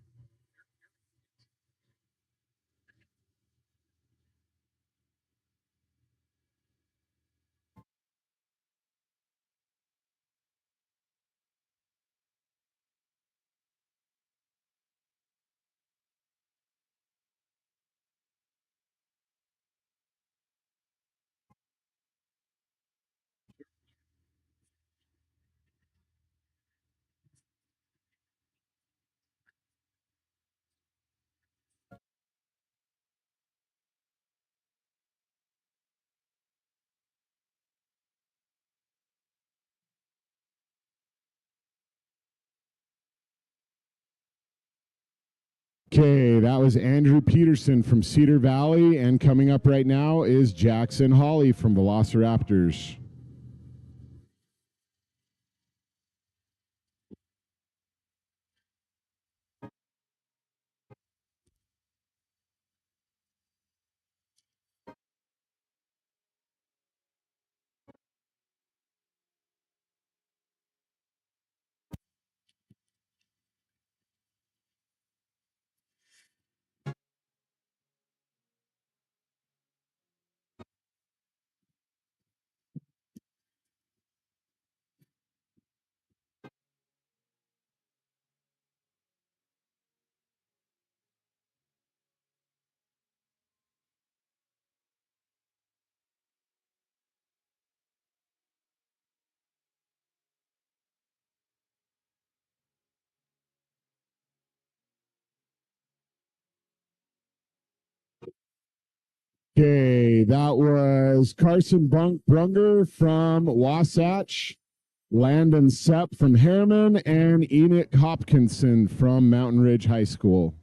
Okay, that was Andrew Peterson from Cedar Valley, and coming up right now is Jackson Hawley from Velociraptors. Okay, that was Carson Brunger from Wasatch. Landon Sepp from Harriman, and Enoch Hopkinson from Mountain Ridge High School.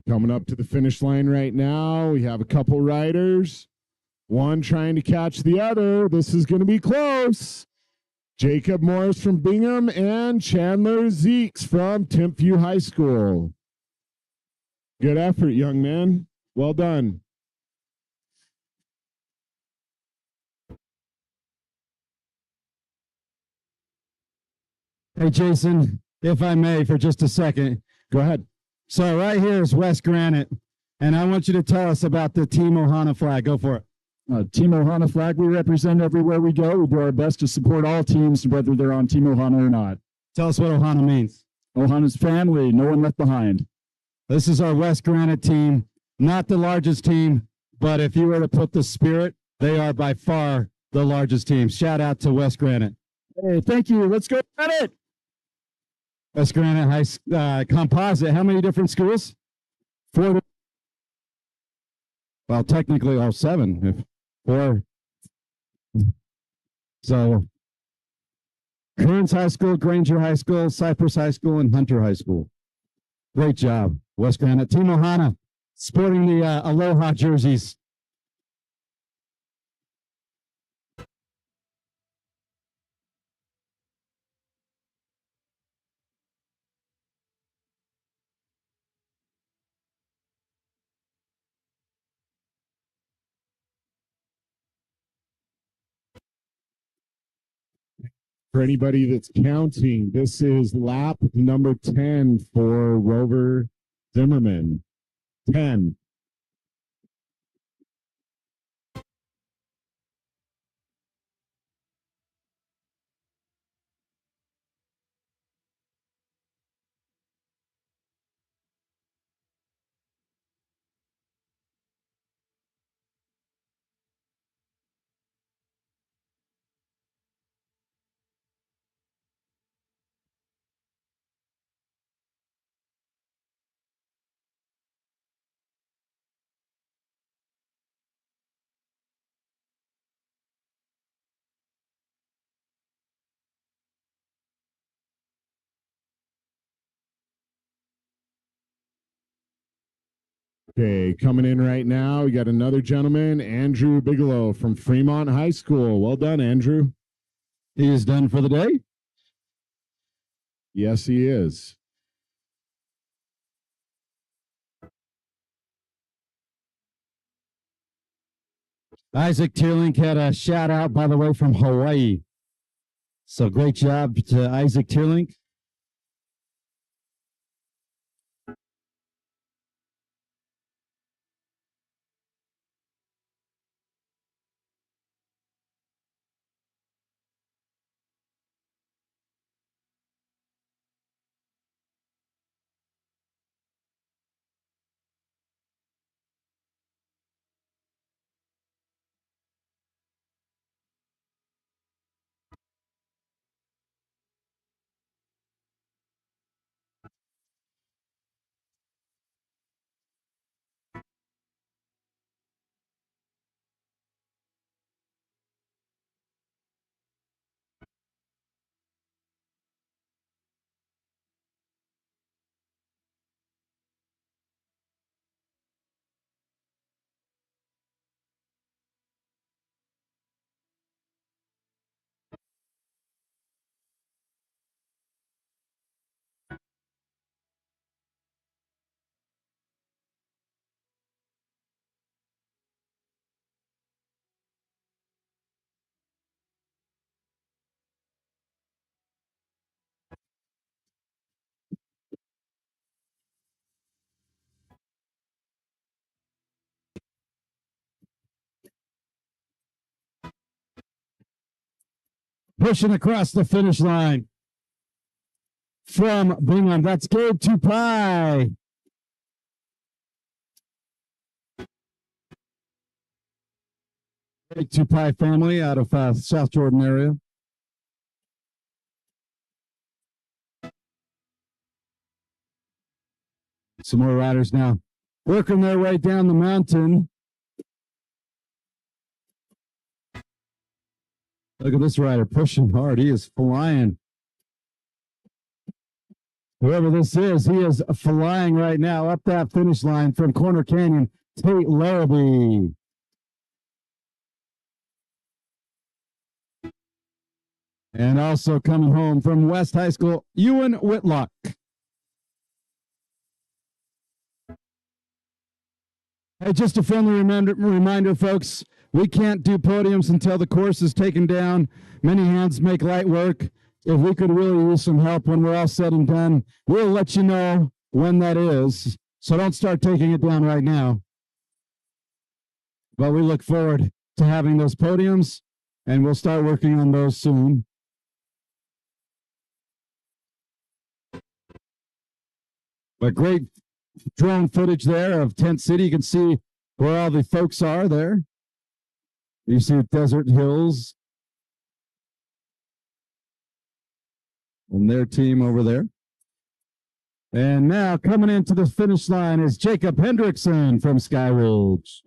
Coming up to the finish line right now, we have a couple riders. One trying to catch the other. This is going to be close. Jacob Morris from Bingham and Chandler Zeeks from Timpview High School. Good effort, young man. Well done. Hey, Jason, if I may, for just a second. Go ahead. So right here is West Granite, and I want you to tell us about the Team Ohana flag. Go for it. Team Ohana flag we represent everywhere we go. We do our best to support all teams, whether they're on Team Ohana or not. Tell us what Ohana means. Ohana's family, no one left behind. This is our West Granite team, not the largest team, but if you were to put the spirit, they are by far the largest team. Shout out to West Granite. Hey, thank you. Let's go at it. West Granite High Composite. How many different schools? 4. Well, technically all 7. If 4. So Kearns High School, Granger High School, Cypress High School, and Hunter High School. Great job, West Granite. Team Ohana sporting the Aloha jerseys. For anybody that's counting, this is lap number 10 for Rover Zimmerman. 10. Okay, coming in right now, we got another gentleman, Andrew Bigelow from Fremont High School. Well done, Andrew. He is done for the day. Yes, he is. Isaac Tierlink had a shout out, by the way, from Hawaii. So great job to Isaac Tierlink. Pushing across the finish line from Bingham. That's Gabe Tupai. Gabe Tupai family out of South Jordan area. Some more riders now working their way down the mountain. Look at this rider pushing hard. He is flying. Whoever this is, he is flying right now up that finish line from Corner Canyon. Tate Larrabee. And also coming home from West High School, Ewan Whitlock. Hey, just a friendly reminder, folks, we can't do podiums until the course is taken down. Many hands make light work. If we could really use some help when we're all said and done, we'll let you know when that is. So don't start taking it down right now. But we look forward to having those podiums, and we'll start working on those soon. But great drone footage there of Tent City. You can see where all the folks are there. You see Desert Hills and their team over there. And now coming into the finish line is Jacob Hendrickson from Sky Ridge.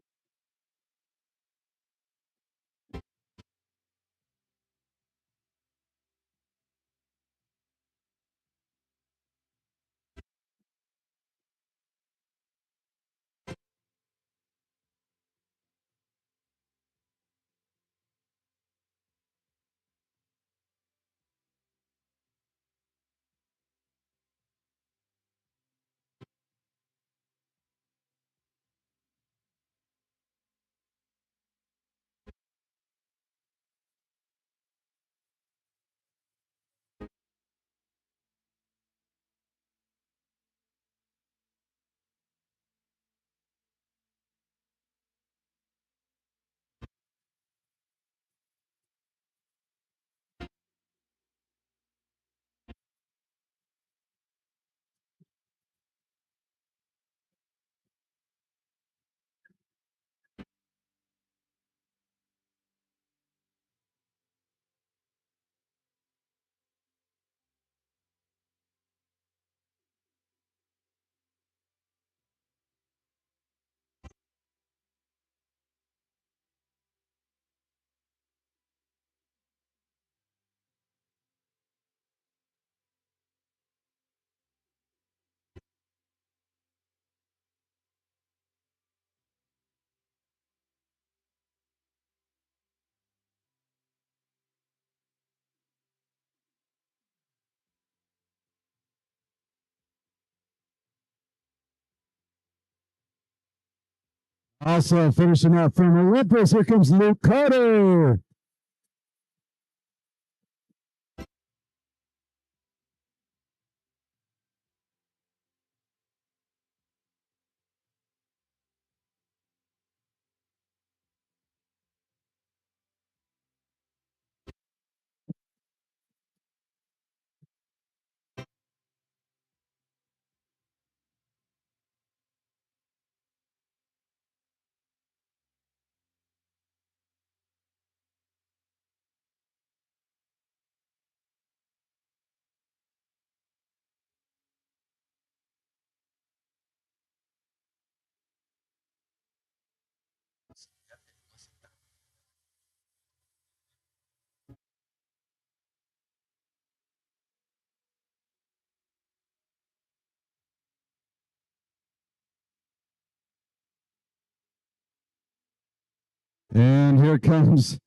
Also finishing up from Olympus, here comes Luke Carter. And here comes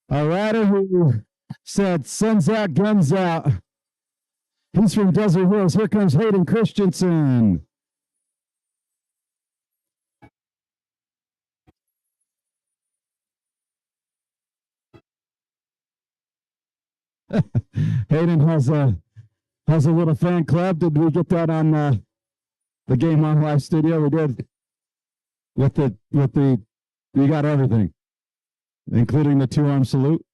a rider who said, "Sun's out, guns out." He's from Desert Hills. Here comes Hayden Christensen. Hayden has a little fan club. Did we get that on the Game On Live studio? We did. With the you got everything, including the 2-arm salute.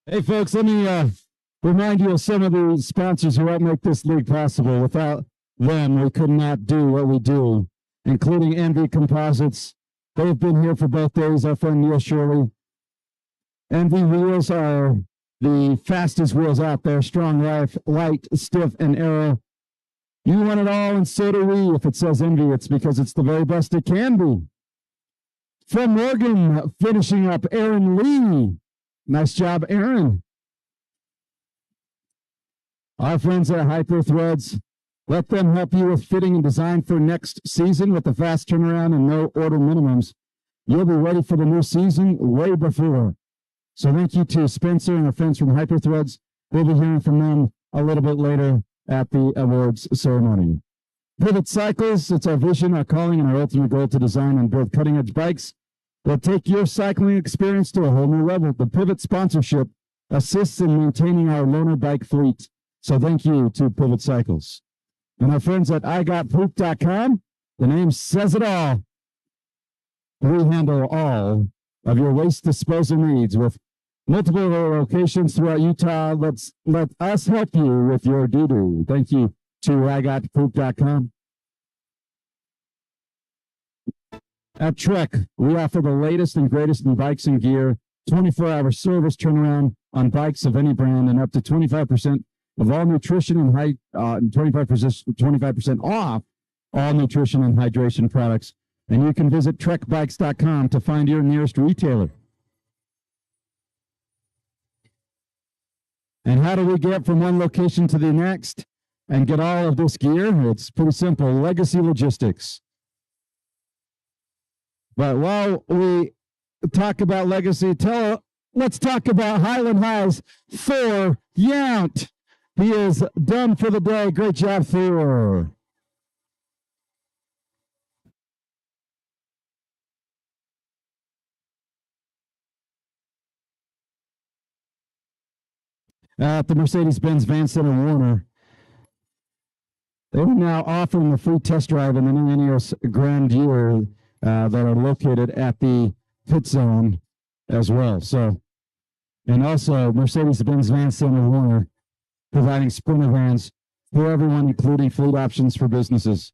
Hey, folks, let me remind you of some of the sponsors who help make this league possible. Without them, we could not do what we do. including Envy Composites. They've been here for both days, our friend Neil Shirley. Envy wheels are the fastest wheels out there, strong, light, stiff, and aero. You want it all, and so do we. If it says Envy, it's because it's the very best it can be. From Morgan, finishing up, Aaron Lee. Nice job, Aaron. Our friends at Hyper Threads, let them help you with fitting and design for next season with a fast turnaround and no order minimums. You'll be ready for the new season way before. So thank you to Spencer and our friends from Hyper Threads. We'll be hearing from them a little bit later at the awards ceremony. Pivot Cycles, it's our vision, our calling, and our ultimate goal to design and build cutting-edge bikes that take your cycling experience to a whole new level. The Pivot sponsorship assists in maintaining our loaner bike fleet. So thank you to Pivot Cycles. And our friends at IGotPoop.com, the name says it all. We handle all of your waste disposal needs with multiple locations throughout Utah. Let us help you with your doo-doo. Thank you to IGotPoop.com. At Trek, we offer the latest and greatest in bikes and gear, 24-hour service turnaround on bikes of any brand, and up to 25% of all nutrition and 25% off all nutrition and hydration products. And you can visit trekbikes.com to find your nearest retailer. And how do we get from one location to the next and get all of this gear? It's pretty simple. Legacy Logistics. But while we talk about Legacy, let's talk about Highland High's Thor Yount. He is done for the day. Great job, Thor. At the Mercedes-Benz Van Center Warner, they are now offering a free test drive in the new Ineos Grandeur that are located at the pit zone as well. So, and also Mercedes-Benz Van Center Warner providing Sprinter vans for everyone, including fleet options for businesses.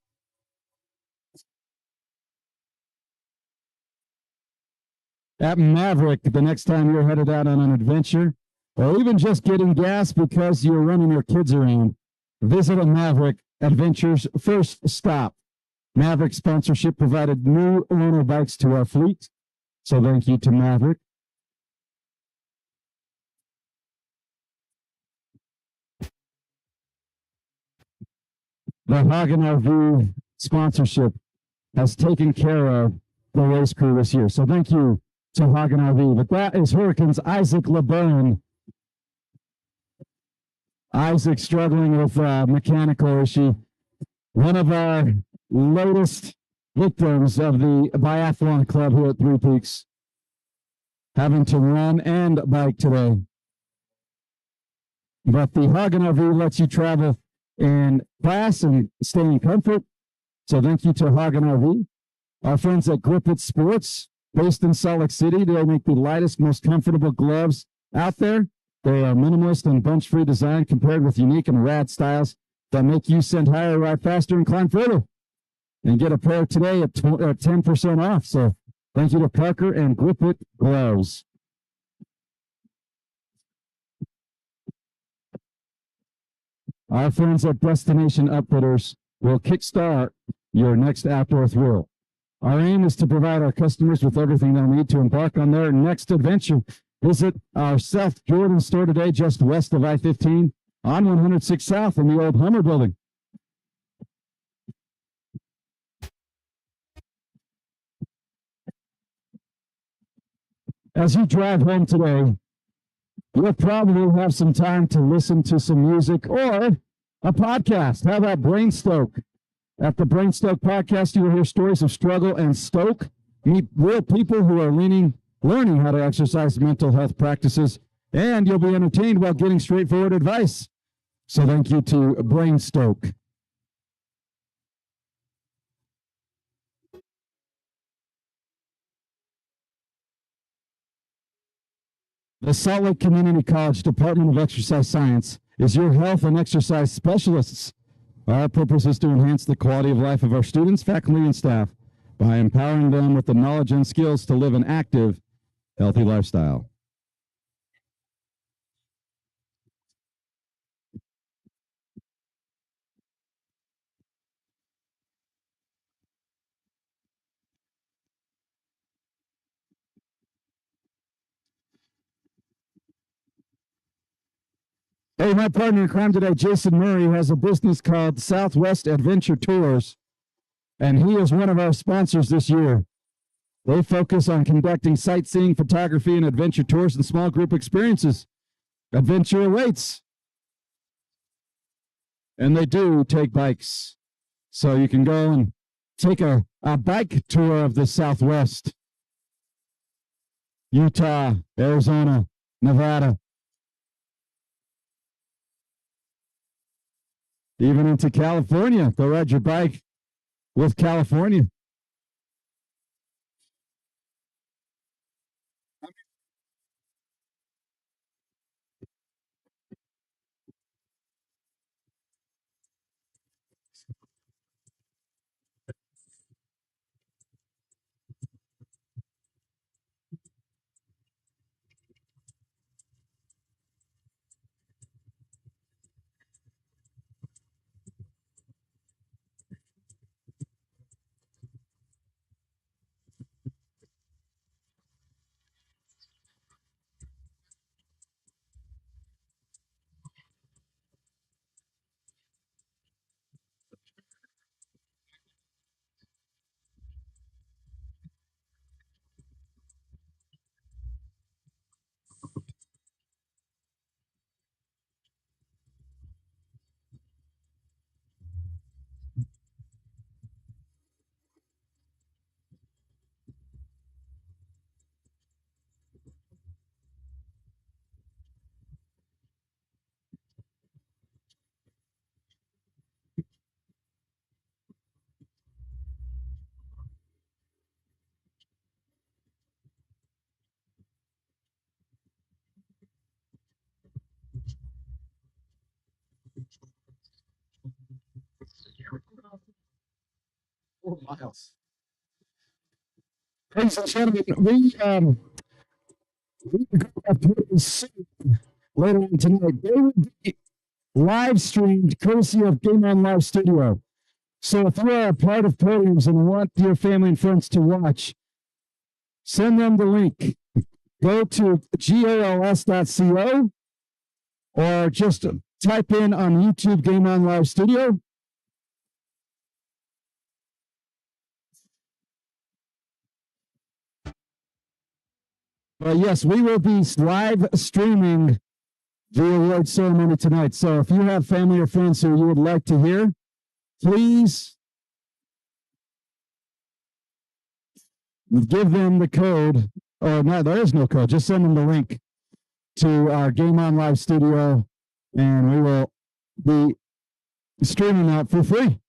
At Maverick, the next time you're headed out on an adventure, or even just getting gas because you're running your kids around, visit a Maverick Adventure's first stop. Maverick sponsorship provided new loaner bikes to our fleet, so thank you to Maverick. The Hagen RV sponsorship has taken care of the race crew this year, so thank you to Hagen RV. But that is Hurricane's Isaac LeBurn. Isaac struggling with a mechanical issue. One of our latest victims of the biathlon club here at Three Peaks, having to run and bike today. But the Hagen RV lets you travel in class and stay in comfort. So thank you to Hagen RV. Our friends at Grip It Sports, based in Salt Lake City, they make the lightest, most comfortable gloves out there. They are minimalist and bunch-free design compared with unique and rad styles that make you send higher, ride faster, and climb further. And get a pair today at 10% off. So thank you to Parker and Grip It Gloves. Our friends at Destination Upfitters will kickstart your next outdoor thrill. Our aim is to provide our customers with everything they'll need to embark on their next adventure. Visit our South Jordan store today, just west of I-15 on 106 South in the old Hummer building. As you drive home today, you'll probably have some time to listen to some music or a podcast. How about Brainstoke? At the Brainstoke podcast, you will hear stories of struggle and stoke. Meet real people who are learning how to exercise mental health practices, and you'll be entertained while getting straightforward advice. So thank you to Brainstoke. The Salt Lake Community College Department of Exercise Science is your health and exercise specialists. Our purpose is to enhance the quality of life of our students, faculty, and staff by empowering them with the knowledge and skills to live an active, healthy lifestyle. Hey, my partner in crime today, Jason Murray, has a business called Southwest Adventure Tours, and he is one of our sponsors this year. They focus on conducting sightseeing, photography, and adventure tours and small group experiences. Adventure awaits. And they do take bikes. So you can go and take a bike tour of the Southwest. Utah, Arizona, Nevada. Even into California. Go ride your bike with California. Miles. Ladies and gentlemen, we later on tonight. They will be live streamed courtesy of Game On Live Studio. So if you are a part of podiums and want your family and friends to watch, send them the link. Go to gols.co or just type in on YouTube Game On Live Studio. Yes, we will be live streaming the award ceremony tonight. So if you have family or friends who you would like to hear, please give them the code. Or no, there is no code. Just send them the link to our Game On Live Studio, and we will be streaming that for free.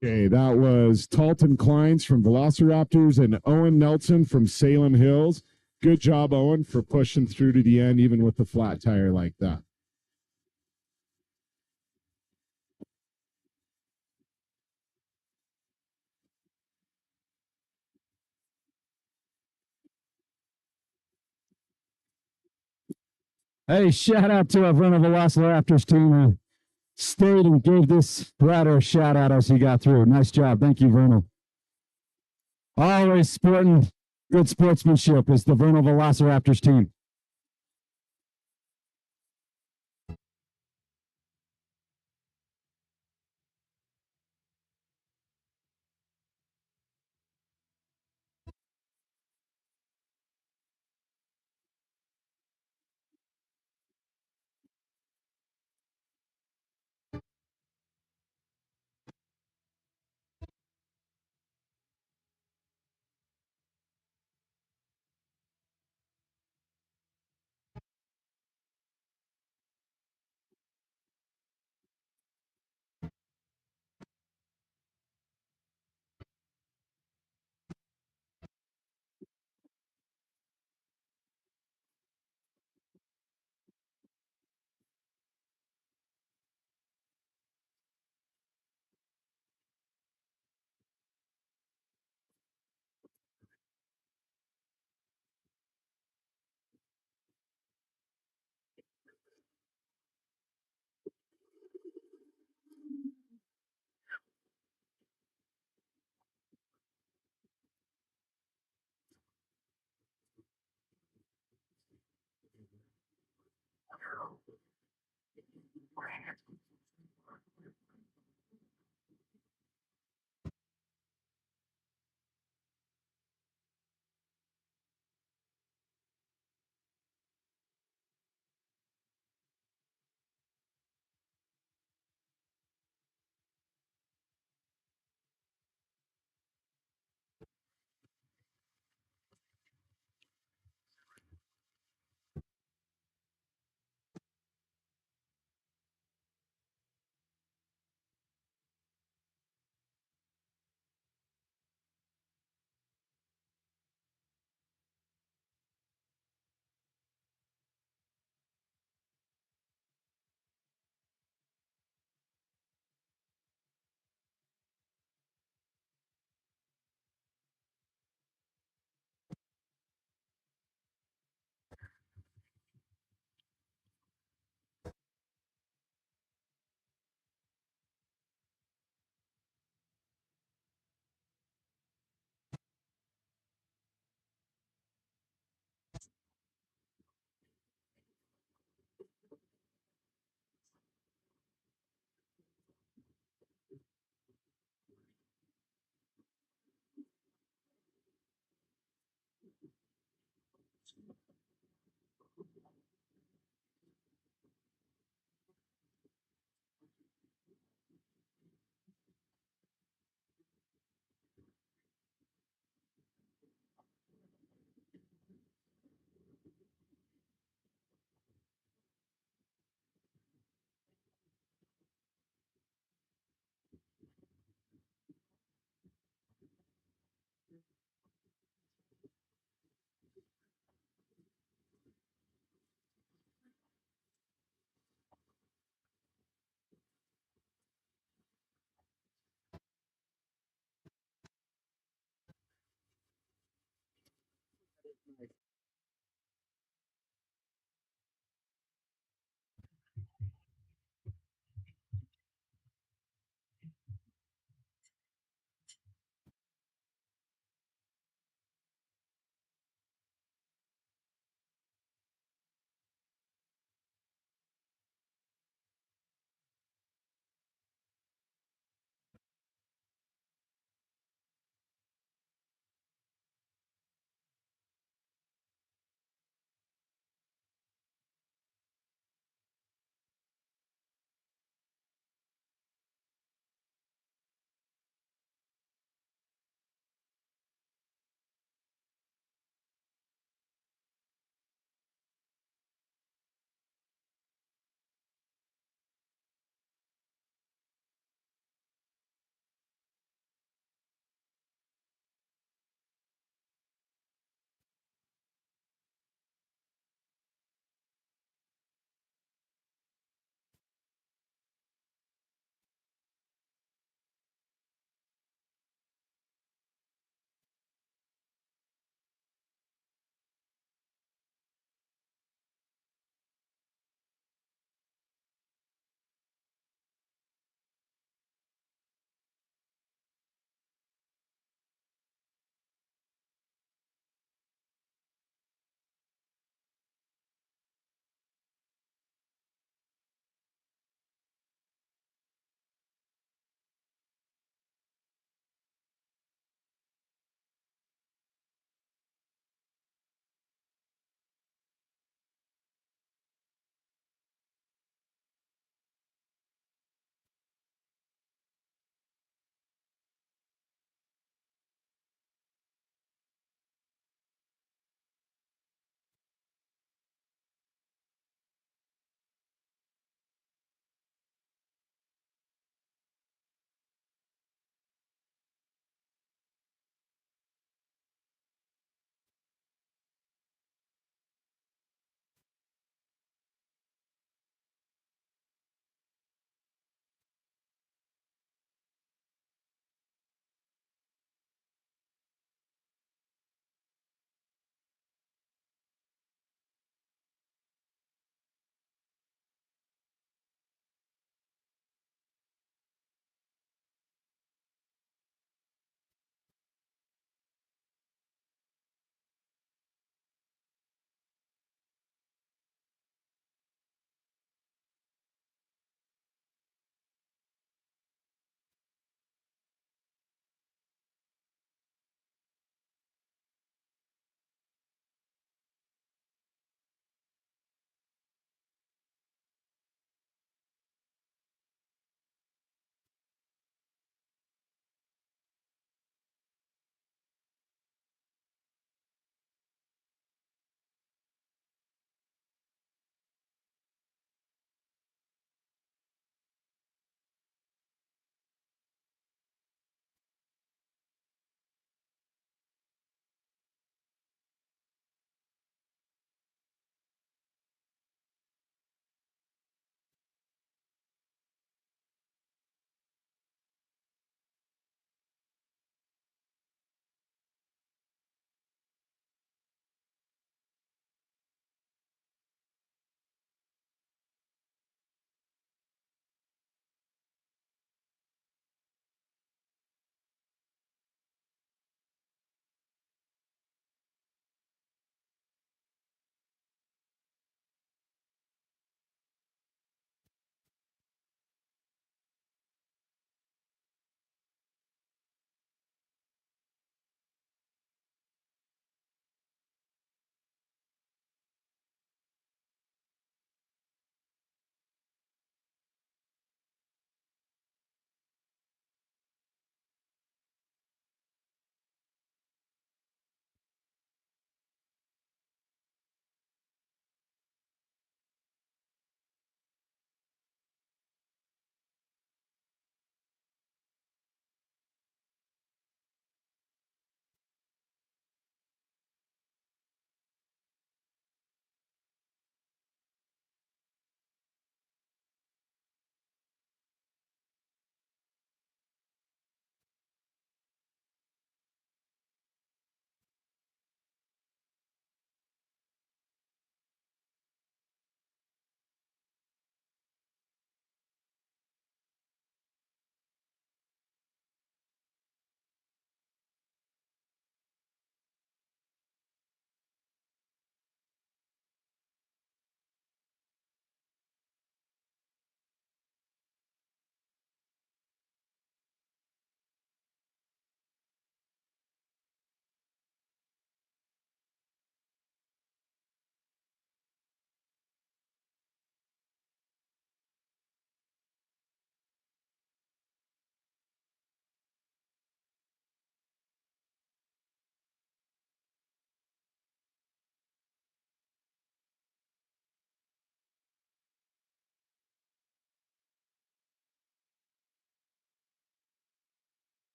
Okay, that was Talton Kleins from Velociraptors and Owen Nelson from Salem Hills. Good job, Owen, for pushing through to the end, even with the flat tire like that. Hey, shout out to our Vernal Velociraptors team who stayed and gave this rider a shout out as he got through. Nice job. Thank you, Vernal. Always sporting good sportsmanship is the Vernal Velociraptors team.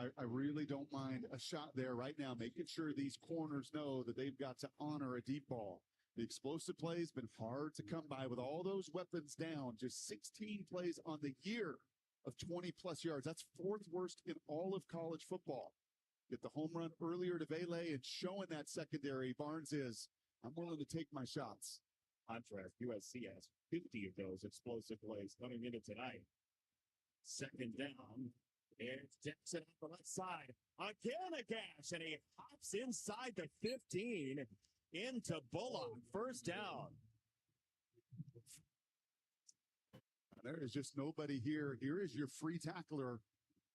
I really don't mind a shot there right now, making sure these corners know that they've got to honor a deep ball. The explosive play has been hard to come by with all those weapons down. Just 16 plays on the year of 20-plus yards. That's fourth worst in all of college football. Get the home run earlier to Vele and showing that secondary. Barnes is, I'm willing to take my shots. Contrast, USC has 50 of those explosive plays coming into tonight. Second down. It's Jackson on the left side. Again a gash, and he hops inside the 15 into Bullock. First down. There is just nobody here. Here is your free tackler.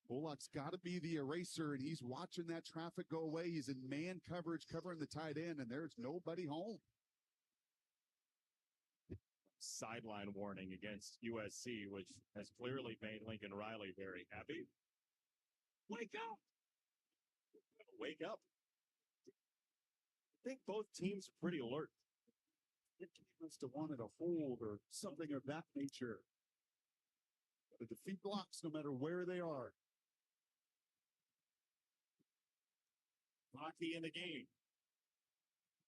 Bullock's got to be the eraser, and he's watching that traffic go away. He's in man coverage, covering the tight end, and there's nobody home. Sideline warning against USC, which has clearly made Lincoln Riley very happy. Wake up! Wake up. I think both teams are pretty alert. It must have wanted a hold or something of that nature. But the defeat blocks no matter where they are. Baki in the game.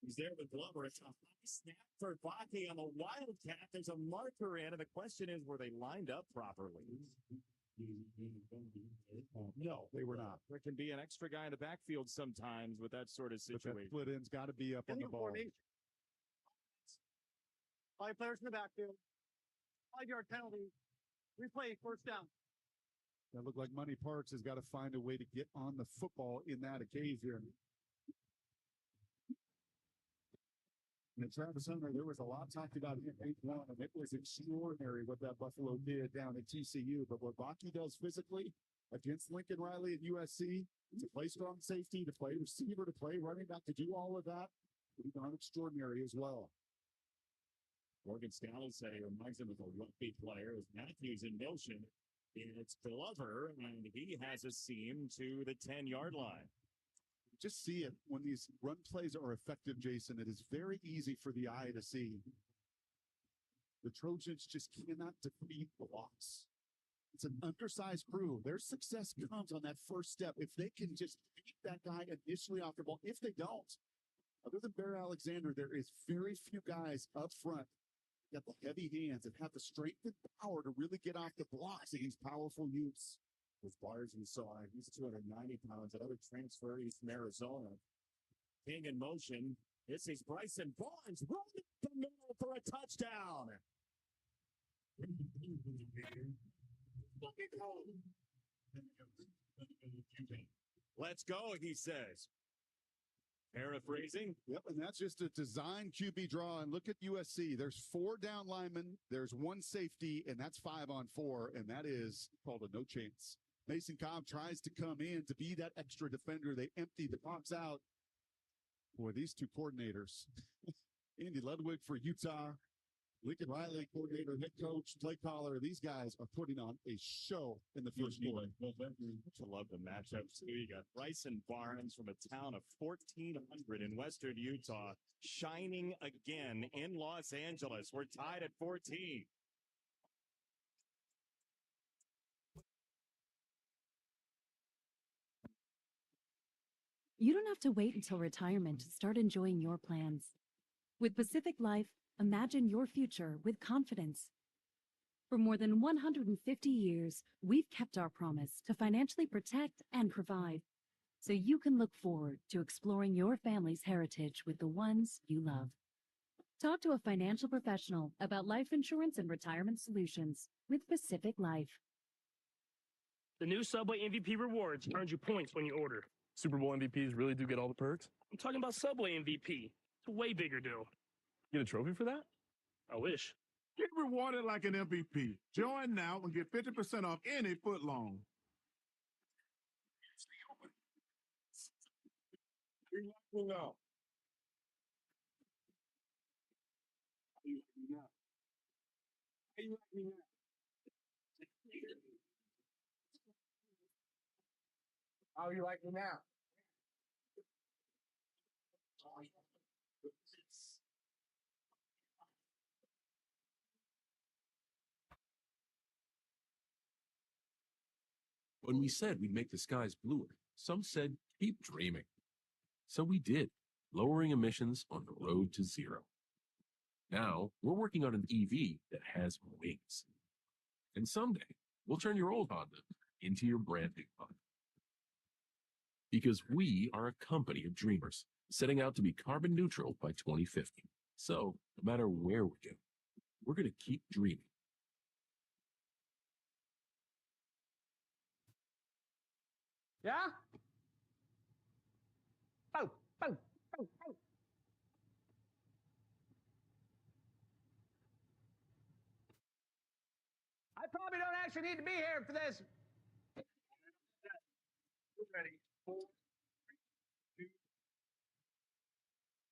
He's there with Glover. It's a high snap for Baki on the Wildcat. There's a marker in, and the question is, were they lined up properly? No, they were not. There can be an extra guy in the backfield sometimes with that sort of situation. But that split end's got to be up on the ball. 5 players in the backfield. 5-yard penalty. Replay, first down. That looked like Money Parks has got to find a way to get on the football in that occasion. And Travis Hunter, there was a lot talked about him 8-1, and it was extraordinary what that Buffalo did down at TCU. But what Baki does physically against Lincoln Riley at USC, to play strong safety, to play receiver, to play running back, to do all of that, pretty darn extraordinary as well. Morgan Stanley said he reminds him of a rugby player as Matthews in motion. It's Glover, and he has a seam to the 10-yard line. Just see it when these run plays are effective, Jason. It is very easy for the eye to see. The Trojans just cannot defeat the loss. It's an undersized crew. Their success comes on that first step. If they can just beat that guy initially off the ball, if they don't, other than Bear Alexander, there is very few guys up front got the heavy hands and have the strength and power to really get off the blocks against powerful youths. With Bars inside, he's 290 pounds. Another transfer, he's from Arizona. King in motion. This is Bryson Barnes running the middle for a touchdown. Let's go, he says. Paraphrasing. Yep, and that's just a design QB draw. And look at USC. There's 4 down linemen. There's 1 safety, and that's 5 on 4, and that is called a no chance. Mason Cobb tries to come in to be that extra defender. They empty the box out. Boy, these two coordinators, Andy Ludwig for Utah, Lincoln Riley, coordinator, head coach, play caller. These guys are putting on a show in the first quarter. I love the matchups, too. You got Bryson Barnes from a town of 1,400 in western Utah, shining again in Los Angeles. We're tied at 14. You don't have to wait until retirement to start enjoying your plans. With Pacific Life, imagine your future with confidence. For more than 150 years, we've kept our promise to financially protect and provide, so you can look forward to exploring your family's heritage with the ones you love. Talk to a financial professional about life insurance and retirement solutions with Pacific Life. The new Subway MVP Rewards earns you points when you order. Super Bowl MVPs really do get all the perks? I'm talking about Subway MVP. It's a way bigger deal. Get a trophy for that? I wish. Get rewarded like an MVP. Join now and get 50% off any foot long. You like me now? You like me now? You like me now? How you like me now? When we said we'd make the skies bluer, some said, keep dreaming. So we did, lowering emissions on the road to zero. Now, we're working on an EV that has wings. And someday, we'll turn your old Honda into your brand new Honda. Because we are a company of dreamers, setting out to be carbon neutral by 2050. So, no matter where we go, we're going to keep dreaming. Yeah? Boom, boom, boom, boom. I probably don't actually need to be here for this. Ready.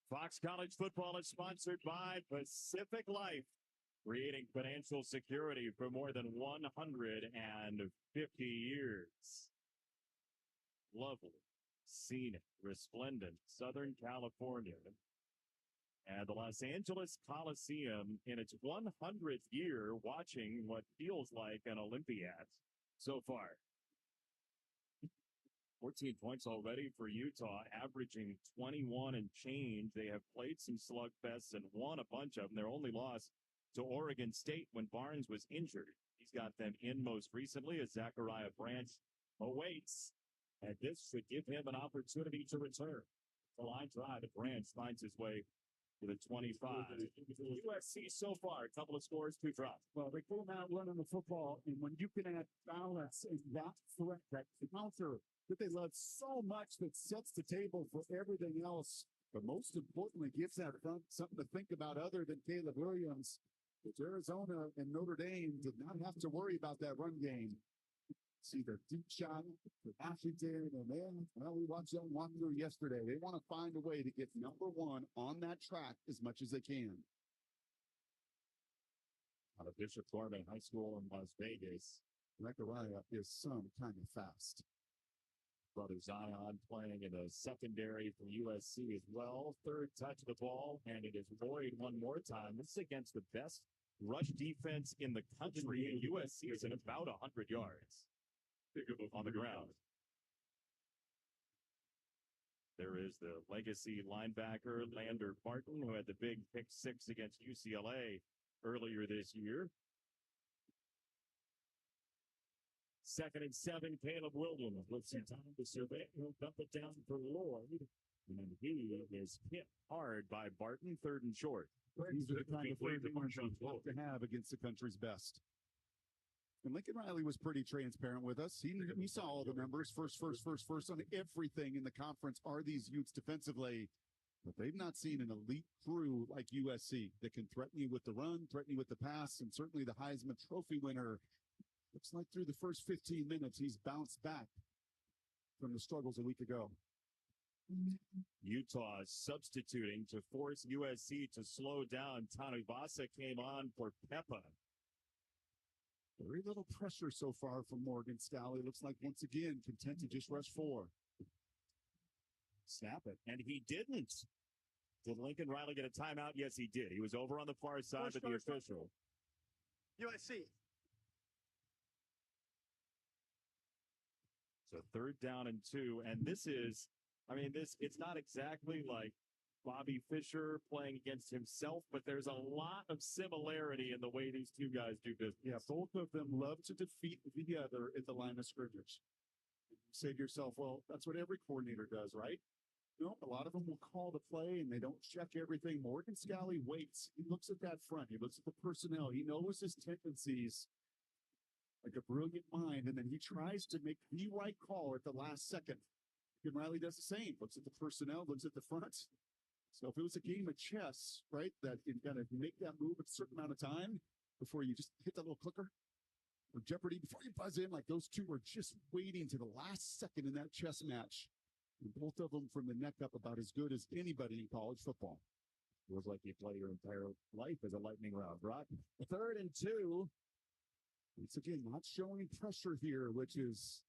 Fox College football is sponsored by Pacific Life, creating financial security for more than 150 years. Lovely, scenic, resplendent Southern California. And the Los Angeles Coliseum in its 100th year, watching what feels like an Olympiad so far. 14 points already for Utah, averaging 21 and change. They have played some slugfests and won a bunch of them. Their only loss to Oregon State when Barnes was injured. He's got them in most recently as Zachariah Branch awaits. And this should give him an opportunity to return. The line drive, Branch finds his way to the 25. USC so far, a couple of scores, 2 drops. Well, they came out running the football, and when you can add balance and that threat, that counter that they love so much that sets the table for everything else, but most importantly gives that front something to think about other than Caleb Williams, which Arizona and Notre Dame did not have to worry about that run game. See their deep shot for Washington, and then, well, we watched them walk through yesterday. They want to find a way to get number one on that track as much as they can. Out of Bishop Gorman High School in Las Vegas, Zachariah is some kind of fast. Brother Zion playing in the secondary for USC as well. Third touch of the ball, and it is Boyd one more time. This is against the best rush defense in the country, and USC is at about 100 yards on the ground. There is the legacy linebacker, Lander Barton, who had the big pick 6 against UCLA earlier this year. 2nd and 7, Caleb Williams with some time to survey. He'll dump it down for Lloyd. And he is hit hard by Barton, 3rd and short. These are the kind of third downs you have to have against the country's best. And Lincoln Riley was pretty transparent with us. He saw all the numbers, first on everything in the conference. Are these Utes defensively? But they've not seen an elite crew like USC that can threaten you with the run, threaten you with the pass, and certainly the Heisman Trophy winner. Looks like through the first 15 minutes, he's bounced back from the struggles a week ago. Utah substituting to force USC to slow down. Tanubasa came on for Peppa. Very little pressure so far from Morgan Scally. Looks like once again content to just rush 4. Snap it. And he didn't. Did Lincoln Riley get a timeout? Yes, he did. He was over on the far side of the official. USC. So 3rd down and 2. And this is, it's not exactly like Bobby Fischer playing against himself, but there's a lot of similarity in the way these two guys do business. Yeah, both of them love to defeat the other at the line of scrimmage. You say to yourself, well, that's what every coordinator does, right? No, a lot of them will call the play and they don't check everything. Morgan Scally waits. He looks at that front. He looks at the personnel. He knows his tendencies like a brilliant mind, and then he tries to make the right call at the last second. And Riley does the same. Looks at the personnel, looks at the front. So if it was a game of chess, right, that you got to make that move at a certain amount of time before you just hit that little clicker or Jeopardy, before you buzz in, like those two were just waiting to the last second in that chess match. And both of them from the neck up about as good as anybody in college football. Feels like you play your entire life as a lightning round, Brock. 3rd and 2. Once again, not showing pressure here, which is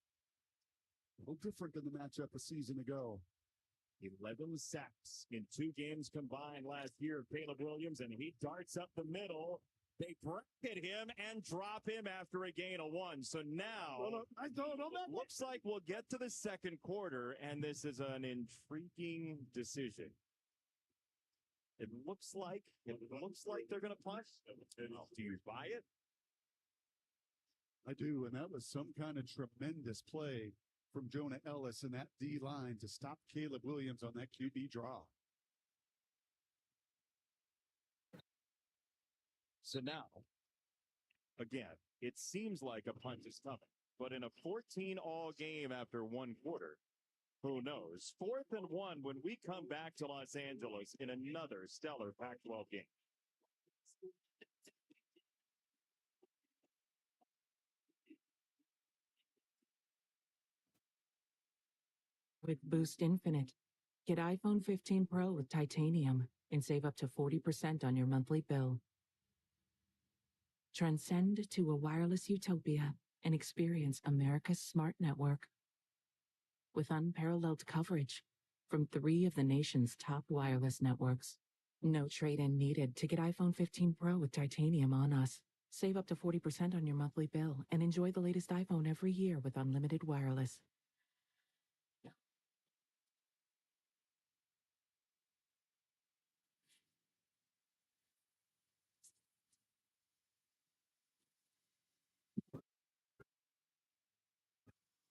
a little different than the matchup a season ago. 11 sacks in 2 games combined last year of Caleb Williams, and he darts up the middle. They bracket him and drop him after a gain of 1. So now looks like we'll get to the second quarter, and this is an intriguing decision. It looks like they're going to punt. Do you buy it? I do, and that was some kind of tremendous play from Jonah Ellis and that D line to stop Caleb Williams on that QB draw. So now, again, it seems like a punt is coming, but in a 14-all game after 1 quarter, who knows? 4th and 1 when we come back to Los Angeles in another stellar Pac-12 game. With Boost Infinite, get iPhone 15 Pro with titanium and save up to 40% on your monthly bill. Transcend to a wireless utopia and experience America's smart network. With unparalleled coverage from 3 of the nation's top wireless networks. No trade-in needed to get iPhone 15 Pro with titanium on us. Save up to 40% on your monthly bill and enjoy the latest iPhone every year with unlimited wireless.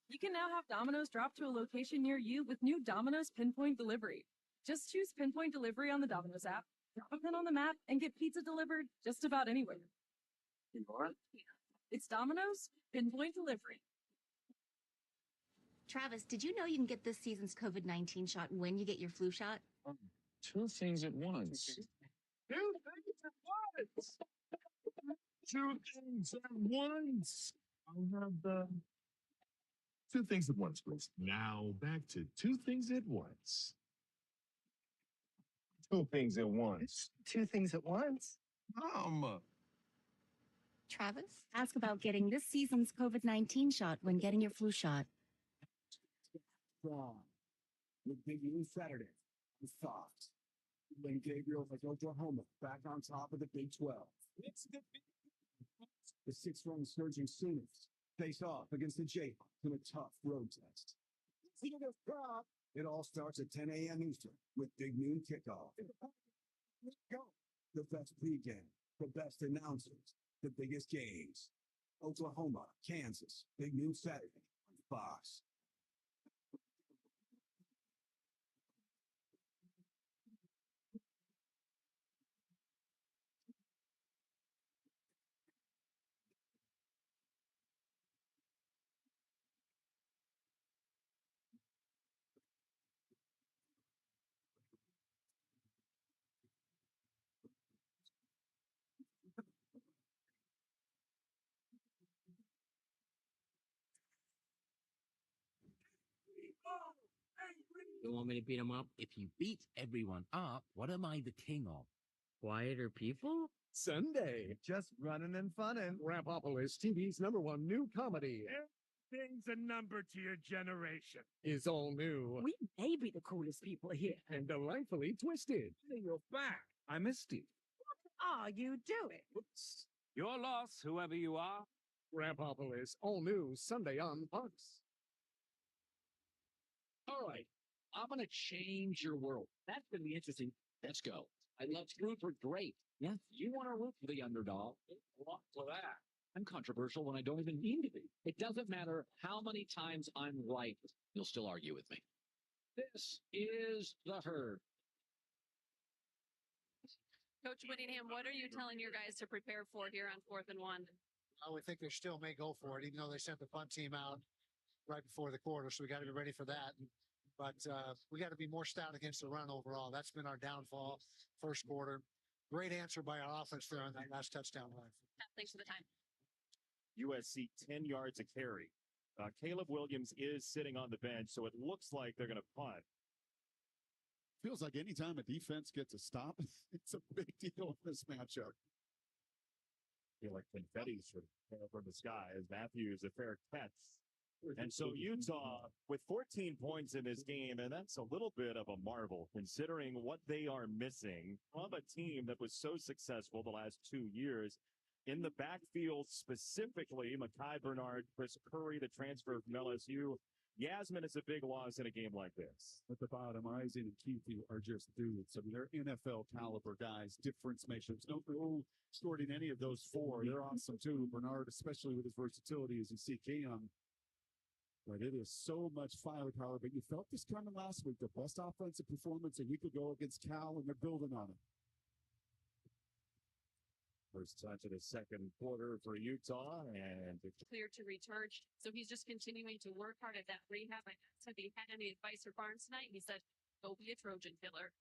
You can now have Domino's drop to a location near you with new Domino's Pinpoint Delivery. Just choose Pinpoint Delivery on the Domino's app, drop a pin on the map, and get pizza delivered just about anywhere. It's Domino's Pinpoint Delivery. Travis, did you know you can get this season's COVID-19 shot when you get your flu shot? 2 things at once. 2 things at once. 2 things at once. I'll have the 2 things at once, please. Now back to 2 things at once. 2 things at once. 2 things at once. Travis, ask about getting this season's COVID-19 shot when getting your flu shot. Strong. With Big Blue Saturday. The Soft. Lane Gabriel like Oklahoma back on top of the Big 12. The 6th-ranked surging Sooners face off against the Jayhawks in a tough road test. It all starts at 10 a.m. Eastern with Big Noon Kickoff. The best pregame, the best announcers, the biggest games. Oklahoma, Kansas, Big Noon Saturday on Fox. You want me to beat him up? If you beat everyone up, what am I the king of? Quieter people? Sunday, just running and funnin'. Rapopolis TV's #1 new comedy. Everything's a number to your generation. Is all new. We may be the coolest people here. And delightfully twisted. You're back. I missed it. What are you doing? Oops. Your loss, whoever you are. Rapopolis, all new Sunday on Fox. All right, I'm going to change your world. That's going to be interesting. Let's go. I love root for great. Yes, you want to root for the underdog. What for that? I'm controversial when I don't even mean to be. It doesn't matter how many times I'm right. You'll still argue with me. This is the herd. Coach Whittingham, what are you telling your guys to prepare for here on 4th and 1? I would think they still may go for it, even though they sent the punt team out right before the quarter. So we got to be ready for that. But we got to be more stout against the run overall. That's been our downfall first quarter. Great answer by our offense there on that last touchdown drive. Thanks for the time. USC 10 yards a carry. Caleb Williams is sitting on the bench, so it looks like they're going to punt. Feels like anytime a defense gets a stop, it's a big deal in this matchup. I feel like confetti should fall from the sky as Matthews, a fair catch And so Utah with 14 points in this game, and that's a little bit of a marvel considering what they are missing from a team that was so successful the last 2 years. In the backfield specifically, Mekhi Bernard, Chris Curry, the transfer from LSU. Yasmin is a big loss in a game like this. At the bottom, Eisen and Keithy are just dudes. I mean, they're NFL caliber guys, difference makers. No short in any of those four. They're awesome too. Bernard, especially with his versatility, as you see Cam. But it is so much firepower. But you felt this coming last week. The best offensive performance a week ago against Cal, and they're building on it. First touch of the second quarter for Utah, and Clear to recharge. So he's just continuing to work hard at that rehab. I asked if he had any advice for Barnes tonight. He said, go be a Trojan killer.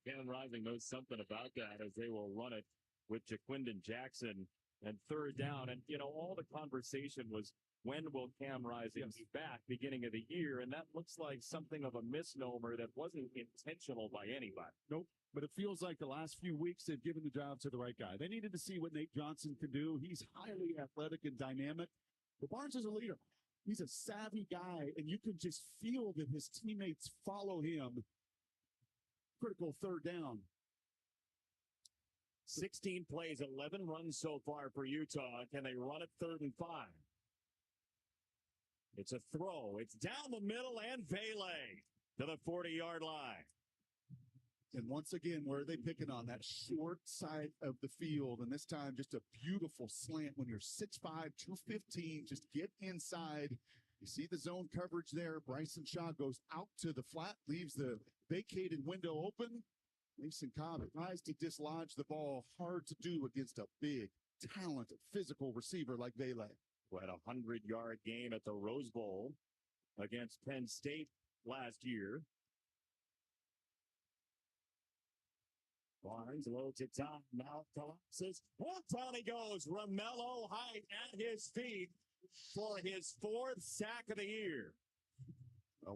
Cam Rising knows something about that as they will run it with Jaquindon Jackson and third down. And, all the conversation was, when will Cam Rising be back beginning of the year? And that looks like something of a misnomer that wasn't intentional by anybody. Nope. But it feels like the last few weeks they've given the job to the right guy. They needed to see what Nate Johnson can do. He's highly athletic and dynamic. But Barnes is a leader. He's a savvy guy, and you can just feel that his teammates follow him. Critical third down. 16 plays, 11 runs so far for Utah. Can they run it 3rd and 5? It's a throw. It's down the middle, and Vele to the 40-yard line. And once again, where are they picking on? That short side of the field. And this time, just a beautiful slant when you're 6'5", 215. Just get inside. You see the zone coverage there. Bryson Shaw goes out to the flat, leaves the vacated window open. Mason Cobb tries to dislodge the ball. Hard to do against a big, talented, physical receiver like Vele. Who had a 100-yard game at the Rose Bowl against Penn State last year. Barnes low to top, now collapses. And down he goes. Romello Height at his feet for his 4th sack of the year.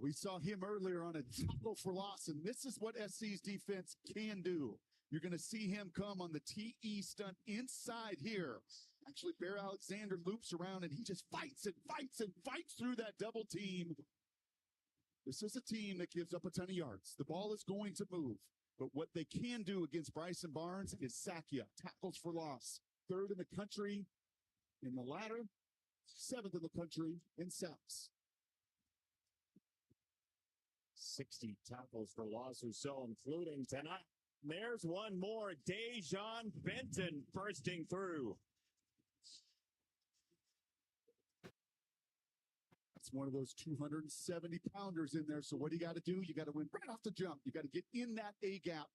We saw him earlier on a tackle for loss, and this is what SC's defense can do. You're going to see him come on the TE stunt inside here. Actually, Bear Alexander loops around, and he just fights and fights and fights through that double team. This is a team that gives up a ton of yards. The ball is going to move. But what they can do against Bryson Barnes is sack you. Tackles for loss. 3rd in the country in the ladder. 7th in the country in sacks. 60 tackles for loss or so, including tonight. There's one more. Dejon Benton bursting through. It's one of those 270-pounders in there. So what do you got to do? You got to win right off the jump. You got to get in that A gap.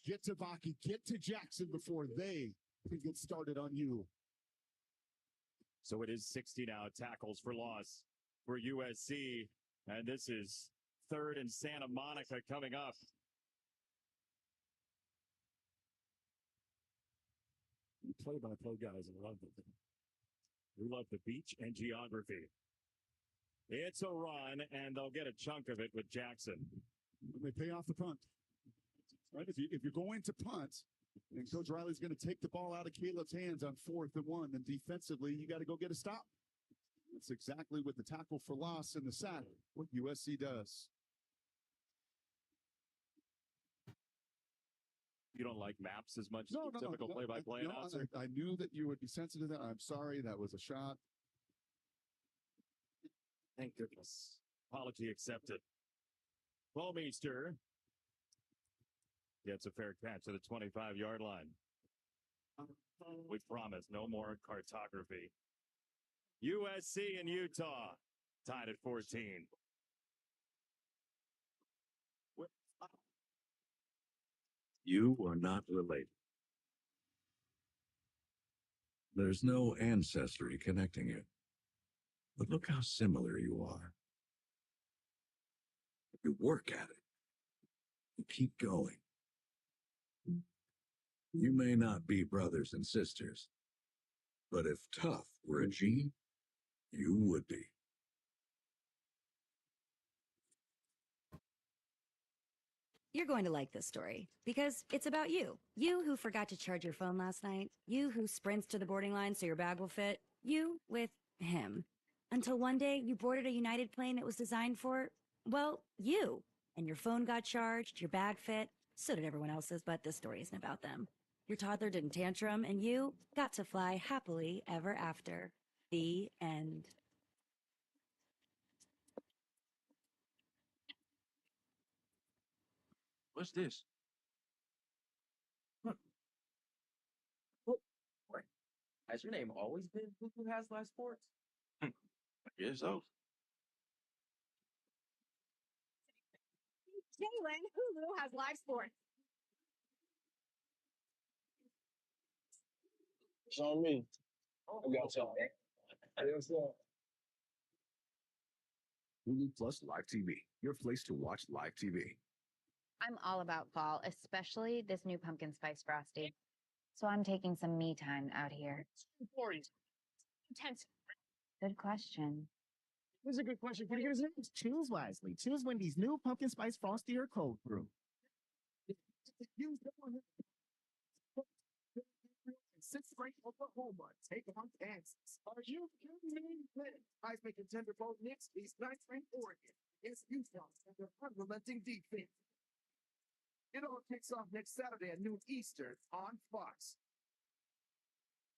Get to Vaki. Get to Jackson before they can get started on you. So it is 60 now tackles for loss for USC. And this is 3rd and Santa Monica coming up. Play-by-play guys love it. We love the beach and geography. It's a run, and they'll get a chunk of it with Jackson. They pay off the punt. Right? If you're going to punt, and Coach Riley's going to take the ball out of Caleb's hands on 4th and 1, then defensively, you got to go get a stop. That's exactly what the tackle for loss in the sack, what USC does. You don't like maps as much as the typical play-by-play announcer? I knew that you would be sensitive to that. I'm sorry. That was a shot. Thank goodness. Apology accepted. Bowmeister gets a fair catch to the 25-yard line. We promise no more cartography. USC and Utah tied at 14. You are not related. There's no ancestry connecting you. But look how similar you are. You work at it. You keep going. You may not be brothers and sisters, but if tough were a gene, you would be. You're going to like this story because it's about you. You who forgot to charge your phone last night. You who sprints to the boarding line so your bag will fit. You with him. Until one day you boarded a United plane that was designed for, well, you. And your phone got charged, your bag fit, so did everyone else's, but this story isn't about them. Your toddler didn't tantrum, and you got to fly happily ever after. The end. What's this? Has your name always been Who Has Live Sports? I guess so. Jalen, Hulu has live sports. It's on me. I got y'all. Yes, sir. Hulu Plus Live TV, your place to watch live TV. I'm all about fall, especially this new pumpkin spice frosty. So I'm taking some me time out here. Intense. Good question. This is a good question. Can you give us names? Choose wisely. Choose Wendy's new pumpkin spice frosty or cold brew. Sixth grade Oklahoma take on Kansas. Are you kidding me? Heisman contender Bo Nix leads ninth ranked Oregon against Utah and their unrelenting defense. It all kicks off next Saturday at noon Eastern on Fox.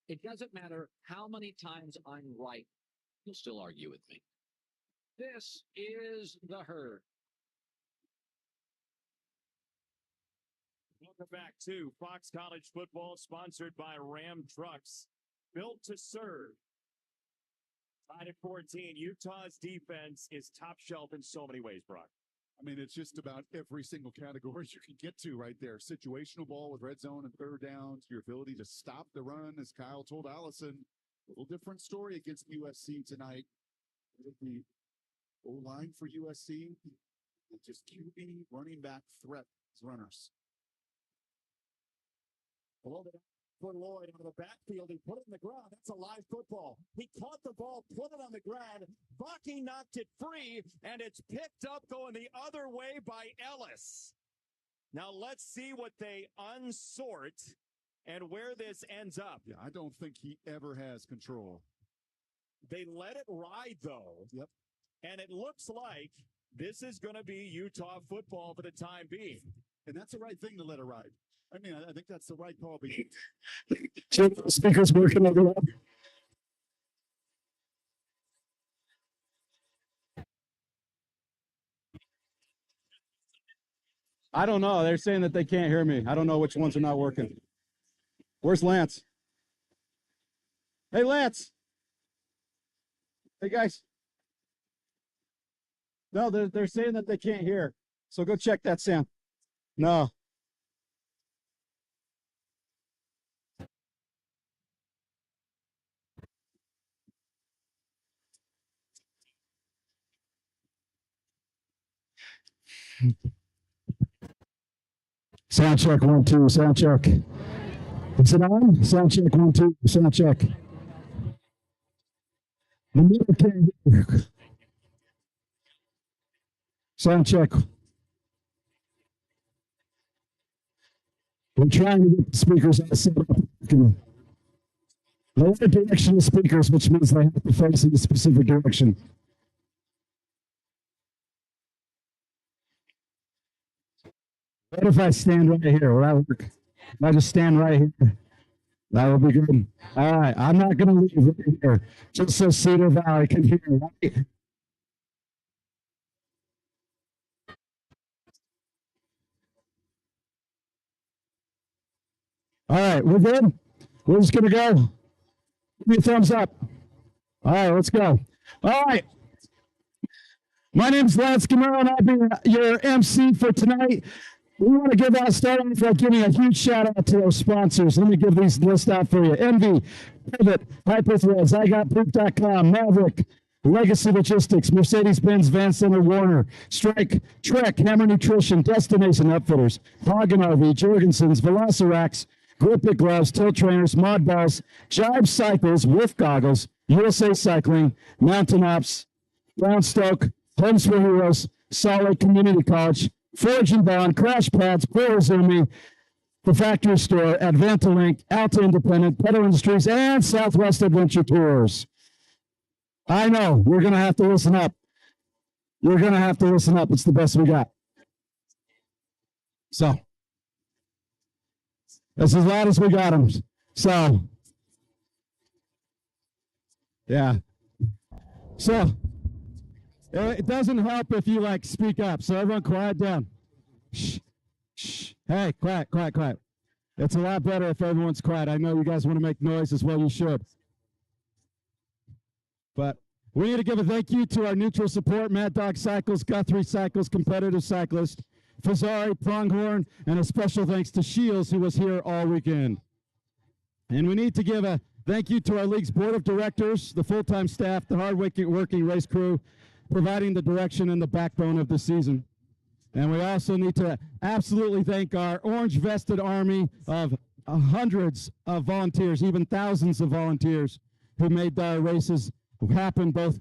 It doesn't matter how many times I'm right, you'll still argue with me. This is The Herd. Welcome back to Fox College Football, sponsored by Ram Trucks, built to serve. Tied at 14, Utah's defense is top shelf in so many ways, Brock. I mean, it's just about every single category you can get to right there. Situational ball with red zone and third downs, your ability to stop the run, as Kyle told Allison. A little different story against USC tonight. With the O-line for USC, just QB running back threat as runners. Below the for Lloyd out of the backfield. He put it on the ground. That's a live football. He caught the ball, put it on the ground. Bucky knocked it free, and it's picked up going the other way by Ellis. Now let's see what they unsort and where this ends up. Yeah, I don't think he ever has control. They let it ride, though. Yep. And it looks like this is going to be Utah football for the time being. And that's the right thing to let it ride. I mean, I think that's the right call. Speakers working over there. I don't know. They're saying that they can't hear me. I don't know which ones are not working. Where's Lance? Hey, Lance. Hey, guys. No, they're saying that they can't hear. So go check that, Sam. No. Sound check 1 2. Sound check. Is it on? Sound check 1 2. Sound check. The middle can't hear. Sound check. We're trying to get the speakers set up. The right direction of speakers, which means they have to face in a specific direction. What if I stand right here? Will that work? If I just stand right here, that will be good. All right, I'm not going to leave right here, just so Cedar Valley can hear. Right? All right, we're good. We're just going to go. Give me a thumbs up. All right, let's go. All right. My name is Lance Camaro, and I'll be your MC for tonight. We want to give out, start off by giving a huge shout out to our sponsors. Let me give these list out for you. Envy, Pivot, Hyperthreads, IGotPoop.com, Maverick, Legacy Logistics, Mercedes-Benz, Van Center, Warner, Strike, Trek, Hammer Nutrition, Destination Outfitters, Hagen RV, Jorgensen's, Velocirax, Grip It Gloves, Tilt Trainers, Mod Balls, Jibe Cycles with Goggles, USA Cycling, Mountain Ops, Brownstoke, Homes for Heroes, Solid Community College, Forge and Bond, Crash Pads, Porazumi, the Factory Store, Advanta Link, Alta Independent, Pedal Industries, and Southwest Adventure Tours. I know, you're going to have to listen up. You're going to have to listen up. It's the best we got. So, that's as loud as we got them. So, yeah. So, it doesn't help if you like speak up. So everyone quiet down. Shh, shh. Hey, quiet, quiet, quiet. It's a lot better if everyone's quiet. I know you guys want to make noise as well. You should. But we need to give a thank you to our neutral support, Mad Dog Cycles, Guthrie Cycles, Competitive Cyclist, Fazari, Pronghorn, and a special thanks to Shields, who was here all weekend. And we need to give a thank you to our league's board of directors, the full-time staff, the hard-working race crew, providing the direction and the backbone of the season. And we also need to absolutely thank our orange-vested army of hundreds of volunteers, even thousands of volunteers who made our races happen both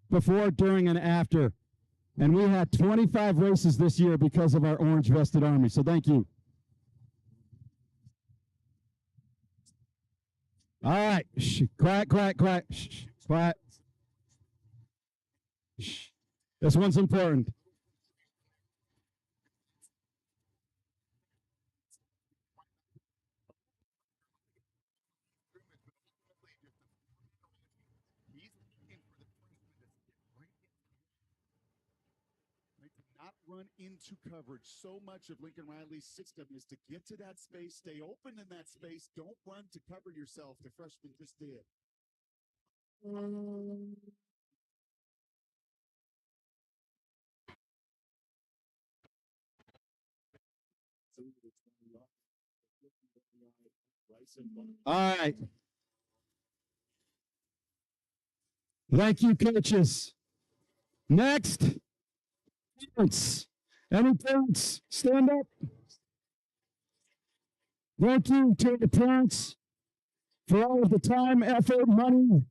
before, during, and after. And we had 25 races this year because of our orange-vested army, so thank you. All right, shh, quiet, quiet, quiet, shh, quiet. Shh. This one's important. Not run into coverage. So much of Lincoln Riley's system is to get to that space, stay open in that space, don't run to cover yourself. The freshman just did. All right. Thank you, coaches. Next, parents. Any parents, stand up. Thank you to the parents for all of the time, effort, money,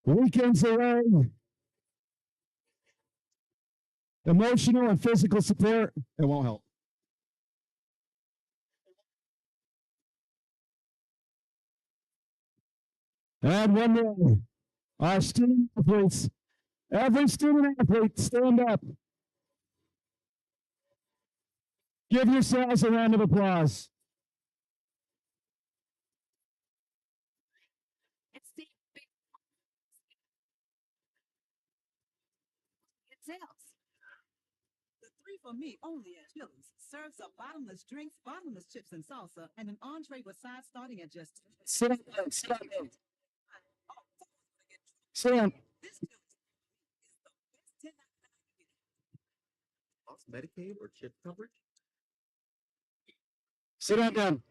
weekends away, emotional and physical support. It won't help. And one more. Our student athletes. Every student athlete, stand up. Give yourselves a round of applause. It sells. The 3 for Me only at Chili's serves up bottomless drinks, bottomless chips and salsa, and an entree with sides starting at just. Sit down, sit down. Sit down. Medicaid or chip coverage? Sit down.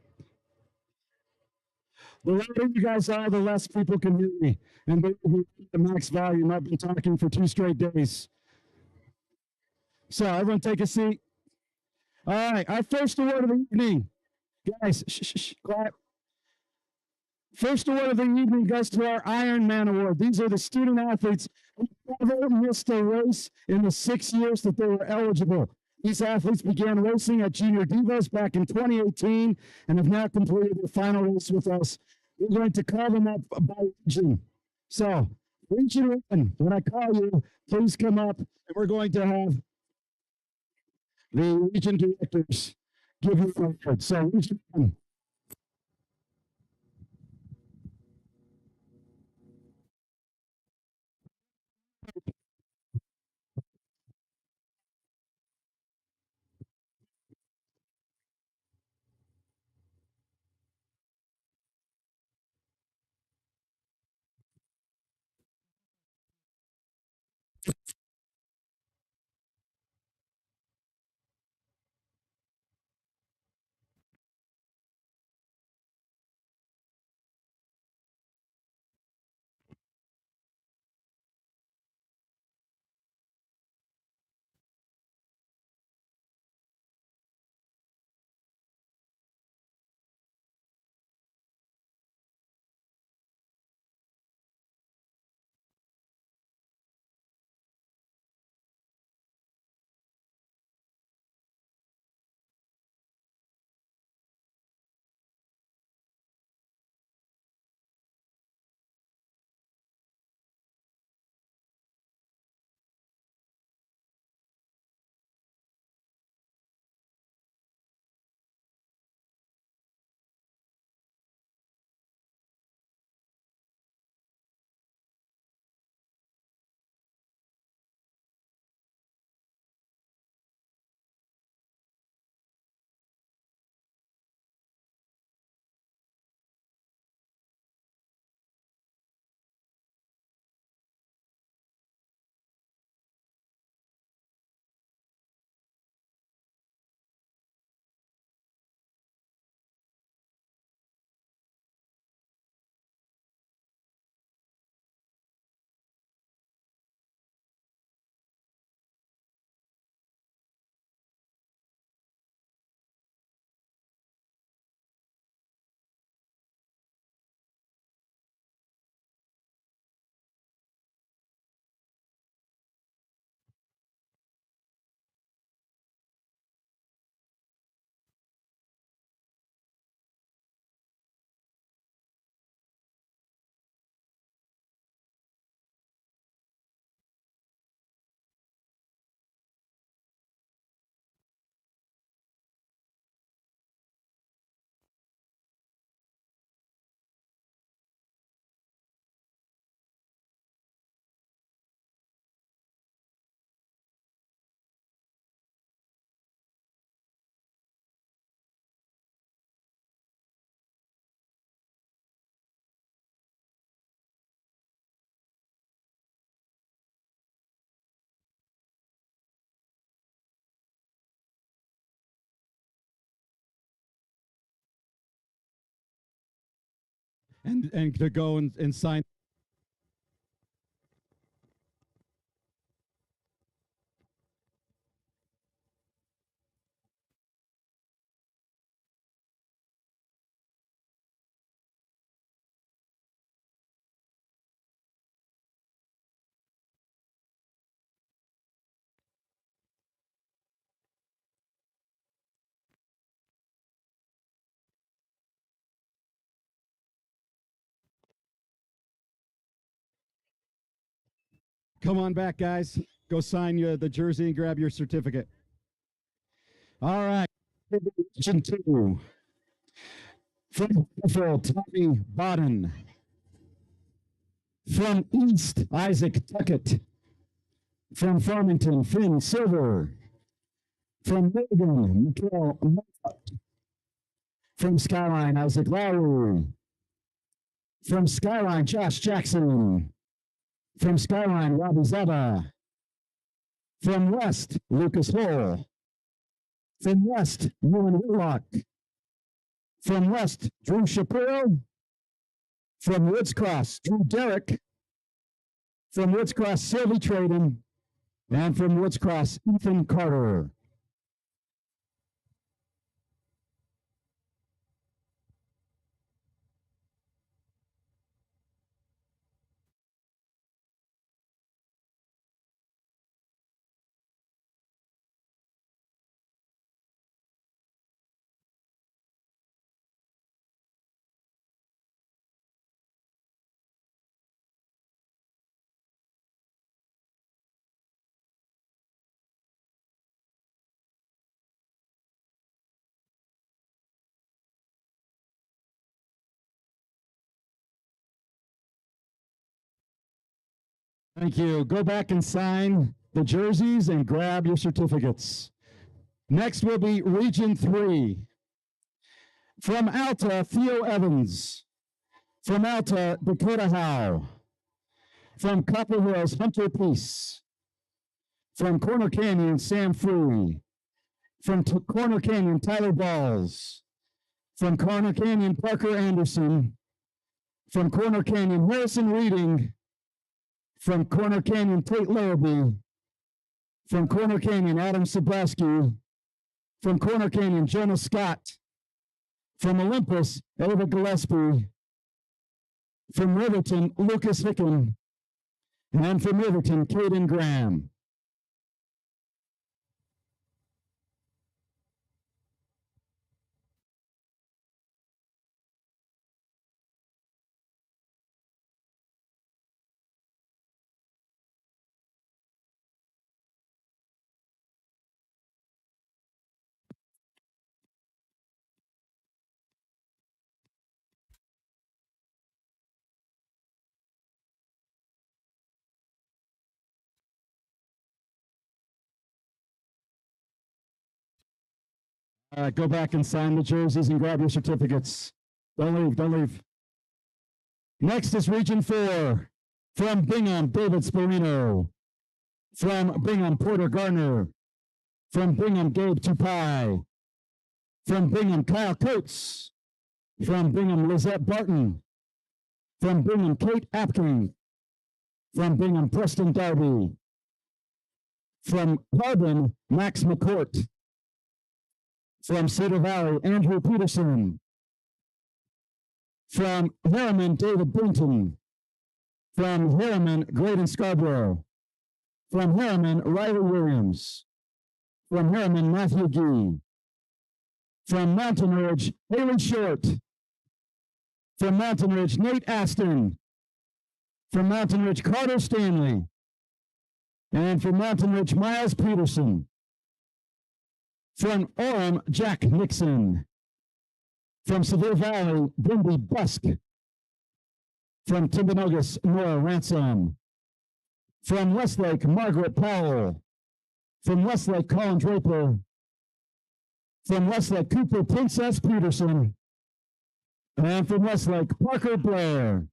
The louder you guys are, the less people can hear me. And the max volume, I've been talking for 2 straight days. So everyone take a seat. All right, our first award of the evening. Guys, shh, shh, shh, quiet. First award of the evening goes to our Iron Man Award. These are the student athletes who never missed a race in the 6 years that they were eligible. These athletes began racing at Junior Divas back in 2018 and have now completed their final race with us. We're going to call them up by region. So, Region 1, when I call you, please come up, and we're going to have the region directors give you an award. So, Region 1. and to go and sign. Come on back, guys. Go sign the jersey and grab your certificate. All right. Division 2. From Tommy Bodden. From East, Isaac Tuckett. From Farmington, Finn Silver. From Morgan, Mikhail Mott. From Skyline, Isaac Lowry. From Skyline, Josh Jackson. From Skyline, Robbie Zaba. From West, Lucas Hull. From West, Ewan Whitlock. From West, Drew Shapiro. From Woods Cross, Drew Derrick. From Woods Cross, Sylvie Traden. And from Woods Cross, Ethan Carter. Thank you. Go back and sign the jerseys and grab your certificates. Next will be Region 3. From Alta, Theo Evans. From Alta, Dakota Howe. From Copper Hills, Hunter Peace. From Corner Canyon, Sam Free. From Corner Canyon, Tyler Balls. From Corner Canyon, Parker Anderson. From Corner Canyon, Harrison Reading. From Corner Canyon, Tate Larrabee. From Corner Canyon, Adam Sabrowski. From Corner Canyon, Jonah Scott. From Olympus, Ava Gillespie. From Riverton, Lucas Hicken. And from Riverton, Caden Graham. Go back and sign the jerseys and grab your certificates. Don't leave, don't leave. Next is Region 4. From Bingham, David Sperino. From Bingham, Porter Gardner. From Bingham, Gabe Tupai. From Bingham, Kyle Coates. From Bingham, Lizette Barton. From Bingham, Kate Apking. From Bingham, Preston Darby. From Harbin, Max McCourt. From Cedar Valley, Andrew Peterson. From Harriman, David Brinton. From Harriman, Graydon Scarborough. From Harriman, Riley Williams. From Harriman, Matthew Gee. From Mountain Ridge, Haley Short. From Mountain Ridge, Nate Aston. From Mountain Ridge, Carter Stanley. And from Mountain Ridge, Miles Peterson. From Orem, Jack Nixon. From Severe Valley, Bimby Busk. From Timbanogos, Nora Ransom. From Westlake, Margaret Powell. From Westlake, Colin Draper. From Westlake, Cooper Princess Peterson. And from Westlake, Parker Blair.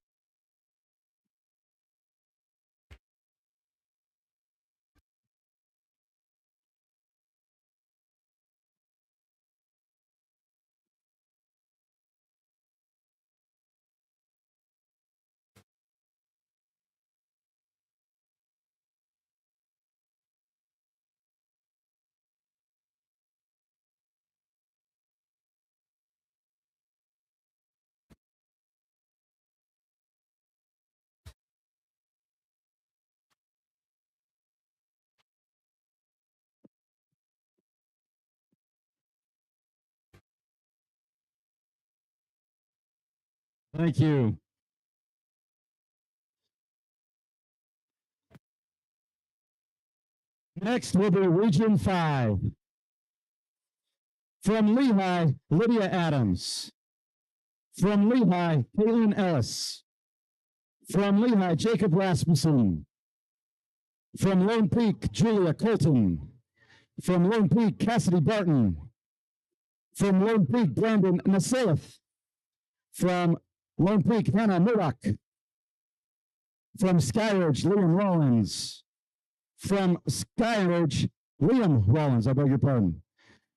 Thank you. Next will be Region 5. From Lehigh, Lydia Adams. From Lehigh, Caitlin Ellis. From Lehigh, Jacob Rasmussen. From Lone Peak, Julia Colton. From Lone Peak, Cassidy Barton. From Lone Peak, Brandon Nasalith. From Lone Peak, Hannah Murdoch. From Skyridge, Liam Rollins. From Skyridge, Liam Rollins, I beg your pardon.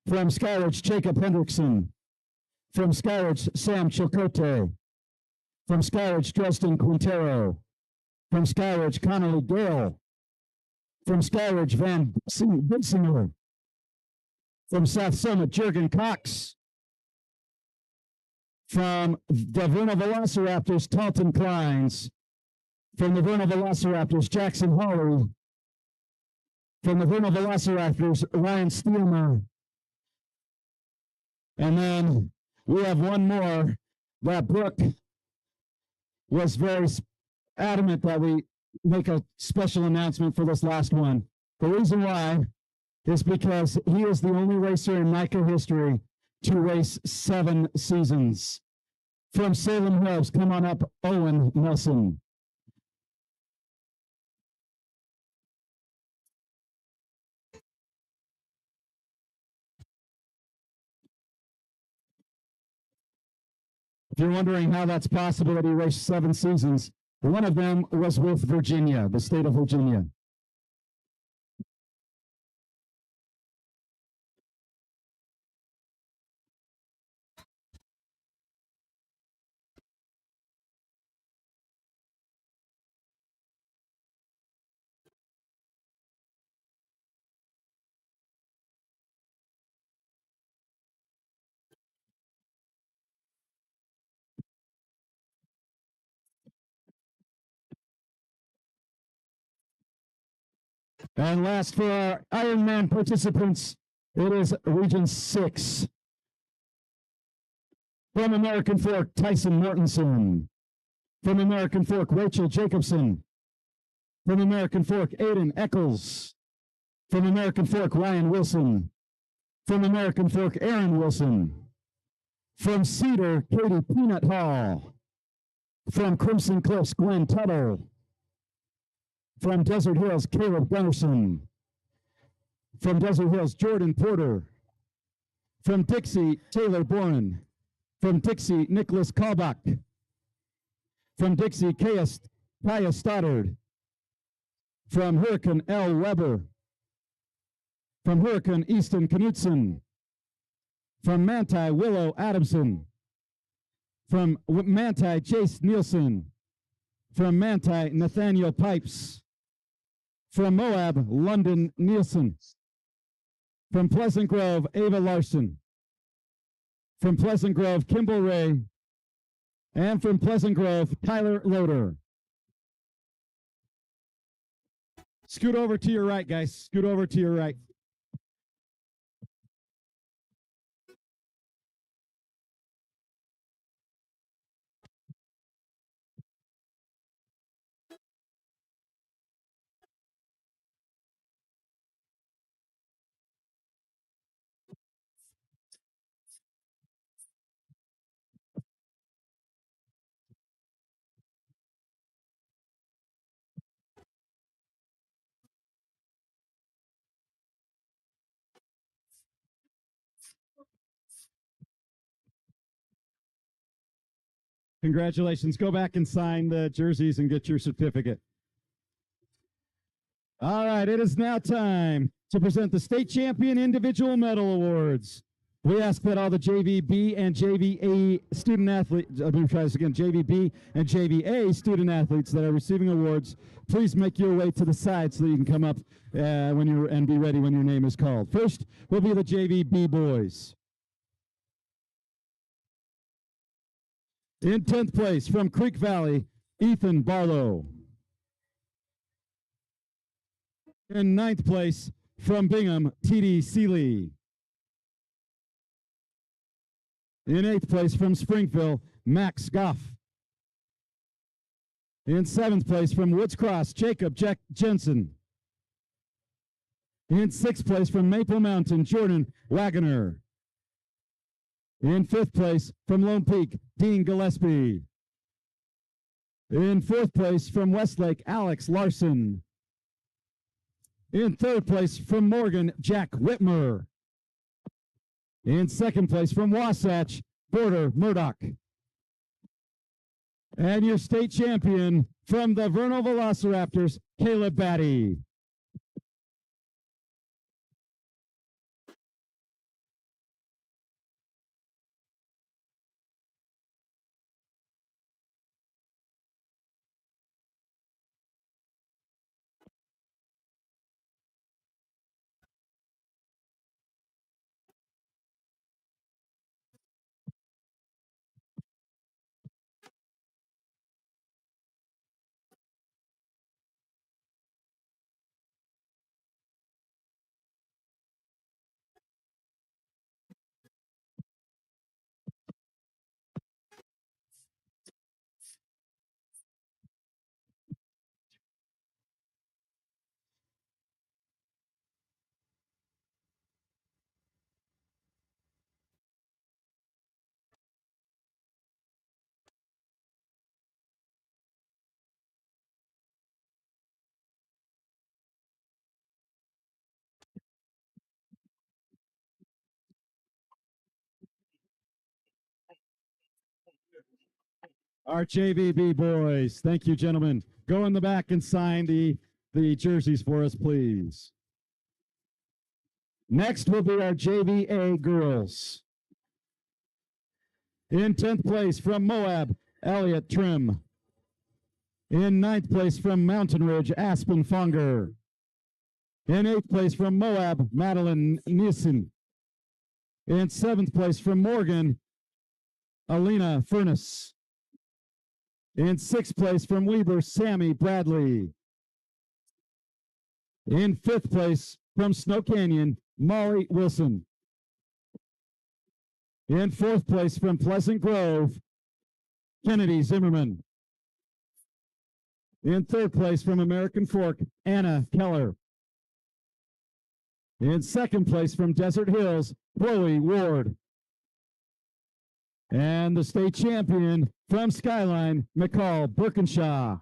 From Skyridge, Jacob Hendrickson. From Skyridge, Sam Chilcote. From Skyridge, Dresden Quintero. From Skyridge, Connolly Gale. From Skyridge, Van Binsinger. From South Summit, Jurgen Cox. From the Verna Velociraptors, Talton Kleins. From the Verna Velociraptors, Jackson Hawley. From the Verna Velociraptors, Ryan Steelmer. And then we have one more that Brooke was very adamant that we make a special announcement for this last one. The reason why is because he is the only racer in NICA history to race 7 seasons. From Salem Hills, come on up, Owen Nelson. If you're wondering how that's possible that he raced 7 seasons, one of them was with Virginia, the state of Virginia. And last for our Ironman participants, it is Region 6. From American Fork, Tyson Mortensen. From American Fork, Rachel Jacobson. From American Fork, Aiden Eccles. From American Fork, Ryan Wilson. From American Fork, Aaron Wilson. From Cedar, Katie Peanut Hall. From Crimson Cliffs, Glenn Tuttle. From Desert Hills, Caleb Gunnerson. From Desert Hills, Jordan Porter. From Dixie, Taylor Boren. From Dixie, Nicholas Kalbach. From Dixie, Kaya Stoddard. From Hurricane, L. Weber. From Hurricane, Easton Knutson. From Manti, Willow Adamson. From Manti, Chase Nielsen. From Manti, Nathaniel Pipes. From Moab, London Nielsen. From Pleasant Grove, Ava Larson. From Pleasant Grove, Kimball Ray. And from Pleasant Grove, Tyler Loader. Scoot over to your right, guys. Scoot over to your right. Congratulations. Go back and sign the jerseys and get your certificate. All right, it is now time to present the State Champion Individual Medal Awards. We ask that all the JVB and JVA student athletes, let me try this again, JVB and JVA student athletes that are receiving awards, please make your way to the side so that you can come up and be ready when your name is called. First will be the JVB boys. In 10th place, from Creek Valley, Ethan Barlow. In 9th place, from Bingham, T.D. Seeley. In 8th place, from Springfield, Max Goff. In 7th place from Woods Cross, Jacob Jensen. In 6th place from Maple Mountain, Jordan Wagoner. In 5th place from Lone Peak, Dean Gillespie. In 4th place from Westlake, Alex Larson. In 3rd place from Morgan, Jack Whitmer. In 2nd place from Wasatch, Border Murdoch. And your state champion from the Vernal Velociraptors, Caleb Batty. Our JVB boys. Thank you, gentlemen. Go in the back and sign the jerseys for us, please. Next will be our JVA girls. In 10th place from Moab, Elliot Trim. In 9th place from Mountain Ridge, Aspen Fonger. In 8th place from Moab, Madeline Nielsen. In 7th place from Morgan, Alina Furness. In 6th place from Weber, Sammy Bradley. In 5th place from Snow Canyon, Molly Wilson. In 4th place from Pleasant Grove, Kennedy Zimmerman. In 3rd place from American Fork, Anna Keller. In 2nd place from Desert Hills, Chloe Ward. And the state champion from Skyline, McCall Birkinshaw.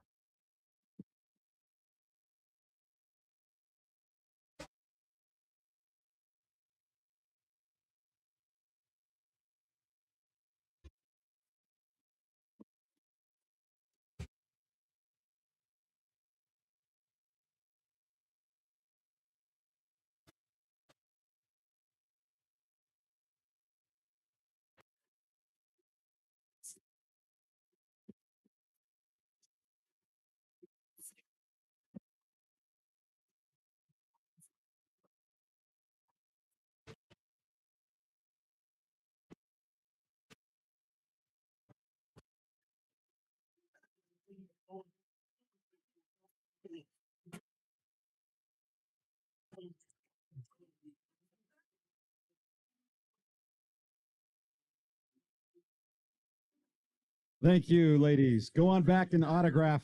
Thank you, ladies. Go on back and autograph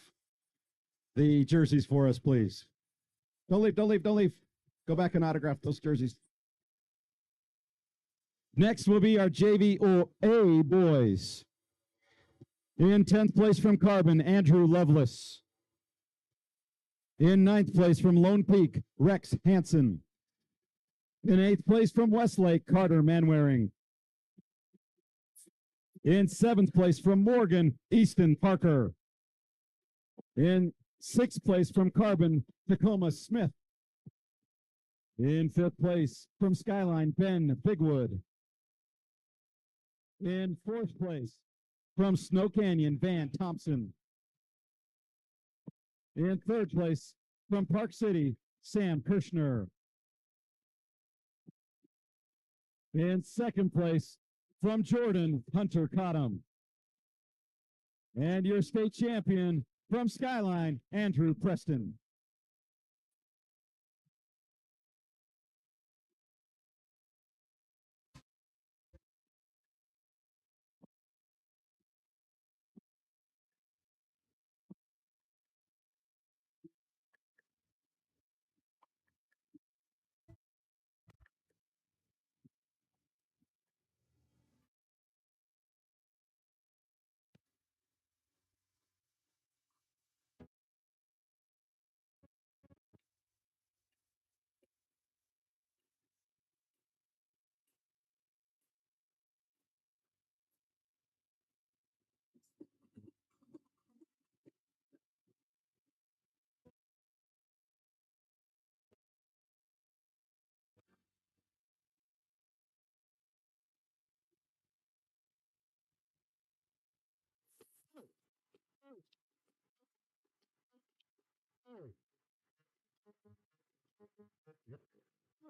the jerseys for us, please. Don't leave, don't leave, don't leave. Go back and autograph those jerseys. Next will be our JVA boys. In 10th place from Carbon, Andrew Lovelace. In 9th place from Lone Peak, Rex Hansen. In 8th place from Westlake, Carter Manwaring. In 7th place from Morgan, Easton Parker. In 6th place from Carbon, Tacoma Smith. In 5th place from Skyline, Ben Bigwood. In 4th place from Snow Canyon, Van Thompson. In 3rd place from Park City, Sam Kirshner. In 2nd place from Jordan, Hunter Cottom. And your state champion from Skyline, Andrew Preston.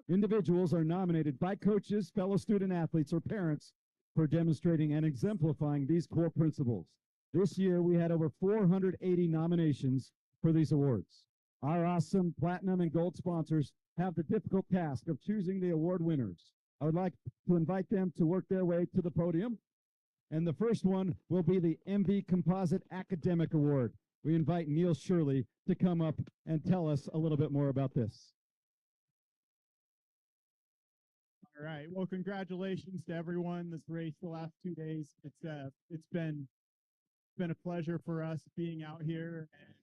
Individuals are nominated by coaches, fellow student athletes, or parents for demonstrating and exemplifying these core principles. This year, we had over 480 nominations for these awards. Our awesome platinum and gold sponsors have the difficult task of choosing the award winners. I would like to invite them to work their way to the podium. And the first one will be the MV Composite Academic Award. We invite Neil Shirley to come up and tell us a little bit more about this. All right. Well, congratulations to everyone that's raced the last 2 days. It's been a pleasure for us being out here and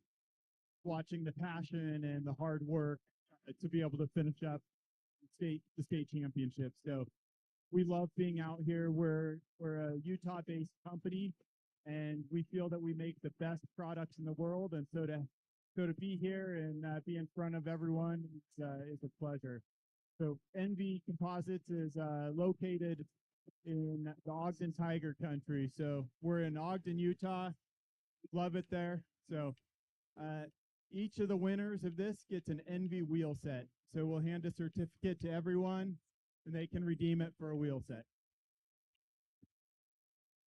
watching the passion and the hard work to be able to finish up the state championship. So we love being out here. We're a Utah-based company, and we feel that we make the best products in the world. And so to be here and be in front of everyone is a pleasure. So NV Composites is located in the Ogden Tiger Country. So we're in Ogden, Utah. Love it there. So each of the winners of this gets an NV wheel set. So we'll hand a certificate to everyone, and they can redeem it for a wheel set.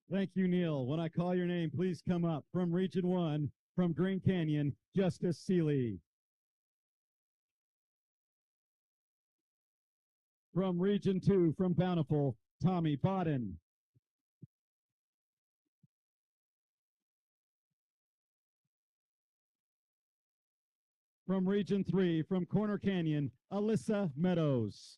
Thank you, Neil. When I call your name, please come up. From Region 1, from Green Canyon, Justice Seeley. From Region 2, from Bountiful, Tommy Bodden. From Region 3, from Corner Canyon, Alyssa Meadows.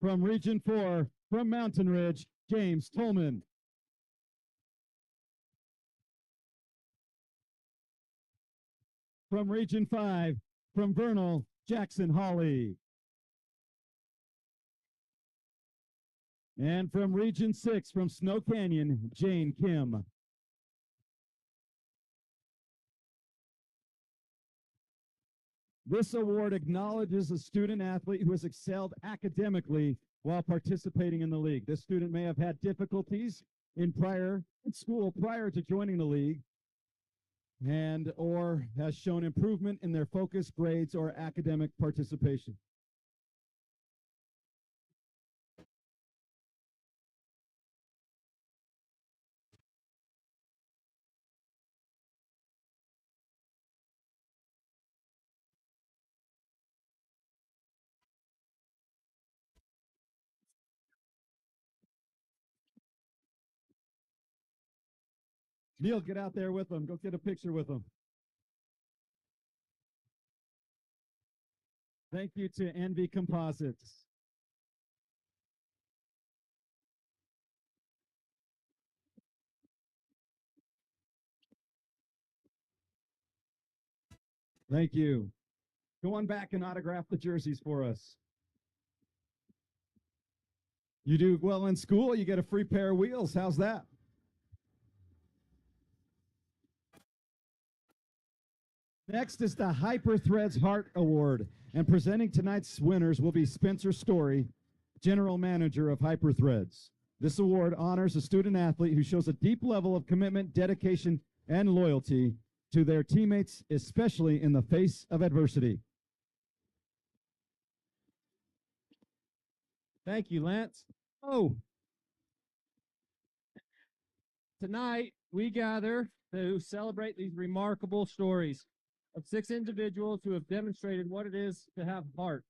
From Region 4, from Mountain Ridge, James Tolman. From Region 5, from Vernal, Jackson Hawley. And from Region 6, from Snow Canyon, Jane Kim. This award acknowledges a student athlete who has excelled academically while participating in the league. This student may have had difficulties in school prior to joining the league, and or has shown improvement in their focus, grades, or academic participation. Neil, get out there with them. Go get a picture with them. Thank you to NV Composites. Thank you. Go on back and autograph the jerseys for us. You do well in school, you get a free pair of wheels. How's that? Next is the Hyper Threads Heart Award, and presenting tonight's winners will be Spencer Story, General Manager of Hyper Threads. This award honors a student athlete who shows a deep level of commitment, dedication, and loyalty to their teammates, especially in the face of adversity. Thank you, Lance. Tonight, we gather to celebrate these remarkable stories of 6 individuals who have demonstrated what it is to have heart.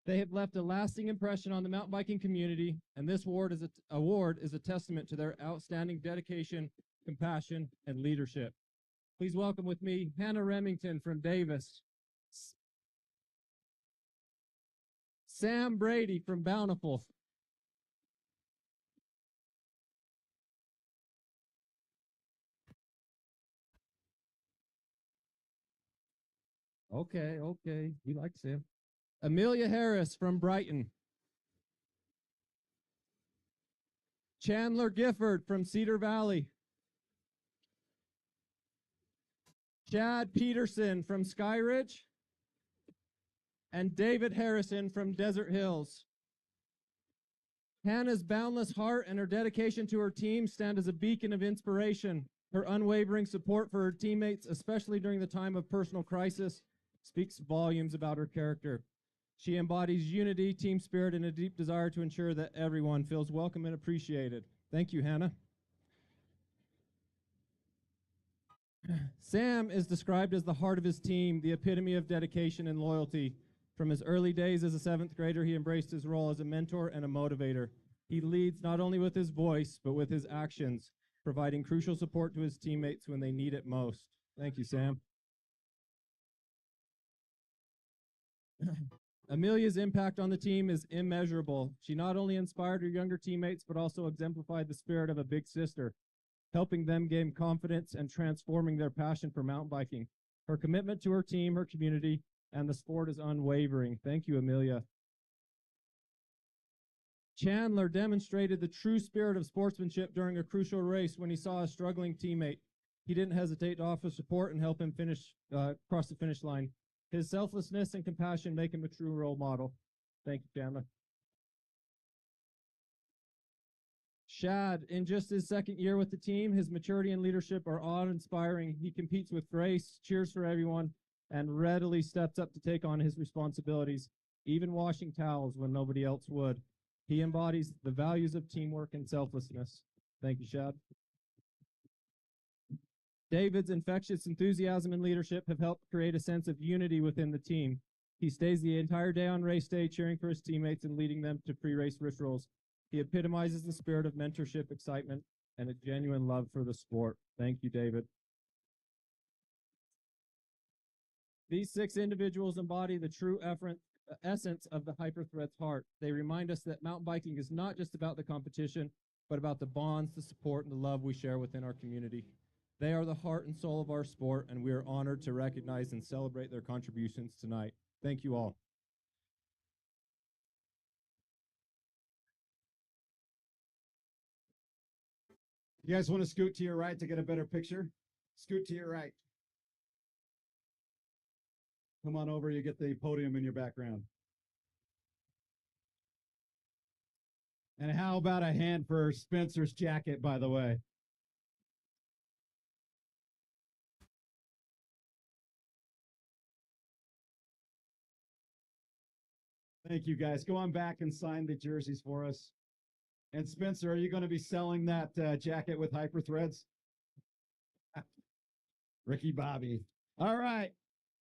They have left a lasting impression on the mountain biking community, and this award is a testament to their outstanding dedication, compassion, and leadership. Please welcome with me Hannah Remington from Davis, Sam Brady from Bountiful, Okay, we like Sam. Amelia Harris from Brighton, Chandler Gifford from Cedar Valley, Chad Peterson from Skyridge, and David Harrison from Desert Hills. Hannah's boundless heart and her dedication to her team stand as a beacon of inspiration. Her unwavering support for her teammates, especially during the time of personal crisis, speaks volumes about her character. She embodies unity, team spirit, and a deep desire to ensure that everyone feels welcome and appreciated. Thank you, Hannah. Sam is described as the heart of his team, the epitome of dedication and loyalty. From his early days as a 7th grader, he embraced his role as a mentor and a motivator. He leads not only with his voice, but with his actions, providing crucial support to his teammates when they need it most. Thank you, Sam. Amelia's impact on the team is immeasurable. She not only inspired her younger teammates, but also exemplified the spirit of a big sister, helping them gain confidence and transforming their passion for mountain biking. Her commitment to her team, her community, and the sport is unwavering. Thank you, Amelia. Chandler demonstrated the true spirit of sportsmanship during a crucial race when he saw a struggling teammate. He didn't hesitate to offer support and help him cross the finish line. His selflessness and compassion make him a true role model. Thank you, Chandler. Shad, in just his 2nd year with the team, his maturity and leadership are awe-inspiring. He competes with grace, cheers for everyone, and readily steps up to take on his responsibilities, even washing towels when nobody else would. He embodies the values of teamwork and selflessness. Thank you, Shad. David's infectious enthusiasm and leadership have helped create a sense of unity within the team. He stays the entire day on race day, cheering for his teammates and leading them to pre-race rituals. He epitomizes the spirit of mentorship, excitement, and a genuine love for the sport. Thank you, David. These 6 individuals embody the true essence of the Hyperthread's heart. They remind us that mountain biking is not just about the competition, but about the bonds, the support, and the love we share within our community. They are the heart and soul of our sport, and we are honored to recognize and celebrate their contributions tonight. Thank you all. You guys want to scoot to your right to get a better picture? Scoot to your right. Come on over, you get the podium in your background. And how about a hand for Spencer's jacket, by the way? Thank you, guys. Go on back and sign the jerseys for us. And Spencer, are you going to be selling that jacket with Hyperthreads? Ricky Bobby. All right.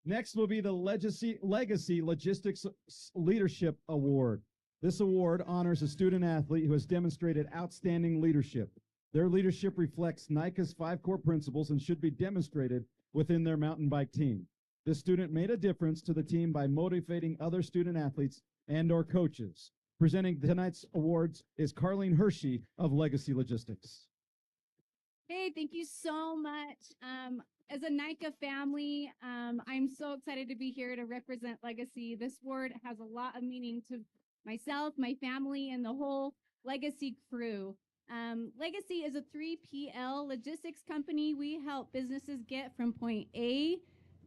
Next will be the Legacy Logistics Leadership Award. This award honors a student athlete who has demonstrated outstanding leadership. Their leadership reflects NICA's 5 core principles and should be demonstrated within their mountain bike team. This student made a difference to the team by motivating other student athletes and/or coaches. Presenting tonight's awards is Carlene Hershey of Legacy Logistics. Hey, thank you so much. As a NICA family, I'm so excited to be here to represent Legacy. This word has a lot of meaning to myself, my family, and the whole Legacy crew. Legacy is a 3PL logistics company. We help businesses get from point A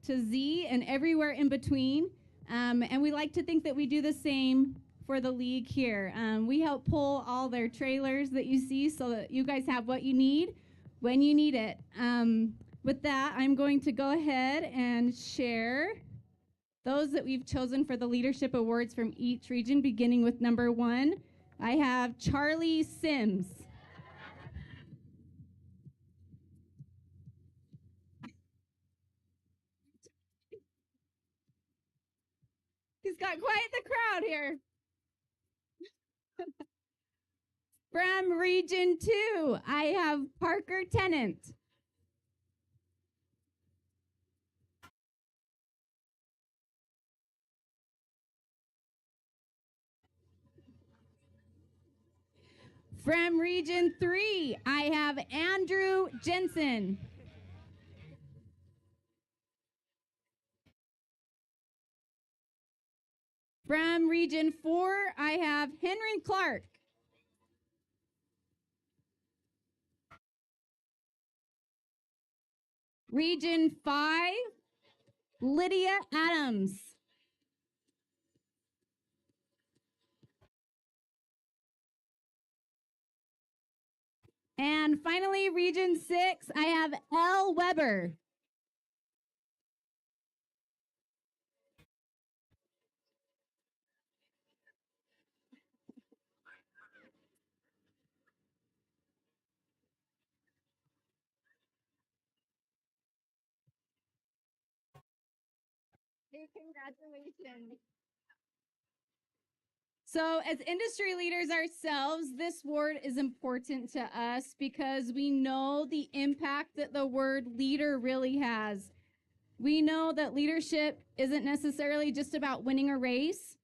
to Z and everywhere in between. And we like to think that we do the same for the league here. We help pull all their trailers that you see so that you guys have what you need when you need it. With that, I'm going to go ahead and share those that we've chosen for the leadership awards from each region, beginning with number 1. I have Charlie Sims. He's got quite the crowd here. From Region 2, I have Parker Tennant. From Region 3, I have Andrew Jensen. From Region 4, I have Henry Clark. Region 5, Lydia Adams. And finally, Region 6, I have Elle Weber. you. Congratulations. So, as industry leaders ourselves, this word is important to us because we know the impact that the word leader really has. We know that leadership isn't necessarily just about winning a race,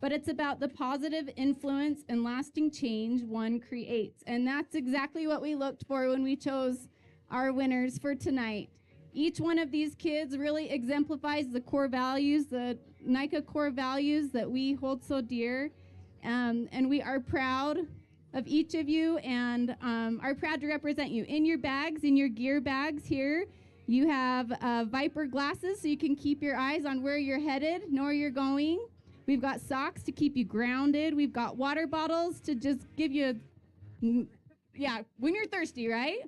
but it's about the positive influence and lasting change one creates. And that's exactly what we looked for when we chose our winners for tonight. Each one of these kids really exemplifies the core values, the NICA core values that we hold so dear. And we are proud of each of you and are proud to represent you. In your bags, in your gear bags here, you have Viper glasses so you can keep your eyes on where you're headed, know where you're going. We've got socks to keep you grounded. We've got water bottles to just give you, when you're thirsty, right?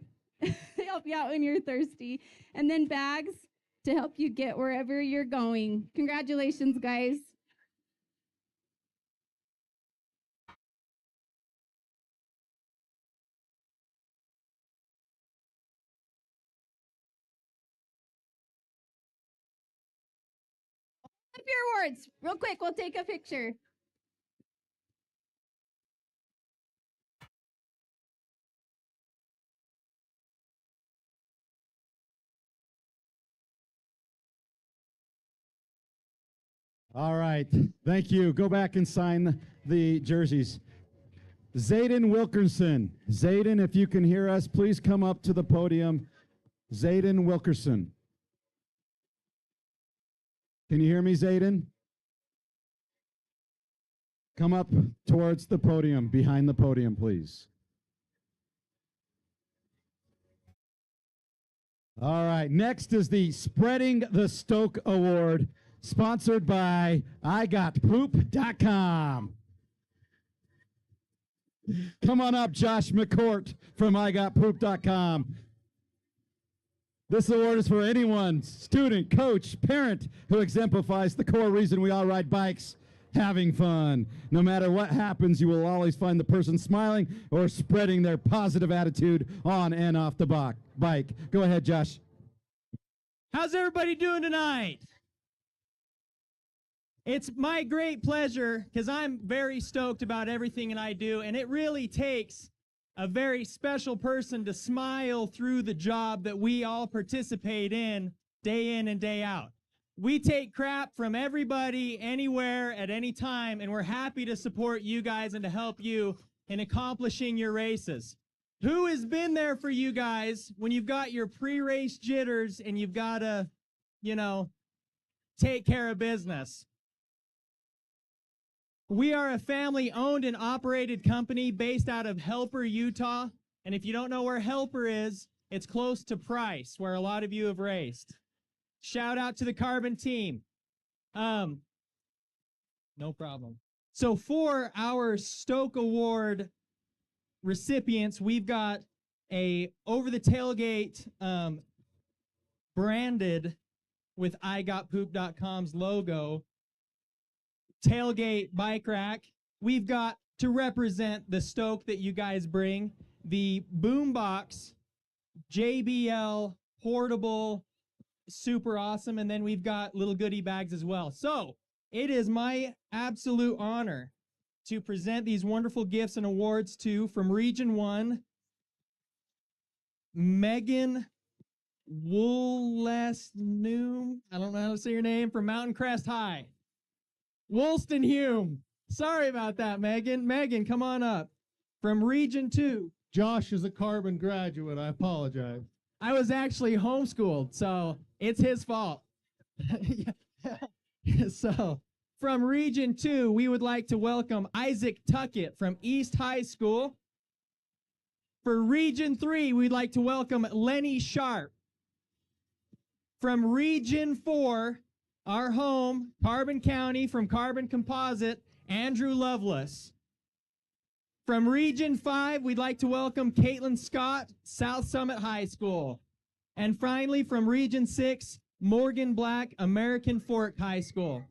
Help you out when you're thirsty. And then bags to help you get wherever you're going. Congratulations, guys. Up your awards real quick. We'll take a picture. All right. Thank you. Go back and sign the jerseys. Zayden Wilkerson. Zayden, if you can hear us, please come up to the podium. Zayden Wilkerson. Can you hear me, Zayden? Come up towards the podium, behind the podium, please. All right. Next is the Spreading the Stoke Award, sponsored by IGotPoop.com. Come on up, Josh McCourt from IGotPoop.com. This award is for anyone, student, coach, parent, who exemplifies the core reason we all ride bikes, having fun. No matter what happens, you will always find the person smiling or spreading their positive attitude on and off the bike. Go ahead, Josh. How's everybody doing tonight? It's my great pleasure because I'm very stoked about everything that I do, and it really takes a very special person to smile through the job that we all participate in and day out. We take crap from everybody, anywhere, at any time, and we're happy to support you guys and to help you in accomplishing your races. Who has been there for you guys when you've got your pre-race jitters and you've got to, take care of business? We are a family-owned and operated company based out of Helper, Utah. And if you don't know where Helper is, it's close to Price, where a lot of you have raced. Shout out to the Carbon team. No problem. So for our Stoke Award recipients, we've got a over the tailgate branded with IGotPoop.com's logo tailgate bike rack. We've got, to represent the Stoke that you guys bring, the Boombox JBL portable, super awesome, and then we've got little goodie bags as well. So it is my absolute honor to present these wonderful gifts and awards to, from Region 1, Megan Woolesnoom, I don't know how to say your name, from Mountain Crest High. Woolston-Hume. Sorry about that, Megan. Megan, come on up. From Region 2. Josh is a Carbon graduate. I apologize. I was actually homeschooled, so it's his fault. So, from Region 2, we would like to welcome Isaac Tuckett from East High School. For Region 3, we'd like to welcome Lenny Sharp. From Region 4, our home, Carbon County, from Carbon Composite, Andrew Lovelace. From Region 5, we'd like to welcome Caitlin Scott, South Summit High School. And finally, from Region 6, Morgan Black, American Fork High School.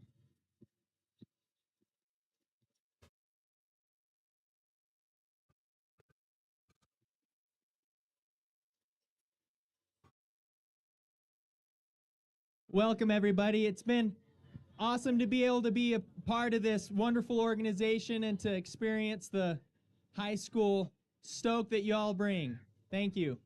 Welcome, everybody. It's been awesome to be able to be a part of this wonderful organization and to experience the high school stoke that y'all bring. Thank you.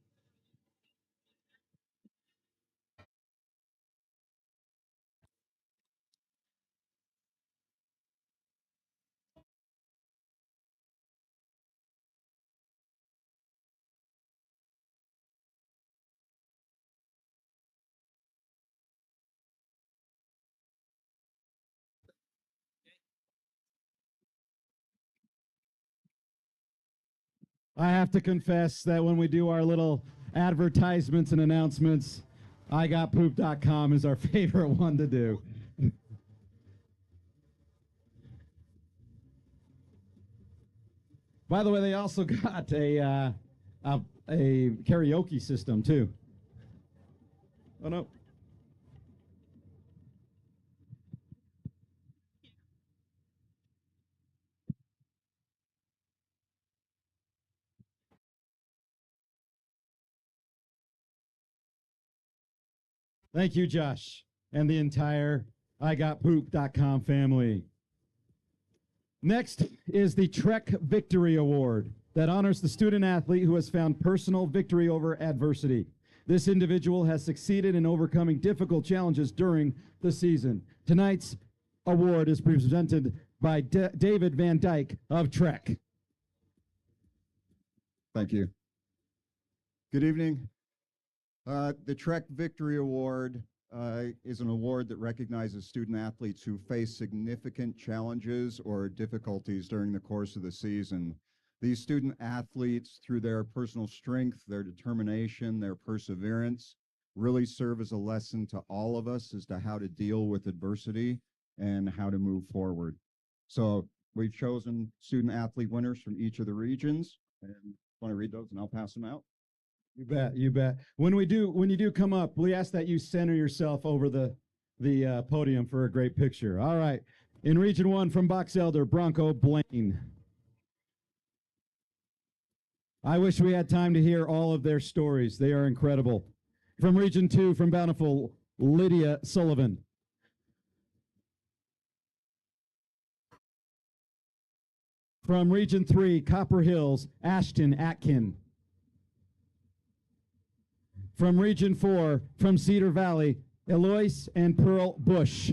I have to confess that when we do our little advertisements and announcements, igotpoop.com is our favorite one to do. By the way, they also got a karaoke system too. Oh no. Thank you, Josh, and the entire igotpoop.com family. Next is the Trek Victory Award that honors the student athlete who has found personal victory over adversity. This individual has succeeded in overcoming difficult challenges during the season. Tonight's award is presented by David Van Dyke of Trek. Thank you. Good evening. The Trek Victory Award is an award that recognizes student athletes who face significant challenges or difficulties during the course of the season. These student athletes, through their personal strength, their determination, their perseverance, really serve as a lesson to all of us as to how to deal with adversity and how to move forward. So we've chosen student athlete winners from each of the regions, and want to read those and I'll pass them out. You bet, you bet. When you do come up, we ask that you center yourself over the podium for a great picture. All right. In Region 1 from Box Elder, Bronco Blaine. I wish we had time to hear all of their stories. They are incredible. From Region 2 from Bountiful, Lydia Sullivan. From Region 3, Copper Hills, Ashton Atkin. From Region 4, from Cedar Valley, Eloise and Pearl Bush.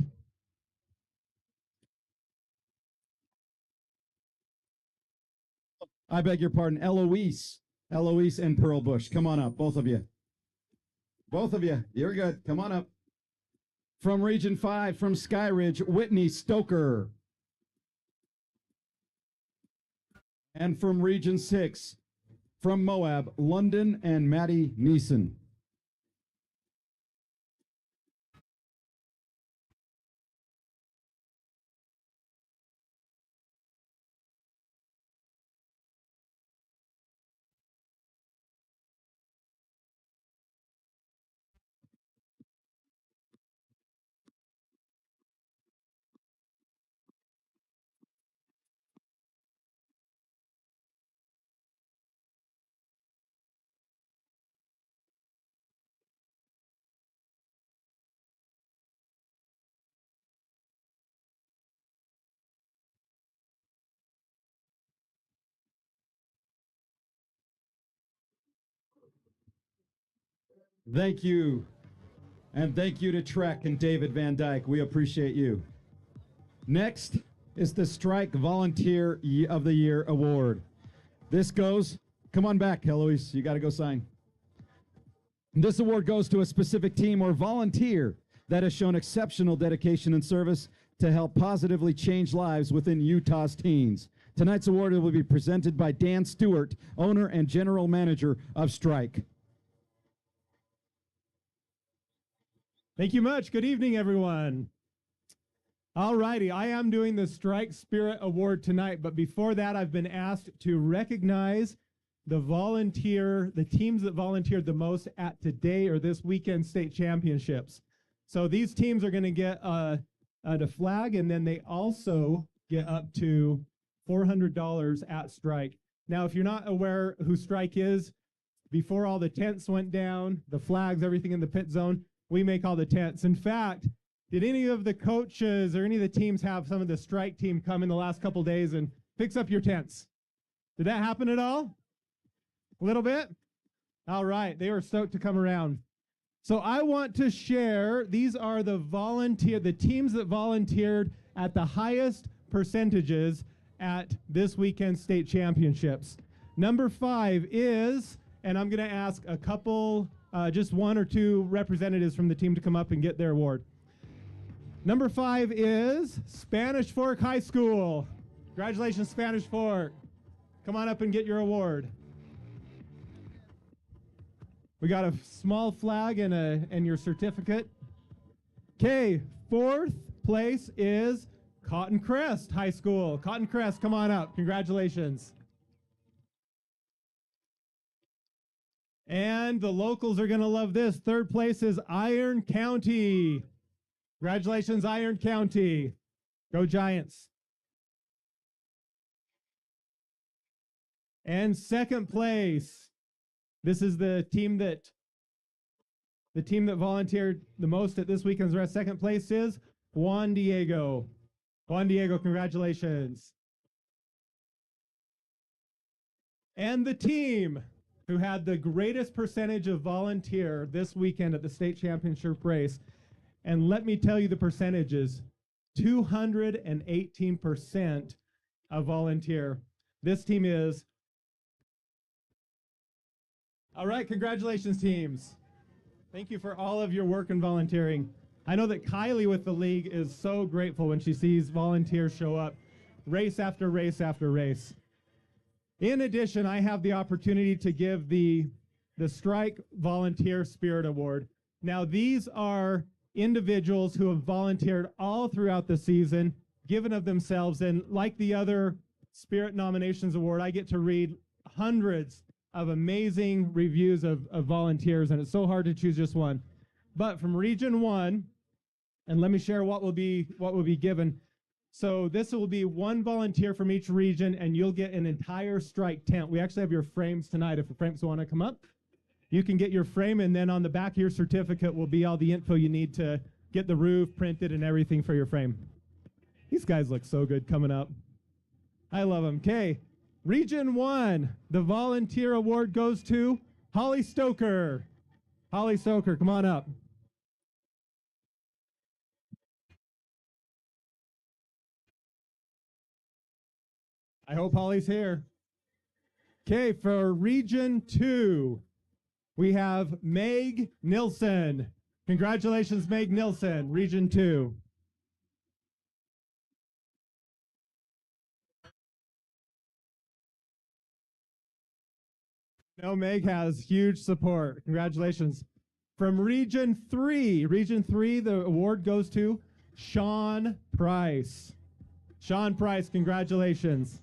I beg your pardon, Eloise and Pearl Bush. Come on up, both of you. Both of you, you're good. Come on up. From Region 5, from Sky Ridge, Whitney Stoker. And from Region 6, from Moab, London and Maddie Neeson. Thank you. And thank you to Trek and David Van Dyke. We appreciate you. Next is the Strike Volunteer of the Year Award. This goes, come on back, Eloise, you got to go sign. This award goes to a specific team or volunteer that has shown exceptional dedication and service to help positively change lives within Utah's teens. Tonight's award will be presented by Dan Stewart, owner and general manager of Strike. Thank you much. Good evening, everyone. All righty, I am doing the Strike Spirit Award tonight, but before that, I've been asked to recognize the teams that volunteered the most at today or this weekend state championships. So these teams are going to get a flag, and then they also get up to $400 at Strike. Now, if you're not aware who Strike is, before all the tents went down, the flags, everything in the pit zone, we make all the tents. In fact, Did any of the coaches or any of the teams have some of the strike team come in the last couple days and fix up your tents? Did that happen at all? A little bit? All right. They were stoked to come around. So I want to share, these are the teams that volunteered at the highest percentages at this weekend's state championships. Number 5 is, and I'm going to ask a couple, just 1 or 2 representatives from the team to come up and get their award. Number 5 is Spanish Fork High School. Congratulations, Spanish Fork. Come on up and get your award. We got a small flag and your certificate. Okay, 4th place is Cotton Crest High School. Cotton Crest, come on up. Congratulations. And the locals are going to love this. 3rd place is Iron County. Congratulations, Iron County. Go Giants. And 2nd place, this is the team that volunteered the most at this weekend's rest. 2nd place is Juan Diego. Juan Diego, congratulations. And the team who had the greatest percentage of volunteer this weekend at the state championship race, and let me tell you the percentages, 218% of volunteer. This team is. All right, congratulations, teams. Thank you for all of your work and volunteering. I know that Kylie with the league is so grateful when she sees volunteers show up race after race after race. In addition, I have the opportunity to give the Strike Volunteer Spirit Award. Now, these are individuals who have volunteered all throughout the season, given of themselves, and like the other Spirit Nominations Award, I get to read hundreds of amazing reviews of volunteers, and it's so hard to choose just one. But from Region 1, and let me share what will be given. So this will be 1 volunteer from each region, and you'll get an entire strike tent. We actually have your frames tonight. If the frames want to come up, you can get your frame, and then on the back of your certificate will be all the info you need to get the roof printed and everything for your frame. These guys look so good coming up. I love them. Okay. Region 1, the volunteer award goes to Holly Stoker. Holly Stoker, come on up. I hope Holly's here. Okay, for Region 2, we have Meg Nilsson. Congratulations, Meg Nilsson, Region 2. No, Meg has huge support. Congratulations. From Region 3, the award goes to Sean Price. Sean Price, congratulations.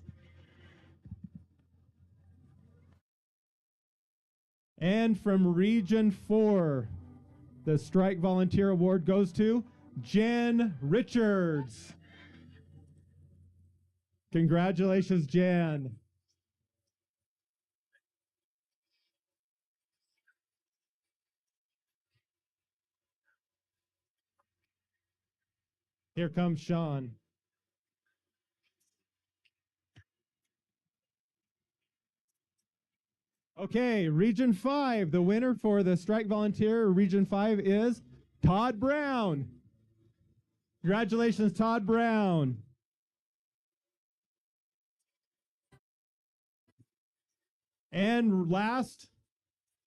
And from Region 4, the Strike Volunteer Award goes to Jen Richards. Congratulations, Jen. Here comes Sean. Okay, Region 5, the winner for the Strike Volunteer, Region 5 is Todd Brown. Congratulations, Todd Brown. And last,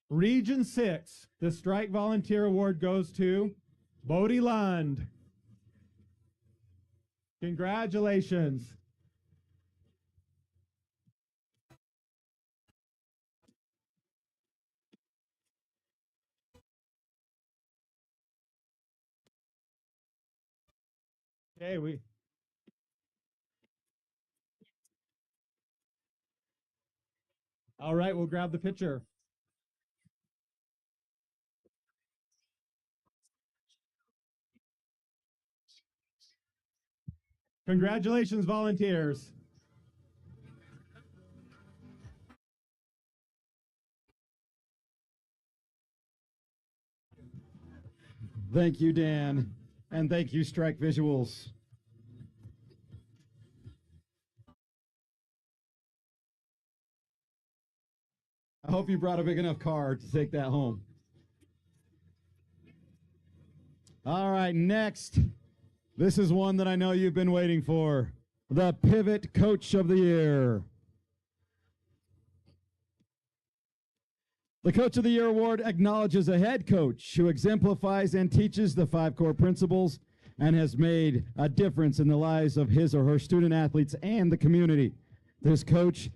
Region 6, the Strike Volunteer Award goes to Bodie Lund. Congratulations. Okay, all right, we'll grab the picture. Congratulations, volunteers. Thank you, Dan. And thank you, Strike Visuals. I hope you brought a big enough car to take that home. All right, next. This is one that I know you've been waiting for. The Pivot Coach of the Year. The Coach of the Year award acknowledges a head coach who exemplifies and teaches the 5 core principles and has made a difference in the lives of his or her student athletes and the community. This coach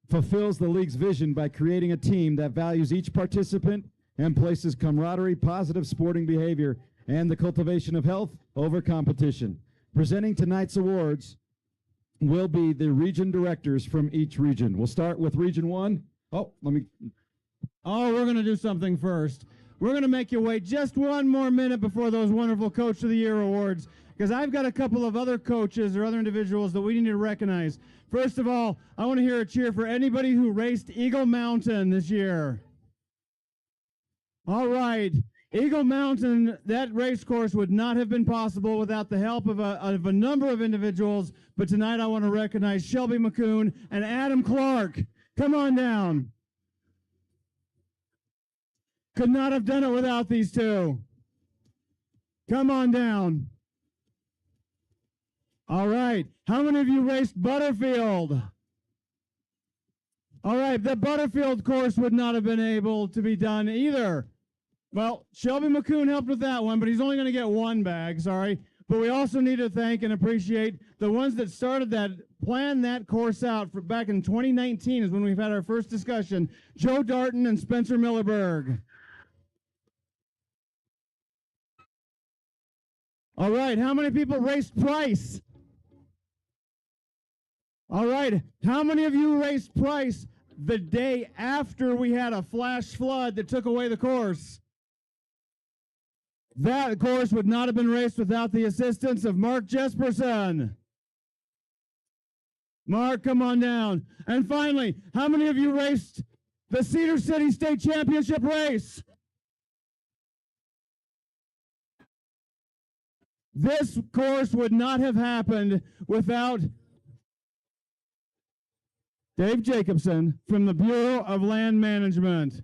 fulfills the league's vision by creating a team that values each participant and places camaraderie, positive sporting behavior, and the cultivation of health over competition. Presenting tonight's awards will be the region directors from each region. We'll start with Region 1. Oh, we're going to do something first. We're going to make you wait just one more minute before those wonderful Coach of the Year awards, because I've got a couple of other coaches or other individuals that we need to recognize. First of all, I want to hear a cheer for anybody who raced Eagle Mountain this year. All right. Eagle Mountain, that race course would not have been possible without the help of a number of individuals, but tonight I want to recognize Shelby McCoon and Adam Clark. Come on down. Could not have done it without these two. Come on down. All right. How many of you raced Butterfield? All right. The Butterfield course would not have been able to be done either. Well, Shelby McCoon helped with that one, but he's only going to get one bag, sorry. But we also need to thank and appreciate the ones that started that, planned that course out for back in 2019 is when we've had our first discussion. Joe Darton and Spencer Millerberg. All right, how many people raced Price? All right, how many of you raced Price the day after we had a flash flood that took away the course? That course would not have been raced without the assistance of Mark Jesperson. Mark, come on down. And finally, how many of you raced the Cedar City State Championship race? This course would not have happened without Dave Jacobson from the Bureau of Land Management.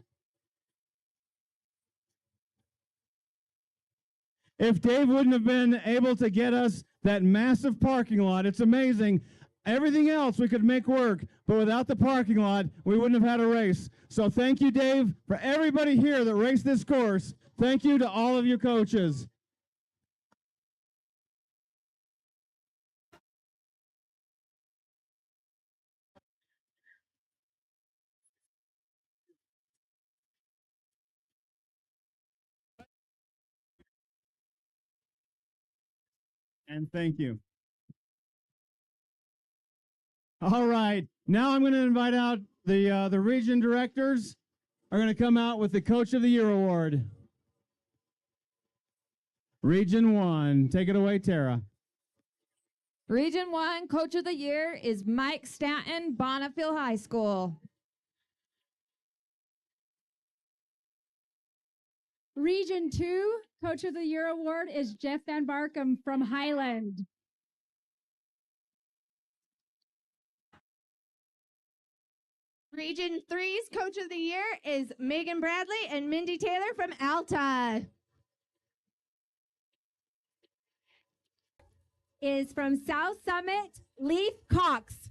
If Dave wouldn't have been able to get us that massive parking lot, it's amazing. Everything else we could make work, but without the parking lot, we wouldn't have had a race. So thank you, Dave, for everybody here that raced this course. Thank you to all of you coaches. And thank you. All right, now I'm going to invite out the region directors are going to come out with the Coach of the Year award. Region 1, take it away, Tara. Region 1 Coach of the Year is Mike Stanton, Bonneville High School. Region 2 Coach of the Year award is Jeff Van Barkum from Highland. Region 3's Coach of the Year is Megan Bradley and Mindy Taylor from Alta. Is from South Summit, Leaf Cox.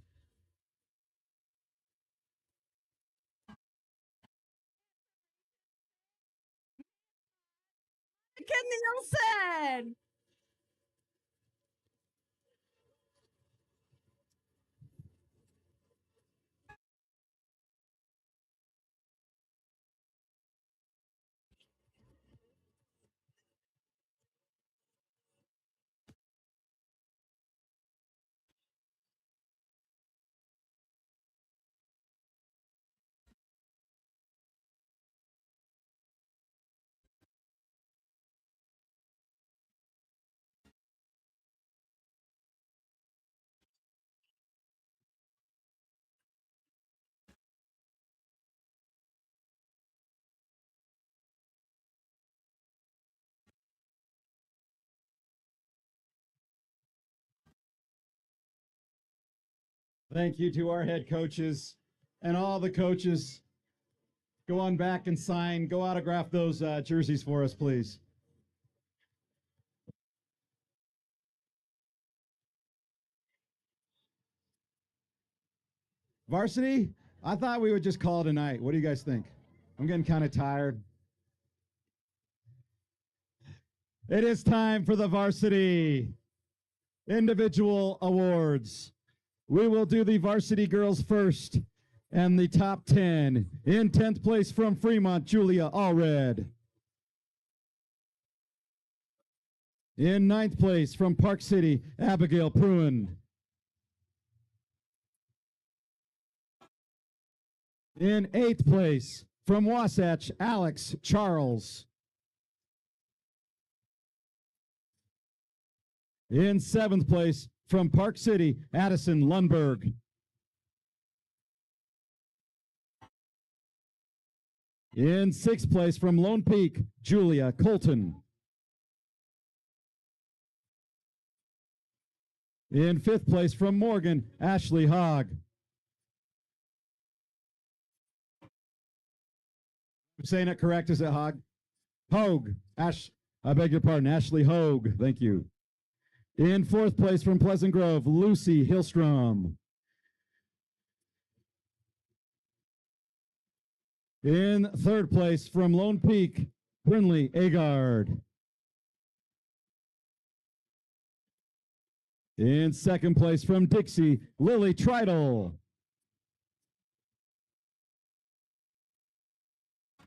Ken Nielsen. Thank you to our head coaches and all the coaches. Go on back and sign. Go autograph those jerseys for us, please. Varsity, I thought we would just call it a night. What do you guys think? I'm getting kind of tired. It is time for the varsity individual awards. We will do the varsity girls first and the top 10. In 10th place from Fremont, Julia Allred. In 9th place from Park City, Abigail Pruin. In 8th place from Wasatch, Alex Charles. In 7th place from Park City, Addison Lundberg. In 6th place from Lone Peak, Julia Colton. In 5th place from Morgan, Ashley Hogg. I'm saying it correct, is it Hogg? Hogue. I beg your pardon, Ashley Hogue. Thank you. In 4th place from Pleasant Grove, Lucy Hillstrom. In 3rd place from Lone Peak, Brinley Agard. In 2nd place from Dixie, Lily Tritle.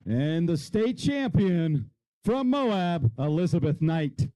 And the state champion from Moab, Elizabeth Knight.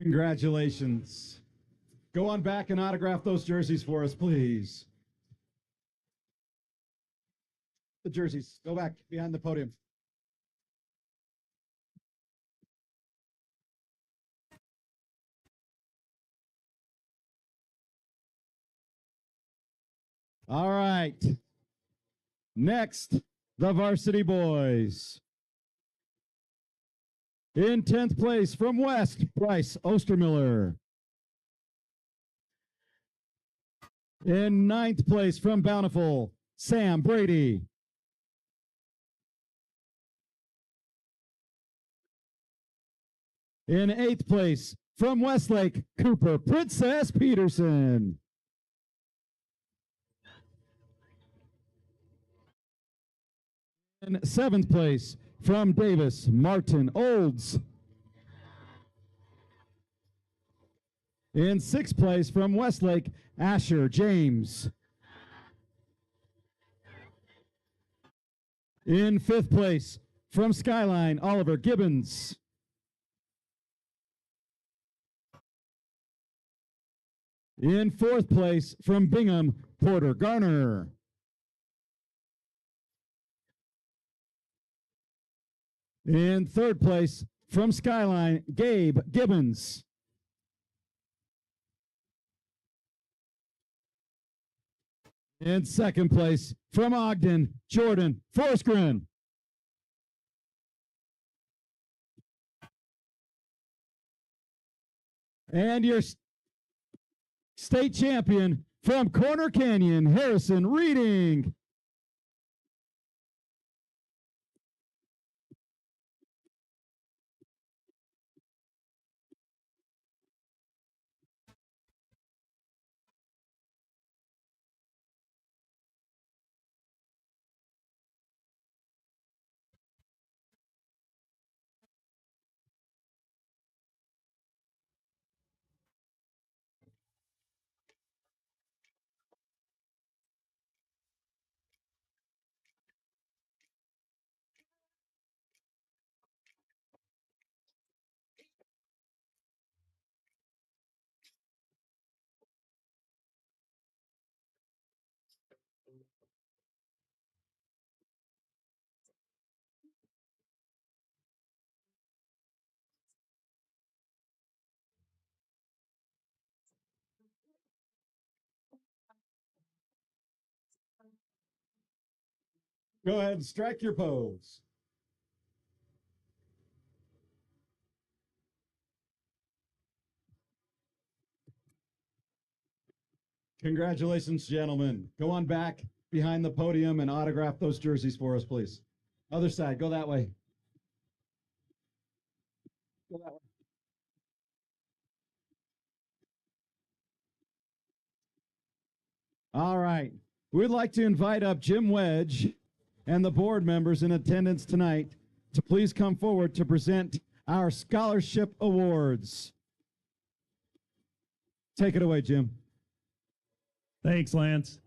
Congratulations. Go on back and autograph those jerseys for us, please. The jerseys, go back behind the podium. All right. Next, the varsity boys. In 10th place from West, Bryce Ostermiller. In 9th place from Bountiful, Sam Brady. In 8th place from Westlake, Cooper Princess Peterson. In 7th place from Davis, Martin Olds. In 6th place from Westlake, Asher James. In 5th place from Skyline, Oliver Gibbons. In 4th place from Bingham, Porter Garner. In 3rd place from Skyline, Gabe Gibbons. In 2nd place from Ogden, Jordan Forsgren. And your state champion from Corner Canyon, Harrison Reading. Go ahead and strike your pose. Congratulations, gentlemen. Go on back behind the podium and autograph those jerseys for us, please. Other side, go that way. Go that way. All right. We'd like to invite up Jim Wedge and the board members in attendance tonight to please come forward to present our scholarship awards. Take it away, Jim. Thanks, Lance.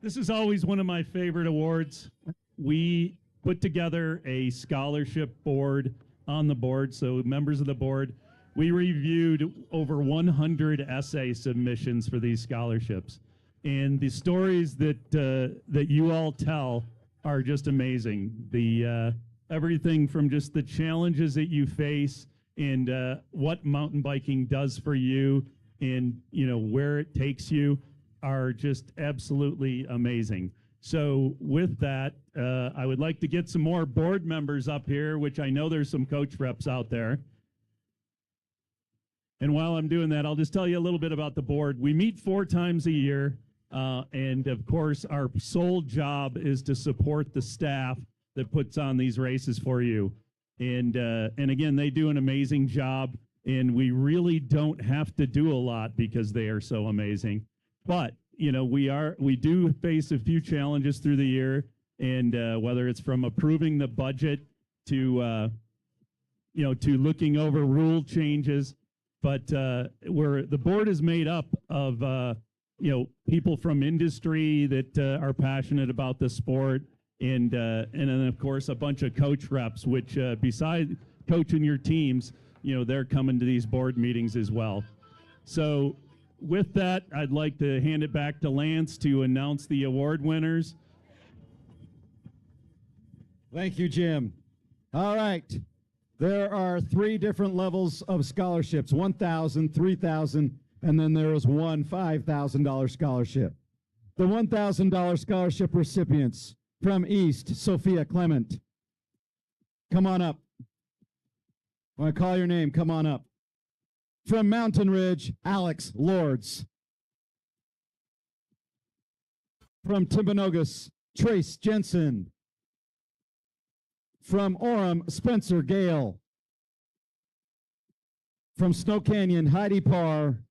This is always one of my favorite awards. We put together a scholarship board on the board, so members of the board, we reviewed over 100 essay submissions for these scholarships. And the stories that you all tell are just amazing. The everything from just the challenges that you face and what mountain biking does for you and where it takes you are just absolutely amazing. So with that, I would like to get some more board members up here, which I know there's some coach reps out there. And while I'm doing that, I'll just tell you a little bit about the board. We meet 4 times a year. And of course, our sole job is to support the staff that puts on these races for you. And again, they do an amazing job, and we really don't have to do a lot because they are so amazing. But we do face a few challenges through the year, and whether it's from approving the budget to to looking over rule changes, but the board is made up of people from industry that are passionate about the sport, and then of course a bunch of coach reps, which besides coaching your teams, they're coming to these board meetings as well. So with that, I'd like to hand it back to Lance to announce the award winners. Thank you, Jim. All right. There are 3 different levels of scholarships, 1,000, 3,000, and then there is one $5,000 scholarship. The $1,000 scholarship recipients from East, Sophia Clement. Come on up. When I call your name, come on up. From Mountain Ridge, Alex Lords. From Timpanogos, Trace Jensen. From Orem, Spencer Gale. From Snow Canyon, Heidi Parr.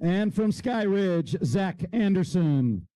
And from Sky Ridge, Zach Anderson.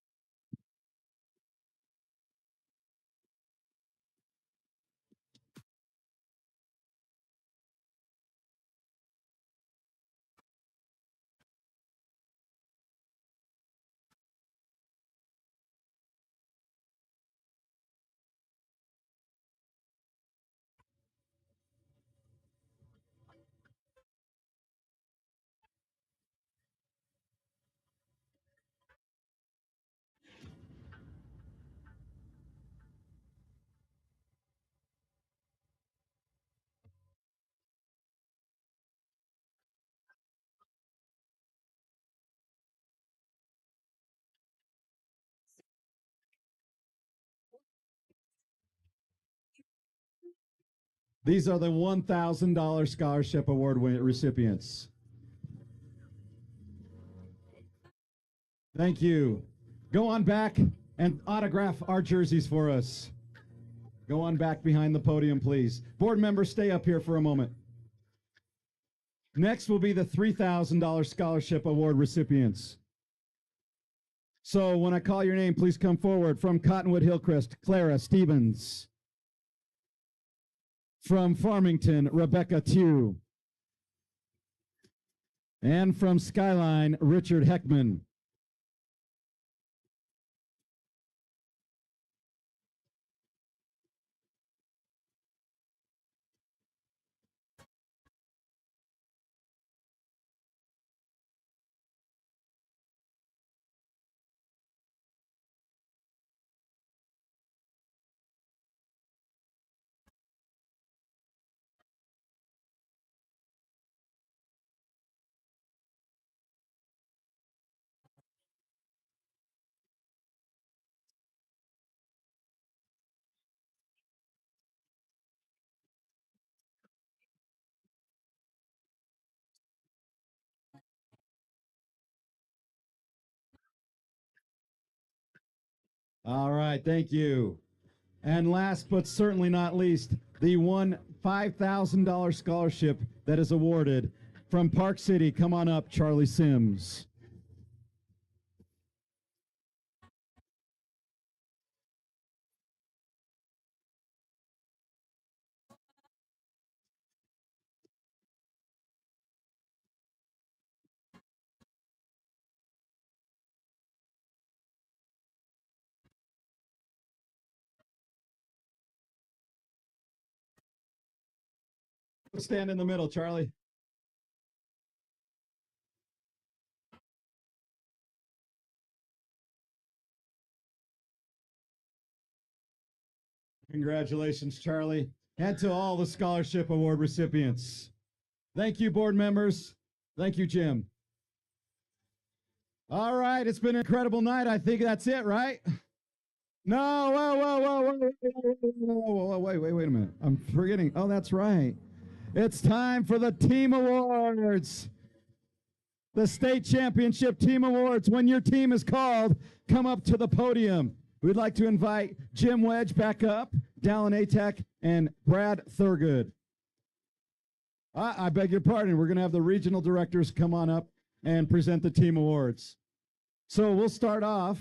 These are the $1,000 scholarship award recipients. Thank you. Go on back and autograph our jerseys for us. Go on back behind the podium, please. Board members, stay up here for a moment. Next will be the $3,000 scholarship award recipients. So when I call your name, please come forward. From Cottonwood Hillcrest, Clara Stevens. From Farmington, Rebecca Tew. And from Skyline, Richard Heckman. All right, thank you. And last but certainly not least, the one $5,000 scholarship that is awarded from Park City. Come on up, Charlie Sims. Stand in the middle, Charlie. Congratulations, Charlie, and to all the scholarship award recipients. Thank you, board members. Thank you, Jim. All right, it's been an incredible night. I think that's it, right? No, whoa, wait a minute. I'm forgetting. Oh, that's right. It's time for the team awards. The state championship team awards. When your team is called, come up to the podium. We'd like to invite Jim Wedge back up, Dallin Atek, and Brad Thurgood. I beg your pardon. We're going to have the regional directors come on up and present the team awards. So we'll start off.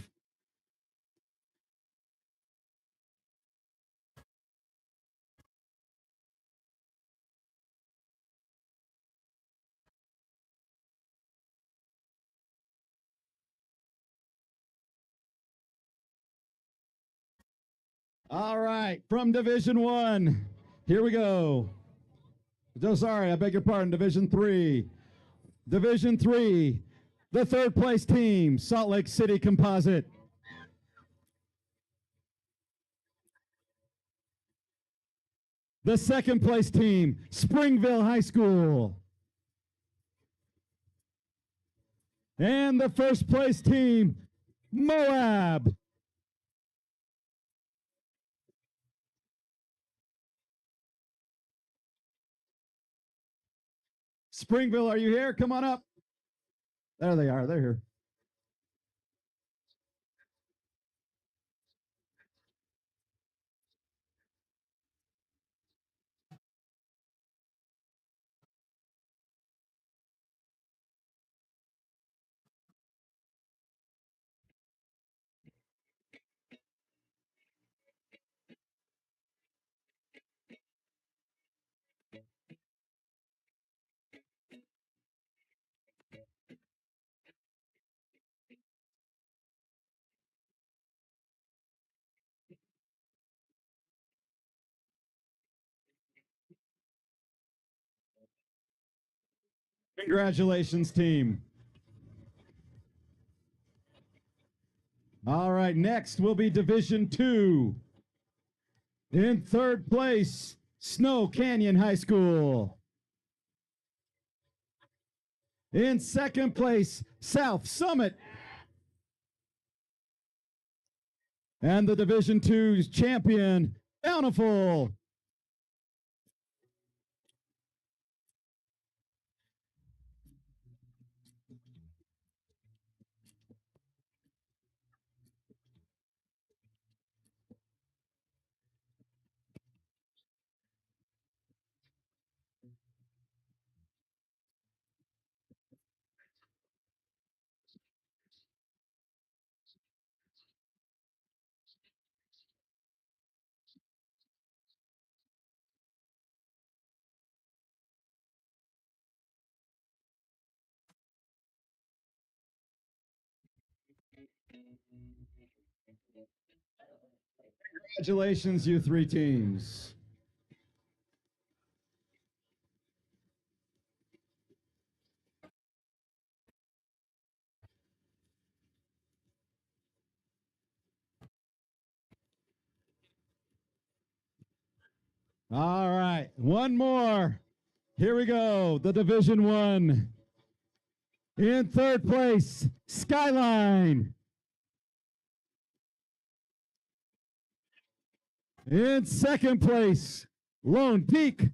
All right, from Division 1, here we go. Oh, sorry, I beg your pardon, Division 3. Division 3, the third place team, Salt Lake City Composite. The second place team, Springville High School. And the first place team, Moab. Springville, are you here? Come on up. There they are. They're here. Congratulations, team. All right, next will be Division 2. In third place, Snow Canyon High School. In second place, South Summit. And the Division 2's champion, Bountiful. Congratulations, you three teams. All right, one more. Here we go, the Division 1. In third place, Skyline. In second place, Lone Peak.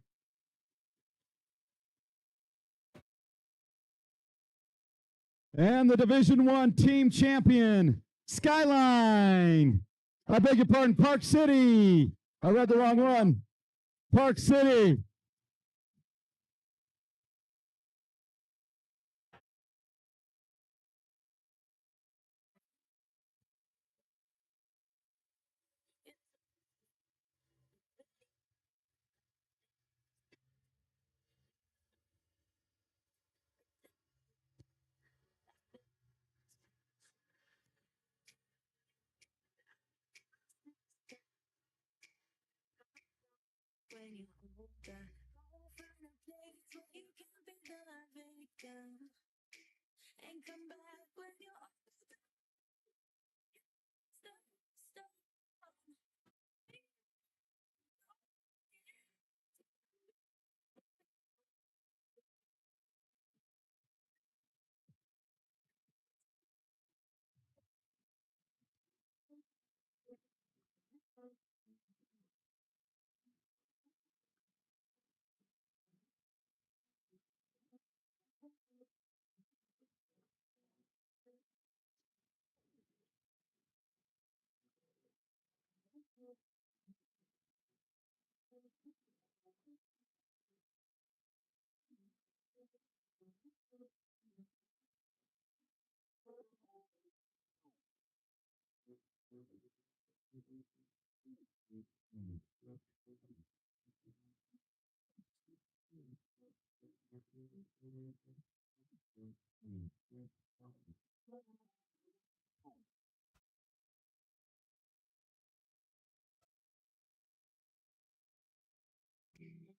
And the Division 1 team champion, Skyline. I beg your pardon, Park City. I read the wrong one. Park City. When you're older, go find a place where you can be the victim and come back when you're older. Stop, stop.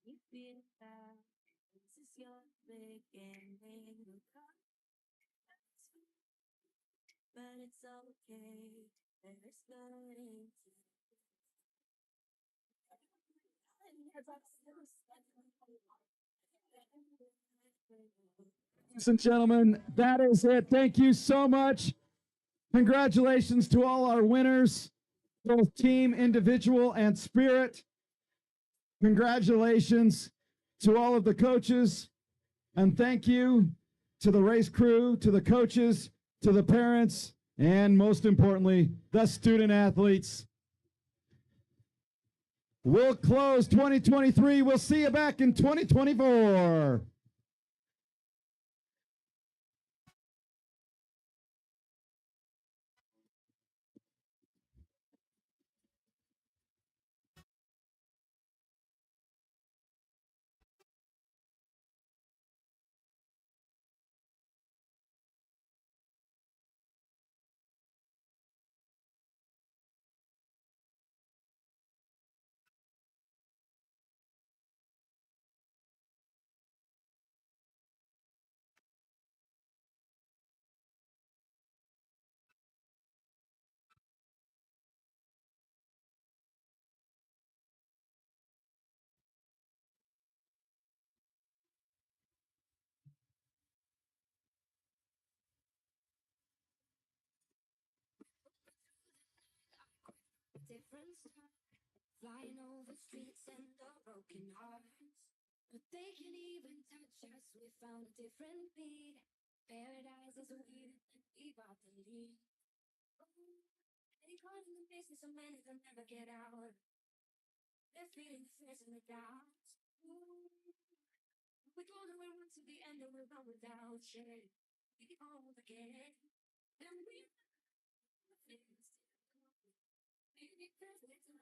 You feel that this is your beginning, but it's okay. There's nothing to. Ladies and gentlemen, that is it. Thank you so much. Congratulations to all our winners, both team, individual, and spirit. Congratulations to all of the coaches. And thank you to the race crew, to the coaches, to the parents, and most importantly, the student athletes. We'll close 2023. We'll see you back in 2024. Different stars flying over streets and the broken hearts. But they can even touch us. We found a different beat. Paradise is a weird and we got the lead. They caught in the business of many that never get out. They're feeling the fears and the doubts. We told them we run to the end and we'll run without shame. We all again. And we maybe there's a time